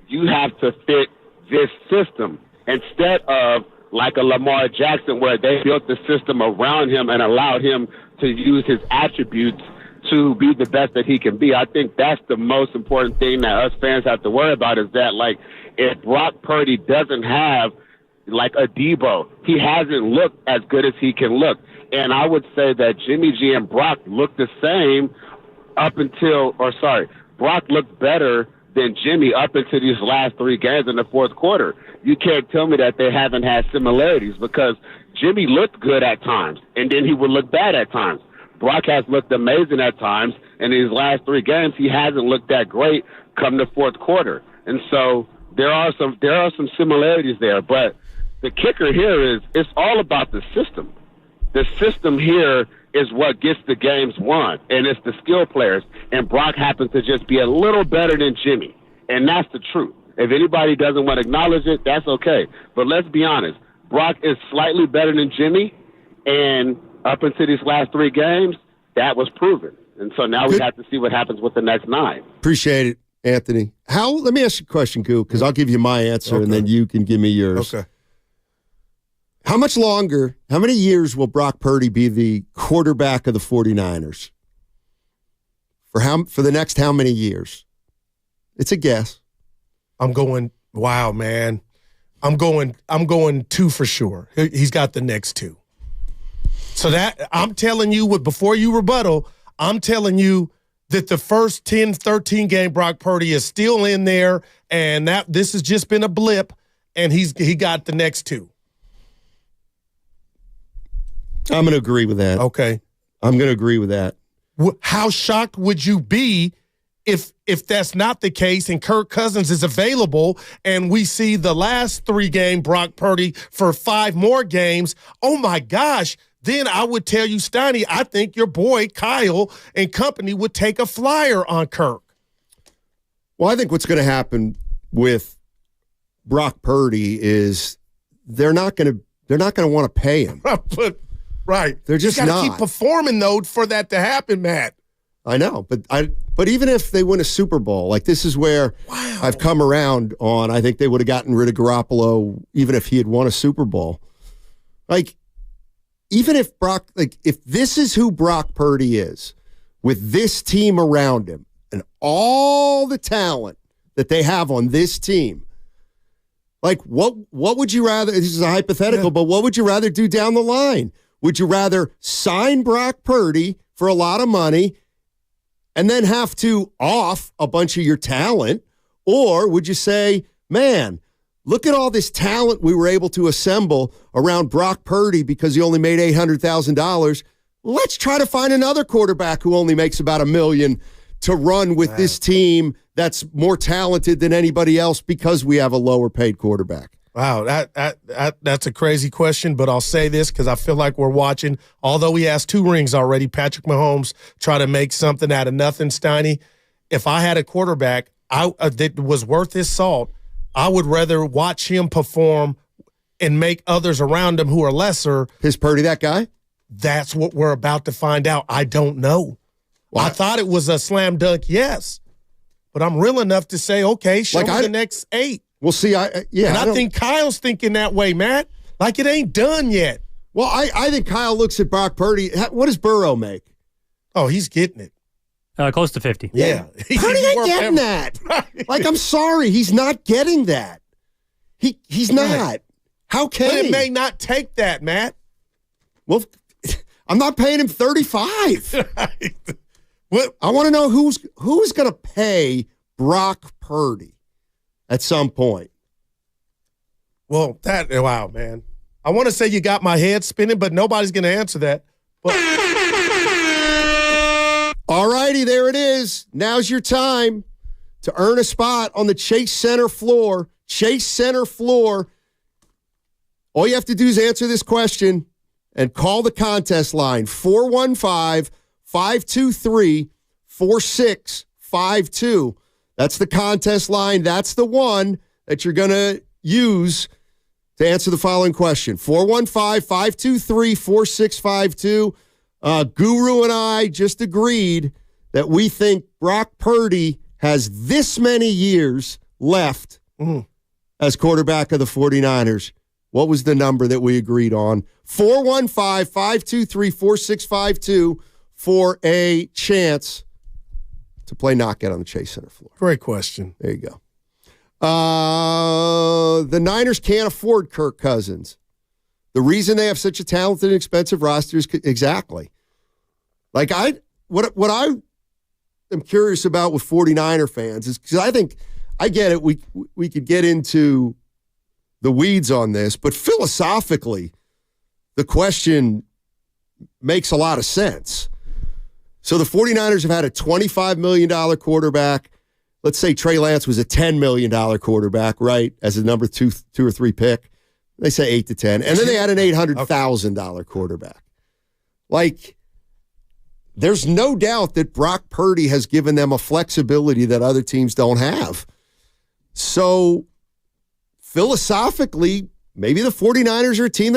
you have to fit this system instead of like a Lamar Jackson, where they built the system around him and allowed him to use his attributes to be the best that he can be. I think that's the most important thing that us fans have to worry about, is that, like, if Brock Purdy doesn't have, like, a Debo, he hasn't looked as good as he can look. And I would say that Jimmy G and Brock look the same Brock looked better than Jimmy up into these last 3 games in the fourth quarter. You can't tell me that they haven't had similarities, because Jimmy looked good at times, and then he would look bad at times. Brock has looked amazing at times, and in these last 3 games, he hasn't looked that great come the fourth quarter. And so there are some similarities there, but the kicker here is it's all about the system. The system here is what gets the games won, and it's the skill players. And Brock happens to just be a little better than Jimmy, and that's the truth. If anybody doesn't want to acknowledge it, that's okay. But let's be honest. Brock is slightly better than Jimmy, and up until these last 3 games, that was proven. And so now we have to see what happens with the next 9. Appreciate it. Anthony. Let me ask you a question, Goo, because I'll give you my answer and then you can give me yours. Okay. How many years will Brock Purdy be the quarterback of the 49ers? For the next how many years? It's a guess. I'm going, wow, man. I'm going 2 for sure. He's got the next 2. So that I'm telling you before you rebuttal, I'm telling you that the first 10, 13 game Brock Purdy is still in there, and this has just been a blip, and he got the next 2. I'm going to agree with that. Okay. I'm going to agree with that. How shocked would you be if that's not the case and Kirk Cousins is available and we see the last 3 game Brock Purdy for 5 more games? Oh, my gosh. Then I would tell you, Steiny, I think your boy Kyle and company would take a flyer on Kirk. Well, I think what's going to happen with Brock Purdy is they're not going to want to pay him. Right. They're just gotta not. keep performing, though, for that to happen, Matt. I know, but even if they win a Super Bowl, like this is where I've come around on, I think they would have gotten rid of Garoppolo even if he had won a Super Bowl. Like, even if if this is who Brock Purdy is, with this team around him and all the talent that they have on this team, like what would you rather, this is a hypothetical, but what would you rather do down the line? Would you rather sign Brock Purdy for a lot of money and then have to off a bunch of your talent? Or would you say, man, look at all this talent we were able to assemble around Brock Purdy because he only made $800,000. Let's try to find another quarterback who only makes about $1 million to run with this team that's more talented than anybody else because we have a lower paid quarterback. Wow, that's a crazy question, but I'll say this because I feel like we're watching, although he has 2 rings already, Patrick Mahomes try to make something out of nothing, Steiny. If I had a quarterback that was worth his salt, I would rather watch him perform and make others around him who are lesser. Is Purdy that guy? That's what we're about to find out. I don't know. Well, I thought it was a slam dunk, yes. But I'm real enough to say, okay, show me the next 8. We'll see. I think Kyle's thinking that way, Matt. Like it ain't done yet. Well, I think Kyle looks at Brock Purdy. What does Burrow make? Oh, he's getting it. Close to 50. Yeah. Purdy ain't getting that. Like, I'm sorry. He's not getting that. He's not. How can he? But it may not take that, Matt. Well, I'm not paying him $35. I want to know who's going to pay Brock Purdy at some point. Well, wow, man. I want to say you got my head spinning, but nobody's going to answer that. All righty, there it is. Now's your time to earn a spot on the Chase Center floor. Chase Center floor. All you have to do is answer this question and call the contest line, 415-523-4652. That's the contest line. That's the one that you're going to use to answer the following question. 415-523-4652. Guru and I just agreed that we think Brock Purdy has this many years left as quarterback of the 49ers. What was the number that we agreed on? 415-523-4652 for a chance to play knockout on the Chase Center floor. Great question. There you go. The Niners can't afford Kirk Cousins. The reason they have such a talented and expensive roster is exactly. Like what I am curious about with 49er fans is because I think I get it. We could get into the weeds on this, but philosophically, the question makes a lot of sense. So the 49ers have had a $25 million quarterback. Let's say Trey Lance was a $10 million quarterback, right, as a number two or three pick. They say 8 to 10. And then they had an $800,000 quarterback. Like, there's no doubt that Brock Purdy has given them a flexibility that other teams don't have. So, philosophically, maybe the 49ers are a team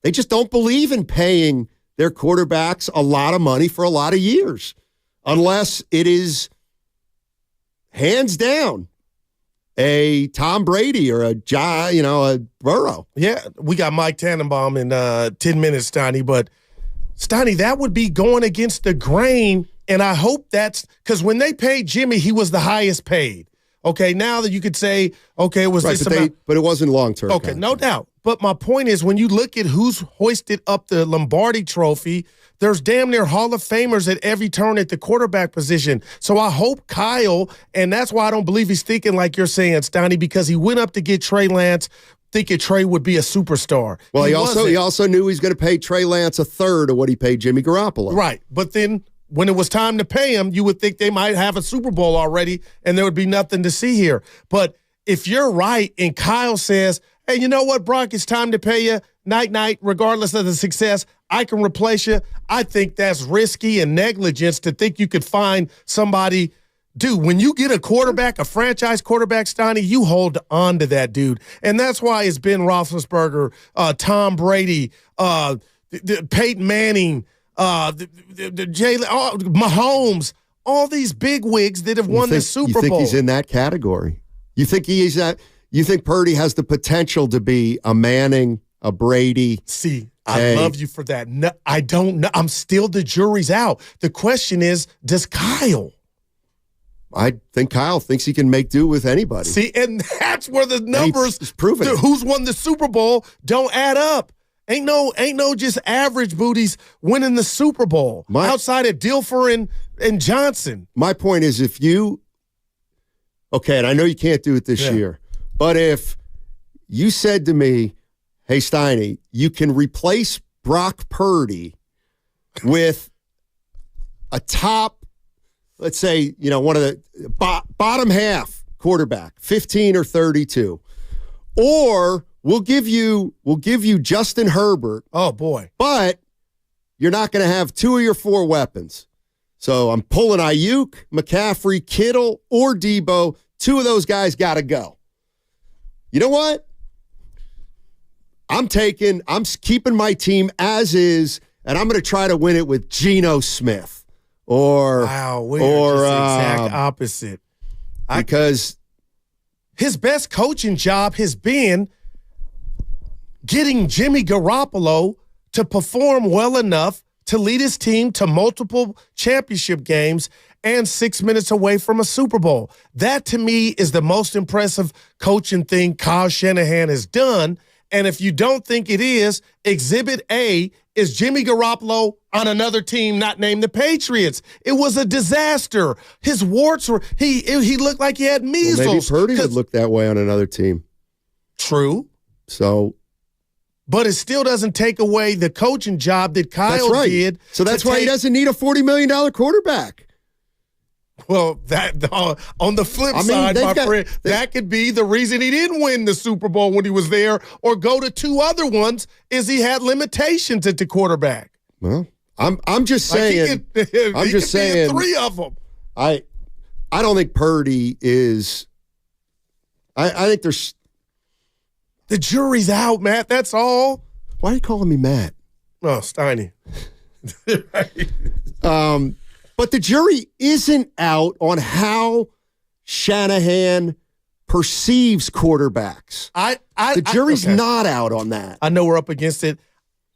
they just don't believe in paying their quarterbacks a lot of money for a lot of years. Unless it is hands down, a Tom Brady or a Burrow. Yeah, we got Mike Tannenbaum in 10 minutes, Steiny. But, Steiny, that would be going against the grain, and I hope that's – because when they paid Jimmy, he was the highest paid. Okay, now that you could say, okay, it was right, this amount. But it wasn't long-term. Okay, no doubt. But my point is, when you look at who's hoisted up the Lombardi trophy, there's damn near Hall of Famers at every turn at the quarterback position. So I hope Kyle, and that's why I don't believe he's thinking like you're saying, Stoney, because he went up to get Trey Lance thinking Trey would be a superstar. Well, he also knew he was going to pay Trey Lance a third of what he paid Jimmy Garoppolo. Right, but then when it was time to pay him, you would think they might have a Super Bowl already and there would be nothing to see here. But if you're right and Kyle says, hey, you know what, Brock, it's time to pay you, night-night, regardless of the success, I can replace you, I think that's risky and negligence to think you could find somebody. Dude, when you get a quarterback, a franchise quarterback, Steiny, you hold on to that dude. And that's why it's Ben Roethlisberger, Tom Brady, Peyton Manning, Mahomes, all these big wigs that have won the Super Bowl. You think he's in that category? You think he's that? You think Purdy has the potential to be a Manning, a Brady? See, I love you for that. No, I don't know. The jury's out. The question is, does Kyle? I think Kyle thinks he can make do with anybody. See, and that's where the numbers proven who's won the Super Bowl don't add up. Ain't no just average booties winning the Super Bowl outside of Dilfer and Johnson. My point is, if you and I know you can't do it this year, but if you said to me, hey, Steiny, you can replace Brock Purdy with a top, let's say, one of the bottom half quarterback, 15 or 32, or we'll give you Justin Herbert. Oh, boy. But you're not going to have two of your four weapons. So I'm pulling Ayuk, McCaffrey, Kittle, or Debo. Two of those guys got to go. You know what? I'm keeping my team as is, and I'm going to try to win it with Geno Smith. We're just exact opposite. Because his best coaching job has been getting Jimmy Garoppolo to perform well enough to lead his team to multiple championship games and 6 minutes away from a Super Bowl. That, to me, is the most impressive coaching thing Kyle Shanahan has done. And if you don't think it is, Exhibit A is Jimmy Garoppolo on another team not named the Patriots. It was a disaster. His warts were, he looked like he had measles. Well, maybe Purdy would look that way on another team. True. So. But it still doesn't take away the coaching job that Kyle did. So that's why he doesn't need a $40 million quarterback. Well, that on the flip side, my friend, that could be the reason he didn't win the Super Bowl when he was there, or go to two other ones, is he had limitations at the quarterback. Well, I'm just saying. I'm just saying. Three of them. I don't think Purdy is. I think there's. The jury's out, Matt. That's all. Why are you calling me Matt? Oh, Steiny. But the jury isn't out on how Shanahan perceives quarterbacks. The jury's not out on that. I know we're up against it.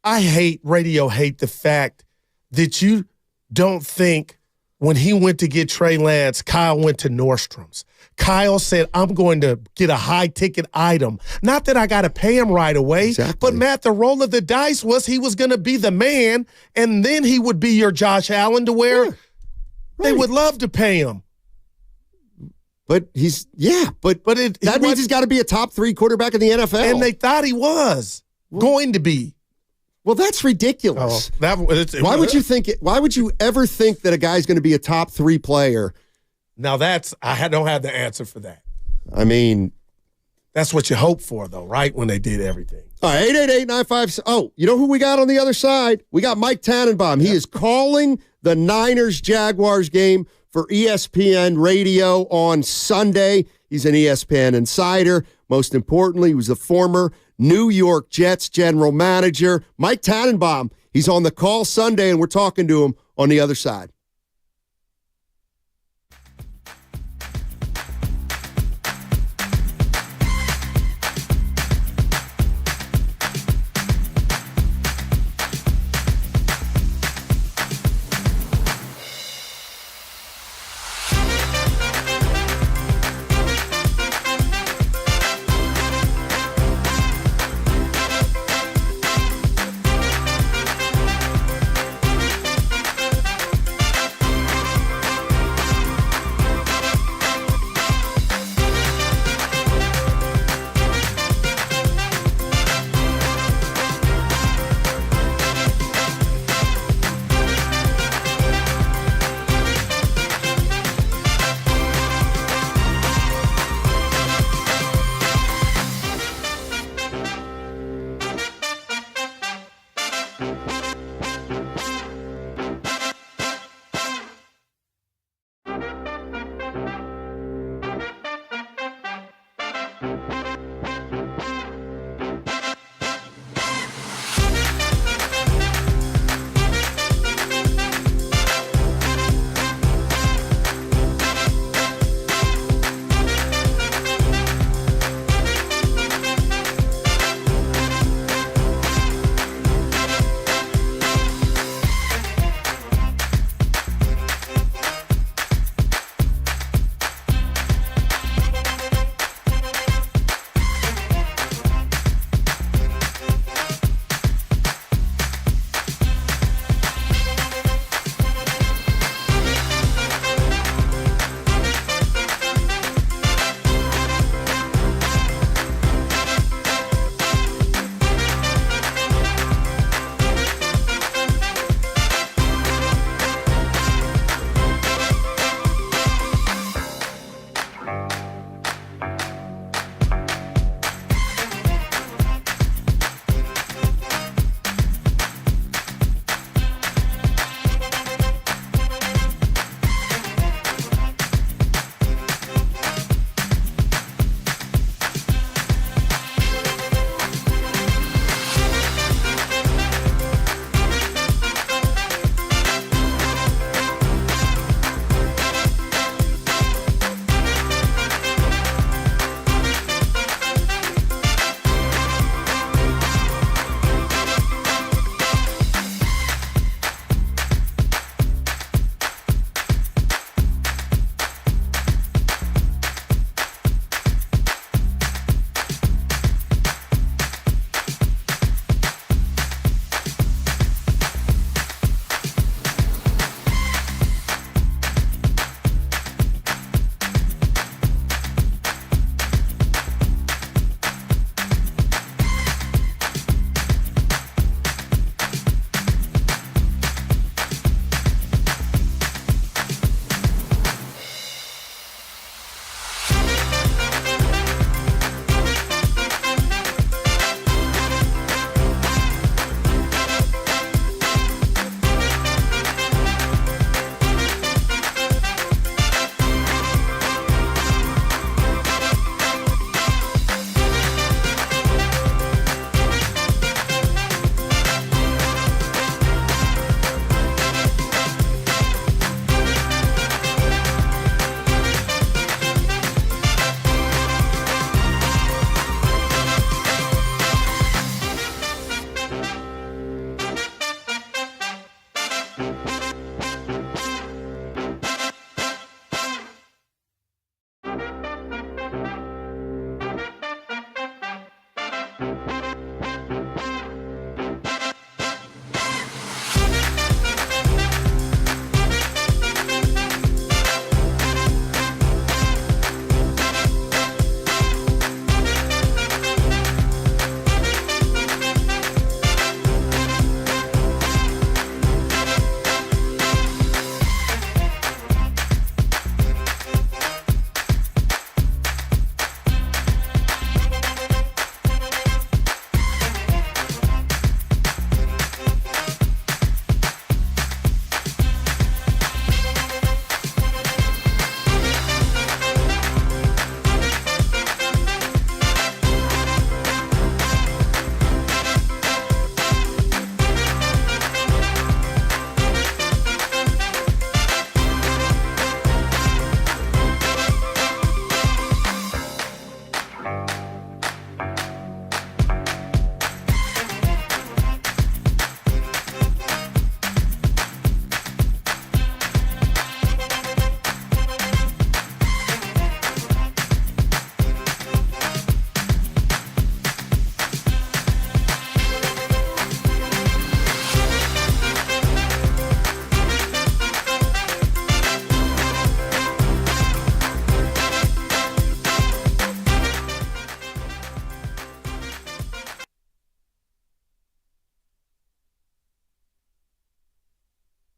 I hate the fact that you don't think when he went to get Trey Lance, Kyle went to Nordstrom's. Kyle said, I'm going to get a high-ticket item. Not that I got to pay him right away, but, Matt, the roll of the dice was he was going to be the man, and then he would be your Josh Allen to where they would love to pay him. But that means he's got to be a top 3 quarterback in the NFL. And they thought he was going to be. Well, that's ridiculous. Why would you think it? Why would you ever think that a guy's going to be a top 3 player? Now I don't have the answer for that. I mean, that's what you hope for, though, right? When they did everything. All right, 888-95. Oh, you know who we got on the other side? We got Mike Tannenbaum. He is calling the Niners-Jaguars game for ESPN Radio on Sunday. He's an ESPN insider. Most importantly, he was the former New York Jets general manager. Mike Tannenbaum, he's on the call Sunday, and we're talking to him on the other side.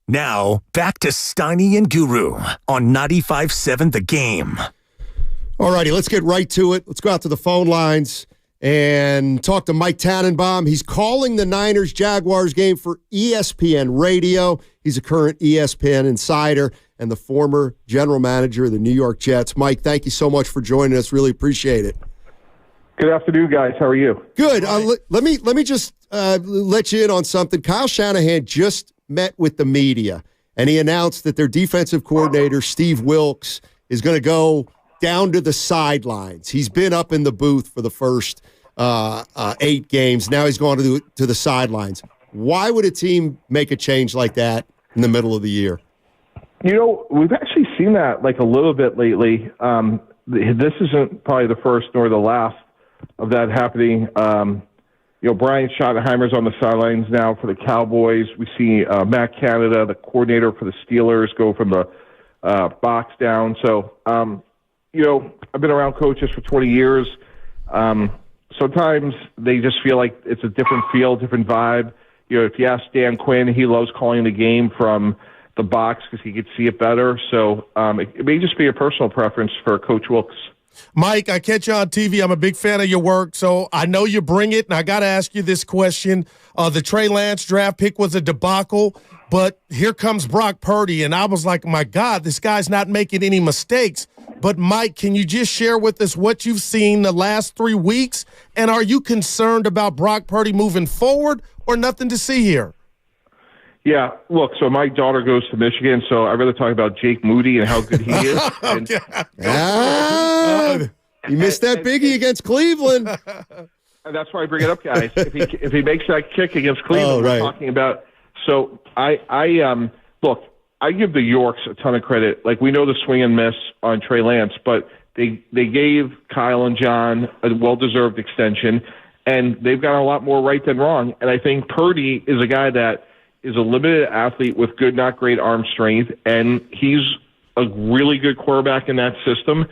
Now, back to Steiny and Guru on 95.7 The Game. All righty, let's get right to it. Let's go out to the phone lines and talk to Mike Tannenbaum. He's calling the Niners-Jaguars game for ESPN Radio. He's a current ESPN insider and the former general manager of the New York Jets. Mike, thank you so much for joining us. Really appreciate it. Good afternoon, guys. How are you? Good. Let me just let you in on something. Kyle Shanahan just met with the media, and he announced that their defensive coordinator, Steve Wilks, is going to go down to the sidelines. He's been up in the booth for the first 8 games. Now he's going to the sidelines. Why would a team make a change like that in the middle of the year? You know, we've actually seen that like a little bit lately. This isn't probably the first nor the last of that happening. You know, Brian Schottenheimer's on the sidelines now for the Cowboys. We see Matt Canada, the coordinator for the Steelers, go from the box down. So, you know, I've been around coaches for 20 years. Sometimes they just feel like it's a different feel, different vibe. You know, if you ask Dan Quinn, he loves calling the game from the box because he could see it better. So it may just be a personal preference for Coach Wilks. Mike, I catch you on TV. I'm a big fan of your work, so I know you bring it, and I got to ask you this question. The Trey Lance draft pick was a debacle, but here comes Brock Purdy, and I was like, my God, this guy's not making any mistakes. But, Mike, can you just share with us what you've seen the last 3 weeks, and are you concerned about Brock Purdy moving forward or nothing to see here? Yeah, look, so my daughter goes to Michigan, so I'd rather talk about Jake Moody and how good he is. You missed that biggie against Cleveland. And that's why I bring it up, guys. If he makes that kick against Cleveland, we're talking about. So I look, I give the Yorks a ton of credit. Like, we know the swing and miss on Trey Lance, but they gave Kyle and John a well-deserved extension, and they've got a lot more right than wrong. And I think Purdy is a guy that is a limited athlete with good, not great arm strength, and he's a really good quarterback in that system.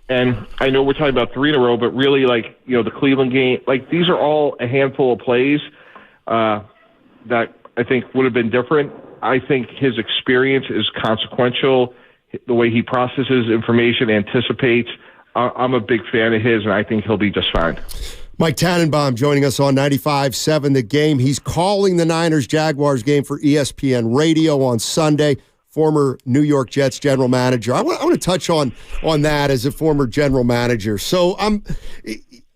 And I know we're talking about 3 in a row, but really, like, you know, the Cleveland game, like, these are all a handful of plays that I think would have been different. I think his experience is consequential. The way he processes information, anticipates. I'm a big fan of his, and I think he'll be just fine. Mike Tannenbaum joining us on 95.7 The Game. He's calling the Niners-Jaguars game for ESPN Radio on Sunday. Former New York Jets general manager. I want to touch on that as a former general manager. So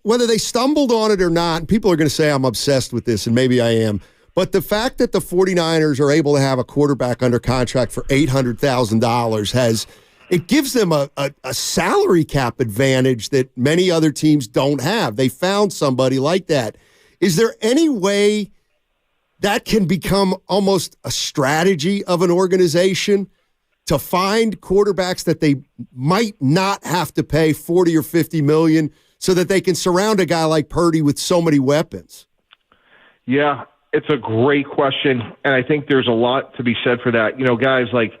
whether they stumbled on it or not, people are going to say I'm obsessed with this, and maybe I am. But the fact that the 49ers are able to have a quarterback under contract for $800,000 it gives them a salary cap advantage that many other teams don't have. They found somebody like that. Is there any way that can become almost a strategy of an organization to find quarterbacks that they might not have to pay $40 or $50 million so that they can surround a guy like Purdy with so many weapons? Yeah, it's a great question, and I think there's a lot to be said for that. You know, guys, like,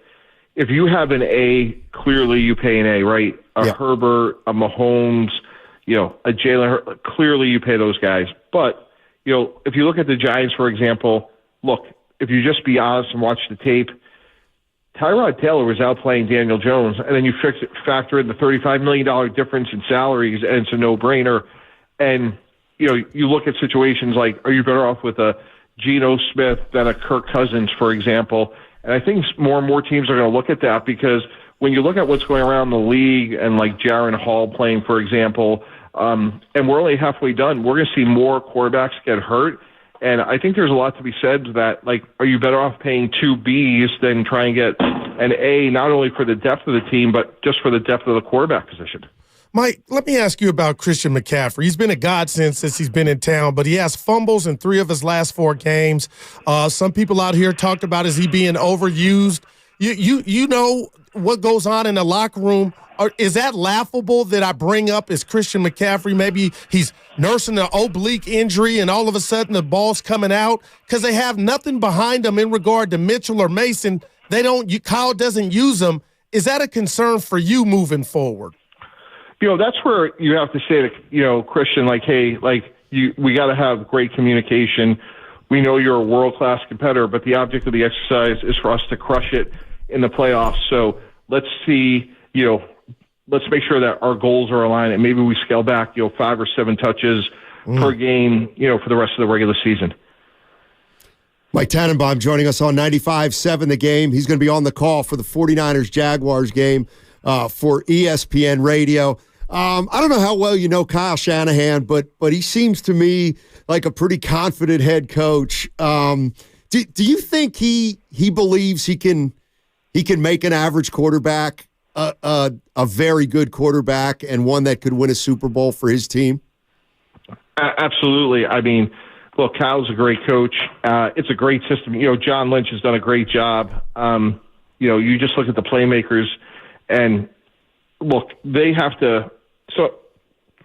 if you have an A, clearly you pay an A, right? A Herbert, a Mahomes, you know, a Jalen, clearly you pay those guys. But, you know, if you look at the Giants, for example, look, if you just be honest and watch the tape, Tyrod Taylor was outplaying Daniel Jones, and then you factor in the $35 million difference in salaries, and it's a no-brainer. And, you know, you look at situations like, are you better off with a Geno Smith than a Kirk Cousins, for example? And I think more and more teams are going to look at that, because when you look at what's going around the league and like Jaron Hall playing, for example, and we're only halfway done, we're going to see more quarterbacks get hurt. And I think there's a lot to be said to that. Like, are you better off paying 2 Bs than try and get an A, not only for the depth of the team, but just for the depth of the quarterback position? Mike, let me ask you about Christian McCaffrey. He's been a godsend since he's been in town, but he has fumbles in 3 of his last 4 games. Some people out here talked about is he being overused. You know what goes on in the locker room. Is that laughable that I bring up is Christian McCaffrey? Maybe he's nursing an oblique injury and all of a sudden the ball's coming out because they have nothing behind them in regard to Mitchell or Mason. Kyle doesn't use them. Is that a concern for you moving forward? You know, that's where you have to say to, you know, Christian, like, hey, like, we got to have great communication. We know you're a world-class competitor, but the object of the exercise is for us to crush it in the playoffs. So let's see, you know, let's make sure that our goals are aligned, and maybe we scale back, you know, 5 or 7 touches per game, you know, for the rest of the regular season. Mike Tannenbaum joining us on 95.7 The Game. He's going to be on the call for the 49ers-Jaguars game for ESPN Radio. I don't know how well you know Kyle Shanahan, but he seems to me like a pretty confident head coach. Do you think he believes he can make an average quarterback a very good quarterback and one that could win a Super Bowl for his team? Absolutely. I mean, look, Kyle's a great coach. It's a great system. You know, John Lynch has done a great job. You know, you just look at the playmakers, and look, they have to. So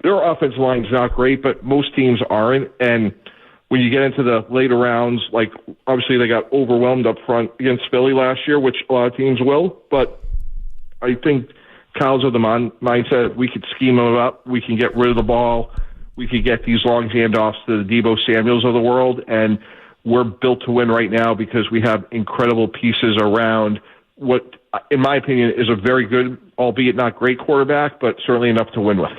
their offensive line is not great, but most teams aren't. And when you get into the later rounds, like obviously they got overwhelmed up front against Philly last year, which a lot of teams will. But I think Kyle's of the mindset we could scheme them up, we can get rid of the ball, we could get these long handoffs to the Deebo Samuels of the world, and we're built to win right now because we have incredible pieces around what, in my opinion, is a very good, albeit not great quarterback, but certainly enough to win with.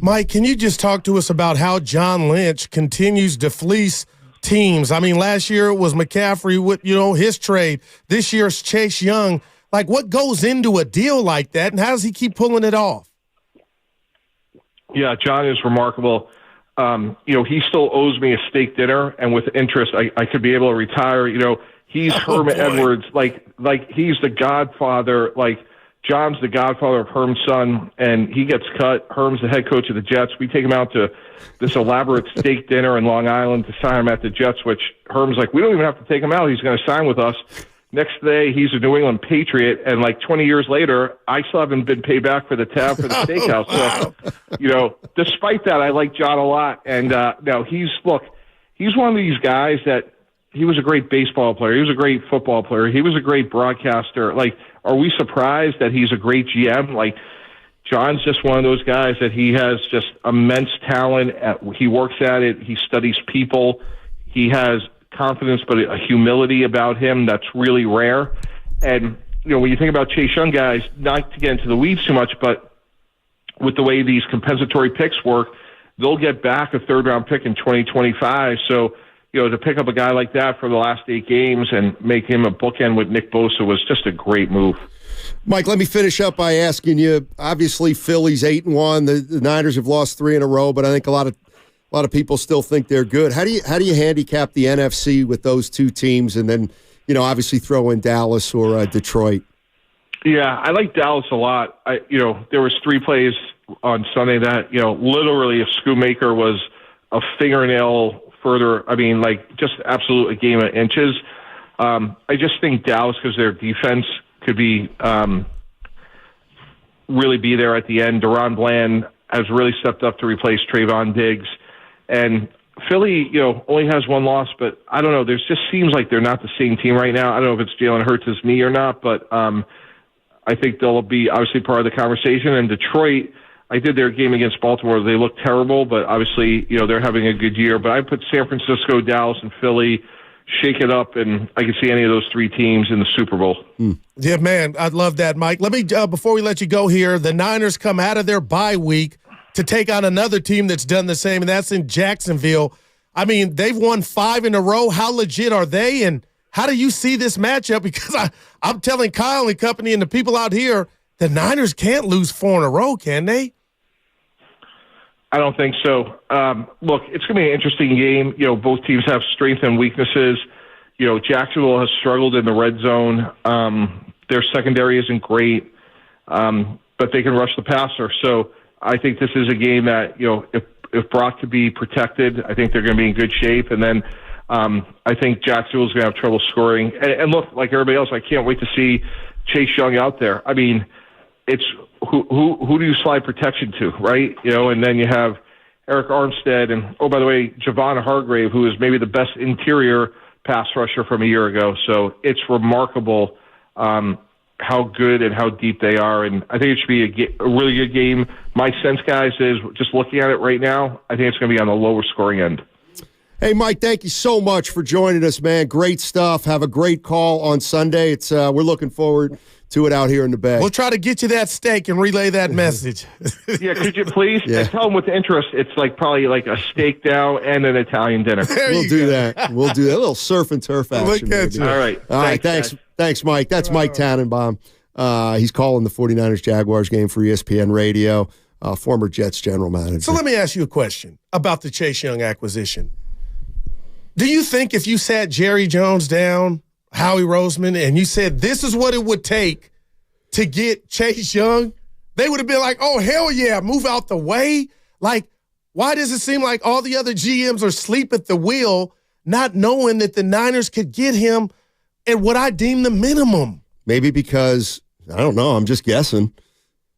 Mike, can you just talk to us about how John Lynch continues to fleece teams? I mean, last year it was McCaffrey with, you know, his trade. This year it's Chase Young. Like, what goes into a deal like that, and how does he keep pulling it off? Yeah, John is remarkable. You know, he still owes me a steak dinner, and with interest, I could be able to retire. You know, he's Herm Edwards, like he's the godfather. Like, John's the godfather of Herm's son, and he gets cut. Herm's the head coach of the Jets. We take him out to this elaborate steak dinner in Long Island to sign him at the Jets, which Herm's like, we don't even have to take him out. He's going to sign with us. Next day, he's a New England Patriot, and like 20 years later, I still haven't been paid back for the tab for the steakhouse. So, you know, despite that, I like John a lot. And no, he's one of these guys that he was a great baseball player. He was a great football player. He was a great broadcaster. Like, are we surprised that he's a great GM? Like, John's just one of those guys that he has just immense talent. He works at it. He studies people. He has confidence, but a humility about him that's really rare. And, you know, when you think about Chase Young, guys, not to get into the weeds too much, but with the way these compensatory picks work, they'll get back a third-round pick in 2025. So, you know, to pick up a guy like that for the last 8 games and make him a bookend with Nick Bosa was just a great move. Mike, let me finish up by asking you, obviously Philly's 8-1. The Niners have lost 3 in a row, but I think a lot of people still think they're good. How do you handicap the NFC with those 2 teams, and then, you know, obviously throw in Dallas or Detroit? Yeah, I like Dallas a lot. There was 3 plays on Sunday that, you know, literally if Schoonmaker was a fingernail further, I mean, like, just absolute a game of inches. I just think Dallas, because their defense could be really be there at the end. Deron Bland, has really stepped up to replace Trayvon Diggs. And Philly, only has one loss, but I don't know. There just seems like they're not the same team right now. I don't know if it's Jalen Hurts' knee or not, but I think they'll be obviously part of the conversation. And Detroit, I did their game against Baltimore. They look terrible, but obviously, they're having a good year. But I put San Francisco, Dallas, and Philly, shake it up, and I can see any of those three teams in the Super Bowl. Yeah, man, I'd love that, Mike. Let me, before we let you go here, the Niners come out of their bye week to take on another team that's done the same, and that's in Jacksonville. I mean, they've won 5 in a row. How legit are they, and how do you see this matchup? Because I'm telling Kyle and company and the people out here, the Niners can't lose 4 in a row, can they? I don't think so. Look, it's going to be an interesting game. Both teams have strengths and weaknesses. Jacksonville has struggled in the red zone. Their secondary isn't great, but they can rush the passer. So I think this is a game that, if Brock could be protected, I think they're going to be in good shape. And then I think Jacksonville's going to have trouble scoring. And look, like everybody else, I can't wait to see Chase Young out there. I mean, it's who do you slide protection to, right? And then you have Eric Armstead and, oh, by the way, Javon Hargrave, who is maybe the best interior pass rusher from a year ago. So it's remarkable how good and how deep they are. And I think it should be a really good game. My sense, guys, is just looking at it right now, I think it's going to be on the lower scoring end. Hey, Mike, thank you so much for joining us, man. Great stuff. Have a great call on Sunday. It's we're looking forward to it out here in the Bay. We'll try to get you that steak and relay that message. Yeah, could you please? Yeah. And tell them with interest, it's probably a steak now and an Italian dinner. We'll do that. We'll do that. A little surf and turf action. Look at you. All right. Thanks. Thanks, Mike. That's Mike Tannenbaum. He's calling the 49ers-Jaguars game for ESPN Radio, former Jets general manager. So let me ask you a question about the Chase Young acquisition. Do you think if you sat Jerry Jones down, Howie Roseman, and you said this is what it would take to get Chase Young, they would have been like, oh, hell yeah, move out the way? Why does it seem like all the other GMs are asleep at the wheel, not knowing that the Niners could get him at what I deem the minimum? Maybe because, I don't know, I'm just guessing.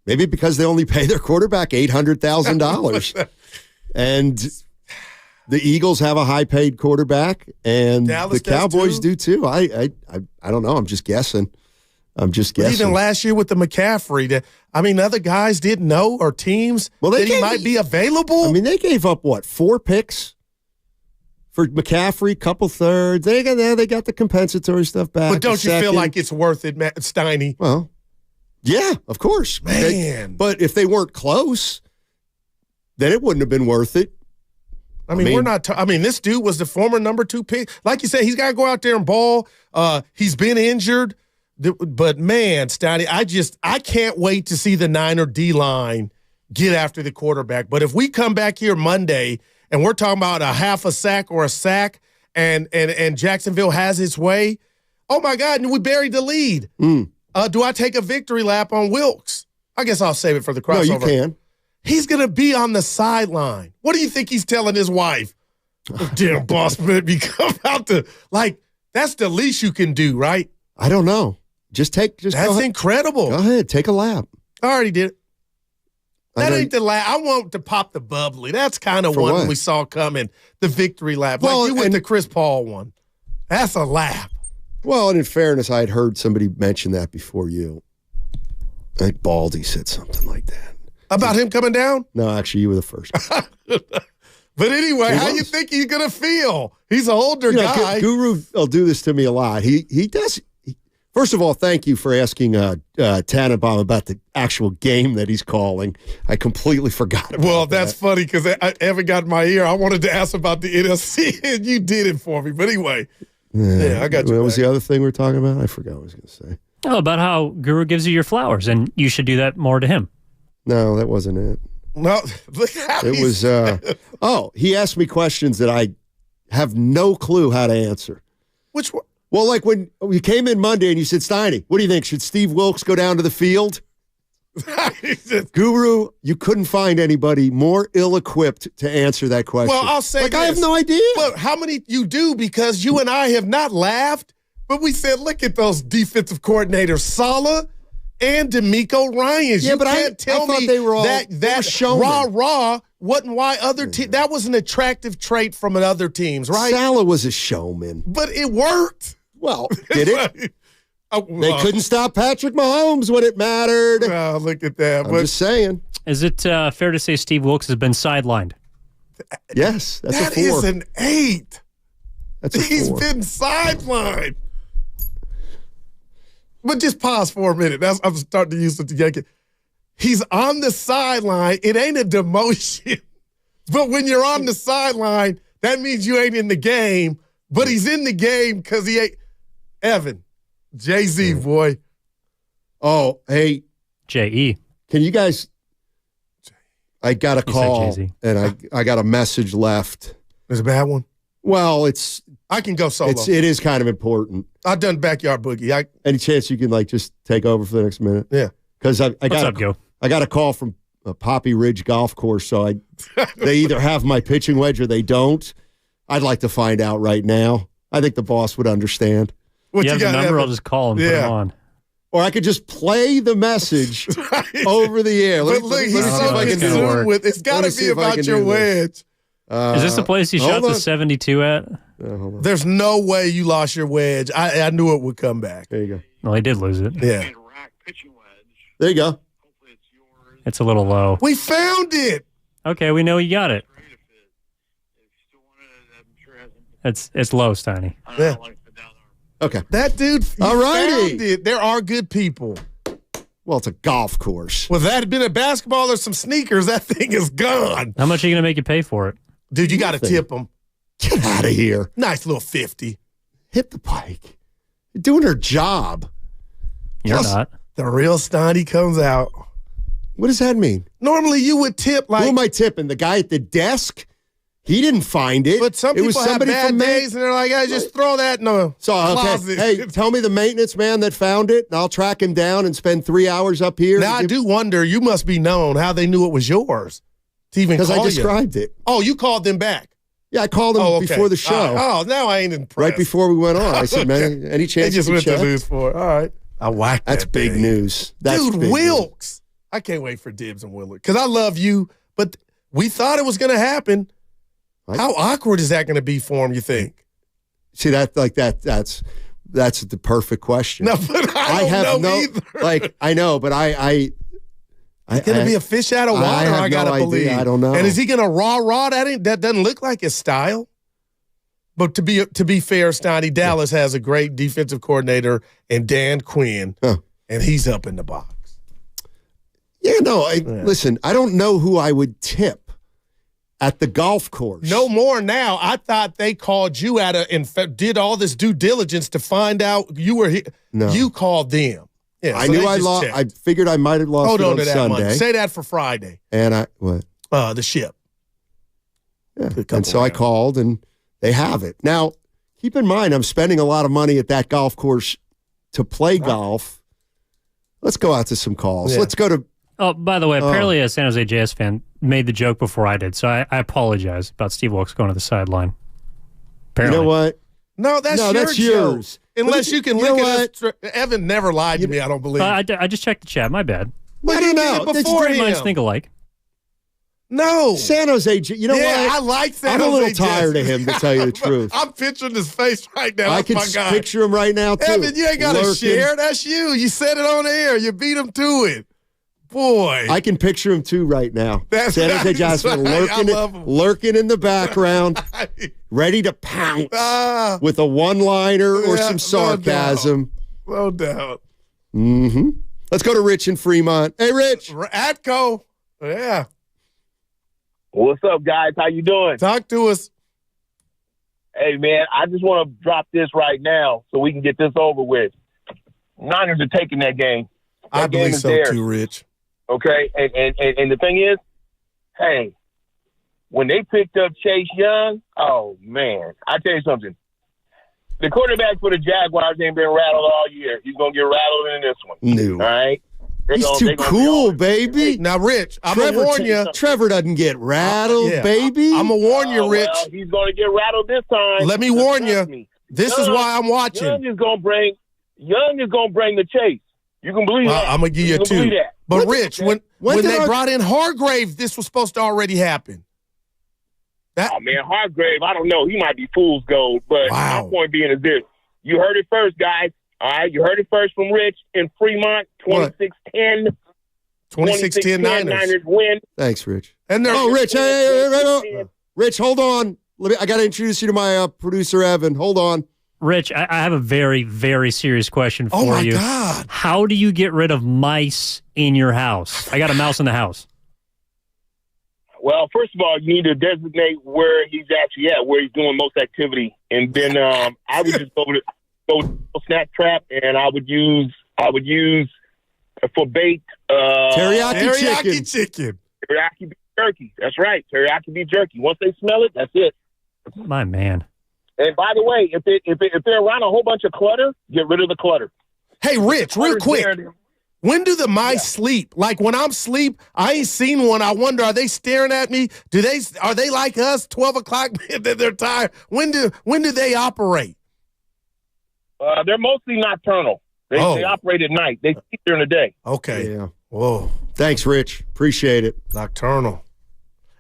Maybe because they only pay their quarterback $800,000. And the Eagles have a high-paid quarterback, and Dallas, the Cowboys do too. I don't know. I'm just guessing. Even last year with the McCaffrey, other guys didn't know, or teams that he might be available. I mean, they gave up, 4 picks for McCaffrey, couple thirds. They got the compensatory stuff back. But don't you feel like it's worth it, Matt Steiny? Well, yeah, of course. Man. But if they weren't close, then it wouldn't have been worth it. We're not. This dude was the former number 2 pick. Like you said, he's got to go out there and ball. He's been injured, but man, Steiny, I can't wait to see the Niner D-line get after the quarterback. But if we come back here Monday and we're talking about a half a sack or a sack, and Jacksonville has its way, oh my God, and we buried the lead. Do I take a victory lap on Wilkes? I guess I'll save it for the crossover. No, you can. He's going to be on the sideline. What do you think he's telling his wife? Oh, damn, boss, man, you come out to, that's the least you can do, right? I don't know. That's incredible. Go ahead, take a lap. I already did it. That ain't the lap. I want to pop the bubbly. That's kind of one we saw coming, the victory lap. Well, you went the Chris Paul one. That's a lap. Well, and in fairness, I had heard somebody mention that before you. I think Baldy said something like that. About him coming down? No, actually, you were the first. But anyway, how you think he's going to feel? He's an older guy. Guru will do this to me a lot. He does. First of all, thank you for asking Tannenbaum about the actual game that he's calling. I completely forgot about Well, that's funny because I haven't got in my ear. I wanted to ask about the NFC, and you did it for me. But anyway, I got you. What was the other thing we were talking about? I forgot what I was going to say. Oh, about how Guru gives you your flowers, and you should do that more to him. No, that wasn't it. No, look how it was. He asked me questions that I have no clue how to answer. Which one? Well, like when you came in Monday and you said, Steiny, what do you think? Should Steve Wilkes go down to the field? Guru, you couldn't find anybody more ill-equipped to answer that question. Well, I'll say this. I have no idea. But how many you do, because you and I have not laughed, but we said, look at those defensive coordinators, Saleh and D'Amico Ryans. Yeah, You but can't tell thought me they were all that showmen. rah wasn't why other teams. That was an attractive trait from other teams, right? Salah was a showman. But it worked. Well, did it? They couldn't stop Patrick Mahomes when it mattered. Oh, look at that. I'm just saying. Is it fair to say Steve Wilkes has been sidelined? Yes, that's That a 4. is an 8. That's a 4. He's been sidelined. But just pause for a minute. I'm starting to use it to Yankee. He's on the sideline. It ain't a demotion. But when you're on the sideline, that means you ain't in the game. But he's in the game because he ain't. Evan, Jay-Z, boy. Oh, hey. J.E. Can you guys... I got a He said call, Jay-Z. and I got a message left. There's a bad one? Well, it's... I can go solo. It is kind of important. I've done Backyard Boogie. Any chance you can just take over for the next minute? Yeah. Because I What's got up, Joe? I got a call from Poppy Ridge Golf Course, so they either have my pitching wedge or they don't. I'd like to find out right now. I think the boss would understand. You have the number, I'll just call and put him on. Or I could just play the message over the air. But look, he's so consumed with it's got to be about your wedge. Is this the place you shot the 72 at? There's no way you lost your wedge. I knew it would come back. There you go. Well, he did lose it. Yeah. There you go. It's a little low. We found it. Okay, we know you got it. It's low, Steiny. Yeah. Okay. That dude All righty. found it. There are good people. Well, it's a golf course. Well, that had been a basketball or some sneakers, that thing is gone. How much are you going to make you pay for it? Dude, you got to tip them. Get out of here. Nice little 50. Hit the pike. You're doing her job. You're Plus, not. The real Steiny comes out. What does that mean? Normally you would tip Who like. am I tipping? The guy at the desk? He didn't find it. But some it was people have somebody bad from days and they're like, hey, just throw that in the closet. Hey, tell me the maintenance man that found it, and I'll track him down and spend 3 hours up here. Now I do wonder, you must be known how they knew it was yours to even call Because I described it. Oh, you called them back. Yeah, I called him okay. before the show. Oh, now I ain't impressed. Right before we went on. I said, man, any They chance just you went can to check? lose for it. All right. I whacked That's that big thing. news. That's Dude, big Wilkes. I can't wait for Dibs and Willard because I love you, but we thought it was going to happen. How awkward is that going to be for him, you think? See, that's the perfect question. No, but I don't know either. Like, I know, but It's going to be a fish out of water, I got to believe. I don't know. And is he going to raw that? That doesn't look like his style. But to be fair, Steiny, Dallas has a great defensive coordinator in Dan Quinn, and he's up in the box. Yeah, no, listen, I don't know who I would tip at the golf course. No more now. I thought they called you out and did all this due diligence to find out you were here. No. You called them. Yeah, I so knew they I just lost. checked. I figured I might have lost Hold it on on to that Sunday. money. Say that for Friday. And what? The ship. Yeah. And so I called, and they have it. Now, keep in mind, I'm spending a lot of money at that golf course to play golf. Let's go out to some calls. Yeah. Let's go to. Oh, by the way, apparently a San Jose Jazz fan made the joke before I did, so I apologize about Steve Wilkes going to the sideline. Apparently. You know what? No, that's that's your yours. joke. Unless you can you know look at it. Evan never lied to me, I don't believe. I just checked the chat. My bad. But I you don't did know. it It's before Great minds him. think alike. No. San Jose, you know Yeah, what? I like San I'm Jose a little Jazz. tired of him, to tell you the truth. I'm picturing his face right now. I That's can my guy. picture him right now, too. Evan, you ain't got to Lurking. share. That's you. You said it on air. You beat him to it. Boy. I can picture him, too, right now. That's San Jose right. Jazz fan That's right. I love him. lurking in the background, ready to pounce with a one-liner or Yeah, some sarcasm. No doubt. Mm-hmm. Let's go to Rich in Fremont. Hey, Rich. Atco. Yeah. What's up, guys? How you doing? Talk to us. Hey, man, I just want to drop this right now so we can get this over with. Niners are taking that game. I That game believe is so theirs. too, Rich. Okay? And the thing is, hey, when they picked up Chase Young, oh, man, I tell you something. The quarterback for the Jaguars ain't been rattled all year. He's going to get rattled in this one. No. All right? He's too cool, baby. Now, Rich, I'm going to warn you. Trevor doesn't get rattled, baby. I'm going to warn you, Rich. Well, he's going to get rattled this time. Let me warn you. This is why I'm watching. Young is going to bring the chase. You can believe that. I'm going to give you a can 2. believe that. But, Rich, when they brought in Hargrave, this was supposed to already happen. Oh, man, Hargrave, I don't know. He might be fool's gold. But my point being is this. You heard it first, guys. All right? You heard it first from Rich in Fremont, 26-10. 26-10 Niners win. Thanks, Rich. And Rich, hey, Rich, hold on. I got to introduce you to my producer, Evan. Hold on. Rich, I have a very, very serious question for you. Oh, my God. How do you get rid of mice in your house? I got a mouse in the house. Well, first of all, you need to designate where he's actually at, where he's doing most activity. And then I would just go to Snap Trap, and I would use for bait teriyaki chicken. Teriyaki beef jerky. That's right. Teriyaki beef jerky. Once they smell it, that's it. My man. And by the way, if they're around a whole bunch of clutter, get rid of the clutter. Hey, Rich, real quick. When do the mice sleep? Like when I'm asleep, I ain't seen one. I wonder, are they staring at me? Are they like us, 12 o'clock, they're tired? When do they operate? They're mostly nocturnal. They operate at night. They sleep during the day. Okay. Yeah. Whoa. Thanks, Rich. Appreciate it. Nocturnal.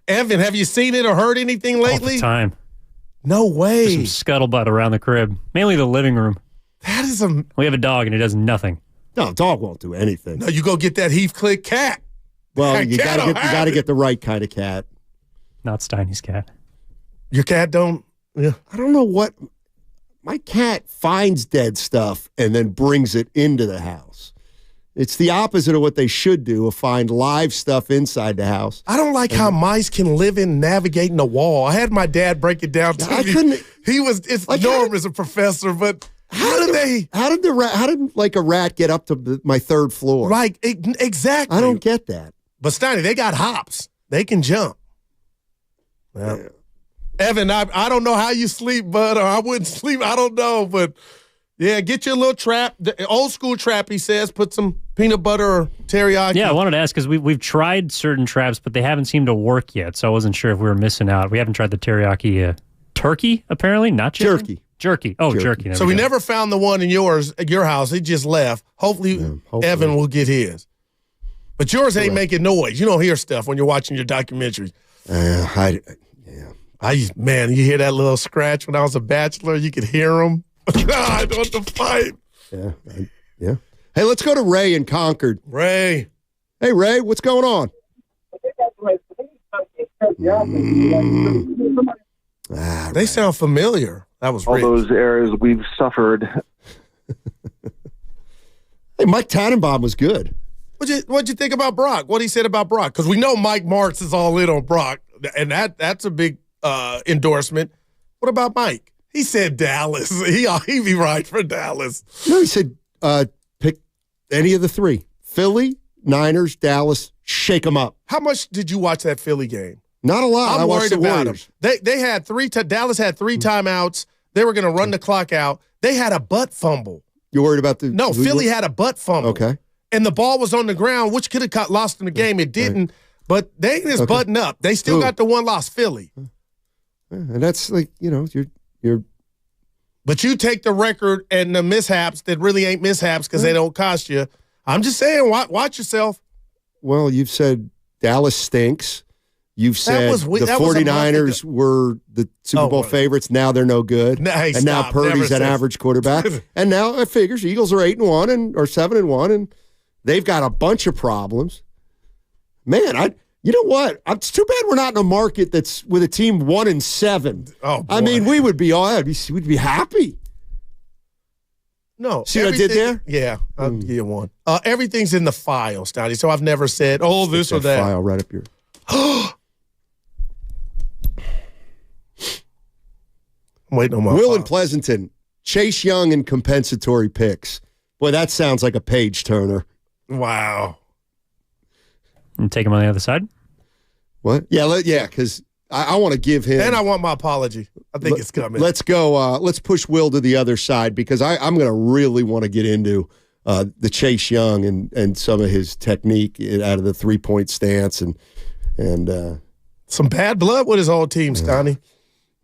Evan, have you seen it or heard anything lately? All the time. No way. There's some scuttlebutt around the crib, mainly the living room. That is We have a dog and it does nothing. No, dog won't do anything. No, you go get that Heathcliff cat. Well, you gotta get the right kind of cat. Not Steiny's cat. Your cat don't. Yeah. I don't know what. My cat finds dead stuff and then brings it into the house. It's the opposite of what they should do, of find live stuff inside the house. I don't like how mice can live in navigating the wall. I had my dad break it down to me. I couldn't. It's like Norm is a professor, but how did a rat get up to my third floor? Right, exactly. I don't get that. But Steiny, they got hops. They can jump. Well, yeah. Evan, I don't know how you sleep, bud, or I wouldn't sleep. I don't know, but yeah, get your little trap, the old school trap. He says, put some peanut butter or teriyaki. Yeah, I wanted to ask because we've tried certain traps, but they haven't seemed to work yet. So I wasn't sure if we were missing out. We haven't tried the teriyaki turkey, apparently, not chicken? Jerky. Oh, jerky. So we never found the one in your house. He just left. Hopefully, Evan will get his. But yours ain't making noise. You don't hear stuff when you're watching your documentaries. Man, you hear that little scratch when I was a bachelor? You could hear them. God, on the fight. Yeah. Hey, let's go to Ray in Concord. Ray. Hey, Ray, what's going on? They sound familiar. That was all Rich. Those errors we've suffered. Hey, Mike Tannenbaum was good. What'd you think about Brock? What he said about Brock? Because we know Mike Martz is all in on Brock, and that's a big endorsement. What about Mike? He said Dallas. He be right for Dallas. No, he said pick any of the three. Philly, Niners, Dallas, shake them up. How much did you watch that Philly game? Not a lot. I'm worried about them. Warriors. They had Dallas had three timeouts. They were going to run the clock out. They had a butt fumble. You worried about the? No, Philly had a butt fumble. Okay. And the ball was on the ground, which could have got lost in the game. It didn't. But they ain't just button up. They still got the one loss, Philly. And that's like, you're. But you take the record and the mishaps that really ain't mishaps because they don't cost you. I'm just saying, watch yourself. Well, you've said Dallas stinks. You've said the 49ers were the Super Bowl favorites. Now they're no good. Now Purdy's an average quarterback. And now it figures Eagles are 8-1 or 7-1, and they've got a bunch of problems. Man, you know what? It's too bad we're not in a market that's with a team 1-7. Oh, boy. I mean, we would be we'd be happy. No. See what I did there? Yeah, I'll give you one. Everything's in the file, Stotty. So I've never said, this or that. File right up here. I'm waiting on my Will and Pleasanton, Chase Young and compensatory picks. Boy, that sounds like a page turner. Wow. And take him on the other side? What? Yeah, because I want to give him. And I want my apology. I think it's coming. Let's go. Let's push Will to the other side because I'm going to really want to get into the Chase Young and some of his technique out of the 3-point stance and some bad blood with his old team, Stoney.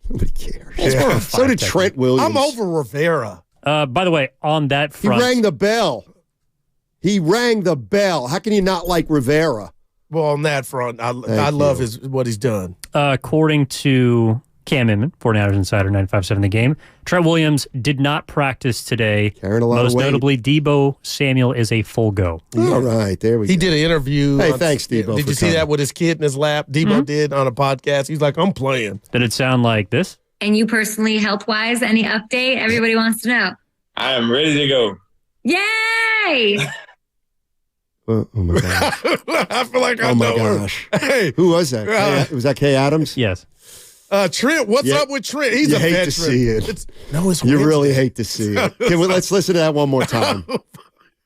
Nobody cares. Yeah. So did Trent Williams. I'm over Rivera. By the way, on that front. He rang the bell. He rang the bell. How can you not like Rivera? Well, on that front, I love what he's done. According to Cam Inman, 49ers Insider, 95.7 The Game, Trent Williams did not practice today. Carrying a lot Most of weight. notably, Debo Samuel is a full go. All right, there we go. He did an interview. Hey, thanks, Debo. Did you see that with his kid in his lap? Debo did on a podcast. He's like, I'm playing. Did it sound like this? And you personally, health-wise, any update? Everybody wants to know. I am ready to go. Yay! Oh my gosh. I feel like I Oh my know her. gosh. Hey, Who was that? Was that Kay Adams? Yes. Trent, what's up with Trent? He's you a hate veteran. to see it. It's you Wednesday. really hate to see it. Let's listen to that one more time.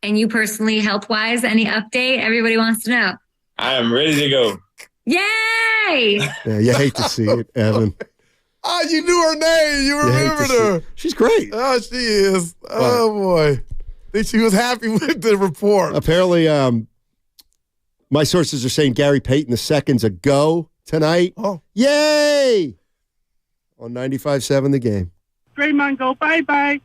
And you personally, health-wise, any update? Everybody wants to know. I am ready to go. Yay! Yeah, you hate to see it, Evan. Oh, you knew her name. You remembered her. She's great. Oh, she is. Oh, boy. I think she was happy with the report. Apparently, my sources are saying Gary Payton II's a go tonight. Oh. Yay! On 95.7 The Game. Draymond, go bye-bye.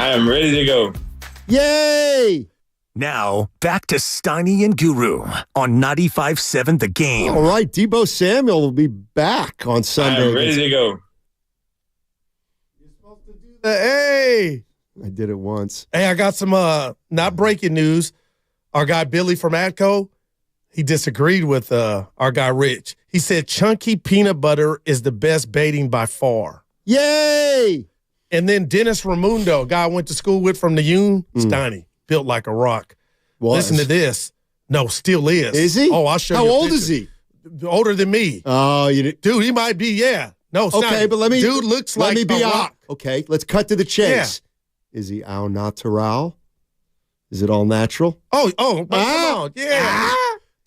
I am ready to go. Yay! Now, back to Steiny and Guru on 95.7 The Game. All right, Deebo Samuel will be back on Sunday. I'm ready to go. Hey! I did it once. Hey, I got some not breaking news. Our guy Billy from Atco, he disagreed with our guy Rich. He said chunky peanut butter is the best baiting by far. Yay! And then Dennis Raimundo, a guy I went to school with from the Union, Steiny, built like a rock. Listen to this. No, still is. Is he? Oh, I'll show you. How a old picture. is he? Older than me. Oh, dude, he might be. Yeah. No, Steiny. Okay, but let me. Dude looks like be a rock. Okay, let's cut to the chase. Yeah. Is he au natural? Is it all natural? Oh, come on. Yeah.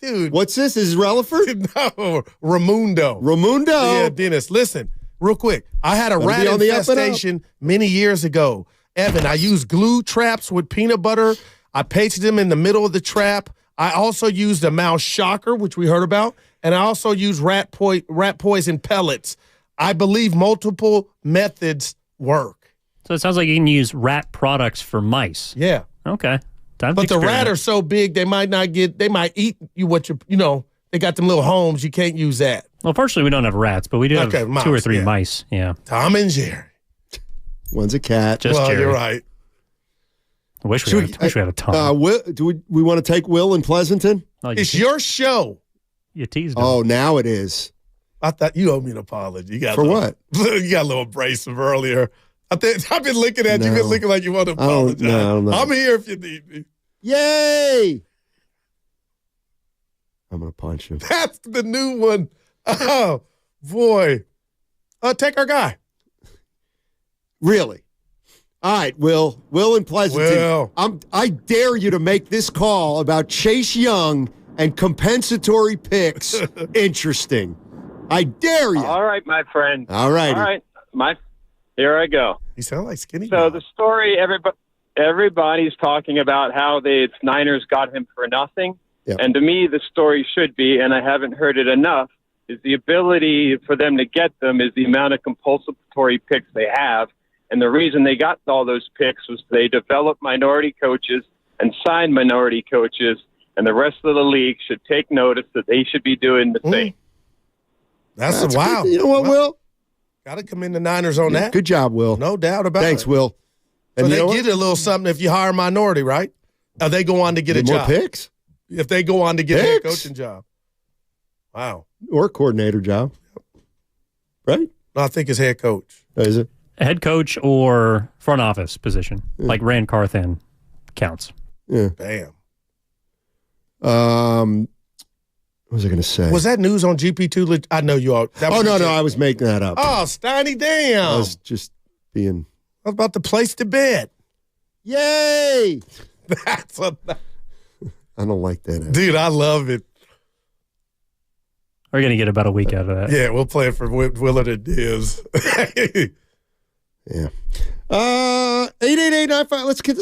Dude. What's this? Is it Relaford? No, Raimundo. Yeah, Dennis. Listen, real quick. I had a rat infestation many years ago. Evan, I used glue traps with peanut butter. I pasted them in the middle of the trap. I also used a mouse shocker, which we heard about, and I also used rat poison pellets. I believe multiple methods work. So it sounds like you can use rat products for mice. Yeah. Okay. But the rat are so big, they might eat you they got them little homes. You can't use that. Well, fortunately, we don't have rats, but we do have mouse, 2 or 3 mice. Yeah. Tom and Jerry. One's a cat. Just Jerry. You're right. I wish we had a ton. Do we want to take Will in Pleasanton? It's your show. You teased him. Oh, now it is. I thought you owe me an apology. For what? You got a little abrasive earlier. I've been looking at you. You've been looking like you want to apologize. No. I'm here if you need me. Yay! I'm going to punch him. That's the new one. Oh, boy. Take our guy. Really? All right, Will in Pleasanton. Will. I dare you to make this call about Chase Young and compensatory picks interesting. I dare you. All right, my friend. All right. All right. Here I go. You sound like Skinny. So the story, everybody's talking about how the Niners got him for nothing. Yep. And to me, the story should be, and I haven't heard it enough, is the ability for them to get them is the amount of compulsory picks they have. And the reason they got all those picks was they developed minority coaches and signed minority coaches, and the rest of the league should take notice that they should be doing the same. That's wow. Good. You know what, Will? Got to commend the Niners on that. Good job, Will. No doubt about it. Thanks, Will. And so they get a little something if you hire a minority, right? Or they go on to get a job. More picks? If they go on to get a head coaching job. Wow. Or coordinator job. Right? No, I think it's head coach. Is it? A head coach or front office position, like Rand Carthan counts. Yeah. Bam. What was I going to say? Was that news on GP2? I know you all. No, I was making that up. Oh, Steiny, damn. I was just being. I was about to place to bet. Yay! That's a. I don't like that. Dude, I love it. We're going to get about a week out of that. Yeah, we'll play it for Willard and Diz. Yeah. 888-95. Let's get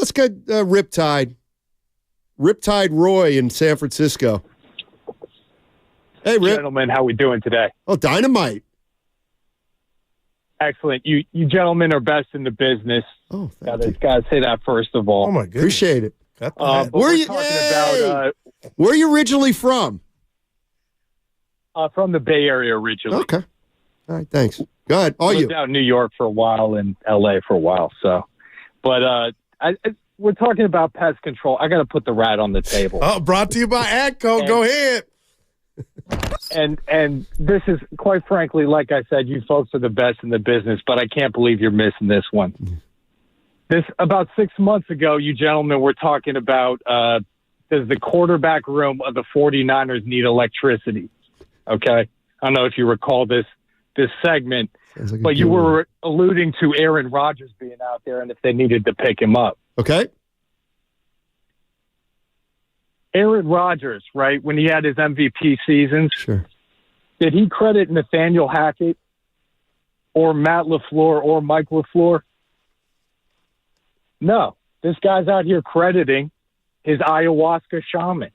Riptide. Riptide Roy in San Francisco. Hey, Rip. Gentlemen, how we doing today? Oh, dynamite. Excellent. You gentlemen are best in the business. Oh, gotta say that first of all. Oh, my goodness. Appreciate it. But Where are you originally from? From the Bay Area originally. Okay. All right, thanks. Go ahead. Lived out in New York for a while and L.A. for a while. So, but we're talking about pest control. I got to put the rat on the table. Oh, brought to you by AGCO. Go ahead. And this is, quite frankly, like I said, you folks are the best in the business, but I can't believe you're missing this one. This about 6 months ago, you gentlemen were talking about does the quarterback room of the 49ers need electricity? Okay. I don't know if you recall this segment, but you were alluding to Aaron Rodgers being out there and if they needed to pick him up. Okay. Aaron Rodgers, right, when he had his MVP seasons, sure. Did he credit Nathaniel Hackett or Matt LaFleur or Mike LaFleur? No. This guy's out here crediting his ayahuasca shaman.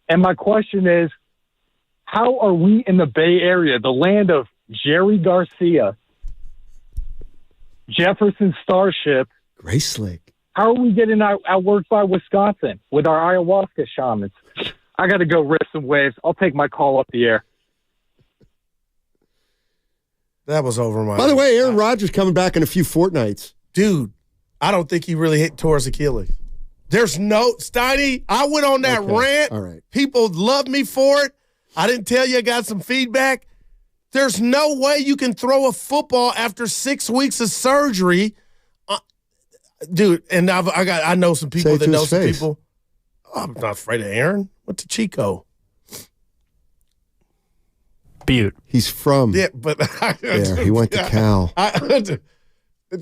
And my question is, how are we in the Bay Area, the land of Jerry Garcia, Jefferson Starship, Grace Slick? How are we getting outworked by Wisconsin with our ayahuasca shamans? I got to go rip some waves. I'll take my call up the air. That was over my. By the way, Aaron Rodgers coming back in a few fortnights. Dude, I don't think he really tore his Achilles. There's no Steiny. I went on that rant. All right. People love me for it. I didn't tell you I got some feedback. There's no way you can throw a football after 6 weeks of surgery. Dude, and I know some people that know some people. Oh, I'm not afraid of Aaron. What's to Chico? Butte. He's from. Yeah, but he went to Cal. Do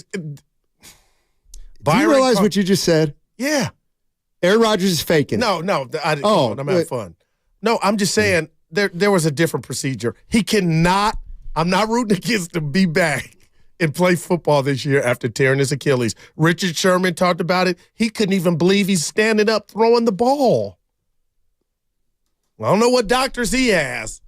you realize what you just said? Yeah. Aaron Rodgers is faking. No, I'm having fun. No, I'm just saying there was a different procedure. He cannot. I'm not rooting against him. Be back and play football this year after tearing his Achilles. Richard Sherman talked about it. He couldn't even believe he's standing up throwing the ball. I don't know what doctors he has.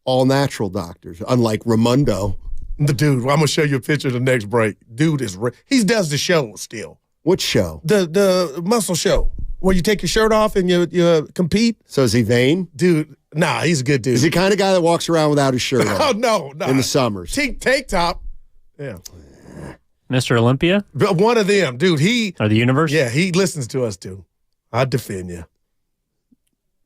All natural doctors, unlike Raimondo. The dude, I'm going to show you a picture of the next break. Dude he does the show still. What show? The muscle show where you take your shirt off and you compete. So is he vain? Dude, nah, he's a good dude. Is he the kind of guy that walks around without his shirt on? Oh, no. In the summers. Tank top. Yeah. Mr. Olympia? One of them. Dude, Or the universe? Yeah, he listens to us, too. I defend you.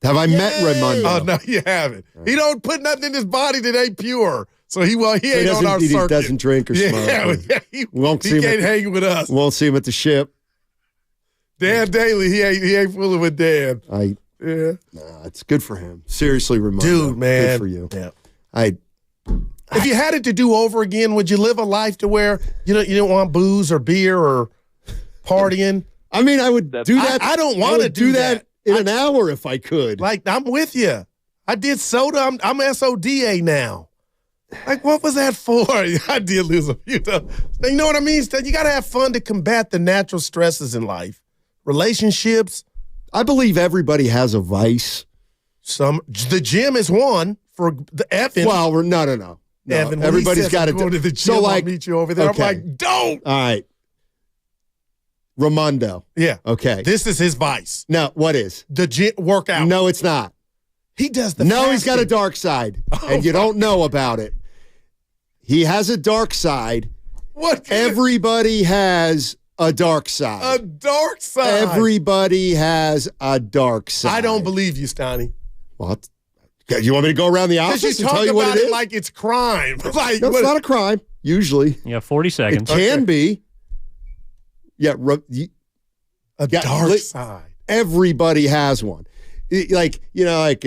Have I met Raimondo? Oh, no, you haven't. Right. He don't put nothing in his body that ain't pure. So he ain't on our circuit. He doesn't drink or smoke. Yeah, he can't hang with us. Won't see him at the ship. Dan Daly, he ain't fooling with Dan. Yeah. Nah, it's good for him. Seriously, Raimondo. Dude, man. Good for you. Yeah. If you had it to do over again, would you live a life to where you don't want booze or beer or partying? I mean, I would do that. I don't want to do that in an hour if I could. Like, I'm with you. I did soda. I'm SODA now. Like, what was that for? I did lose a few. You know what I mean? You got to have fun to combat the natural stresses in life. Relationships. I believe everybody has a vice. The gym is one for the effing. Well, no. Evan, everybody's got to go to the gym. So I'll meet you over there. Okay. I'm like, don't. All right. Raimondo. Yeah. Okay. This is his vice. No, what is? The gym workout. No, it's not. He does the No, he's got a dark side, and you don't know about it. He has a dark side. What? Everybody has a dark side. A dark side. Everybody has a dark side. I don't believe you, Steiny. What? You want me to go around the office and tell you what it is? Like it's crime. Like, no, it's not a crime, usually. Yeah, 40 seconds. It can be. Yeah. A dark side. Everybody has one. like, you know, like,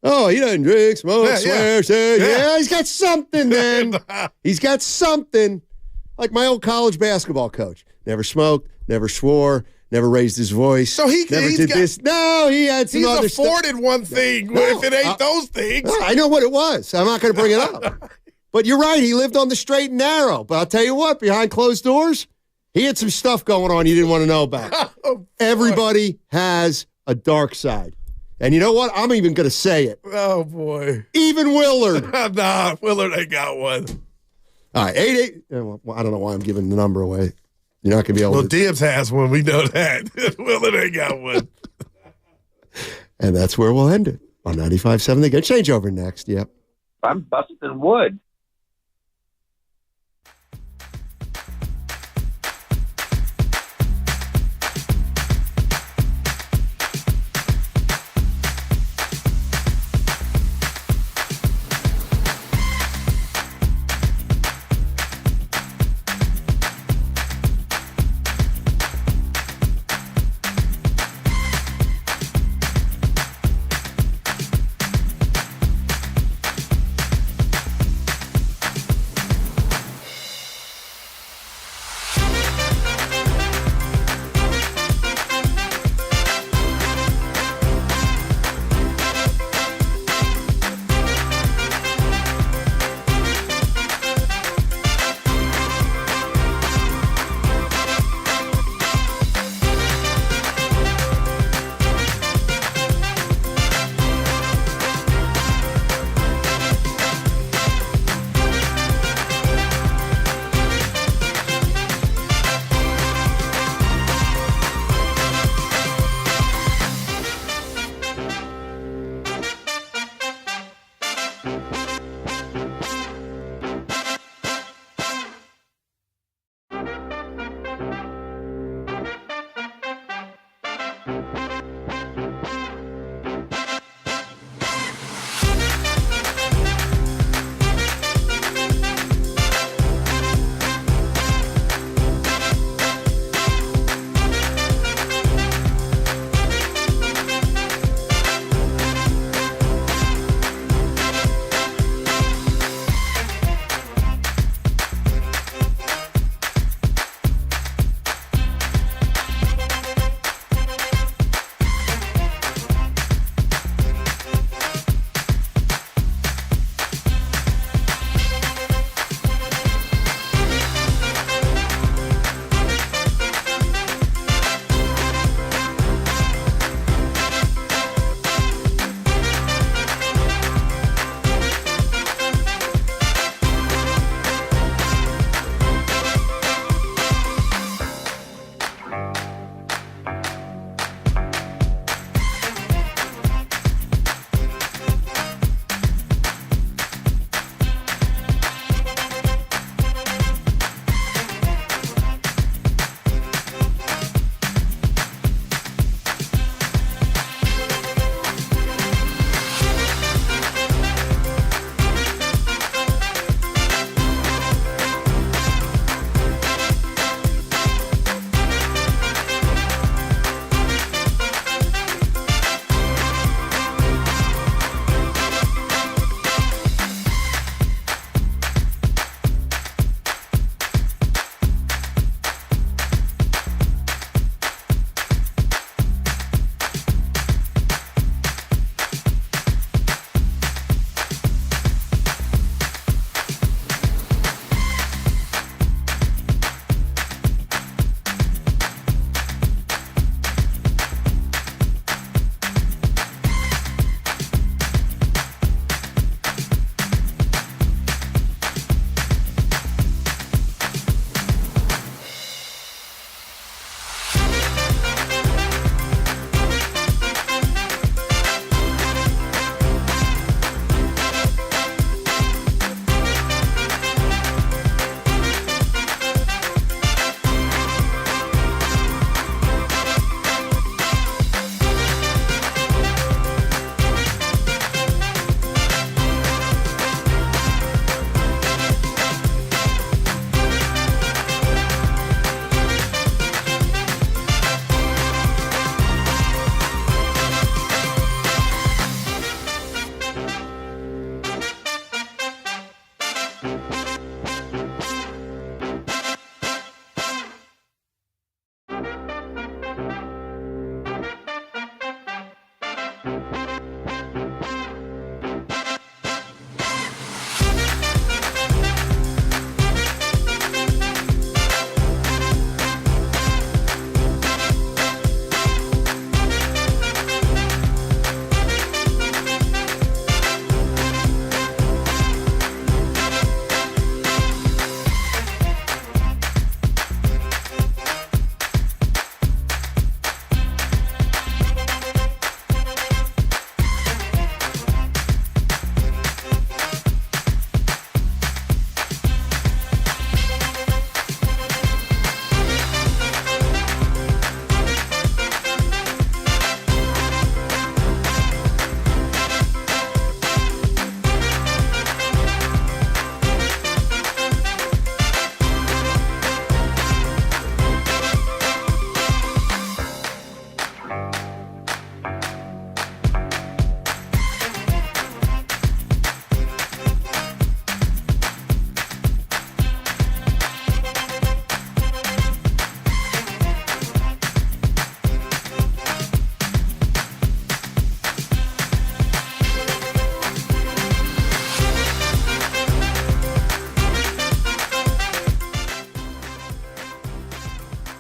oh, he doesn't drink, smoke, swear, say. Yeah, he's got something, man. He's got something. Like my old college basketball coach. Never smoked, never swore, never raised his voice. So he never did this. No, he had some other stuff. He's afforded one thing if it ain't those things. I know what it was. I'm not going to bring it up. But you're right. He lived on the straight and narrow. But I'll tell you what, behind closed doors, he had some stuff going on you didn't want to know about. Everybody has a dark side. And you know what? I'm even going to say it. Oh, boy. Even Willard. Nah, Willard ain't got one. All right, 88. Well, I don't know why I'm giving the number away. You're not going to be able to. Well, Dibs has one. We know that. Willard ain't got one. And that's where we'll end it on 95.7. They get changeover next. Yep. I'm busting wood.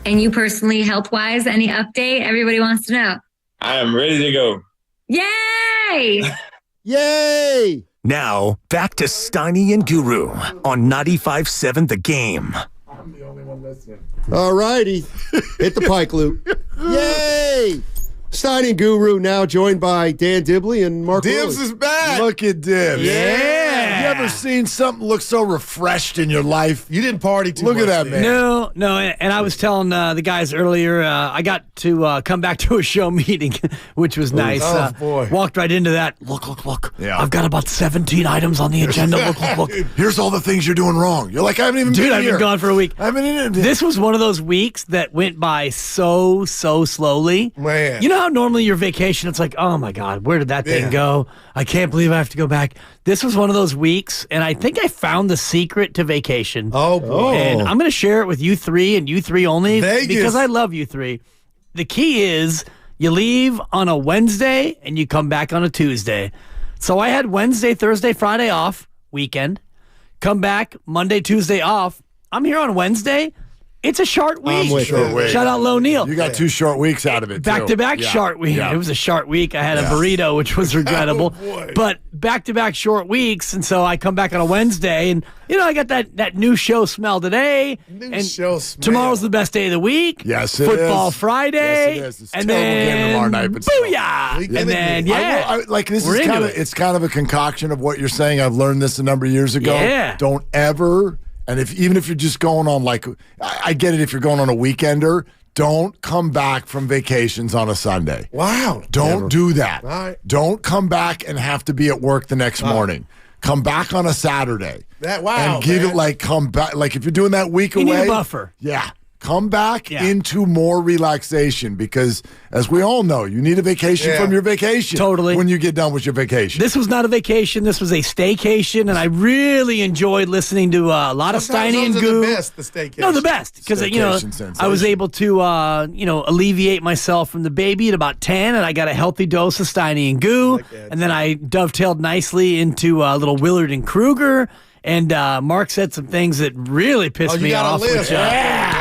And you personally, health-wise, any update? Everybody wants to know. I am ready to go. Yay! Yay! Now, back to Steiny and Guru on 95.7 The Game. I'm the only one listening. All righty. Hit the Pike Loop. Yay! Steiny and Guru now joined by Dan Dibley and Mark Dibs Willis. is back. Look at Dibs. Yeah. You ever seen something look so refreshed in your life? You didn't party too much. much. Look at that, man. No, and I was telling the guys earlier, I got to come back to a show meeting, which was nice. Oh, boy. Walked right into that. Look. Yeah. I've got about 17 items on the agenda. Look. Here's all the things you're doing wrong. You're like, I haven't even been here. Dude, I've been gone for a week. I haven't even. This was one of those weeks that went by so slowly. Man. You know how normally your vacation, it's like, oh my God, where did that thing go? I can't believe I have to go back. This was one of those weeks, and I think I found the secret to vacation. Oh, boy. And I'm going to share it with you three and you three only Vegas. because I love you three. The key is you leave on a Wednesday and you come back on a Tuesday. So I had Wednesday, Thursday, Friday off, weekend. Come back Monday, Tuesday off. I'm here on Wednesday. It's a short week. Shout out Low Neal. You got 2 short weeks out of it. Back-to-back Yeah. short week. Yeah. It was a short week. I had a burrito, which was regrettable. But back-to-back short weeks, and so I come back on a Wednesday, and I got that new show smell today. Show smell. Tomorrow's the best day of the week. Yes, it Football is. Friday. Yes, it is. It's a and terrible then game tomorrow night, but still. booyah! And then this we're is into kind it. it's kind of a concoction of what you're saying. I've learned this a number of years ago. Yeah. Don't ever. And even if you're just going on I get it if you're going on a weekender, don't come back from vacations on a Sunday. Wow. Don't do that. All right. Don't come back and have to be at work the next morning. Come back on a Saturday. Wow, and give man. it come back. If you're doing that week You away. need a buffer. Yeah. Come back into more relaxation because, as we all know, you need a vacation from your vacation. Totally. When you get done with your vacation. This was not a vacation. This was a staycation, and I really enjoyed listening to a lot of Steiny and Goo. The best, the staycation. No, the best, because I was able to alleviate myself from the baby at about 10, and I got a healthy dose of Steiny and Goo, and then I dovetailed nicely into little Willard and Kruger. And Mark said some things that really pissed me off. You got a list.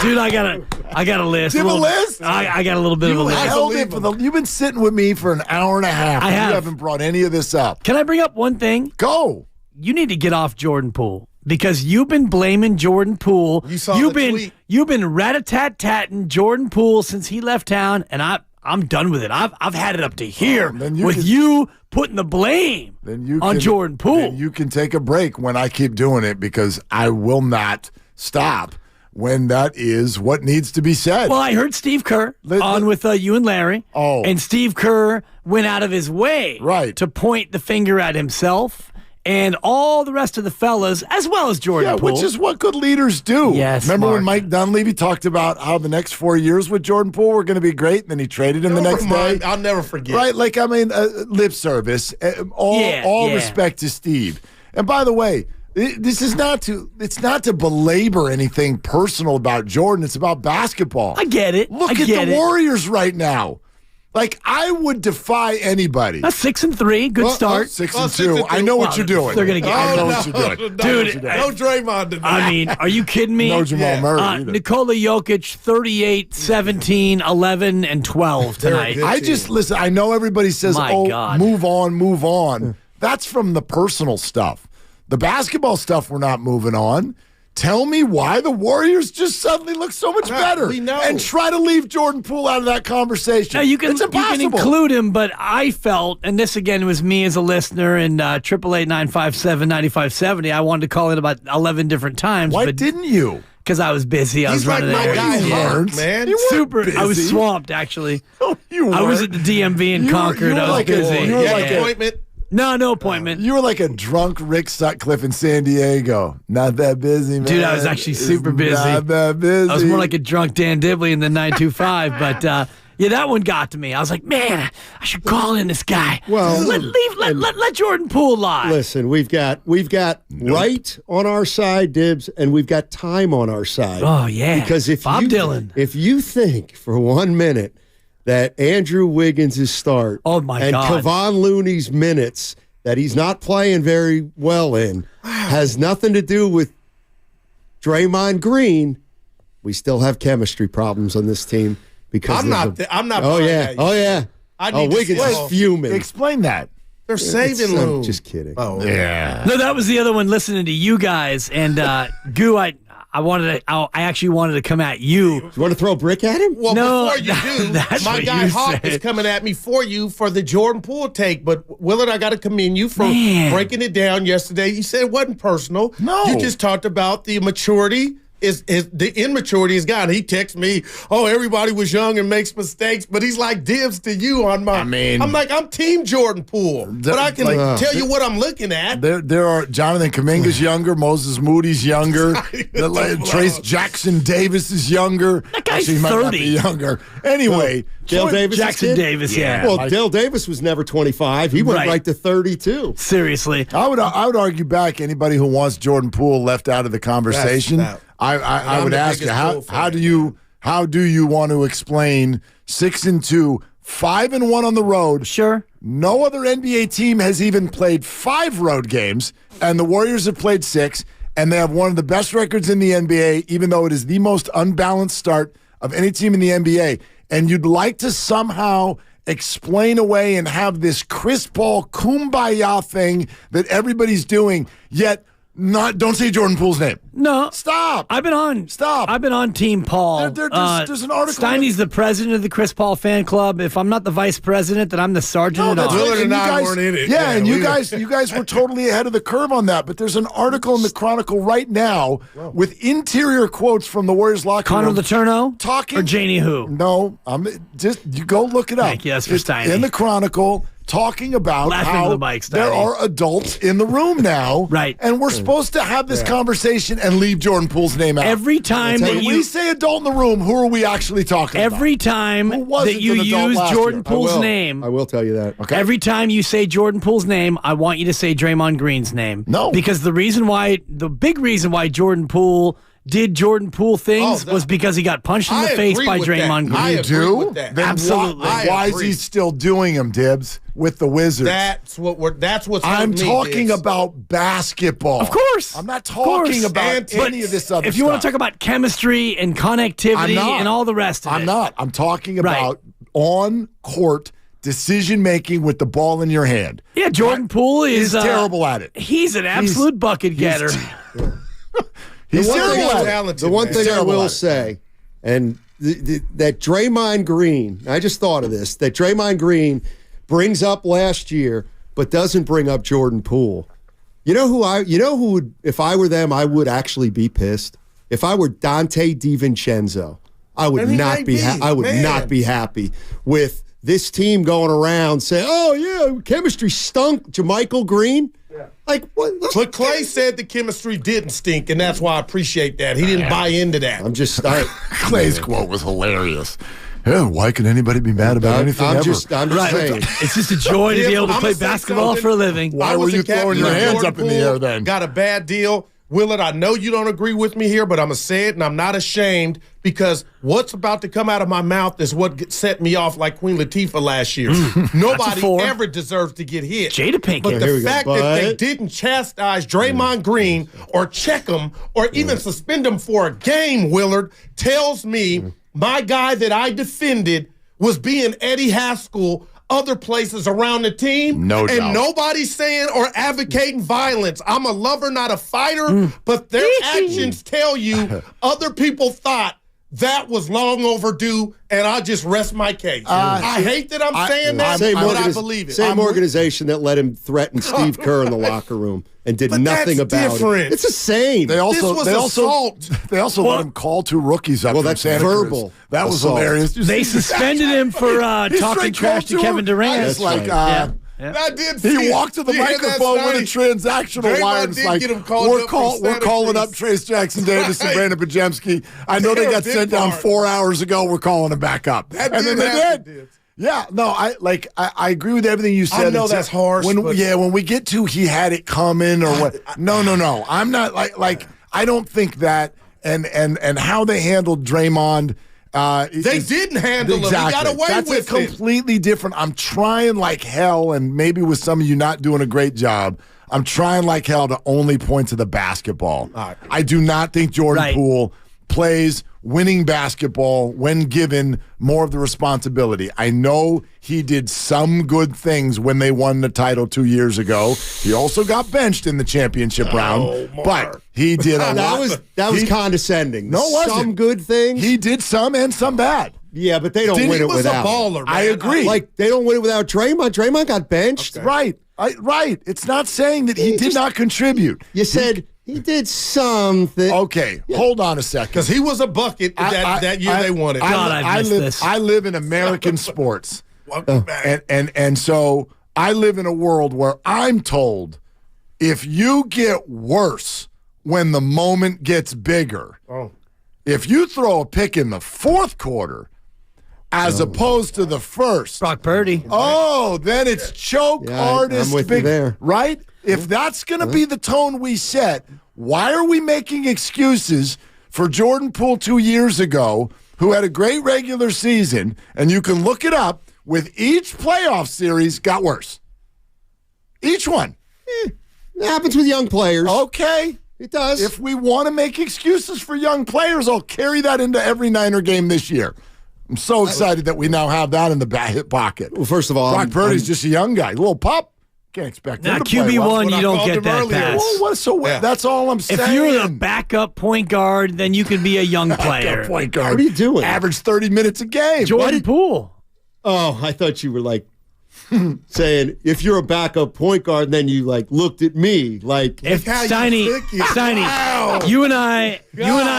Dude, I got a list. Do you have a list? I got a little bit of a list. You've been sitting with me for an hour and a half. I have. You haven't brought any of this up. Can I bring up one thing? Go. You need to get off Jordan Poole because you've been blaming Jordan Poole. You saw the tweet. You've been rat-a-tat-tatting Jordan Poole since he left town, and I'm done with it. I've had it up to here you putting the blame on Jordan Poole. Then you can take a break when I keep doing it because I will not stop when that is what needs to be said. Well, I heard Steve Kerr on with you and Larry. Oh. And Steve Kerr went out of his way to point the finger at himself and all the rest of the fellas, as well as Jordan Poole. Which is what good leaders do. Yes, Remember Mark. when Mike Dunleavy talked about how the next 4 years with Jordan Poole were going to be great, and then he traded him the next day? I'll never forget. Right? Lip service. All respect to Steve. And by the way, This is not to. It's not to belabor anything personal about Jordan. It's about basketball. I get it. Look at the Warriors right now. Like, I would defy anybody. That's 6-3. Good start. 6-2. I know what you're doing. They're going to get I know what you're doing. Dude, no Draymond tonight. I mean, are you kidding me? No Jamal Murray either. Nikola Jokic, 38, 17, 11, and 12 tonight. I just, listen, I know everybody says, God. move on. That's from the personal stuff. The basketball stuff, we're not moving on. Tell me why the Warriors just suddenly look so much better. We know. And try to leave Jordan Poole out of that conversation. No, you can, it's impossible. you can include him, but I felt, and this again was me as a listener, and 888-957-9570, I wanted to call it about 11 different times. Why didn't you? Because I was busy. I was running like my guy, Hart, man. You super. busy. I was swamped, actually. No, you weren't. I was at the DMV in Concord. I was busy. You were like appointment. No appointment. You were like a drunk Rick Sutcliffe in San Diego. Not that busy, man. Dude, I was actually super busy. Not that busy. I was more like a drunk Dan Dibley in the 925, but yeah, that one got to me. I was like, man, I should call in this guy. Well, let Jordan Poole lie. Listen, we've got right on our side, Dibs, and we've got time on our side. Oh yeah, because if Dylan, if you think for 1 minute that Andrew Wiggins' start and Kevon Looney's minutes that he's not playing very well in has nothing to do with Draymond Green, we still have chemistry problems on this team because I'm not. Oh yeah. Oh yeah. Wiggins is fuming. Explain that. They're saving Lou. I'm just kidding. Oh yeah. No, that was the other one. Listening to you guys and Goo, I actually wanted to come at you. You want to throw a brick at him? Well, no, before you do, my guy Hawk is coming at me for the Jordan Poole take. But Willard, I got to commend you for breaking it down yesterday. You said it wasn't personal. No, you just talked about the maturity. The immaturity is gone. He texts me, "Oh, everybody was young and makes mistakes," but he's like Dibs to you on my. I'm like, I'm Team Jordan Poole, but I can tell you what I'm looking at. There are Jonathan Kuminga's younger, Moses Moody's younger, Trace Jackson Davis is younger. That guy's Actually, he might 30. not be younger. Anyway, Dale Davis. Jackson Davis, yeah. Well, Dale Davis was never 25. He went right to 32. Seriously, I would argue back anity who wants Jordan Poole left out of the conversation. I would ask you how do you want to explain 6-2, 5-1 on the road? Sure. No other NBA team has even played 5 road games, and the Warriors have played 6, and they have one of the best records in the NBA, even though it is the most unbalanced start of any team in the NBA. And you'd like to somehow explain away and have this Chris Paul kumbaya thing that everybody's doing, yet don't say Jordan Poole's name. No. Stop. I've been on Team Paul. There's an article. Steiny's the president of the Chris Paul fan club. If I'm not the vice president, then I'm the sergeant at arms. Willard and I weren't in it. Yeah, and you guys were totally ahead of the curve on that. But there's an article in the Chronicle right now with interior quotes from the Warriors locker room. Connor Letourneau? Talking. Or Janie who? No, you go look it up. Thank you, that's for Steiny. In the Chronicle, talking about how there are adults in the room now. Right. And we're supposed to have this conversation and leave Jordan Poole's name out. Every time that when we say adult in the room, who are we actually talking about? Every time that you use Jordan Poole's name. I will tell you that. Okay. Every time you say Jordan Poole's name, I want you to say Draymond Green's name. No. Because the big reason why Jordan Poole did Jordan Poole things was because he got punched in the face by Draymond Green. You do? Then absolutely. Why is he still doing them, Dibs, with the Wizards? That's what's I'm talking about basketball. Of course. I'm not talking about any of this other stuff. If you want to talk about chemistry and connectivity and all the rest of it. I'm not. I'm talking about on-court decision-making with the ball in your hand. Yeah, Jordan Poole is terrible at it. He's an absolute bucket getter. He's talented. The one thing I will say, and that Draymond Green, I just thought of this, that Draymond Green brings up last year, but doesn't bring up Jordan Poole. You know who would, if I were them, I would actually be pissed. If I were Dante DiVincenzo, I would not be happy with this team going around saying, "Oh yeah, chemistry stunk." JaMychal Green. Like what? But Clay said the chemistry didn't stink, and that's why I appreciate that. He didn't buy into that. I'm just Clay's quote was hilarious. Yeah, why can anybody be mad about anything I'm ever? just saying. It's just a joy to be able to play basketball for a living. Why were you throwing your hands up in the air then? Got a bad deal. Willard, I know you don't agree with me here, but I'm going to say it, and I'm not ashamed because what's about to come out of my mouth is what set me off like Queen Latifah last year. Nobody ever deserves to get hit. Jada Pinkett. But the fact that they didn't chastise Draymond Green or check him or even suspend him for a game, Willard, tells me my guy that I defended was being Eddie Haskell other places around the team. No doubt. And nobody's saying or advocating violence. I'm a lover, not a fighter, but their actions tell you other people thought that was long overdue, and I just rest my case. I hate that I'm saying that, but I believe it. Same organization that let him threaten Steve Kerr in the locker room and did nothing about different. it. It's the same. They also assault. They also let him call 2 rookies up. Well, from that's Santa verbal. Cruz. That was assault. hilarious. They suspended him for talking trash to Kevin Durant. It's like I did see he walked to the microphone with a transactional wire. It's like, we're calling up Trace Jackson Davis and Brandon Pajemski. I know they got sent down 4 hours ago. We're calling them back up. And then they did. Yeah, no, I agree with everything you said. I know that's harsh. When we get to he had it coming or what? No. I'm not like I don't think that. And how they handled Draymond. They didn't handle him. He got away That's with a completely different. I'm trying like hell, and maybe with some of you not doing a great job, I'm trying like hell to only point to the basketball. I do not think Jordan Poole plays winning basketball when given more of the responsibility. I know he did some good things when they won the title 2 years ago. He also got benched in the championship round, but he did a lot. That was condescending. No, it wasn't. Some good things. He did some and some bad. Yeah, but they don't win it without. He was a baller, man. I agree. Like, they don't win it without Draymond. Draymond got benched. Okay. Right. It's not saying that he did not contribute. You said he did something. Okay, hold on a second. Because he was a bucket that year they won it. I live in American sports. And so I live in a world where I'm told if you get worse when the moment gets bigger, if you throw a pick in the fourth quarter as opposed to the first. Brock Purdy. Then it's choke artist. I'm with you there. Right? If that's going to be the tone we set, why are we making excuses for Jordan Poole 2 years ago, who had a great regular season, and you can look it up, with each playoff series got worse? Each one. It happens with young players. Okay. It does. If we want to make excuses for young players, I'll carry that into every Niner game this year. I'm so excited that we now have that in the hip pocket. Well, first of all, Brock Purdy's just a young guy, a little pup. Can't expect him to play QB1, you don't get that pass. Well, that's all I'm saying. If you're the backup point guard, then you can be a young player. Point guard. What are you doing? Average 30 minutes a game. Jordan Poole. Oh, I thought you were like saying if you're a backup point guard, then you like looked at me like if Steiny, you and I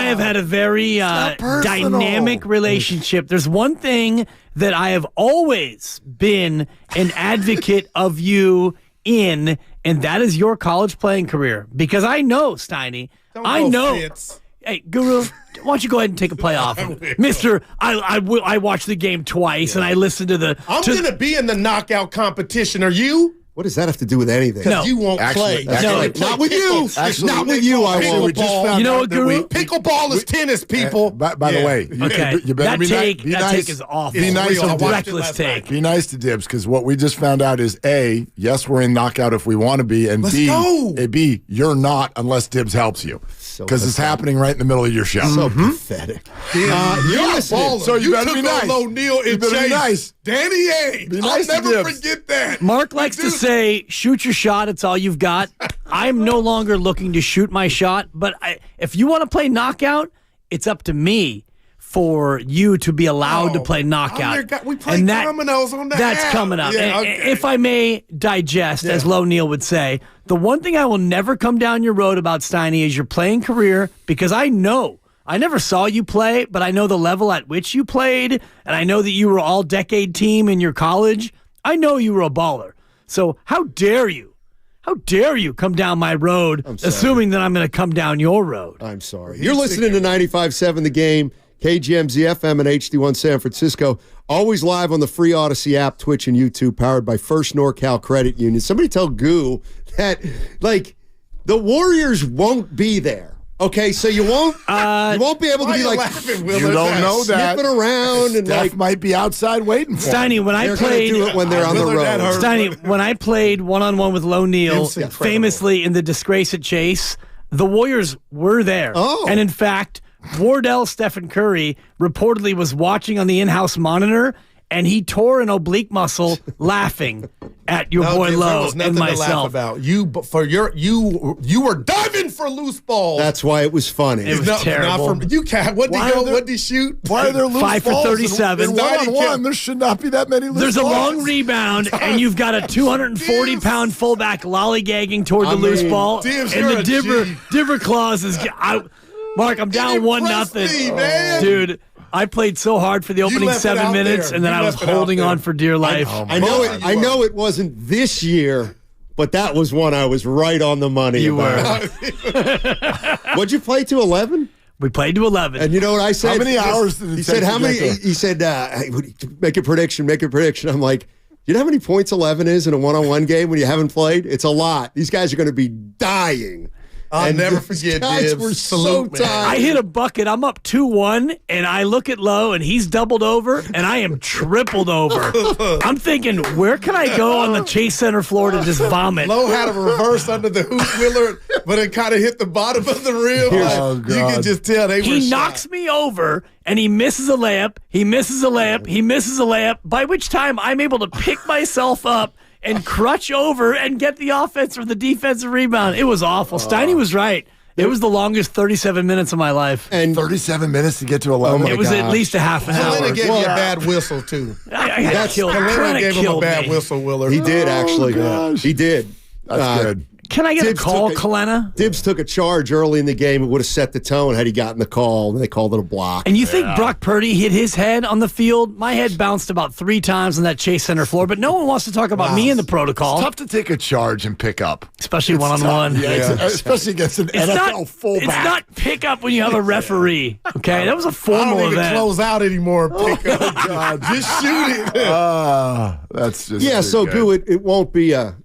have had a very dynamic relationship. There's one thing that I have always been an advocate of you in, and that is your college playing career. Because I know, Steiny, I know. Fitz. Hey, Guru, why don't you go ahead and take a play off? Mister, I watched the game twice, and I listened to the... I'm going to be in the knockout competition. Are you? What does that have to do with anything? Because you won't play. Not with you. Not with you, I won't. You know what, Guru? Pickleball is tennis, people. By the way, you better be nice. That take is awful. Be nice to reckless take. Be nice to Dibs, because what we just found out is A, yes, we're in knockout if we want to be, and B, you're not unless Dibs helps you. Because it's happening right in the middle of your show. So pathetic. You're a baller. So you better be nice. O'Neal and Chase. Be nice. Danny A. Be nice. I'll never forget that. Mark likes to say, shoot your shot. It's all you've got. I'm no longer looking to shoot my shot. But if you want to play knockout, it's up to me for you to be allowed to play knockout. We play dominoes on the That's app. coming up. Yeah, okay. If I may digest, as Lo Neal would say, the one thing I will never come down your road about, Steiny, is your playing career, because I know, I never saw you play, but I know the level at which you played, and I know that you were all-decade team in your college. I know you were a baller. So how dare you? How dare you come down my road, assuming that I'm going to come down your road? I'm sorry. You're listening to 95.7 The Game. KGMZ FM and HD1 San Francisco. Always live on the free Odyssey app, Twitch, and YouTube, powered by First NorCal Credit Union. Somebody tell Goo that, like, the Warriors won't be there. Okay, so you won't be able to be like, you don't know that. Sniffing around and Steph like might be outside waiting for Steiny, when I played, do it when they're on the road. Steiny, when I played one-on-one with Lo Neal, famously in the disgrace at Chase, the Warriors were there. Oh. And in fact, Wardell Stephen Curry reportedly was watching on the in-house monitor, and he tore an oblique muscle laughing at your boy Lo and myself. About. You were diving for loose balls. That's why it was funny. It was terrible. You can't. What did he shoot? Why are there loose 5 for balls? 37. In one-on-one, there should not be that many loose There's balls. a long rebound, and you've got a 240-pound fullback lollygagging toward the loose ball, and the Diver clause is. Mark, I'm down 1-0, dude. I played so hard for the opening 7 minutes, and then I was holding on for dear life. I know it wasn't this year, but that was one I was right on the money. You were. What'd you play to 11? We played to 11. And you know what I said? How many hours did it take? He said, how many? He said, hey, make a prediction. I'm like, you know how many points 11 is in a one-on-one game when you haven't played? It's a lot. These guys are going to be dying. I'll never forget, guys were so tired. I hit a bucket. I'm up 2-1, and I look at Lo, and he's doubled over, and I am tripled over. I'm thinking, where can I go on the Chase Center floor to just vomit? Lo had a reverse under the hoop, Willard, but it kind of hit the bottom of the rim. You can just tell they were He knocks me over, and he misses a layup. He misses a layup, by which time I'm able to pick myself up and crutch over and get the offense or the defensive rebound. It was awful. Steiny was right. It was the longest 37 minutes of my life. And 37 minutes to get to 11. It was at least a half an hour. Helena gave you a bad whistle, too. Helena gave him a bad whistle, Willard. He did, actually. Gosh. He did. That's good. Can I get a call, Kalena? Dibs took a charge early in the game. It would have set the tone had he gotten the call. They called it a block. And you think Brock Purdy hit his head on the field? My head bounced about 3 times on that Chase Center floor, but no one wants to talk about me in the protocol. It's tough to take a charge and pick up. Especially one-on-one. Especially against an NFL fullback. It's not pick up when you have a referee. Okay, that was a formal I don't event. even close out anymore. Pick up. God, just shoot it. That's just so good. It won't be a...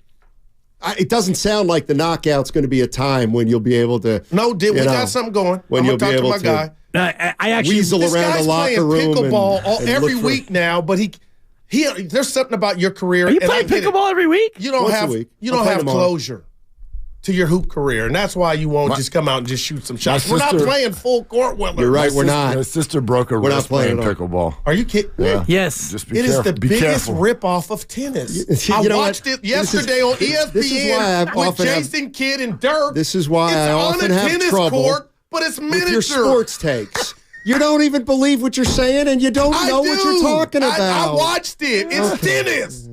It doesn't sound like the knockout's going to be a time when you'll be able to. No, we got something going. When you'll be able to guy. I actually weasel around the locker room. Pickleball every week now, but he there's something about your career. Are you playing pickleball every week? You don't have closure to your hoop career, and that's why you won't just come out and just shoot some shots. We're not playing full court, Willard. You're right, we're not. My sister broke her wrist playing pickleball. Are you kidding? Yeah. Yes. Just be it careful. is the biggest ripoff of tennis. I watched it yesterday on ESPN with Jason Kidd and Dirk. This is why I often have trouble court, but it's miniature. With your sports takes. You don't even believe what you're saying, and you don't know what you're talking about. I watched it. It's tennis.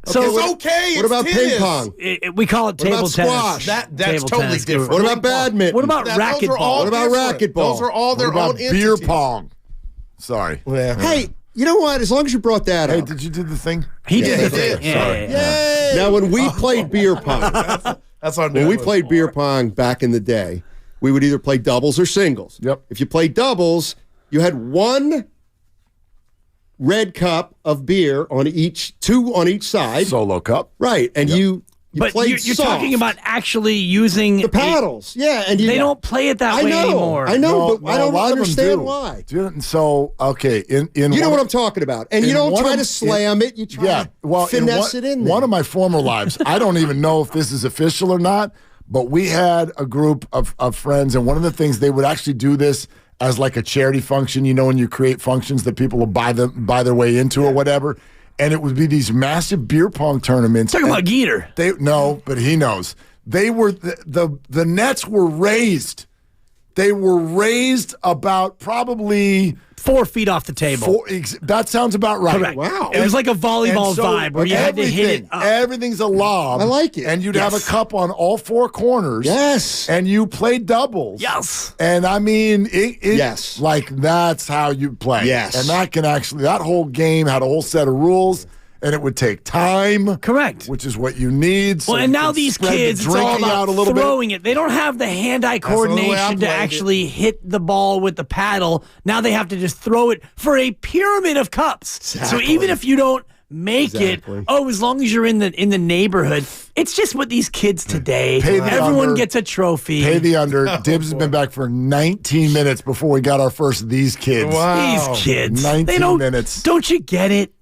So it's okay. What about tennis. ping pong? We call it table tennis. Squash? That's table totally tennis. different. What about badminton? What about racquetball? What about racquetball? Those are all their own entities. Beer pong. Sorry. Yeah. Hey, you know what? As long as you brought that up. Hey, did you do the thing? He did the thing. Sorry. Yay. Now, when we played beer pong, that's our when we played beer pong back in the day, we would either play doubles or singles. Yep. If you played doubles, you had one red cup of beer on each, 2 on each side. Solo cup. Right. And you but played you're soft. talking about actually using the paddles. And they don't play it that way anymore. I know, No, but I don't understand why. So, okay. You know what I'm talking about. And you don't try to slam it. You try to finesse it in there. One of my former lives, I don't even know if this is official or not, but we had a group of friends, and one of the things they would actually do this as like a charity function, when you create functions that people will buy their way into or whatever. And it would be these massive beer pong tournaments. Talking about Geeter. No, but he knows. They were the nets were raised. They were raised about probably 4 feet off the table. That sounds about right. Correct. Wow. It was like a volleyball vibe where you had to hit it up. Everything's a lob. I like it. And you'd have a cup on all 4 corners. Yes. And you played doubles. Yes. And I mean, yes. Like that's how you play. Yes. And that whole game had a whole set of rules. and it would take time. Correct. Which is what you need. So Well, and now these kids, it's all about throwing it. They don't have the hand-eye coordination to actually hit the ball with the paddle. Now they have to just throw it for a pyramid of cups. Exactly. So even if you don't make it, as long as you're in the neighborhood, it's just what these kids today. Everyone gets a trophy. Pay the under. Dibs has been back for 19 minutes before we got our first these kids. These kids. 19 minutes. Don't you get it?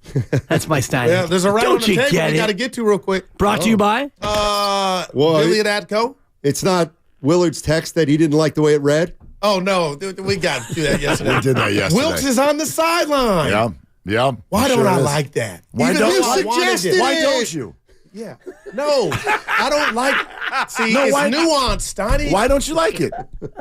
That's my style. Yeah, there's a round on Don't the you table get we it? got to get to real quick. Brought to you by? Billy at Atco. It's not Willard's text that he didn't like the way it read? Oh, no. We got to do that yesterday. We did that yesterday. Wilkes is on the sideline. Yeah. Why don't I like that? Why Even don't you I suggested it? Why don't you? Yeah. No, I don't like. See, it's nuanced, Steiny. Why don't you like it?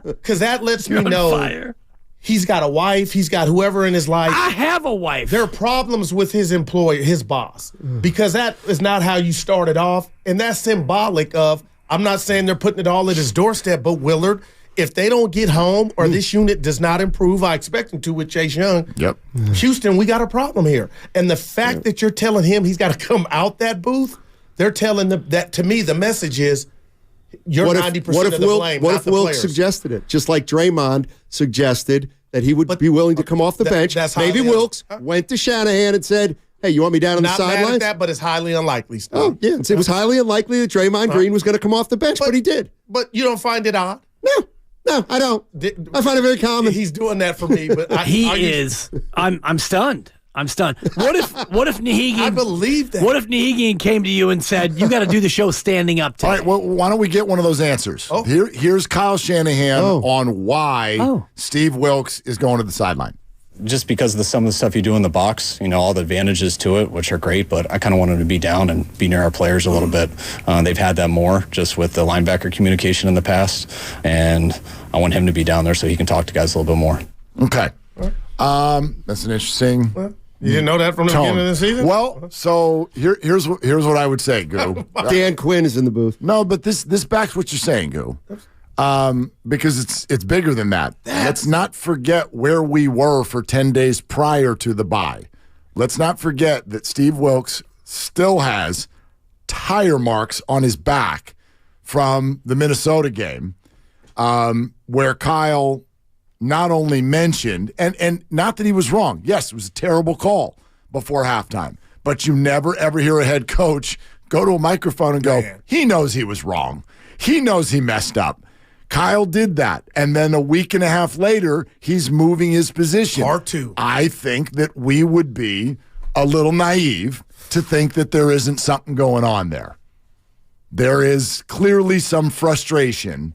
Because that lets me know he's got a wife. He's got whoever in his life. I have a wife. There are problems with his employer, his boss, because that is not how you started off, and that's symbolic of. I'm not saying they're putting it all at his doorstep, but Willard, if they don't get home or this unit does not improve, I expect them to with Chase Young. Yep. Houston, we got a problem here. And the fact that you're telling him he's got to come out that booth, they're telling them that, to me, the message is you're 90% of the blame. What if Wilkes suggested it? Just like Draymond suggested that he would be willing to come off the bench. Maybe Wilkes went to Shanahan and said, hey, you want me down on the sidelines? Not mad at that, but it's highly unlikely. Oh, yeah. It was highly unlikely that Draymond Green was going to come off the bench, but he did. But you don't find it odd? No, I don't. I find it very common. He's doing that for me, but he is. I'm stunned. I'm stunned. What if Nahegan? I believe that. What if Nahegan came to you and said, "You got to do the show standing up today"? All right. Well, why don't we get one of those answers? Here's Kyle Shanahan on why Steve Wilkes is going to the sideline. Just because of some of the stuff you do in the box, all the advantages to it, which are great, but I kind of want him to be down and be near our players a little bit. They've had that more just with the linebacker communication in the past, and I want him to be down there so he can talk to guys a little bit more. Okay. That's an interesting. You didn't know that from the beginning of the season? Well, so here's what I would say, Goo. Dan Quinn is in the booth. No, but this backs what you're saying, Goo. Because it's bigger than that. Let's not forget where we were for 10 days prior to the bye. Let's not forget that Steve Wilkes still has tire marks on his back from the Minnesota game, where Kyle not only mentioned, and not that he was wrong. Yes, it was a terrible call before halftime, but you never, ever hear a head coach go to a microphone and go, he knows he was wrong. He knows he messed up. Kyle did that, and then a week and a half later, he's moving his position. Part two. I think that we would be a little naive to think that there isn't something going on there. There is clearly some frustration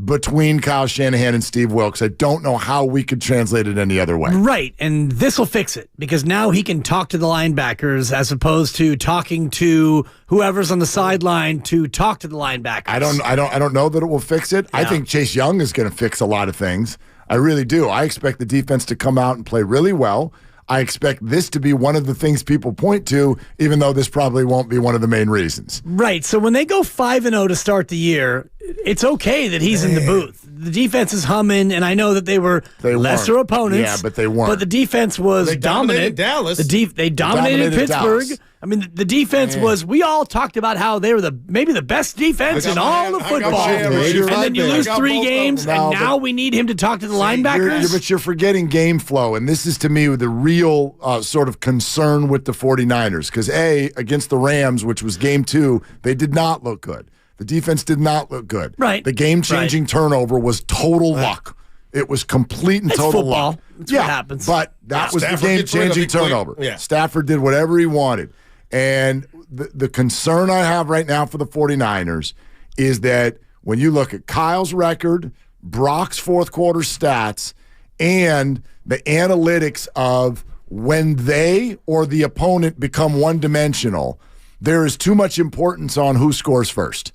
between Kyle Shanahan and Steve Wilkes. I don't know how we could translate it any other way. Right, and this will fix it because now he can talk to the linebackers as opposed to talking to whoever's on the sideline to talk to the linebackers. I don't know that it will fix it. Yeah. I think Chase Young is going to fix a lot of things. I really do. I expect the defense to come out and play really well. I expect this to be one of the things people point to, even though this probably won't be one of the main reasons. Right. So when they go 5-0 to start the year, it's okay that he's in the booth. The defense is humming, and I know that they were lesser opponents. Yeah, but they weren't. But the defense was they dominant. Dallas. They dominated Pittsburgh. Dallas. I mean, the defense was. We all talked about how they were maybe the best defense in all of football. And then you lose 3 games, and now we need him to talk to the linebackers. But you're forgetting game flow, and this is to me the real sort of concern with the 49ers. Because against the Rams, which was game 2, they did not look good. The defense did not look good. Right. The game-changing turnover was total luck. It was complete and total football. luck. That's what happens. But that was Stafford the game-changing turnover. Yeah. Stafford did whatever he wanted. And the concern I have right now for the 49ers is that when you look at Kyle's record, Brock's fourth quarter stats, and the analytics of when they or the opponent become one-dimensional, there is too much importance on who scores first.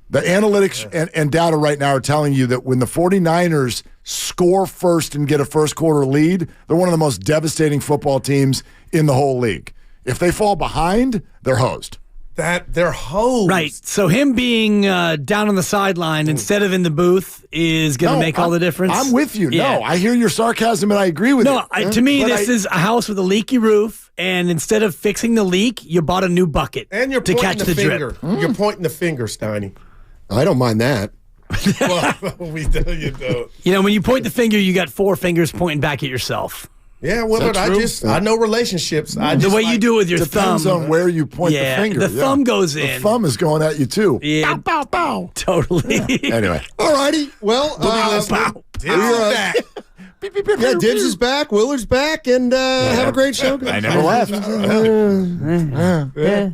The analytics and data right now are telling you that when the 49ers score first and get a first quarter lead, they're one of the most devastating football teams in the whole league. If they fall behind, they're hosed. that they're hosed. Right. So him being down on the sideline instead of in the booth is going to make all the difference. I'm with you. Yeah. No, I hear your sarcasm and I agree with No, it. to me, this is a house with a leaky roof, and instead of fixing the leak, you bought a new bucket And you're to pointing catch the the finger. drip. You're pointing the finger, Steiny. I don't mind that. Well, we know you don't. You know, when you point the finger, you got 4 fingers pointing back at yourself. Yeah, Willard, I know relationships. The way you do it with your Depends thumb. on where you point the finger. The thumb goes in. The thumb is going at you, too. Yeah. Bow, bow, bow. Totally. Anyway. All righty. Well, Dibs is back. Willard's back. And have a great show. I never left. Yeah.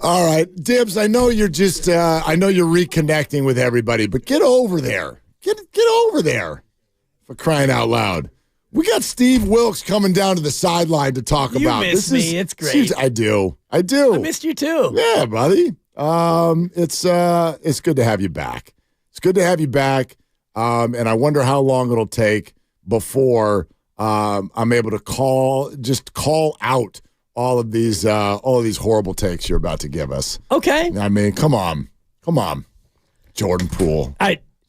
All right, Dibs, I know you're just I know you're reconnecting with everybody, but get over there. Get over there. For crying out loud. We got Steve Wilks coming down to the sideline to talk You about. miss me. It's great. I do. I missed you too. Yeah, buddy. It's good to have you back. It's good to have you back. And I wonder how long it'll take before I'm able to call out all of these horrible takes you're about to give us. Okay. I mean, come on. Jordan Poole.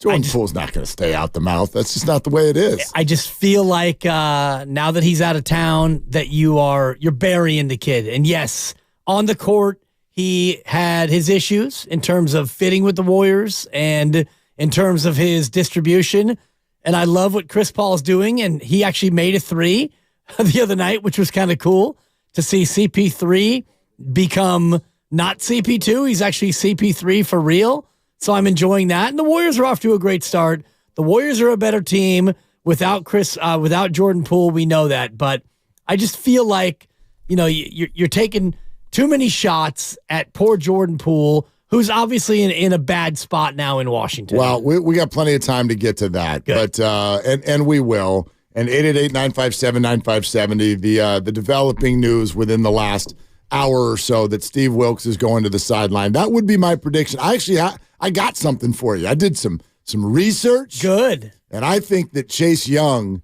Jordan Poole's not going to stay out the mouth. That's just not the way it is. I just feel like now that he's out of town, that you're burying the kid. And yes, on the court, he had his issues in terms of fitting with the Warriors and in terms of his distribution. And I love what Chris Paul's doing. And he actually made a 3 the other night, which was kind of cool to see CP3 become not CP2. He's actually CP3 for real. So I'm enjoying that. And the Warriors are off to a great start. The Warriors are a better team without without Jordan Poole. We know that. But I just feel like, you're taking too many shots at poor Jordan Poole, who's obviously in a bad spot now in Washington. Well, we got plenty of time to get to that. Good. But and we will. And 888-957-9570, the developing news within the last hour or so that Steve Wilks is going to the sideline. That would be my prediction. I got something for you. I did some research. Good. And I think that Chase Young,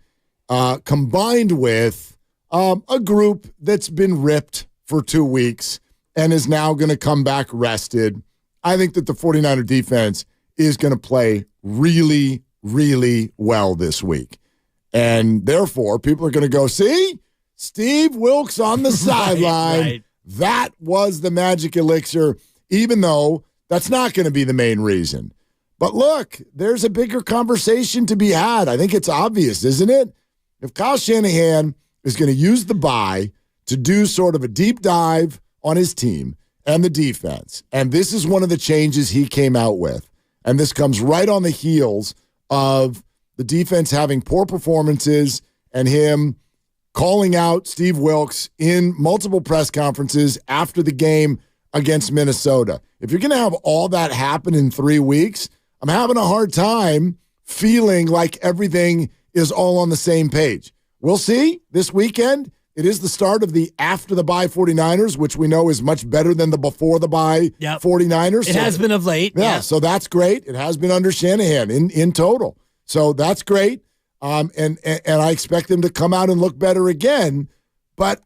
combined with a group that's been ripped for 2 weeks and is now going to come back rested, I think that the 49er defense is going to play really, really well this week. And therefore, people are going to go, see, Steve Wilks on the sideline. Right. That was the magic elixir, even though that's not going to be the main reason. But look, there's a bigger conversation to be had. I think it's obvious, isn't it? If Kyle Shanahan is going to use the bye to do sort of a deep dive on his team and the defense, and this is one of the changes he came out with, and this comes right on the heels of the defense having poor performances and him calling out Steve Wilks in multiple press conferences after the game against Minnesota. If you're going to have all that happen in 3 weeks, I'm having a hard time feeling like everything is all on the same page. We'll see this weekend. It is the start of the after the bye 49ers, which we know is much better than the before the bye 49ers. It has been of late. Yeah, so that's great. It has been under Shanahan in total. So that's great. And I expect them to come out and look better again. But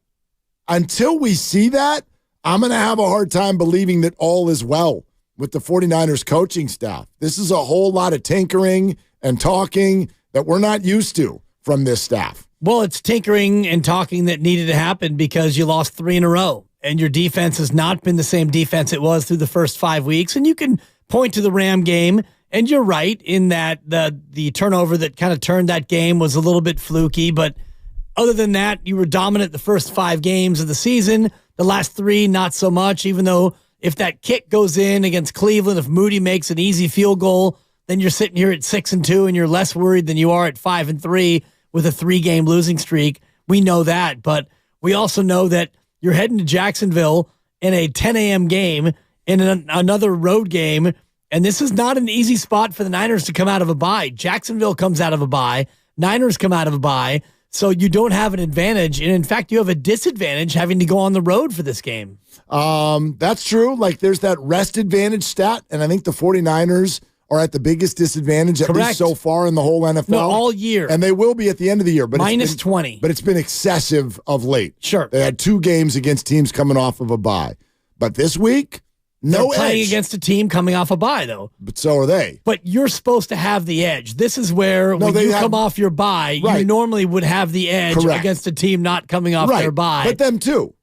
until we see that, I'm going to have a hard time believing that all is well with the 49ers coaching staff. This is a whole lot of tinkering and talking that we're not used to from this staff. Well, it's tinkering and talking that needed to happen because you lost 3 in a row, and your defense has not been the same defense it was through the first 5 weeks. And you can point to the Ram game, and you're right in that the turnover that kind of turned that game was a little bit fluky. But other than that, you were dominant the first 5 games of the season. The last 3, not so much, even though if that kick goes in against Cleveland, if Moody makes an easy field goal, then you're sitting here at 6-2, and you're less worried than you are at 5-3 with a 3-game losing streak. We know that, but we also know that you're heading to Jacksonville in a 10 a.m. game in another road game. And this is not an easy spot for the Niners to come out of a bye. Jacksonville comes out of a bye. Niners come out of a bye. So you don't have an advantage. And in fact, you have a disadvantage having to go on the road for this game. That's true. Like there's that rest advantage stat. And I think the 49ers are at the biggest disadvantage, at least so far in the whole NFL. No, all year. And they will be at the end of the year. But minus 20. But it's been excessive of late. Sure. They had 2 games against teams coming off of a bye. But this week, They're playing against a team coming off a bye, though. But so are they. But you're supposed to have the edge. This is where when you come off your bye, you normally would have the edge against a team not coming off their bye. But them too.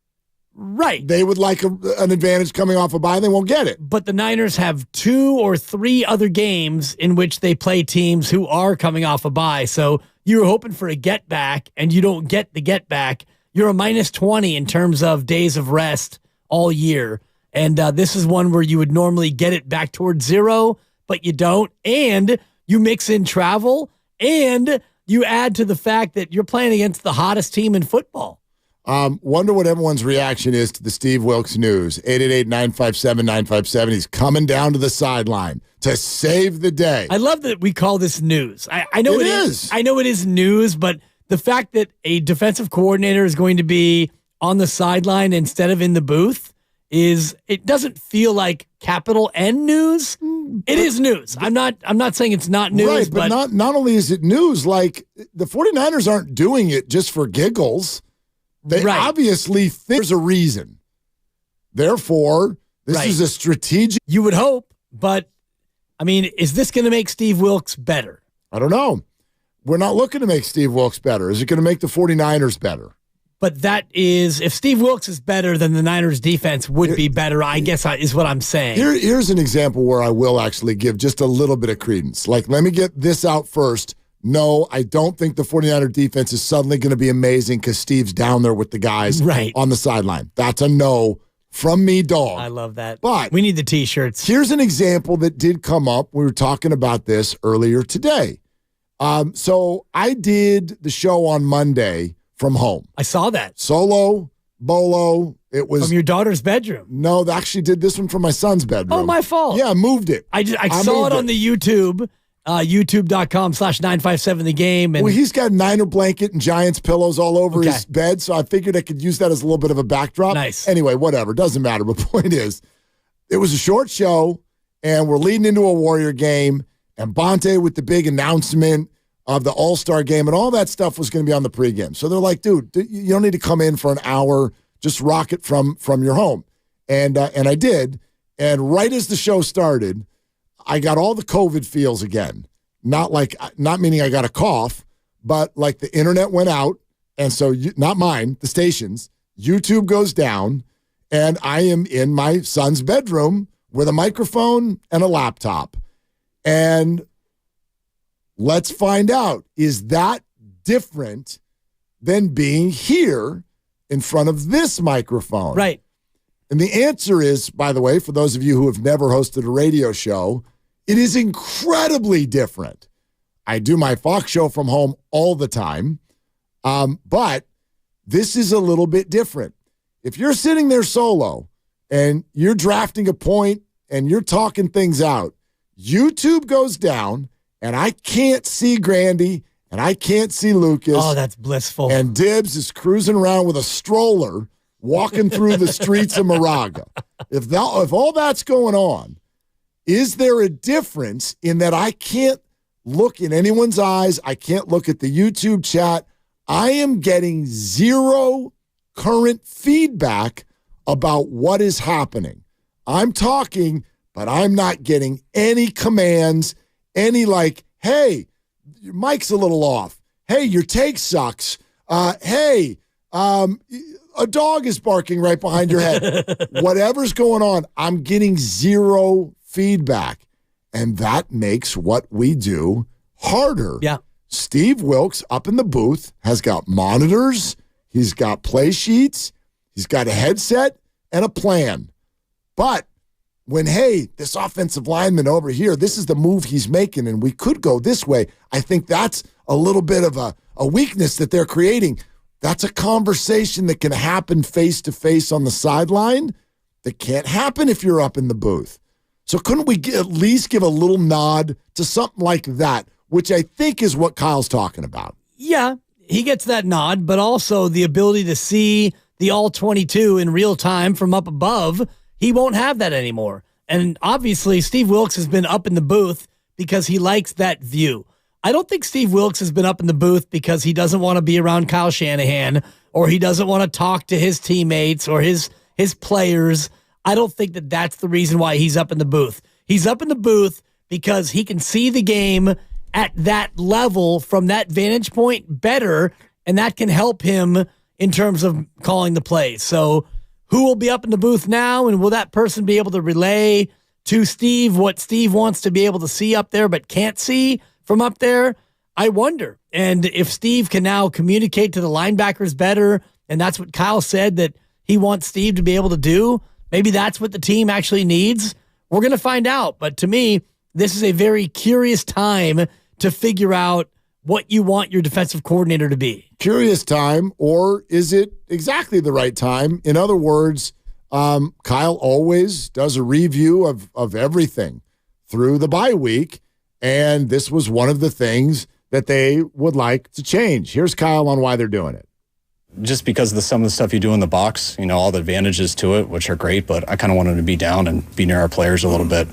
Right. They would like an advantage coming off a bye. They won't get it. But the Niners have 2 or 3 other games in which they play teams who are coming off a bye. So you're hoping for a get back, and you don't get the get back. You're a minus 20 in terms of days of rest all year. And this is one where you would normally get it back towards 0, but you don't. And you mix in travel, and you add to the fact that you're playing against the hottest team in football. Wonder what everyone's reaction is to the Steve Wilks news. 888-957-957. He's coming down to the sideline to save the day. I love that we call this news. I know it is. I know it is news, but the fact that a defensive coordinator is going to be on the sideline instead of in the booth it doesn't feel like capital N news. It is news. I'm not saying it's not news, right, but not only is it news, like the 49ers aren't doing it just for giggles. They obviously think there's a reason. Therefore, this is a strategic. You would hope, but I mean, is this going to make Steve Wilks better? I don't know. We're not looking to make Steve Wilks better. Is it going to make the 49ers better? But that is, if Steve Wilks is better, then the Niners defense would be better, I guess is what I'm saying. Here's an example where I will actually give just a little bit of credence. Like, let me get this out first. No, I don't think the 49er defense is suddenly going to be amazing because Steve's down there with the guys on the sideline. That's a no from me, dog. I love that. But we need the T-shirts. Here's an example that did come up. We were talking about this earlier today. So I did the show on Monday from home. I saw that. Solo, bolo. It was from your daughter's bedroom. No, they actually did this one from my son's bedroom. Oh, my fault. Yeah, I moved it. I saw it on the YouTube, youtube.com/957 the game. And well, he's got Niner blanket and Giants pillows all over his bed, so I figured I could use that as a little bit of a backdrop. Nice. Anyway, whatever. Doesn't matter. But point is, it was a short show, and we're leading into a Warrior game, and Bonte with the big announcement of the All-Star game, and all that stuff was going to be on the pregame. So they're like, dude, you don't need to come in for an hour. Just rock it from your home. And I did. And right as the show started, I got all the COVID feels again. Not meaning I got a cough, but like the internet went out. And so, not mine, the station's. YouTube goes down, and I am in my son's bedroom with a microphone and a laptop. And let's find out, is that different than being here in front of this microphone? Right. And the answer is, by the way, for those of you who have never hosted a radio show, it is incredibly different. I do my Fox show from home all the time, but this is a little bit different. If you're sitting there solo and you're drafting a point and you're talking things out, YouTube goes down, and I can't see Grandy, and I can't see Lucas. Oh, that's blissful. And Dibbs is cruising around with a stroller, walking through the streets of Moraga. If all that's going on, is there a difference in that I can't look in anyone's eyes? I can't look at the YouTube chat. I am getting zero current feedback about what is happening. I'm talking, but I'm not getting any commands. Any like, hey, your mic's a little off. Hey, your take sucks. Hey, a dog is barking right behind your head. Whatever's going on, I'm getting zero feedback. And that makes what we do harder. Yeah. Steve Wilks up in the booth has got monitors. He's got play sheets. He's got a headset and a plan. But when, hey, this offensive lineman over here, this is the move he's making, and we could go this way, I think that's a little bit of a weakness that they're creating. That's a conversation that can happen face-to-face on the sideline. that can't happen if you're up in the booth. So couldn't we at least give a little nod to something like that, which I think is what Kyle's talking about? Yeah, he gets that nod, but also the ability to see the all-22 in real time from up above. He won't have that anymore. And obviously, Steve Wilkes has been up in the booth because he likes that view. I don't think Steve Wilkes has been up in the booth because he doesn't want to be around Kyle Shanahan or he doesn't want to talk to his teammates or his players. I don't think that that's the reason why he's up in the booth. He's up in the booth because he can see the game at that level from that vantage point better, and that can help him in terms of calling the plays. So who will be up in the booth now, and will that person be able to relay to Steve what Steve wants to be able to see up there but can't see from up there? I wonder. And if Steve can now communicate to the linebackers better, and that's what Kyle said that he wants Steve to be able to do, maybe that's what the team actually needs. We're going to find out. But to me, this is a very curious time to figure out what you want your defensive coordinator to be. Curious time, or is it exactly the right time? In other words, Kyle always does a review of everything through the bye week, and this was one of the things that they would like to change. Here's Kyle on why they're doing it. Just because of some of the stuff you do in the box, all the advantages to it, which are great, but I kind of wanted to be down and be near our players a little bit.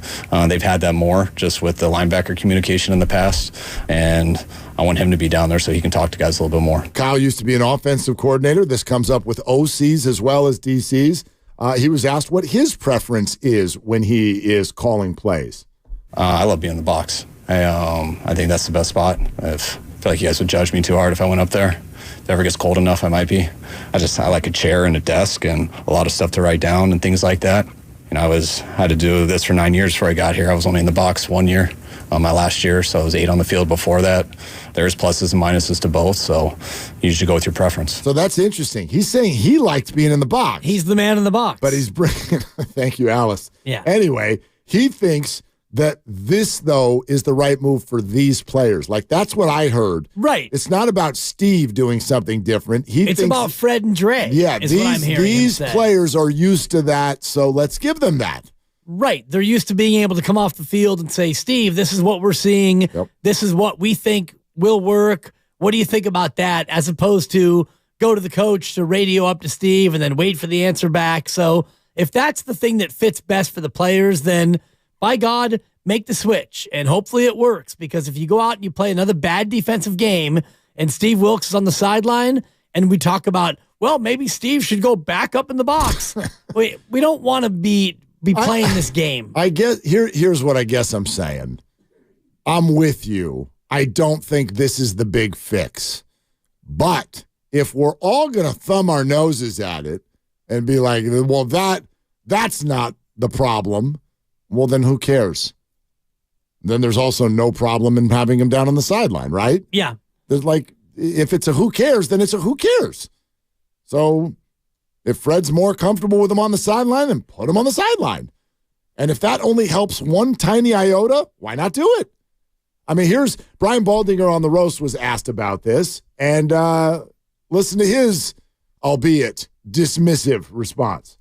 They've had that more just with the linebacker communication in the past, and I want him to be down there so he can talk to guys a little bit more. Kyle used to be an offensive coordinator. This comes up with OCs as well as DCs. He was asked what his preference is when he is calling plays. I love being in the box. I think that's the best spot. I feel like you guys would judge me too hard if I went up there. If it ever gets cold enough, I might be. I like a chair and a desk and a lot of stuff to write down and things like that. I had to do this for 9 years before I got here. I was only in the box 1 year, my last year, so I was 8 on the field before that. There's pluses and minuses to both, so you usually go with your preference. So that's interesting. He's saying he liked being in the box. He's the man in the box. But he's bringing thank you, Alice. Yeah. Anyway, he thinks that this, though, is the right move for these players. Like, that's what I heard. Right. It's not about Steve doing something different. It's about Fred and Dre. Yeah, is what I'm hearing these players are used to that, so let's give them that. Right. They're used to being able to come off the field and say, Steve, this is what we're seeing. Yep. This is what we think will work. What do you think about that? As opposed to go to the coach to radio up to Steve and then wait for the answer back. So if that's the thing that fits best for the players, then by God, make the switch, and hopefully it works, because if you go out and you play another bad defensive game and Steve Wilkes is on the sideline and we talk about, well, maybe Steve should go back up in the box. we don't want to be playing this game. I guess here's what I guess I'm saying. I'm with you. I don't think this is the big fix. But if we're all going to thumb our noses at it and be like, well, that's not the problem, well, then who cares? Then there's also no problem in having him down on the sideline, right? Yeah. There's if it's a who cares, then it's a who cares. So if Fred's more comfortable with him on the sideline, then put him on the sideline. And if that only helps one tiny iota, why not do it? I mean, here's Brian Baldinger on the roast was asked about this, and listen to his, albeit dismissive, response.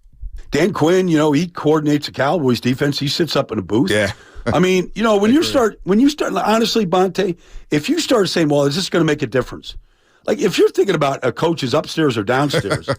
Dan Quinn, he coordinates the Cowboys defense. He sits up in a booth. Yeah. I mean, when you start, honestly, Bonte, if you start saying, well, is this going to make a difference? Like, if you're thinking about a coach is upstairs or downstairs,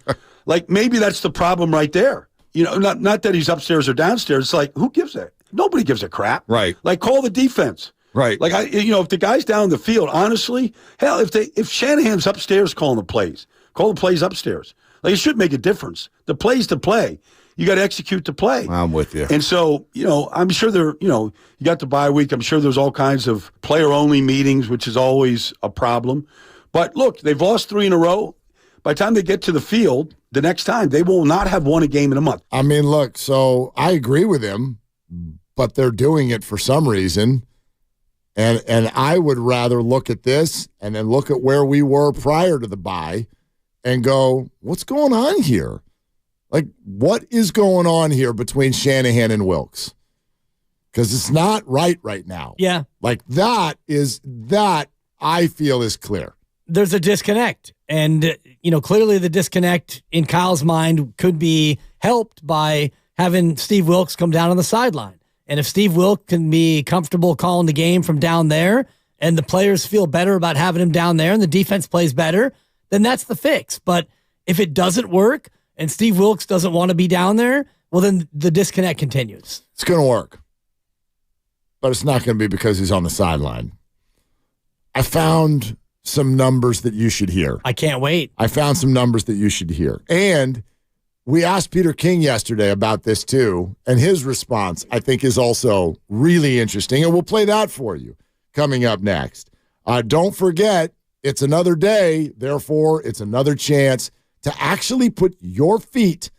like maybe that's the problem right there. Not that he's upstairs or downstairs. It's like, who gives a? Nobody gives a crap. Right. Like, call the defense. Right. Like, if the guy's down in the field, honestly, hell, if Shanahan's upstairs calling the plays, call the plays upstairs. Like, it should make a difference. The play's to play. You got to execute the play. I'm with you. And so, I'm sure you got the bye week. I'm sure there's all kinds of player-only meetings, which is always a problem. But look, they've lost 3 in a row. By the time they get to the field, the next time, they will not have won a game in a month. I mean, look, so I agree with him, but they're doing it for some reason. And I would rather look at this and then look at where we were prior to the bye and go, what's going on here? Like, what is going on here between Shanahan and Wilkes? Because it's not right now. Yeah. Like, that I feel is clear. There's a disconnect. And, clearly the disconnect in Kyle's mind could be helped by having Steve Wilks come down on the sideline. And if Steve Wilks can be comfortable calling the game from down there and the players feel better about having him down there and the defense plays better, then that's the fix. But if it doesn't work and Steve Wilks doesn't want to be down there, well, then the disconnect continues. It's going to work. But it's not going to be because he's on the sideline. I found some numbers that you should hear. I can't wait. I found some numbers that you should hear. And we asked Peter King yesterday about this too, and his response, I think, is also really interesting, and we'll play that for you coming up next. Don't forget, it's another day, therefore it's another chance to actually put your feet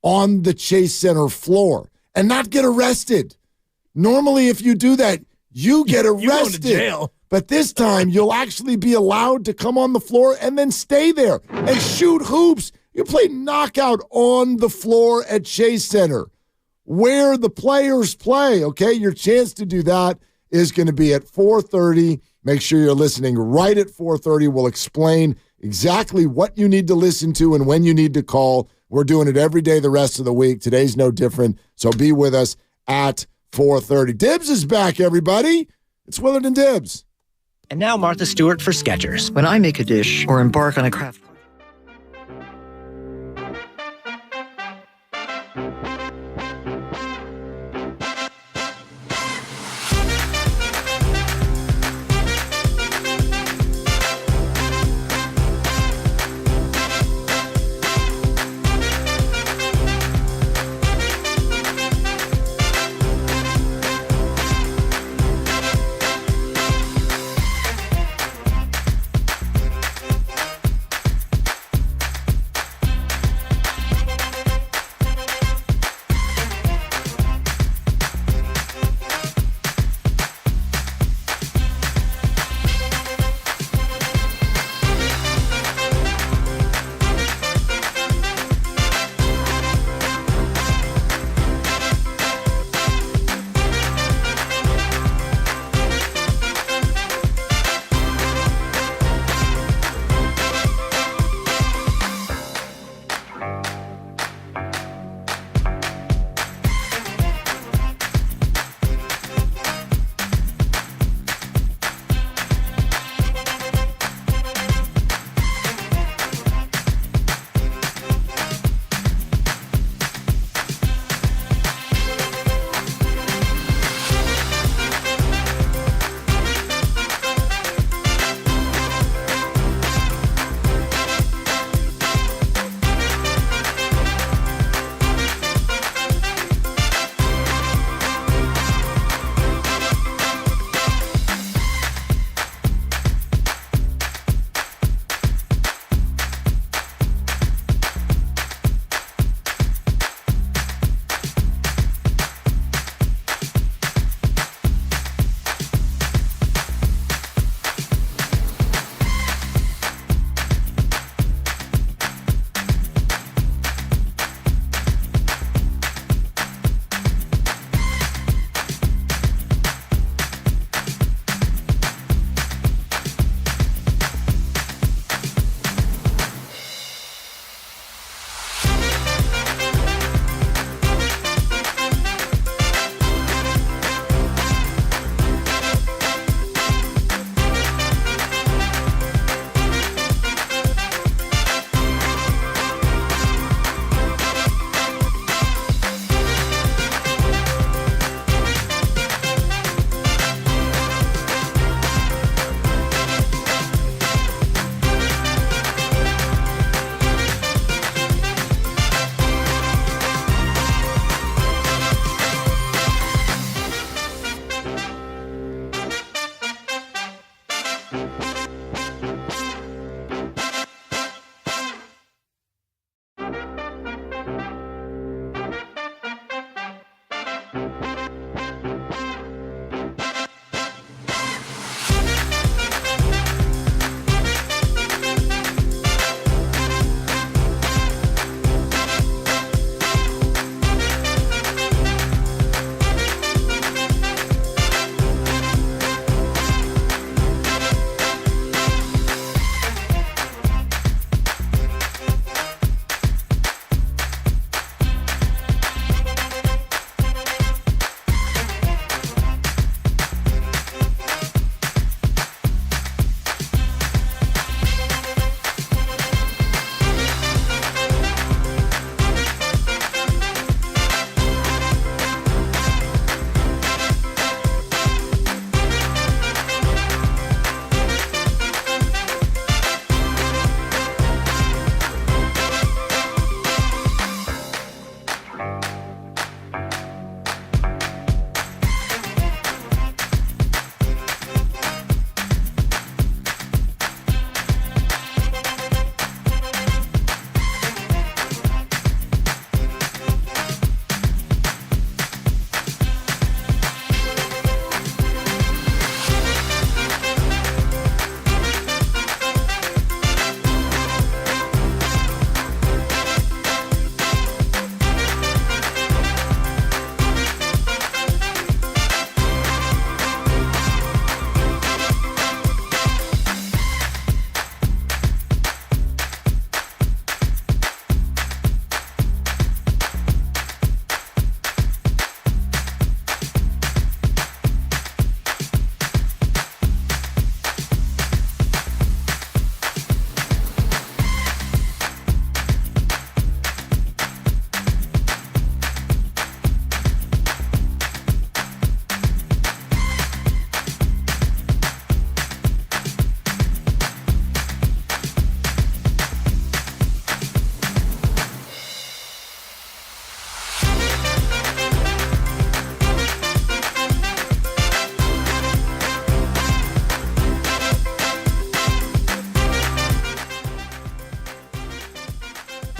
on the Chase Center floor and not get arrested. Normally, if you do that, you get arrested. You go to jail. But this time, you'll actually be allowed to come on the floor and then stay there and shoot hoops. You play knockout on the floor at Chase Center, where the players play, okay? Your chance to do that is going to be at 4:30. Make sure you're listening right at 4:30. We'll explain exactly what you need to listen to and when you need to call. We're doing it every day the rest of the week. Today's no different, so be with us at 4:30. Dibs is back, everybody. It's Willard and Dibs. And now Martha Stewart for Skechers. When I make a dish or embark on a craft...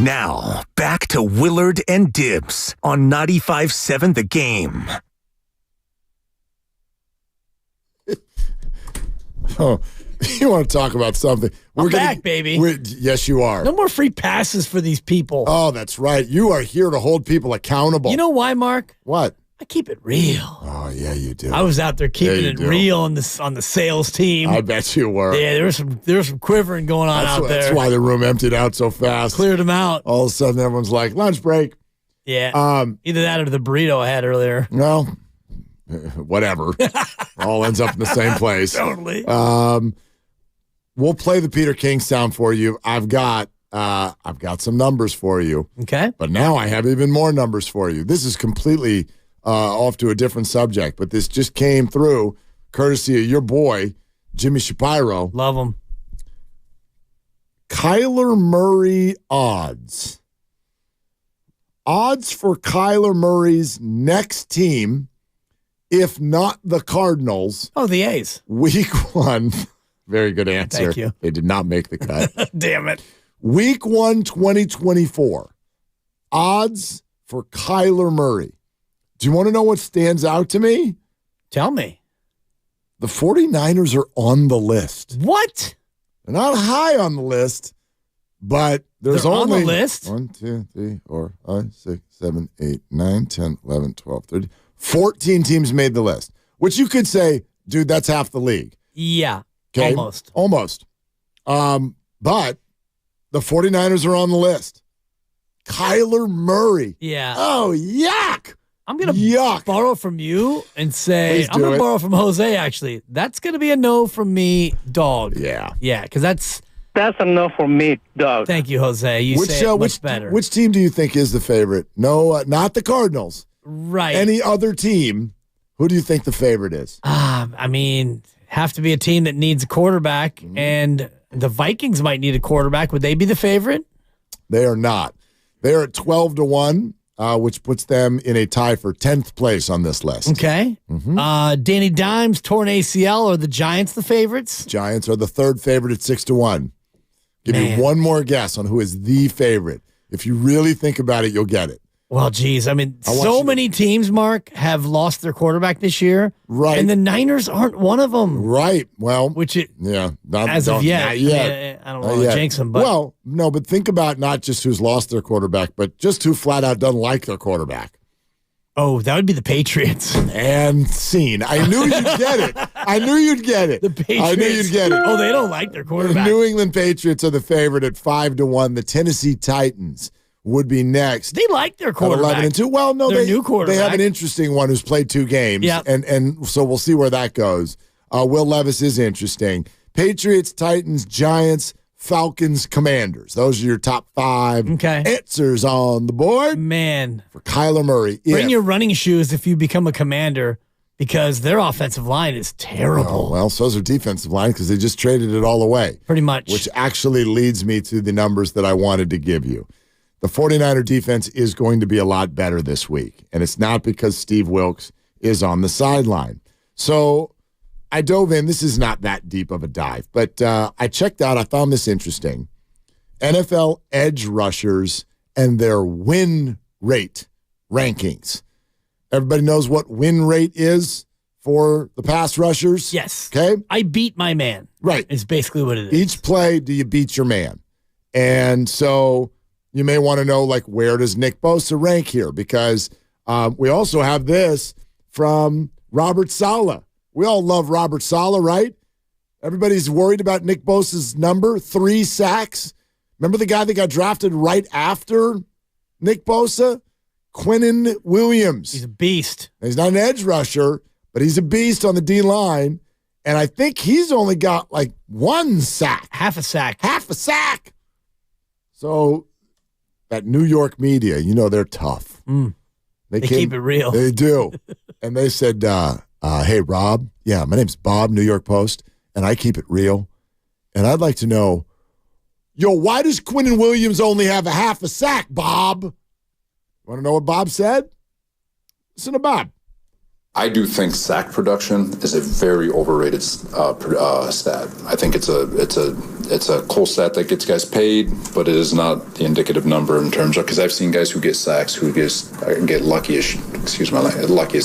Now, back to Willard and Dibs on 95.7 The Game. Oh, you want to talk about something? We're back, baby. Yes, you are. No more free passes for these people. Oh, that's right. You are here to hold people accountable. You know why, Mark? What? I keep it real. Oh, yeah, you do. I was out there keeping it real on the sales team. I bet you were. Yeah, there was some quivering going on out there. That's why the room emptied out so fast. Cleared them out. All of a sudden, everyone's like, lunch break. Yeah. Either that or the burrito I had earlier. No. Whatever. All ends up in the same place. Totally. We'll play the Peter King sound for you. I've got some numbers for you. Okay. But now I have even more numbers for you. This is completely off to a different subject, but this just came through courtesy of your boy, Jimmy Shapiro. Love him. Kyler Murray odds. Odds for Kyler Murray's next team, if not the Cardinals. Oh, the A's. Week 1. Very good answer. Thank you. They did not make the cut. Damn it. Week 1, 2024. Odds for Kyler Murray. Do you want to know what stands out to me? Tell me. The 49ers are on the list. What? They're not high on the list, but there's They're only on the list? 1, 2, 3, 4, 5, 6, 7, 8, 9, 10, 11, 12, 13. 14 teams made the list, which you could say, dude, that's half the league. Yeah. Okay? Almost. But the 49ers are on the list. Kyler Murray. Yeah. Oh, yuck. I'm going to borrow from you and say, I'm going to borrow from Jose, actually. That's going to be a no from me, dog. Yeah. Yeah, because that's a no from me, dog. Thank you, Jose. You say it much better. Which team do you think is the favorite? No, not the Cardinals. Right. Any other team, who do you think the favorite is? I mean, have to be a team that needs a quarterback, and the Vikings might need a quarterback. Would they be the favorite? They are not. They're at 12-1. Which puts them in a tie for 10th place on this list. Okay. Danny Dimes, torn ACL. Are the Giants the favorites? Giants are the third favorite at 6-1. Give you one more guess on who is the favorite. If you really think about it, you'll get it. Well, geez. I mean, so many teams, Mark, have lost their quarterback this year. Right. And the Niners aren't one of them. Right. Well, not not yet. Not yet. I don't want to jinx them. But well, no, but think about not just who's lost their quarterback, but just who flat out doesn't like their quarterback. Oh, that would be the Patriots. And scene. I knew you'd get it. I knew you'd get it. The Patriots. I knew you'd get it. Oh, they don't like their quarterback. The New England Patriots are the favorite at 5-1. The Tennessee Titans would be next. They like their quarterback. 11-2. Well, no, their new quarterback. They have an interesting one who's played 2 games. Yeah. And so we'll see where that goes. Will Levis is interesting. Patriots, Titans, Giants, Falcons, Commanders. Those are your top 5 answers on the board. Man. For Kyler Murray. Bring your running shoes if you become a Commander, because their offensive line is terrible. Oh, well, so's their defensive line, because they just traded it all away. Pretty much. Which actually leads me to the numbers that I wanted to give you. The 49er defense is going to be a lot better this week, and it's not because Steve Wilks is on the sideline. So I dove in. This is not that deep of a dive, but I checked out. I found this interesting. NFL edge rushers and their win rate rankings. Everybody knows what win rate is for the pass rushers? Yes. Okay? I beat my man. Right. Is basically what it is. Each play, do you beat your man? And so you may want to know, like, where does Nick Bosa rank here? Because we also have this from Robert Saleh. We all love Robert Saleh, right? Everybody's worried about Nick Bosa's number, 3 sacks. Remember the guy that got drafted right after Nick Bosa? Quinnen Williams. He's a beast. He's not an edge rusher, but he's a beast on the D-line. And I think he's only got, like, 1 sack. Half a sack. Half a sack. So that New York media, you know, they're tough. They keep it real. They do. And they said, hey, Rob. Yeah, my name's Bob, New York Post, and I keep it real. And I'd like to know, why does Quinnen Williams only have a half a sack, Bob? Want to know what Bob said? Listen to Bob. I do think sack production is a very overrated stat. I think it's it's a cool stat that gets guys paid, but it is not the indicative number in terms of, because I've seen guys who get sacks who get lucky as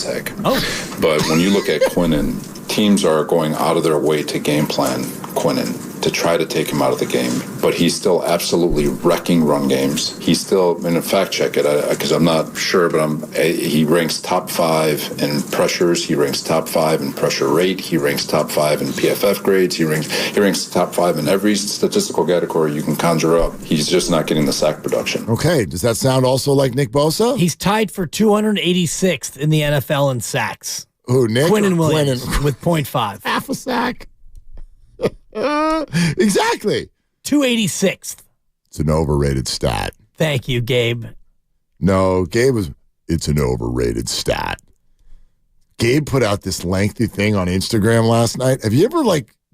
heck. Oh. But when you look at Quinnen, teams are going out of their way to game plan Quinnen to try to take him out of the game, but he's still absolutely wrecking run games. He's still, and fact check it, because I'm not sure, but he ranks top 5 in pressures. He ranks top 5 in pressure rate. He ranks top 5 in PFF grades. He ranks top 5 in every statistical category you can conjure up. He's just not getting the sack production. Okay, does that sound also like Nick Bosa? He's tied for 286th in the NFL in sacks. Who, Nick? Quinnen Williams with 0.5. Half a sack. Exactly. 286th. It's an overrated stat. Thank you, Gabe. No, it's an overrated stat. Gabe put out this lengthy thing on Instagram last night. Have you ever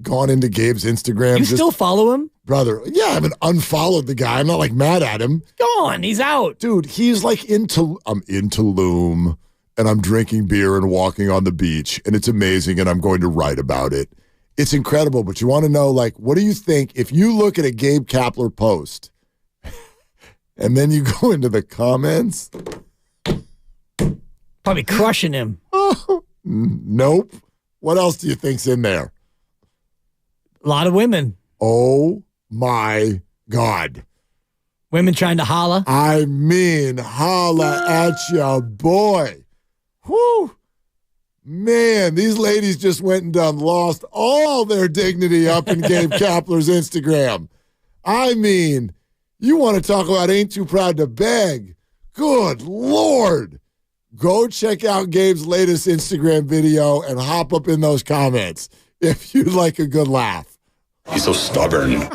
gone into Gabe's Instagram? You still follow him? Brother, yeah, I haven't unfollowed the guy. I'm not mad at him. Gone. He's out. Dude, he's I'm in Tulum and I'm drinking beer and walking on the beach and it's amazing and I'm going to write about it. It's incredible, but you want to know, what do you think if you look at a Gabe Kapler post and then you go into the comments? Probably crushing him. Nope. What else do you think's in there? A lot of women. Oh, my God. Women trying to holla? I mean, holla at your boy. Whew. Man, these ladies just went and lost all their dignity up in Gabe Kapler's Instagram. I mean, you want to talk about ain't too proud to beg. Good Lord. Go check out Gabe's latest Instagram video and hop up in those comments if you'd like a good laugh. He's so stubborn.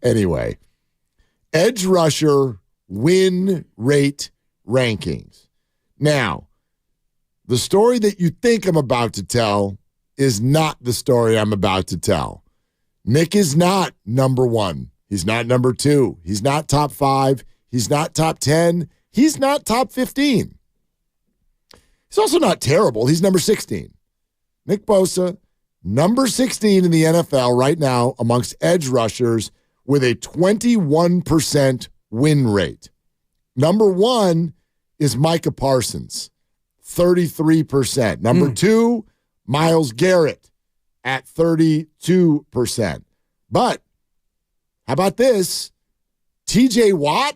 Anyway, edge rusher win rate rankings. Now, the story that you think I'm about to tell is not the story I'm about to tell. Nick is not number 1. He's not number 2. He's not top 5. He's not top 10. He's not top 15. He's also not terrible. He's number 16. Nick Bosa, number 16 in the NFL right now amongst edge rushers with a 21% win rate. Number 1 is Micah Parsons. 33%. Number 2, Myles Garrett at 32%. But how about this? TJ Watt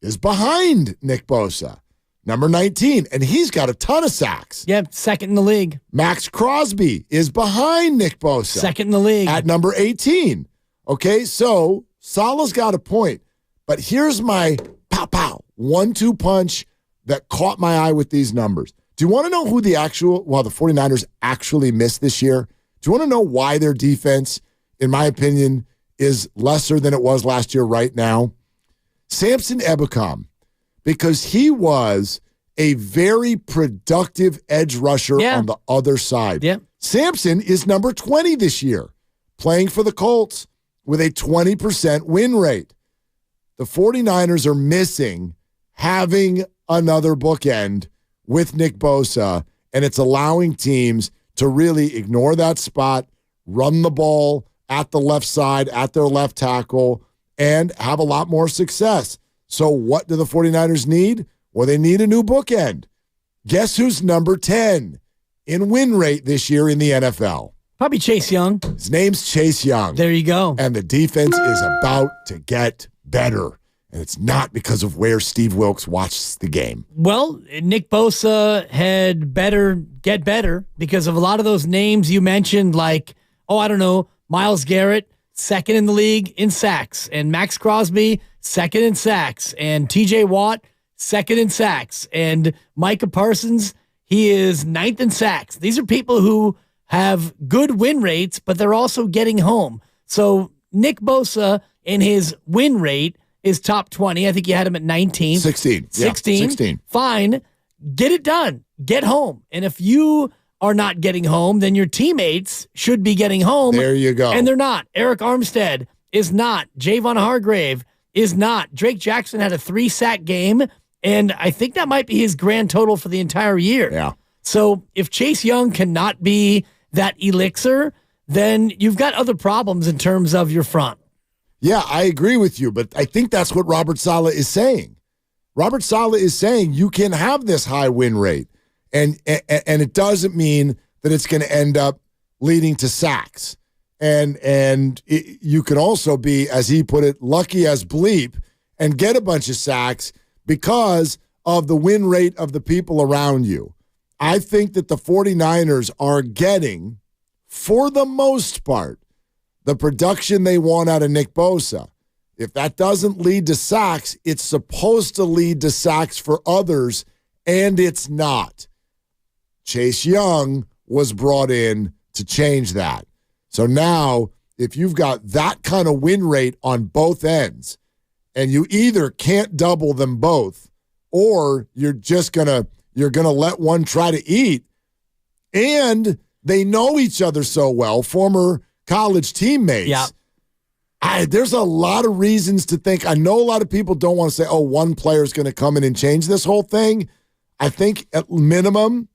is behind Nick Bosa, number 19, and he's got a ton of sacks. Yep, second in the league. Max Crosby is behind Nick Bosa. Second in the league. At number 18. Okay, so Salah's got a point. But here's my pow-pow, 1-2 punch that caught my eye with these numbers. Do you want to know who the 49ers actually missed this year? Do you want to know why their defense, in my opinion, is lesser than it was last year right now? Samson Ebukam, because he was a very productive edge rusher on the other side. Yeah. Samson is number 20 this year, playing for the Colts with a 20% win rate. The 49ers are missing having another bookend with Nick Bosa, and it's allowing teams to really ignore that spot, run the ball at the left side, at their left tackle, and have a lot more success. So what do the 49ers need? Well, they need a new bookend. Guess who's number 10 in win rate this year in the NFL? Probably Chase Young. His name's Chase Young. There you go. And the defense is about to get better. And it's not because of where Steve Wilkes watches the game. Well, Nick Bosa had better get better because of a lot of those names you mentioned, like, Myles Garrett, second in the league in sacks, and Max Crosby, second in sacks, and TJ Watt, second in sacks, and Micah Parsons, he is ninth in sacks. These are people who have good win rates, but they're also getting home. So Nick Bosa in his win rate is top 20. I think you had him at 19. 16. 16. Yeah, 16. Fine. Get it done. Get home. And if you are not getting home, then your teammates should be getting home. There you go. And they're not. Eric Armstead is not. Javon Hargrave is not. Drake Jackson had a 3-sack game, and I think that might be his grand total for the entire year. Yeah. So if Chase Young cannot be that elixir, then you've got other problems in terms of your front. Yeah, I agree with you, but I think that's what Robert Saleh is saying. Robert Saleh is saying you can have this high win rate, and it doesn't mean that it's going to end up leading to sacks. And you can also be, as he put it, lucky as bleep and get a bunch of sacks because of the win rate of the people around you. I think that the 49ers are getting, for the most part, the production they want out of Nick Bosa. If that doesn't lead to sacks, it's supposed to lead to sacks for others, and it's not. Chase Young was brought in to change that. So now, if you've got that kind of win rate on both ends, and you either can't double them both, or you're gonna let one try to eat, and they know each other so well, former college teammates. Yeah. There's a lot of reasons to think. I know a lot of people don't want to say, oh, one player is going to come in and change this whole thing. I think at minimum,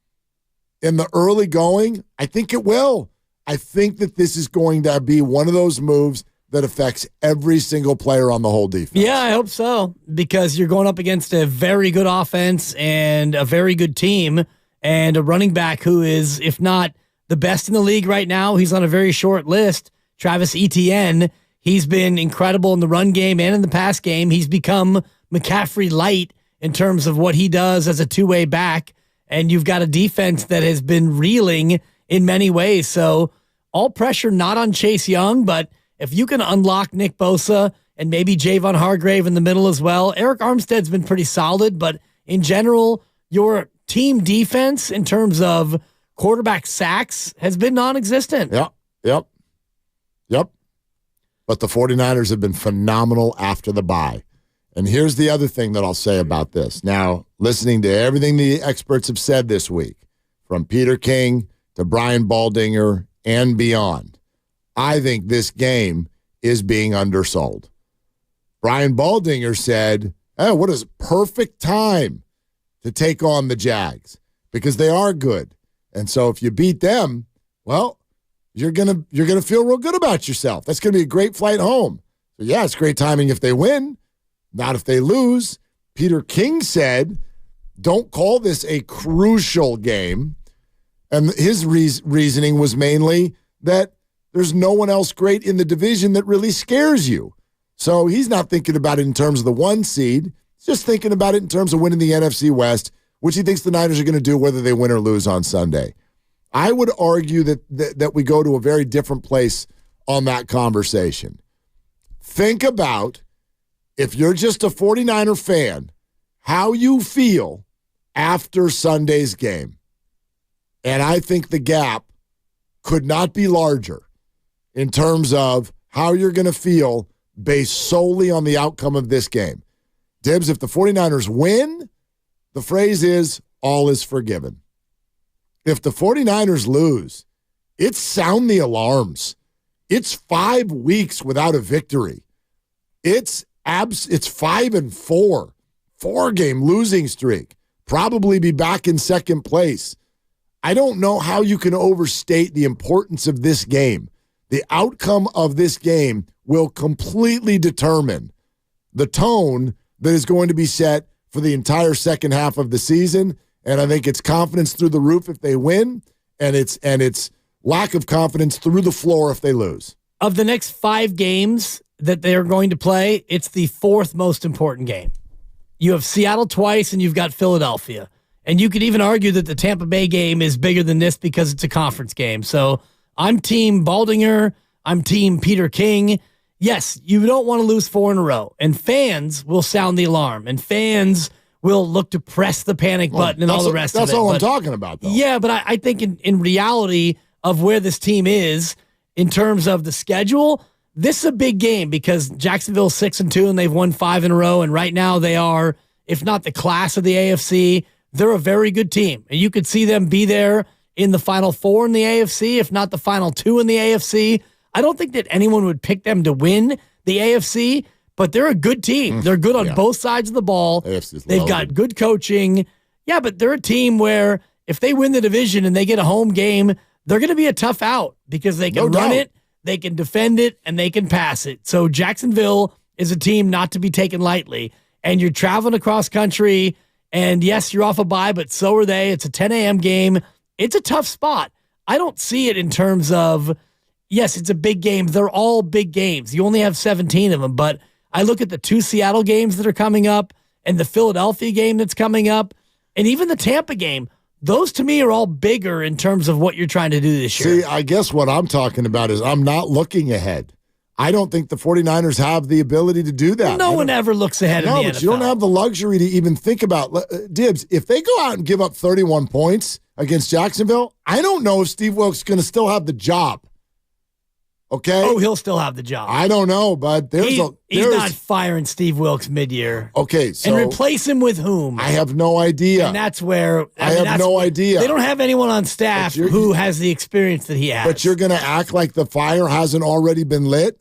in the early going, I think it will. I think that this is going to be one of those moves that affects every single player on the whole defense. Yeah, I hope so, because you're going up against a very good offense and a very good team and a running back who is, if not the best in the league right now, he's on a very short list, Travis Etienne. He's been incredible in the run game and in the pass game. He's become McCaffrey light in terms of what he does as a two-way back, and you've got a defense that has been reeling in many ways. So all pressure not on Chase Young, but if you can unlock Nick Bosa and maybe Javon Hargrave in the middle as well. Eric Armstead's been pretty solid, but in general, your team defense in terms of quarterback sacks has been non-existent. Yep. But the 49ers have been phenomenal after the bye. And here's the other thing that I'll say about this. Now, listening to everything the experts have said this week, from Peter King to Brian Baldinger and beyond, I think this game is being undersold. Brian Baldinger said, oh, what is perfect time to take on the Jags because they are good. And so if you beat them, well, you're gonna feel real good about yourself. That's gonna be a great flight home. So yeah, it's great timing if they win, not if they lose. Peter King said, don't call this a crucial game. And his reasoning was mainly that there's no one else great in the division that really scares you. So he's not thinking about it in terms of the 1 seed. He's just thinking about it in terms of winning the NFC West, which he thinks the Niners are going to do whether they win or lose on Sunday. I would argue that we go to a very different place on that conversation. Think about, if you're just a 49er fan, how you feel after Sunday's game. And I think the gap could not be larger in terms of how you're going to feel based solely on the outcome of this game. Dibs, if the 49ers win, the phrase is, all is forgiven. If the 49ers lose, it's sound the alarms. It's 5 weeks without a victory. It's 5-4, 4-game losing streak. Probably be back in second place. I don't know how you can overstate the importance of this game. The outcome of this game will completely determine the tone that is going to be set for the entire second half of the season. And I think it's confidence through the roof if they win, and it's lack of confidence through the floor if they lose. Of the next 5 games that they're going to play, it's the 4th most important game. You have Seattle twice, and you've got Philadelphia. And you could even argue that the Tampa Bay game is bigger than this because it's a conference game. So I'm team Baldinger. I'm team Peter King. Yes, you don't want to lose 4 in a row. And fans will sound the alarm. And fans will look to press the panic button and all the rest of it. That's all I'm talking about, though. Yeah, but I think in reality of where this team is in terms of the schedule, this is a big game because Jacksonville's 6-2 and they've won 5 in a row. And right now they are, if not the class of the AFC, they're a very good team. And you could see them be there in the Final 4 in the AFC, if not the Final 2 in the AFC. I don't think that anyone would pick them to win the AFC, but they're a good team. They're good on both sides of the ball. They've got good coaching. Yeah, but they're a team where if they win the division and they get a home game, they're going to be a tough out because they can run it, they can defend it, and they can pass it. So Jacksonville is a team not to be taken lightly. And you're traveling across country, and yes, you're off a bye, but so are they. It's a 10 a.m. game. It's a tough spot. I don't see it in terms of, yes, it's a big game. They're all big games. You only have 17 of them, but I look at the 2 Seattle games that are coming up and the Philadelphia game that's coming up and even the Tampa game. Those to me are all bigger in terms of what you're trying to do this year. See, I guess what I'm talking about is I'm not looking ahead. I don't think the 49ers have the ability to do that. No one ever looks ahead in the NFL. No, but you don't have the luxury to even think about Dibs. If they go out and give up 31 points against Jacksonville, I don't know if Steve Wilks is going to still have the job. Okay? Oh, he'll still have the job. I don't know, but he's not firing Steve Wilks mid-year. Okay, so and replace him with whom? I have no idea. And that's where I have no idea. They don't have anyone on staff who has the experience that he has. But you're going to act like the fire hasn't already been lit?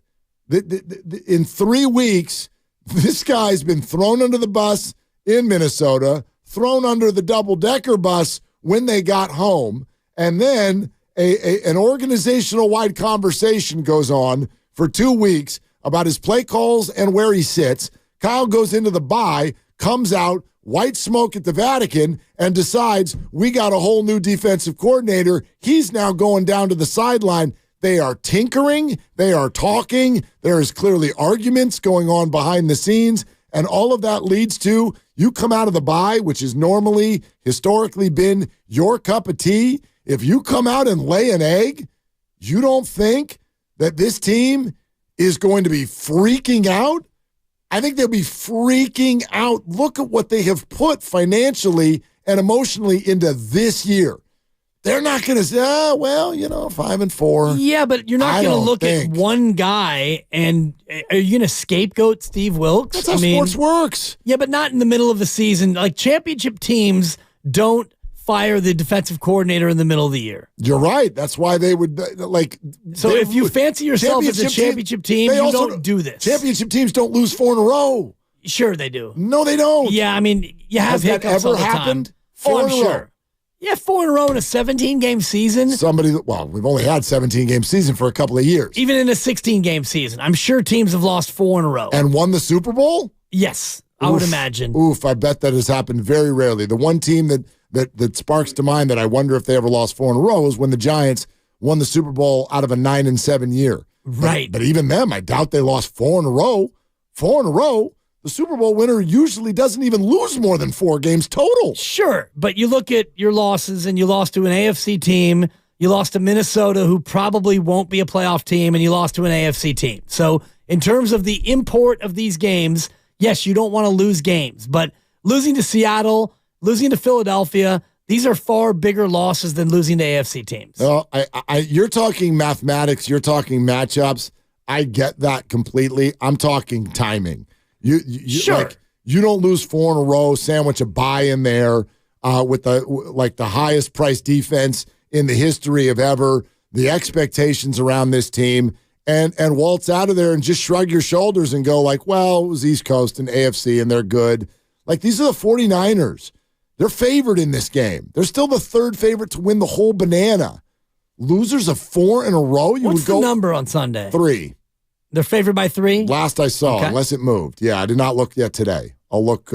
In 3 weeks, this guy's been thrown under the bus in Minnesota, thrown under the double-decker bus when they got home, and then an organizational-wide conversation goes on for 2 weeks about his play calls and where he sits. Kyle goes into the bye, comes out, white smoke at the Vatican, and decides we got a whole new defensive coordinator. He's now going down to the sideline. They are tinkering. They are talking. There is clearly arguments going on behind the scenes. And all of that leads to you come out of the bye, which has normally, historically been your cup of tea. If you come out and lay an egg, you don't think that this team is going to be freaking out? I think they'll be freaking out. Look at what they have put financially and emotionally into this year. They're not going to say, 5-4. Yeah, but you're not going to look at one guy and are you going to scapegoat Steve Wilks? That's how sports works. Yeah, but not in the middle of the season. Like championship teams don't fire the defensive coordinator in the middle of the year. You're right. That's why they would So if you fancy yourself as a championship team, you don't do this. Championship teams don't lose 4 in a row. Sure they do. No, they don't. Yeah, I mean, you have hiccups all the time. Has that ever happened? 4 in a row. Yeah, 4 in a row in a 17-game season. We've only had 17-game season for a couple of years. Even in a 16-game season. I'm sure teams have lost 4 in a row. And won the Super Bowl? Yes, I would imagine. I bet that has happened very rarely. The one team that sparks to mind that I wonder if they ever lost 4 in a row is when the Giants won the Super Bowl out of a 9-7 year. Right. But even them, I doubt they lost 4 in a row. 4 in a row. The Super Bowl winner usually doesn't even lose more than 4 games total. Sure, but you look at your losses, and you lost to an AFC team. You lost to Minnesota, who probably won't be a playoff team, and you lost to an AFC team. So in terms of the import of these games, yes, you don't want to lose games. But losing to Seattle, losing to Philadelphia, these are far bigger losses than losing to AFC teams. Well, you're talking mathematics. You're talking matchups. I get that completely. I'm talking timing. Sure. You don't lose 4 in a row, sandwich a bye in there with the highest priced defense in the history of ever, the expectations around this team, and waltz out of there and just shrug your shoulders and go it was East Coast and AFC and they're good. These are the 49ers. They're favored in this game. They're still the 3rd favorite to win the whole banana. Losers of 4 in a row? What's the number on Sunday? 3. They're favored by 3? Last I saw, unless it moved. Yeah, I did not look yet today. I'll look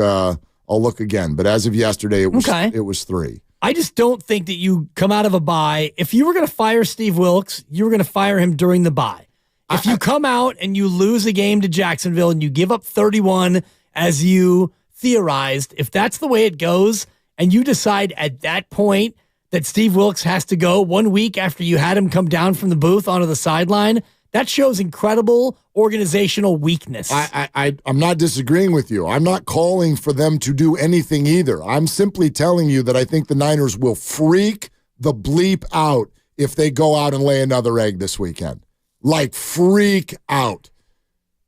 again. But as of yesterday, it was 3. I just don't think that you come out of a bye. If you were going to fire Steve Wilks, you were going to fire him during the bye. If you come out and you lose a game to Jacksonville and you give up 31 as you theorized, if that's the way it goes and you decide at that point that Steve Wilks has to go 1 week after you had him come down from the booth onto the sideline, that shows incredible organizational weakness. I'm not disagreeing with you. I'm not calling for them to do anything either. I'm simply telling you that I think the Niners will freak the bleep out if they go out and lay another egg this weekend. Freak out.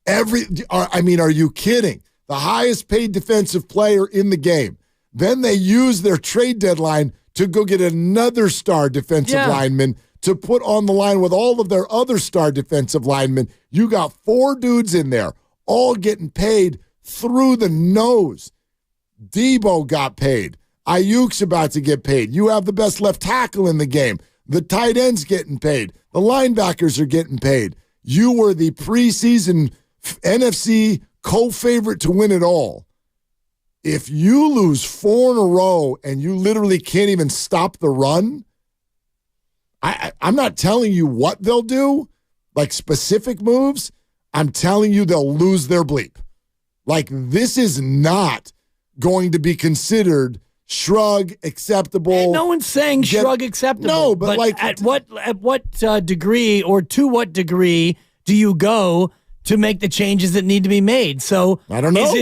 Are you kidding? The highest paid defensive player in the game. Then they use their trade deadline to go get another star defensive lineman to put on the line with all of their other star defensive linemen. You got 4 dudes in there, all getting paid through the nose. Debo got paid. Ayuk's about to get paid. You have the best left tackle in the game. The tight end's getting paid. The linebackers are getting paid. You were the preseason NFC co-favorite to win it all. If you lose 4 in a row and you literally can't even stop the run, I'm not telling you what they'll do, like specific moves. I'm telling you they'll lose their bleep. Like, this is not going to be considered shrug acceptable. And no one's saying shrug acceptable. No, but like at what degree or to what degree do you go to make the changes that need to be made? So I don't know.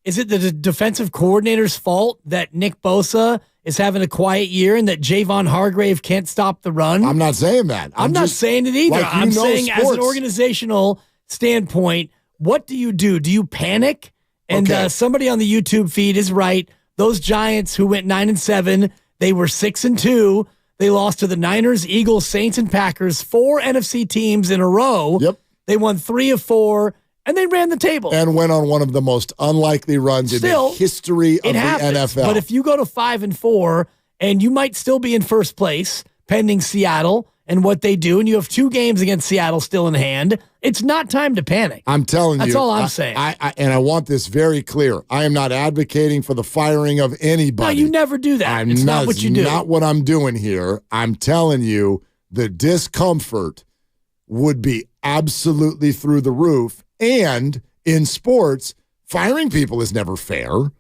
Is it the defensive coordinator's fault that Nick Bosa is having a quiet year and that Javon Hargrave can't stop the run? I'm not saying that. I'm not saying it either. Like, I'm saying sports. as an organizational standpoint, what do you do? Do you panic? And somebody on the YouTube feed is right. Those Giants who went 9-7, they were 6-2. They lost to the Niners, Eagles, Saints, and Packers, 4 NFC teams in a row. Yep. They won 3 of 4, and they ran the table. And went on one of the most unlikely runs in the history of the NFL. But if you go to 5-4, and you might still be in first place, pending Seattle and what they do, and you have 2 games against Seattle still in hand, it's not time to panic. I'm telling you. That's all I'm saying. And I want this very clear. I am not advocating for the firing of anybody. No, you never do that. It's not what you do. Not what I'm doing here. I'm telling you the discomfort would be absolutely through the roof. And in sports, firing people is never fair.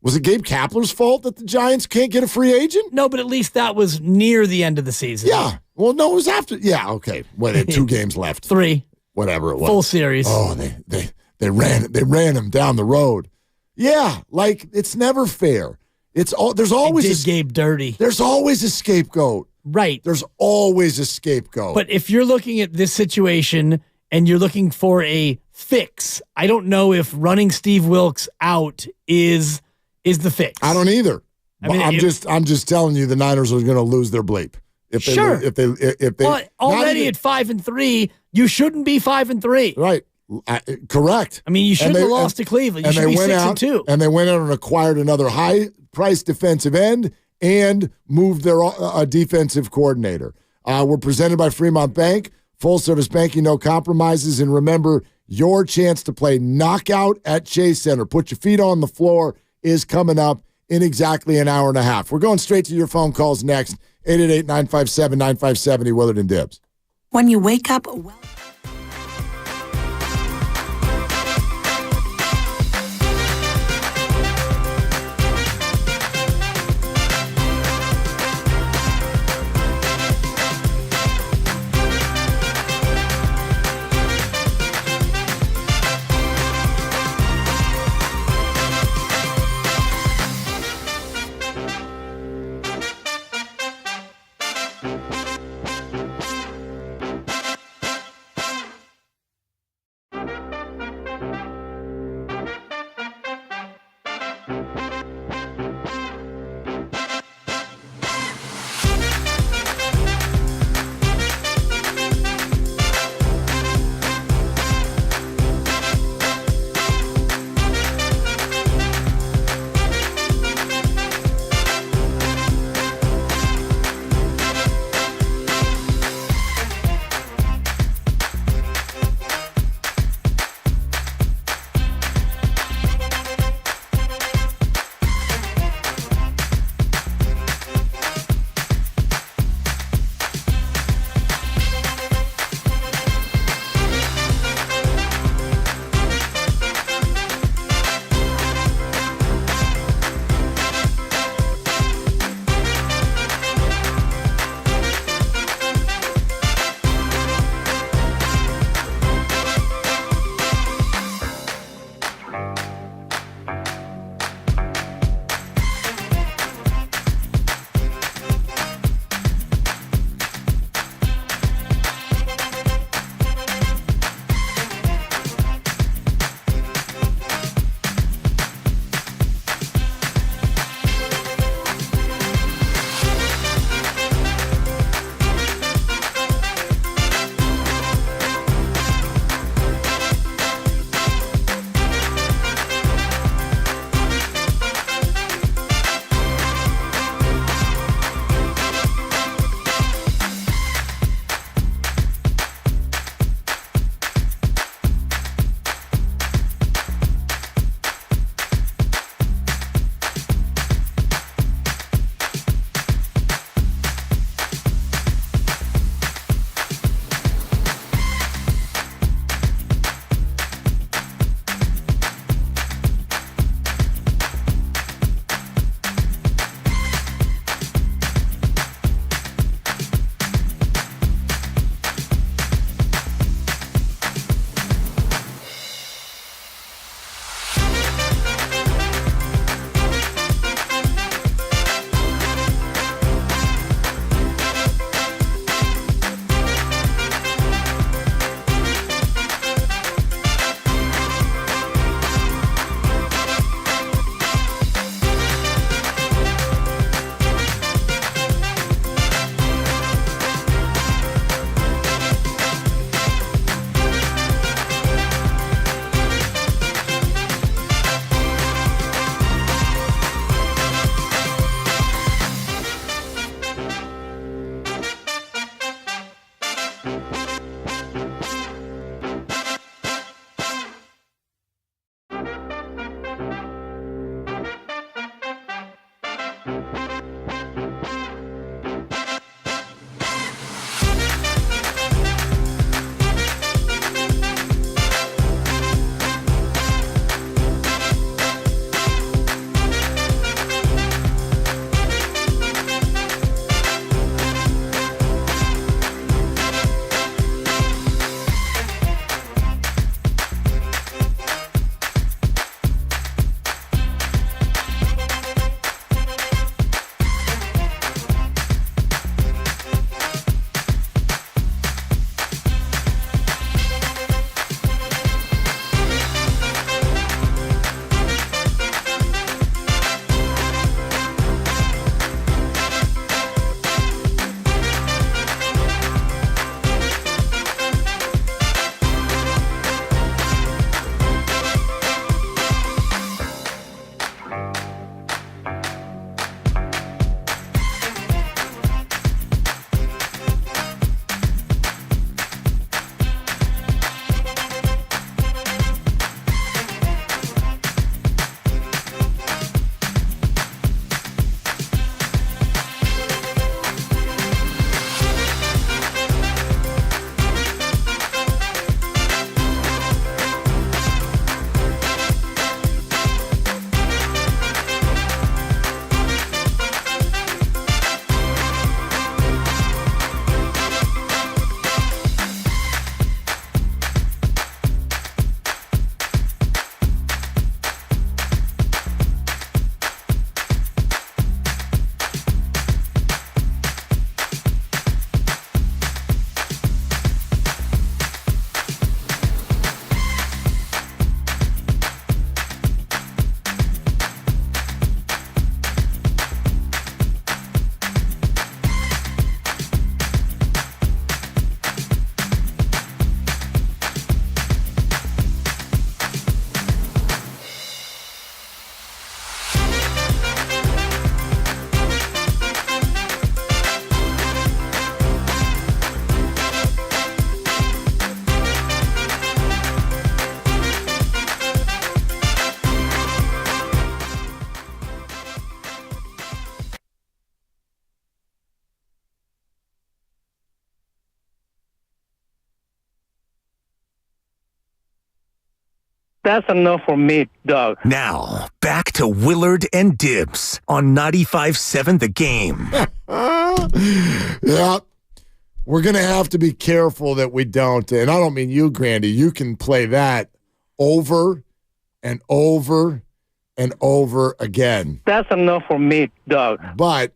Was it Gabe Kapler's fault that the Giants can't get a free agent? No, but at least that was near the end of the season. Yeah. Well, no, it was after. Yeah, okay. Well, they had 2 games left. 3. Whatever it was. Full series. Oh, they ran him down the road. Yeah, like it's never fair. There's always Gabe dirty. There's always a scapegoat. Right. There's always a scapegoat. But if you're looking at this situation and you're looking for a fix, I don't know if running Steve Wilks out is the fix. I don't either. I mean, I'm just telling you the Niners are going to lose their bleep. If they well, already at 5-3, you shouldn't be 5-3. Right. Correct. I mean, you shouldn't have lost to Cleveland. You should be 6-2. And they went out and acquired another high-priced defensive end and moved their defensive coordinator. We're presented by Fremont Bank, full-service banking, no compromises. And remember, your chance to play knockout at Chase Center. Put your feet on the floor is coming up in exactly an hour and a half. We're going straight to your phone calls next. 888-957-9570, Willard and Dibbs. When you wake up... That's enough for me, Doug. Now, back to Willard and Dibs on 95.7 The Game. Yeah. We're going to have to be careful that we don't. And I don't mean you, Grandy. You can play that over and over and over again. That's enough for me, Doug. But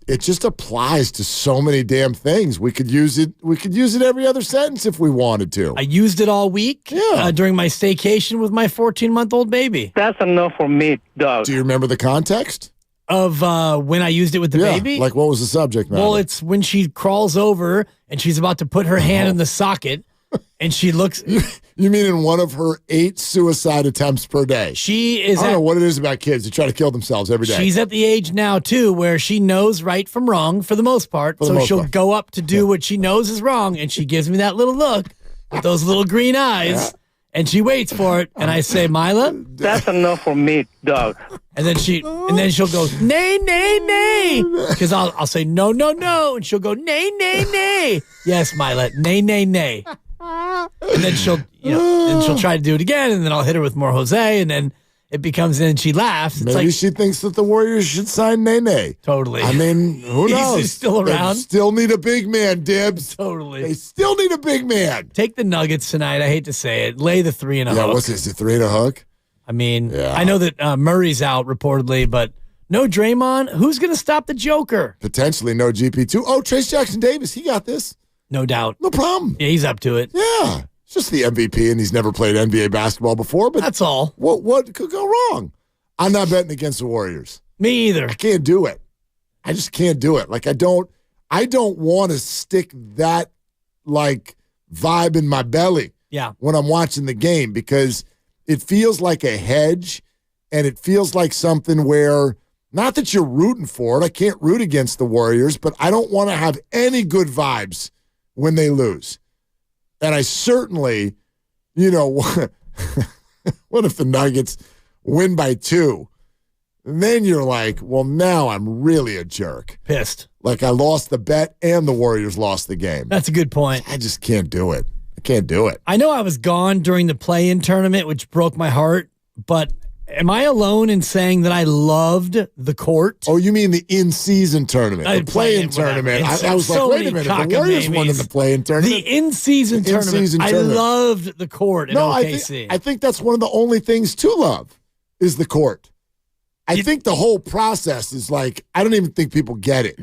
it just applies to so many damn things. We could use it. We could use it every other sentence if we wanted to. I used it all week during my staycation with my 14-month-old baby. That's enough for me, Doug. Do you remember the context? Of when I used it with the baby? Like what was the subject matter? Well, it's when she crawls over and she's about to put her hand in the socket and she looks. You mean in one of her 8 suicide attempts per day? She is. I don't know what it is about kids who try to kill themselves every day. She's at the age now, too, where she knows right from wrong for the most part. She'll go up to do what she knows is wrong, and she gives me that little look with those little green eyes. And she waits for it, and I say, Mila, that's enough for me, Doug. And then she'll go, nay, nay, nay, because I'll say no, no, no, and she'll go, nay, nay, nay. Yes, Mila, nay, nay, nay. And then she'll try to do it again, and then I'll hit her with more Jose, and then it becomes, and she laughs. It's Maybe she thinks that the Warriors should sign Nene. Totally. I mean, who knows? He's still around. They still need a big man, Dibs. Totally. They still need a big man. Take the Nuggets tonight. I hate to say it. Lay the 3 and a hook. Yeah, what's this? The 3 and a hook? I mean, I know that Murray's out reportedly, but no Draymond. Who's going to stop the Joker? Potentially no GP2. Oh, Trace Jackson Davis. He got this. No doubt. No problem. Yeah, he's up to it. Yeah. It's just the MVP, and he's never played NBA basketball before. But that's all. What could go wrong? I'm not betting against the Warriors. Me either. I can't do it. I just can't do it. Like I don't want to stick that like vibe in my belly. Yeah. When I'm watching the game, because it feels like a hedge, and it feels like something where not that you're rooting for it. I can't root against the Warriors, but I don't want to have any good vibes when they lose. And I certainly, what if the Nuggets win by 2? And then you're like, well, now I'm really a jerk. Pissed. Like I lost the bet and the Warriors lost the game. That's a good point. I just can't do it. I can't do it. I know I was gone during the play-in tournament, which broke my heart, but am I alone in saying that I loved the court? Oh, you mean the in-season tournament? The play-in tournament. I was like, wait a minute. The Warriors won in the play-in tournament. The in-season tournament. I loved the court in OKC. I think that's one of the only things to love is the court. I think the whole process is like, I don't even think people get it.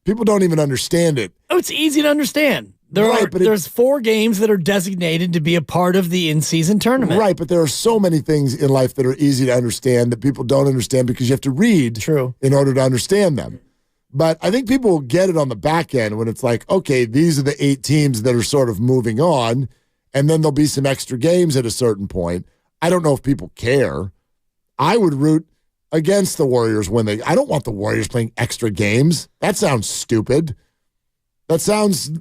People don't even understand it. Oh, it's easy to understand. There's 4 games that are designated to be a part of the in-season tournament. Right, but there are so many things in life that are easy to understand that people don't understand because you have to read in order to understand them. But I think people will get it on the back end when it's like, okay, these are the 8 teams that are sort of moving on, and then there'll be some extra games at a certain point. I don't know if people care. I would root against the Warriors I don't want the Warriors playing extra games. That sounds stupid. That sounds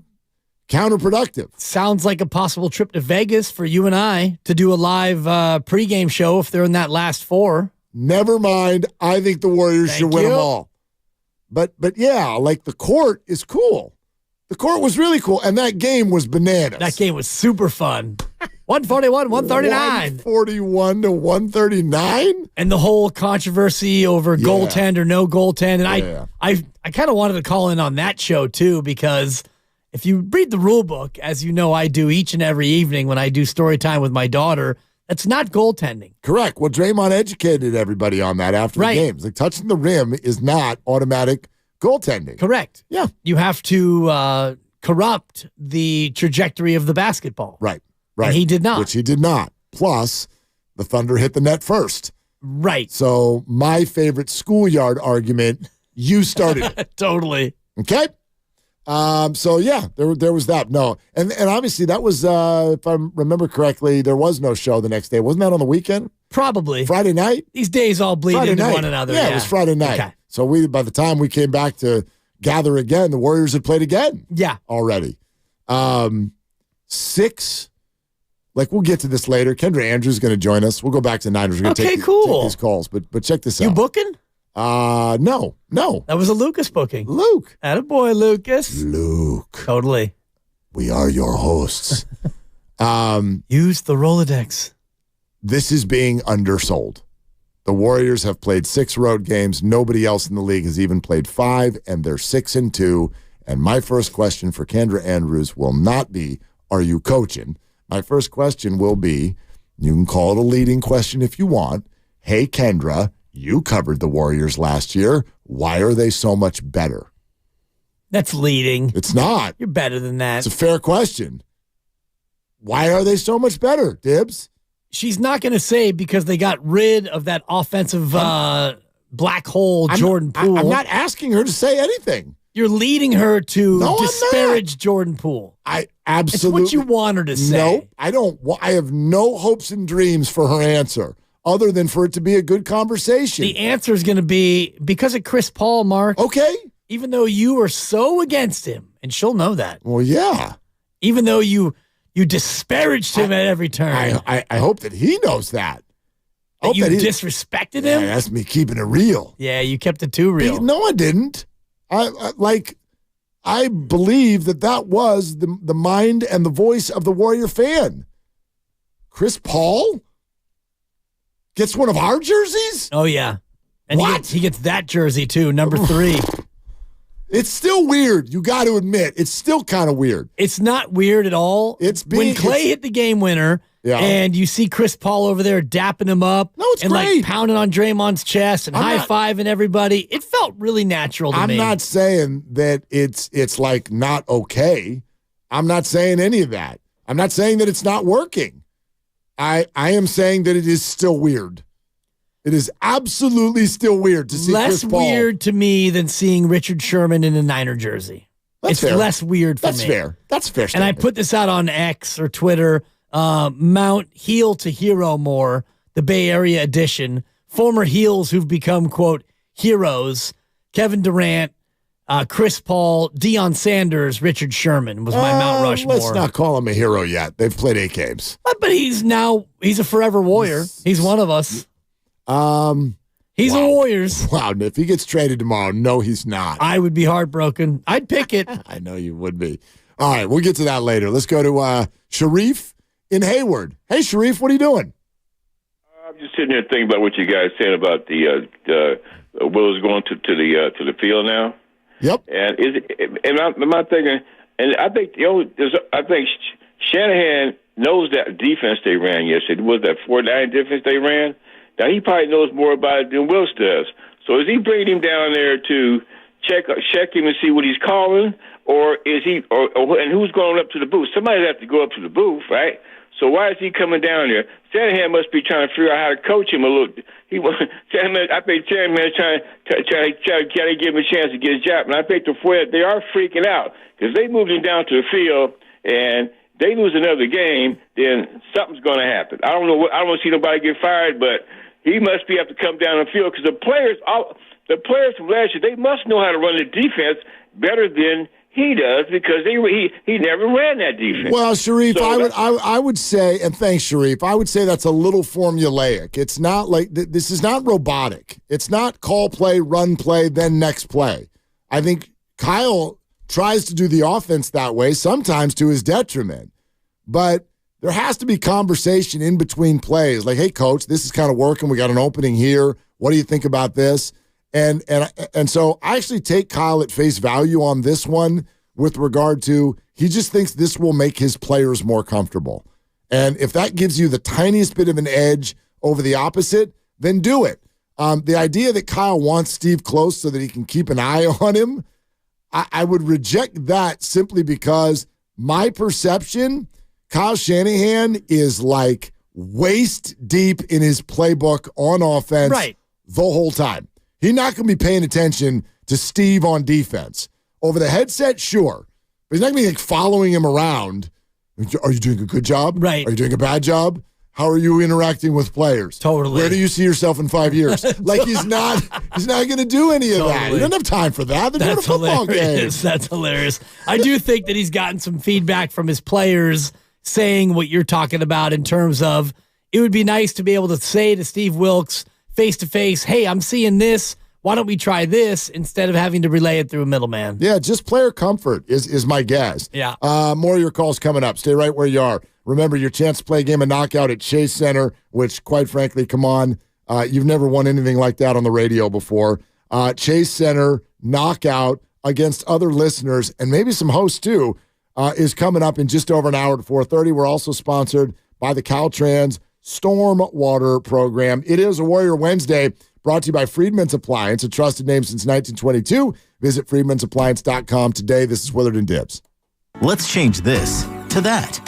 counterproductive. Sounds like a possible trip to Vegas for you and I to do a live pregame show if they're in that last 4. Never mind. I think the Warriors should win them all. But yeah, like the court is cool. The court was really cool, and that game was bananas. That game was super fun. 141, 139. 141 to 139? And the whole controversy over goaltend or no goaltend. And I kind of wanted to call in on that show, too, because if you read the rule book, as you know I do each and every evening when I do story time with my daughter, that's not goaltending. Correct. Well, Draymond educated everybody on that after the games. Like touching the rim is not automatic goaltending. Correct. Yeah. You have to corrupt the trajectory of the basketball. Right. And he did not. Which he did not. Plus, the Thunder hit the net first. Right. So my favorite schoolyard argument, you started it. Totally. Okay? So, yeah, there was that. No. And obviously that was, if I remember correctly, there was no show the next day. Wasn't that on the weekend? Probably. Friday night? These days all bleed into one another. Yeah, it was Friday night. Okay. So by the time we came back to gather again, the Warriors had played again. Yeah. Already. 6. Like, we'll get to this later. Kendra Andrews is going to join us. We'll go back to Niners. We're going to take these calls. But check this out. You booking? No. That was a Lucas booking. Luke. Attaboy, Lucas. Luke. Totally. We are your hosts. Use the Rolodex. this is being undersold. The Warriors have played 6 road games. Nobody else in the league has even played 5, and they're 6-2. And my first question for Kendra Andrews will not be, are you coaching? My first question will be, you can call it a leading question if you want. Hey, Kendra, you covered the Warriors last year. Why are they so much better? That's leading. It's not. You're better than that. It's a fair question. Why are they so much better, Dibs? She's not going to say because they got rid of that offensive black hole, Jordan Poole. I'm not asking her to say anything. You're leading her to disparage Jordan Poole. I absolutely. It's what you want her to say. No, I don't. I have no hopes and dreams for her answer other than for it to be a good conversation. The answer is going to be because of Chris Paul, Mark. Okay. Even though you are so against him, and she'll know that. Well, yeah. Even though you disparaged him at every turn. I hope that he knows that. That you disrespected him? Yeah, that's me keeping it real. Yeah, you kept it too real. No, I didn't. I believe that was the mind and the voice of the Warrior fan. Chris Paul gets one of our jerseys? Oh, yeah. And he gets that jersey, too, number 3. It's still weird. You got to admit, it's still kind of weird. It's not weird at all. When Clay hit the game winner, and you see Chris Paul over there dapping him up, great. Like pounding on Draymond's chest and high-fiving everybody, it felt really natural to me. I'm not saying that it's like not okay. I'm not saying any of that. I'm not saying that it's not working. I am saying that it is still weird. It is absolutely still weird to see Chris Paul. Less weird to me than seeing Richard Sherman in a Niner jersey. That's fair. Less weird for me. That's fair. That's fair statement. And I put this out on X or Twitter, Mount Heel to Hero More, the Bay Area edition. Former heels who've become, quote, heroes. Kevin Durant, Chris Paul, Deion Sanders, Richard Sherman was my Mount Rushmore. Let's not call him a hero yet. They've played 8 games. But he's a forever Warrior. He's one of us. He's the Warriors. Wow, if he gets traded tomorrow, no, he's not. I would be heartbroken. I'd pick it. I know you would be. All right, we'll get to that later. Let's go to Sharif in Hayward. Hey, Sharif, what are you doing? I'm just sitting here thinking about what you guys said about the Willis going to the field now. Yep. And I'm thinking, and I think Shanahan knows that defense they ran yesterday. Was that 4-9 defense they ran? Now, he probably knows more about it than Wills does. So is he bringing him down there to check him and see what he's calling? Or is he, and who's going up to the booth? Somebody has to go up to the booth, right? So why is he coming down there? Shanahan must be trying to figure out how to coach him a little. I think Shanahan is trying to give him a chance to get his job. And I think they are freaking out because they moved him down to the field and they lose another game, then something's going to happen. I don't know. I don't want to see nobody get fired, but he must have to come down the field because the players from last year, they must know how to run the defense better than he does because he never ran that defense. Well, Sharif, I would say, and thanks, Sharif, I would say that's a little formulaic. It's not like this is not robotic. It's not call play, run play, then next play. I think Kyle tries to do the offense that way, sometimes to his detriment. But there has to be conversation in between plays. Like, hey, coach, this is kind of working. We got an opening here. What do you think about this? And so I actually take Kyle at face value on this one with regard to he just thinks this will make his players more comfortable. And if that gives you the tiniest bit of an edge over the opposite, then do it. The idea that Kyle wants Steve close so that he can keep an eye on him, I would reject that simply because my perception, Kyle Shanahan is like waist deep in his playbook on offense the whole time. He's not going to be paying attention to Steve on defense. Over the headset, sure. But he's not going to be like following him around. Are you doing a good job? Right. Are you doing a bad job? How are you interacting with players? Totally. Where do you see yourself in 5 years? Like he's not going to do any of that. He doesn't have time for that. They're doing a football game. That's hilarious. I do think that he's gotten some feedback from his players saying what you're talking about in terms of it would be nice to be able to say to Steve Wilks face-to-face, hey, I'm seeing this. Why don't we try this instead of having to relay it through a middleman? Yeah, just player comfort is my guess. Yeah. More of your calls coming up. Stay right where you are. Remember, your chance to play a game of knockout at Chase Center, which, quite frankly, come on, you've never won anything like that on the radio before. Chase Center knockout against other listeners and maybe some hosts too is coming up in just over an hour at 4:30. We're also sponsored by the Caltrans Storm Water Program. It is a Warrior Wednesday, brought to you by Friedman's Appliance, a trusted name since 1922. Visit friedmansappliance.com today. This is Willard and Dibbs. Let's change this to that.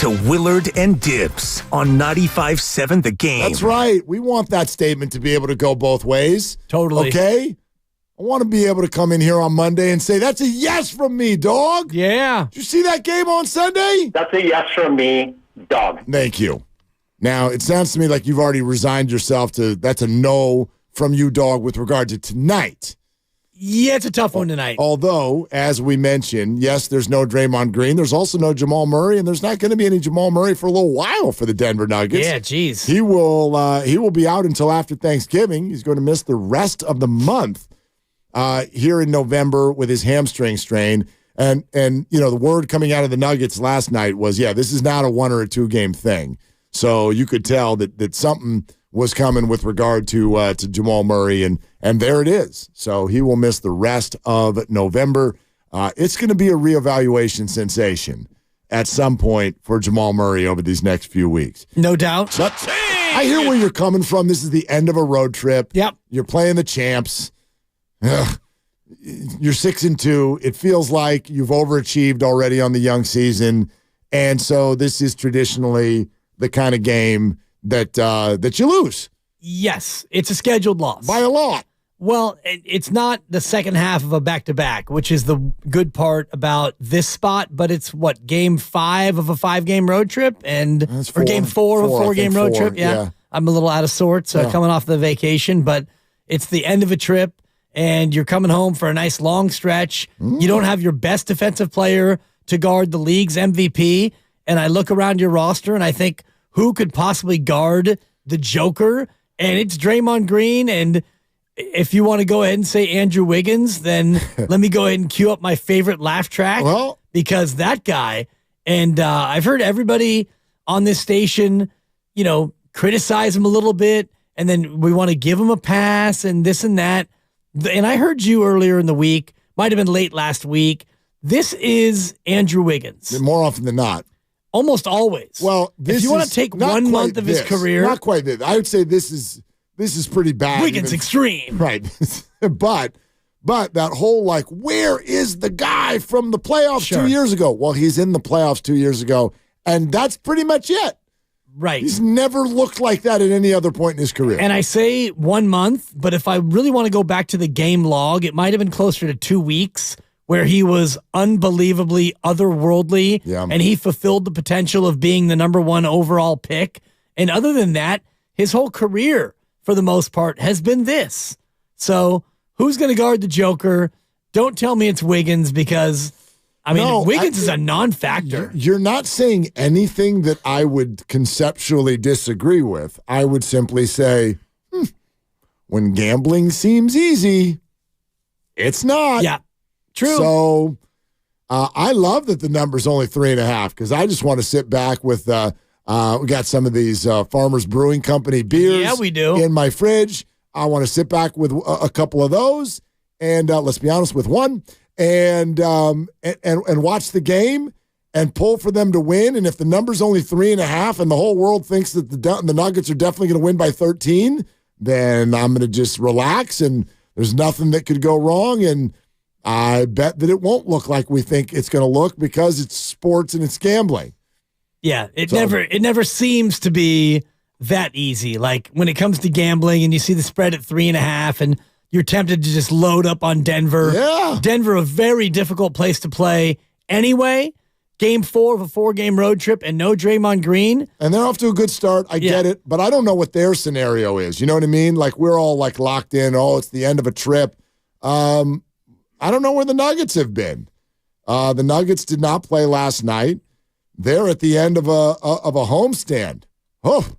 to Willard and Dibs on 95.7 The Game. That's right. We want that statement to be able to go both ways. Totally. Okay? I want to be able to come in here on Monday and say, that's a yes from me, dog. Yeah. Did you see that game on Sunday? That's a yes from me, dog. Thank you. Now, it sounds to me like you've already resigned yourself to that's a no from you, dog, with regard to tonight. Yeah, it's a tough one tonight. Although, as we mentioned, yes, there's no Draymond Green. There's also no Jamal Murray, and there's not going to be any Jamal Murray for a little while for the Denver Nuggets. Yeah, geez. He will be out until after Thanksgiving. He's going to miss the rest of the month here in November with his hamstring strain. And the word coming out of the Nuggets last night was, this is not a 1 or a 2 game thing. So you could tell that something was coming with regard to Jamal Murray, and there it is. So he will miss the rest of November. It's going to be a reevaluation sensation at some point for Jamal Murray over these next few weeks. No doubt. I hear where you're coming from. This is the end of a road trip. Yep. You're playing the champs. Ugh. You're 6-2. It feels like you've overachieved already on the young season, and so this is traditionally the kind of game that you lose. Yes, it's a scheduled loss. By a lot. Well, it's not the second half of a back-to-back, which is the good part about this spot, but it's game 5 of a 5-game road trip or game 4 of a 4-game road trip. Yeah. I'm a little out of sorts coming off the vacation, but it's the end of a trip, and you're coming home for a nice long stretch. You don't have your best defensive player to guard the league's MVP, and I look around your roster, and I think, who could possibly guard the Joker? And it's Draymond Green. And if you want to go ahead and say Andrew Wiggins, then let me go ahead and cue up my favorite laugh track. Because that guy, and I've heard everybody on this station, criticize him a little bit, and then we want to give him a pass and this and that. And I heard you earlier in the week, might have been late last week. This is Andrew Wiggins. More often than not. Almost always. Well, if you want to take 1 month of his career, not quite this. I would say this is pretty bad. Wiggins extreme, right? but that whole where is the guy from the playoffs 2 years ago? Well, he's in the playoffs 2 years ago, and that's pretty much it. Right. He's never looked like that at any other point in his career. And I say 1 month, but if I really want to go back to the game log, it might have been closer to 2 weeks. Where he was unbelievably otherworldly, and he fulfilled the potential of being the number 1 overall pick. And other than that, his whole career, for the most part, has been this. So who's going to guard the Joker? Don't tell me it's Wiggins, because, Wiggins is a non-factor. You're not saying anything that I would conceptually disagree with. I would simply say, when gambling seems easy, it's not. Yeah. True. So I love that the number's only 3.5, because I just want to sit back with we got some of these Farmers Brewing Company beers. Yeah, we do. In my fridge. I want to sit back with a couple of those, and let's be honest, with one, and watch the game and pull for them to win. And if the number's only 3.5, and the whole world thinks that the Nuggets are definitely going to win by 13, then I'm going to just relax, and there's nothing that could go wrong. And I bet that it won't look like we think it's going to look, because it's sports and it's gambling. Yeah, it never seems to be that easy. Like when it comes to gambling and you see the spread at 3.5 and you're tempted to just load up on Denver. Yeah. Denver, a very difficult place to play anyway. Game 4 of a 4-game road trip and no Draymond Green. And they're off to a good start. I get it, but I don't know what their scenario is. You know what I mean? Like we're all locked in. Oh, it's the end of a trip. I don't know where the Nuggets have been. The Nuggets did not play last night. They're at the end of a homestand. Oh,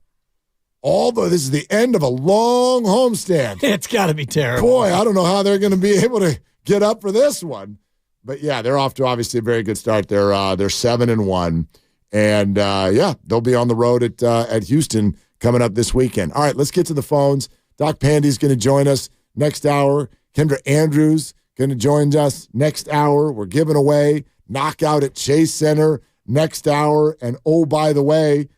although this is the end of a long homestand. It's got to be terrible. Boy, I don't know how they're going to be able to get up for this one. But yeah, they're off to obviously a very good start. They're 7-1, and they'll be on the road at Houston coming up this weekend. All right, let's get to the phones. Doc Pandy's going to join us next hour. Kendra Andrews going to join us next hour. We're giving away Knockout at Chase Center next hour. And oh, by the way,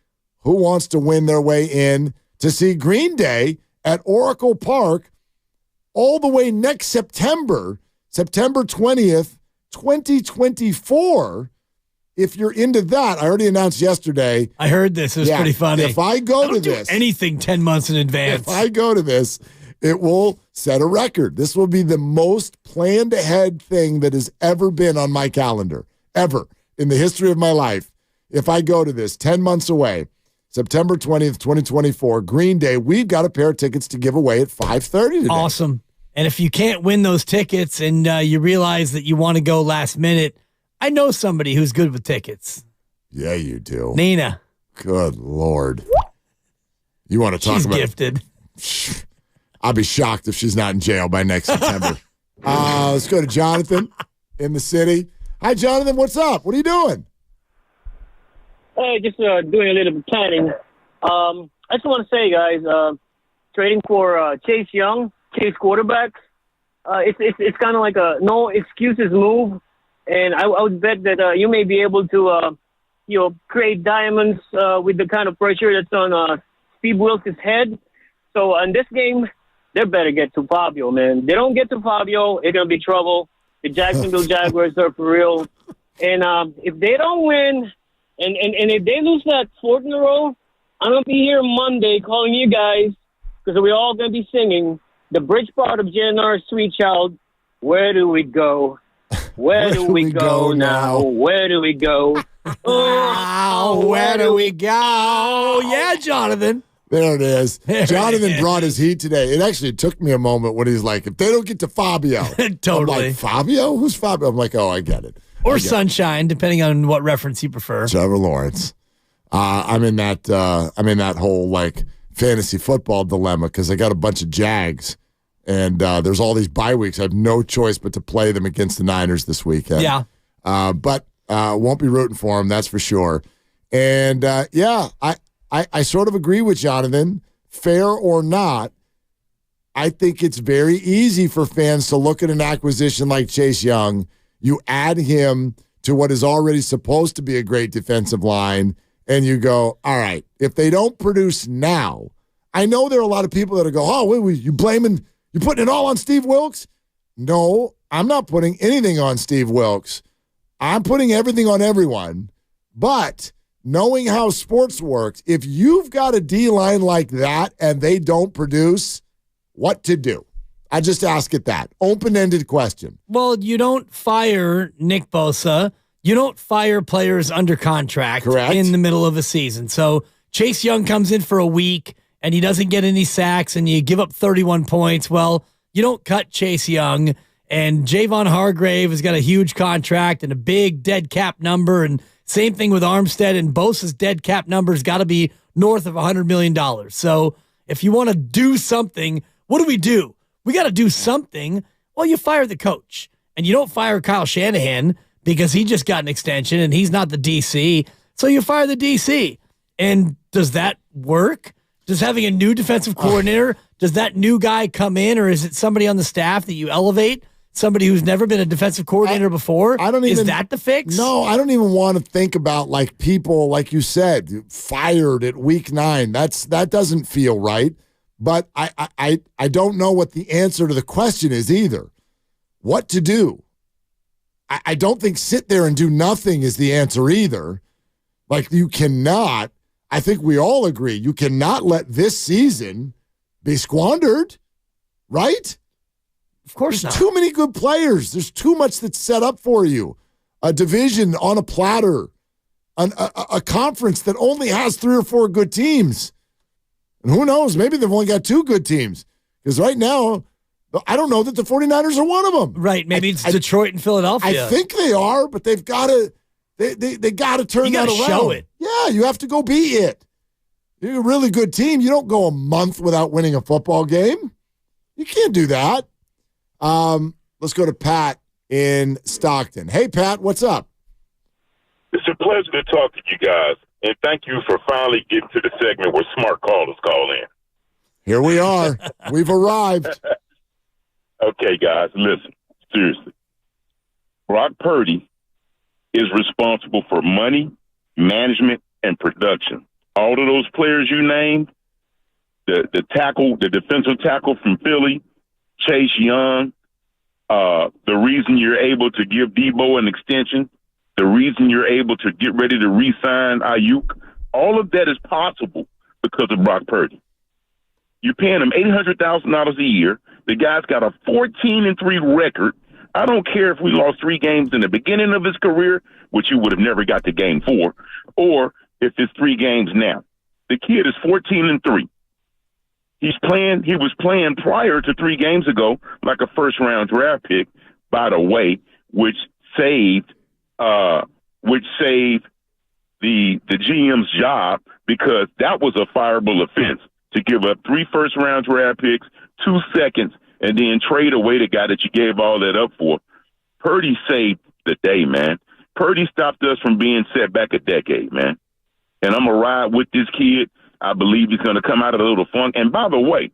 who wants to win their way in to see Green Day at Oracle Park all the way next September 20th, 2024? if you're into that, I already announced yesterday. I heard this. It was pretty funny. If I go to this. Anything 10 months in advance. If I go to this, it will set a record. This will be the most planned ahead thing that has ever been on my calendar, ever, in the history of my life. If I go to this 10 months away, September 20th, 2024, Green Day, we've got a pair of tickets to give away at 5:30 today. Awesome. And if you can't win those tickets and you realize that you want to go last minute, I know somebody who's good with tickets. Yeah, you do. Nina. Good Lord. You want to talk about She's gifted. I'll be shocked if she's not in jail by next September. Let's go to Jonathan in the city. Hi, Jonathan. What's up? What are you doing? Hey, just doing a little bit of planning. I just want to say, guys, trading for Chase Young, Chase quarterback, it's kind of like a no excuses move. And I would bet that you may be able to, create diamonds with the kind of pressure that's on Steve Wilks' head. So in this game, they better get to Fabio, man. They don't get to Fabio, it's going to be trouble. The Jacksonville Jaguars are for real. And if they don't win, and if they lose that fourth in a row, I'm going to be here Monday calling you guys because we're all going to be singing the bridge part of JNR's Sweet Child, Where Do We Go? Where do we go now? Where do we go? Oh, where do we go? Yeah, Jonathan. There it is. Jonathan brought his heat today. It actually took me a moment when he's like, if they don't get to Fabio. Totally. I'm like, Fabio? Who's Fabio? I'm like, oh, I get it. Or Sunshine, depending on what reference you prefer. Trevor Lawrence. I'm in that whole like fantasy football dilemma because I got a bunch of Jags. And there's all these bye weeks. I have no choice but to play them against the Niners this weekend. Yeah. But won't be rooting for them, that's for sure. And, I sort of agree with Jonathan. Fair or not, I think it's very easy for fans to look at an acquisition like Chase Young. You add him to what is already supposed to be a great defensive line, and you go, all right, if they don't produce now, I know there are a lot of people that will go, oh, wait, you blaming – you're putting it all on Steve Wilks? No, I'm not putting anything on Steve Wilks. I'm putting everything on everyone. But knowing how sports works, if you've got a D-line like that and they don't produce, what to do? I just ask it that. Open-ended question. Well, you don't fire Nick Bosa. You don't fire players under contract in the middle of a season. So Chase Young comes in for a week, and he doesn't get any sacks, and you give up 31 points, well, you don't cut Chase Young, and Javon Hargrave has got a huge contract and a big dead cap number, and same thing with Armstead, and Bosa's dead cap number has got to be north of $100 million. So if you want to do something, what do? We got to do something. Well, you fire the coach, and you don't fire Kyle Shanahan because he just got an extension, and he's not the DC, so you fire the DC. And does that work? Does having a new defensive coordinator, does that new guy come in, or is it somebody on the staff that you elevate? Somebody who's never been a defensive coordinator before? Is that the fix? No, I don't even want to think about like people, like you said, fired at week 9. That doesn't feel right. But I don't know what the answer to the question is either. What to do? I don't think sit there and do nothing is the answer either. Like you cannot. I think we all agree you cannot let this season be squandered, right? Of course There's not. Too many good players. There's too much that's set up for you. A division on a platter, a conference that only has 3 or 4 good teams. And who knows? Maybe they've only got 2 good teams. Because right now, I don't know that the 49ers are one of them. Right. Maybe it's Detroit and Philadelphia. I think they are, but they've got to. They got to turn that around. You got to show it. Yeah, you have to go be it. You're a really good team. You don't go a month without winning a football game. You can't do that. Let's go to Pat in Stockton. Hey, Pat, what's up? It's a pleasure to talk to you guys, and thank you for finally getting to the segment where smart callers call in. Here we are. We've arrived. Okay, guys, listen, seriously. Brock Purdy is responsible for money, management, and production. All of those players you named, the defensive tackle from Philly, Chase Young, the reason you're able to give Debo an extension, the reason you're able to get ready to re-sign Ayuk, all of that is possible because of Brock Purdy. You're paying him $800,000 a year. The guy's got a 14-3 record. I don't care if we lost 3 games in the beginning of his career, which you would have never got to game 4, or if it's 3 games now. The kid is 14-3. He was playing prior to 3 games ago like a first-round draft pick, by the way, which saved the GM's job, because that was a fireable offense to give up 3 first-round draft picks, 2 seconds, and then trade away the guy that you gave all that up for. Purdy saved the day, man. Purdy stopped us from being set back a decade, man. And I'm going to ride with this kid. I believe he's going to come out of a little funk. And by the way,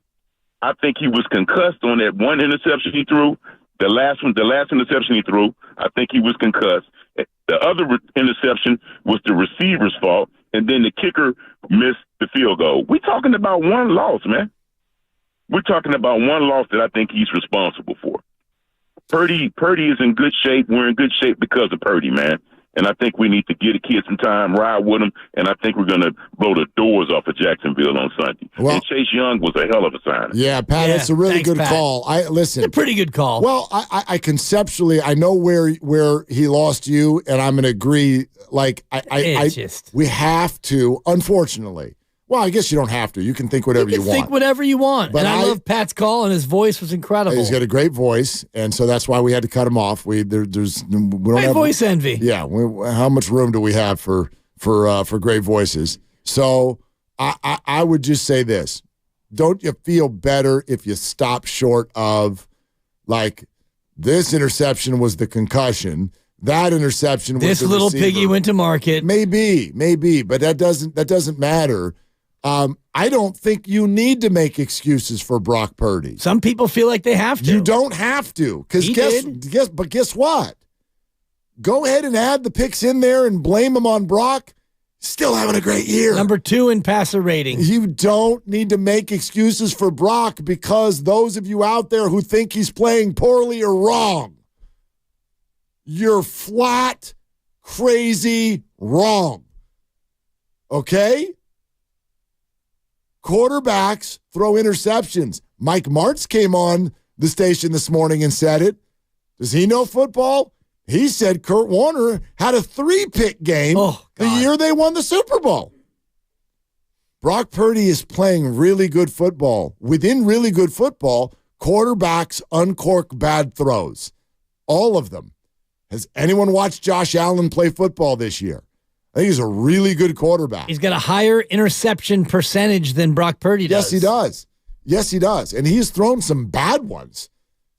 I think he was concussed on that one interception he threw. The last interception he threw, I think he was concussed. The other interception was the receiver's fault, and then the kicker missed the field goal. We're talking about one loss, man. We're talking about one loss that I think he's responsible for. Purdy is in good shape. We're in good shape because of Purdy, man. And I think we need to get a kid some time, ride with him, and I think we're going to blow the doors off of Jacksonville on Sunday. Well, and Chase Young was a hell of a signing. Yeah, Pat, it's a really good Pat. call. Listen, It's a pretty good call. Well, I conceptually, I know where he lost you, and I'm going to agree. Like, we have to, unfortunately. Well, I guess you don't have to. You can think whatever you want. Think whatever you want. But and I love Pat's call, and his voice was incredible. He's got a great voice, and so that's why we had to cut him off. We don't have voice envy. Yeah, how much room do we have for great voices? So I would just say this: don't you feel better if you stop short of, like, this interception was the concussion, that interception was this the little receiver. piggy went to market. Maybe, but that doesn't matter. I don't think you need to make excuses for Brock Purdy. Some people feel like they have to. You don't have to, because guess what? Go ahead and add the picks in there and blame him on Brock. Still having a great year. Number 2 in passer rating. You don't need to make excuses for Brock, because those of you out there who think he's playing poorly are wrong. You're flat, crazy wrong. Okay? Quarterbacks throw interceptions. Mike Martz came on the station this morning and said it. Does he know football? He said Kurt Warner had a 3-pick game the year they won the Super Bowl. Brock Purdy is playing really good football. Within really good football, quarterbacks uncork bad throws. All of them. Has anyone watched Josh Allen play football this year? I think he's a really good quarterback. He's got a higher interception percentage than Brock Purdy does. Yes, he does. And he's thrown some bad ones,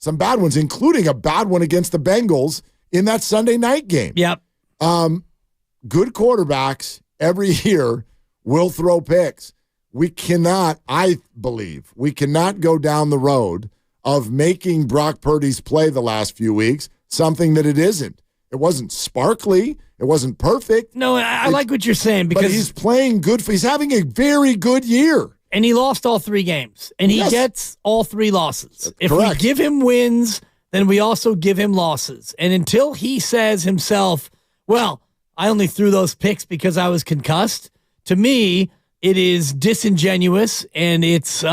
including a bad one against the Bengals in that Sunday night game. Yep. Good quarterbacks every year will throw picks. I believe, we cannot go down the road of making Brock Purdy's play the last few weeks something that it isn't. It wasn't sparkly. It wasn't perfect. No, I like what you're saying, because but he's playing good. He's having a very good year. And he lost all 3 games, and he gets all 3 losses. If we give him wins, then we also give him losses. And until he says himself, well, I only threw those picks because I was concussed, to me, it is disingenuous, and it's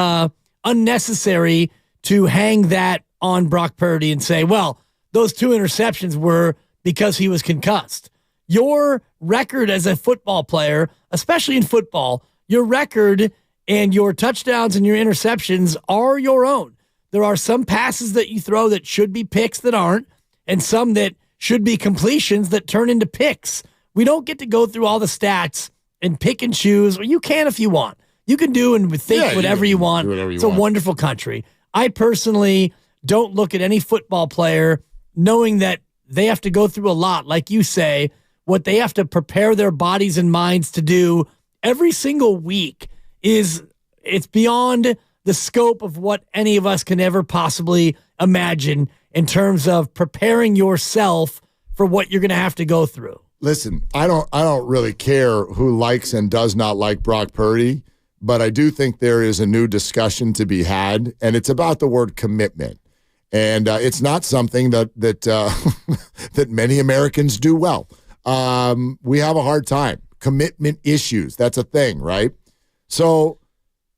unnecessary to hang that on Brock Purdy and say, well, those 2 interceptions were because he was concussed. Your record as a football player, especially in football, your record and your touchdowns and your interceptions are your own. There are some passes that you throw that should be picks that aren't, and some that should be completions that turn into picks. We don't get to go through all the stats and pick and choose. Or you can if you want. You can do and think whatever you want. It's a wonderful country. I personally don't look at any football player knowing that they have to go through a lot, like you say, what they have to prepare their bodies and minds to do every single week it's beyond the scope of what any of us can ever possibly imagine in terms of preparing yourself for what you're going to have to go through. Listen, I don't really care who likes and does not like Brock Purdy, but I do think there is a new discussion to be had, and it's about the word commitment. And it's not something that that many Americans do well. we have a hard time. Commitment issues, that's a thing, right? So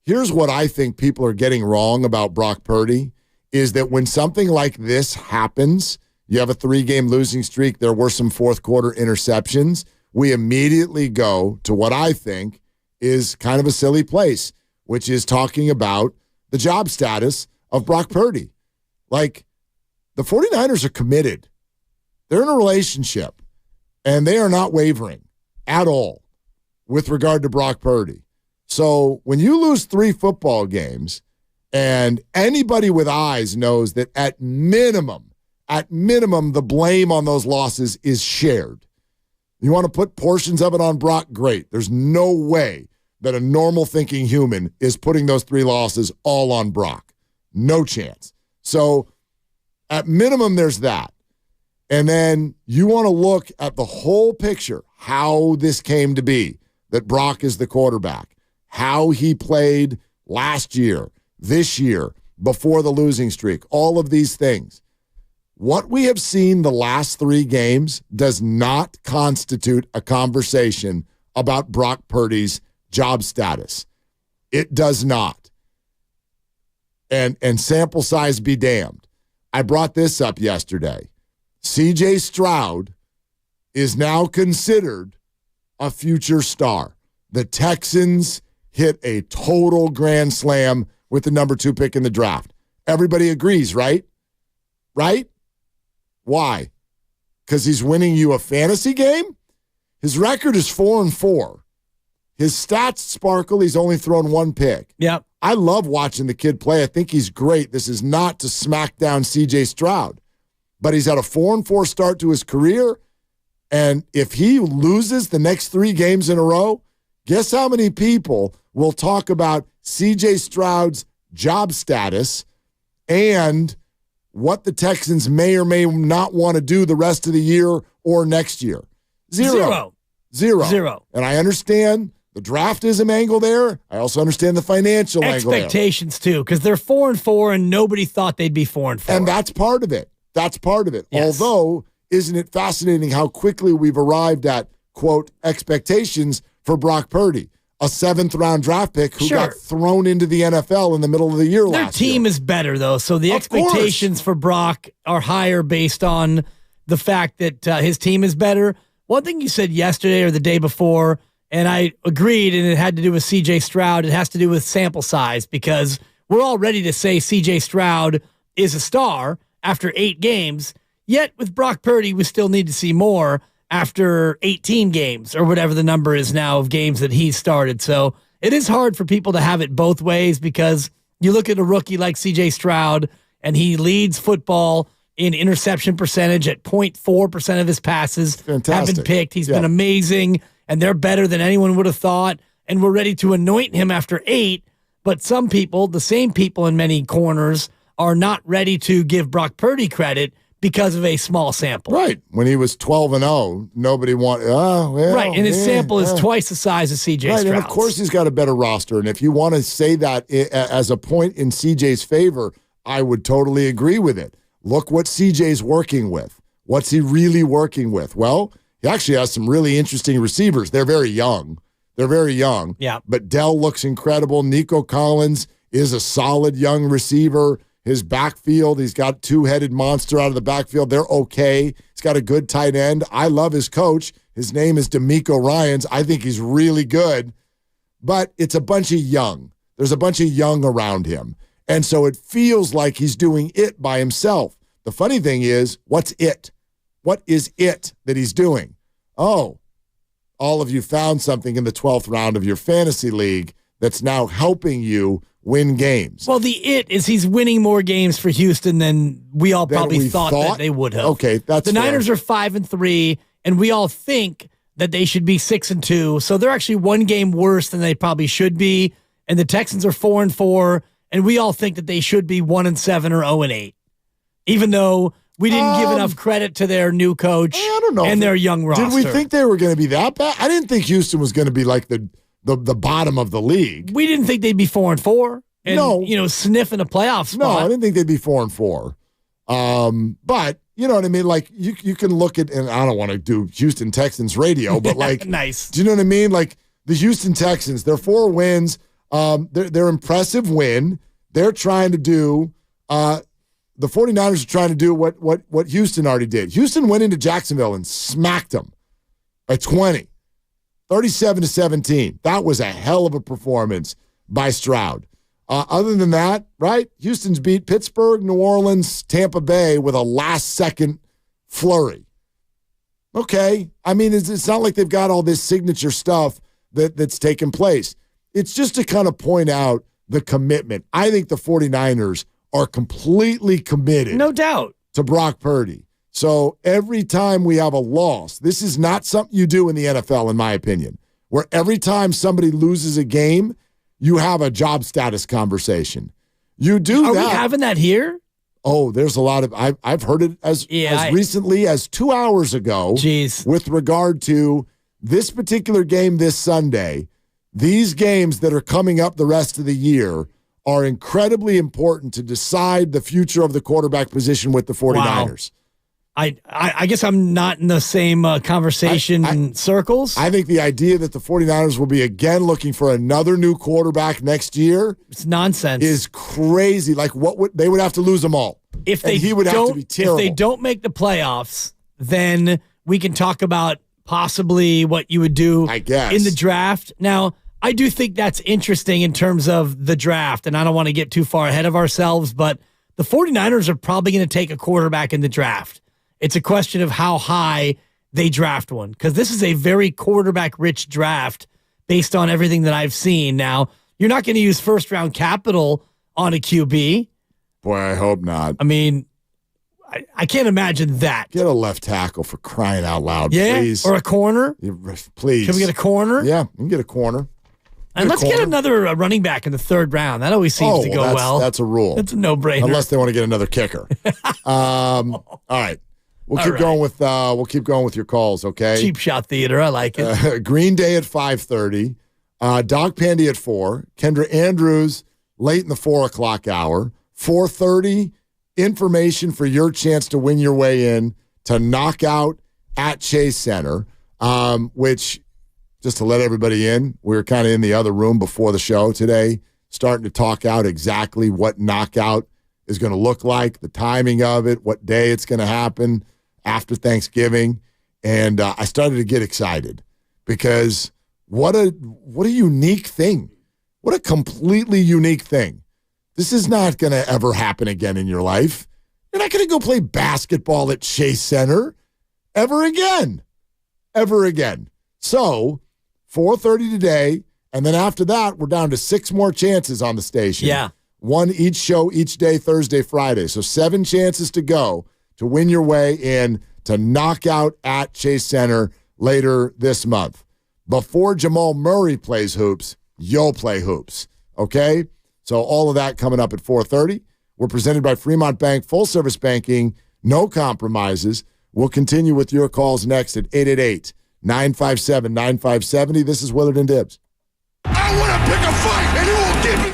here's what I think people are getting wrong about Brock Purdy is that when something like this happens, you have a 3-game losing streak, there were some fourth quarter interceptions, we immediately go to what I think is kind of a silly place, which is talking about the job status of Brock Purdy. Like, the 49ers are committed. They're in a relationship, and they are not wavering at all with regard to Brock Purdy. So when you lose 3 football games, and anybody with eyes knows that at minimum, the blame on those losses is shared. You want to put portions of it on Brock? Great. There's no way that a normal thinking human is putting those 3 losses all on Brock. No chance. So at minimum, there's that. And then you want to look at the whole picture, how this came to be, that Brock is the quarterback, how he played last year, this year, before the losing streak, all of these things. What we have seen the last 3 games does not constitute a conversation about Brock Purdy's job status. It does not. And sample size be damned. I brought this up yesterday. C.J. Stroud is now considered a future star. The Texans hit a total grand slam with the number 2 pick in the draft. Everybody agrees, right? Right? Why? Because he's winning you a fantasy game? His record is 4-4. His stats sparkle. He's only thrown 1 pick. Yep. I love watching the kid play. I think he's great. This is not to smack down C.J. Stroud. But he's had a 4-4 start to his career. And if he loses the next 3 games in a row, guess how many people will talk about C.J. Stroud's job status and what the Texans may or may not want to do the rest of the year or next year? Zero. And I understand the draftism angle there. I also understand the financial angle there. Expectations, too, because they're 4-4 and nobody thought they'd be 4-4. And that's part of it. That's part of it. Yes. Although, isn't it fascinating how quickly we've arrived at, quote, expectations for Brock Purdy, a 7th-round draft pick who got thrown into the NFL in the middle of the year last year. Their team is better, though, so the expectations for Brock are higher based on the fact that his team is better. One thing you said yesterday or the day before, and I agreed, and it had to do with C.J. Stroud, it has to do with sample size, because we're all ready to say C.J. Stroud is a star after 8 games, yet with Brock Purdy, we still need to see more after 18 games or whatever the number is now of games that he's started. So it is hard for people to have it both ways, because you look at a rookie like C.J. Stroud and he leads football in interception percentage at 0.4% of his passes have been picked. He's been amazing, and they're better than anyone would have thought, and we're ready to anoint him after 8. But some people, the same people in many corners, are not ready to give Brock Purdy credit because of a small sample. Right. When he was 12-0, nobody wanted, right, and his sample is twice the size of C.J. Stroud's. And of course he's got a better roster, and if you want to say that as a point in C.J.'s favor, I would totally agree with it. Look what C.J.'s working with. What's he really working with? Well, he actually has some really interesting receivers. They're very young. Yeah. But Dell looks incredible. Nico Collins is a solid young receiver. His backfield, he's got 2-headed monster out of the backfield. They're okay. He's got a good tight end. I love his coach. His name is DeMeco Ryans. I think he's really good. But it's a bunch of young. There's a bunch of young around him. And so it feels like he's doing it by himself. The funny thing is, what's it? What is it that he's doing? Oh, all of you found something in the 12th round of your fantasy league that's now helping you win games. Well, the it is he's winning more games for Houston than we all probably thought that they would have. Okay, that's the Niners are 5-3, and we all think that they should be 6-2. So they're actually 1 game worse than they probably should be. And the Texans are 4-4, and we all think that they should be 1-7 or 0-8, even though we didn't give enough credit to their new coach and their young roster. Did we think they were going to be that bad? I didn't think Houston was going to be like the bottom of the league. We didn't think they'd be 4-4 and sniffing a playoff spot. No, I didn't think they'd be 4-4. But you know what I mean? Like, you can look at, and I don't want to do Houston Texans radio, but like, nice. Do you know what I mean? Like, the Houston Texans, their 4 wins, they're impressive win. They're trying to do, the 49ers are trying to do what Houston already did. Houston went into Jacksonville and smacked them by 20, 37-17. That was a hell of a performance by Stroud. Other than that, right, Houston's beat Pittsburgh, New Orleans, Tampa Bay with a last-second flurry. Okay. I mean, it's not like they've got all this signature stuff that's taken place. It's just to kind of point out the commitment. I think the 49ers are completely committed. No doubt. To Brock Purdy. So every time we have a loss, this is not something you do in the NFL, in my opinion, where every time somebody loses a game, you have a job status conversation. You do Are that. we having that here? Oh, there's a lot of I've heard it as recently as 2 hours ago. Jeez. With regard to this particular game this Sunday, these games that are coming up the rest of the year are incredibly important to decide the future of the quarterback position with the 49ers. Wow. I guess I'm not in the same conversation circles. I think the idea that the 49ers will be again looking for another new quarterback next year, it's nonsense. Is crazy. Like they would have to lose them all. He would have to be terrible. If they don't make the playoffs, then we can talk about possibly what you would do, I guess, in the draft. Now, I do think that's interesting in terms of the draft, and I don't want to get too far ahead of ourselves, but the 49ers are probably going to take a quarterback in the draft. It's a question of how high they draft one, because this is a very quarterback-rich draft based on everything that I've seen. Now, you're not going to use first-round capital on a QB. Boy, I hope not. I mean, I can't imagine that. Get a left tackle for crying out loud, please. Or a corner. Please. Can we get a corner? Yeah, we can get a corner. And let's get another running back in the 3rd round. That always seems to go well. That's a rule. That's a no-brainer. Unless they want to get another kicker. All right. We'll keep going with your calls, okay? Cheap shot theater. I like it. Green Day at 5:30. Dog Pandy at 4. Kendra Andrews late in the 4 o'clock hour. 4:30, information for your chance to win your way in to Knockout at Chase Center, which, just to let everybody in, we were kind of in the other room before the show today, starting to talk out exactly what Knockout is going to look like, the timing of it, what day it's going to happen after Thanksgiving. And I started to get excited because what a unique thing. What a completely unique thing. This is not going to ever happen again in your life. You're not going to go play basketball at Chase Center ever again. Ever again. So, 4:30 today, and then after that, we're down to 6 more chances on the station. Yeah. 1 each show each day, Thursday, Friday. So 7 chances to go to win your way in to Knockout at Chase Center later this month. Before Jamal Murray plays hoops, you'll play hoops. Okay? So all of that coming up at 4:30. We're presented by Fremont Bank, full service banking, no compromises. We'll continue with your calls next at 888-957-9570. This is Willard and Dibbs. I want to pick a fight, and you won't give me.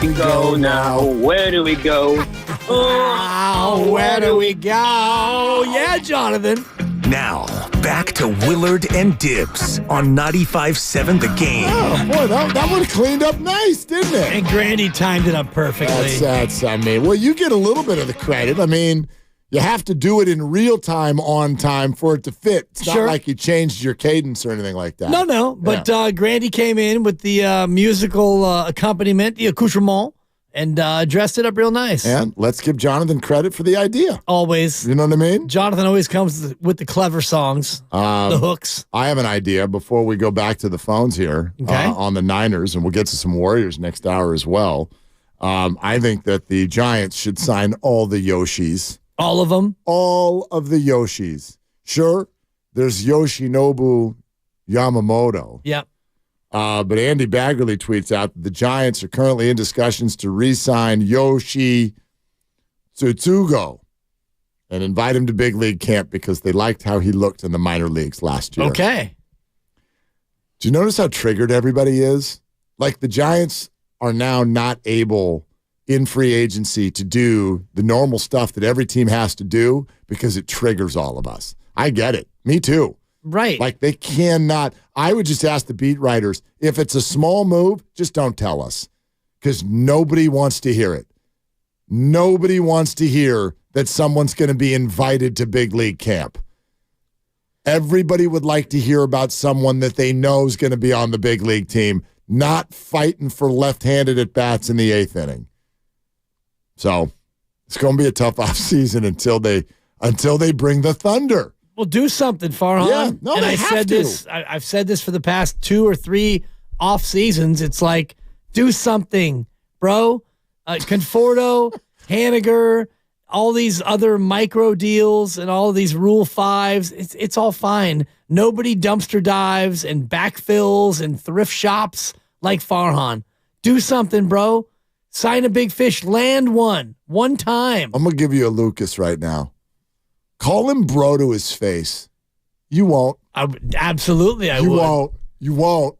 can go now. Where do we go? Oh, where do we go? Yeah, Jonathan. Now, back to Willard and Dibs on 95.7 The Game. Oh, boy, that one cleaned up nice, didn't it? And Grandy timed it up perfectly. Well, you get a little bit of the credit. I mean, you have to do it in real time, on time, for it to fit. It's not like you changed your cadence or anything like that. No. But Grandy came in with the musical accompaniment, the accoutrement, and dressed it up real nice. And let's give Jonathan credit for the idea. Always. You know what I mean? Jonathan always comes with the clever songs, the hooks. I have an idea before we go back to the phones here on the Niners, and we'll get to some Warriors next hour as well. I think that the Giants should sign all the Yoshis. All of them? All of the Yoshis. Sure, there's Yoshinobu Yamamoto. Yep. But Andy Baggerly tweets out that the Giants are currently in discussions to re-sign Yoshi Tsutsugo and invite him to big league camp because they liked how he looked in the minor leagues last year. Okay. Do you notice how triggered everybody is? Like the Giants are now not able in free agency to do the normal stuff that every team has to do because it triggers all of us. I get it. Me too. Right. Like they cannot. I would just ask the beat writers, if it's a small move, just don't tell us because nobody wants to hear it. Nobody wants to hear that someone's going to be invited to big league camp. Everybody would like to hear about someone that they know is going to be on the big league team, not fighting for left-handed at-bats in the 8th inning. So it's going to be a tough offseason until they bring the thunder. Well, do something, Farhan. Yeah, no, and they have to. I've said this for the past 2 or 3 off seasons. It's like, do something, bro. Conforto, Haniger, all these other micro deals and all of these Rule 5s. It's all fine. Nobody dumpster dives and backfills and thrift shops like Farhan. Do something, bro. Sign a big fish. Land one time. I'm going to give you a Lucas right now. Call him bro to his face. You won't. Absolutely, I would. You won't.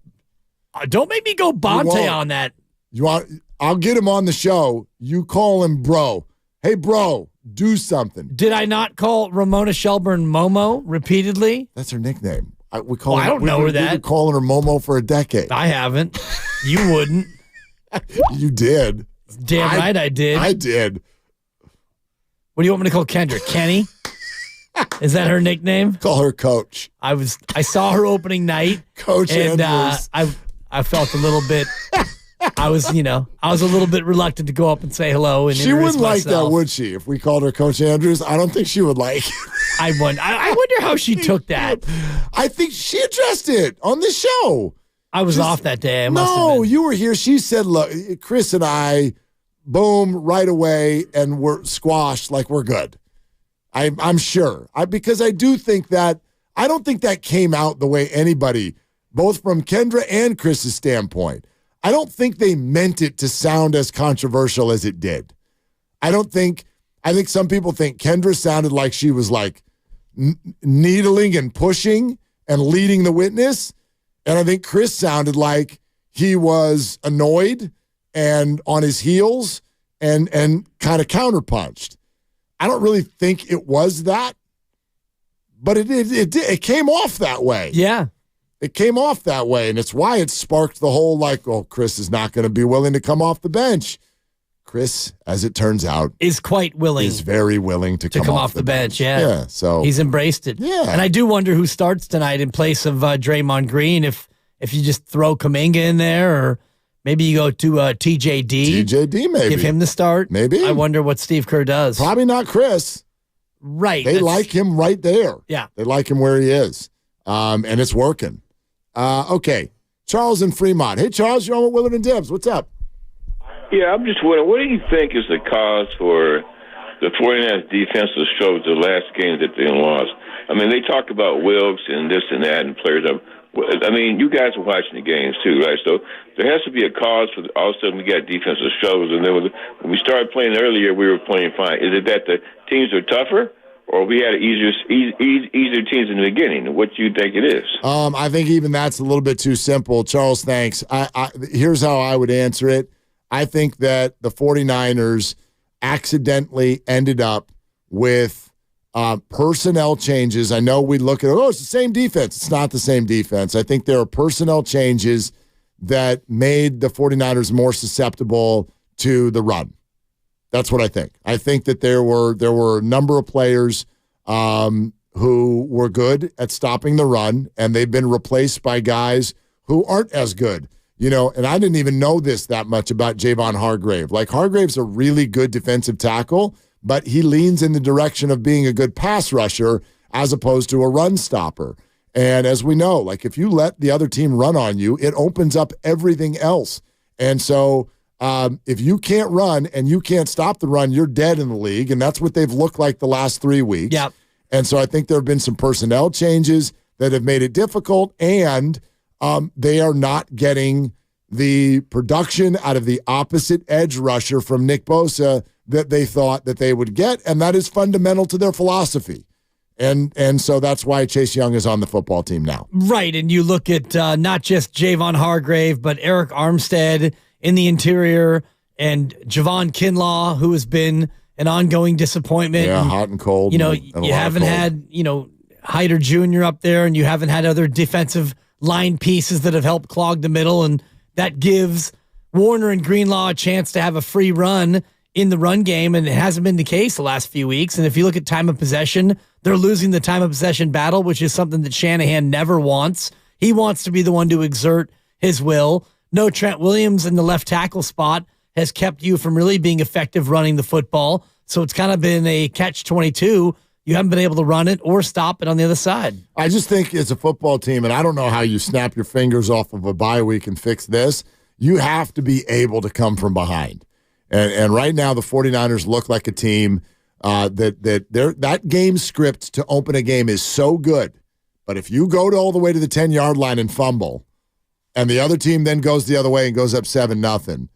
Don't make me go Bonte on that. You want? I'll get him on the show. You call him bro. Hey, bro, do something. Did I not call Ramona Shelburne Momo repeatedly? That's her nickname. I don't know her that. We've been calling her Momo for a decade. I haven't. You wouldn't. You did. Damn right I did. I did. What do you want me to call Kendra? Kenny? Is that her nickname? Call her Coach. I saw her opening night. Coach and Andrews. I felt a little bit I was a little bit reluctant to go up and say hello and she wouldn't like that, would she? If we called her Coach Andrews, I don't think she would like it. I wonder how she took that. I think she addressed it on the show. I was off that day. No, you were here. She said, look, Chris and I, boom, right away, and we're squashed like we're good. I'm sure. Because I do think that, I don't think that came out the way anybody, both from Kendra and Chris's standpoint. I don't think they meant it to sound as controversial as it did. I think some people think Kendra sounded like she was like needling and pushing and leading the witness. And I think Chris sounded like he was annoyed and on his heels and kind of counterpunched. I don't really think it was that, but it came off that way. Yeah. It came off that way, and it's why it sparked the whole Chris is not going to be willing to come off the bench. Chris, as it turns out, is quite willing. Is very willing to come off the bench. Yeah. So he's embraced it. Yeah. And I do wonder who starts tonight in place of Draymond Green. If you just throw Kuminga in there, or maybe you go to TJD. TJD, maybe. Give him the start. Maybe. I wonder what Steve Kerr does. Probably not Chris. Right. They like him right there. Yeah. They like him where he is. And it's working. Okay. Charles in Fremont. Hey, Charles, you're on with Willard and Dibs. What's up? Yeah, I'm just wondering, what do you think is the cause for the 49ers defensive struggles the last game that they lost? I mean, they talk about Wilkes and this and that and players. I mean, you guys are watching the games too, right? So there has to be a cause for all of a sudden we got defensive struggles. And then when we started playing earlier, we were playing fine. Is it that the teams are tougher? Or we had easier teams in the beginning? What do you think it is? I think even that's a little bit too simple. Charles, thanks. Here's how I would answer it. I think that the 49ers accidentally ended up with personnel changes. I know we look at, it's the same defense. It's not the same defense. I think there are personnel changes that made the 49ers more susceptible to the run. That's what I think. I think that there were a number of players who were good at stopping the run, and they've been replaced by guys who aren't as good. And I didn't even know this that much about Javon Hargrave. Like, Hargrave's a really good defensive tackle, but he leans in the direction of being a good pass rusher as opposed to a run stopper. And as we know, like, if you let the other team run on you, it opens up everything else. And so if you can't run and you can't stop the run, you're dead in the league, and that's what they've looked like the last 3 weeks. Yep. And so I think there have been some personnel changes that have made it difficult, and they are not getting the production out of the opposite edge rusher from Nick Bosa that they thought that they would get, and that is fundamental to their philosophy. And so that's why Chase Young is on the football team now. Right, and you look at not just Javon Hargrave, but Eric Armstead in the interior, and Javon Kinlaw, who has been an ongoing disappointment. Yeah, hot and cold. You haven't had, Hyder Jr. up there, and you haven't had other defensive line pieces that have helped clog the middle, and that gives Warner and Greenlaw a chance to have a free run in the run game, and it hasn't been the case the last few weeks. And if you look at time of possession, they're losing the time of possession battle, which is something that Shanahan never wants. He wants to be the one to exert his will. No Trent Williams in the left tackle spot has kept you from really being effective running the football. So it's kind of been a catch-22. You haven't been able to run it or stop it on the other side. I just think as a football team, and I don't know how you snap your fingers off of a bye week and fix this, you have to be able to come from behind. And right now the 49ers look like a team that game script to open a game is so good. But if you go all the way to the 10-yard line and fumble, and the other team then goes the other way and goes up 7-0,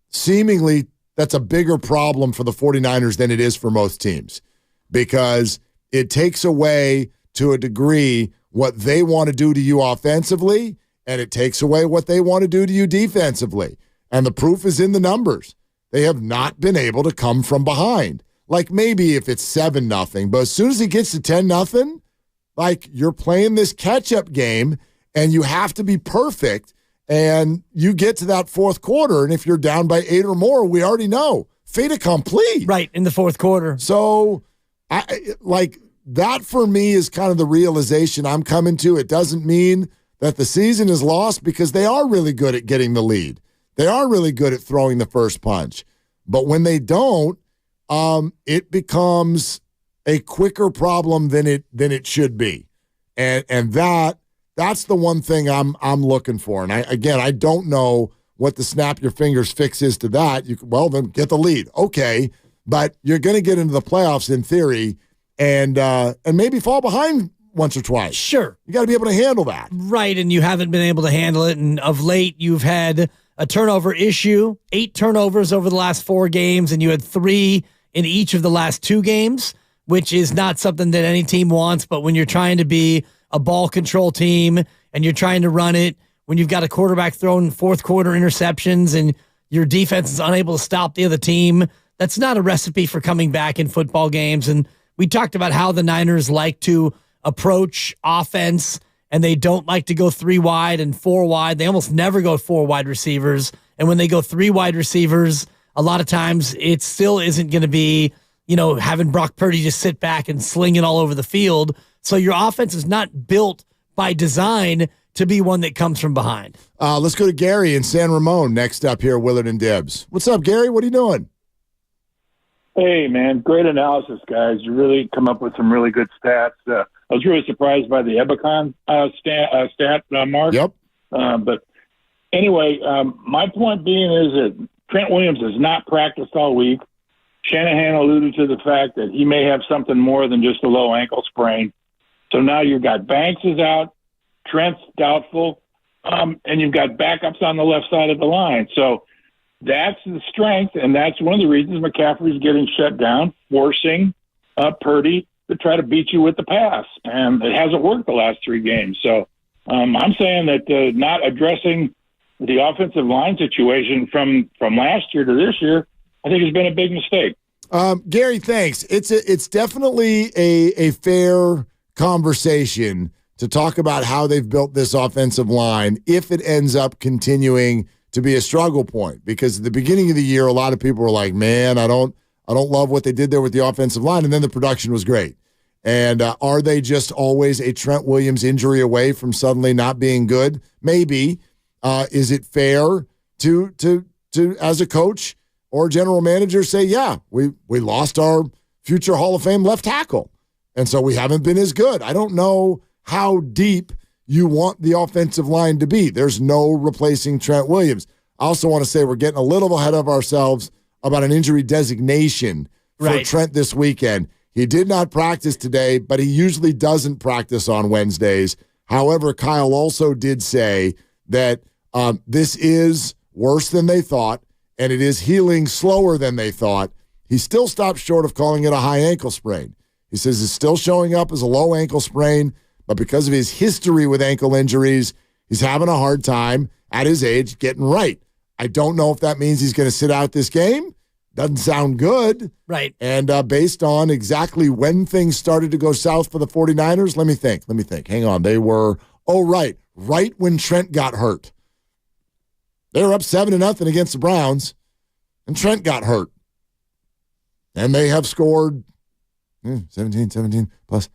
seemingly that's a bigger problem for the 49ers than it is for most teams, because it takes away to a degree what they want to do to you offensively, and it takes away what they want to do to you defensively. And the proof is in the numbers. They have not been able to come from behind. Like, maybe if it's 7-0, but as soon as it gets to 10-0, like, you're playing this catch-up game, and you have to be perfect, and you get to that fourth quarter, and if you're down by 8 or more, we already know. Fait accompli. Right, in the fourth quarter. So, that for me is kind of the realization I'm coming to. It doesn't mean that the season is lost, because they are really good at getting the lead. They are really good at throwing the first punch. But when they don't, it becomes a quicker problem than it should be. And that's the one thing I'm looking for. And I don't know what the snap your fingers fix is to that. Then get the lead. Okay, but you're going to get into the playoffs in theory and maybe fall behind once or twice. Sure. You got to be able to handle that. Right, and you haven't been able to handle it. And of late, you've had a turnover issue, 8 turnovers over the last 4 games, and you had 3 in each of the last 2 games, which is not something that any team wants. But when you're trying to be a ball control team and you're trying to run it, when you've got a quarterback throwing fourth quarter interceptions and your defense is unable to stop the other team, that's not a recipe for coming back in football games. And we talked about how the Niners like to approach offense, and they don't like to go 3 wide and 4 wide. They almost never go 4 wide receivers. And when they go 3 wide receivers, a lot of times it still isn't going to be, having Brock Purdy just sit back and sling it all over the field. So your offense is not built by design to be one that comes from behind. Let's go to Gary in San Ramon next up here, Willard and Dibbs. What's up, Gary? What are you doing? Hey, man, great analysis, guys. You really come up with some really good stats. I was really surprised by the Ebicon stat, Mark. Yep. But anyway, my point being is that Trent Williams has not practiced all week. Shanahan alluded to the fact that he may have something more than just a low ankle sprain. So now you've got Banks is out, Trent's doubtful, and you've got backups on the left side of the line. So that's the strength, and that's one of the reasons McCaffrey's getting shut down, forcing Purdy to try to beat you with the pass. And it hasn't worked the last 3 games. So I'm saying that not addressing the offensive line situation from last year to this year, I think has been a big mistake. Gary, thanks. It's definitely a fair conversation to talk about how they've built this offensive line if it ends up continuing to be a struggle point. Because at the beginning of the year, a lot of people were like, man, I don't love what they did there with the offensive line. And then the production was great. And are they just always a Trent Williams injury away from suddenly not being good? Maybe. Is it fair to as a coach or general manager say, yeah, we lost our future Hall of Fame left tackle, and so we haven't been as good? I don't know how deep you want the offensive line to be. There's no replacing Trent Williams. I also want to say we're getting a little ahead of ourselves about an injury designation for Trent this weekend. He did not practice today, but he usually doesn't practice on Wednesdays. However, Kyle also did say that this is worse than they thought, and it is healing slower than they thought. He still stopped short of calling it a high ankle sprain. He says it's still showing up as a low ankle sprain, but because of his history with ankle injuries, he's having a hard time at his age getting right. I don't know if that means he's going to sit out this game. Doesn't sound good. Right. And based on exactly when things started to go south for the 49ers, let me think. Hang on. They were, right when Trent got hurt. They were up 7-0 against the Browns, and Trent got hurt. And they have scored 17 plus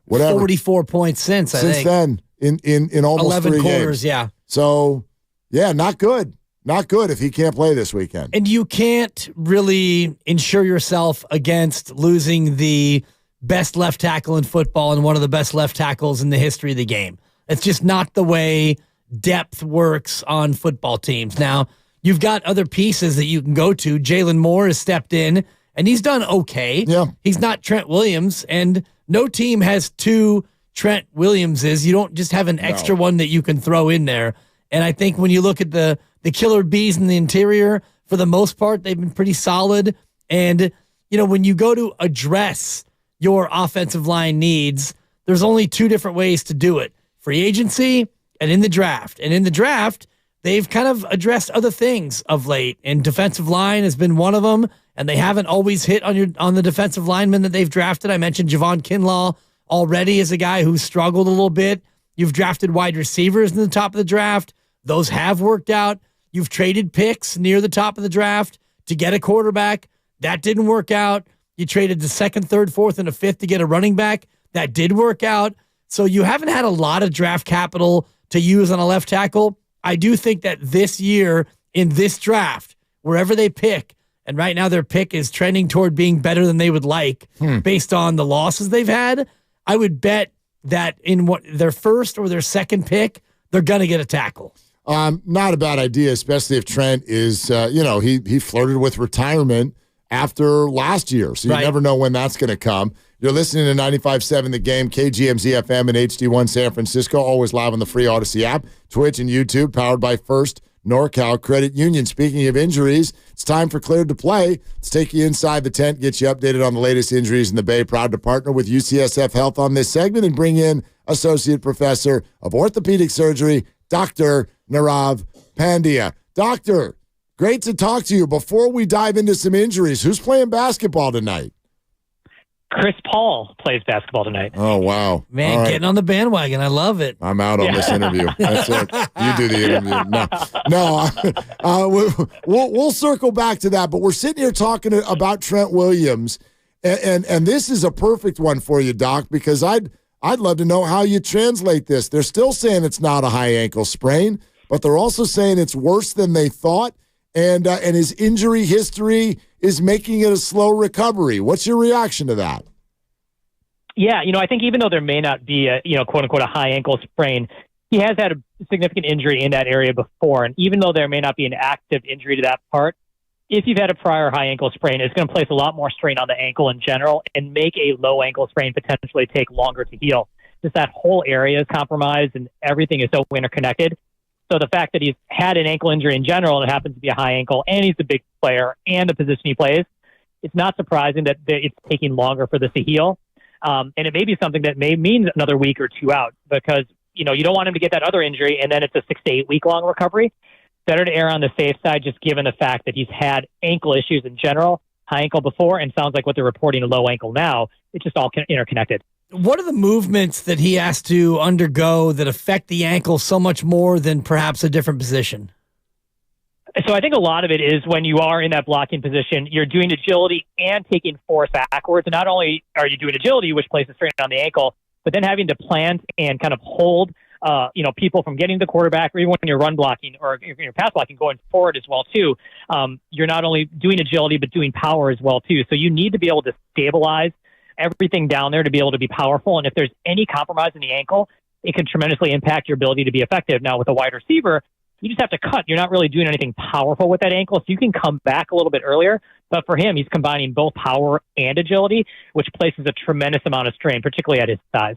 whatever. 44 points since then in almost 11 3 quarters, games. yeah. So, yeah, not good. Not good if he can't play this weekend. And you can't really insure yourself against losing the best left tackle in football and one of the best left tackles in the history of the game. It's just not the way depth works on football teams. Now, you've got other pieces that you can go to. Jalen Moore has stepped in, and he's done okay. Yeah. He's not Trent Williams, and no team has 2 Trent Williamses. You don't just have an extra one that you can throw in there. And I think when you look at the killer bees in the interior, for the most part, they've been pretty solid. And, when you go to address your offensive line needs, there's only 2 different ways to do it: free agency and in the draft. And in the draft, they've kind of addressed other things of late, and defensive line has been one of them, and they haven't always hit on the defensive linemen that they've drafted. I mentioned Javon Kinlaw already as a guy who's struggled a little bit. You've drafted wide receivers in the top of the draft. Those have worked out. You've traded picks near the top of the draft to get a quarterback. That didn't work out. You traded the 2nd, 3rd, 4th, and a 5th to get a running back. That did work out. So you haven't had a lot of draft capital to use on a left tackle. I do think that this year in this draft, wherever they pick, and right now their pick is trending toward being better than they would like based on the losses they've had, I would bet that in their first or their second pick, they're going to get a tackle. Not a bad idea, especially if Trent is, he flirted with retirement after last year. So you never know when that's going to come. You're listening to 95.7 The Game, KGMZ FM and HD1 San Francisco, always live on the free Odyssey app, Twitch and YouTube, powered by First NorCal Credit Union. Speaking of injuries, it's time for Cleared to Play. Let's take you inside the tent, get you updated on the latest injuries in the Bay. Proud to partner with UCSF Health on this segment and bring in Associate Professor of Orthopedic Surgery, Dr. Nirav Pandya. Doctor, great to talk to you. Before we dive into some injuries, who's playing basketball tonight? Chris Paul plays basketball tonight. Oh, wow. Man, getting on the bandwagon. I love it. I'm out on this interview. That's it. You do the interview. No, we'll circle back to that, but we're sitting here talking about Trent Williams, and this is a perfect one for you, Doc, because I'd love to know how you translate this. They're still saying it's not a high ankle sprain, but they're also saying it's worse than they thought, and his injury history is making it a slow recovery. What's your reaction to that? Yeah, I think even though there may not be a, quote unquote, a high ankle sprain, he has had a significant injury in that area before. And even though there may not be an active injury to that part, if you've had a prior high ankle sprain, it's going to place a lot more strain on the ankle in general and make a low ankle sprain potentially take longer to heal. Just that whole area is compromised and everything is so interconnected. So the fact that he's had an ankle injury in general and it happens to be a high ankle and he's a big player and the position he plays, it's not surprising that it's taking longer for this to heal. And it may be something that may mean another week or 2 out because, you don't want him to get that other injury and then it's a 6 to 8 week long recovery. better to err on the safe side, just given the fact that he's had ankle issues in general, high ankle before, and sounds like what they're reporting a low ankle now. It's just all interconnected. What are the movements that he has to undergo that affect the ankle so much more than perhaps a different position? So I think a lot of it is when you are in that blocking position, you're doing agility and taking force backwards. And not only are you doing agility, which places strain on the ankle, but then having to plant and kind of hold people from getting the quarterback, or even when you're run blocking or you're pass blocking going forward as well too. You're not only doing agility, but doing power as well too. So you need to be able to stabilize everything down there to be able to be powerful. And if there's any compromise in the ankle, it can tremendously impact your ability to be effective. Now with a wide receiver, you just have to cut. You're not really doing anything powerful with that ankle, so you can come back a little bit earlier. But for him, he's combining both power and agility, which places a tremendous amount of strain, particularly at his size.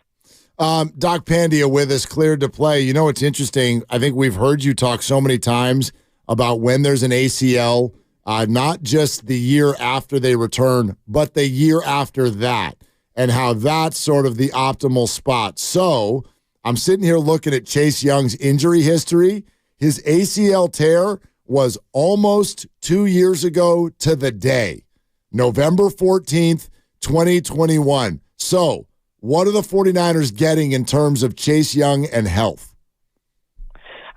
Doc Pandia with us, cleared to play. You know, it's interesting. I think we've heard you talk so many times about when there's an ACL, not just the year after they return, but the year after that, and how that's sort of the optimal spot. So I'm sitting here looking at Chase Young's injury history. His ACL tear was almost 2 years ago to the day, November 14th, 2021. So what are the 49ers getting in terms of Chase Young and health?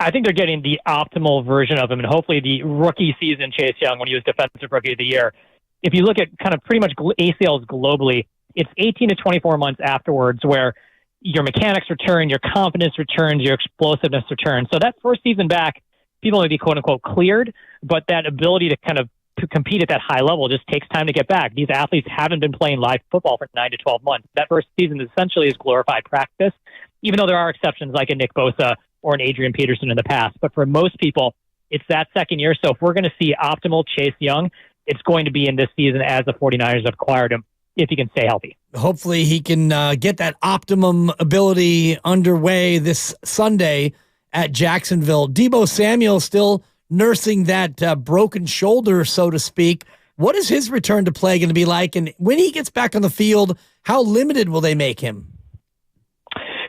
I think they're getting the optimal version of him, and hopefully the rookie season Chase Young when he was Defensive Rookie of the Year. If you look at kind of pretty much ACLs globally, it's 18 to 24 months afterwards where your mechanics return, your confidence returns, your explosiveness returns. So that first season back, people may be quote unquote cleared, but that ability to kind of to compete at that high level just takes time to get back. These athletes haven't been playing live football for 9 to 12 months. That first season essentially is glorified practice, even though there are exceptions like a Nick Bosa or an Adrian Peterson in the past. But for most people, it's that second year. So if we're going to see optimal Chase Young, it's going to be in this season as the 49ers have acquired him, if he can stay healthy. Hopefully he can get that optimum ability underway this Sunday at Jacksonville. Deebo Samuel still nursing that broken shoulder, so to speak. What is his return to play going to be like? And when he gets back on the field, how limited will they make him?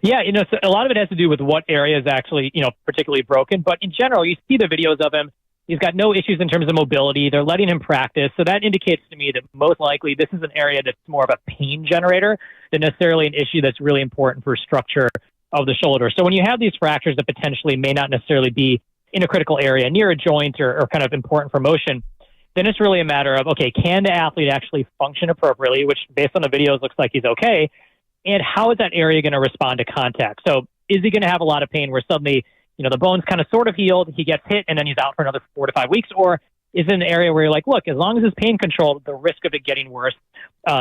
Yeah, so a lot of it has to do with what area is actually, particularly broken. But in general, you see the videos of him. He's got no issues in terms of mobility. They're letting him practice. So that indicates to me that most likely this is an area that's more of a pain generator than necessarily an issue that's really important for structure of the shoulder. So when you have these fractures that potentially may not necessarily be in a critical area, near a joint or kind of important for motion, then it's really a matter of, okay, can the athlete actually function appropriately, which based on the videos looks like he's okay, and how is that area going to respond to contact? So is he going to have a lot of pain where suddenly, the bone's kind of sort of healed, he gets hit, and then he's out for another 4 to 5 weeks? Or is it an area where you're like, look, as long as it's pain controlled, the risk of it getting worse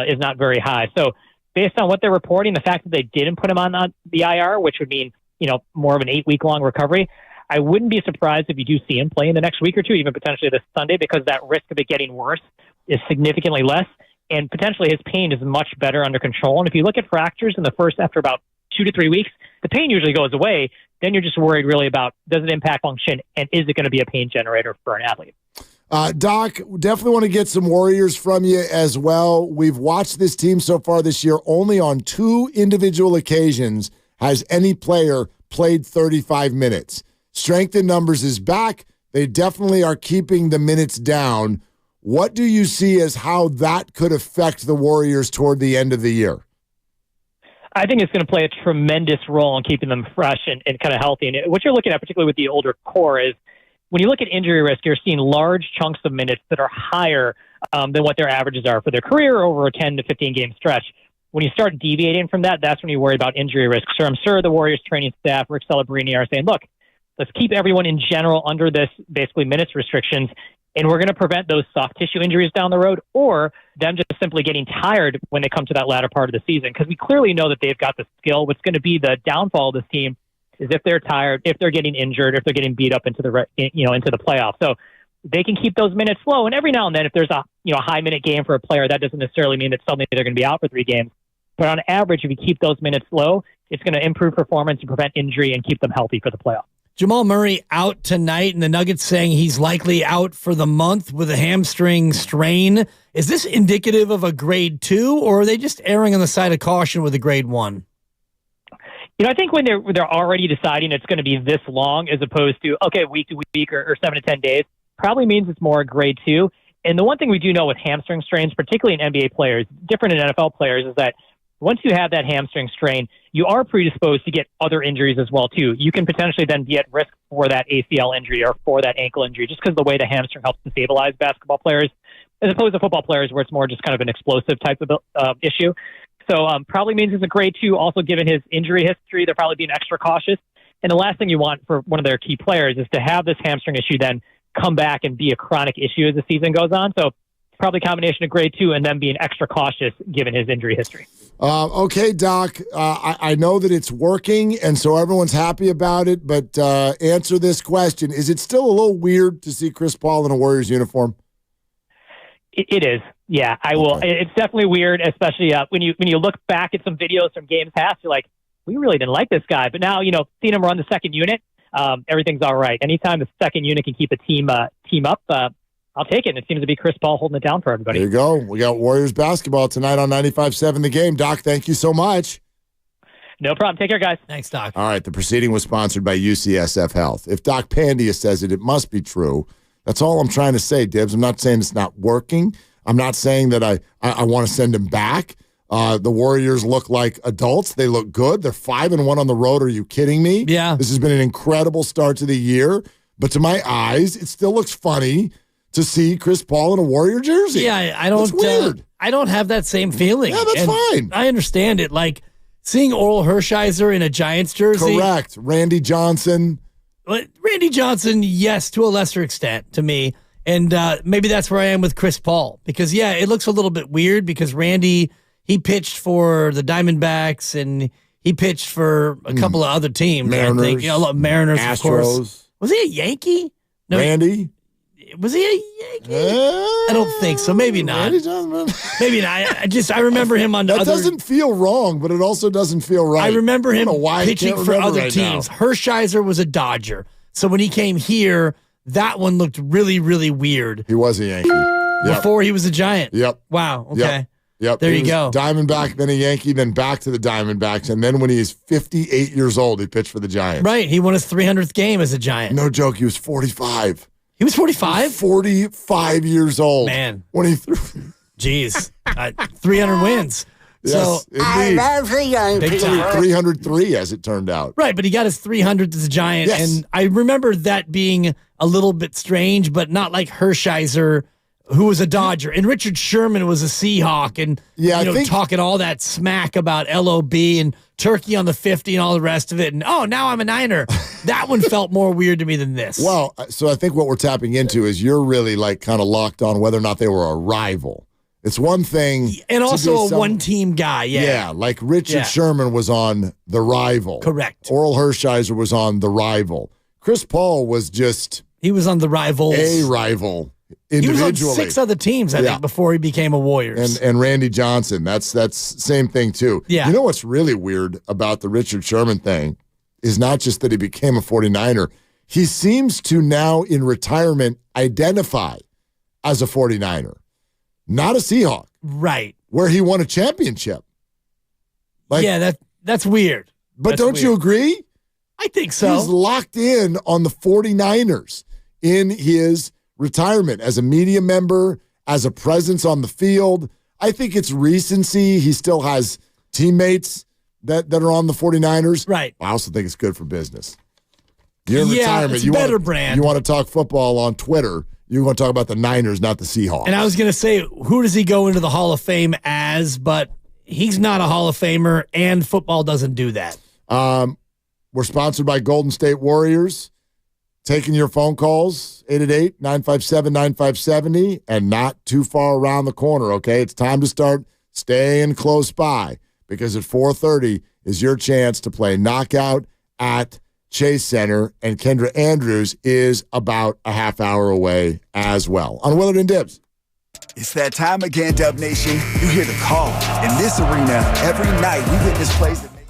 is not very high. So based on what they're reporting, the fact that they didn't put him on the IR, which would mean, more of an 8-week-long recovery, I wouldn't be surprised if you do see him play in the next week or two, even potentially this Sunday, because that risk of it getting worse is significantly less, and potentially his pain is much better under control. And if you look at fractures in the first, after about 2 to 3 weeks, the pain usually goes away. Then you're just worried really about, does it impact function, and is it going to be a pain generator for an athlete? Doc, definitely want to get some Warriors from you as well. We've watched this team so far this year. Only on 2 individual occasions has any player played 35 minutes. Strength in numbers is back. They definitely are keeping the minutes down. What do you see as how that could affect the Warriors toward the end of the year? I think it's going to play a tremendous role in keeping them fresh and kind of healthy. And what you're looking at, particularly with the older core, is when you look at injury risk, you're seeing large chunks of minutes that are higher than what their averages are for their career over a 10 to 15 game stretch. When you start deviating from that, that's when you worry about injury risk. So I'm sure the Warriors training staff, Rick Celebrini, are saying, look, let's keep everyone in general under this basically minutes restrictions, and we're going to prevent those soft tissue injuries down the road or them just simply getting tired when they come to that latter part of the season. Because we clearly know that they've got the skill. What's going to be the downfall of this team is if they're tired, if they're getting injured, if they're getting beat up into the into the playoffs. So they can keep those minutes low. And every now and then, if there's a high minute game for a player, that doesn't necessarily mean that suddenly they're going to be out for 3 games. But on average, if you keep those minutes low, it's going to improve performance and prevent injury and keep them healthy for the playoffs. Jamal Murray out tonight, and the Nuggets saying he's likely out for the month with a hamstring strain. Is this indicative of a grade 2, or are they just erring on the side of caution with a grade 1? I think when they're already deciding it's going to be this long as opposed to, okay, week to week or 7 to 10 days, probably means it's more grade 2. And the one thing we do know with hamstring strains, particularly in NBA players, different in NFL players, is that once you have that hamstring strain, you are predisposed to get other injuries as well, too. You can potentially then be at risk for that ACL injury or for that ankle injury just because of the way the hamstring helps to stabilize basketball players, as opposed to football players where it's more just kind of an explosive type of issue. So probably means it's a grade 2. Also, given his injury history, they're probably being extra cautious. And the last thing you want for one of their key players is to have this hamstring issue then come back and be a chronic issue as the season goes on. So probably a combination of grade 2 and then being extra cautious given his injury history. Okay, Doc, I know that it's working, and so everyone's happy about it, but answer this question. Is it still a little weird to see Chris Paul in a Warriors uniform? It is. Yeah, I will. Okay. It's definitely weird, especially when you look back at some videos from games past, you're like, we really didn't like this guy. But now, seeing him run the second unit, everything's all right. Anytime the second unit can keep a team up, I'll take it. And it seems to be Chris Paul holding it down for everybody. There you go. We got Warriors basketball tonight on 95.7 The Game. Doc, thank you so much. No problem. Take care, guys. Thanks, Doc. All right, the proceeding was sponsored by UCSF Health. If Doc Pandia says it, it must be true. That's all I'm trying to say, Dibs. I'm not saying it's not working. I'm not saying that I want to send him back. The Warriors look like adults. They look good. They're 5-1 on the road. Are you kidding me? Yeah. This has been an incredible start to the year. But to my eyes, it still looks funny to see Chris Paul in a Warrior jersey. Yeah, I don't. That's weird. I don't have that same feeling. Yeah, that's fine. I understand it. Like seeing Oral Hershiser in a Giants jersey. Correct. Randy Johnson. Randy Johnson, yes, to a lesser extent to me. And maybe that's where I am with Chris Paul. Because, yeah, it looks a little bit weird because Randy, he pitched for the Diamondbacks and he pitched for a couple of other teams. Mariners. I think. Mariners, Astros. of course. Was he a Yankee? No, Randy? Was he a Yankee? I don't think so. Maybe not. Maybe not. I remember him on the That doesn't feel wrong, but it also doesn't feel right. I remember him why pitching for other teams. Now. Hershiser was a Dodger. So when he came here, that one looked really, really weird. He was a Yankee. Before he was a Giant. Yep. Wow. Okay. Yep. There you go. Diamondback, then a Yankee, then back to the Diamondbacks. And then when he's 58 years old, he pitched for the Giants. Right. He won his 300th game as a Giant. No joke. He was 45. He was 45? 45 years old. Man. When he threw. Jeez. 300 wins. Yes, so, indeed. I love the young Big time. 303, as it turned out. Right, but he got his 300th as a Giant. Yes. And I remember that being a little bit strange, but not like Hershiser, who was a Dodger. And Richard Sherman was a Seahawk. And, talking all that smack about LOB and Turkey on the 50 and all the rest of it. And, now I'm a Niner. That one felt more weird to me than this. Well, so I think what we're tapping into is you're really kind of locked on whether or not they were a rival. It's one thing. And also a one-team guy, yeah. Yeah, like Richard Sherman was on The Rival. Correct. Oral Hershiser was on The Rival. Chris Paul was just... He was on The Rivals. A rival, individually. He was on 6 other teams, I think, before he became a Warriors. And Randy Johnson, that's same thing, too. Yeah. You know what's really weird about the Richard Sherman thing is not just that he became a 49er. He seems to now, in retirement, identify as a 49er. Not a Seahawk. Right. Where he won a championship. That's weird. But don't you agree? I think so. He's locked in on the 49ers in his retirement as a media member, as a presence on the field. I think it's recency. He still has teammates that are on the 49ers. Right. I also think it's good for business. You're in retirement. It's a better brand. You want to talk football on Twitter. You want to talk about the Niners, not the Seahawks. And I was going to say, who does he go into the Hall of Fame as? But he's not a Hall of Famer, and football doesn't do that. We're sponsored by Golden State Warriors. Taking your phone calls, 888-957-9570, and not too far around the corner, okay? It's time to start staying close by because at 4:30 is your chance to play Knockout at Chase Center, and Kendra Andrews is about a half hour away as well. On Willard and Dibs. It's that time again, Dub Nation. You hear the call. In this arena, every night we witness plays that make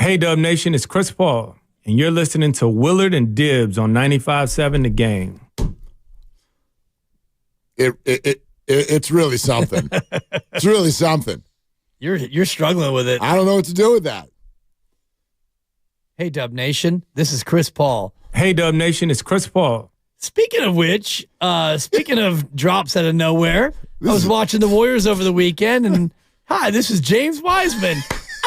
Hey, Dub Nation, it's Chris Paul, and you're listening to Willard and Dibbs on 95.7 The Game. It's really something. It's really something. You're struggling with it. I don't know what to do with that. Hey, Dub Nation, this is Chris Paul. Hey, Dub Nation, it's Chris Paul. Speaking of which, speaking of drops out of nowhere, I was watching the Warriors over the weekend, and hi, this is James Wiseman.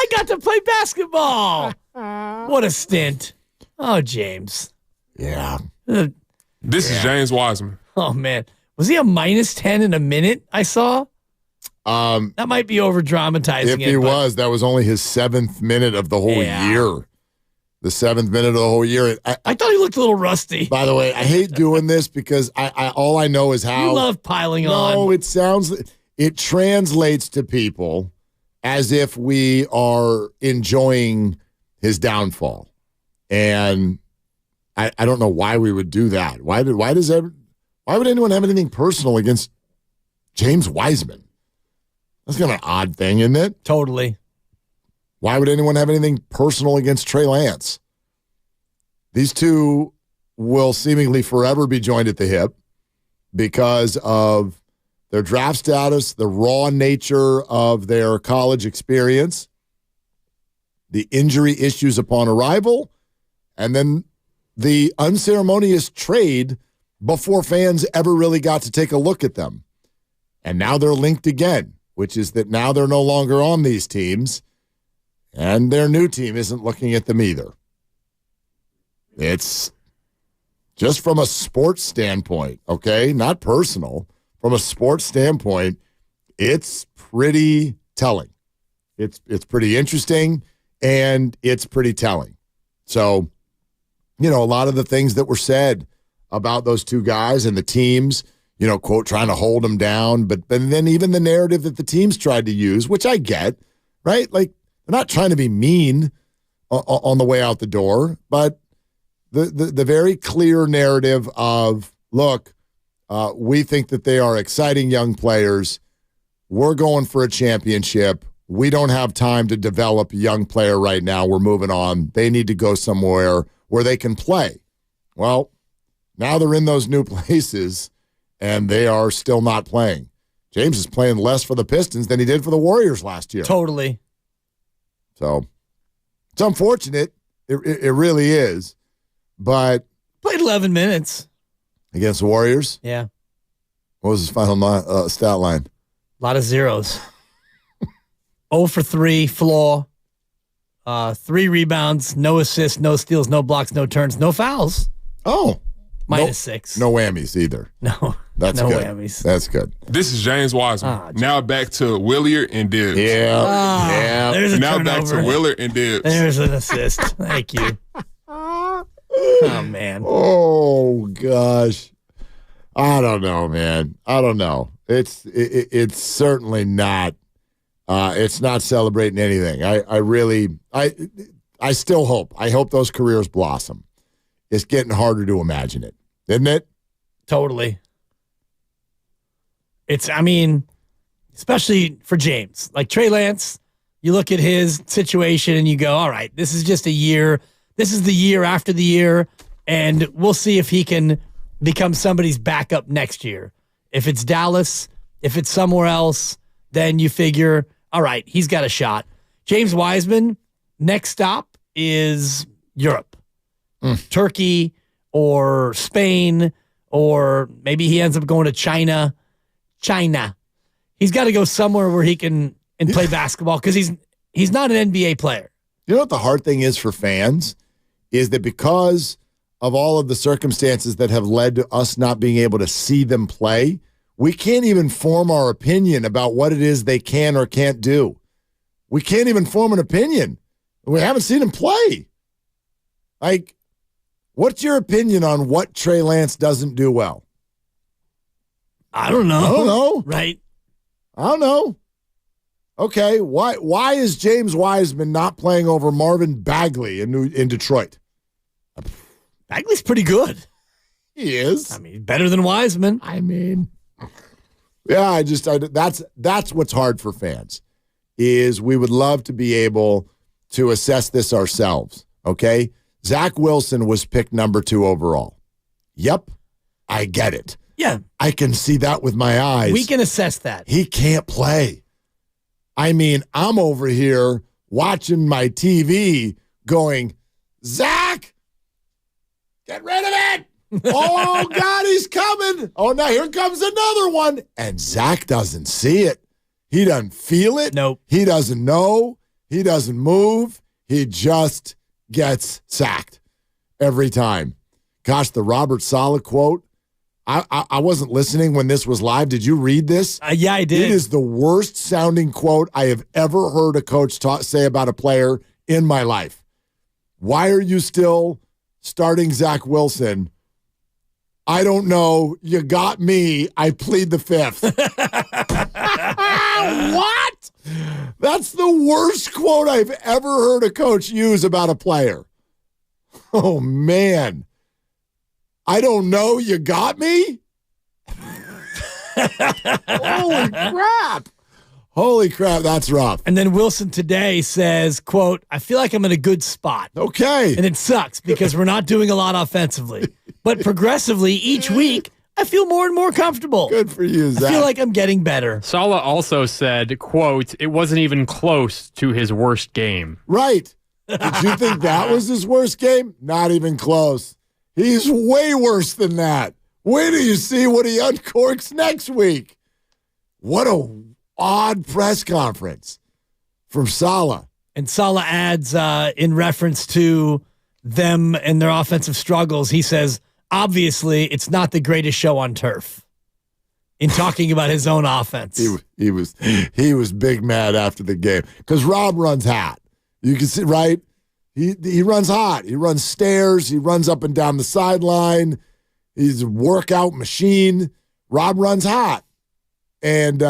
I got to play basketball. What a stint. Oh, James. Yeah. This is James Wiseman. Oh, man. Was he a -10 in a minute I saw? That might be over-dramatizing If he was, that was only his 7th minute of the whole year. The 7th minute of the whole year. I thought he looked a little rusty. By the way, I hate doing this because all I know is how. You love piling on. No, it translates to people as if we are enjoying his downfall. And I don't know why we would do that. Why would anyone have anything personal against James Wiseman? That's kind of an odd thing, isn't it? Totally. Why would anyone have anything personal against Trey Lance? These two will seemingly forever be joined at the hip because of their draft status, the raw nature of their college experience, the injury issues upon arrival, and then the unceremonious trade before fans ever really got to take a look at them. And now they're linked again, which is that now they're no longer on these teams. And their new team isn't looking at them either. It's just from a sports standpoint, okay? Not personal. From a sports standpoint, it's pretty telling. It's pretty interesting, and it's pretty telling. So, a lot of the things that were said about those two guys and the teams, quote, trying to hold them down, but then even the narrative that the teams tried to use, which I get, right? Like, they're not trying to be mean on the way out the door, but the very clear narrative of, look, we think that they are exciting young players. We're going for a championship. We don't have time to develop a young player right now. We're moving on. They need to go somewhere where they can play. Well, now they're in those new places, and they are still not playing. James is playing less for the Pistons than he did for the Warriors last year. Totally. So it's unfortunate. It really is. But played 11 minutes against the Warriors. Yeah. What was his final stat line? A lot of zeros. 0 for 3, flaw. 3 rebounds, no assists, no steals, no blocks, no turns, no fouls. Oh. -6. No whammies either. No. That's no good. whammies. That's good. This is James Wiseman. Now back to Willard and Dibbs. Yeah. There's a now turnover. back to Willard and Dibbs. There's an assist. Thank you. Oh, man. Oh, gosh. I don't know, man. I don't know. It's certainly not. It's not celebrating anything. I still hope. I hope those careers blossom. It's getting harder to imagine it, isn't it? Totally. Especially for James. Like Trey Lance, you look at his situation and you go, all right, this is just a year. This is the year after the year, and we'll see if he can become somebody's backup next year. If it's Dallas, if it's somewhere else, then you figure, all right, he's got a shot. James Wiseman, next stop is Europe. Turkey or Spain, or maybe he ends up going to China. He's got to go somewhere where he can play basketball because he's not an NBA player. You know what the hard thing is for fans is that because of all of the circumstances that have led to us not being able to see them play, we can't even form our opinion about what it is they can or can't do. We can't even form an opinion. We haven't seen him play. Like, what's your opinion on what Trey Lance doesn't do well? I don't know. Right. I don't know. Okay, why is James Wiseman not playing over Marvin Bagley in Detroit? Bagley's pretty good. He is. Better than Wiseman. Yeah, that's what's hard for fans is we would love to be able to assess this ourselves, okay? Zach Wilson was picked number 2 overall. Yep, I get it. Yeah. I can see that with my eyes. We can assess that. He can't play. I mean, I'm over here watching my TV going, Zach, get rid of it. Oh, God, he's coming. Oh, now here comes another one. And Zach doesn't see it. He doesn't feel it. Nope. He doesn't know. He doesn't move. He just gets sacked every time. Gosh, the Robert Saleh quote. I wasn't listening when this was live. Did you read this? Yeah, I did. It is the worst sounding quote I have ever heard a coach say about a player in my life. Why are you still starting Zach Wilson? I don't know. You got me. I plead the fifth. What? That's the worst quote I've ever heard a coach use about a player. Oh, man. I don't know. You got me? Holy crap. Holy crap. That's rough. And then Wilson today says, quote, I feel like I'm in a good spot. Okay. And it sucks because we're not doing a lot offensively. But progressively each week, I feel more and more comfortable. Good for you, Zach. I feel like I'm getting better. Saleh also said, quote, it wasn't even close to his worst game. Right. Did you think that was his worst game? Not even close. He's way worse than that. Wait till you see what he uncorks next week. What a odd press conference from Saleh. And Saleh adds, in reference to them and their offensive struggles, he says, obviously, it's not the greatest show on turf. In talking about his own offense, he was big mad after the game because Rob runs hot. You can see, right? He runs hot. He runs stairs. He runs up and down the sideline. He's a workout machine. Rob runs hot, and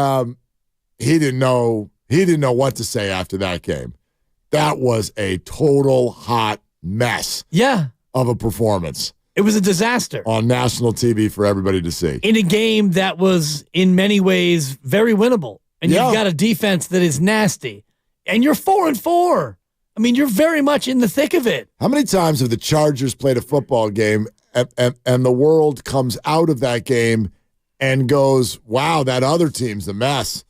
he didn't know what to say after that game. That was a total hot mess. Yeah, of a performance. It was a disaster on national TV for everybody to see. In a game that was, in many ways, very winnable. And you've got a defense that is nasty. And you're 4-4. I mean, you're very much in the thick of it. How many times have the Chargers played a football game and the world comes out of that game and goes, wow, that other team's a mess?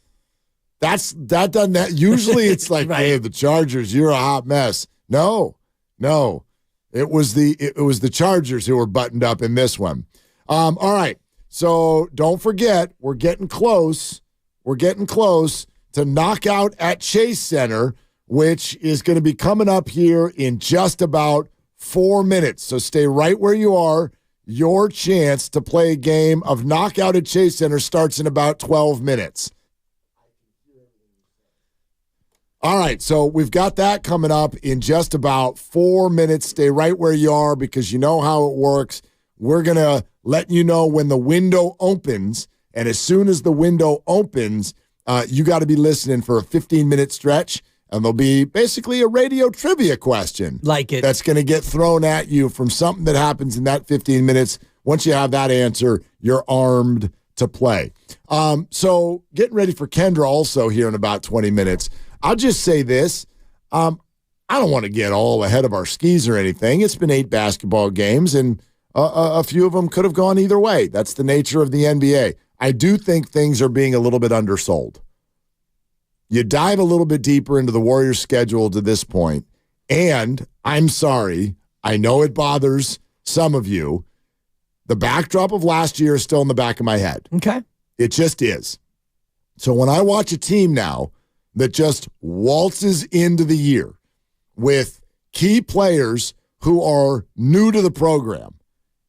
That doesn't that. Usually it's like, right. Hey, the Chargers, you're a hot mess. No. It was the Chargers who were buttoned up in this one. All right. So don't forget, we're getting close. We're getting close to Knockout at Chase Center, which is going to be coming up here in just about 4 minutes. So stay right where you are. Your chance to play a game of Knockout at Chase Center starts in about 12 minutes. All right, so we've got that coming up in just about 4 minutes. Stay right where you are because you know how it works. We're going to let you know when the window opens, and as soon as the window opens, you got to be listening for a 15-minute stretch, and there'll be basically a radio trivia question. Like it. That's going to get thrown at you from something that happens in that 15 minutes. Once you have that answer, you're armed to play. So getting ready for Kendra also here in about 20 minutes. I'll just say this. I don't want to get all ahead of our skis or anything. It's been 8 basketball games, and a few of them could have gone either way. That's the nature of the NBA. I do think things are being a little bit undersold. You dive a little bit deeper into the Warriors' schedule to this point, and I'm sorry, I know it bothers some of you. The backdrop of last year is still in the back of my head. Okay. It just is. So when I watch a team now that just waltzes into the year with key players who are new to the program,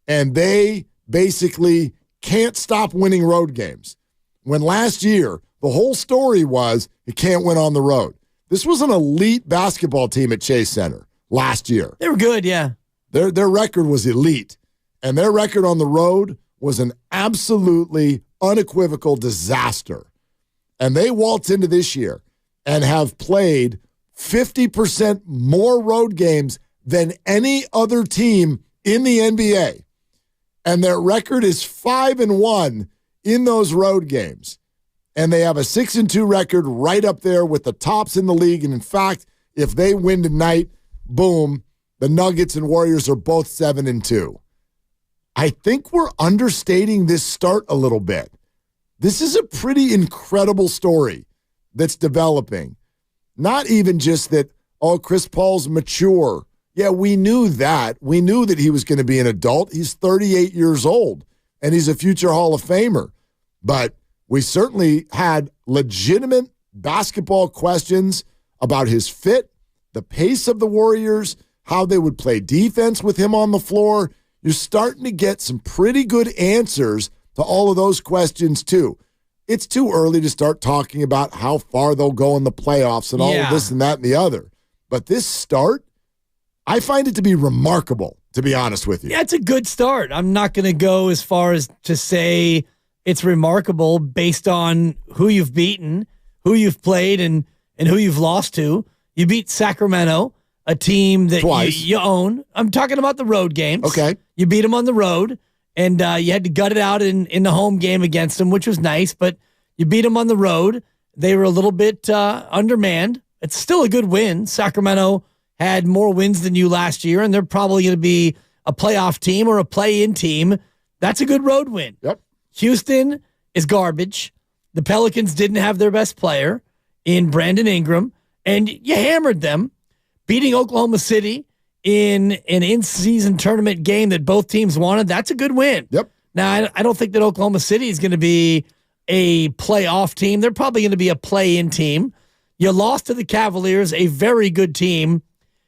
and they basically can't stop winning road games. When last year, the whole story was you can't win on the road. This was an elite basketball team at Chase Center last year. They were good, yeah. Their record was elite, and their record on the road was an absolutely unequivocal disaster. And they waltz into this year and have played 50% more road games than any other team in the NBA. And their record is 5-1 in those road games. And they have a 6-2 record right up there with the tops in the league. And in fact, if they win tonight, boom, the Nuggets and Warriors are both 7-2. I think we're understating this start a little bit. This is a pretty incredible story that's developing. Not even just that, Chris Paul's mature. Yeah, we knew that. We knew that he was going to be an adult. He's 38 years old, and he's a future Hall of Famer. But we certainly had legitimate basketball questions about his fit, the pace of the Warriors, how they would play defense with him on the floor. You're starting to get some pretty good answers to all of those questions, too. It's too early to start talking about how far they'll go in the playoffs and all of this and that and the other. But this start, I find it to be remarkable, to be honest with you. Yeah, it's a good start. I'm not going to go as far as to say it's remarkable based on who you've beaten, who you've played, and who you've lost to. You beat Sacramento, a team that you own. I'm talking about the road games. Okay. You beat them on the road, and you had to gut it out in the home game against them, which was nice, but you beat them on the road. They were a little bit undermanned. It's still a good win. Sacramento had more wins than you last year, and they're probably going to be a playoff team or a play-in team. That's a good road win. Yep. Houston is garbage. The Pelicans didn't have their best player in Brandon Ingram, and you hammered them, beating Oklahoma City in an in-season tournament game that both teams wanted. That's a good win. Yep. Now, I don't think that Oklahoma City is going to be a playoff team. They're probably going to be a play-in team. You lost to the Cavaliers, a very good team.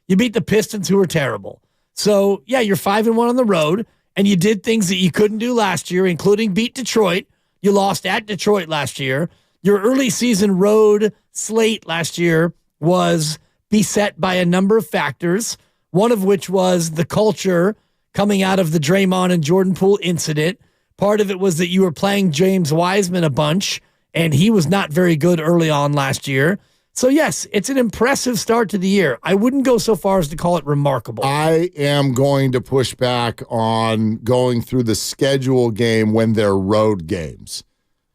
You beat the Pistons, who were terrible. So, yeah, you're 5-1 on the road, and you did things that you couldn't do last year, including beat Detroit. You lost at Detroit last year. Your early season road slate last year was beset by a number of factors, one of which was the culture coming out of the Draymond and Jordan Poole incident. Part of it was that you were playing James Wiseman a bunch, and he was not very good early on last year. So, yes, it's an impressive start to the year. I wouldn't go so far as to call it remarkable. I am going to push back on going through the schedule game when they're road games.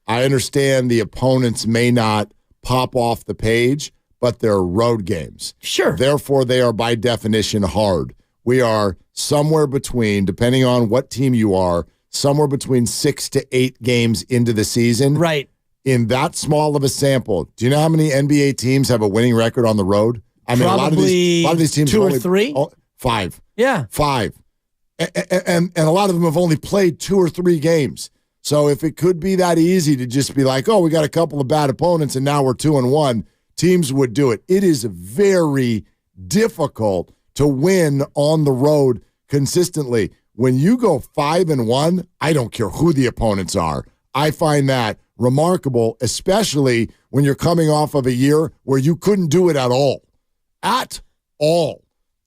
I understand the opponents may not pop off the page, but they're road games. Sure. Therefore, they are by definition hard. We are somewhere between, depending on what team you are, somewhere between 6 to 8 games into the season. Right. In that small of a sample, do you know how many NBA teams have a winning record on the road? I mean, Probably a lot of these teams 2 have or 3? 5. Yeah. 5. And a lot of them have only played 2 or 3 games. So if it could be that easy to just be like, oh, we got a couple of bad opponents and now we're 2-1, teams would do it. It is very difficult to win on the road consistently. When you go 5-1, I don't care who the opponents are. I find that remarkable, especially when you're coming off of a year where you couldn't do it at all. At all.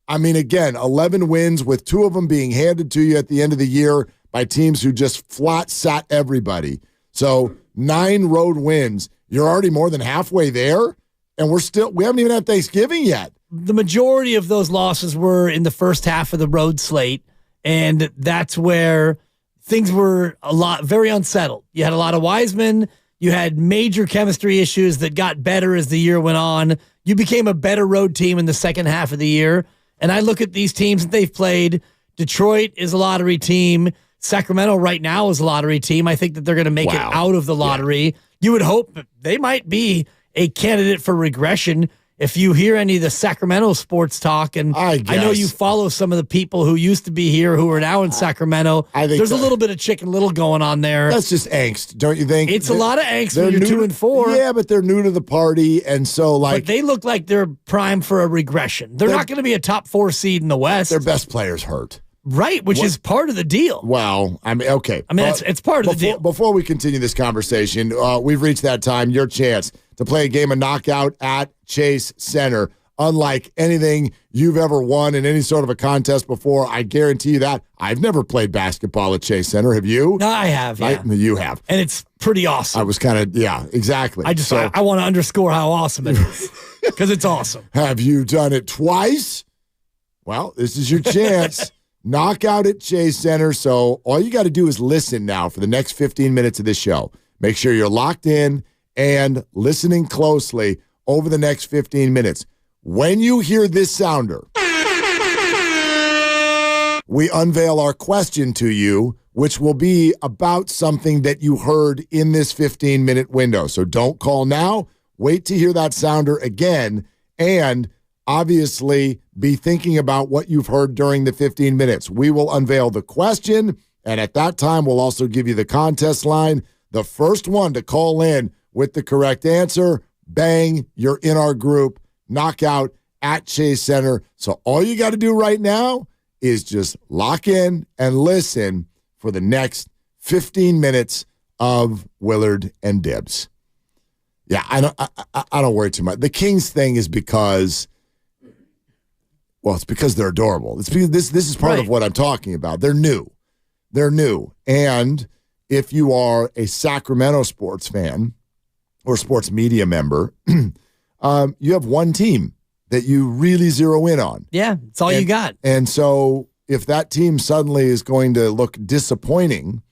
I mean, again, 11 wins with 2 of them being handed to you at the end of the year by teams who just flat sat everybody. So 9 road wins. You're already more than halfway there, and we haven't even had Thanksgiving yet. The majority of those losses were in the first half of the road slate, and that's where things were very unsettled. You had a lot of Wiseman. You had major chemistry issues that got better as the year went on. You became a better road team in the second half of the year. And I look at these teams that they've played. Detroit is a lottery team. Sacramento right now is a lottery team. I think that they're going to make it out of the lottery. Yeah. You would hope that they might be a candidate for regression. If you hear any of the Sacramento sports talk, and I know you follow some of the people who used to be here who are now in Sacramento, there's a little bit of Chicken Little going on there. That's just angst, don't you think? It's a lot of angst when you're 2-4. Yeah, but they're new to the party, and so But they look like they're primed for a regression. They're not going to be a top 4 seed in the West. Their best player's hurt. Right, which is part of the deal. Well, I mean, okay. I mean, it's part of the deal. Before we continue this conversation, we've reached that time, your chance to play a game of knockout at Chase Center. Unlike anything you've ever won in any sort of a contest before, I guarantee you that. I've never played basketball at Chase Center. Have you? No, I have, yeah. You have. And it's pretty awesome. I was kind of, yeah, exactly. I want to underscore how awesome it is because it's awesome. Have you done it twice? Well, this is your chance. Knockout at Chase Center. So all you got to do is listen now for the next 15 minutes of this show. Make sure you're locked in and listening closely over the next 15 minutes. When you hear this sounder, we unveil our question to you, which will be about something that you heard in this 15-minute window. So don't call now. Wait to hear that sounder again, and obviously be thinking about what you've heard during the 15 minutes. We will unveil the question, and at that time, we'll also give you the contest line. The first one to call in with the correct answer, bang, you're in our group. Knockout at Chase Center. So all you got to do right now is just lock in and listen for the next 15 minutes of Willard and Dibs. Yeah, I don't worry too much. The Kings thing is because, well, it's because they're adorable. It's because this is part of what I'm talking about. They're new. And if you are a Sacramento sports fan or sports media member, you have one team that you really zero in on. Yeah, it's all you got. And so if that team suddenly is going to look disappointing,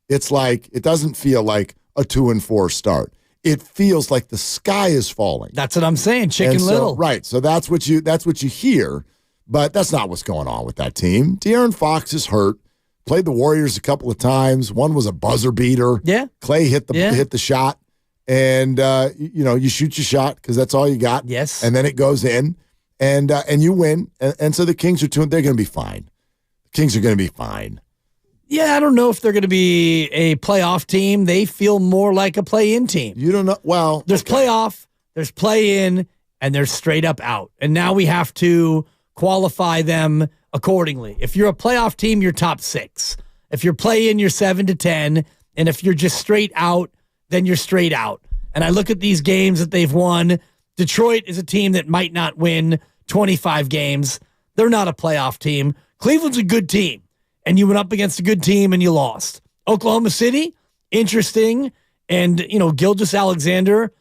it's like, it doesn't feel like a 2-4 start. It feels like the sky is falling. That's what I'm saying, Chicken Little. Right. So that's what you hear, but that's not what's going on with that team. De'Aaron Fox is hurt. Played the Warriors a couple of times. One was a buzzer beater. Yeah. Clay hit the shot. And you shoot your shot because that's all you got. Yes. And then it goes in, and you win. And so the Kings are they're going to be fine. The Kings are going to be fine. Yeah, I don't know if they're going to be a playoff team. They feel more like a play-in team. You don't know. Well, there's playoff, there's play-in, and there's straight up out. And now we have to qualify them accordingly. If you're a playoff team, you're top 6. If you're play-in, you're 7 to 10. And if you're just straight out, then you're straight out. And I look at these games that they've won. Detroit is a team that might not win 25 games. They're not a playoff team. Cleveland's a good team. And you went up against a good team and you lost. Oklahoma City, interesting. And, Gilgeous-Alexander,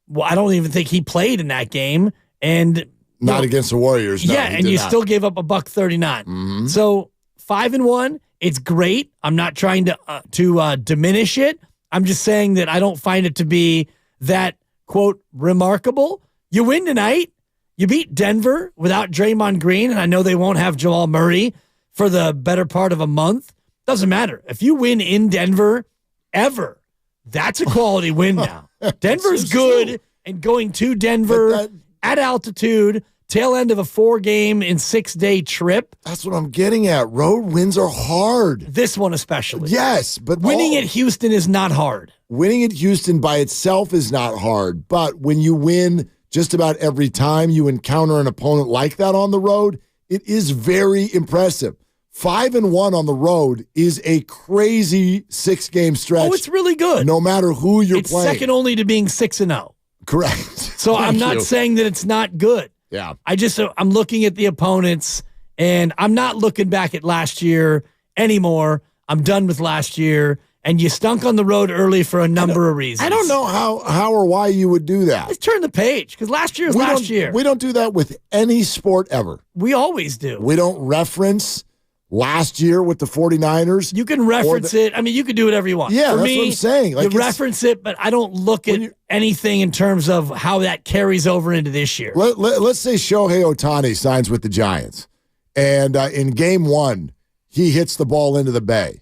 well, I don't even think he played in that game. And not against the Warriors. No, and you still gave up $139. Mm-hmm. So 5-1, it's great. I'm not trying to diminish it. I'm just saying that I don't find it to be that, quote, remarkable. You win tonight. You beat Denver without Draymond Green, and I know they won't have Jamal Murray for the better part of a month. Doesn't matter. If you win in Denver ever, that's a quality win now. Denver's good, and going to Denver at altitude, tail end of a 4-game in 6-day trip. That's what I'm getting at. Road wins are hard. This one especially. Yes, but winning at Houston is not hard. Winning at Houston by itself is not hard, but when you win just about every time you encounter an opponent like that on the road, it is very impressive. 5-1 on the road is a crazy 6-game stretch. Oh, it's really good. No matter who you're playing. It's second only to being 6-0. Correct. So I'm not saying that it's not good. Yeah. I'm looking at the opponents, and I'm not looking back at last year anymore. I'm done with last year, and you stunk on the road early for a number of reasons. I don't know how or why you would do that. Let's turn the page, because last year is last year. We don't do that with any sport ever. We always do. We don't reference last year with the 49ers. You can reference it. I mean, you can do whatever you want. Yeah, For that's me, what I'm saying. You reference it, but I don't look at anything in terms of how that carries over into this year. Let's say Shohei Ohtani signs with the Giants, and in game 1, he hits the ball into the bay.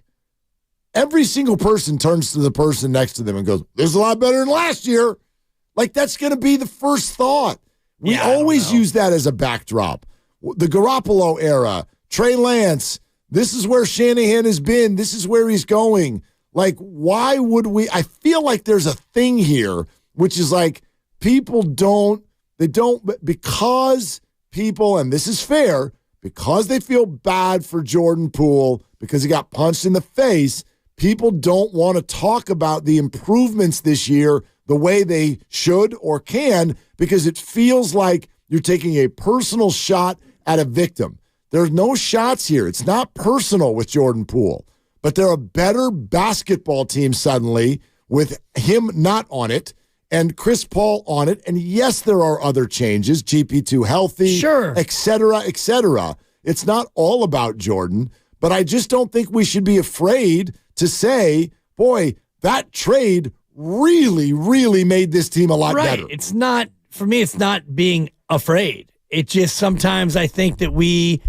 Every single person turns to the person next to them and goes, "This is a lot better than last year." Like, that's going to be the first thought. We always use that as a backdrop. The Garoppolo era, Trey Lance, this is where Shanahan has been. This is where he's going. Like, why would we? I feel like there's a thing here, which is like people because people, and this is fair, because they feel bad for Jordan Poole because he got punched in the face, people don't want to talk about the improvements this year the way they should or can, because it feels like you're taking a personal shot at a victim. There's no shots here. It's not personal with Jordan Poole, but they're a better basketball team suddenly with him not on it and Chris Paul on it. And yes, there are other changes, GP2 healthy, sure, et cetera, et cetera. It's not all about Jordan, but I just don't think we should be afraid to say, boy, that trade really, really made this team a lot better. It's not, for me, it's not being afraid. It just sometimes I think that we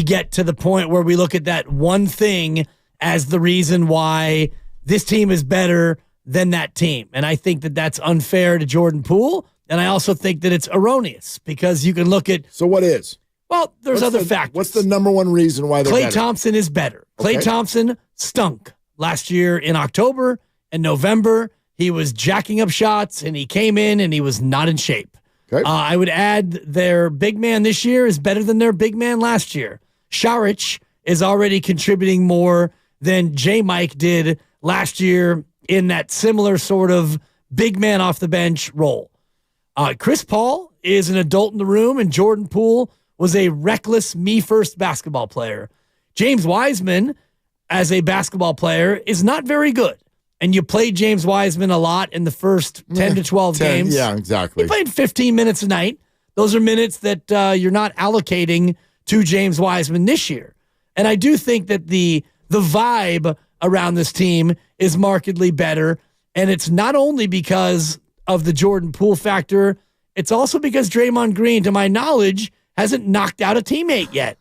get to the point where we look at that one thing as the reason why this team is better than that team. And I think that that's unfair to Jordan Poole. And I also think that it's erroneous because you can look at. So what is? Well, there's other factors. What's the number one reason why they're Klay better? Thompson is better. Okay. Klay Thompson stunk last year in October and November. He was jacking up shots, and he came in, and he was not in shape. Okay. I would add their big man this year is better than their big man last year. Saric is already contributing more than J-Mike did last year in that similar sort of big man off the bench role. Chris Paul is an adult in the room, and Jordan Poole was a reckless me-first basketball player. James Wiseman, as a basketball player, is not very good. And you played James Wiseman a lot in the first 10 to 12 games. Yeah, exactly. He played 15 minutes a night. Those are minutes that you're not allocating to James Wiseman this year. And I do think that the vibe around this team is markedly better. And it's not only because of the Jordan Poole factor, it's also because Draymond Green, to my knowledge, hasn't knocked out a teammate yet.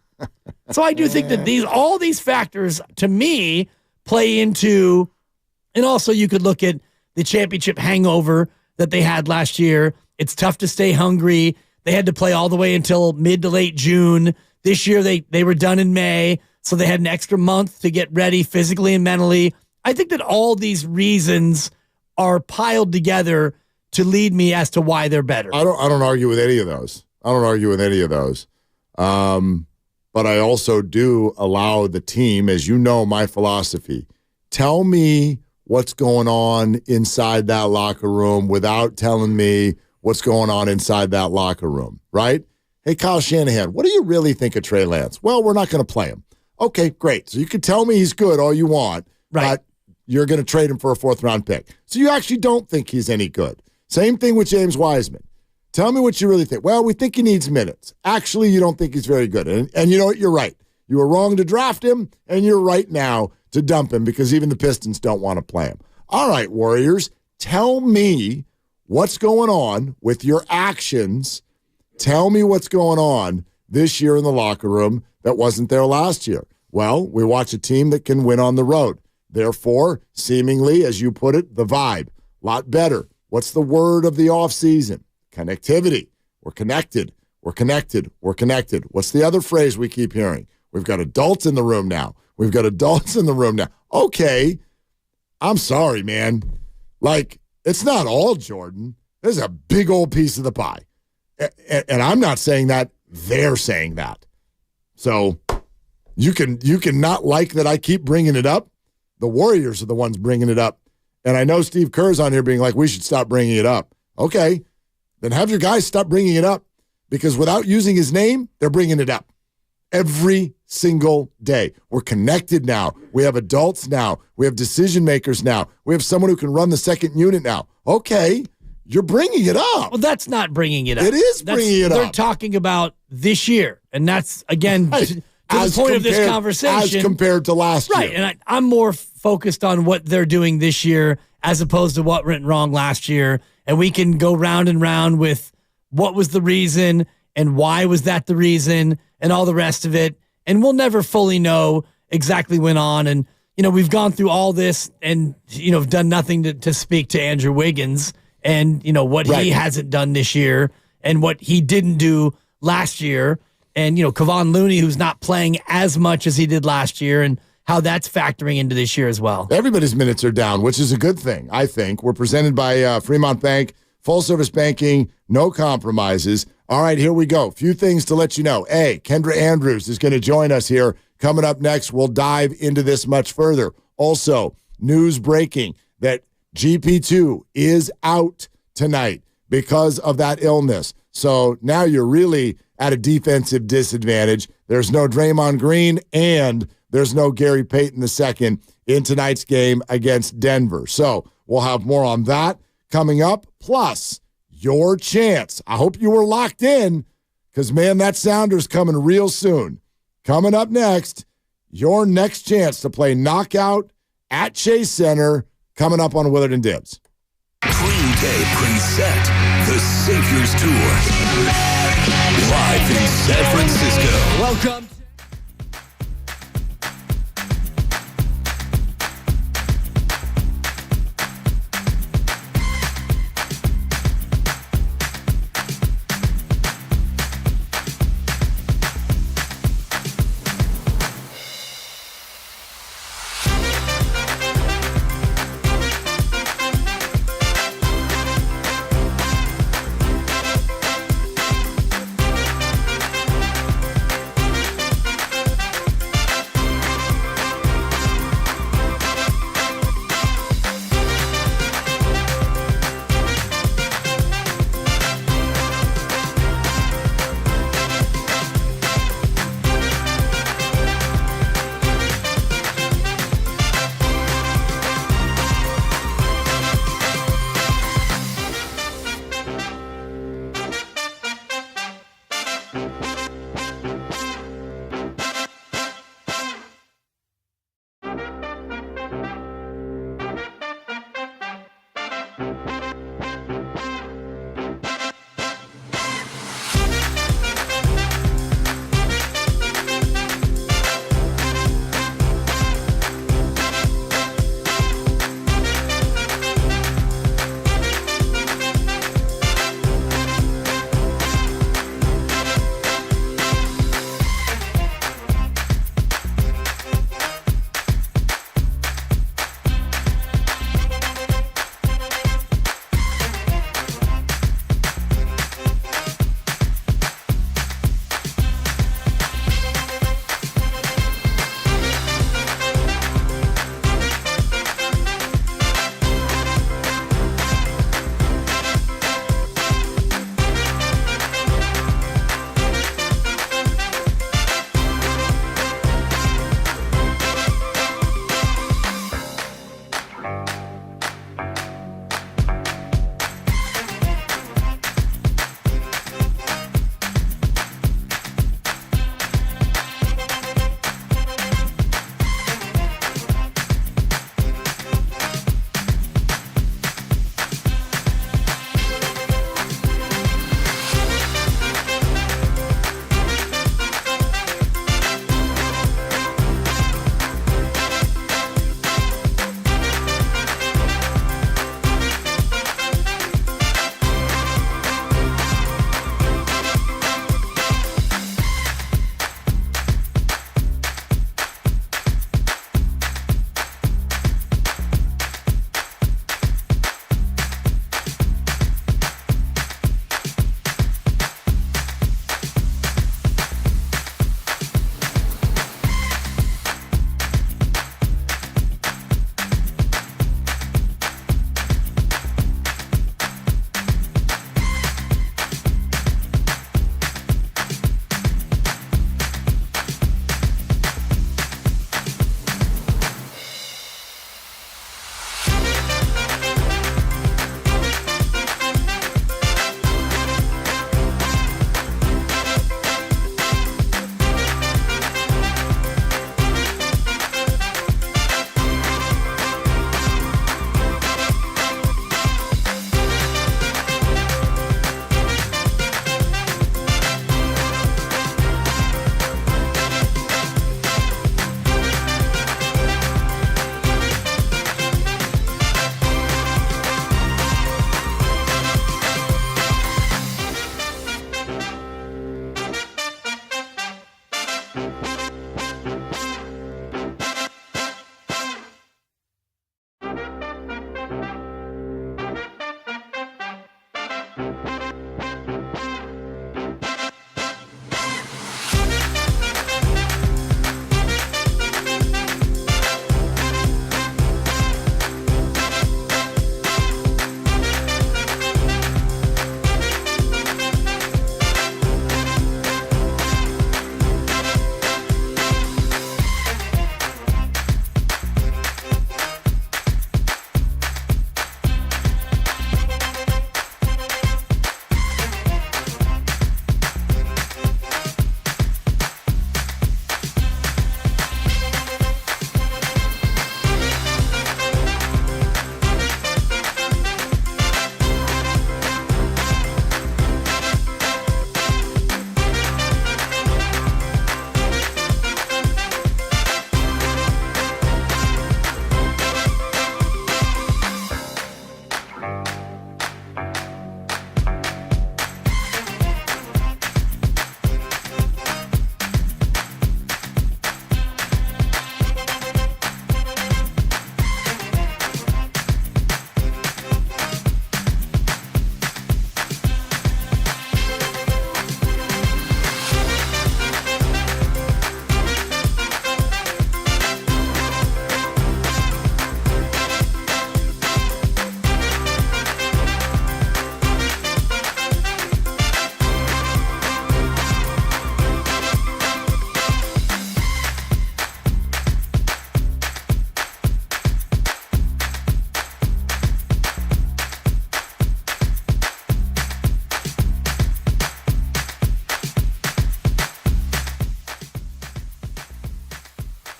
So I do think that all these factors, to me, play into, and also you could look at the championship hangover that they had last year. It's tough to stay hungry. They had to play all the way until mid to late June. This year they were done in May, so they had an extra month to get ready physically and mentally. I think that all these reasons are piled together to lead me as to why they're better. I don't argue with any of those. But I also do allow the team, as you know, my philosophy. Tell me what's going on inside that locker room without telling me what's going on inside that locker room, right? Hey, Kyle Shanahan, what do you really think of Trey Lance? Well, we're not going to play him. Okay, great. So you can tell me he's good all you want, right? But you're going to trade him for a 4th-round pick. So you actually don't think he's any good. Same thing with James Wiseman. Tell me what you really think. Well, we think he needs minutes. Actually, you don't think he's very good. And you know what? You're right. You were wrong to draft him, and you're right now to dump him because even the Pistons don't want to play him. All right, Warriors, tell me what's going on with your actions. Tell me what's going on this year in the locker room that wasn't there last year. Well, we watch a team that can win on the road. Therefore, seemingly, as you put it, the vibe, a lot better. What's the word of the offseason? Connectivity. We're connected. We're connected. We're connected. What's the other phrase we keep hearing? We've got adults in the room now. We've got adults in the room now. Okay. I'm sorry, man. Like, it's not all Jordan. There's a big old piece of the pie. And I'm not saying that. They're saying that. So you can not like that I keep bringing it up. The Warriors are the ones bringing it up. And I know Steve Kerr's on here being like, we should stop bringing it up. Okay. Then have your guys stop bringing it up because without using his name, they're bringing it up every single day. We're connected now. We have adults now. We have decision makers now. We have someone who can run the second unit now. Okay, you're bringing it up. Well, that's not bringing it up. It is bringing it up. They're talking about this year, and that's, again, right. to the point of this conversation. As compared to last year. Right, and I'm more focused on what they're doing this year as opposed to what went wrong last year. And we can go round and round with what was the reason and why was that the reason and all the rest of it. And we'll never fully know exactly what went on. And, we've gone through all this and, done nothing to speak to Andrew Wiggins and, what he hasn't done this year and what he didn't do last year. And, Kevon Looney, who's not playing as much as he did last year and how that's factoring into this year as well. Everybody's minutes are down, which is a good thing, I think. We're presented by Fremont Bank, full-service banking, no compromises. All right, here we go. Few things to let you know. A, Kendra Andrews is going to join us here. Coming up next, we'll dive into this much further. Also, news breaking that GP2 is out tonight because of that illness. So now you're really at a defensive disadvantage. There's no Draymond Green and there's no Gary Payton II in tonight's game against Denver. So we'll have more on that coming up. Plus, your chance. I hope you were locked in because, man, that Sounder's coming real soon. Coming up next, your next chance to play Knockout at Chase Center coming up on Willard and Dibs. Clean they present the Saviors Tour. Live in San Francisco. Welcome.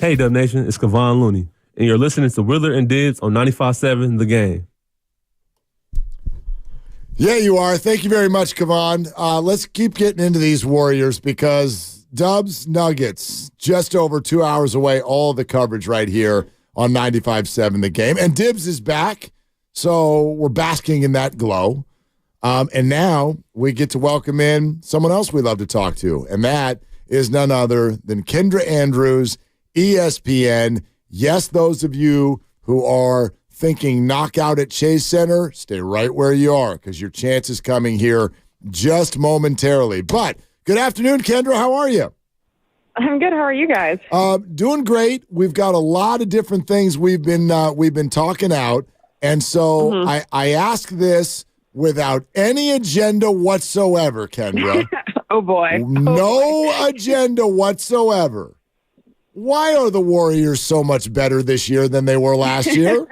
Hey, Dub Nation, it's Kevon Looney, and you're listening to Willard and Dibbs on 95.7 The Game. Yeah, you are. Thank you very much, Kevon. Let's keep getting into these Warriors because Dubs Nuggets, just over 2 hours away, all the coverage right here on 95.7 The Game. And Dibbs is back, so we're basking in that glow. And now we get to welcome in someone else we love to talk to, and that is none other than Kendra Andrews, ESPN. Yes, those of you who are thinking knockout at Chase Center, stay right where you are because your chance is coming here just momentarily. But good afternoon, Kendra. How are you? I'm good. How are you guys? Doing great. We've got a lot of different things we've been talking out, and so I ask this without any agenda whatsoever, Kendra. Oh boy. No agenda whatsoever. Why are the Warriors so much better this year than they were last year?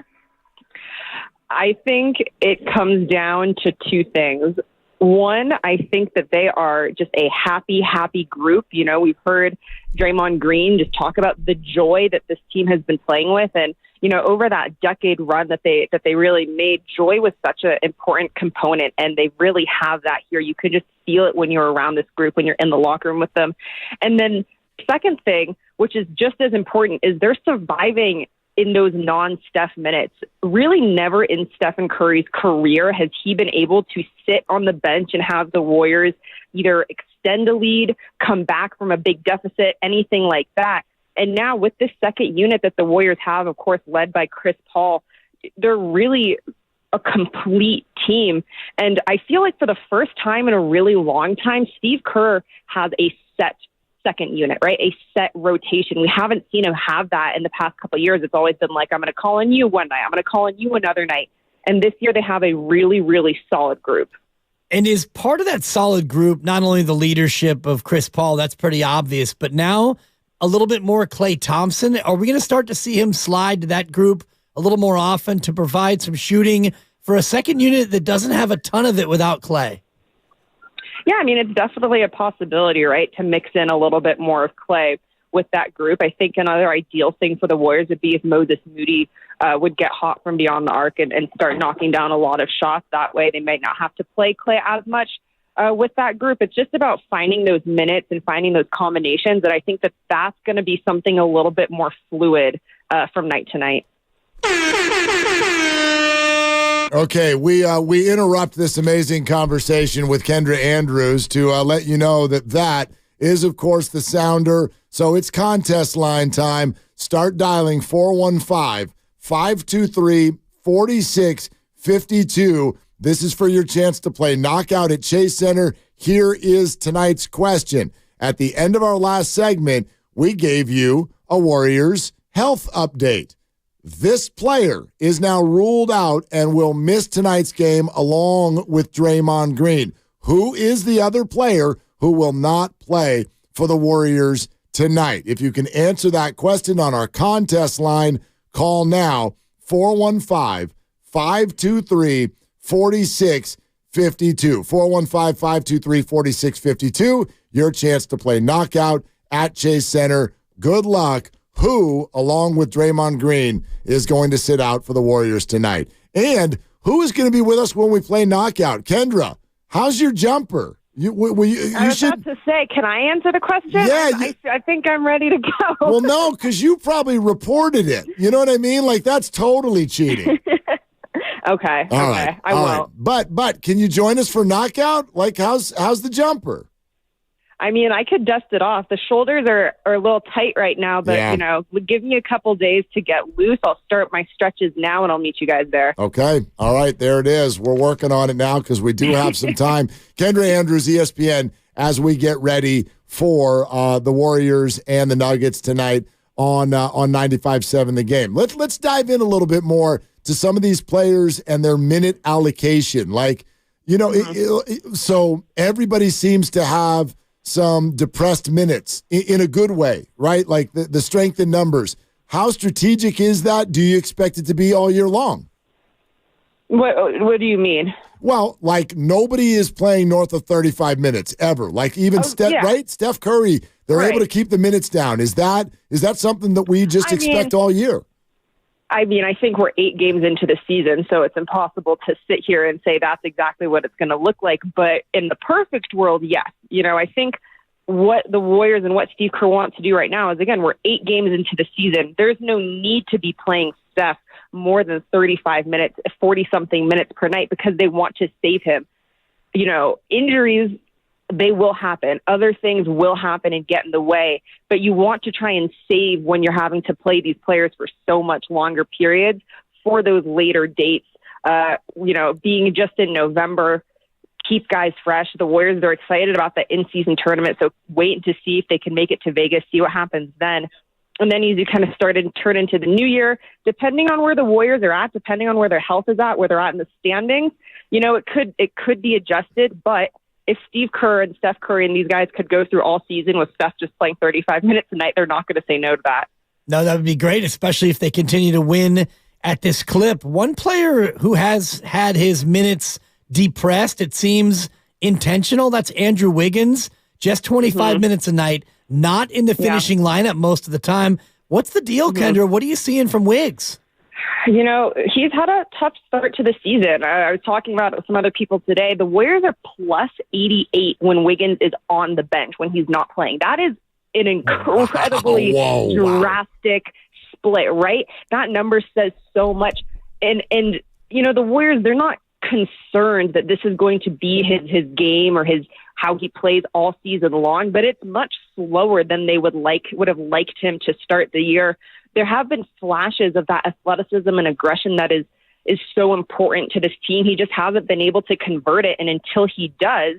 I think it comes down to two things. One, I think that they are just a happy group. You know, we've heard Draymond Green just talk about the joy that this team has been playing with. And, you know, over that decade run that they really made, joy was such an important component. And they really have that here. You could just feel it when you're around this group, when you're in the locker room with them. And then second thing, which is just as important, is they're surviving in those non-Steph minutes. Really never in Stephen Curry's career has he been able to sit on the bench and have the Warriors either extend a lead, come back from a big deficit, anything like that. And now with this second unit that the Warriors have, of course, led by Chris Paul, they're really a complete team. And I feel like for the first time in a really long time, Steve Kerr has a set second unit, right? A set rotation. We haven't seen him have that in the past couple of years. It's always been like, I'm going to call on you one night, I'm going to call on you another night. And this year they have a really solid group. And is part of that solid group not only the leadership of Chris Paul, that's pretty obvious, but now a little bit more Klay Thompson? Are we going to start to see him slide to that group a little more often to provide some shooting for a second unit that doesn't have a ton of it without Klay? Yeah, I mean, it's definitely a possibility, right, to mix in a little bit more of Klay with that group. I think another ideal thing for the Warriors would be if Moses Moody would get hot from beyond the arc and start knocking down a lot of shots. That way they might not have to play Klay as much with that group. It's just about finding those minutes and finding those combinations, and I think that that's going to be something a little bit more fluid from night to night. Okay, we interrupt this amazing conversation with Kendra Andrews to let you know that is, of course, the sounder. So it's contest line time. Start dialing 415-523-4652. This is for your chance to play Knockout at Chase Center. Here is tonight's question. At the end of our last segment, we gave you a Warriors health update. This player is now ruled out and will miss tonight's game along with Draymond Green. Who is the other player who will not play for the Warriors tonight? If you can answer that question on our contest line, call now, 415-523-4652. 415-523-4652. Your chance to play Knockout at Chase Center. Good luck. Who, along with Draymond Green, is going to sit out for the Warriors tonight? And who is going to be with us when we play Knockout? Kendra, how's your jumper? I was about to say, can I answer the question? Yeah. I think I'm ready to go. Well, no, because you probably reported it. You know what I mean? Like, that's totally cheating. Okay. All right. I won't. But can you join us for Knockout? Like, how's the jumper? I mean, I could dust it off. The shoulders are a little tight right now, but, Yeah. you know, give me a couple days to get loose. I'll start my stretches now, and I'll meet you guys there. Okay. All right. There it is. We're working on it now because we do have some time. Kendra Andrews, ESPN, as we get ready for the Warriors and the Nuggets tonight on 95.7 The Game. Let's dive in a little bit more to some of these players and their minute allocation. Like, you know, so everybody seems to have some depressed minutes in a good way, right? Like the strength in numbers. How strategic is that? Do you expect it to be all year long? What do you mean? Well, like nobody is playing north of 35 minutes ever. Like even Steph, yeah. right? Steph Curry, They're able to keep the minutes down. Is that something that we just expect all year? I mean, I think we're 8 games into the season, so it's impossible to sit here and say that's exactly what it's going to look like. But in the perfect world, yes. I think what the Warriors and what Steve Kerr wants to do right now is, again, we're 8 games into the season. There's no need to be playing Steph more than 35 minutes, 40-something minutes per night because they want to save him. Injuries, they will happen. Other things will happen and get in the way. But you want to try and save when you're having to play these players for so much longer periods for those later dates. Being just in November, keep guys fresh. The Warriors, they're excited about the in-season tournament, so wait to see if they can make it to Vegas, see what happens then. And then as you kind of start and turn into the new year, depending on where the Warriors are at, depending on where their health is at, where they're at in the standings, it could be adjusted. But if Steve Kerr and Steph Curry and these guys could go through all season with Steph just playing 35 minutes a night, they're not going to say no to that. No, that would be great, especially if they continue to win at this clip. One player who has had his minutes depressed, it seems intentional, that's Andrew Wiggins. Just 25 minutes a night, not in the finishing lineup most of the time. What's the deal, Kendra? What are you seeing from Wiggs? He's had a tough start to the season. I was talking about it with some other people today. The Warriors are plus 88 when Wiggins is on the bench, when he's not playing. That is an incredibly drastic split, right? That number says so much. And the Warriors, they're not concerned that this is going to be his game or how he plays all season long, but it's much slower than they would have liked him to start the year. There have been flashes of that athleticism and aggression that is so important to this team. He just hasn't been able to convert it. And until he does,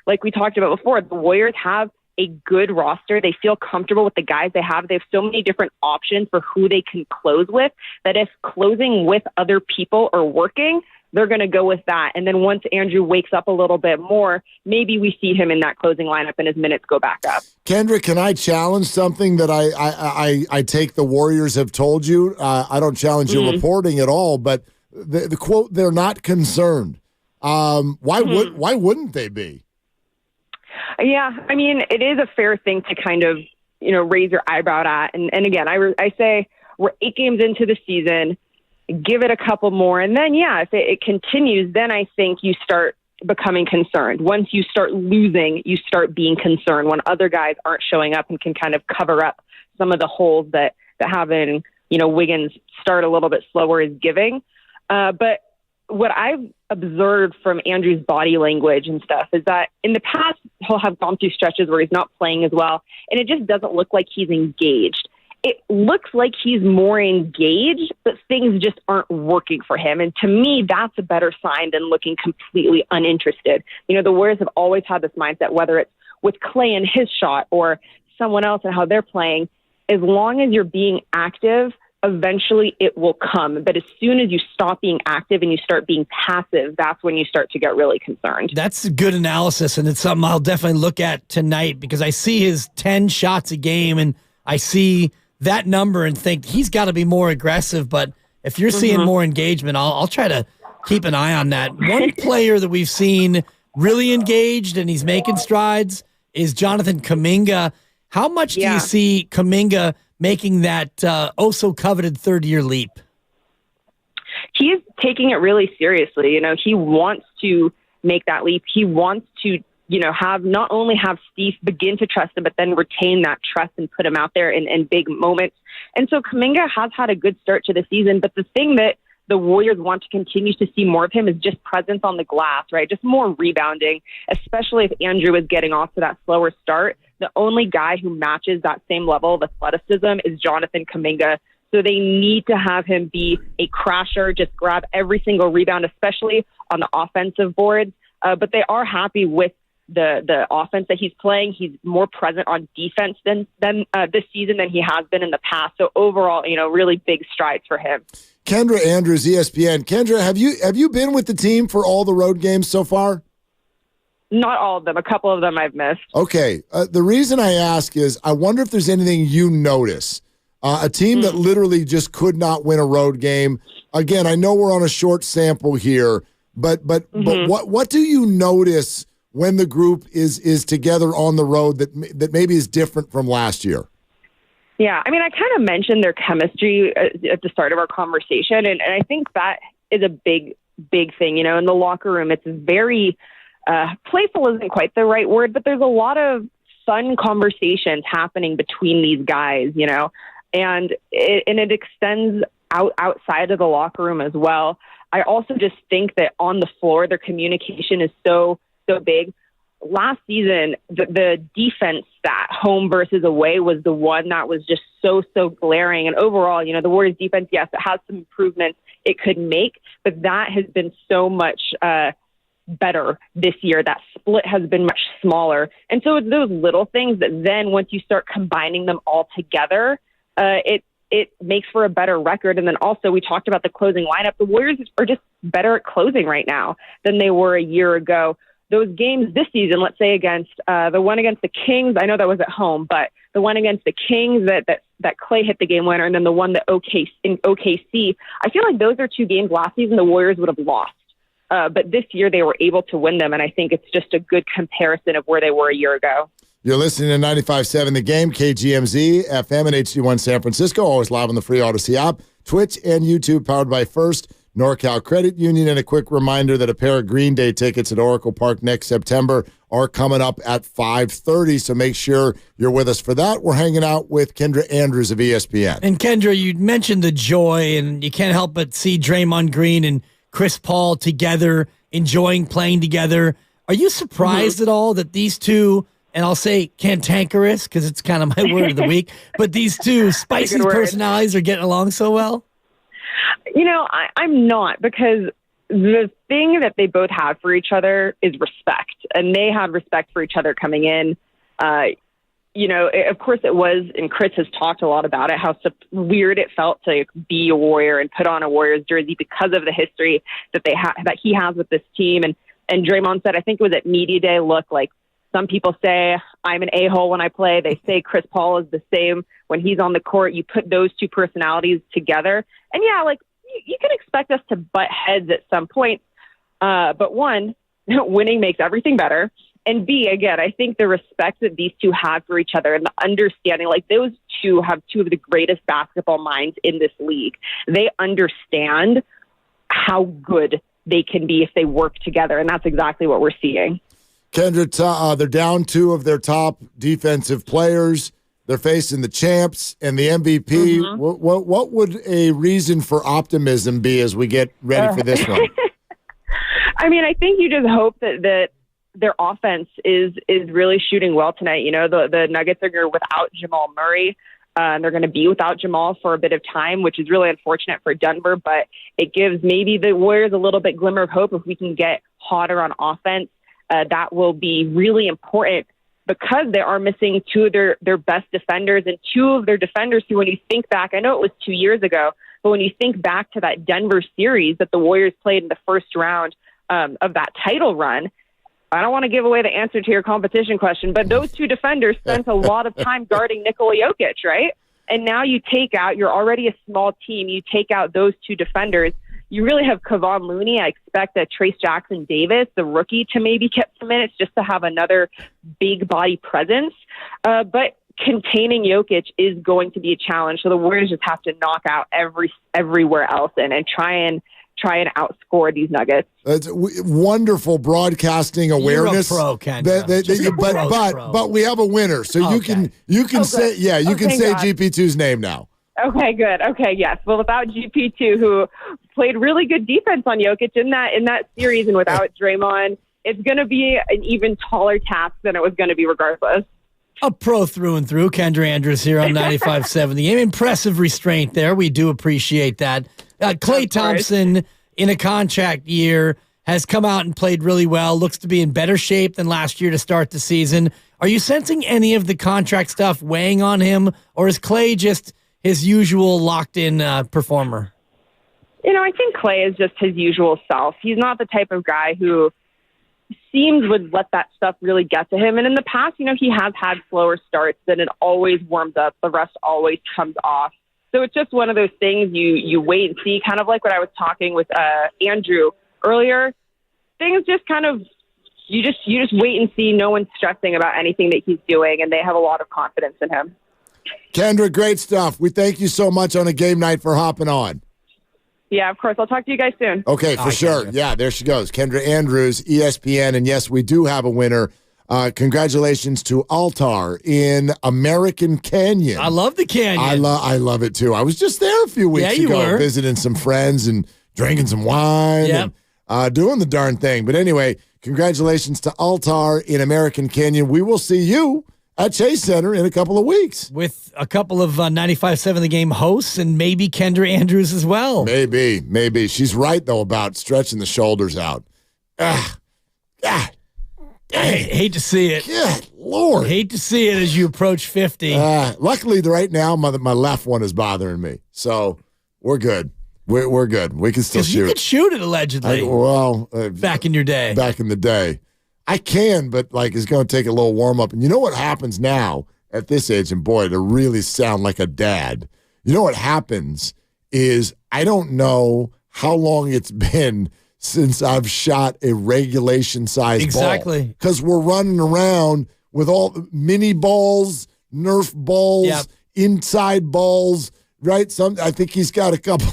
like we talked about before, the Warriors have a good roster. They feel comfortable with the guys they have. They have so many different options for who they can close with that if closing with other people are working, they're going to go with that. And then once Andrew wakes up a little bit more, maybe we see him in that closing lineup and his minutes go back up. Kendra, can I challenge something that I take the Warriors have told you? I don't challenge your reporting at all, but the quote, they're not concerned. Why wouldn't they be? Yeah, I mean, it is a fair thing to kind of, raise your eyebrow at. And again, I say we're 8 games into the season. Give it a couple more. And then, if it continues, then I think you start becoming concerned. Once you start losing, you start being concerned when other guys aren't showing up and can kind of cover up some of the holes that having, Wiggins start a little bit slower is giving. But what I've observed from Andrew's body language and stuff is that in the past, he'll have gone through stretches where he's not playing as well, and it just doesn't look like he's engaged. It looks like he's more engaged, but things just aren't working for him. And to me, that's a better sign than looking completely uninterested. The Warriors have always had this mindset, whether it's with Clay and his shot or someone else and how they're playing, as long as you're being active, eventually it will come. But as soon as you stop being active and you start being passive, that's when you start to get really concerned. That's good analysis, and it's something I'll definitely look at tonight because I see his 10 shots a game, and I see that number and think he's got to be more aggressive. But if you're seeing more engagement, I'll try to keep an eye on that. One player that we've seen really engaged and he's making strides is Jonathan Kuminga. How much do you see Kuminga making that so-coveted third-year leap? He's taking it really seriously. He wants to make that leap. He wants to not only have Steve begin to trust him, but then retain that trust and put him out there in big moments. And so Kuminga has had a good start to the season, but the thing that the Warriors want to continue to see more of him is just presence on the glass, right? Just more rebounding, especially if Andrew is getting off to that slower start. The only guy who matches that same level of athleticism is Jonathan Kuminga. So they need to have him be a crasher, just grab every single rebound, especially on the offensive boards. But they are happy with the offense that he's playing. He's more present on defense than this season than he has been in the past. So overall, really big strides for him. Kendra Andrews, ESPN. Kendra, have you been with the team for all the road games so far? Not all of them. A couple of them I've missed. Okay. The reason I ask is I wonder if there's anything you notice. A team that literally just could not win a road game. Again, I know we're on a short sample here, but what do you notice when the group is together on the road that maybe is different from last year? Yeah, I mean, I kind of mentioned their chemistry at the start of our conversation, and I think that is a big thing. You know, in the locker room, it's very playful isn't quite the right word, but there's a lot of fun conversations happening between these guys, you know, and it extends outside of the locker room as well. I also just think that on the floor, their communication is so big. Last season, the defense stat, home versus away, was the one that was just so glaring. And overall, you know, the Warriors defense, yes, it has some improvements it could make, but that has been so much better this year. That split has been much smaller. And so it's those little things that then once you start combining them all together, it makes for a better record. And then also we talked about the closing lineup. The Warriors are just better at closing right now than they were a year ago. Those games this season, let's say against the one against the Kings, I know that was at home, but the one against the Kings that Clay hit the game winner, and then the one that in OKC, I feel like those are two games last season the Warriors would have lost. But this year they were able to win them, and I think it's just a good comparison of where they were a year ago. You're listening to 95.7 The Game, KGMZ, FM, and HD1 San Francisco, always live on the free Odyssey app, Twitch, and YouTube, powered by First NorCal Credit Union. And a quick reminder that a pair of Green Day tickets at Oracle Park next September are coming up at 5:30, so make sure you're with us for that. We're hanging out with Kendra Andrews of ESPN. And Kendra, you mentioned the joy, and you can't help but see Draymond Green and Chris Paul together, enjoying playing together. Are you surprised at all that these two, and I'll say cantankerous because it's kind of my word of the week, but these two spicy personalities are getting along so well? You know, I'm not, because the thing that they both have for each other is respect, and they had respect for each other coming in. You know, of course it was, and Chris has talked a lot about it, how weird it felt to be a Warrior and put on a Warriors jersey because of the history that that he has with this team. And Draymond said, I think it was at Media Day, look, like, some people say I'm an a-hole when I play. They say Chris Paul is the same when he's on the court. You put those two personalities together, and yeah, like, you can expect us to butt heads at some point. But one, winning makes everything better. And B, again, I think the respect that these two have for each other and the understanding, like, those two have two of the greatest basketball minds in this league. They understand how good they can be if they work together. And that's exactly what we're seeing. Kendra, they're down two of their top defensive players. They're facing the champs and the MVP. Mm-hmm. What would a reason for optimism be as we get ready for this one? I mean, I think you just hope that their offense is really shooting well tonight. You know, the Nuggets are without Jamal Murray. And they're going to be without Jamal for a bit of time, which is really unfortunate for Denver, but it gives maybe the Warriors a little bit glimmer of hope if we can get hotter on offense. That will be really important because they are missing two of their best defenders, and two of their defenders who, when you think back, I know it was 2 years ago, but when you think back to that Denver series that the Warriors played in the first round of that title run, I don't want to give away the answer to your competition question, but those two defenders spent a lot of time guarding Nikola Jokic, right? And now you take out, you're already a small team, you take out those two defenders. You really have Kevon Looney. I expect that Trace Jackson-Davis, the rookie, to maybe get some minutes just to have another big body presence. But containing Jokic is going to be a challenge. So the Warriors just have to knock out everywhere else and try and outscore these Nuggets. That's wonderful broadcasting awareness. You're a pro, Ken. But we have a winner, so you can say say God. GP2's name now. Okay, good. Okay, yes. Well, without GP2, who played really good defense on Jokic in that series, and without Draymond, it's going to be an even taller task than it was going to be regardless. A pro through and through. Kendra Andrews here on 95.7 The Game. Impressive restraint there. We do appreciate that. Klay Thompson, in a contract year, has come out and played really well. Looks to be in better shape than last year to start the season. Are you sensing any of the contract stuff weighing on him, or is Klay just his usual locked-in performer? You know, I think Klay is just his usual self. He's not the type of guy who would let that stuff really get to him. And in the past, you know, he has had slower starts, then it always warms up. The rest always comes off. So it's just one of those things you wait and see, kind of like what I was talking with Andrew earlier. Things just kind of you just wait and see. No one's stressing about anything that he's doing, and they have a lot of confidence in him. Kendra, great stuff. We thank you so much on a game night for hopping on. Yeah, of course. I'll talk to you guys soon. Okay, for sure. Kendra. Yeah, there she goes. Kendra Andrews, ESPN. And yes, we do have a winner. Congratulations to Altar in American Canyon. I love the canyon. I love it too. I was just there a few weeks ago, visiting some friends and drinking some wine and doing the darn thing. But anyway, congratulations to Altar in American Canyon. We will see you at Chase Center in a couple of weeks. With a couple of 95.7 The Game hosts and maybe Kendra Andrews as well. Maybe. She's right, though, about stretching the shoulders out. I hate to see it. Good Lord. Hate to see it as you approach 50. Luckily, right now, my left one is bothering me. So we're good. We're good. We can still shoot. You could shoot it, allegedly. Back in your day. Back in the day. I can, but it's going to take a little warm up. And you know what happens now at this age? And boy, to really sound like a dad, you know what happens is I don't know how long it's been since I've shot a regulation size ball. Exactly. Because we're running around with all mini balls, Nerf balls, inside balls, right? I think he's got a couple.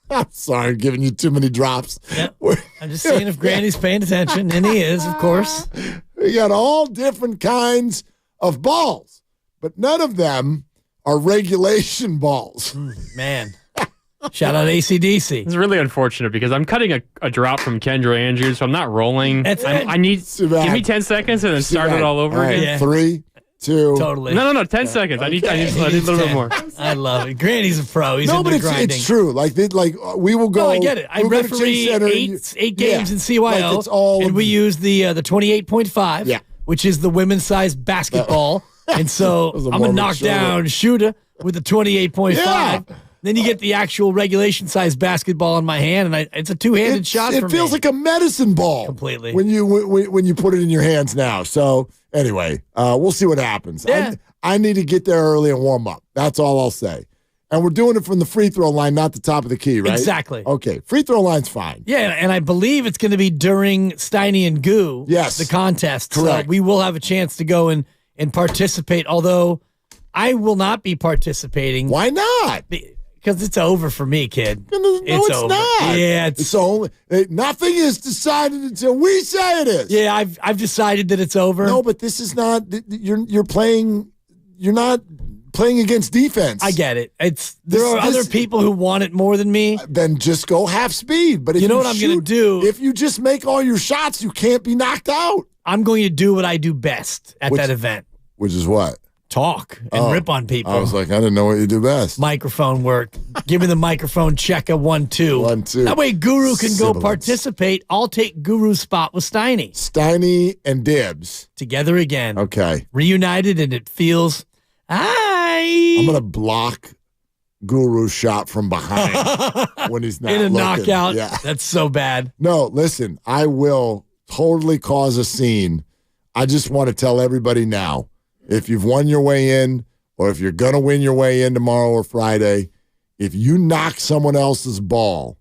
I'm sorry, I'm giving you too many drops. Yep. I'm just seeing if Granny's paying attention, and he is, of course. We got all different kinds of balls, but none of them are regulation balls. Man. Shout out AC/DC. It's really unfortunate because I'm cutting a drop from Kendra Andrews, so I'm not rolling. I need give me 10 seconds and then start it all over again. Yeah. 3, 2. Totally. No, 10 seconds. I need a little bit more. I love it. Granny's a pro. He's into grinding. It's true. We will go. No, I get it. I referee 8 games in CYO, it's all and we use the 28.5, which is the women's size basketball. And so I'm a knockdown shooter with the 28.5. Yeah. Then you get the actual regulation size basketball in my hand, and it's a two-handed shot for me. It feels like a medicine ball. Completely. When you put it in your hands now. So anyway, we'll see what happens. Yeah. I need to get there early and warm up. That's all I'll say. And we're doing it from the free throw line, not the top of the key, right? Exactly. Okay. Free throw line's fine. Yeah, and I believe it's going to be during Steiny and Goo, the contest. Correct. So we will have a chance to go and participate, although I will not be participating. Why not? Because it's over for me, kid. No, it's over. not. Yeah, it's only nothing is decided until we say it is. Yeah, I've decided that it's over. No, but this is not. You're playing. You're not playing against defense. I get it. There are other people who want it more than me. Then just go half speed. But if you know what I'm going to do? If you just make all your shots, you can't be knocked out. I'm going to do what I do best at that event. Which is what? Talk and rip on people. I was like, I didn't know what you do best. Microphone work. Give me the microphone check at 1, 2. 1, 2. That way Guru can go participate. I'll take Guru's spot with Steiny. Steiny and Dibs. Together again. Okay. Reunited, and it feels... I'm going to block Guru's shot from behind when he's not in a looking. knockout. Yeah. That's so bad. No, listen, I will totally cause a scene. I just want to tell everybody now, if you've won your way in or if you're going to win your way in tomorrow or Friday, if you knock someone else's ball,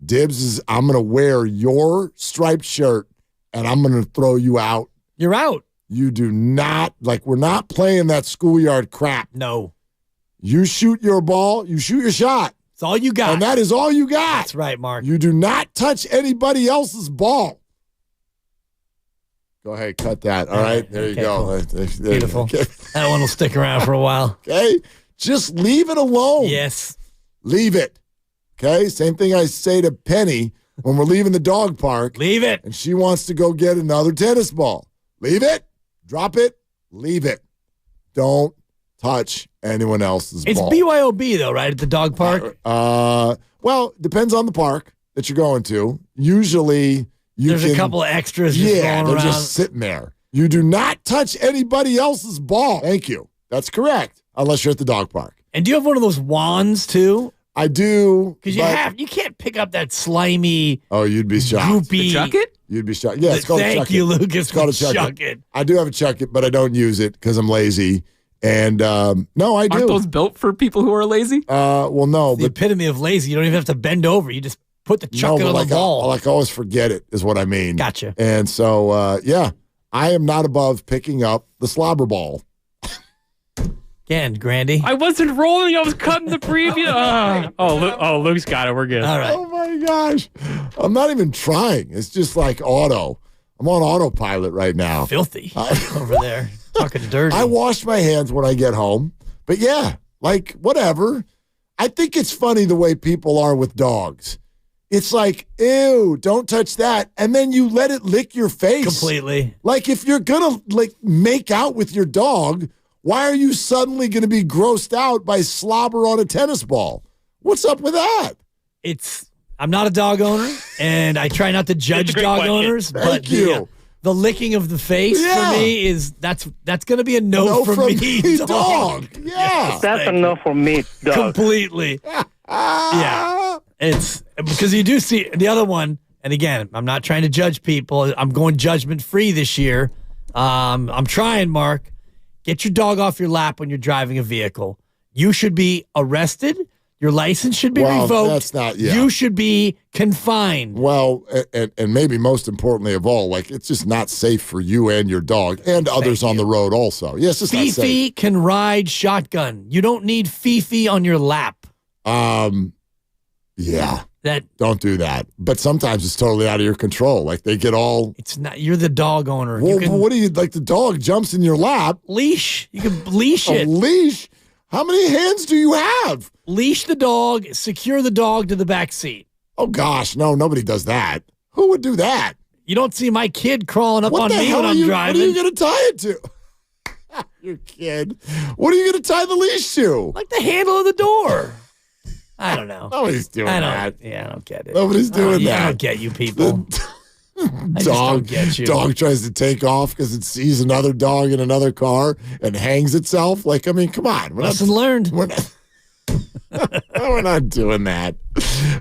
I'm going to wear your striped shirt and I'm going to throw you out. You're out. You do not, we're not playing that schoolyard crap. No. You shoot your ball, you shoot your shot. It's all you got. And that is all you got. That's right, Mark. You do not touch anybody else's ball. Go ahead, cut that. All right, there you go. Cool. Beautiful. That one will stick around for a while. Okay, just leave it alone. Yes. Leave it. Okay, same thing I say to Penny when we're leaving the dog park. Leave it. And she wants to go get another tennis ball. Leave it. Drop it. Leave it. Don't touch anyone else's ball. It's BYOB, though, right, at the dog park? Well, depends on the park that you're going to. Usually... There's a couple of extras just going they're around. Just sitting there. You do not touch anybody else's ball. Thank you. That's correct. Unless you're at the dog park. And do you have one of those wands, too? I do. Because you can't pick up that slimy... Oh, you'd be shocked. Goopy... Chuck it? You'd be shocked. Yeah, it's called a Chuck It. Thank you, Lucas. It's called a Chuck It. I do have a Chuck It, but I don't use it because I'm lazy. And no, I do. Aren't those built for people who are lazy? Well, no. It's the epitome of lazy. You don't even have to bend over. You just put the chuck it on the ball. I always forget it is what I mean. Gotcha. And so, I am not above picking up the slobber ball. Again, Grandy. I wasn't rolling. I was cutting the preview. Luke's got it. We're good. All right. Oh, my gosh. I'm not even trying. It's just like auto. I'm on autopilot right now. Filthy over there. Talking dirty. I wash my hands when I get home. But yeah, like whatever. I think it's funny the way people are with dogs. It's like, ew, don't touch that. And then you let it lick your face. Completely. Like if you're going to make out with your dog, why are you suddenly going to be grossed out by slobber on a tennis ball? What's up with that? I'm not a dog owner, and I try not to judge dog owners. But the licking of the face for me is that's going to be a no from me, dog. Yeah, That's enough for me, dog. Completely. Yeah, it's because you do see the other one. And again, I'm not trying to judge people. I'm going judgment free this year. I'm trying, Mark. Get your dog off your lap when you're driving a vehicle. You should be arrested. Your license should be revoked. That's not, You should be confined. Well, and maybe most importantly of all, it's just not safe for you and your dog and others on the road also. Yes, it's not safe. Fifi can ride shotgun. You don't need Fifi on your lap. Yeah. Don't do that. But sometimes it's totally out of your control. Like they get all. It's not. You're the dog owner. Well, what do you like? The dog jumps in your lap. Leash. You can leash it. A leash. How many hands do you have? Leash the dog. Secure the dog to the back seat. Oh gosh, no, nobody does that. Who would do that? You don't see my kid crawling up on me when I'm driving. What are you going to tie it to? Your kid. What are you going to tie the leash to? Like the handle of the door. I don't know. Nobody's doing that. Yeah, I don't get it. Nobody's doing that. I don't get you people. I just don't get you. Dog tries to take off because it sees another dog in another car and hangs itself. Come on. Lesson learned. We're not doing that.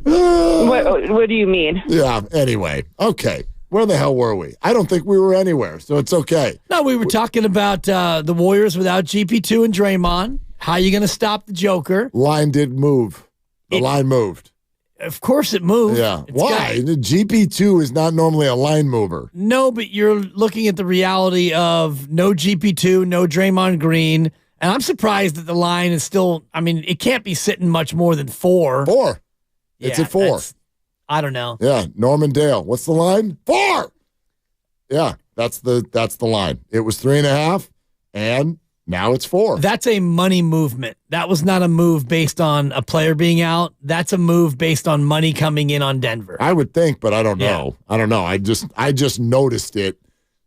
What do you mean? Yeah, anyway. Okay. Where the hell were we? I don't think we were anywhere, so it's okay. No, we were talking about the Warriors without GP2 and Draymond. How are you going to stop the Joker? Line did move. The line moved. Of course it moved. Yeah. Why? The GP2 is not normally a line mover. No, but you're looking at the reality of no GP2, no Draymond Green. And I'm surprised that the line is still, it can't be sitting much more than 4. 4. It's at 4. I don't know. Yeah. Norman Dale. What's the line? 4. Yeah. That's the line. It was 3.5 and now it's 4. That's a money movement. That was not a move based on a player being out. That's a move based on money coming in on Denver. I would think, but I don't know. I don't know. I just noticed it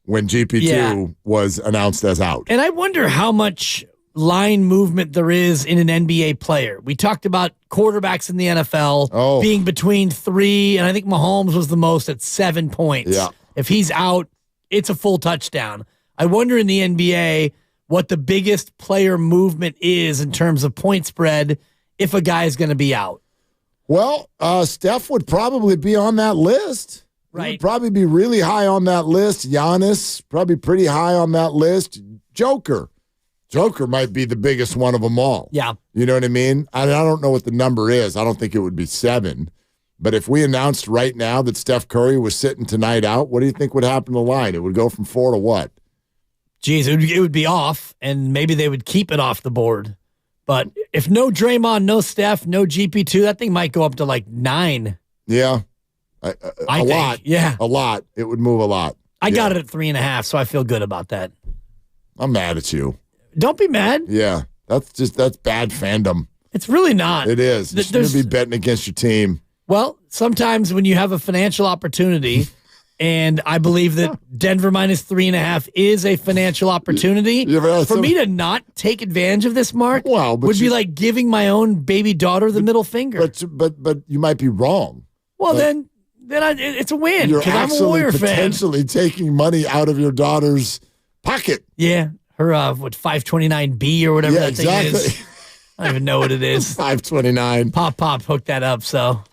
when GP2 was announced as out. And I wonder how much line movement there is in an NBA player. We talked about quarterbacks in the NFL being between 3, and I think Mahomes was the most at 7 points. Yeah. If he's out, it's a full touchdown. I wonder in the NBA what the biggest player movement is in terms of point spread if a guy is going to be out. Well, Steph would probably be on that list. Right. He would probably be really high on that list. Giannis, probably pretty high on that list. Joker might be the biggest one of them all. Yeah. You know what I mean? I don't know what the number is. I don't think it would be 7. But if we announced right now that Steph Curry was sitting tonight out, what do you think would happen to the line? It would go from 4 to what? Geez, it would be off, and maybe they would keep it off the board. But if no Draymond, no Steph, no GP2, that thing might go up to 9. Yeah. I a lot. Yeah. A lot. It would move a lot. I got it at 3.5, so I feel good about that. I'm mad at you. Don't be mad. Yeah. That's bad fandom. It's really not. It is. You shouldn't be betting against your team. Well, sometimes when you have a financial opportunity, and I believe that Denver minus 3.5 is a financial opportunity. For me to not take advantage of this, Mark, would be like giving my own baby daughter the middle finger. But you might be wrong. Well, then it's a win. You're I'm a actually Warrior potentially taking money out of your daughter's pocket. Yeah, her 529B or whatever that thing is. I don't even know what it is. 529. Pop hooked that up, so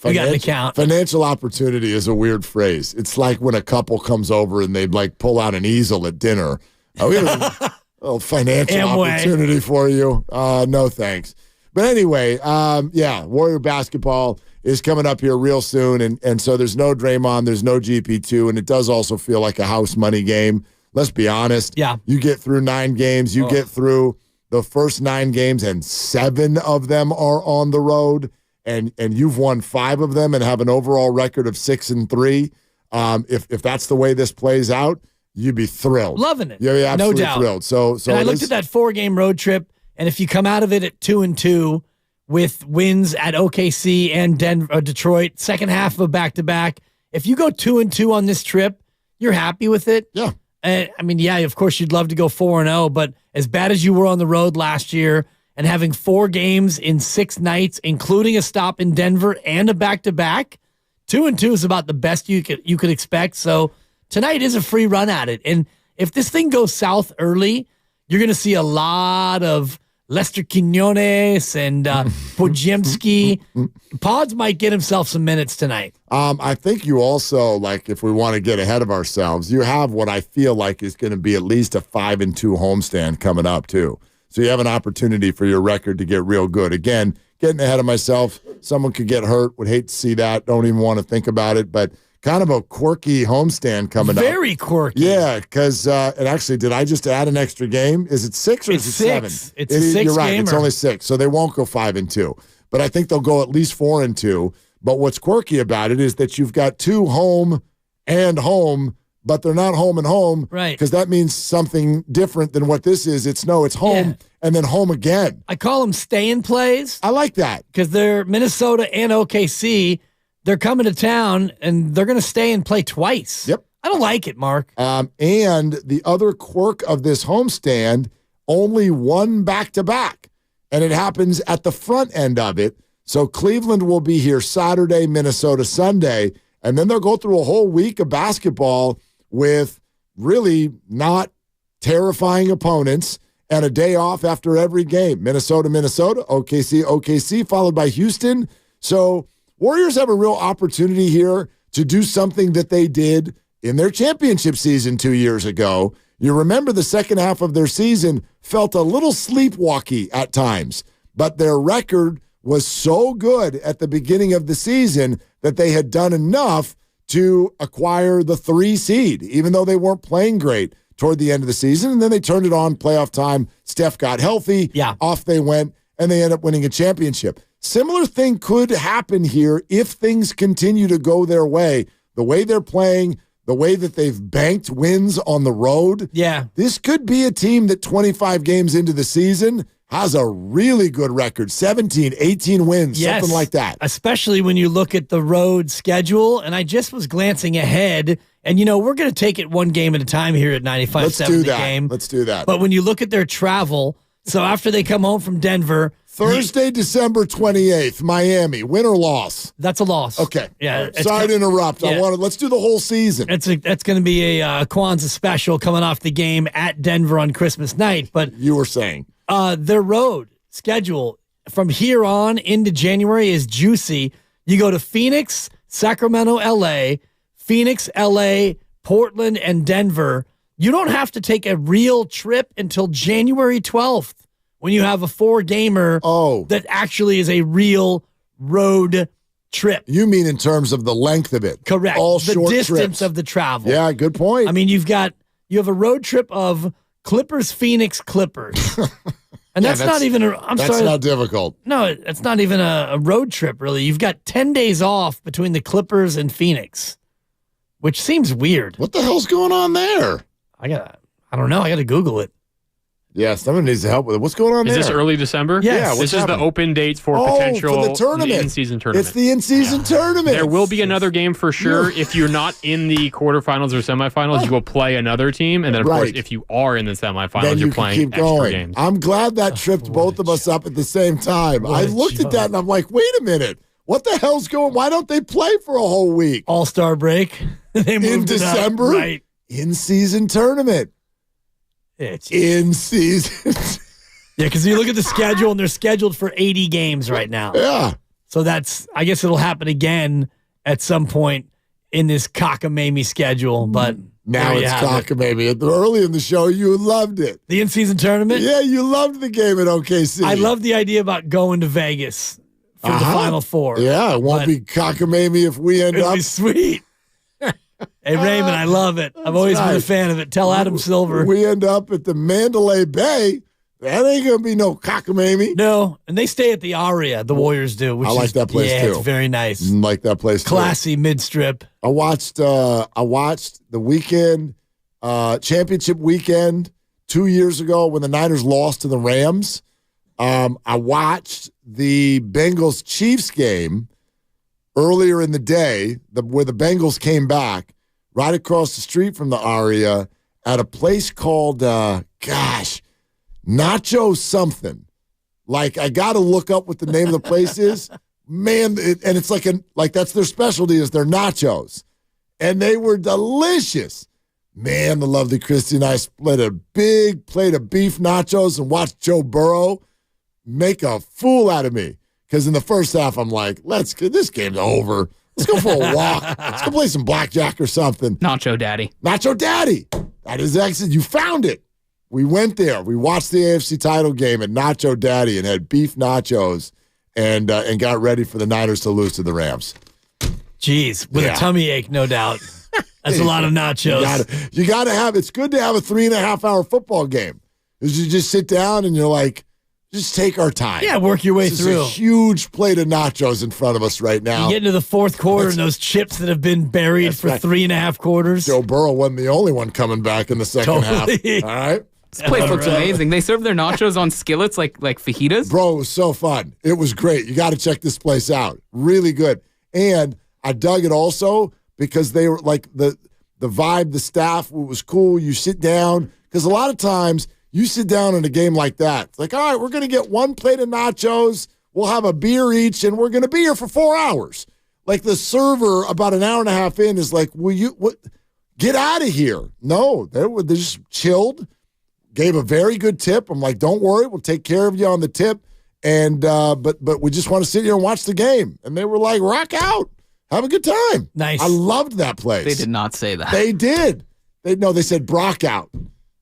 we got an account. Financial opportunity is a weird phrase. It's like when a couple comes over and they pull out an easel at dinner. We have a little financial opportunity for you. No, thanks. But anyway, Warrior basketball is coming up here real soon, and so there's no Draymond, there's no GP2, and it does also feel like a house money game. Let's be honest. Yeah. You get through 9 games, you get through the first 9 games, and 7 of them are on the road, and you've won 5 of them and have an overall record of 6-3. If that's the way this plays out, you'd be thrilled. Loving it. Yeah, absolutely no doubt. thrilled. So and I looked at that 4-game road trip, and if you come out of it at 2-2 with wins at OKC and Detroit, second half of a back-to-back, if you go 2-2 on this trip, you're happy with it. Yeah. Of course you'd love to go 4-0, but as bad as you were on the road last year and having 4 games in 6 nights, including a stop in Denver and a back-to-back, 2-2 is about the best you could expect. So tonight is a free run at it. And if this thing goes south early, you're going to see a lot of Lester Quinones and Podziemski. Pods might get himself some minutes tonight. I think you also, if we want to get ahead of ourselves, you have what I feel like is going to be at least a 5-2 homestand coming up, too. So you have an opportunity for your record to get real good. Again, getting ahead of myself, someone could get hurt, would hate to see that, don't even want to think about it, but kind of a quirky homestand coming up. Very quirky. Yeah, because, and actually, did I just add an extra game? Is it 6 or is it 7? It's a 6 You're right, gamer. it's only 6, so they won't go 5-2. But I think they'll go at least 4-2. But what's quirky about it is that you've got 2 home and home, but they're not home and home. Right. Because that means something different than what this is. It's home and then home again. I call them stay-in plays. I like that. Because they're Minnesota and OKC. They're coming to town, and they're going to stay and play twice. Yep. I don't like it, Mark. And the other quirk of this homestand, only 1 back-to-back, and it happens at the front end of it. So Cleveland will be here Saturday, Minnesota Sunday, and then they'll go through a whole week of basketball with really not terrifying opponents and a day off after every game. Minnesota, OKC, followed by Houston. So Warriors have a real opportunity here to do something that they did in their championship season 2 years ago. You remember the second half of their season felt a little sleepwalky at times, but their record was so good at the beginning of the season that they had done enough to acquire the 3 seed, even though they weren't playing great toward the end of the season. And then they turned it on playoff time. Steph got healthy. Yeah. Off they went, and they ended up winning a championship. Similar thing could happen here if things continue to go their way. The way they're playing, the way that they've banked wins on the road. Yeah. This could be a team that 25 games into the season has a really good record, 17, 18 wins, Yes. something like that. Especially when you look at the road schedule. And I just was glancing ahead. And, we're going to take it one game at a time here at 95.7 Let's do The that. Game. Let's do that. But when you look at their travel, so after they come home from Denver, Thursday, December 28th, Miami, win or loss? That's a loss. Okay. Yeah. Sorry to interrupt. Yeah. Let's do the whole season. That's going to be a Kwanzaa special coming off the game at Denver on Christmas night. But you were saying their road schedule from here on into January is juicy. You go to Phoenix, Sacramento, LA, Phoenix, LA, Portland, and Denver. You don't have to take a real trip until January 12th when you have a 4-gamer that actually is a real road trip. You mean in terms of the length of it? Correct. All the short distance trips. of the travel. Yeah, good point. I mean, you have a road trip of Clippers, Phoenix, Clippers. And that's not even That's not difficult. No, it's not even a road trip, really. You've got 10 days off between the Clippers and Phoenix, which seems weird. What the hell's going on there? I don't know. I got to Google it. Yeah, someone needs to help with it. What's going on Is there? this early December? Yes. This is the open dates for potential for the tournament. in-season tournament. It's the in-season tournament. There will be another game for sure. If you're not in the quarterfinals or semifinals, you will play another team. And then, of course, if you are in the semifinals, then you're you can playing keep extra going. games. I'm glad that tripped both of us up at the same time. I looked at that and I'm like, wait a minute. What the hell's going on? Why don't they play for a whole week? All-Star break. They in moved it up. December? Right. In-season tournament. It's in season. Yeah, because you look at the schedule and they're scheduled for 80 games right now. Yeah. So I guess it'll happen again at some point in this cockamamie schedule. But Now There you it's have it. cockamamie. Early in the show, you loved it. The in-season tournament? Yeah, you loved the game at OKC. I love the idea about going to Vegas for the Final Four. Yeah, it won't But be cockamamie if we end It'd up. be sweet. Hey, Raymond, I love it. I've always been a right. fan of it. Tell Adam Silver. We end up at the Mandalay Bay. That ain't going to be no cockamamie. No, and they stay at the Aria, the Warriors do. Which I like is, that place yeah, too. it's very nice. Like that place too. Classy mid-strip. I watched the weekend, championship weekend 2 years ago when the Niners lost to the Rams. I watched the Bengals-Chiefs game earlier in the day where the Bengals came back right across the street from the Aria at a place called, Nacho something. Like, I got to look up what the name of the place is. Man, and it's like that's their specialty is their nachos. And they were delicious. Man, the lovely Christy and I split a big plate of beef nachos and watched Joe Burrow make a fool out of me. Because in the first half, I'm like, this game's over. Let's go for a walk. Let's go play some blackjack or something. Nacho Daddy. Nacho Daddy. That is excellent. You found it. We went there. We watched the AFC title game at Nacho Daddy and had beef nachos and got ready for the Niners to lose to the Rams. Jeez, with a tummy ache, no doubt. That's a lot of nachos. You got to have. It's good to have a 3.5 hour football game. Because you just sit down and you're like, just take our time. Yeah, work your way This through. is a huge plate of nachos in front of us right now. You get into the fourth quarter and those chips that have been buried for 3.5 quarters. Joe Burrow wasn't the only one coming back in the second half. All right? This place looks amazing. They serve their nachos on skillets like fajitas. Bro, it was so fun. It was great. You got to check this place out. Really good. And I dug it also because they were like the vibe, the staff was cool. You sit down because a lot of times you sit down in a game like that. It's like, all right, we're going to get one plate of nachos. We'll have a beer each, and we're going to be here for 4 hours. Like the server about an hour and a half in is like, get out of here. No, they just chilled, gave a very good tip. I'm like, don't worry, we'll take care of you on the tip. And but we just want to sit here and watch the game. And they were like, rock out. Have a good time. Nice. I loved that place. They did not say that. They did. They said Brock out.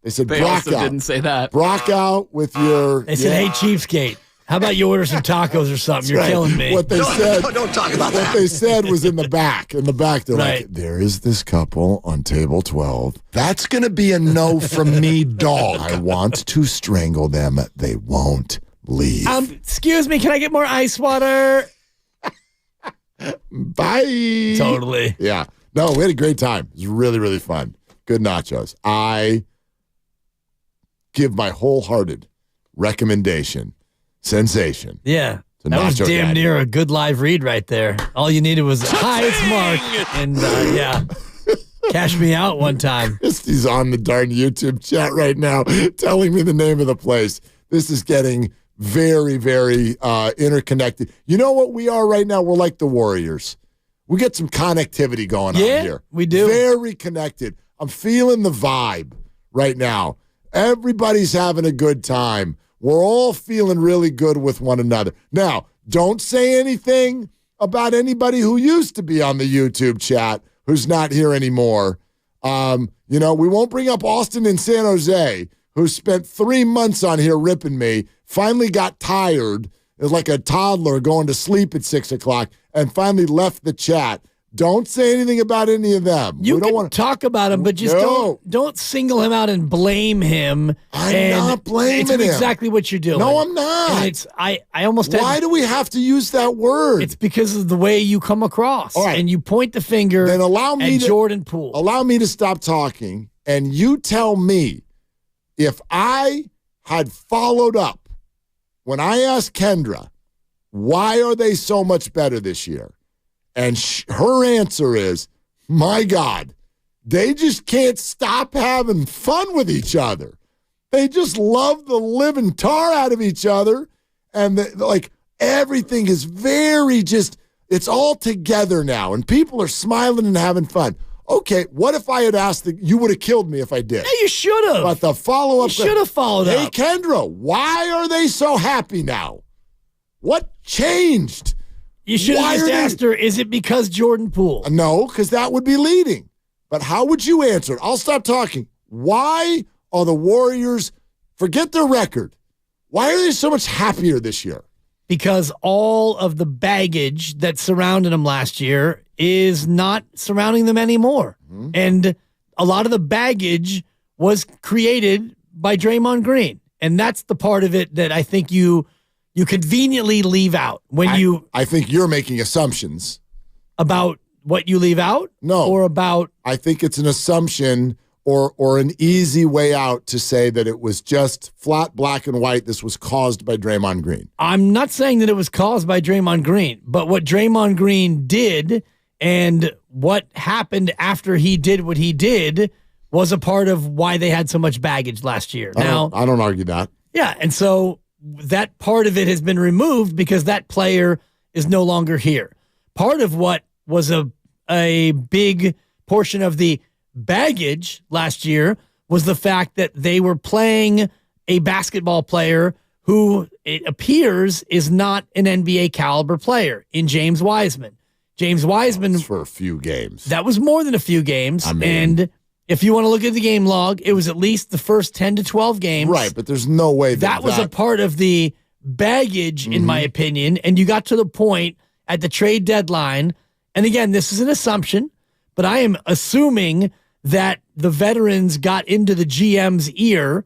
They said They Brock also out. didn't say that. Brock out with your. They said, hey, Cheapskate, how about you order some tacos or something? You're right. killing me. What they said. Don't talk about What that. they said was in the back. In the back, they're Right. like, there is this couple on table 12. That's going to be a no from me, dog. I want to strangle them. They won't leave. Excuse me, can I get more ice water? Bye. Totally. Yeah. No, we had a great time. It was really, really fun. Good nachos. I give my wholehearted recommendation, sensation. Yeah. to That was Nacho damn Daddy. near a good live read right there. All you needed was, hi, it's Mark. And yeah, cash me out one time. He's on the darn YouTube chat right now telling me the name of the place. This is getting very, very interconnected. You know what we are right now? We're like the Warriors. We get some connectivity going on here. We do. Very connected. I'm feeling the vibe right now. Everybody's having a good time. We're all feeling really good with one another. Now, don't say anything about anybody who used to be on the YouTube chat who's not here anymore. We won't bring up Austin and San Jose, who spent 3 months on here ripping me, finally got tired, it was like a toddler going to sleep at 6 o'clock, and finally left the chat. Don't say anything about any of them. You can talk about him, but just don't single him out and blame him. I'm not blaming it's him. exactly what you're doing. No, I'm not. And it's I almost Why do we have to use that word? It's because of the way you come across. All right. And you point the finger Then allow me at to, Jordan Poole. Allow me to stop talking, and you tell me if I had followed up when I asked Kendra, why are they so much better this year? And her answer is, my God, they just can't stop having fun with each other. They just love the living tar out of each other. And everything is very it's all together now. And people are smiling and having fun. Okay, what if I had asked you would have killed me if I did. Yeah, you should have. But the follow-up. You should have followed Hey, up. Kendra, why are they so happy now? What changed? You should Why have just are they- asked her, is it because Jordan Poole? No, because that would be leading. But how would you answer it? I'll stop talking. Why are the Warriors, forget their record, why are they so much happier this year? Because all of the baggage that surrounded them last year is not surrounding them anymore. Mm-hmm. And a lot of the baggage was created by Draymond Green. And that's the part of it that I think you conveniently leave out when I think you're making assumptions. About what you leave out? No. Or about... I think it's an assumption or an easy way out to say that it was just flat black and white. This was caused by Draymond Green. I'm not saying that it was caused by Draymond Green, but what Draymond Green did and what happened after he did what he did was a part of why they had so much baggage last year. I don't argue that. Yeah, and so that part of it has been removed because that player is no longer here. Part of what was a big portion of the baggage last year was the fact that they were playing a basketball player who it appears is not an NBA caliber player in James Wiseman. James Wiseman for a few games. That was more than a few games. I mean, and if you want to look at the game log, it was at least the first 10 to 12 games. Right, but there's no way that was a part of the baggage, in my opinion. And you got to the point at the trade deadline. And again, this is an assumption, but I am assuming that the veterans got into the GM's ear,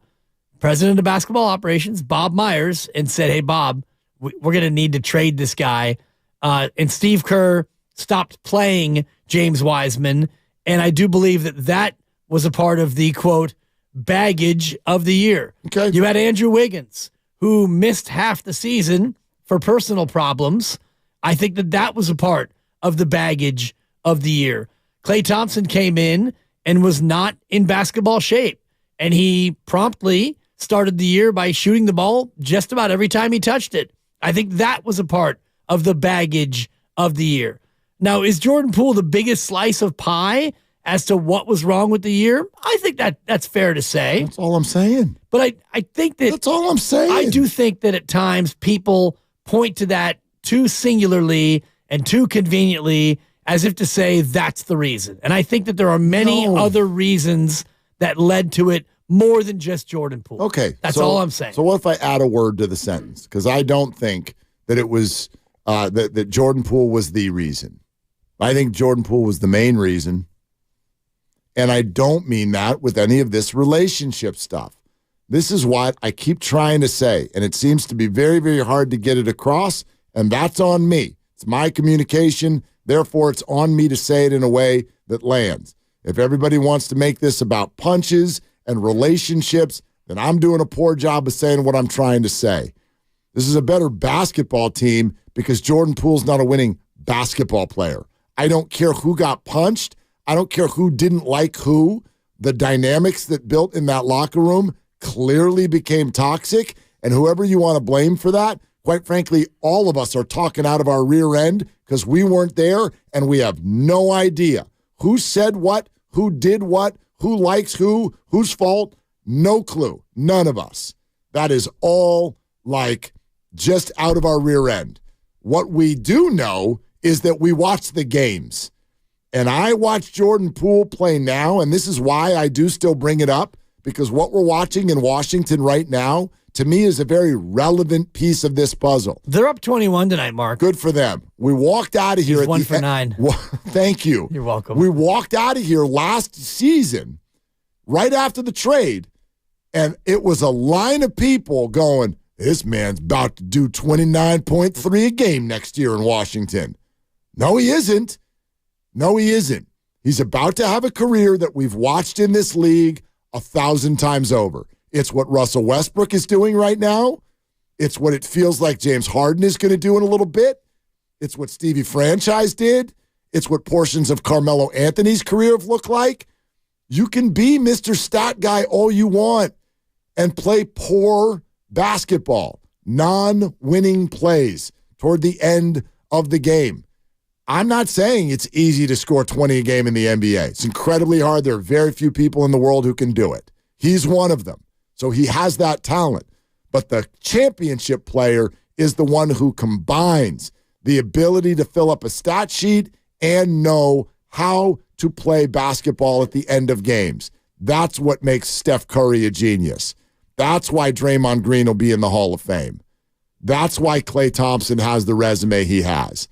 president of basketball operations, Bob Myers, and said, hey, Bob, we're going to need to trade this guy. And Steve Kerr stopped playing James Wiseman. And I do believe that was a part of the, quote, baggage of the year. Okay. You had Andrew Wiggins, who missed half the season for personal problems. I think that was a part of the baggage of the year. Klay Thompson came in and was not in basketball shape. And he promptly started the year by shooting the ball just about every time he touched it. I think that was a part of the baggage of the year. Now, is Jordan Poole the biggest slice of pie as to what was wrong with the year? I think that's fair to say. That's all I'm saying. But I think that's all I'm saying. I do think that at times people point to that too singularly and too conveniently as if to say that's the reason. And I think that there are many other reasons that led to it more than just Jordan Poole. Okay. That's all I'm saying. So what if I add a word to the sentence? Because I don't think that it was that Jordan Poole was the reason. I think Jordan Poole was the main reason. And I don't mean that with any of this relationship stuff. This is what I keep trying to say, and it seems to be very, very hard to get it across, and that's on me. It's my communication. Therefore, it's on me to say it in a way that lands. If everybody wants to make this about punches and relationships, then I'm doing a poor job of saying what I'm trying to say. This is a better basketball team because Jordan Poole's not a winning basketball player. I don't care who got punched. I don't care who didn't like who. The dynamics that built in that locker room clearly became toxic, and whoever you want to blame for that, quite frankly, all of us are talking out of our rear end because we weren't there and we have no idea who said what, who did what, who likes who, whose fault. No clue. None of us. That is all like just out of our rear end. What we do know is that we watch the games. And I watch Jordan Poole play now, and this is why I do still bring it up, because what we're watching in Washington right now, to me, is a very relevant piece of this puzzle. They're up 21 tonight, Mark. Good for them. We walked out of here. He's 1 for 9. Thank you. You're welcome. We walked out of here last season, right after the trade, and it was a line of people going, this man's about to do 29.3 a game next year in Washington. No, he isn't. No, he isn't. He's about to have a career that we've watched in this league 1,000 times over. It's what Russell Westbrook is doing right now. It's what it feels like James Harden is going to do in a little bit. It's what Stevie Franchise did. It's what portions of Carmelo Anthony's career have looked like. You can be Mr. Stat Guy all you want and play poor basketball, non-winning plays toward the end of the game. I'm not saying it's easy to score 20 a game in the NBA. It's incredibly hard. There are very few people in the world who can do it. He's one of them. So he has that talent. But the championship player is the one who combines the ability to fill up a stat sheet and know how to play basketball at the end of games. That's what makes Steph Curry a genius. That's why Draymond Green will be in the Hall of Fame. That's why Klay Thompson has the resume he has.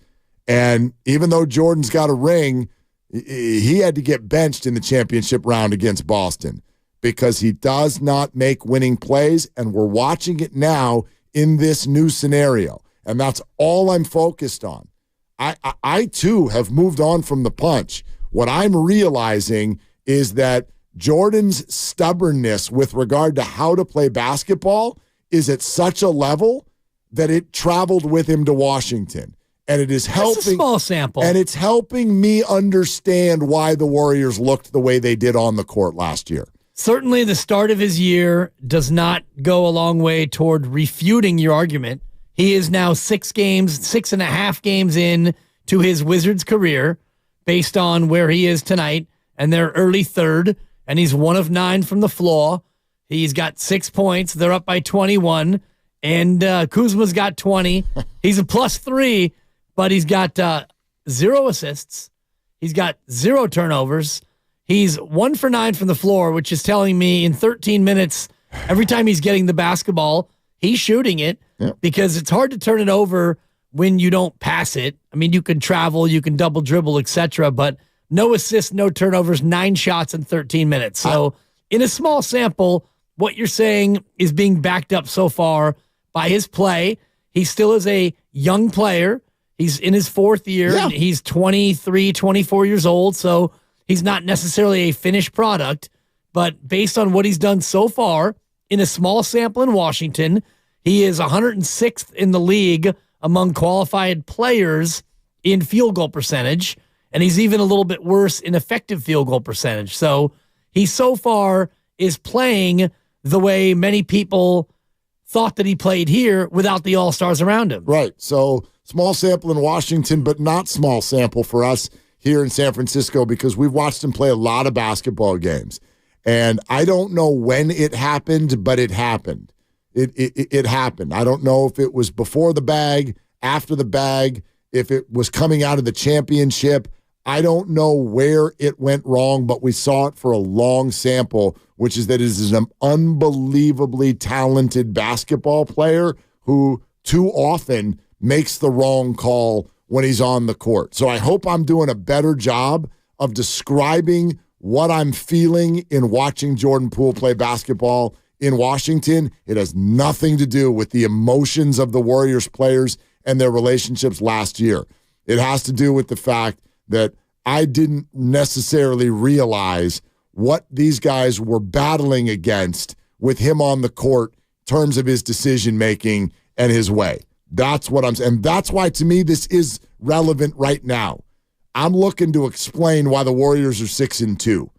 And even though Jordan's got a ring, he had to get benched in the championship round against Boston because he does not make winning plays, and we're watching it now in this new scenario. And that's all I'm focused on. I too, have moved on from the punch. What I'm realizing is that Jordan's stubbornness with regard to how to play basketball is at such a level that it traveled with him to Washington. And it is helping. That's a small sample. And it's helping me understand why the Warriors looked the way they did on the court last year. Certainly the start of his year does not go a long way toward refuting your argument. He is now 6.5 games in to his Wizards career based on where he is tonight, and they're early third, and he's 1 of 9 from the floor. He's got 6 points. They're up by 21, and Kuzma's got 20. He's a +3, but he's got 0 assists. He's got 0 turnovers. He's 1 for 9 from the floor, which is telling me in 13 minutes, every time he's getting the basketball, he's shooting it because it's hard to turn it over when you don't pass it. I mean, you can travel, you can double dribble, etc., but no assists, no turnovers, 9 shots in 13 minutes. So in a small sample, what you're saying is being backed up so far by his play. He still is a young player. He's in his 4th year. And he's 23, 24 years old, so he's not necessarily a finished product. But based on what he's done so far in a small sample in Washington, he is 106th in the league among qualified players in field goal percentage, and he's even a little bit worse in effective field goal percentage. So he so far is playing the way many people thought that he played here without the All-Stars around him. Right. So small sample in Washington, but not small sample for us here in San Francisco because we've watched him play a lot of basketball games. And I don't know when it happened, but it happened. It happened. I don't know if it was before the bag, after the bag, if it was coming out of the championship. I don't know where it went wrong, but we saw it for a long sample, which is that it is an unbelievably talented basketball player who too often makes the wrong call when he's on the court. So I hope I'm doing a better job of describing what I'm feeling in watching Jordan Poole play basketball in Washington. It has nothing to do with the emotions of the Warriors players and their relationships last year. It has to do with the fact that I didn't necessarily realize what these guys were battling against with him on the court in terms of his decision-making and his way. That's what I'm saying. And that's why, to me, this is relevant right now. I'm looking to explain why the Warriors are 6-2.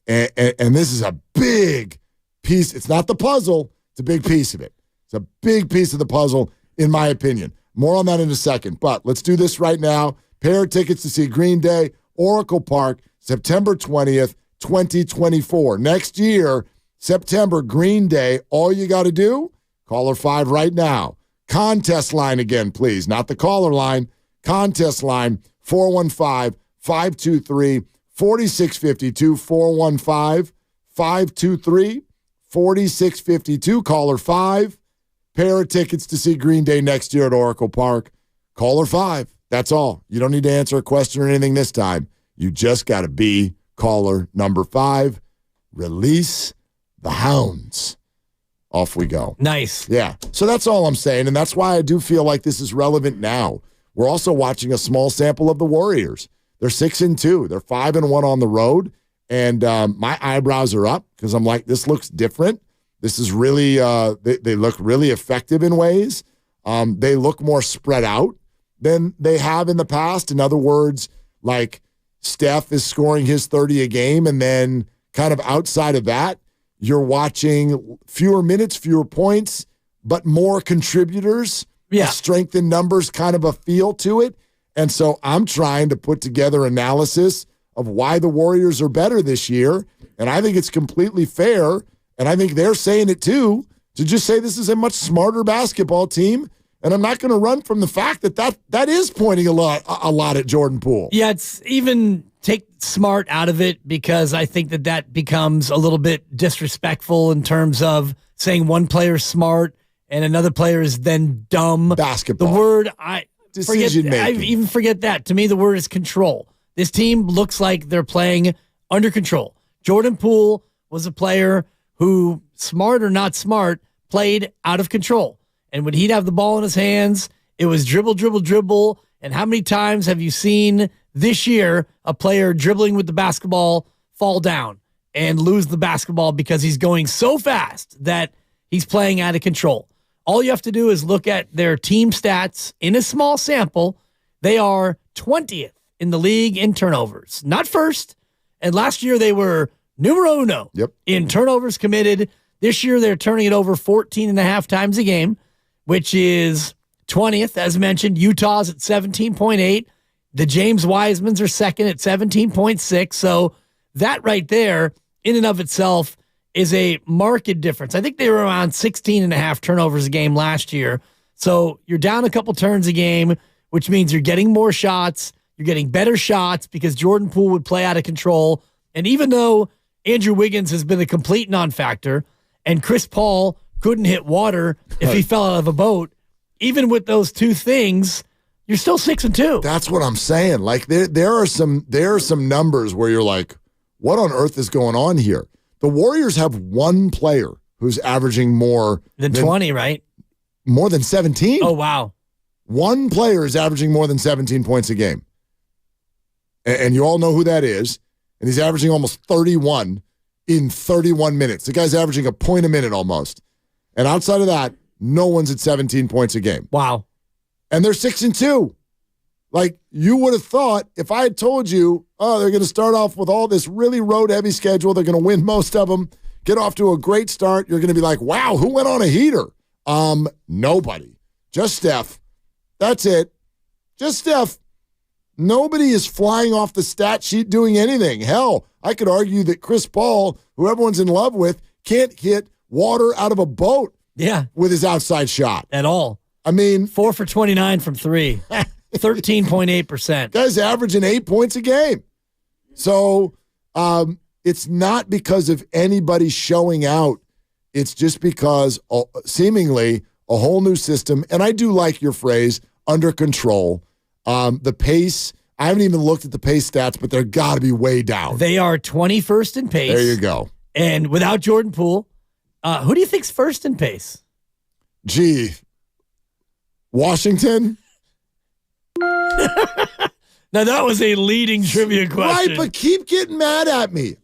And this is a big piece. It's not the puzzle. It's a big piece of it. It's a big piece of the puzzle, in my opinion. More on that in a second. But let's do this right now. Pair of tickets to see Green Day, Oracle Park, September 20th, 2024. Next year, September, Green Day. All you got to do, caller 5 right now. Contest line again, please. Not the caller line. Contest line, 415-523-4652. 415-523-4652. Caller 5. Pair of tickets to see Green Day next year at Oracle Park. Caller 5. That's all. You don't need to answer a question or anything this time. You just got to be caller number 5. Release the hounds. Off we go. Nice. Yeah. So that's all I'm saying, and that's why I do feel like this is relevant now. We're also watching a small sample of the Warriors. They're 6-2. They're 5-1 on the road, and my eyebrows are up because I'm like, this looks different. This is really, they look really effective in ways. They look more spread out than they have in the past. In other words, like Steph is scoring his 30 a game, and then kind of outside of that, you're watching fewer minutes, fewer points, but more contributors. Yeah. Strength in numbers, kind of a feel to it. And so I'm trying to put together analysis of why the Warriors are better this year. And I think it's completely fair, and I think they're saying it too, to just say this is a much smarter basketball team. And I'm not going to run from the fact that is pointing a lot at Jordan Poole. Yeah, it's even take Smart out of it because I think that becomes a little bit disrespectful in terms of saying one player is smart and another player is then dumb. Basketball. The word Decision making. I even forget that. To me, the word is control. This team looks like they're playing under control. Jordan Poole was a player who, smart or not smart, played out of control. And when he'd have the ball in his hands, it was dribble, dribble, dribble. And how many times have you seen this year a player dribbling with the basketball fall down and lose the basketball because he's going so fast that he's playing out of control? All you have to do is look at their team stats in a small sample. They are 20th in the league in turnovers, not first. And last year they were numero uno in turnovers committed. This year they're turning it over 14.5 times a game, which is 20th, as mentioned. Utah's at 17.8. The James Wisemans are second at 17.6. So that right there, in and of itself, is a marked difference. I think they were around 16.5 turnovers a game last year. So you're down a couple turns a game, which means you're getting more shots. You're getting better shots because Jordan Poole would play out of control. And even though Andrew Wiggins has been a complete non-factor and Chris Paul couldn't hit water if he fell out of a boat, even with those two things, you're still 6-2. That's what I'm saying. Like there are some numbers where you're like, what on earth is going on here? The Warriors have one player who's averaging more than 20, right? More than 17. Oh, wow. One player is averaging more than 17 points a game. And you all know who that is. And he's averaging almost 31 in 31 minutes. The guy's averaging a point a minute almost. And outside of that, no one's at 17 points a game. Wow. And they're 6-2. Like, you would have thought, if I had told you, oh, they're going to start off with all this really road-heavy schedule, they're going to win most of them, get off to a great start, you're going to be like, wow, who went on a heater? Nobody. Just Steph. That's it. Just Steph. Nobody is flying off the stat sheet doing anything. Hell, I could argue that Chris Paul, who everyone's in love with, can't hit water out of a boat with his outside shot. At all. I mean, 4 for 29 from 3. 13.8%. Guy's averaging 8 points a game. So it's not because of anybody showing out. It's just because seemingly a whole new system, and I do like your phrase, under control. The pace, I haven't even looked at the pace stats, but they're got to be way down. They are 21st in pace. There you go. And without Jordan Poole, who do you think's first in pace? Gee, Washington? Now, that was a leading trivia question. Right, but keep getting mad at me.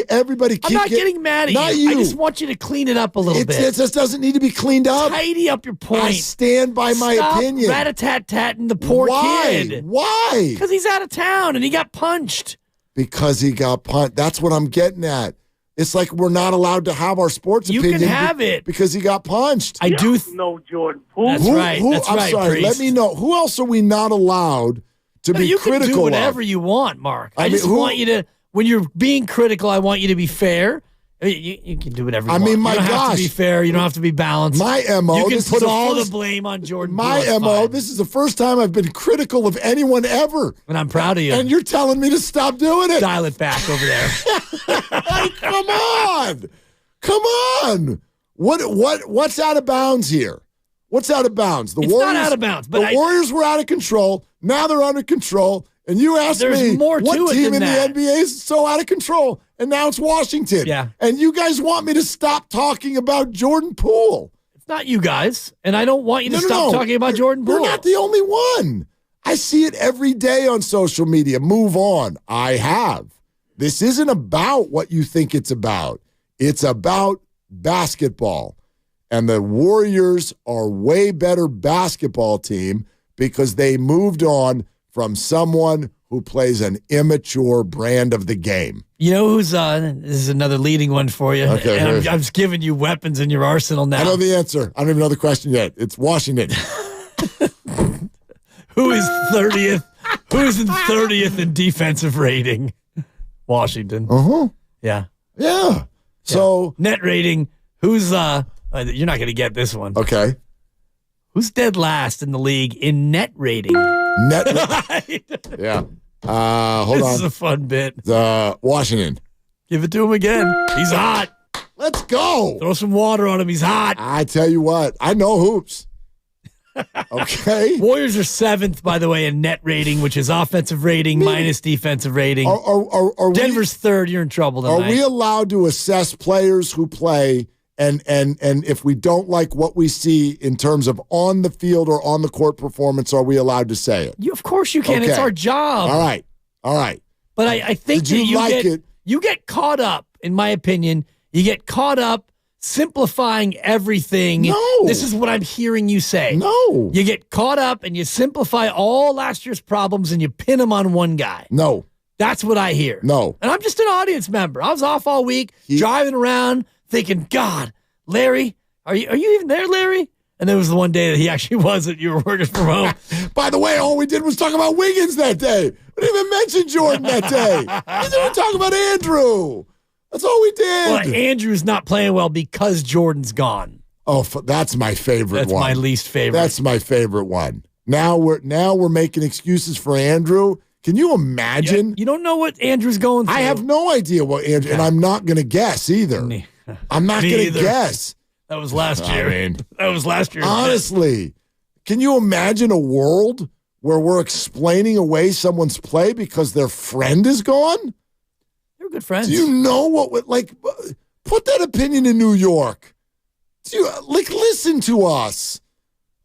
Everybody keep I'm not getting mad at not you. I just want you to clean it up a little bit. It just doesn't need to be cleaned up. Tidy up your point. I stand by my opinion. Stop rat-a-tat-tatting the poor kid. Why? Because he's out of town and he got punched. Because he got punched. That's what I'm getting at. It's like we're not allowed to have our sports opinion. You can have it. Because he got punched. I do. No, Jordan Poole. That's right. That's I'm right, sorry. Priest. Let me know. Who else are we not allowed to be you critical of? You can do whatever you want, Mark. I just mean, want you to, when you're being critical, I want you to be fair. You can do whatever you want. I mean, my you don't have to be gosh. fair. You don't have to be balanced. My MO. You can this put is all first, the blame on Jordan My Poole. MO. Fine. This is the first time I've been critical of anyone ever. And I'm proud of you. And you're telling me to stop doing it. Dial it back over there. Like, come on. Come on. What's out of bounds here? What's out of bounds? It's not out of bounds. But the Warriors were out of control. Now they're under control. And you asked me more to what it team in than that. the NBA is so out of control. And now it's Washington. Yeah. And you guys want me to stop talking about Jordan Poole. It's not you guys. And I don't want you to stop talking about Jordan Poole. You're not the only one. I see it every day on social media. Move on. I have. This isn't about what you think it's about. It's about basketball. And the Warriors are way better basketball team because they moved on from someone who plays an immature brand of the game. You know who's this is another leading one for you. Okay, and I'm just giving you weapons in your arsenal now. I know the answer. I don't even know the question yet. It's Washington. Who is 30th? Who's in 30th in defensive rating? Washington. Uh-huh. Yeah. Yeah. So net rating, who's you're not going to get this one. Okay. Who's dead last in the league in net rating? Net. Yeah. Hold This on. is a fun bit. Washington. Give it to him again. He's hot. Let's go. Throw some water on him. He's hot. I tell you what, I know hoops. Okay. Warriors are 7th, by the way, in net rating, which is offensive rating minus defensive rating. Are Denver's 3rd. You're in trouble tonight. Are we allowed to assess players who play and if we don't like what we see in terms of on the field or on the court performance, are we allowed to say it? Of course you can. It's our job. All right. But I think Did you like it? You get caught up, in my opinion, you get caught up simplifying everything. No. This is what I'm hearing you say. No. You get caught up and you simplify all last year's problems and you pin them on one guy. No. That's what I hear. No. And I'm just an audience member. I was off all week, driving around, thinking, God, Larry, are you even there, Larry? And there was the one day that he actually wasn't. You were working from home. By the way, all we did was talk about Wiggins that day. We didn't even mention Jordan that day. We didn't talk about Andrew. That's all we did. Well, Andrew's not playing well because Jordan's gone. Oh, that's my favorite That's one. my least favorite. That's my favorite one. Now we're making excuses for Andrew. Can you imagine? You don't know what Andrew's going through. I have no idea what Andrew, and I'm not going to guess either. I'm not going to guess. That was last year. That was last year. Honestly, can you imagine a world where we're explaining away someone's play because their friend is gone? They're good friends. Do you know what, like, put that opinion in New York? Listen to us.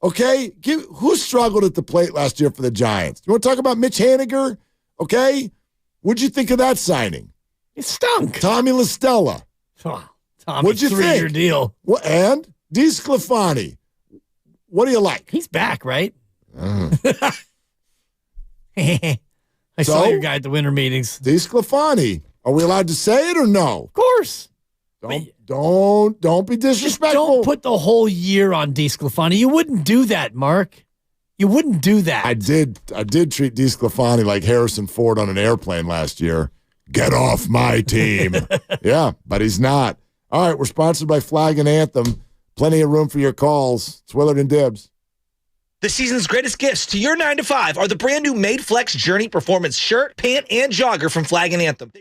Okay? Who struggled at the plate last year for the Giants? You want to talk about Mitch Haniger? Okay? What'd you think of that signing? It stunk. Tommy LaStella. What'd you think? 3-year deal. And DeSclafani. What do you like? He's back, right? I saw your guy at the winter meetings. DeSclafani. Are we allowed to say it or no? Of course. Don't be disrespectful. Just don't put the whole year on DeSclafani. You wouldn't do that, Mark. You wouldn't do that. I did treat DeSclafani like Harrison Ford on an airplane last year. Get off my team. Yeah, but he's not. All right, we're sponsored by Flag and Anthem. Plenty of room for your calls. It's Willard and Dibs. The season's greatest gifts to your 9 to 5 are the brand new Made Flex Journey Performance shirt, pant, and jogger from Flag and Anthem.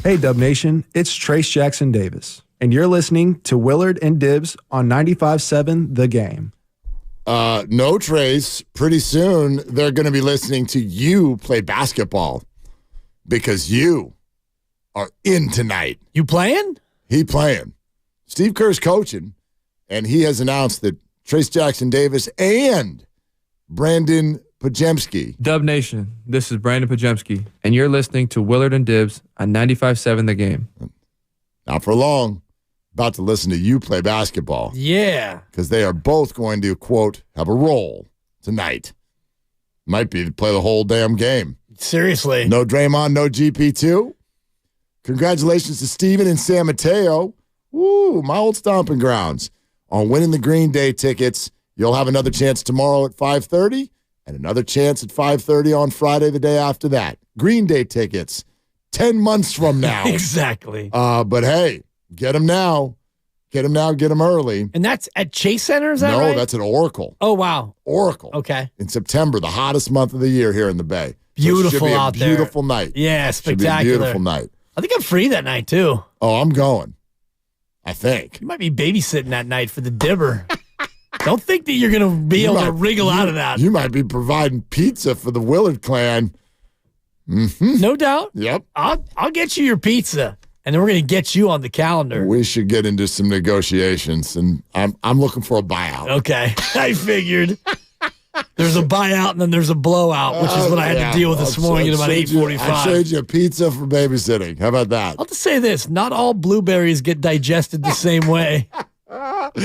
Hey, Dub Nation, it's Trace Jackson Davis, and you're listening to Willard and Dibs on 95.7 The Game. No, Trace. Pretty soon, they're going to be listening to you play basketball because you are in tonight. You playing? He playing. Steve Kerr's coaching, and he has announced that Trace Jackson Davis and Brandon Pajemski. Dub Nation, this is Brandon Pajemski, and you're listening to Willard and Dibs on 95.7 The Game. Not for long. About to listen to you play basketball. Yeah. Because they are both going to, quote, have a role tonight. Might be to play the whole damn game. Seriously. No Draymond, no GP2. Congratulations to Steven and San Mateo. Woo, my old stomping grounds. On winning the Green Day tickets, you'll have another chance tomorrow at 5:30 and another chance at 5:30 on Friday the day after that. Green Day tickets, 10 months from now. Exactly. But hey, get them now. Get them now, get them early. And that's at Chase Center, is that No, right? that's at Oracle. Oh, wow. Oracle. Okay. In September, the hottest month of the year here in the Bay. Beautiful so it should be out a there. beautiful night. Yeah, Should be a spectacular. beautiful night. I think I'm free that night, too. Oh, I'm going. I think. You might be babysitting that night for the Dibber. Don't think that you're going to be able to wriggle out of that. You might be providing pizza for the Willard clan. Mm-hmm. No doubt. Yep. I'll get you your pizza, and then we're going to get you on the calendar. We should get into some negotiations, and I'm looking for a buyout. Okay. I figured. There's a buyout, and then there's a blowout, which is what I had to deal with this morning at about 8:45. I'll trade you a pizza for babysitting. How about that? I'll just say this. Not all blueberries get digested the same way.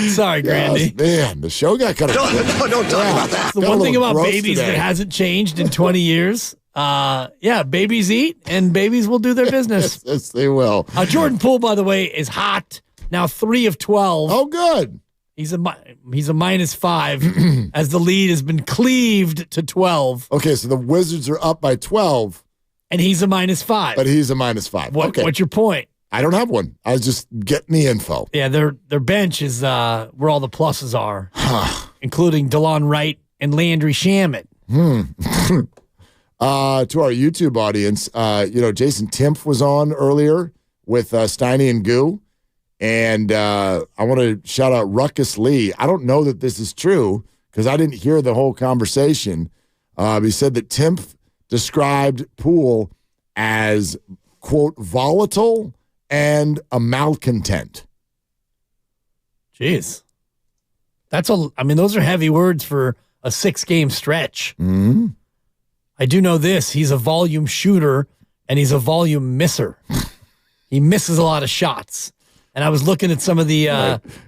Sorry, Grandy. Yes, man, the show got kind of... Don't talk about that. That's the one thing about babies that hasn't changed in 20 years. Yeah, babies eat, and babies will do their business. Yes, they will. Jordan Poole, by the way, is hot. Now 3 of 12. Oh, good. He's a -5 as the lead has been cleaved to 12. Okay, so the Wizards are up by 12. And he's a -5. But he's a -5. Okay. What's your point? I don't have one. I was just getting the info. Yeah, their bench is where all the pluses are, including DeLon Wright and Landry Shamet. To our YouTube audience, Jason Timpf was on earlier with Steiny and Goo. And I want to shout out Ruckus Lee. I don't know that this is true because I didn't hear the whole conversation. He said that Timpf described Poole as, quote, volatile and a malcontent. Jeez. Those are heavy words for a 6-game stretch. Mm-hmm. I do know this. He's a volume shooter, and he's a volume misser. He misses a lot of shots. And I was looking at some of the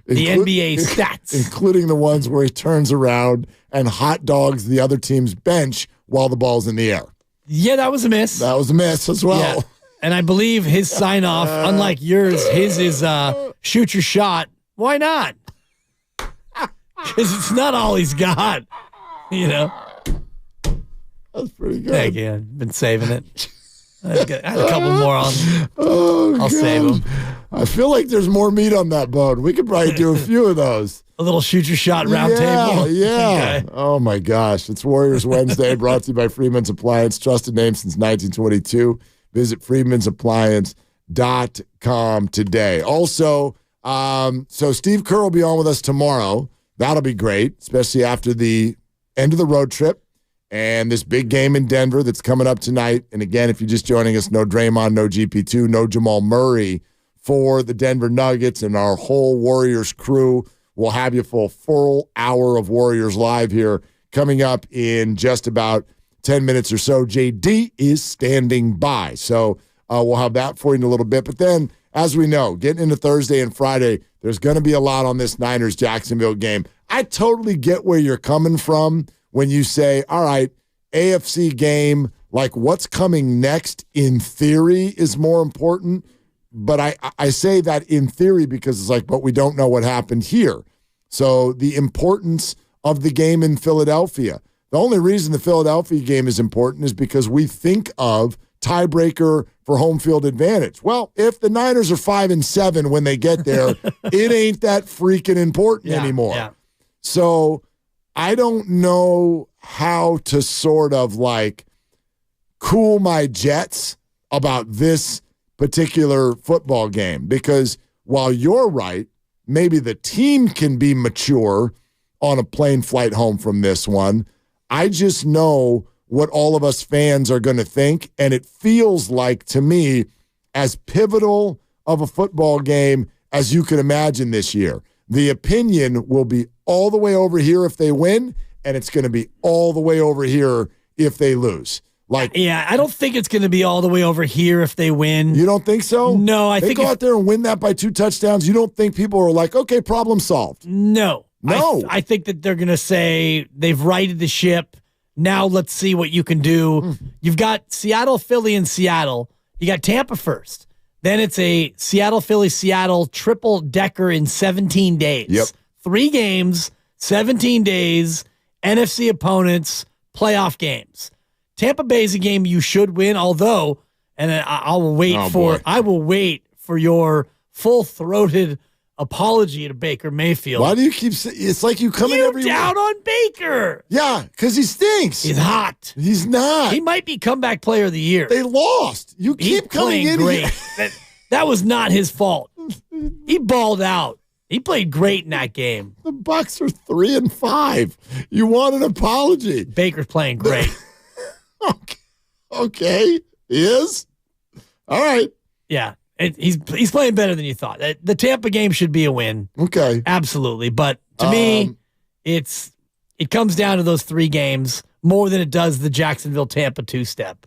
NBA stats. Including the ones where he turns around and hot dogs the other team's bench while the ball's in the air. Yeah, that was a miss. That was a miss as well. Yeah. And I believe his sign-off, unlike yours, his is shoot your shot. Why not? Because it's not all he's got. That's pretty good. Thank you. I've been saving it. I had a couple more on. I'll save them. I feel like there's more meat on that bone. We could probably do a few of those. A little shoot your shot round table. Yeah. Okay. Oh, my gosh. It's Warriors Wednesday, brought to you by Freeman's Appliance. Trusted name since 1922. Visit freemansappliance.com today. Also, so Steve Kerr will be on with us tomorrow. That'll be great, especially after the end of the road trip and this big game in Denver that's coming up tonight. And again, if you're just joining us, no Draymond, no GP2, no Jamal Murray for the Denver Nuggets, and our whole Warriors crew will have you for a full hour of Warriors Live here coming up in just about 10 minutes or so. JD is standing by. So we'll have that for you in a little bit. But then, as we know, getting into Thursday and Friday, there's going to be a lot on this Niners-Jacksonville game. I totally get where you're coming from when you say, all right, AFC game, like what's coming next in theory is more important. But I say that in theory because it's like, but we don't know what happened here. So the importance of the game in Philadelphia. The only reason the Philadelphia game is important is because we think of tiebreaker for home field advantage. Well, if the Niners are 5-7 when they get there, it ain't that freaking important anymore. Yeah. So I don't know how to sort of like cool my jets about this particular football game, because while you're right, maybe the team can be mature on a plane flight home from this one. I just know what all of us fans are going to think, and it feels like, to me, as pivotal of a football game as you can imagine this year. The opinion will be all the way over here if they win, and it's going to be all the way over here if they lose. I don't think it's going to be all the way over here if they win. You don't think so? No, I think they go out there and win that by 2 touchdowns. You don't think people are like, okay, problem solved? No. No. I think that they're going to say they've righted the ship. Now let's see what you can do. You've got Seattle, Philly, and Seattle. You got Tampa first. Then it's a Seattle, Philly, Seattle triple-decker in 17 days. Yep. 3 games, 17 days, NFC opponents, playoff games. Tampa Bay's a game you should win, although, and I will wait for your full-throated apology to Baker Mayfield. Why do you keep saying it's like you come in every week? Down on Baker. Yeah, because he stinks. He's hot. He's not. He might be comeback player of the year. They lost. You keep coming in great. That was not his fault. He balled out. He played great in that game. The Bucs are 3-5. You want an apology? Baker's playing great. Okay. He is? All right. Yeah. He's playing better than you thought. The Tampa game should be a win. Okay. Absolutely. But to me, it comes down to those 3 games more than it does the Jacksonville-Tampa 2-step.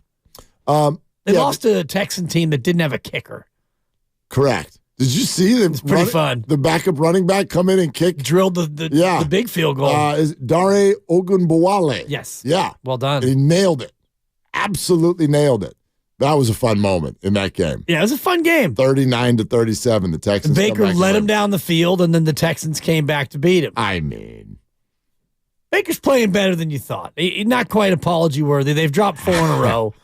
They lost to a Texan team that didn't have a kicker. Correct. Did you see them? It's pretty fun. The backup running back come in and drilled the big field goal. Is Dare Ogunbowale. Yes. Yeah. Well done. And he nailed it. Absolutely nailed it. That was a fun moment in that game. Yeah, it was a fun game. 39-37, the Texans. Baker led him down the field, and then the Texans came back to beat him. I mean, Baker's playing better than you thought. Not quite apology worthy. They've dropped 4 in a row,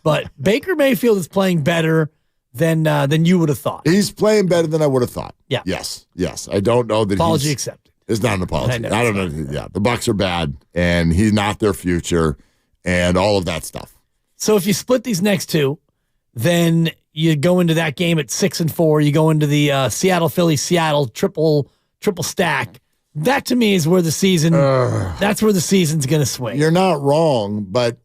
but Baker Mayfield is playing better than you would have thought. He's playing better than I would have thought. Yeah. Yes. I don't know that apology accepted. It's not an apology. I don't know. Yeah, the Bucs are bad, and he's not their future, and all of that stuff. So if you split these next 2, then you go into that game at 6-4. You go into the Seattle, Philly, Seattle triple stack. That to me is where the season. That's where the season's going to swing. You're not wrong, but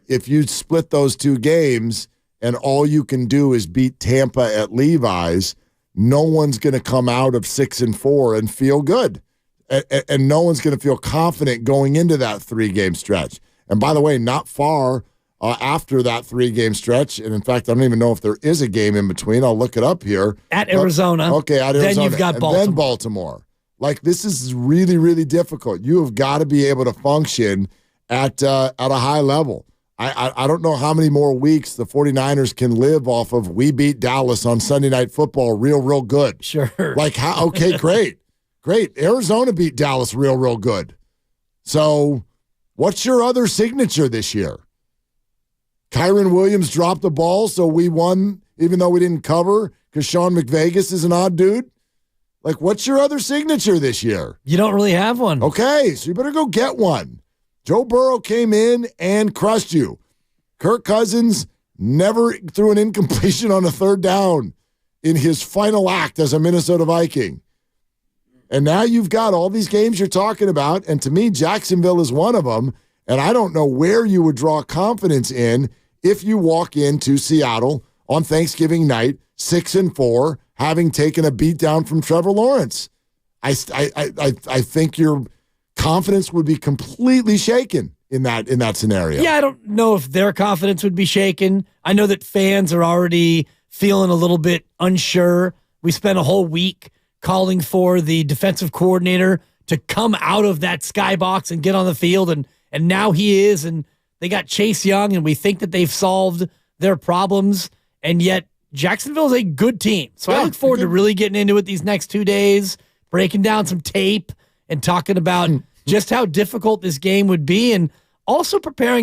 if you split those 2 games and all you can do is beat Tampa at Levi's, no one's going to come out of 6-4 and feel good, and no one's going to feel confident going into that 3-game stretch. And by the way, not far after that 3-game stretch, and in fact, I don't even know if there is a game in between. I'll look it up here. At Arizona. Okay, at Arizona. Then you've got Baltimore. And then Baltimore. Like, this is really, really difficult. You have got to be able to function at a high level. I don't know how many more weeks the 49ers can live off of we beat Dallas on Sunday Night Football real good. Sure. Like, how? Okay, great. Arizona beat Dallas real good. So what's your other signature this year? Kyron Williams dropped the ball, so we won even though we didn't cover because Sean McVegas is an odd dude? Like, what's your other signature this year? You don't really have one. Okay, so you better go get one. Joe Burrow came in and crushed you. Kirk Cousins never threw an incompletion on a 3rd down in his final act as a Minnesota Viking. And now you've got all these games you're talking about, and to me, Jacksonville is one of them. And I don't know where you would draw confidence in if you walk into Seattle on Thanksgiving night, 6-4, having taken a beatdown from Trevor Lawrence. I think your confidence would be completely shaken in that scenario. Yeah, I don't know if their confidence would be shaken. I know that fans are already feeling a little bit unsure. We spent a whole week calling for the defensive coordinator to come out of that skybox and get on the field, and now he is, and they got Chase Young, and we think that they've solved their problems, and yet Jacksonville is a good team. So I look forward to really getting into it these next 2 days, breaking down some tape and talking about just how difficult this game would be, and also preparing